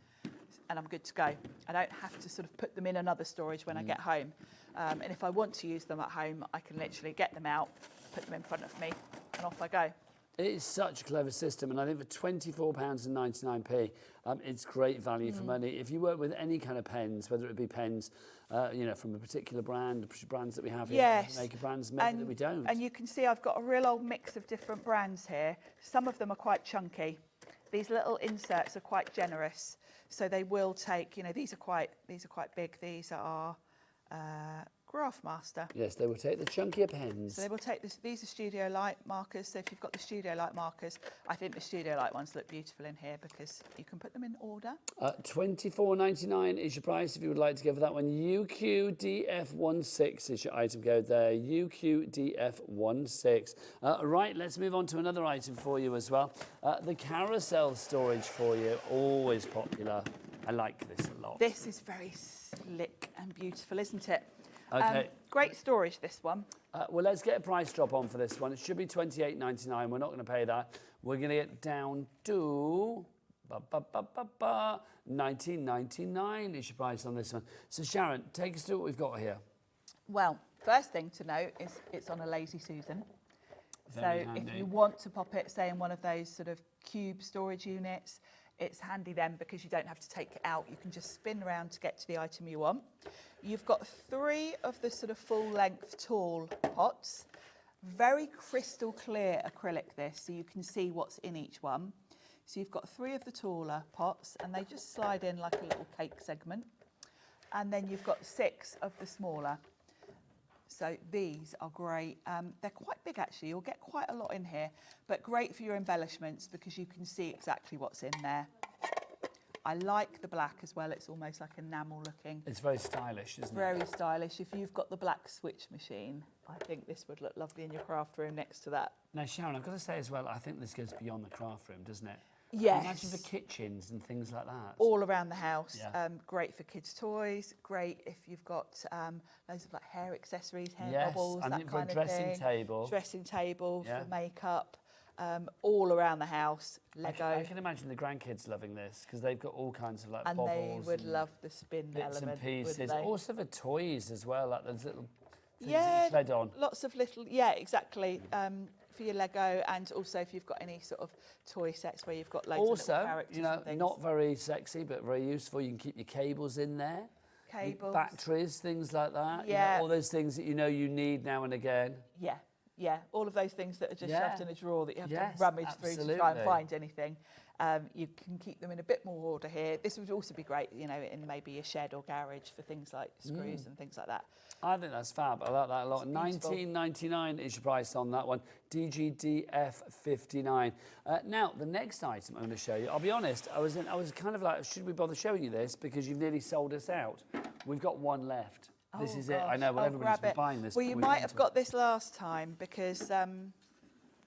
and I'm good to go. I don't have to sort of put them in another storage when I get home. And if I want to use them at home, I can literally get them out, put them in front of me and off I go. It is such a clever system, and I think for £24.99p, it's great value for money. If you work with any kind of pens, whether it be pens, you know, from a particular brand, brands that we have here, yes, maker brands, maybe that we don't. And you can see I've got a real old mix of different brands here. Some of them are quite chunky. These little inserts are quite generous, so they will take. You know, these are quite big. These are Graphmaster. Yes, they will take the chunkier pens. So they will take this. These are Studio Light markers. So if you've got the Studio Light markers, I think the Studio Light ones look beautiful in here because you can put them in order. £24.99 is your price if you would like to go for that one. UQDF16 is your item code there. UQDF16. Right, let's move on to another item for you as well. The carousel storage for you, always popular. I like this a lot. This is very slick and beautiful, isn't it? Okay. Great storage, this one. Well, let's get a price drop on for this one. It should be £28.99. We're not going to pay that. We're going to get down to £19.99 is your price on this one. So, Sharon, take us through what we've got here. Well, first thing to note is it's on a Lazy Susan. Very so handy. if you want to pop it, say, in one of those sort of cube storage units, it's handy then because you don't have to take it out. You can just spin around to get to the item you want. You've got 3 of the sort of full-length tall pots. Very crystal clear acrylic this, so you can see what's in each one. So you've got 3 of the taller pots, and they just slide in like a little cake segment. And then you've got 6 of the smaller. So these are great. They're quite big, actually. You'll get quite a lot in here, but great for your embellishments because you can see exactly what's in there. I like the black as well. It's almost like enamel looking. It's very stylish, isn't it? Very stylish. If you've got the black switch machine, I think this would look lovely in your craft room next to that. Now, Sharon, I've got to say as well, I think this goes beyond the craft room, doesn't it? Yes. Imagine for kitchens and things like that. All around the house. Yeah. Great for kids' toys. Great if you've got loads of like hair accessories, hair Yes, bobbles, I that think for a kind of dressing thing. table. Dressing table Yeah. for makeup. All around the house. Lego. I can imagine the grandkids loving this because they've got all kinds of like and bobbles. they would love the spin bits element. and pieces. wouldn't they? Also for toys as well, like those little things that you thread on. Lots of little, yeah, exactly. For your Lego, and also if you've got any sort of toy sets where you've got loads of little Also, characters you know, and things. not very sexy, but very useful. You can keep your cables in there. Cables. Batteries, things like that. Yeah. You know, all those things that you know you need now and again. Yeah, yeah. All of those things that are just Yeah. shoved in a drawer that you have Yes, to rummage through to try and absolutely. find anything. You can keep them in a bit more order here. This would also be great, you know, in maybe a shed or garage for things like screws and things like that. I think that's fab. I like that a lot. $19.99 is your price on that one. DGDF59. Now, the next item I'm going to show you, I'll be honest, I was kind of like, should we bother showing you this? Because you've nearly sold us out. We've got one left. This is it. I know, well, everybody's been buying this. Well, you might have got this last time because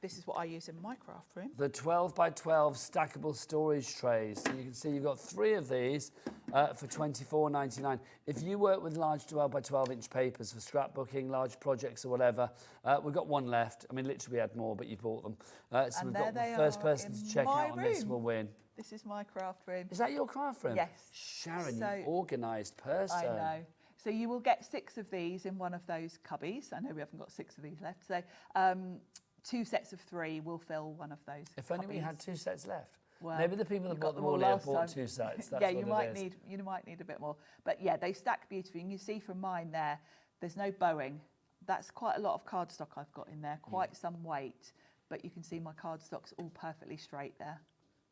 this is what I use in my craft room. The 12 by 12 stackable storage trays. So you can see you've got 3 of these for $24.99. If you work with large 12 by 12 inch papers for scrapbooking, large projects or whatever, we've got one left. I mean, literally we had more, but you bought them. So we've got the first person to check out on this will win. This is my craft room. Is that your craft room? Yes. Sharon, you organised person. I know. So you will get 6 of these in one of those cubbies. I know we haven't got 6 of these left. So 2 sets of 3 will fill one of those. If only we had 2 sets left. Well, maybe the people that bought them all have bought 2 sets. That's yeah, what you might need a bit more. But yeah, they stack beautifully. And you see from mine there's no bowing. That's quite a lot of cardstock I've got in there, quite some weight. But you can see my cardstock's all perfectly straight there.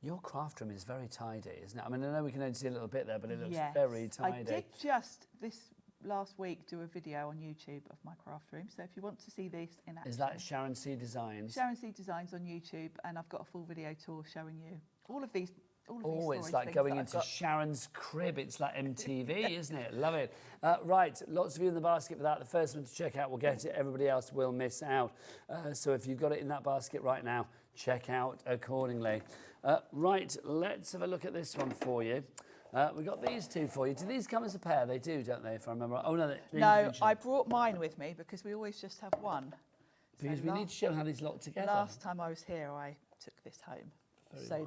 Your craft room is very tidy, isn't it? I mean, I know we can only see a little bit there, but it looks very tidy. I did just this last week do a video on YouTube of my craft room. So if you want to see this in action. Is that Sharon C Designs? Sharon C Designs on YouTube, and I've got a full video tour showing you all of these. Oh, it's like going into Sharon's crib. It's like MTV, isn't it? Love it. Right, lots of you in the basket for that. The first one to check out will get it. Everybody else will miss out. So if you've got it in that basket right now, check out accordingly. Right, let's have a look at this one for you. We've got these 2 for you. Do these come as a pair? They do, don't they, if I remember? Oh, no, no, I brought mine with me because we always just have one. Because we need to show how these lock together. Last time I was here, I took this home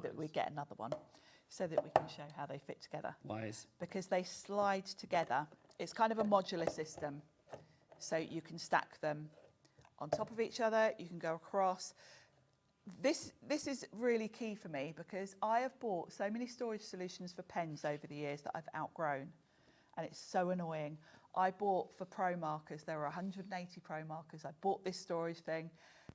that we get another one, so that we can show how they fit together. Wise. Because they slide together. It's kind of a modular system, so you can stack them on top of each other. You can go across. This is really key for me because I have bought so many storage solutions for pens over the years that I've outgrown, and it's so annoying. I bought for pro markers, there were 180 pro markers. I bought this storage thing.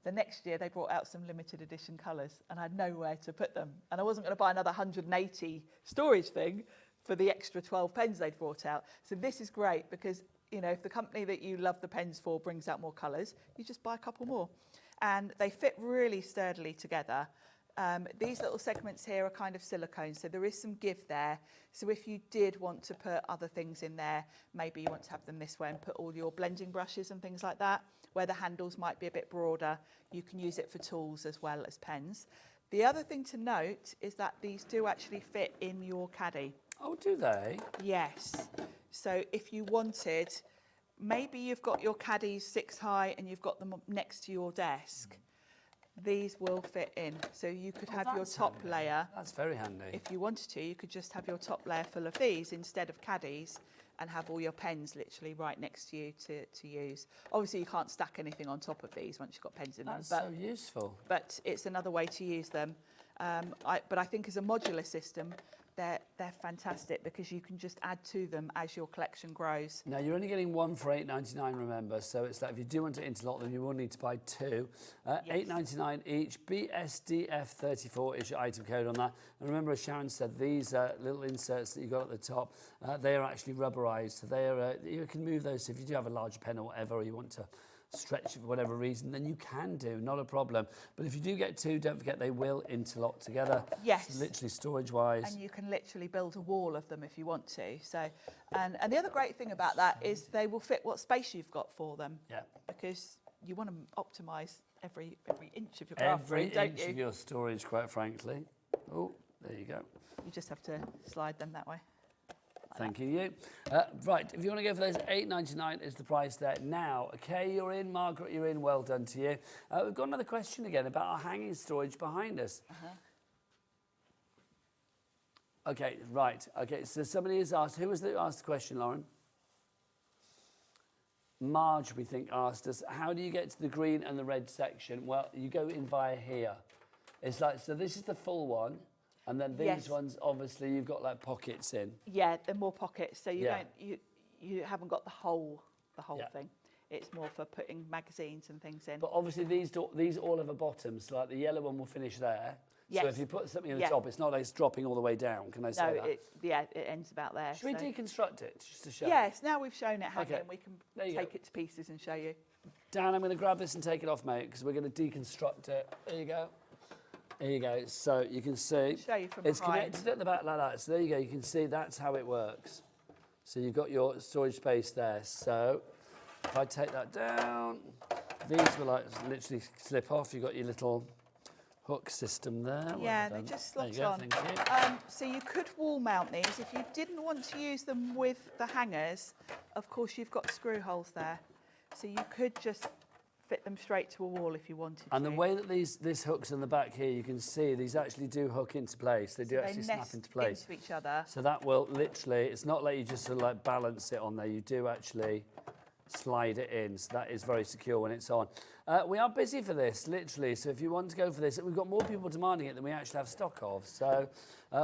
The next year they brought out some limited edition colours and I had nowhere to put them. And I wasn't going to buy another 180 storage thing for the extra 12 pens they'd brought out. So this is great because, you know, if the company that you love the pens for brings out more colours, you just buy a couple more. And they fit really sturdily together. These little segments here are kind of silicone, so there is some give there. So if you did want to put other things in there, maybe you want to have them this way and put all your blending brushes and things like that, where the handles might be a bit broader, you can use it for tools as well as pens. The other thing to note is that these do actually fit in your caddy. Oh, do they? Yes. So if you wanted, maybe you've got your caddies 6 high and you've got them next to your desk. These will fit in. So you could have your top layer. That's very handy. If you wanted to, you could just have your top layer full of these instead of caddies and have all your pens literally right next to you to use. Obviously, you can't stack anything on top of these once you've got pens in them. That's so useful. But it's another way to use them. But I think as a modular system, they're fantastic because you can just add to them as your collection grows. Now, you're only getting one for $8.99, remember, so it's like if you do want to interlock them, you will need to buy 2. $8.99 each. BSDF34 is your item code on that. And remember, as Sharon said, these little inserts that you got at the top, they are actually rubberized. So they are, you can move those. So if you do have a large pen or whatever, or you want to stretch it for whatever reason, then you can do, not a problem. But if you do get 2, don't forget they will interlock together. Yes. So literally storage-wise. And you can literally build a wall of them if you want to. So, and the other great thing about that is they will fit what space you've got for them. Yeah. Because you want to optimise every inch of your craft room, don't you? Every inch of your storage, quite frankly. Oh, there you go. You just have to slide them that way. Thank you. Right, if you want to go for those, $8.99 is the price there. Now, okay, you're in, Margaret, you're in, well done to you. We've got another question again about our hanging storage behind us. Okay, right. Okay, so somebody has asked, who was that asked the question, Lauren? Marge, we think, asked us, how do you get to the green and the red section? Well, you go in via here. It's like, so this is the full one. And then these ones, obviously, you've got like pockets in. Yeah, they're more pockets, so you don't you haven't got the whole thing. It's more for putting magazines and things in. But obviously, these all have a bottom, so like the yellow one will finish there. Yes. So if you put something on the top, it's not like it's dropping all the way down. Can I say that? No, it ends about there. Should we deconstruct it just to show? Yes, now we've shown it hanging, we can take it to pieces and show you. Dan, I'm going to grab this and take it off, mate, because we're going to deconstruct it. There you go. There you go. So you can see show you from it's behind. connected at the back like that. So there you go. You can see that's how it works. So you've got your storage space there. So if I take that down, these will like literally slip off. You've got your little hook system there. Yeah, they just slot on. Thank you. So you could wall mount these. If you didn't want to use them with the hangers, of course you've got screw holes there. So you could just fit them straight to a wall if you wanted to. And the way that this hooks in the back here, you can see these actually do hook into place. They do actually snap into place. Into each other. So that will literally, it's not like you just sort of like balance it on there. You do actually slide it in. So that is very secure when it's on. We are busy for this, literally. So if you want to go for this, we've got more people demanding it than we actually have stock of. So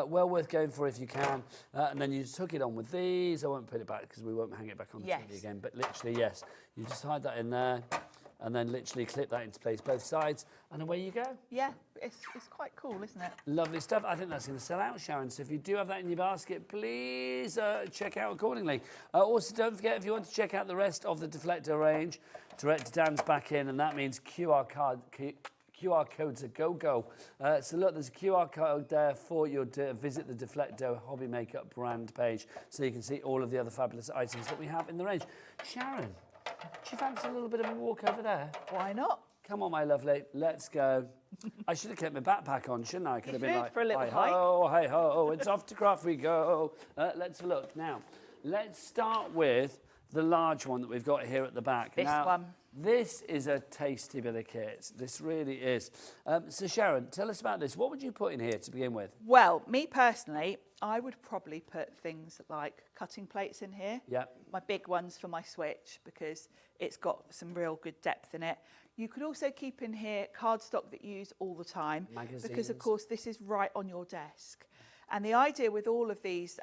well worth going for if you can. And then you just hook it on with these. I won't put it back because we won't hang it back on the TV again. But literally, yes, you just hide that in there. And then literally clip that into place both sides, and away you go. Yeah, it's quite cool, isn't it? Lovely stuff. I think that's going to sell out, Sharon. So if you do have that in your basket, please check out accordingly. Also, don't forget, if you want to check out the rest of the Deflecto range, direct to Dan's back in, and that means QR codes are go-go. So look, there's a QR code there for your visit the Deflecto Hobby Makeup brand page, so you can see all of the other fabulous items that we have in the range. Sharon, do you fancy a little bit of a walk over there? Why not? Come on, my lovely. Let's go. I should have kept my backpack on, shouldn't I? Could have been like, for a little hi-ho, hi-ho, it's off to craft we go. Let's have a look. Now, let's start with the large one that we've got here at the back. This one. This is a tasty bit of kit. This really is. So, Sharon, tell us about this. What would you put in here to begin with? Well, me personally, I would probably put things like cutting plates in here. Yeah. My big ones for my Switch because it's got some real good depth in it. You could also keep in here cardstock that you use all the time. Magazines. Because, of course, this is right on your desk. And the idea with all of these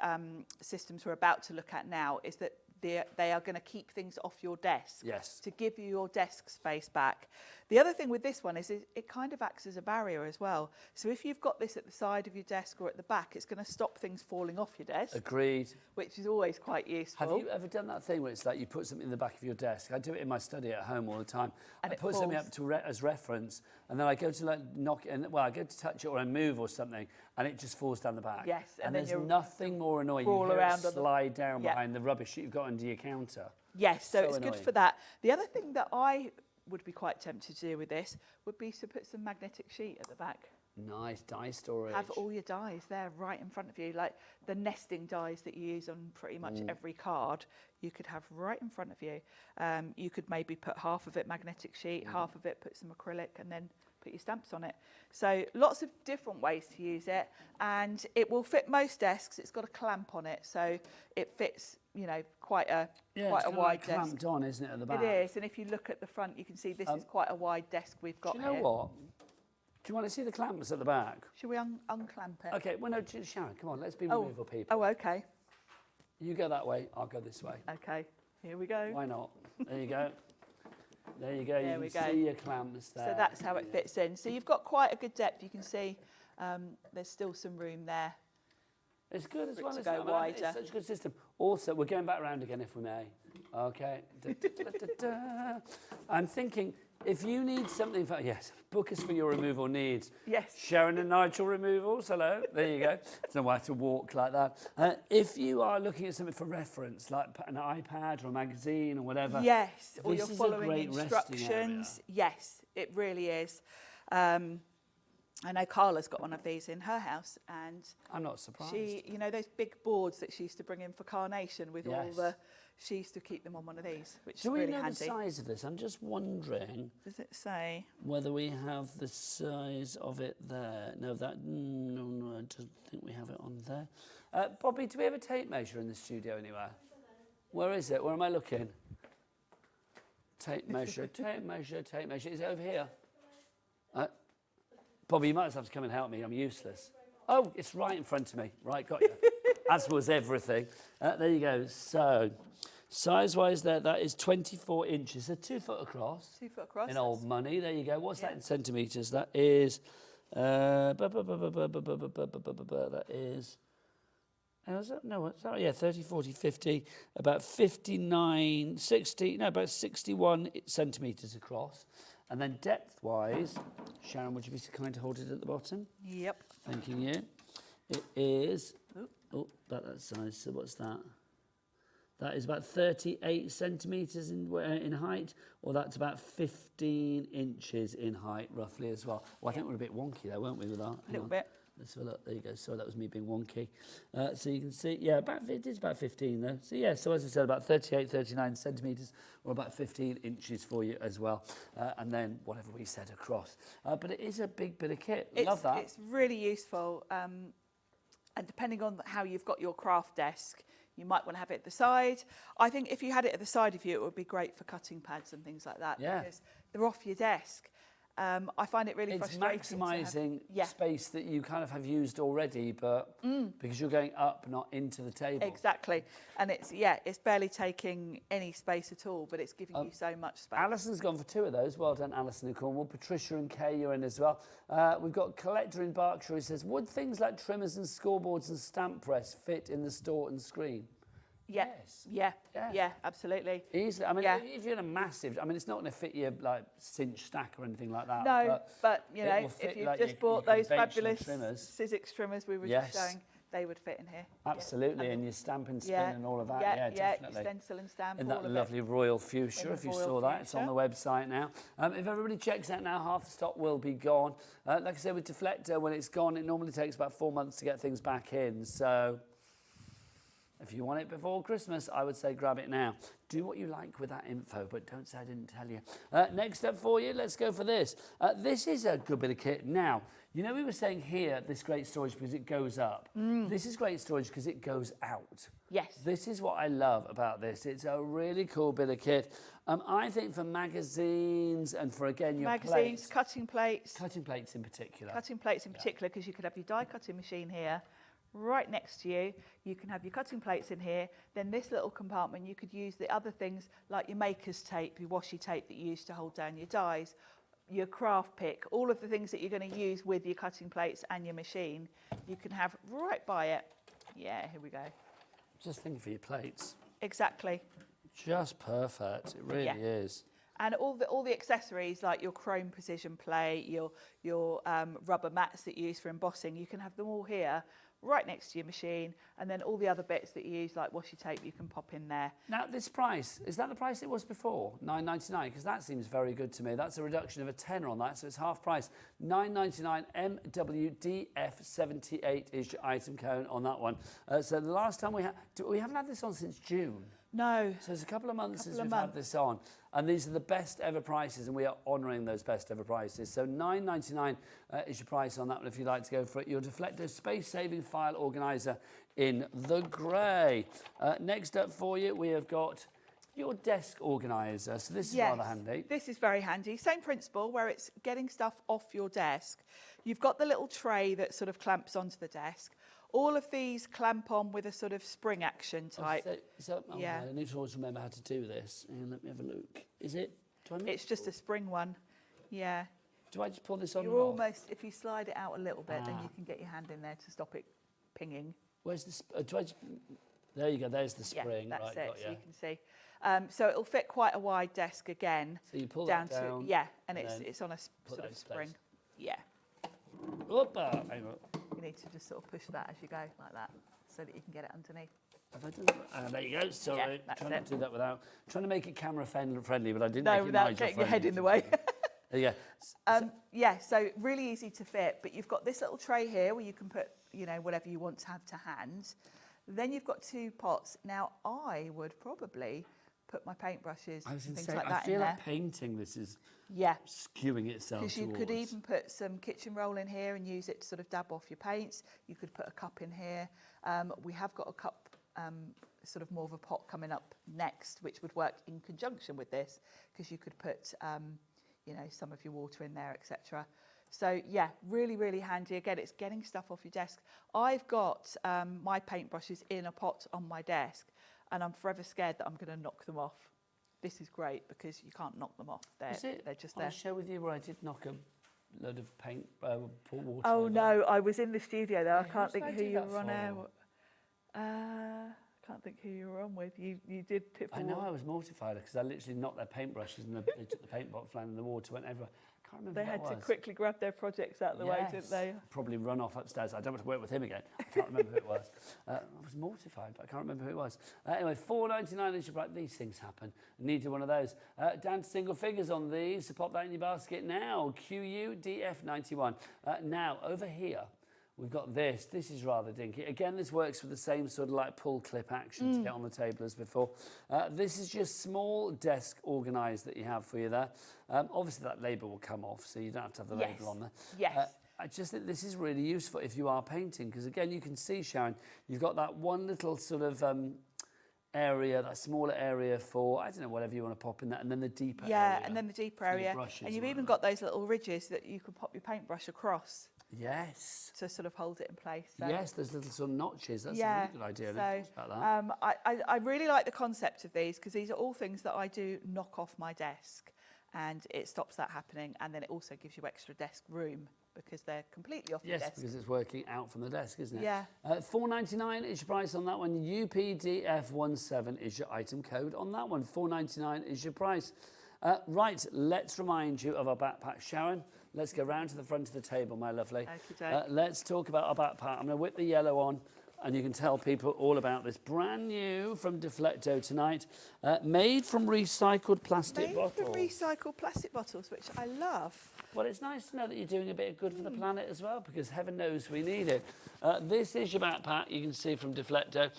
systems we're about to look at now is that they are going to keep things off your desk to give you your desk space back. The other thing with this one is it kind of acts as a barrier as well. So if you've got this at the side of your desk or at the back, it's going to stop things falling off your desk. Agreed. Which is always quite useful. Have you ever done that thing where it's like you put something in the back of your desk? I do it in my study at home all the time. And I put something up as reference, and then I go to like knock it, and I go to touch it or I move or something, and it just falls down the back. Yes, and then there's nothing more annoying. Crawl you hear around it slide down behind the rubbish that you've got under your counter. Yes, so it's annoying. good for that. The other thing that I would be quite tempted to do with this would be to put some magnetic sheet at the back. Nice die storage. Have all your dies there right in front of you, like the nesting dies that you use on pretty much every card, you could have right in front of you. You could maybe put half of it magnetic sheet, half of it put some acrylic, and then put your stamps on it. So lots of different ways to use it, and it will fit most desks. It's got a clamp on it, so it fits, you know, quite a wide like desk. clamped on, isn't it, at the back? It is, and if you look at the front, you can see this is quite a wide desk we've got Do you know here. what? Do you want to see the clamps at the back? Should we unclamp it? Okay, well, no, Sharon, come on, let's be removal people. Oh, okay. You go that way, I'll go this way. Okay, here we go. Why not? There you go. There you go. There you we can go. see your clamps there. So that's how it fits in. So you've got quite a good depth. You can see there's still some room there. It's good as well, to isn't go it? I mean, wider. it's such a good system. Also, we're going back around again if we may. Okay. I'm thinking, if you need something for, yes, book us for your removal needs. Yes. Sharon and Nigel Removals, hello. There you go. There's no way to walk like that. If you are looking at something for reference, like an iPad or a magazine or whatever. Yes, or you're this is following a great instructions. Yes, it really is. I know Carla's got one of these in her house, and I'm not surprised. She, you know, those big boards that she used to bring in for Carnation with all Yes. the, she used to keep them on one of these, which Do is we really know handy. the size of this? I'm just wondering. Does it say? Whether we have the size of it there. No, I don't think we have it on there. Bobby, do we have a tape measure in the studio anywhere? Where is it? Where am I looking? Tape measure, tape measure, tape measure. Is it over here? Bobby, you might just have to come and help me. I'm useless. Oh, it's right in front of me. Right, got you. As was everything. There you go. So, size-wise there, that is 24 inches. So 2 foot across. 2 foot across. In old money. There you go. What's that in centimetres? That is That is... No, what's that? Yeah, 30, 40, 50, about 59, 60, no, about 61 centimetres across. And then depth-wise, Sharon, would you be so kind to hold it at the bottom? Yep. Thanking you. It is, about that size, so what's that? That is about 38 centimetres in height, or that's about 15 inches in height, roughly, as well. Well, I think we're a bit wonky there, weren't we, with that? A little bit. Let's have a look. There you go. So that was me being wonky. So you can see, yeah, it is about 15 though. So yeah, so as I said, about 38, 39 centimetres, or about 15 inches for you as well. And then whatever we said across. But it is a big bit of kit. Love that. It's really useful. And depending on how you've got your craft desk, you might want to have it at the side. I think if you had it at the side of you, it would be great for cutting pads and things like that. Yeah. Because they're off your desk. I find it really frustrating. It's maximising space that you kind of have used already, but because you're going up, not into the table. Exactly. And it's barely taking any space at all, but it's giving you so much space. Alison's gone for 2 of those. Well done, Alison in Cornwall. Patricia and Kay, you're in as well. We've got Collector in Berkshire who says, would things like trimmers and scoreboards and stamp press fit in the store and screen? Yes. Yeah, absolutely. Easily. I mean, if you're in a massive... I mean, it's not going to fit your, like, cinch stack or anything like that. No, but you know, if you've just bought those fabulous Sizzix trimmers we were just showing, they would fit in here. Absolutely, and your stamp and spin and all of that. Yeah, definitely. Your stencil and stamp, in that lovely royal fuchsia, if you saw that. It's on the website now. If everybody checks out now, half the stock will be gone. Like I said, with Deflecto, when it's gone, it normally takes about 4 months to get things back in. So... if you want it before Christmas, I would say grab it now. Do what you like with that info, but don't say I didn't tell you. Next up for you, let's go for this. This is a good bit of kit. Now, you know we were saying here, this great storage because it goes up. This is great storage because it goes out. Yes. This is what I love about this. It's a really cool bit of kit. I think for magazines and for, again, your magazines, cutting plates. Cutting plates in particular. Cutting plates in particular, because you could have your die cutting machine here. Right next to you, you can have your cutting plates in here. Then this little compartment, you could use the other things like your maker's tape, your washi tape that you use to hold down your dies, your craft pick, all of the things that you're going to use with your cutting plates and your machine, you can have right by it. Yeah, here we go. Just thinking for your plates. Exactly. Just perfect. It really is. And all the accessories like your chrome precision plate, your rubber mats that you use for embossing, you can have them all here, right next to your machine, and then all the other bits that you use like washi tape you can pop in there. Now this price, is that the price it was before? $9.99, because that seems very good to me. That's a reduction of a tenner on that, so it's half price. $9.99 MWDF78 is your item code on that one. So the last time we haven't had this on since June. No. So it's a couple of months since we've had this on. And these are the best ever prices, and we are honouring those best ever prices. So $9.99 is your price on that one if you'd like to go for it. Your Deflecto space-saving file organiser in the grey. Next up for you, we have got your desk organiser. So this is rather handy. This is very handy. Same principle, where it's getting stuff off your desk. You've got the little tray that sort of clamps onto the desk. All of these clamp on with a sort of spring action type. I need to always remember how to do this. Let me have a look. Is it? It's just a spring one. Yeah. Do I just pull this on? You're almost, if you slide it out a little bit, then you can get your hand in there to stop it pinging. Where's this? There you go. There's the spring. Yeah, that's right, it. So you can see. So it'll fit quite a wide desk again. So you pull that down. And it's on a sort of spring. Place. Yeah. Opa, hang on. You need to just sort of push that as you go, like that, so that you can get it underneath. Have I done that? There you go. Sorry, trying to do that without trying to make it camera friendly, but I didn't. No, without getting your head in the way. Yeah. So really easy to fit. But you've got this little tray here where you can put, whatever you want to have to hand. Then you've got 2 pots. Now I would probably put my paintbrushes and things like that in there. I feel like painting this is skewing itself because you could even put some kitchen roll in here and use it to sort of dab off your paints. You could put a cup in here. We have got a cup, sort of more of a pot coming up next, which would work in conjunction with this, because you could put, some of your water in there, etc. So yeah, really, really handy. Again, it's getting stuff off your desk. I've got my paintbrushes in a pot on my desk, and I'm forever scared that I'm going to knock them off. This is great because you can't knock them off. They're just there. I'll share with you where I did knock them. load of paint, pour water. Oh over. no, I was in the studio though. I can't did think I who do you that were on for? air. Can't think who you were on with. You did tip for I know water. I was mortified because I literally knocked their paintbrushes and they took the paint bottle flying and the water went everywhere. I can't remember They who had that to was. quickly grab their projects out of the way, didn't they? Probably run off upstairs. I don't want to work with him again. I can't remember who it was. I was mortified, but I can't remember who it was. Anyway, $4.99 each. Right, these things happen. Needed one of those. Down to single figures on these. So pop that in your basket now. QUDF91. Now, over here, we've got this. This is rather dinky. Again, this works with the same sort of like pull clip action to get on the table as before. This is just small desk organised that you have for you there. Obviously, that label will come off, so you don't have to have the label on there. Yes. I just think this is really useful if you are painting, because again, you can see, Sharon, you've got that one little sort of area, that smaller area for, I don't know, whatever you want to pop in that, and then the deeper area. Yeah, and then the deeper for your area. brushes And you've and even got those little ridges that you can pop your paintbrush across. Yes. To sort of hold it in place. So. Yes, there's little sort of notches. That's a really good idea. So, I didn't think about that. I really like the concept of these because these are all things that I do knock off my desk, and it stops that happening, and then it also gives you extra desk room because they're completely off your Yes, desk. because it's working out from the desk, isn't it? Yeah. $4.99 is your price on that one. UPDF17 is your item code on that one. $4.99 is your price. Right, let's remind you of our backpack. Sharon, let's go round to the front of the table, my lovely. Let's talk about our backpack. I'm going to whip the yellow on, and you can tell people all about this. Brand new from Deflecto tonight. Made from recycled plastic bottles. Made from recycled plastic bottles, which I love. Well, it's nice to know that you're doing a bit of good for the planet as well, because heaven knows we need it. This is your backpack, you can see from Deflecto.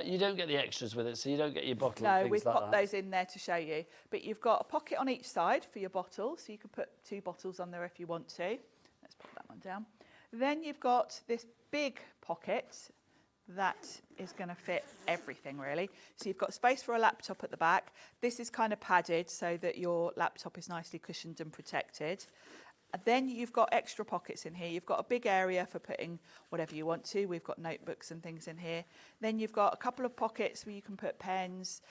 You don't get the extras with it, so you don't get your bottle and No, things we've like popped that. those in there to show you. But you've got a pocket on each side for your bottle, so you can put 2 bottles on there if you want to. Let's pop that one down. Then you've got this big pocket that is going to fit everything, really. So you've got space for a laptop at the back. This is kind of padded so that your laptop is nicely cushioned and protected. And then you've got extra pockets in here. You've got a big area for putting whatever you want to. We've got notebooks and things in here. Then you've got a couple of pockets where you can put pens,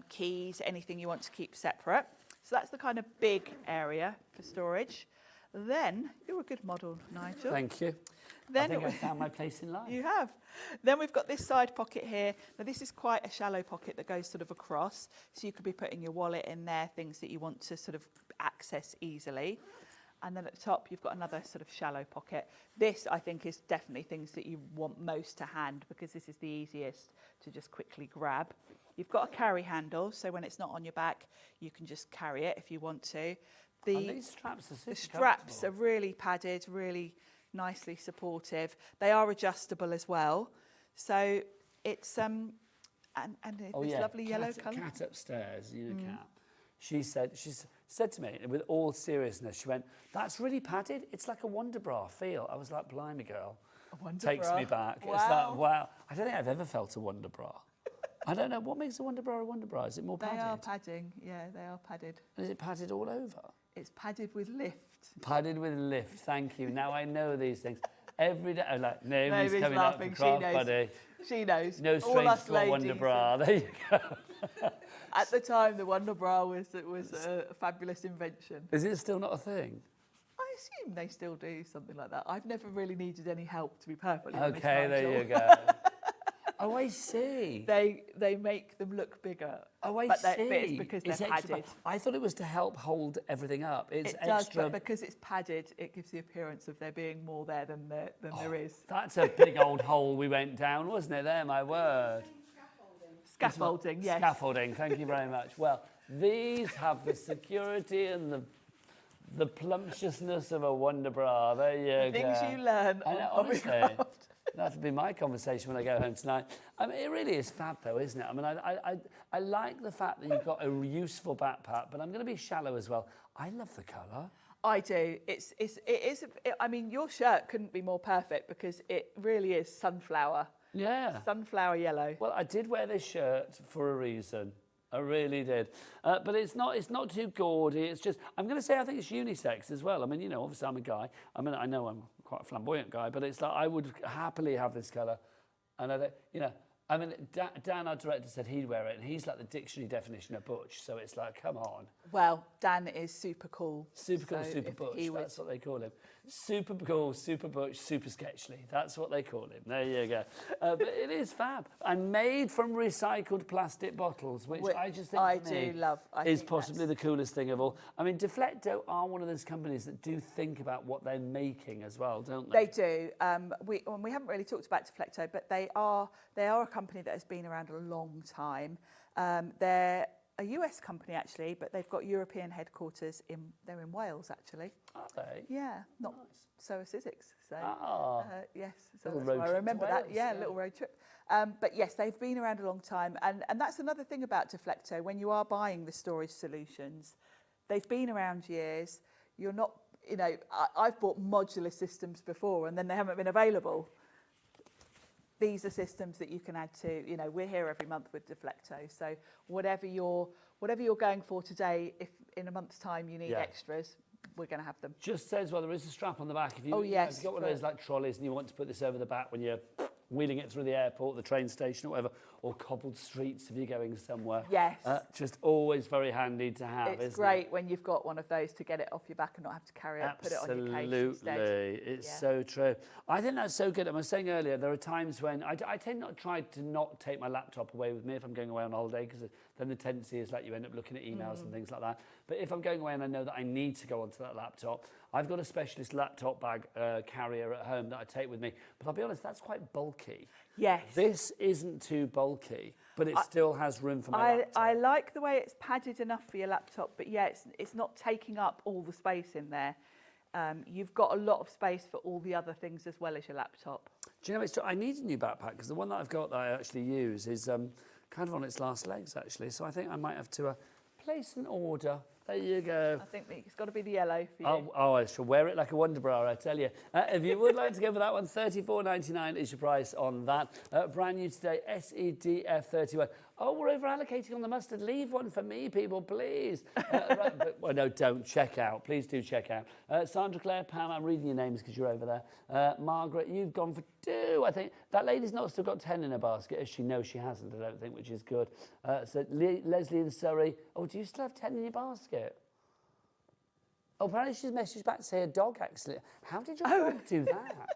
keys, anything you want to keep separate. So that's the kind of big area for storage. Then, you're a good model, Nigel. Thank you. Then I think I found my place in life. You have. Then we've got this side pocket here. Now this is quite a shallow pocket that goes sort of across. So you could be putting your wallet in there, things that you want to sort of access easily. And then at the top, you've got another sort of shallow pocket. This, I think, is definitely things that you want most to hand because this is the easiest to just quickly grab. You've got a carry handle, so when it's not on your back, you can just carry it if you want to. And these straps are super The straps are really padded, really nicely supportive. They are adjustable as well. So it's and this lovely yellow colour. Cat upstairs, you know, Cat. She said to me, with all seriousness, she went, "That's really padded. It's like a Wonder Bra feel." I was like, "Blimey, girl." A Wonder Takes Bra. me back. Wow. It's like, wow. I don't think I've ever felt a Wonder Bra. I don't know. What makes a Wonder Bra a Wonder Bra? Is it more padded? They are padding. Yeah, they are padded. And is it padded all over? It's padded with lift. Padded with lift. Thank you. Now I know these things. Every day, I'm like, nobody's coming laughing. up for Craft She knows. Buddy. She knows. No All strange us to a Wonder ladies. Bra. There you go. At the time, the Wonder Bra was a fabulous invention. Is it still not a thing? I assume they still do something like that. I've never really needed any help, to be perfectly honest. Okay, there Nigel. you go. Oh, I see. They make them look bigger. Oh, I but see. it's because they're extra padded. I thought it was to help hold everything up. It's It does, extra. but because it's padded, it gives the appearance of there being more there than there is. That's a big old hole we went down, wasn't it? There, my word. Scaffolding, yes. Scaffolding, thank you very much. Well, these have the security and the plumptiousness of a Wonder Bra. There you go. Things you learn I know, on honestly, Hobbycraft. that'll be my conversation when I go home tonight. I mean, it really is fab, though, isn't it? I mean, I like the fact that you've got a useful backpack, but I'm going to be shallow as well. I love the colour. I do. I mean, your shirt couldn't be more perfect because it really is sunflower. Yeah. Sunflower yellow. Well, I did wear this shirt for a reason. I really did. But it's not too gaudy. It's just, I'm going to say I think it's unisex as well. I mean, you know, obviously I'm a guy. I mean, I know I'm quite a flamboyant guy, but it's like I would happily have this colour. And I think, you know, I mean, Dan, our director, said he'd wear it, and he's like the dictionary definition of butch. So it's like, come on. Well, Dan is super cool. Super cool, So super if butch. he was- That's what they call him. Super cool, super butch, super sketchly. That's what they call him. There you go. But it is fab. And made from recycled plastic bottles, which I just think I for me do love. I is think possibly the coolest thing of all. I mean, Deflecto are one of those companies that do think about what they're making as well, don't they? They do. We haven't really talked about Deflecto, but they are a company that has been around a long time. They're a US company actually, but they've got European headquarters they're in Wales actually. Are they? Yeah, not so is Essex. So yes, so Little that's road why I trip to remember that. Wales, Yeah, yeah. little road trip. But yes, they've been around a long time, and that's another thing about Deflecto. When you are buying the storage solutions, they've been around years. You're not, I've bought modular systems before, and then they haven't been available. These are systems that you can add to, we're here every month with Deflecto. So whatever you're going for today, if in a month's time you need extras, we're going to have them. Just says, well, there is a strap on the back. If you, Oh, yes, if you've got one of those like trolleys and you want to put this over the back when you're wheeling it through the airport, the train station or whatever, or cobbled streets if you're going somewhere. Yes. Just always very handy to have, It's isn't great when you've got one of those to get it off your back and not have to carry it, put it on your case instead. Absolutely, it's so true. I think that's so good. I was saying earlier, there are times when I tend to try to not take my laptop away with me if I'm going away on holiday, because then the tendency is like you end up looking at emails and things like that. But if I'm going away and I know that I need to go onto that laptop, I've got a specialist laptop bag carrier at home that I take with me. But I'll be honest, that's quite bulky. Yes. This isn't too bulky, but it still has room for my laptop. I like the way it's padded enough for your laptop, but yeah, it's not taking up all the space in there. You've got a lot of space for all the other things as well as your laptop. Do you know, it's true. I need a new backpack because the one that I've got that I actually use is kind of on its last legs, actually. So I think I might have to place an order. There you go. I think that it's got to be the yellow for you. Oh, I shall wear it like a wonder bra, I tell you. If you would like to go for that one, $34.99 is your price on that. Brand new today, SEDF31. Oh, we're over allocating on the mustard. Leave one for me, people, please. Well, no, don't. Check out. Please do check out. Sandra Claire, Pam, I'm reading your names because you're over there. Margaret, you've gone for 2, I think. That lady's not still got 10 in her basket, as she knows she hasn't, I don't think, which is good. So Leslie in Surrey. Oh, do you still have 10 in your basket? Oh, apparently she's messaged back to say a dog accident. How did your dog do that?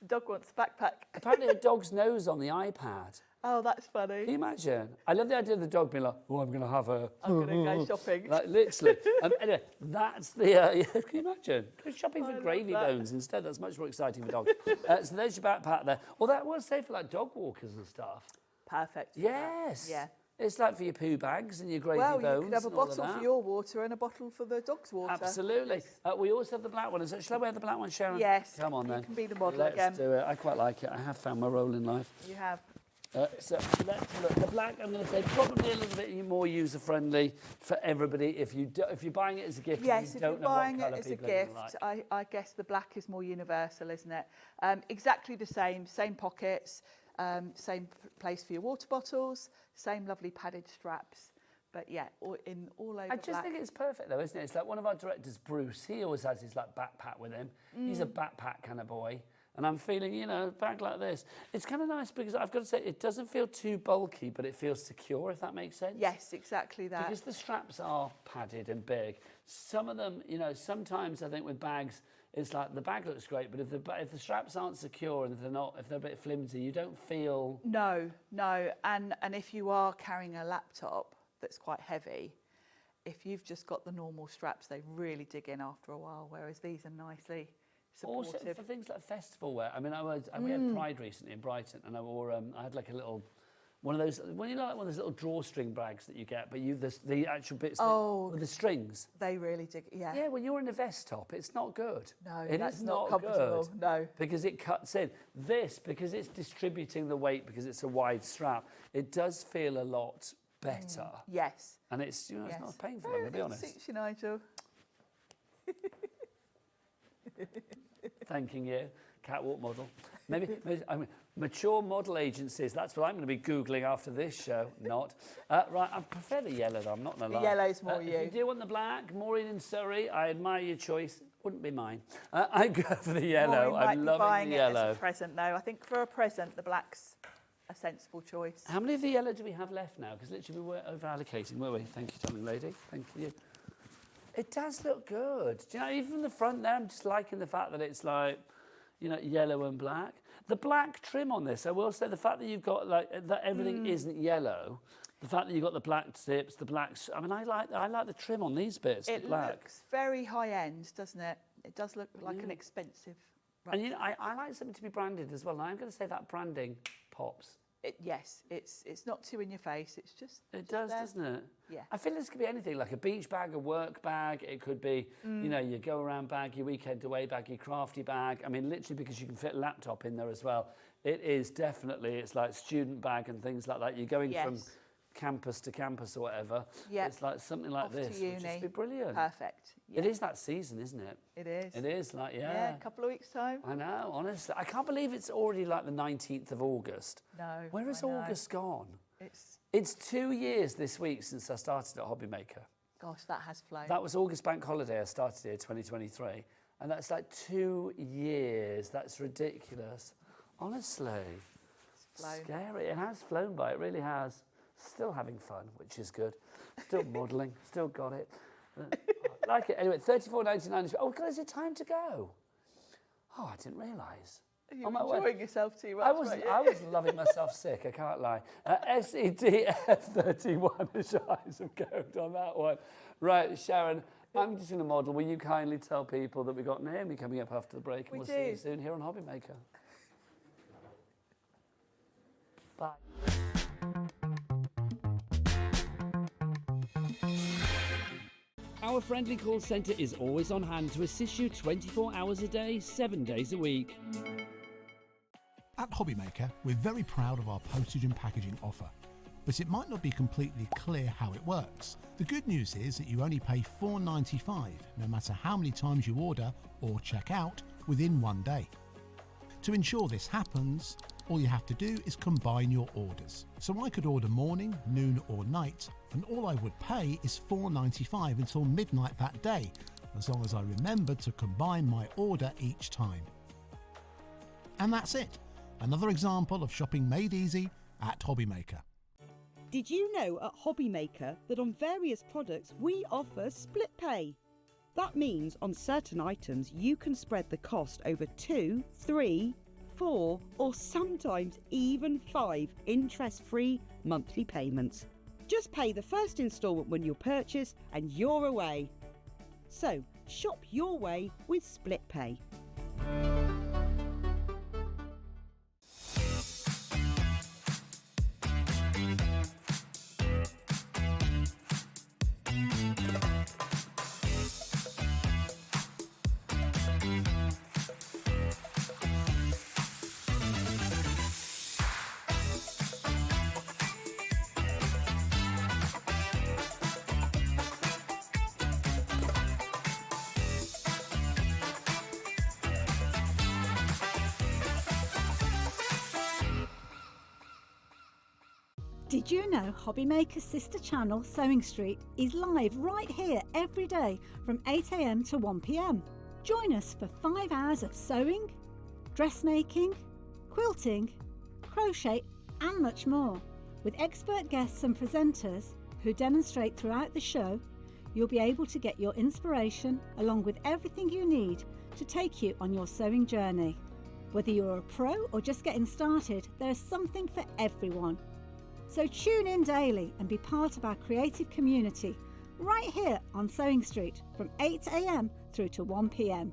Dog wants a backpack. Apparently a dog's nose on the iPad. Oh, that's funny. Can you imagine? I love the idea of the dog being like, oh, I'm going to have a... I'm going to go shopping. Like, literally. Anyway, that's the... yeah, can you imagine? Go shopping for gravy bones instead. That's much more exciting for dogs. So there's your backpack there. Although that was safe for like dog walkers and stuff. Perfect. Yes. Yeah. It's like for your poo bags and your gravy bones. Well, you could have a and all of bottle for that. your water and a bottle for the dog's water. Absolutely. We also have the black one. Shall I wear the black one, Sharon? Yes. Come on, then. You can be the model Let's again. do it. I quite like it. I have found my role in life. You have. So let's look. The black, I'm going to say, probably a little bit more user-friendly for everybody. If you're buying it as a gift, Yes, you if you're don't know buying what it colour as a people are gonna gift, like. I guess the black is more universal, isn't it? Exactly the same pockets, same place for your water bottles, same lovely padded straps. But yeah, all over I just think it's perfect though, isn't it? It's like one of our directors, Bruce, he always has his like backpack with him. He's a backpack kind of boy. And I'm feeling, a bag like this. It's kind of nice because I've got to say, it doesn't feel too bulky, but it feels secure, if that makes sense. Yes, exactly that. Because the straps are padded and big. Some of them, sometimes I think with bags, it's like the bag looks great, but if the straps aren't secure and if they're a bit flimsy, you don't feel... No. And if you are carrying a laptop that's quite heavy, if you've just got the normal straps, they really dig in after a while, whereas these are nicely supportive. Also for things like festival wear. I mean, we had Pride recently in Brighton, and I wore I had like a little one of those one of those little drawstring bags that you get, but the actual bits with the strings. They really dig. Yeah. Yeah, when you're in a vest top, it's not good. No, it that's is not not comfortable. good. No, because it cuts in. This, because it's distributing the weight, because it's a wide strap, it does feel a lot better. Yes. And it's it's not painful. Very To be honest. Suits you, Nigel. Thanking you, catwalk model. Maybe I mean, mature model agencies. That's what I'm going to be Googling after this show. Not right. I prefer the yellow though. I'm not going to lie. The yellow's more you. If you do want the black, Maureen in Surrey, I admire your choice. Wouldn't be mine. I go for the yellow. Maureen might I'm be loving buying the it yellow. as a present though. I think for a present, the black's a sensible choice. How many of the yellow do we have left now? Because literally we were over-allocating, were we? Thank you, darling lady. Thank you. It does look good. Do you know, even from the front there, I'm just liking the fact that it's like, you know, yellow and black. The black trim on this, I will say, the fact that you've got, like, that everything isn't yellow, the fact that you've got the black tips, the black... I mean, I like the trim on these bits, It the black. looks very high-end, doesn't it? It does look like an expensive... And, you know, I like something to be branded as well. And I'm going to say that branding pops. Yes, it's not too in your face. It's just... It does, doesn't it? Yeah. I feel this could be anything, like a beach bag, a work bag. It could be, you know, your go-around bag, your weekend away bag, your crafty bag. I mean, literally because you can fit a laptop in there as well. It is definitely, it's like student bag and things like that. You're going from campus to campus or whatever. Yeah. It's like something like this would just be brilliant. Perfect. It is that season, isn't it? It is. It is, like, Yeah, a couple of weeks' time. I know, honestly. I can't believe it's already like the 19th of August. No. Where has I know. August gone? It's... It's 2 years this week since I started at Hobby Maker. Gosh, that has flown. That was August bank holiday. I started here 2023. And that's like 2 years. That's ridiculous. Honestly. It's flown. Scary. It has flown by. It really has. Still having fun, which is good. Still modelling. Still got it. I like it. Anyway, $34.99. Oh, God, is it time to go? Oh, I didn't realise. You're enjoying yourself too much. I was loving myself sick, I can't lie. SEDF31, the eyes of gold on that one. Right, Sharon, I'm just going to model. Will you kindly tell people that we've got Naomi coming up after the break? And we'll see you soon here on Hobby Maker. Bye. Our friendly call centre is always on hand to assist you 24 hours a day, 7 days a week. At Hobby Maker, we're very proud of our postage and packaging offer, but it might not be completely clear how it works. The good news is that you only pay $4.95 no matter how many times you order or check out within 1 day. To ensure this happens, all you have to do is combine your orders. So I could order morning, noon or night, and all I would pay is $4.95 until midnight that day, as long as I remember to combine my order each time. And that's it. Another example of shopping made easy at Hobby Maker. Did you know at Hobby Maker that on various products we offer split pay? That means on certain items you can spread the cost over 2, 3, 4 or sometimes even 5 interest-free monthly payments. Just pay the first instalment when you purchase and you're away. So shop your way with split pay. Did you know Hobby Maker's sister channel, Sewing Street, is live right here every day from 8 AM to 1 PM? Join us for 5 hours of sewing, dressmaking, quilting, crochet and much more. With expert guests and presenters who demonstrate throughout the show, you'll be able to get your inspiration along with everything you need to take you on your sewing journey. Whether you're a pro or just getting started, there's something for everyone. So tune in daily and be part of our creative community right here on Sewing Street from 8 AM through to 1 PM.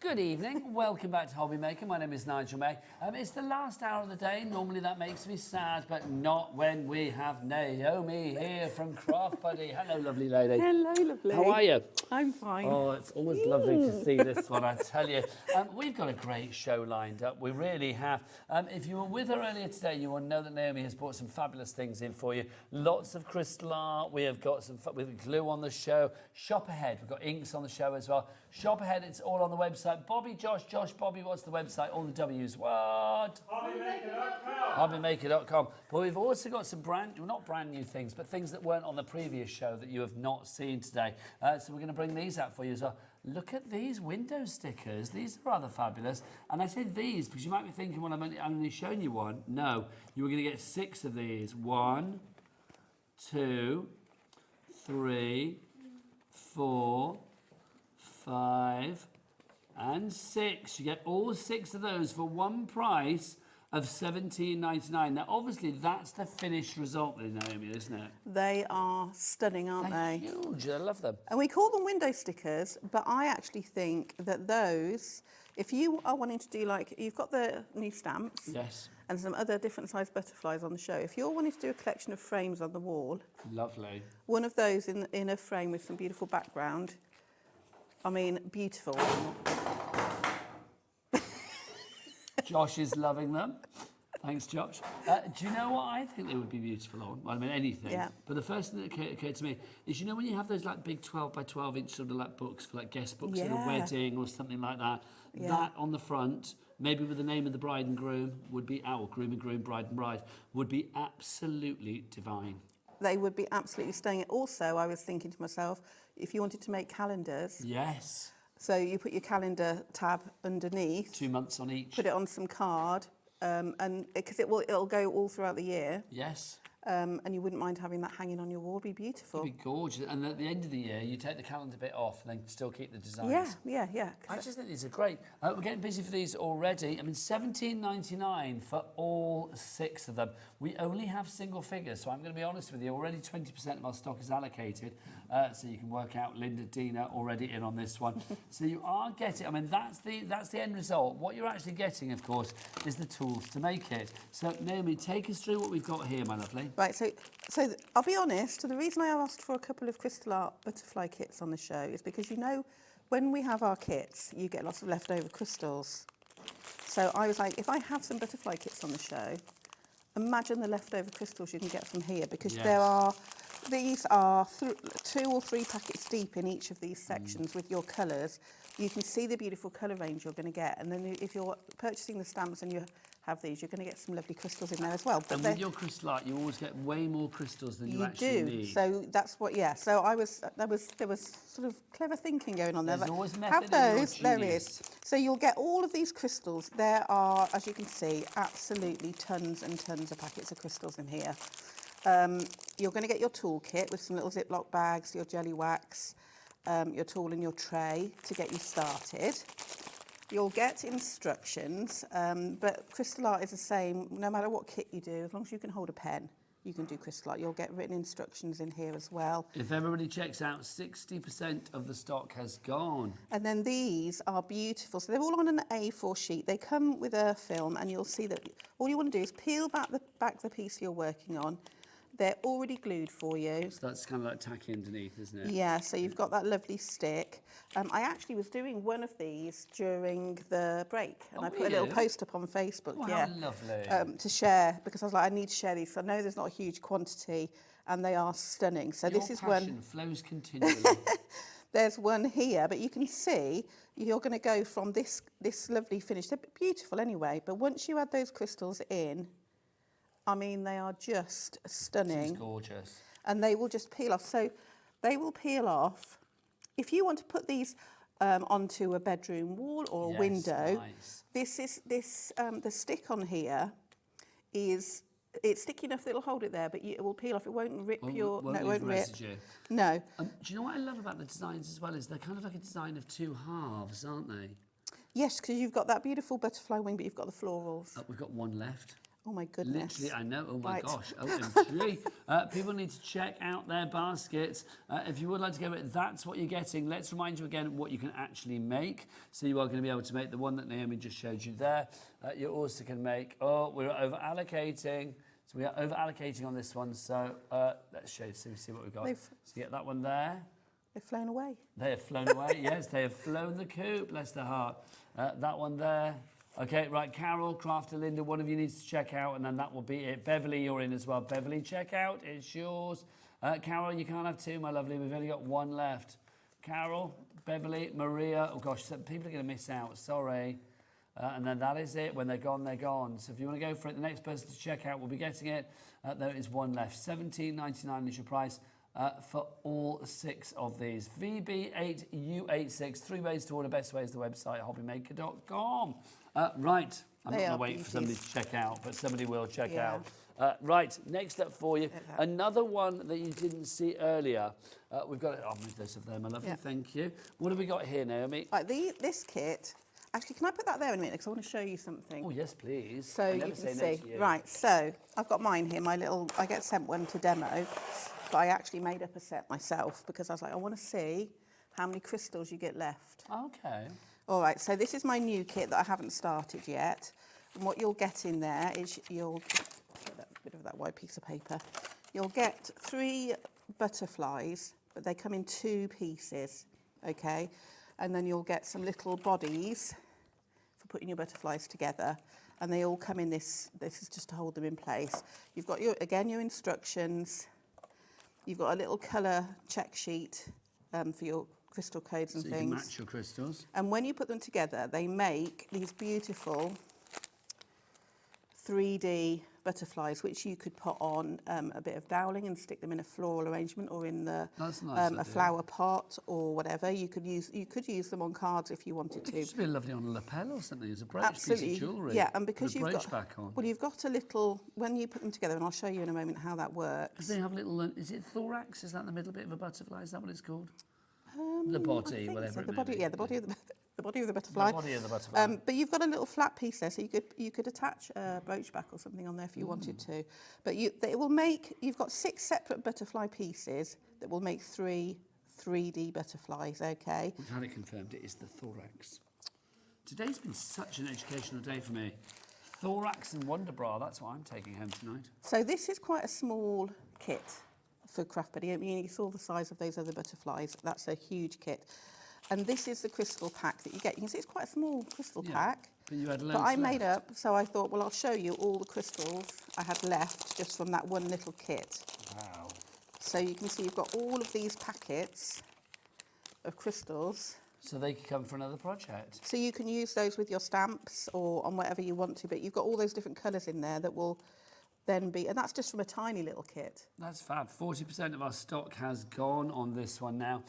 Good evening, welcome back to Hobby Maker. My name is Nigel May. It's the last hour of the day. Normally that makes me sad, but not when we have Naomi here from Craft Buddy. Hello, lovely lady. Hello, lovely. How are you? I'm fine. Oh, it's always lovely to see this one, I tell you. We've got a great show lined up. We really have. If you were with her earlier today, you will know that Naomi has brought some fabulous things in for you. Lots of crystal art. We have got some with glue on the show. Shop ahead. We've got inks on the show as well. Shop ahead. It's all on the website. Bobby, Josh, Bobby, what's the website? All the W's. What? HobbyMaker.com. HobbyMaker.com. But we've also got some not brand new things, but things that weren't on the previous show that you have not seen today. So we're going to bring these out for you as well. Look at these window stickers. These are rather fabulous. And I say these because you might be thinking, well, I'm only showing you one. No, you were going to get 6 of these. 1, 2, 3, 4, 5, and 6. You get all 6 of those for one price of $17.99. Now, obviously, that's the finished result, Naomi, isn't it? They are stunning, aren't they? Huge. I love them. And we call them window stickers, but I actually think that those, if you are wanting to do you've got the new stamps. Yes. And some other different sized butterflies on the show. If you're wanting to do a collection of frames on the wall. Lovely. One of those in a frame with some beautiful background. I mean, beautiful. Josh is loving them. Thanks, Josh. Do you know what I think they would be beautiful on? Well, I mean, anything. Yeah. But the first thing that occurred to me is, you know, when you have those big 12 by 12 inch sort of books for guest books at a wedding or something like that, that on the front, maybe with the name of the bride and groom, would be, groom and groom, bride and bride, would be absolutely divine. They would be absolutely stunning. Also, I was thinking to myself, if you wanted to make calendars. Yes. So you put your calendar tab underneath. 2 months on each. Put it on some card, and because it'll go all throughout the year. Yes. And you wouldn't mind having that hanging on your wall. It'd be beautiful. It'd be gorgeous. And at the end of the year, you take the calendar bit off and then still keep the designs. Yeah. I just think these are great. We're getting busy for these already. I mean, $17.99 for all 6 of them. We only have single figures, so I'm going to be honest with you. Already 20% of our stock is allocated, so you can work out Linda, Dina already in on this one. So you are getting. I mean, that's the end result. What you're actually getting, of course, is the tools to make it. So Naomi, take us through what we've got here, my lovely. Right, so I'll be honest, the reason I asked for a couple of crystal art butterfly kits on the show is because, you know, when we have our kits, you get lots of leftover crystals. So I was like, if I have some butterfly kits on the show, imagine the leftover crystals you can get from here, because these are 2 or 3 packets deep in each of these sections with your colours. You can see the beautiful colour range you're going to get, and then if you're purchasing the stamps and you have these, you're going to get some lovely crystals in there as well. But and with your crystal art, you always get way more crystals than you actually need. So that's what, So there was sort of clever thinking going on there. There's always method have those, in your there is. So you'll get all of these crystals. There are, as you can see, absolutely tons and tons of packets of crystals in here. You're going to get your toolkit with some little Ziploc bags, your jelly wax, your tool and your tray to get you started. You'll get instructions, but crystal art is the same no matter what kit you do. As long as you can hold a pen, you can do crystal art. You'll get written instructions in here as well. If everybody checks out, 60% of the stock has gone. And then these are beautiful. So they're all on an A4 sheet. They come with a film, and you'll see that all you want to do is peel back the piece you're working on. They're already glued for you. So that's kind of like tacky underneath, isn't it? Yeah, so you've got that lovely stick. I actually was doing one of these during the break, and I put a little post up on Facebook. Oh, how lovely. To share, because I was like, I need to share these. I know there's not a huge quantity, and they are stunning. So this is passion flows continually. There's one here, but you can see you're going to go from this lovely finish. They're beautiful anyway, but once you add those crystals in, I mean, they are just stunning. It's gorgeous. And they will just peel off. So they will peel off. If you want to put these onto a bedroom wall or a window, nice. The stick on here it's sticky enough that it'll hold it there, but it will peel off. It won't rip it won't rip. Residue. No. Do you know what I love about the designs as well is they're kind of like a design of 2 halves, aren't they? Yes, because you've got that beautiful butterfly wing, but you've got the florals. We've got one left. Oh my goodness. Literally, I know. Oh my Right. gosh. OMG. People need to check out their baskets. If you would like to go, that's what you're getting. Let's remind you again what you can actually make. So you are going to be able to make the one that Naomi just showed you there. You also can make, we're over allocating. So we are over allocating on this one. So let's show you, so we see what we've got. So you get that one there. They've flown away. They have flown away. Yes, they have flown the coop. Bless their heart. That one there. Okay, right, Carol, Crafter, Linda, one of you needs to check out, and then that will be it. Beverly, you're in as well. Beverly, check out. It's yours. Carol, you can't have two, my lovely. We've only got one left. Carol, Beverly, Maria. Oh, gosh, people are going to miss out. Sorry. And then that is it. When they're gone, they're gone. So if you want to go for it, the next person to check out will be getting it. There is one left. $17.99 is your price. For all 6 of these. VB8U86, 3 ways to order, best way is the website, hobbymaker.com. Right, I'm not going to wait for somebody to check out, but somebody will check out. Right, next up for you, another one that you didn't see earlier. We've got it, I'll move this up there, my lovely, thank you. What have we got here, Naomi? Right, this kit, actually, can I put that there in a minute, because I want to show you something. Oh, yes, please. So you can see. Right, so I've got mine here, I get sent one to demo. But I actually made up a set myself because I was like, I want to see how many crystals you get left. Okay. All right, so this is my new kit that I haven't started yet. And what you'll get in there is you'll get a bit of that white piece of paper. You'll get 3 butterflies, but they come in 2 pieces, okay? And then you'll get some little bodies for putting your butterflies together. And they all come in this is just to hold them in place. You've got your instructions. You've got a little colour check sheet for your crystal codes and so things. You can match your crystals. And when you put them together, they make these beautiful 3D butterflies, which you could put on a bit of doweling and stick them in a floral arrangement or in the a flower pot or whatever. You could use them on cards if you wanted to. It should be lovely on a lapel or something as a brooch Absolutely. piece of jewellery. Yeah, and because you've got back on. Well, you've got a little when you put them together, and I'll show you in a moment how that works. Do they have a little? Is it thorax? Is that the middle bit of a butterfly? Is that what it's called? The body, whatever. So. The body, yeah, the body of the butterfly. The body of the butterfly. But you've got a little flat piece there, so you could attach a brooch back or something on there if you wanted to. But it will make. You've got 6 separate butterfly pieces that will make 3 3D butterflies. Okay. We've had it confirmed. It is the thorax. Today's been such an educational day for me. Thorax and Wonder Bra. That's what I'm taking home tonight. So this is quite a small kit for Craft Buddy. I mean, you saw the size of those other butterflies. That's a huge kit. And this is the crystal pack that you get. You can see it's quite a small crystal pack. But you had loads But I left. made up, so I thought, well, I'll show you all the crystals I had left just from that one little kit. Wow. So you can see you've got all of these packets of crystals. So they could come for another project. So you can use those with your stamps or on whatever you want to, but you've got all those different colours in there that will then be, and that's just from a tiny little kit. That's fab. 40% of our stock has gone on this one now.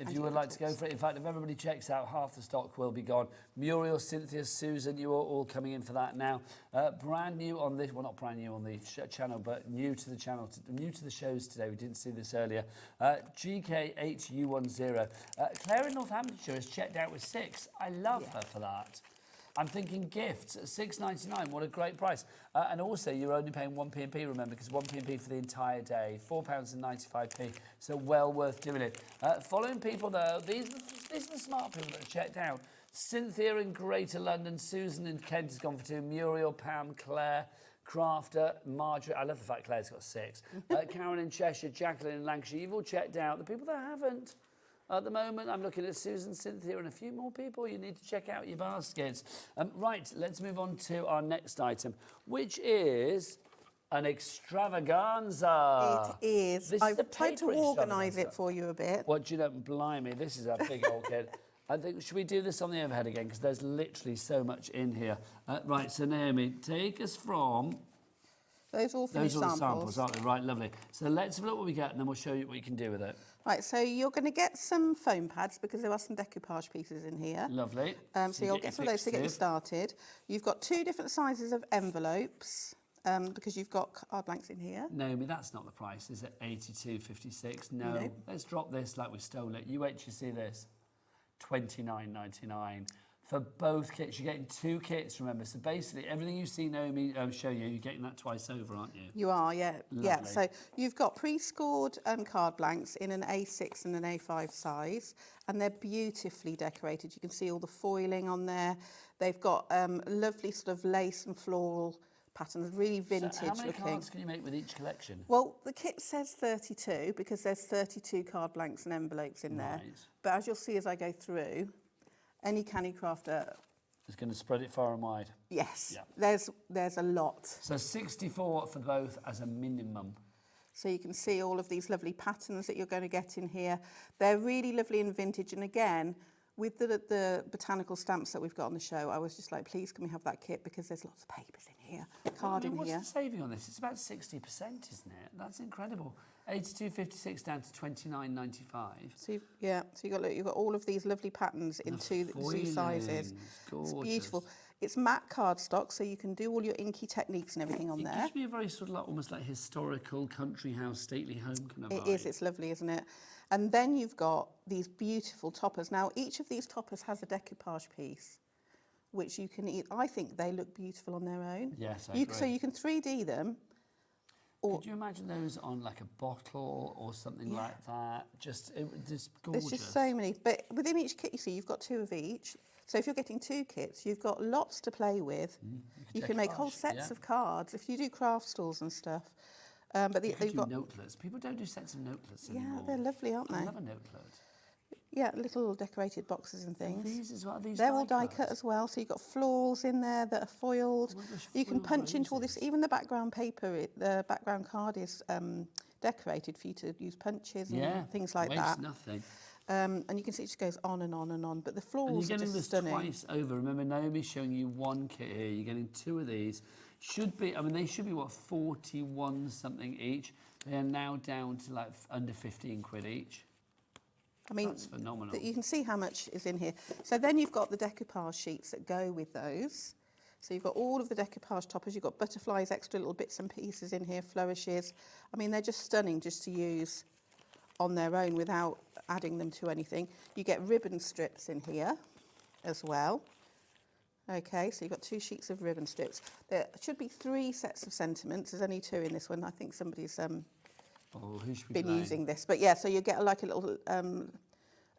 If you would like to go for it, in fact, if everybody checks out, half the stock will be gone. Muriel, Cynthia, Susan, you are all coming in for that now. Brand new on this, well, not brand new on the channel, but new to the channel, new to the shows today. We didn't see this earlier. GK8U10. Claire in Northamptonshire has checked out with 6. I love her for that. I'm thinking gifts at $6.99. What a great price. And also, you're only paying 1p&p, remember, because 1p&p for the entire day, £4.95p. So well worth doing it. Following people, though, these are the smart people that have checked out. Cynthia in Greater London, Susan in Kent has gone for 2, Muriel, Pam, Claire, Crafter, Marjorie. I love the fact Claire's got 6. Karen in Cheshire, Jacqueline in Lancashire. You've all checked out. The people that haven't, at the moment, I'm looking at Susan, Cynthia, and a few more people. You need to check out your baskets. Right, let's move on to our next item, which is an extravaganza. It is. I've tried to organise it for you a bit. What do you know? Blimey, this is a big old kid. I think, should we do this on the overhead again? Because there's literally so much in here. Right, so Naomi, take us from... Those are all finished samples. Those are the samples, aren't they? Right, lovely. So let's have a look what we get, and then we'll show you what you can do with it. Right, so you're going to get some foam pads because there are some decoupage pieces in here. Lovely. So you'll get some of those to get you started. You've got 2 different sizes of envelopes because you've got card blanks in here. Naomi, that's not the price, is it? $82.56. No. Let's drop this like we stole it. You wait till you see this. $29.99. for both kits. You're getting 2 kits, remember. So basically, everything you see Naomi show you, you're getting that twice over, aren't you? You are, yeah. Lovely. Yeah, so you've got pre-scored card blanks in an A6 and an A5 size, and they're beautifully decorated. You can see all the foiling on there. They've got lovely sort of lace and floral patterns, really vintage So how many looking. cards can you make with each collection? Well, the kit says 32 because there's 32 card blanks and envelopes in there. Right. But as you'll see as I go through, any canny crafter, It's going to spread it far and wide. yes, Yeah. there's a lot. So 64 for both as a minimum. So you can see all of these lovely patterns that you're going to get in here. They're really lovely and vintage. And again, with the botanical stamps that we've got on the show, I was just like, please, can we have that kit? Because there's lots of papers in here, card in what's here. the saving on this? It's about 60%, isn't it? That's incredible. 82.56 down to 29.95. So you've got all of these lovely patterns in two sizes. Gorgeous. It's beautiful. It's matte cardstock, so you can do all your inky techniques and everything on It there. gives me a very sort of like almost like historical country house, stately home kind of vibe. It is, it's lovely, isn't it? And then you've got these beautiful toppers. Now, each of these toppers has a decoupage piece, which you can I think they look beautiful on their own. Yes, I agree. So you can 3D them. Could you imagine those on like a bottle or something like that? Just gorgeous. There's just so many. But within each kit, you see, you've got 2 of each. So if you're getting 2 kits, you've got lots to play with. You can make whole sets of cards if you do craft stores and stuff. But they've got notelets. People don't do sets of notelets anymore. Yeah, they're lovely, aren't they? I love a notelet. Yeah, little decorated boxes and things. These as well. They're all die cut as well. So you've got florals in there that are foiled. You can punch into all this. Even the background paper, the background card is decorated for you to use punches and things like that. Nothing. And you can see it just goes on and on and on. But the florals And you're are getting just this stunning. twice over. Remember, Naomi's showing you 1 kit here. You're getting 2 of these. They should be, what, 41 something each. They are now down to like under 15 quid each. I mean, that's phenomenal. You can see how much is in here. So then you've got the decoupage sheets that go with those. So you've got all of the decoupage toppers. You've got butterflies, extra little bits and pieces in here, flourishes. I mean, they're just stunning just to use on their own without adding them to anything. You get ribbon strips in here as well. Okay, so you've got 2 sheets of ribbon strips. There should be 3 sets of sentiments. There's only 2 in this one. I think somebody's been using this. But yeah, so you get like a little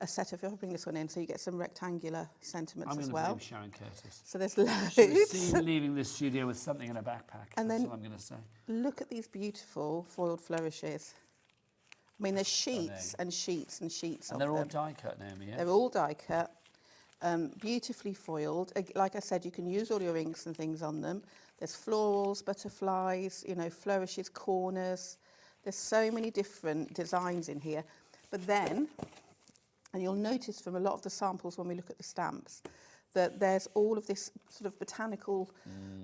a set of, if I bring this one in, so you get some rectangular sentiments as well. I'm going to blame Sharon Curtis. So there's loads. She was seen leaving this studio with something in her backpack. And That's then all I'm going to say. Look at these beautiful foiled flourishes. I mean, there's sheets and sheets and sheets And of they're all them. die cut, Naomi, yeah? They're all die cut, beautifully foiled. Like I said, you can use all your inks and things on them. There's florals, butterflies, flourishes, corners. There's so many different designs in here. But then, and you'll notice from a lot of the samples when we look at the stamps, that there's all of this sort of botanical,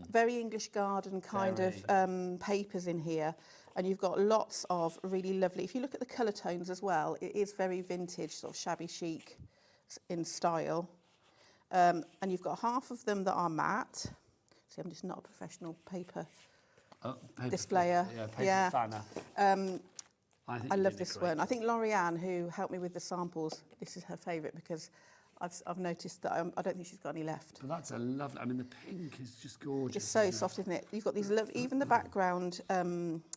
very English garden kind of papers in here. And you've got lots of really lovely, if you look at the colour tones as well, it is very vintage, sort of shabby chic in style. And you've got half of them that are matte. See, I'm just not a professional paper displayer. Paper fanner. I love this one. I think Lorianne, who helped me with the samples, this is her favourite because I've noticed that I don't think she's got any left. But that's a lovely, I mean, the pink is just gorgeous. It's so soft, isn't it? You've got these, even the background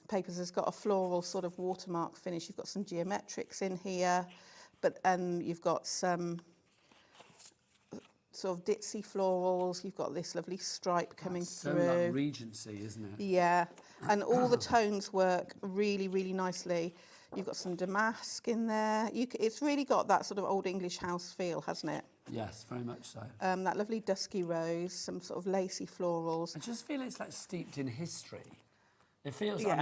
papers has got a floral sort of watermark finish. You've got some geometrics in here, and you've got some sort of ditzy florals. You've got this lovely stripe coming through. So like Regency, isn't it? Yeah, and all the tones work really, really nicely. You've got some damask in there. It's really got that sort of old English house feel, hasn't it? Yes, very much so. That lovely dusky rose, some sort of lacy florals. I just feel it's like steeped in history. It feels. Yeah.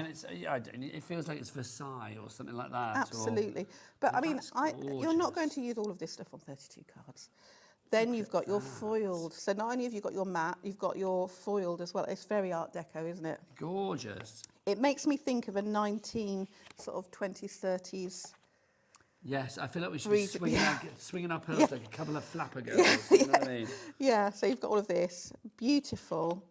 I mean, it feels like it's Versailles or something like that. Absolutely, but I mean, you're not going to use all of this stuff on 32 cards. Then you've got your foiled. So not only have you got your matte, you've got your foiled as well. It's very Art Deco, isn't it? Gorgeous. It makes me think of a 20s, 30s. Yes, I feel like we should be swinging our pearls like a couple of flapper girls. You know what I mean? Yeah, so you've got all of this beautiful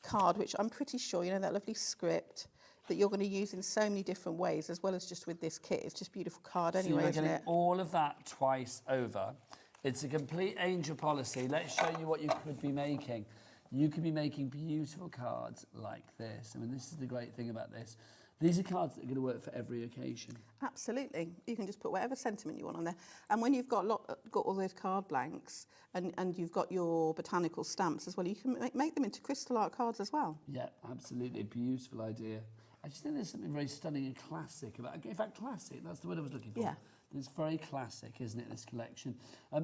card, which I'm pretty sure, that lovely script that you're going to use in so many different ways, as well as just with this kit. It's just beautiful card anyway, you're isn't getting it? all of that twice over. It's a complete angel policy. Let's show you what you could be making. You could be making beautiful cards like this. I mean, this is the great thing about this. These are cards that are going to work for every occasion. Absolutely. You can just put whatever sentiment you want on there. And when you've got all those card blanks and you've got your botanical stamps as well, you can make them into crystal art cards as well. Yeah, absolutely. Beautiful idea. I just think there's something very stunning and classic about it. In fact, classic, that's the word I was looking for. Yeah. It's very classic, isn't it, this collection?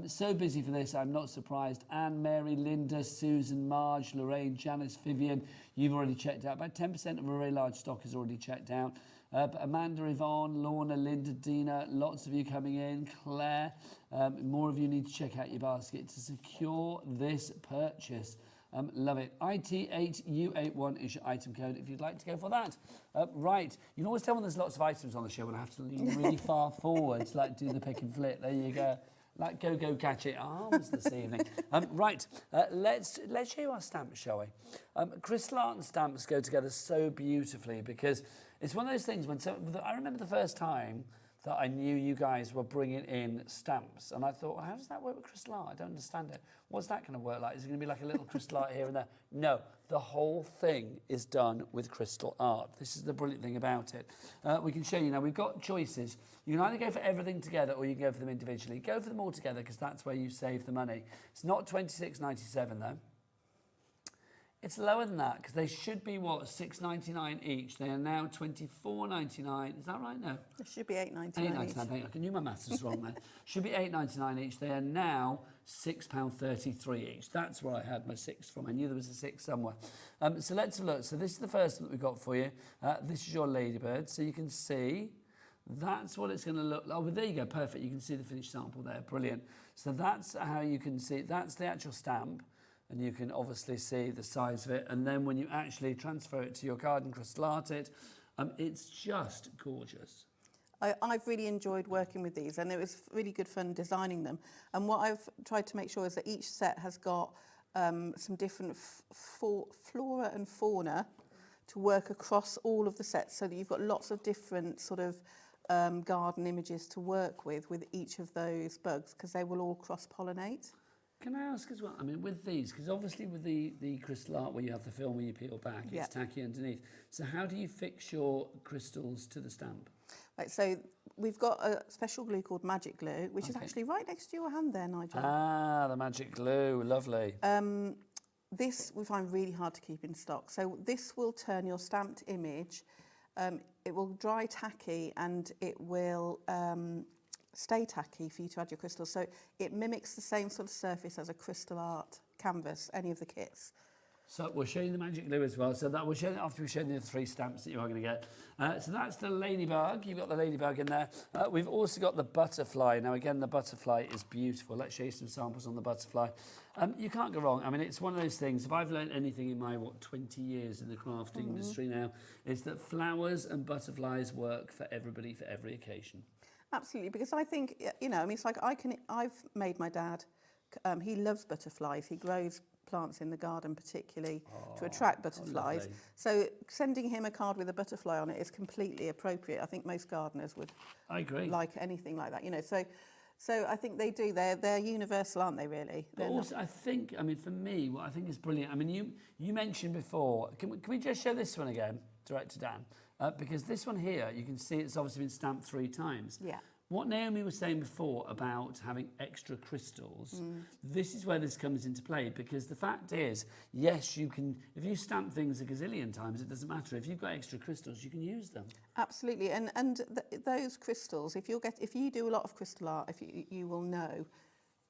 So busy for this, I'm not surprised. Anne, Mary, Linda, Susan, Marge, Lorraine, Janice, Vivian, you've already checked out. About 10% of a very large stock is already checked out. But Amanda, Yvonne, Lorna, Linda, Dina, lots of you coming in. Claire, more of you need to check out your basket to secure this purchase. Love it. IT8U81 is your item code if you'd like to go for that. Right, you can always tell when there's lots of items on the show when I have to lean really far forward to like do the pick and flip. There you go. Like go catch it arms this evening. Right, let's show you our stamps, shall we? Crystal art and stamps go together so beautifully because it's one of those things when I remember the first time that I knew you guys were bringing in stamps. And I thought, well, how does that work with crystal art? I don't understand it. What's that going to work like? Is it going to be like a little crystal art here and there? No, the whole thing is done with crystal art. This is the brilliant thing about it. We can show you now. We've got choices. You can either go for everything together or you can go for them individually. Go for them all together because that's where you save the money. It's not $26.97 though. It's lower than that because they should be, what, $6.99 each. They are now $24.99. Is that right? No. It should be $8.99 $8.99. Thank you. I knew my maths was wrong then. Should be $8.99 each. They are now £6.33 each. That's where I had my 6 from. I knew there was a 6 somewhere. So let's have a look. So this is the first one that we've got for you. This is your ladybird. So you can see that's what it's going to look like. Oh, well, there you go. Perfect. You can see the finished sample there. Brilliant. So that's how you can see. That's the actual stamp. And you can obviously see the size of it. And then when you actually transfer it to your card and crystal art it, it's just gorgeous. I've really enjoyed working with these and it was really good fun designing them. And what I've tried to make sure is that each set has got some different flora and fauna to work across all of the sets so that you've got lots of different sort of garden images to work with each of those bugs because they will all cross-pollinate. Can I ask as well, I mean, with these, because obviously with the crystal art where you have the film where you peel back, it's tacky underneath. So how do you fix your crystals to the stamp? Right, so we've got a special glue called magic glue, which is actually right next to your hand there, Nigel. Ah, the magic glue, lovely. This we find really hard to keep in stock. So this will turn your stamped image, it will dry tacky and it will stay tacky for you to add your crystals. So it mimics the same sort of surface as a crystal art canvas, any of the kits. So we'll show you the magic glue as well. So that we'll show you after we've shown you the 3 stamps that you are going to get. So that's the ladybug. You've got the ladybug in there. We've also got the butterfly. Now again, the butterfly is beautiful. Let's show you some samples on the butterfly. You can't go wrong. I mean, it's one of those things. If I've learned anything in my 20 years in the crafting industry now, is that flowers and butterflies work for everybody for every occasion. Absolutely, because I think, you know, I mean, it's like I've made my dad, he loves butterflies. He grows plants in the garden particularly to attract butterflies. So sending him a card with a butterfly on it is completely appropriate. I think most gardeners would like anything like that, you know. So I think they do. They're universal, aren't they, really? But also, I think, I mean, for me, what I think is brilliant, I mean, you mentioned before, can we just show this one again, Director Dan? Because this one here, you can see it's obviously been stamped 3 times. Yeah. What Naomi was saying before about having extra crystals, this is where this comes into play, because the fact is, yes, you can, if you stamp things a gazillion times, it doesn't matter. If you've got extra crystals, you can use them. Absolutely, and those crystals, if you do a lot of crystal art, you will know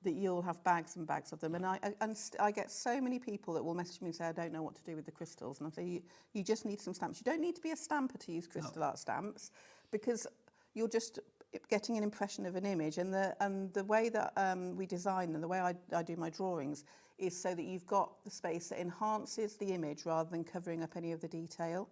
that you'll have bags and bags of them. And I get so many people that will message me and say, I don't know what to do with the crystals. And I say, you just need some stamps. You don't need to be a stamper to use crystal art stamps, because you're just getting an impression of an image. And the way that we design them, the way I do my drawings, is so that you've got the space that enhances the image rather than covering up any of the detail.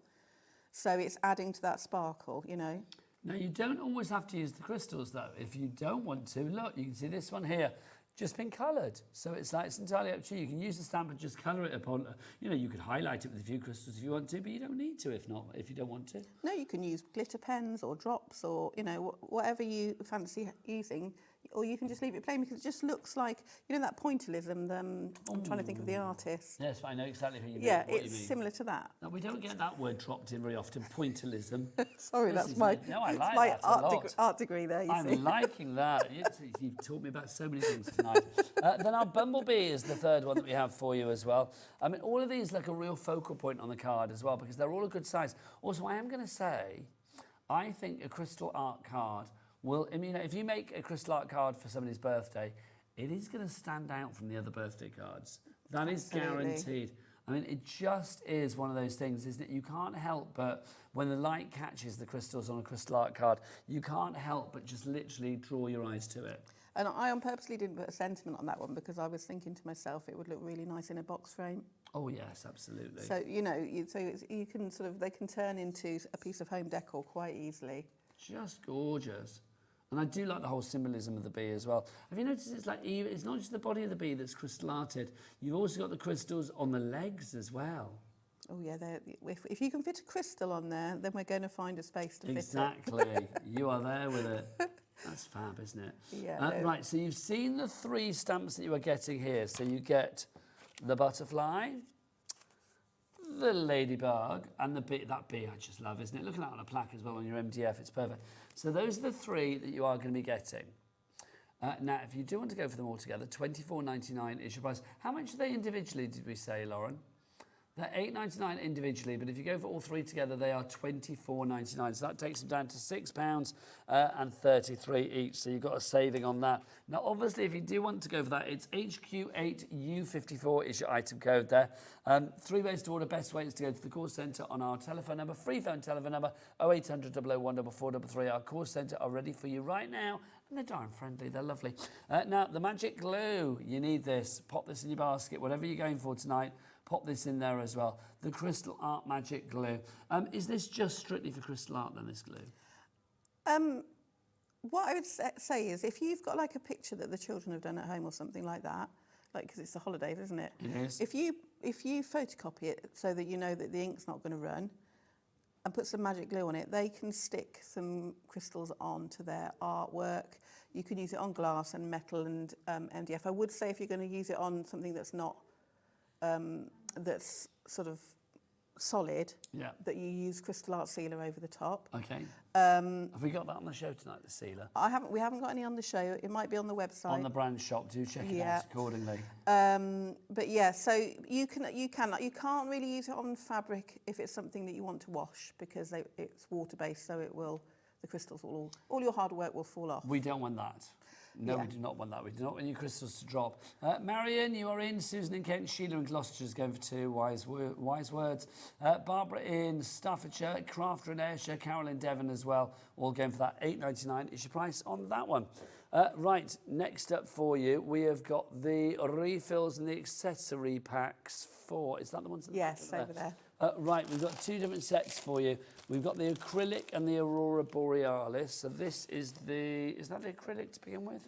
So it's adding to that sparkle, you know. Now, you don't always have to use the crystals, though. If you don't want to, look, you can see this one here, just been coloured. So it's entirely up to you. You can use the stamp and just colour it upon, you know, you could highlight it with a few crystals if you want to, but you don't need to if you don't want to. No, you can use glitter pens or drops or, you know, whatever you fancy using. or you can just leave it plain because it just looks like, you know, that pointillism. I'm trying to think of the artist. Yes, I know exactly who you mean. Yeah, what you it's mean. similar to that. No, we don't get that word dropped in very often, pointillism. Sorry, This that's is my, it. No, I like my that a lot. art degree there, you see. I'm liking that. You've taught me about so many things tonight. Then our bumblebee is the third one that we have for you as well. I mean, all of these like a real focal point on the card as well because they're all a good size. Also, I am going to say, I think a crystal art card will, I mean, if you make a crystal art card for somebody's birthday, it is going to stand out from the other birthday cards. That is guaranteed. I mean, it just is one of those things, isn't it? You can't help but, when the light catches the crystals on a crystal art card, you can't help but just literally draw your eyes to it. And I purposely didn't put a sentiment on that one because I was thinking to myself it would look really nice in a box frame. Oh yes, absolutely. So, you know, you can sort of, they can turn into a piece of home decor quite easily. Just gorgeous. And I do like the whole symbolism of the bee as well. Have you noticed it's like, it's not just the body of the bee that's crystal arted, you've also got the crystals on the legs as well. Oh yeah, if you can fit a crystal on there, then we're going to find a space to fit it. Exactly. You are there with it. That's fab, isn't it? Yeah. Right, so you've seen the 3 stamps that you are getting here. So you get the butterfly, the ladybug, and the bee. That bee I just love, isn't it? Look at that on a plaque as well on your MDF. It's perfect. So those are the 3 that you are going to be getting. Now, if you do want to go for them all together, $24.99 is your price. How much are they individually, did we say, Lauren? They're $8.99 individually, but if you go for all 3 together, they are $24.99. So that takes them down to £6 and 33 each. So you've got a saving on that. Now, obviously, if you do want to go for that, it's HQ8U54 is your item code there. 3 ways to order. Best way is to go to the call centre on our telephone number, free phone telephone number, 0800 001 433. Our call centre are ready for you right now. And they're darn friendly, they're lovely. Now, the magic glue, you need this. Pop this in your basket, whatever you're going for tonight. Pop this in there as well. The Crystal Art Magic Glue. Is this just strictly for crystal art then, this glue? What I would say is if you've got like a picture that the children have done at home or something like that, like because it's the holidays, isn't it? It is. If you photocopy it so that you know that the ink's not going to run and put some magic glue on it, they can stick some crystals onto their artwork. You can use it on glass and metal and MDF. I would say if you're going to use it on something that's not that's sort of solid, that you use crystal art sealer over the top. Okay. Have we got that on the show tonight, the sealer? We haven't got any on the show. It might be on the website. On the brand shop, do check it out accordingly. But yeah, so you can't really use it on fabric if it's something that you want to wash because it's water based, so the crystals will all your hard work will fall off. We don't want that. No, we do not want that. We do not want your crystals to drop. Marion, you are in. Susan in Kent. Sheila in Gloucester is going for 2 wise words. Barbara in Staffordshire. Crafter in Ayrshire. Carol in Devon as well. All going for that. $8.99 is your price on that one. Right, next up for you, we have got the refills and the accessory packs for... Is that the ones? Yes, over there. Right, we've got 2 different sets for you. We've got the acrylic and the Aurora Borealis. So this is is that the acrylic to begin with?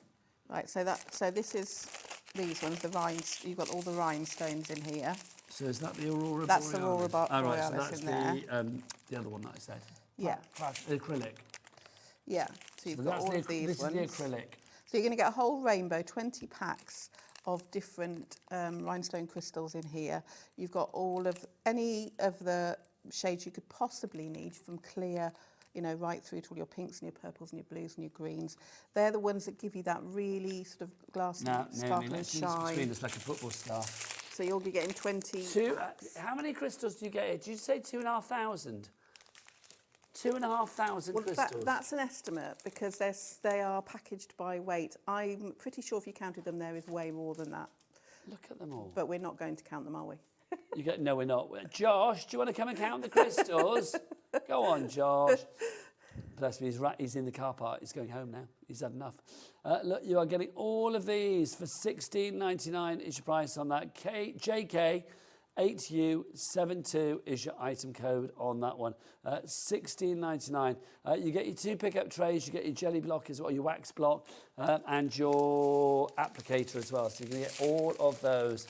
Right, so this is these ones, the rhinestones. You've got all the rhinestones in here. So is that the Aurora Borealis? That's the Aurora Borealis right, so that's in there. The other one that I said. Yeah. The acrylic. Yeah, so you've got all of these ones. This is the acrylic. So you're going to get a whole rainbow, 20 packs of different rhinestone crystals in here. You've got any of the shades you could possibly need, from clear, right through to all your pinks and your purples and your blues and your greens. They're the ones that give you that really sort of glassy, sparkling shine. It's like a football star. So you'll be getting 20. How many crystals do you get here? Did you say 2,500? 2,500 crystals? That's an estimate because they are packaged by weight. I'm pretty sure if you counted them, there is way more than that. Look at them all. But we're not going to count them, are we? No, we're not. Josh, do you want to come and count the crystals? Go on, Josh. Bless me, he's in the car park. He's going home now. He's had enough. Look, you are getting all of these for $16.99 is your price on that. JK8U72 is your item code on that one. $16.99. You get your 2 pickup trays, you get your jelly block as well, your wax block, and your applicator as well. So you're going to get all of those.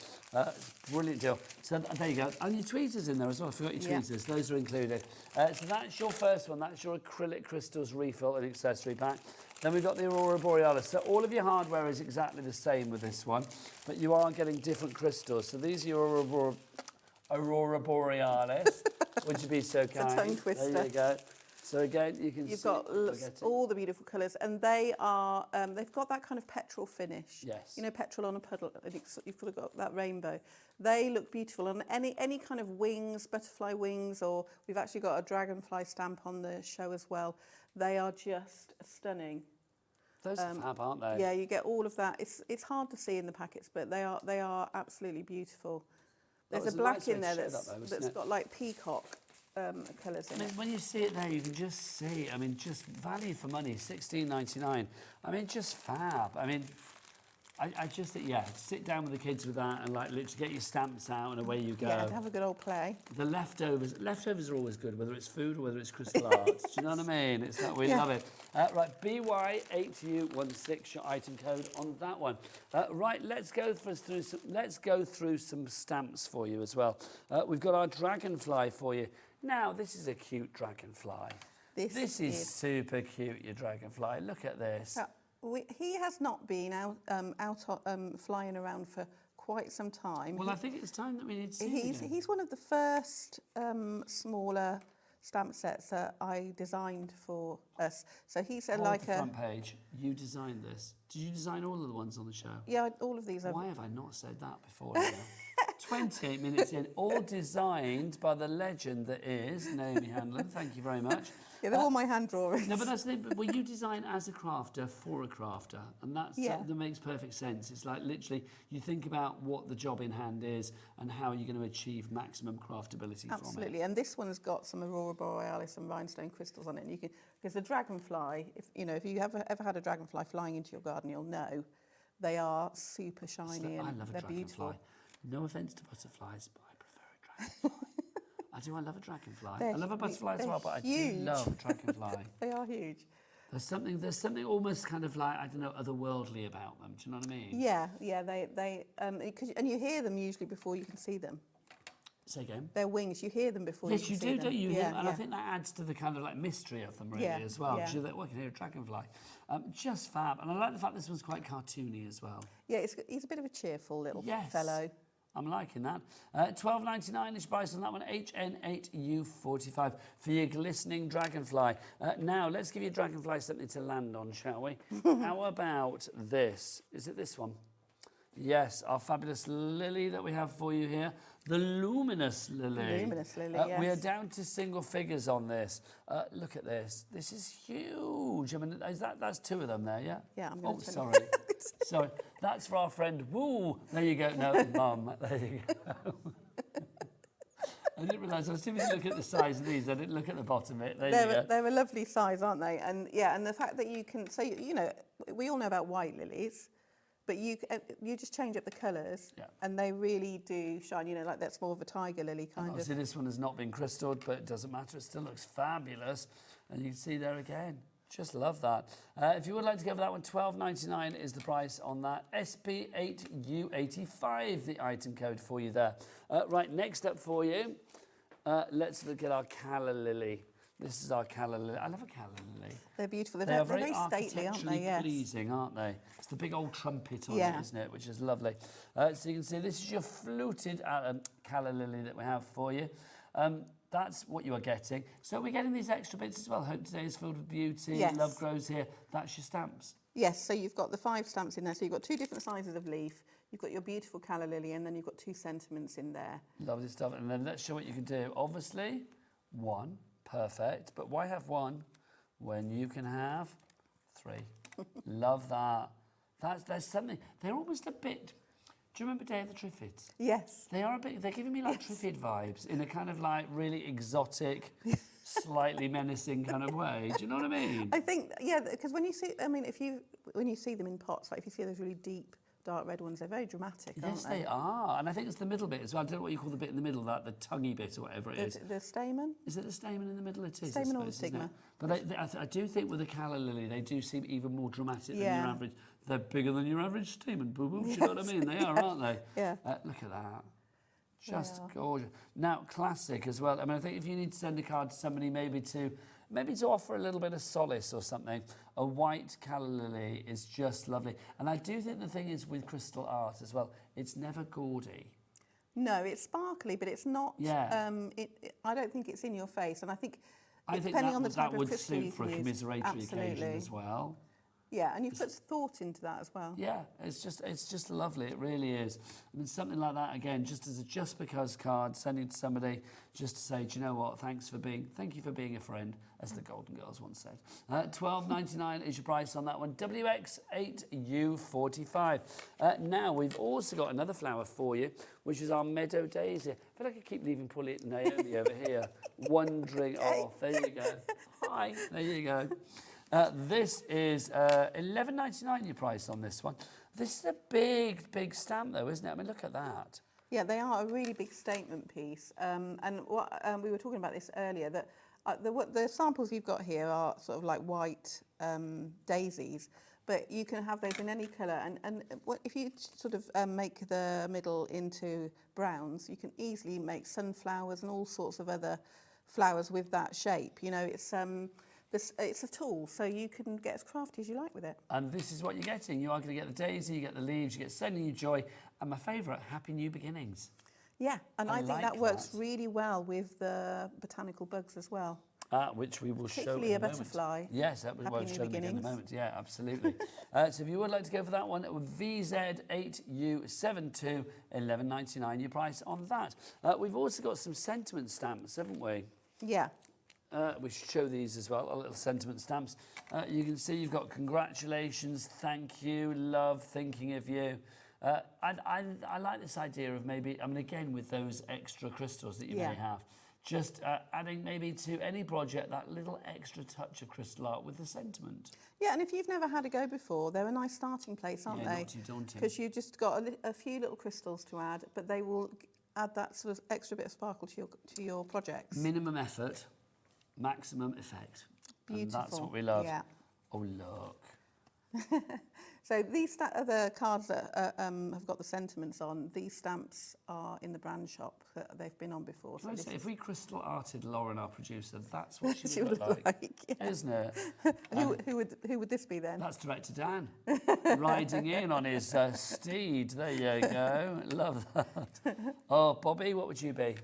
Brilliant deal. So there you go. And your tweezers in there as well. I forgot your tweezers. Those are included. So that's your first one. That's your acrylic crystals refill and accessory pack. Then we've got the Aurora Borealis. So all of your hardware is exactly the same with this one, but you are getting different crystals. So these are your Aurora Borealis. Would you be so kind? It's a tongue twister. There you go. So again, you can You've see... got all the beautiful colours, and they are, they've got that kind of petrol finish. Yes. You know, petrol on a puddle, and you've got that rainbow. They look beautiful, and any kind of wings, butterfly wings, or we've actually got a dragonfly stamp on the show as well. They are just stunning. Those are fab, aren't they? Yeah, you get all of that. It's hard to see in the packets, but they are absolutely beautiful. There's a black in there that's got like peacock colours in it. When you see it there, you can just see, I mean, just value for money, $16.99. I mean, just fab. I mean, I just think, yeah, sit down with the kids with that and like literally get your stamps out and away you go. Yeah, to have a good old play. The leftovers are always good, whether it's food or whether it's crystal art. Do you know what I mean? It's like, we love it. Right, BY8U16, your item code on that one. Right, let's go through some stamps for you as well. We've got our dragonfly for you. Now, this is a cute dragonfly. This is super cute, your dragonfly. Look at this. He has not been out flying around for quite some time. Well, I think it's time that we need to see him again. He's one of the first smaller stamp sets that I designed for us. So he's like the front page. You designed this. Did you design all of the ones on the show? Yeah, all of these. Why have I not said that before? 28 minutes in, all designed by the legend that is Naomi Hanlon. Thank you very much. Yeah, they're all my hand drawings. No, but that's the thing. Well, you design as a crafter for a crafter, and that makes perfect sense. It's like literally you think about what the job in hand is and how you're going to achieve maximum craftability from it. Absolutely, and this one's got some Aurora Borealis and rhinestone crystals on it. And you can, because the dragonfly, if you ever had a dragonfly flying into your garden, you'll know they are super shiny and love a they're dragonfly. beautiful. No offence to butterflies, but I prefer a dragonfly. I love a dragonfly. I love a butterfly as well, but I do love a dragonfly. They are huge. There's something almost kind of like, I don't know, otherworldly about them. Do you know what I mean? Yeah, and you hear them usually before you can see them. Say again? Their wings, you hear them before you can see them. Yes, you do, don't you? Yeah, and I think that adds to the kind of like mystery of them really as well. Because you're like, well, I can hear a dragonfly. Just fab. And I like the fact this one's quite cartoony as well. Yeah, he's a bit of a cheerful little fellow. I'm liking that. $12.99 is price on that one. HN8U45 for your glistening dragonfly. Now, let's give your dragonfly something to land on, shall we? How about this? Is it this one? Yes, our fabulous lily that we have for you here. The luminous lily. The luminous lily, yes. We are down to single figures on this. Look at this. This is huge. I mean, that's two of them there, yeah? Yeah, I'm going to sorry. Sorry. That's for our friend. Woo! There you go. No, Mum. There you go. I didn't realise. I was too busy looking at the size of these. I didn't look at the bottom of it. There you go. They're a lovely size, aren't they? And yeah, and the fact that you can... So, you know, we all know about white lilies. But you just change up the colours and they really do shine. You know, like that's more of a tiger lily kind of. Obviously, this one has not been crystalled, but it doesn't matter. It still looks fabulous. And you can see there again. Just love that. If you would like to go for that one, $12.99 is the price on that. SP8U85, the item code for you there. Right, next up for you, let's look at our calla lily. This is our calla lily. I love a calla lily. They're beautiful. They're very stately, aren't they? Yes. Pleasing, aren't they? It's the big old trumpet on it, isn't it? Which is lovely. So you can see this is your fluted calla lily that we have for you. That's what you are getting. So we're getting these extra bits as well. Hope today is filled with beauty. Yes. Love grows here. That's your stamps. Yes, so you've got the 5 stamps in there. So you've got 2 different sizes of leaf. You've got your beautiful calla lily, and then you've got 2 sentiments in there. Lovely stuff. And then let's show what you can do. Obviously, 1. Perfect. But why have 1 when you can have 3? Love that. There's something. They're almost a bit... Do you remember Day of the Triffids? Yes. They are a bit... They're giving me like Triffid vibes in a kind of like really exotic, slightly menacing kind of way. Do you know what I mean? I think, yeah, because when you see... I mean, when you see them in pots, like if you see those really deep... dark red ones, they're very dramatic, aren't they? Yes, they are. And I think it's the middle bit as well. I don't know what you call the bit in the middle, that the tonguey bit or whatever it is. The stamen? Is it the stamen in the middle? It is, Stamen or the I suppose, stigma. But I do think with the calla lily, they do seem even more dramatic than your average. They're bigger than your average stamen, boo-boo. Do you know what I mean? They are, aren't they? Yeah. Look at that. Just gorgeous. Now, classic as well. I mean, I think if you need to send a card to somebody, maybe to offer a little bit of solace or something, a white calla lily is just lovely. And I do think the thing is with crystal art as well, it's never gaudy. No, it's sparkly, but it's not. Yeah. I don't think it's in your face, and I think Depending that, on the type that would of crystal suit you for a can use. commiseratory occasion as well. Yeah, and you put thought into that as well. Yeah, it's just lovely. It really is. I mean, something like that again, just as a just because card, sending to somebody just to say, do you know what? Thank you for being a friend, as the Golden Girls once said. $12.99 is your price on that one. WX8U45. Now we've also got another flower for you, which is our Meadow Daisy. I feel like I keep leaving poor little Naomi over here, wandering off. There you go. Hi. There you go. This is $11.99 your price on this one. This is a big stamp though, isn't it? I mean, look at that. Yeah, they are a really big statement piece. And what we were talking about this earlier, that the samples you've got here are sort of like white daisies, but you can have those in any colour. And if you sort of make the middle into browns, you can easily make sunflowers and all sorts of other flowers with that shape. You know, it's a tool, so you can get as crafty as you like with it. And this is what you're getting. You are going to get the daisy, you get the leaves, you get sending you joy, and my favourite, happy new beginnings. Yeah, and I think like that works really well with the botanical bugs as well. Which we will show in a Particularly a butterfly. Yes, that we will show them in a moment. Yeah, absolutely. So if you would like to go for that one, VZ8U72, $11.99 your price on that. We've also got some sentiment stamps, haven't we? Yeah. We should show these as well, our little sentiment stamps. You can see you've got congratulations, thank you, love, thinking of you. I like this idea of maybe, I mean, again, with those extra crystals that you may have, just adding maybe to any project that little extra touch of crystal art with the sentiment. Yeah, and if you've never had a go before, they're a nice starting place, aren't they? Not too daunting. Because you've just got a few little crystals to add, but they will add that sort of extra bit of sparkle to your projects. Minimum effort, maximum effect. Beautiful. And that's what we love. Yeah. Oh, look. So these other cards that have got the sentiments on, these stamps are in the brand shop that they've been on before. So if we crystal arted Lauren, our producer, that's what she would look like, yeah. Isn't it? Who would this be then? That's Director Dan, riding in on his steed. There you go. Love that. Oh, Bobby, what would you be?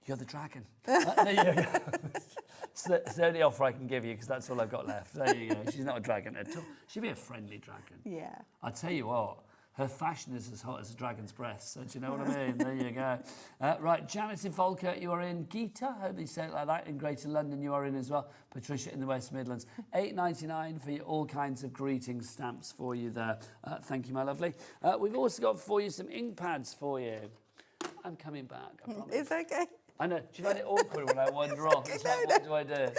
You're the dragon. There you go. It's the only offer I can give you because that's all I've got left. There you go. She's not a dragon at all. She'd be a friendly dragon. Yeah. I tell you what, her fashion is as hot as a dragon's breath. So do you know what I mean? There you go. Right, Janet in Falkirk, you are in. Geeta, hope you say it like that. In Greater London, you are in as well. Patricia in the West Midlands. $8.99 for you, all kinds of greeting stamps for you there. Thank you, my lovely. We've also got for you some ink pads for you. I'm coming back, I promise. It's okay. I know. Do you find it awkward when I wander off? It's like, what do I do?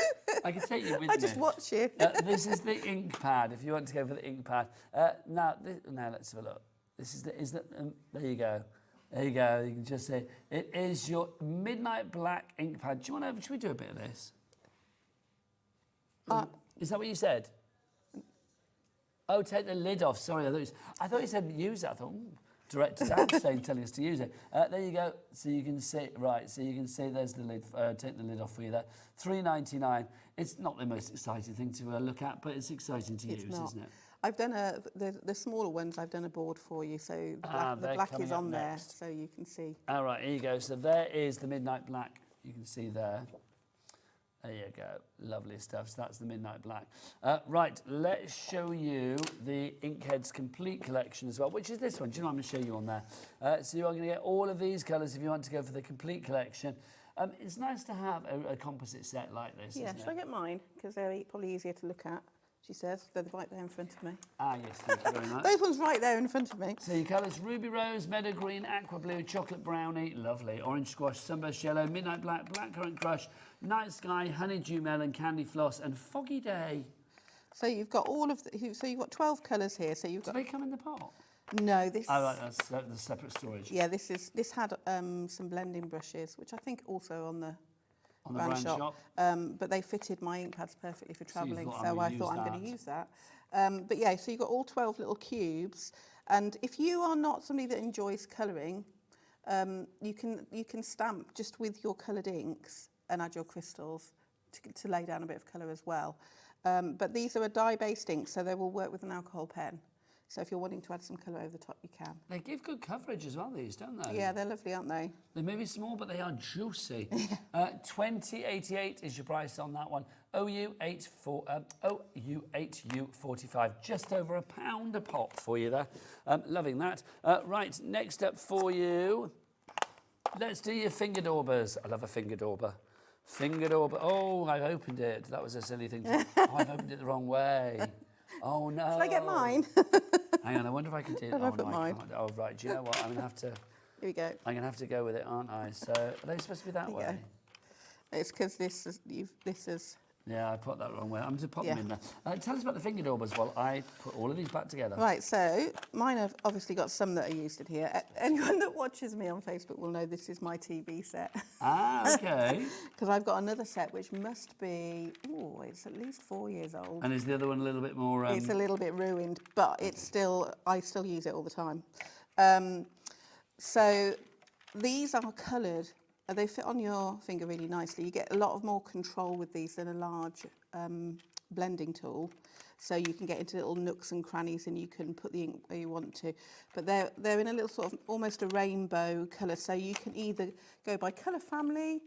I can take you with me. I just watch you. This is the ink pad, if you want to go for the ink pad. Now let's have a look. This is there you go. There you go. You can just say, it is your midnight black ink pad. Do you want to, should we do a bit of this? Is that what you said? Oh, take the lid off. Sorry, I thought you said use it. I thought, Director Dan telling us to use it. There you go. So you can see, right, so you can see there's the lid, take the lid off for you there. $3.99. It's not the most exciting thing to look at, but it's exciting to use, isn't it? I've done the smaller ones, I've done a board for you, so the black is on there, so you can see. All right, here you go. So there is the midnight black. You can see there. There you go. Lovely stuff. So that's the midnight black. Right, let's show you the Inkheads Complete Collection as well, which is this one. Do you know I'm going to show you on there? So you are going to get all of these colours if you want to go for the Complete Collection. It's nice to have a composite set like this, Yeah, should I get mine? Because they're probably easier to look at, she says. They're right there in front of me. Ah, yes, thank you very much. Those ones right there in front of me. So your colours, ruby rose, meadow green, aqua blue, chocolate brownie, lovely, orange squash, sunburst yellow, midnight black, blackcurrant crush, night sky, honeydew melon, candy floss, and foggy day. So you've got all of so you've got 12 colours here. So you've got. Do they come in the pot? No, this. Oh, right, that's the separate storage. Yeah, this had some blending brushes, which I think also on the brand shop. But they fitted my ink pads perfectly for travelling, so I thought I'm going to use that. But yeah, so you've got all 12 little cubes, and if you are not somebody that enjoys colouring, you can stamp just with your coloured inks and add your crystals to lay down a bit of colour as well. But these are a dye-based ink, so they will work with an alcohol pen. So if you're wanting to add some colour over the top, you can. They give good coverage as well, these, don't they? Yeah, they're lovely, aren't they? They may be small, but they are juicy. $20.88 is your price on that one. OU8U45, just over £1 a pop for you there. Loving that. Right, next up for you, let's do your finger daubers. I love a finger dauber. Finger dauber. Oh, I opened it. That was a silly thing. I've opened it the wrong way. Oh no. Shall I get mine? Hang on, I wonder if I can do it. I put mine? I can't. Oh, right. Do you know what? I'm going to have to... Here we go. I'm going to have to go with it, aren't I? So, are they supposed to be that way? It's because this is... Yeah, I put that wrong way. I'm going to pop them in there. Tell us about the finger daubers while I put all of these back together. Right, so mine have obviously got some that are used in here. Anyone that watches me on Facebook will know this is my TV set. Ah, okay. Because I've got another set which must be, it's at least 4 years old. And is the other one a little bit more... It's a little bit ruined, but it's still, I still use it all the time. So these are coloured. They fit on your finger really nicely. You get a lot of more control with these than a large blending tool. So you can get into little nooks and crannies and you can put the ink where you want to. But they're in a little sort of almost a rainbow colour. So you can either go by colour family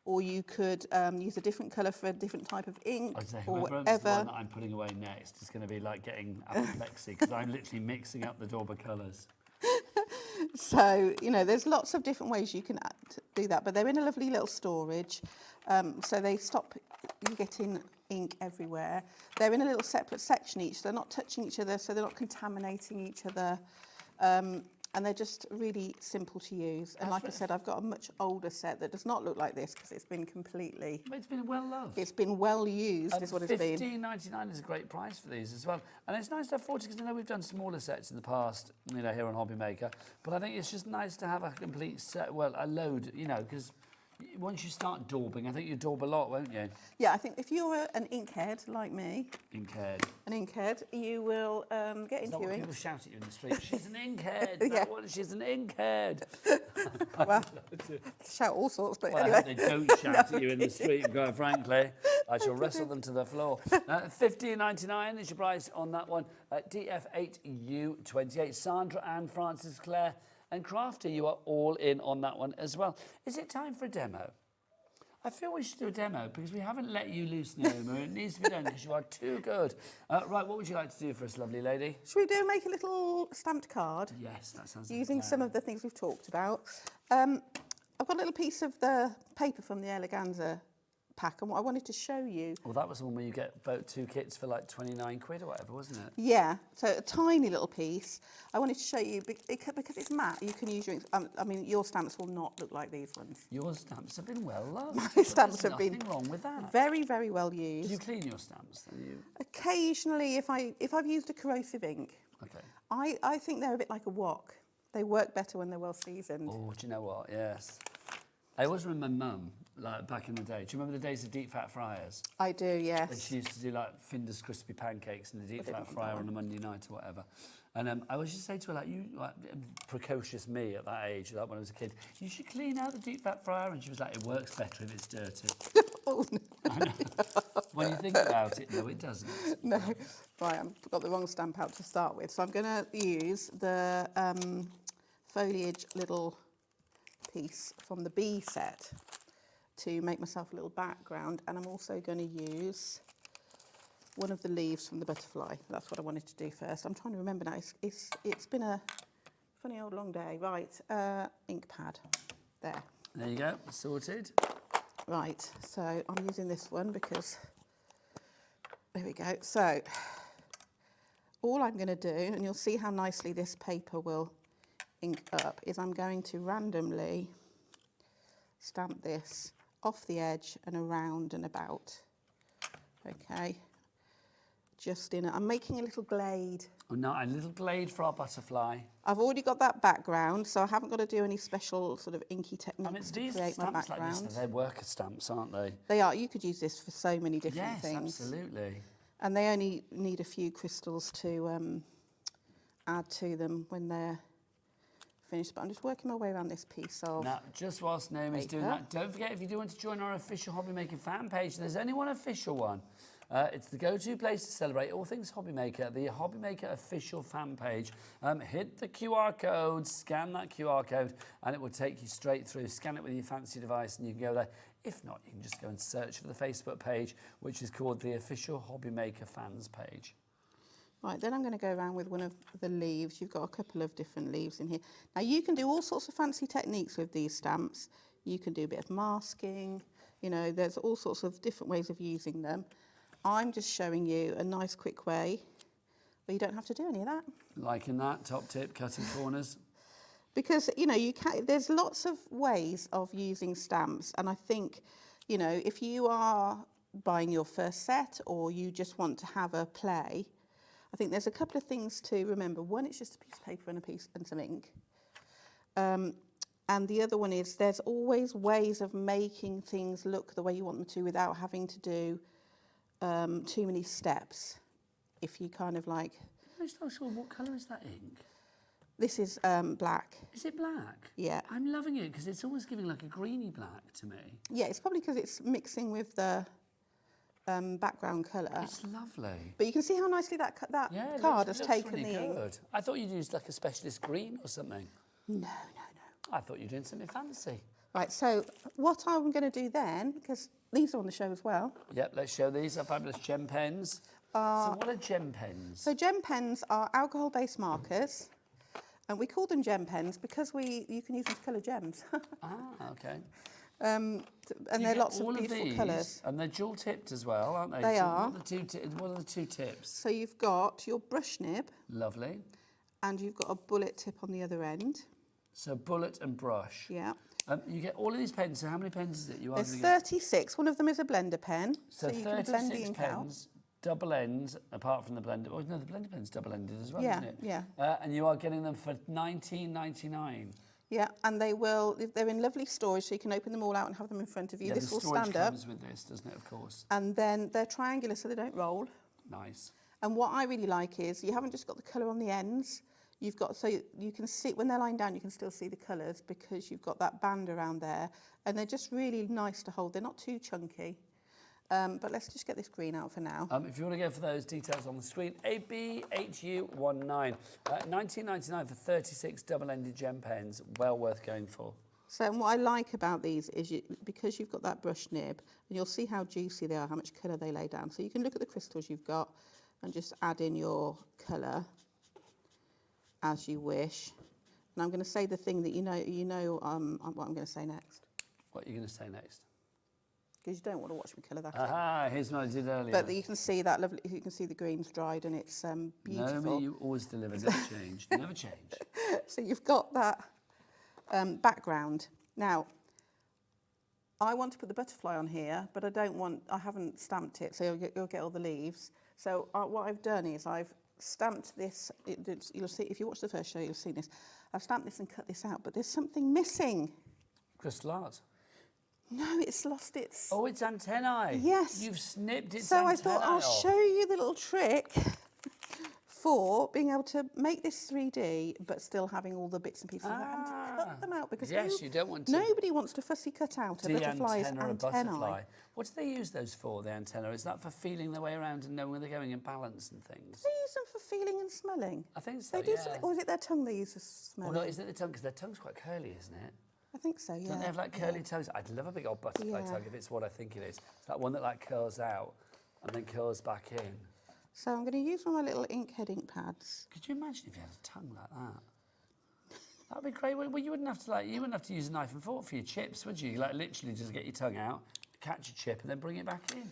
or you could use a different colour for a different type of ink or whatever. The one that I'm putting away next is going to be like getting apoplexy because I'm literally mixing up the dauber colours. So, you know, there's lots of different ways you can do that, but they're in a lovely little storage. So they stop you getting ink everywhere. They're in a little separate section each. They're not touching each other, so they're not contaminating each other. And they're just really simple to use. And like I said, I've got a much older set that does not look like this because it's been completely... But it's been well loved. It's been well used is what it's been. $15.99 is a great price for these as well. And it's nice to have 40 because I know we've done smaller sets in the past, you know, here on Hobby Maker. But I think it's just nice to have a complete set, well, a load, you know, because once you start daubing, I think you daub a lot, won't you? Yeah, I think if you're an inkhead like me... Inkhead. An inkhead, you will get into your ink. People shout at you in the street, she's an inkhead. Yeah. She's an inkhead. Well, shout all sorts, but well, anyway. I hope they don't shout at you in the street, quite frankly. I shall wrestle them to the floor. $15.99 is your price on that one. DF8U28. Sandra and Francis Clare and Crafty, you are all in on that one as well. Is it time for a demo? I feel we should do a demo because we haven't let you loose, Naomi. It needs to be done because you are too good. Right, what would you like to do for us, lovely lady? Should we make a little stamped card? Yes, that sounds using like a plan. some of the things we've talked about. I've got a little piece of the paper from the Eleganza pack, and what I wanted to show you... Well, that was the one where you get about 2 kits for like 29 quid or whatever, wasn't it? Yeah, so a tiny little piece. I wanted to show you, because it's matte, you can use your... I mean, your stamps will not look like these ones. Your stamps have been well loved. My stamps have been... Nothing wrong with that. Very, very well used. Do you clean your stamps? Occasionally, if I've used a corrosive ink. Okay. I think they're a bit like a wok. They work better when they're well seasoned. Oh, do you know what? Yes. I always remember my mum, like back in the day. Do you remember the days of deep fat fryers? I do, yes. And she used to do like Finder's crispy pancakes in the deep fat fryer on a Monday night or whatever. And I always just say to her, like, you, like, precocious me at that age, like when I was a kid, you should clean out the deep fat fryer. And she was like, it works better if it's dirty. Oh, no. I know. When you think about it, no, it doesn't. No. Right, I've got the wrong stamp out to start with. So I'm going to use the foliage little piece from the B set to make myself a little background, and I'm also going to use one of the leaves from the butterfly. That's what I wanted to do first. I'm trying to remember now. It's been a funny old long day. Right, ink pad. There. There you go, sorted. Right, so I'm using this one because, there we go. So all I'm going to do, and you'll see how nicely this paper will ink up, is I'm going to randomly stamp this off the edge and around and about. Okay, just in it. I'm making a little glade. Oh no, a little glade for our butterfly. I've already got that background, so I haven't got to do any special sort of inky techniques to create my background. Like this, they're worker stamps, aren't they? They are. You could use this for so many different things. Yes, absolutely. And they only need a few crystals to add to them when they're finished, but I'm just working my way around this piece of Now, just whilst Naomi's doing that, don't forget, if you do want to join our official Hobby Maker fan page, there's only one official one. It's the go-to place to celebrate all things Hobby Maker, the Hobby Maker official fan page. Hit the QR code, scan that QR code, and it will take you straight through. Scan it with your fancy device, and you can go there. If not, you can just go and search for the Facebook page, which is called the official Hobby Maker fans page. Right, then I'm going to go around with one of the leaves. You've got a couple of different leaves in here. Now, you can do all sorts of fancy techniques with these stamps. You can do a bit of masking. You know, there's all sorts of different ways of using them. I'm just showing you a nice, quick way where you don't have to do any of that. Liking that, top tip, cutting corners. Because, you know, there's lots of ways of using stamps. And I think, you know, if you are buying your first set or you just want to have a play, I think there's a couple of things to remember. One, it's just a piece of paper and some ink. And the other one is there's always ways of making things look the way you want them to without having to do too many steps. If you kind of like... What colour is that ink? This is black. Is it black? Yeah. I'm loving it because it's almost giving like a greeny black to me. Yeah, it's probably because it's mixing with the background colour. It's lovely. But you can see how nicely that card has taken really the ink. good. I thought you'd used like a specialist green or something. No. I thought you were doing something fancy. Right, so what I'm going to do then, because these are on the show as well. Yep, let's show these. Are fabulous gem pens. So what are gem pens? So gem pens are alcohol-based markers. And we call them gem pens because you can use them to colour gems. Okay. And they're lots of beautiful colours. And they're dual tipped as well, aren't they? They are. What are the two tips? So you've got your brush nib. Lovely. And you've got a bullet tip on the other end. So bullet and brush. Yeah. You get all of these pens. So how many pens is it you are? There's 36. One of them is a blender pen. So you can blend the ink pens, double ends, apart from the blender. Oh, no, the blender pen's double ended as well, yeah, isn't it? Yeah. And you are getting them for $19.99. Yeah, and they're in lovely storage, so you can open them all out and have them in front of you. Yeah, this will the storage stand up. comes with this, doesn't it? Of course. And then they're triangular, so they don't roll. Nice. And what I really like is you haven't just got the colour on the ends. You've got, so you can see, when they're lying down, you can still see the colours because you've got that band around there. And they're just really nice to hold. They're not too chunky. But let's just get this green out for now. If you want to go for those details on the screen, ABHU19, $19.99 for 36 double-ended gem pens. Well worth going for. So what I like about these is because you've got that brush nib, and you'll see how juicy they are, how much colour they lay down. So you can look at the crystals you've got and just add in your colour as you wish. And I'm going to say the thing that you know what I'm going to say next. What are you going to say next? Because you don't want to watch me colour that. Aha, here's what I did earlier. But you can see that lovely. You can see the green's dried and it's beautiful. No, you always deliver. Never change. Never change. So you've got that background. Now, I want to put the butterfly on here, but I haven't stamped it, so you'll get all the leaves. So what I've done is I've stamped this. You'll see if you watch the first show, you'll see this. I've stamped this and cut this out, but there's something missing. Crystal art. No, it's lost its... Oh, it's antennae. Yes. You've snipped its so antennae. So I thought I'll show you the little trick for being able to make this 3D, but still having all the bits and pieces of that and to cut them out. Because yes, you don't want to... Nobody wants to fussy cut out a butterfly's antennae. A butterfly. What do they use those for, the antenna? Is that for feeling their way around and knowing where they're going and balance and things? Do they use them for feeling and smelling? I think so, they do something, or is it their tongue they use for smelling? Well, no, is it the tongue? Because their tongue's quite curly, isn't it? I think so, yeah. Don't they have like curly toes? I'd love a big old butterfly tongue if it's what I think it is. It's that one that like curls out and then curls back in. So I'm going to use one of my little ink pads. Could you imagine if you had a tongue like that? That'd be great. Well, you wouldn't have to use a knife and fork for your chips, would you? Like literally just get your tongue out, catch a chip, and then bring it back in.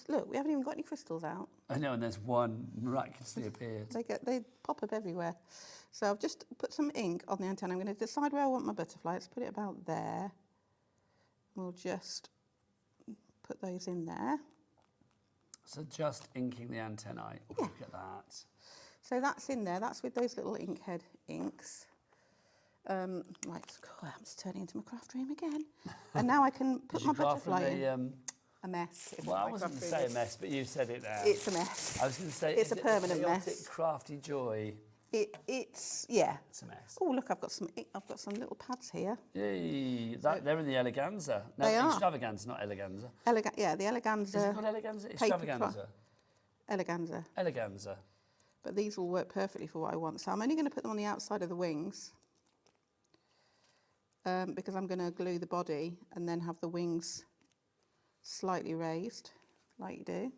Look, we haven't even got any crystals out. I know, and there's one miraculously appeared. They pop up everywhere. So I've just put some ink on the antenna. I'm going to decide where I want my butterfly. Let's put it about there. We'll just put those in there. So just inking the antennae. Oh, look at that. So that's in there. That's with those little inkhead inks. Right, I'm just turning into my craft room again. And now I can put my butterfly in. A mess. Well, I wasn't going to say a mess, but you said it there. It's a mess. I was going to say it's a permanent mess. Crafty joy It's yeah. It's a mess. Oh look, I've got some little pads here. Yay! They're in the eleganza. No, They are. extravaganza, not eleganza. Yeah, the eleganza. Is it called eleganza? Extravaganza. Eleganza. Eleganza. But these will work perfectly for what I want. So I'm only going to put them on the outside of the wings because I'm going to glue the body and then have the wings slightly raised, like you do.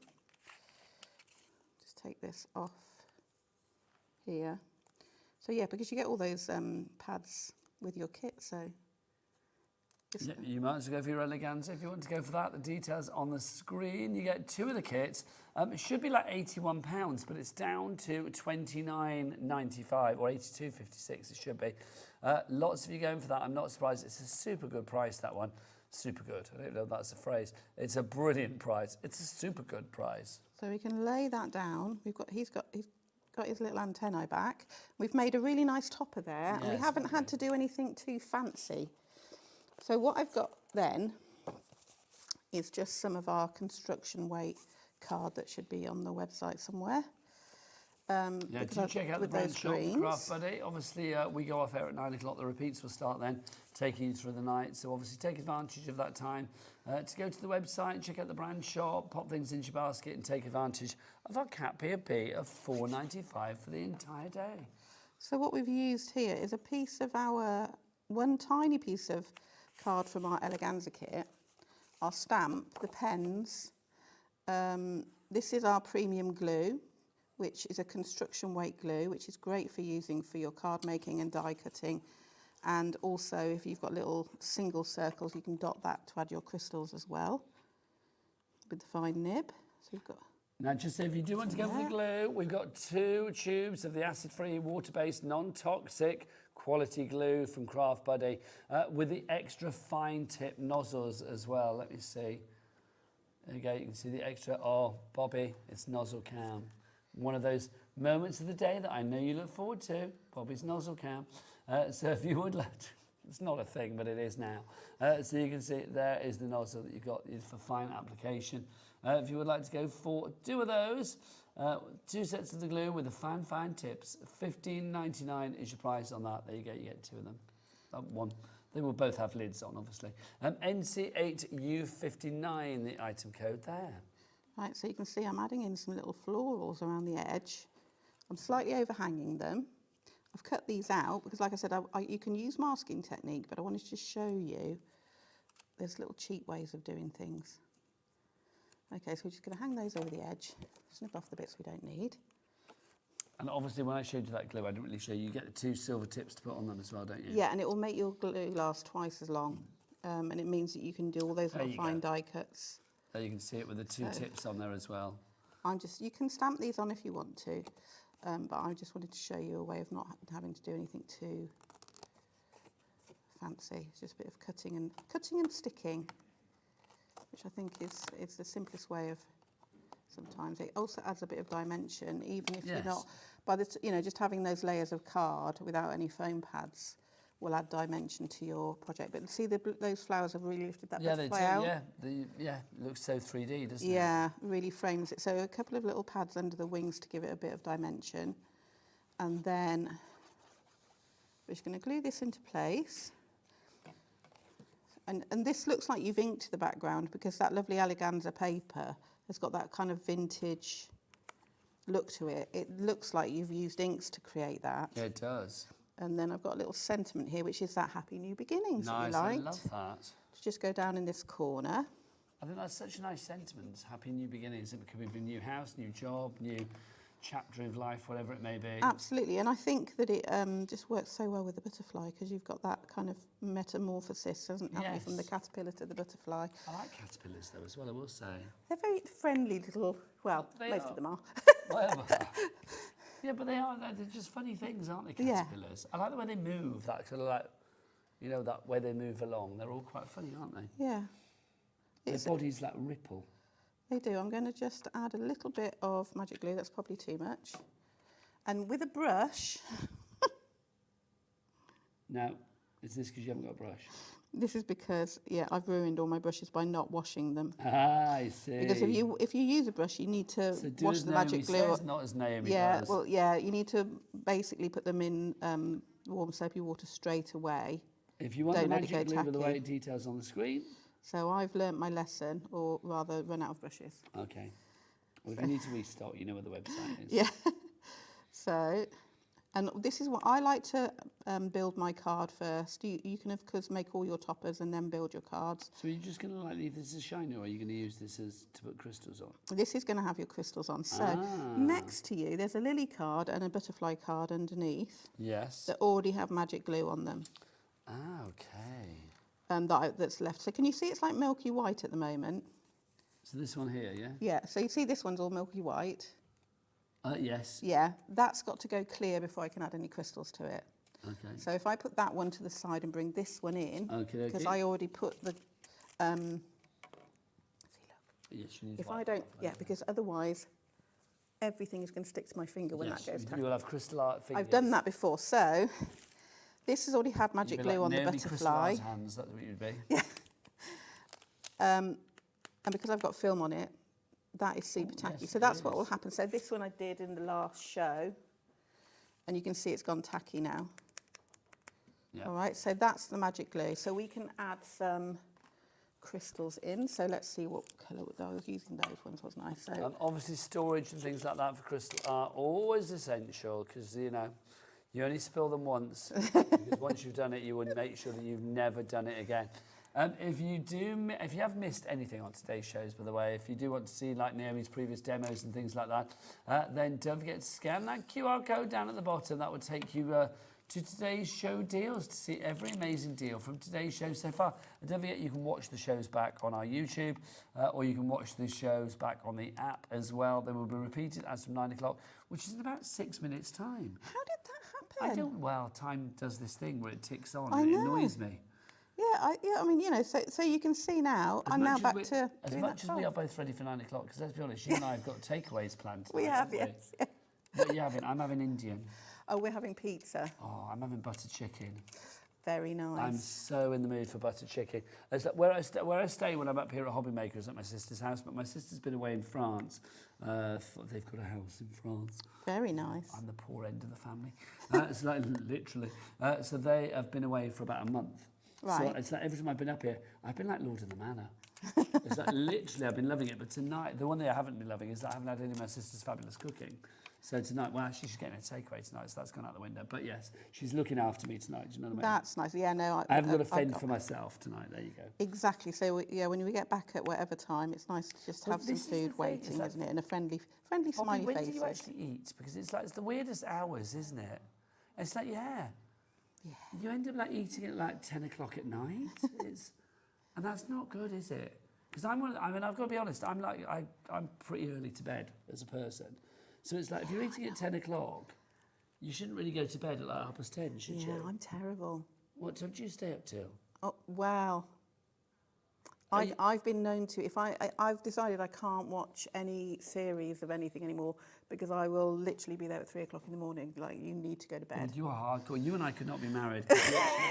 Just take this off here. So yeah, because you get all those pads with your kit, so... Yeah, you might as well go for your eleganza if you want to go for that. The details on the screen. You get 2 of the kits. It should be like £81, but it's down to $29.95 or $82.56 it should be. Lots of you going for that. I'm not surprised. It's a super good price, that one. Super good. I don't know if that's a phrase. It's a brilliant price. It's a super good price. So we can lay that down. He's got his little antennae back. We've made a really nice topper there, and we haven't had to do anything too fancy. So what I've got then is just some of our construction weight card that should be on the website somewhere. Yeah, do check out the brand shop, Craft Buddy. Obviously, we go off air at 9 o'clock. The repeats will start then, taking you through the night. So obviously take advantage of that time to go to the website, check out the brand shop, pop things into your basket and take advantage of our Cat P&P of $4.95 for the entire day. So what we've used here is a piece of one tiny piece of card from our eleganza kit, our stamp, the pens. This is our premium glue, which is a construction weight glue, which is great for using for your card making and die cutting. And also, if you've got little single circles, you can dot that to add your crystals as well with the fine nib. So you've got. Now, just if you do want to go for the glue, we've got 2 tubes of the acid-free, water-based, non-toxic quality glue from Craft Buddy with the extra fine tip nozzles as well. Let me see. There you go. You can see the extra. Oh, Bobby, it's nozzle cam. One of those moments of the day that I know you look forward to, Bobby's nozzle cam. So if you would like to, it's not a thing, but it is now. So you can see there is the nozzle that you've got for fine application. If you would like to go for 2 of those, 2 sets of the glue with the fine tips, $15.99 is your price on that. There you go, you get 2 of them. One. They will both have lids on, obviously. NC8U59, the item code there. Right, so you can see I'm adding in some little florals around the edge. I'm slightly overhanging them. I've cut these out because, like I said, you can use masking technique, but I wanted to just show you there's little cheap ways of doing things. Okay, so we're just going to hang those over the edge, snip off the bits we don't need. And obviously when I showed you that glue, I didn't really show you, you get the 2 silver tips to put on them as well, don't you? Yeah, and it will make your glue last twice as long. And it means that you can do all those little fine die cuts. There you can see it with the 2 tips on there as well. You can stamp these on if you want to, but I just wanted to show you a way of not having to do anything too fancy. It's just a bit of cutting and sticking, which I think is the simplest way of. Sometimes it also adds a bit of dimension, even if you're not. Just having those layers of card without any foam pads will add dimension to your project. But see, those flowers have really lifted that butterfly out. Yeah, it looks so 3D, doesn't it? Yeah, really frames it. So a couple of little pads under the wings to give it a bit of dimension. And then we're just going to glue this into place. And this looks like you've inked the background because that lovely eleganza paper has got that kind of vintage look to it. It looks like you've used inks to create that. Yeah, it does. And then I've got a little sentiment here, which is that happy new beginnings that you liked. liked. I love that. To just go down in this corner. I think that's such a nice sentiment. Happy new beginnings. It could be a new house, new job, new chapter of life, whatever it may be. Absolutely, and I think that it just works so well with the butterfly because you've got that kind of metamorphosis, haven't you, from the caterpillar to the butterfly. I like caterpillars though as well, I will say. They're very friendly little, well, most of them are. Whatever. Yeah, but they're just funny things, aren't they, caterpillars? Yeah. I like the way they move, that sort of like, that way they move along. They're all quite funny, aren't they? Yeah. Their bodies like ripple. They do. I'm going to just add a little bit of magic glue. That's probably too much. And with a brush... Now, is this because you haven't got a brush? This is because, I've ruined all my brushes by not washing them. Ah, I see. Because if you use a brush, you need to wash the magic glue. Says, not as Naomi does. Well, you need to basically put them in warm soapy water straight away. If you want the magic glue with the way details on the screen. So I've learnt my lesson, or rather run out of brushes. Okay. Well, if you need to restock, you know where the website is. Yeah. So, and this is what I like to build my card first. You can, of course, make all your toppers and then build your cards. So you're just going to leave this as shiny, or are you going to use this as to put crystals on? This is going to have your crystals on. So next to you, there's a lily card and a butterfly card underneath. Yes. That already have magic glue on them. Ah, okay. That's left. So can you see it's like milky white at the moment? So this one here, yeah? Yeah, so you see this one's all milky white. Yes. Yeah, that's got to go clear before I can add any crystals to it. Okay. So if I put that one to the side and bring this one in, because I already put the... Yes, you need if I don't... Yeah, because otherwise everything is going to stick to my finger when that goes down. You'll have crystal art fingers. I've done that before, so... This has already had magic glue on the butterfly. Hands, that's what you'd be. Yeah. And because I've got film on it, that is super tacky. Yes, so that's what will happen. So this one I did in the last show, and you can see it's gone tacky now. Yep. All right, so that's the magic glue. So we can add some crystals in. So let's see what colour I was using. Those ones, wasn't I? So obviously storage and things like that for crystal are always essential because, you know, you only spill them once, because once you've done it, you would make sure that you've never done it again. If you have missed anything on today's shows, by the way, if you do want to see like Naomi's previous demos and things like that, then don't forget to scan that QR code down at the bottom. That would take you to today's show deals to see every amazing deal from today's show so far. And don't forget, you can watch the shows back on our YouTube, or you can watch the shows back on the app as well. They will be repeated as from 9 o'clock, which is in about 6 minutes' time. How did that happen? Well, time does this thing where it ticks on I and know. it annoys me. yeah, I mean, you know, so you can see now. I'm now back to as doing much that as we job. are both ready for 9 o'clock. Because let's be honest, you and I have got takeaways planned. We tonight, have, haven't yes. Yeah. What are you having? I'm having Indian. Oh, we're having pizza. Oh, I'm having butter chicken. Very nice. I'm so in the mood for butter chicken. It's like where I stay when I'm up here at Hobby Makers at my sister's house, but my sister's been away in France. They've got a house in France. Very nice. I'm the poor end of the family. It's like literally. So they have been away for about a month. Right. So it's like every time I've been up here, I've been like Lord of the Manor. It's like literally I've been loving it. But tonight, the one thing I haven't been loving is that I haven't had any of my sister's fabulous cooking. So tonight, well, actually, she's getting a takeaway tonight, so that's gone out the window. But yes, she's looking after me tonight. Do you know what I mean? That's nice. Yeah, no. I haven't got to fend for myself tonight. There you go. Exactly. So when we get back at whatever time, it's nice to just have some food waiting, isn't it? And a friendly smiley when face. do you actually eat? Because it's the weirdest hours, isn't it? It's like you end up like eating at like 10 o'clock at night. And that's not good, is it? Because I've got to be honest. I'm pretty early to bed as a person. So it's like if you're eating at 10 o'clock, you shouldn't really go to bed at like 10:30, should you? Yeah, I'm terrible. What time do you stay up till? Oh, well, I've been known to, I've decided I can't watch any series of anything anymore because I will literally be there at 3 o'clock in the morning. Like, you need to go to bed. Well, you are hardcore. You and I could not be married.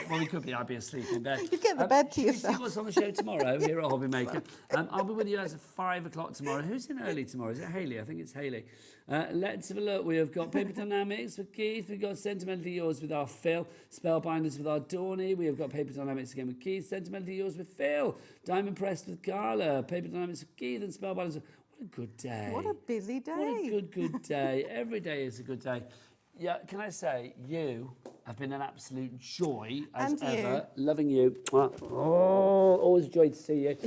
Well, we could be. I'd be asleep in bed. You get the bed to should yourself. We see what's on the show tomorrow here at Hobby Maker. I'll be with you guys at 5 o'clock tomorrow. Who's in early tomorrow? Is it Hayley? I think it's Hayley. Let's have a look. We have got Paper Dynamics with Keith. We've got Sentimentally Yours with our Phil. Spellbinders with our Dawny. We have got Paper Dynamics again with Keith. Sentimentally Yours with Phil. Diamond Pressed with Carla. Paper Dynamics with Keith and Spellbinders. What a good day. What a busy day. What a good day. Every day is a good day. Yeah, can I say, you have been an absolute joy as ever. Loving you. Oh, always a joy to see you.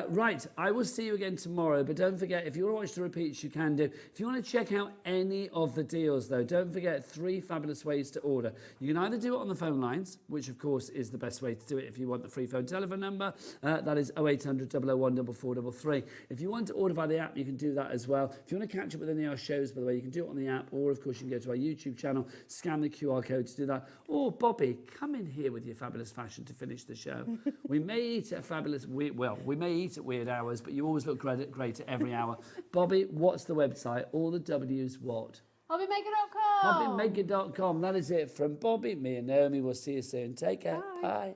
Right, I will see you again tomorrow, but don't forget, if you want to watch the repeats, you can do. If you want to check out any of the deals, though, don't forget 3 fabulous ways to order. You can either do it on the phone lines, which, of course, is the best way to do it if you want the free phone telephone number. That is 0800 001 4433. If you want to order via the app, you can do that as well. If you want to catch up with any of our shows, by the way, you can do it on the app, or, of course, you can go to our YouTube channel, scan the QR code to do that. Or, Bobby, come in here with your fabulous fashion to finish the show. We may eat at we may eat at weird hours, but you always look great at every hour. Bobby, what's the website? All the W's what? Hobbymaker.com. Hobbymaker.com. That is it from Bobby, me and Naomi. We'll see you soon. Take care. Bye.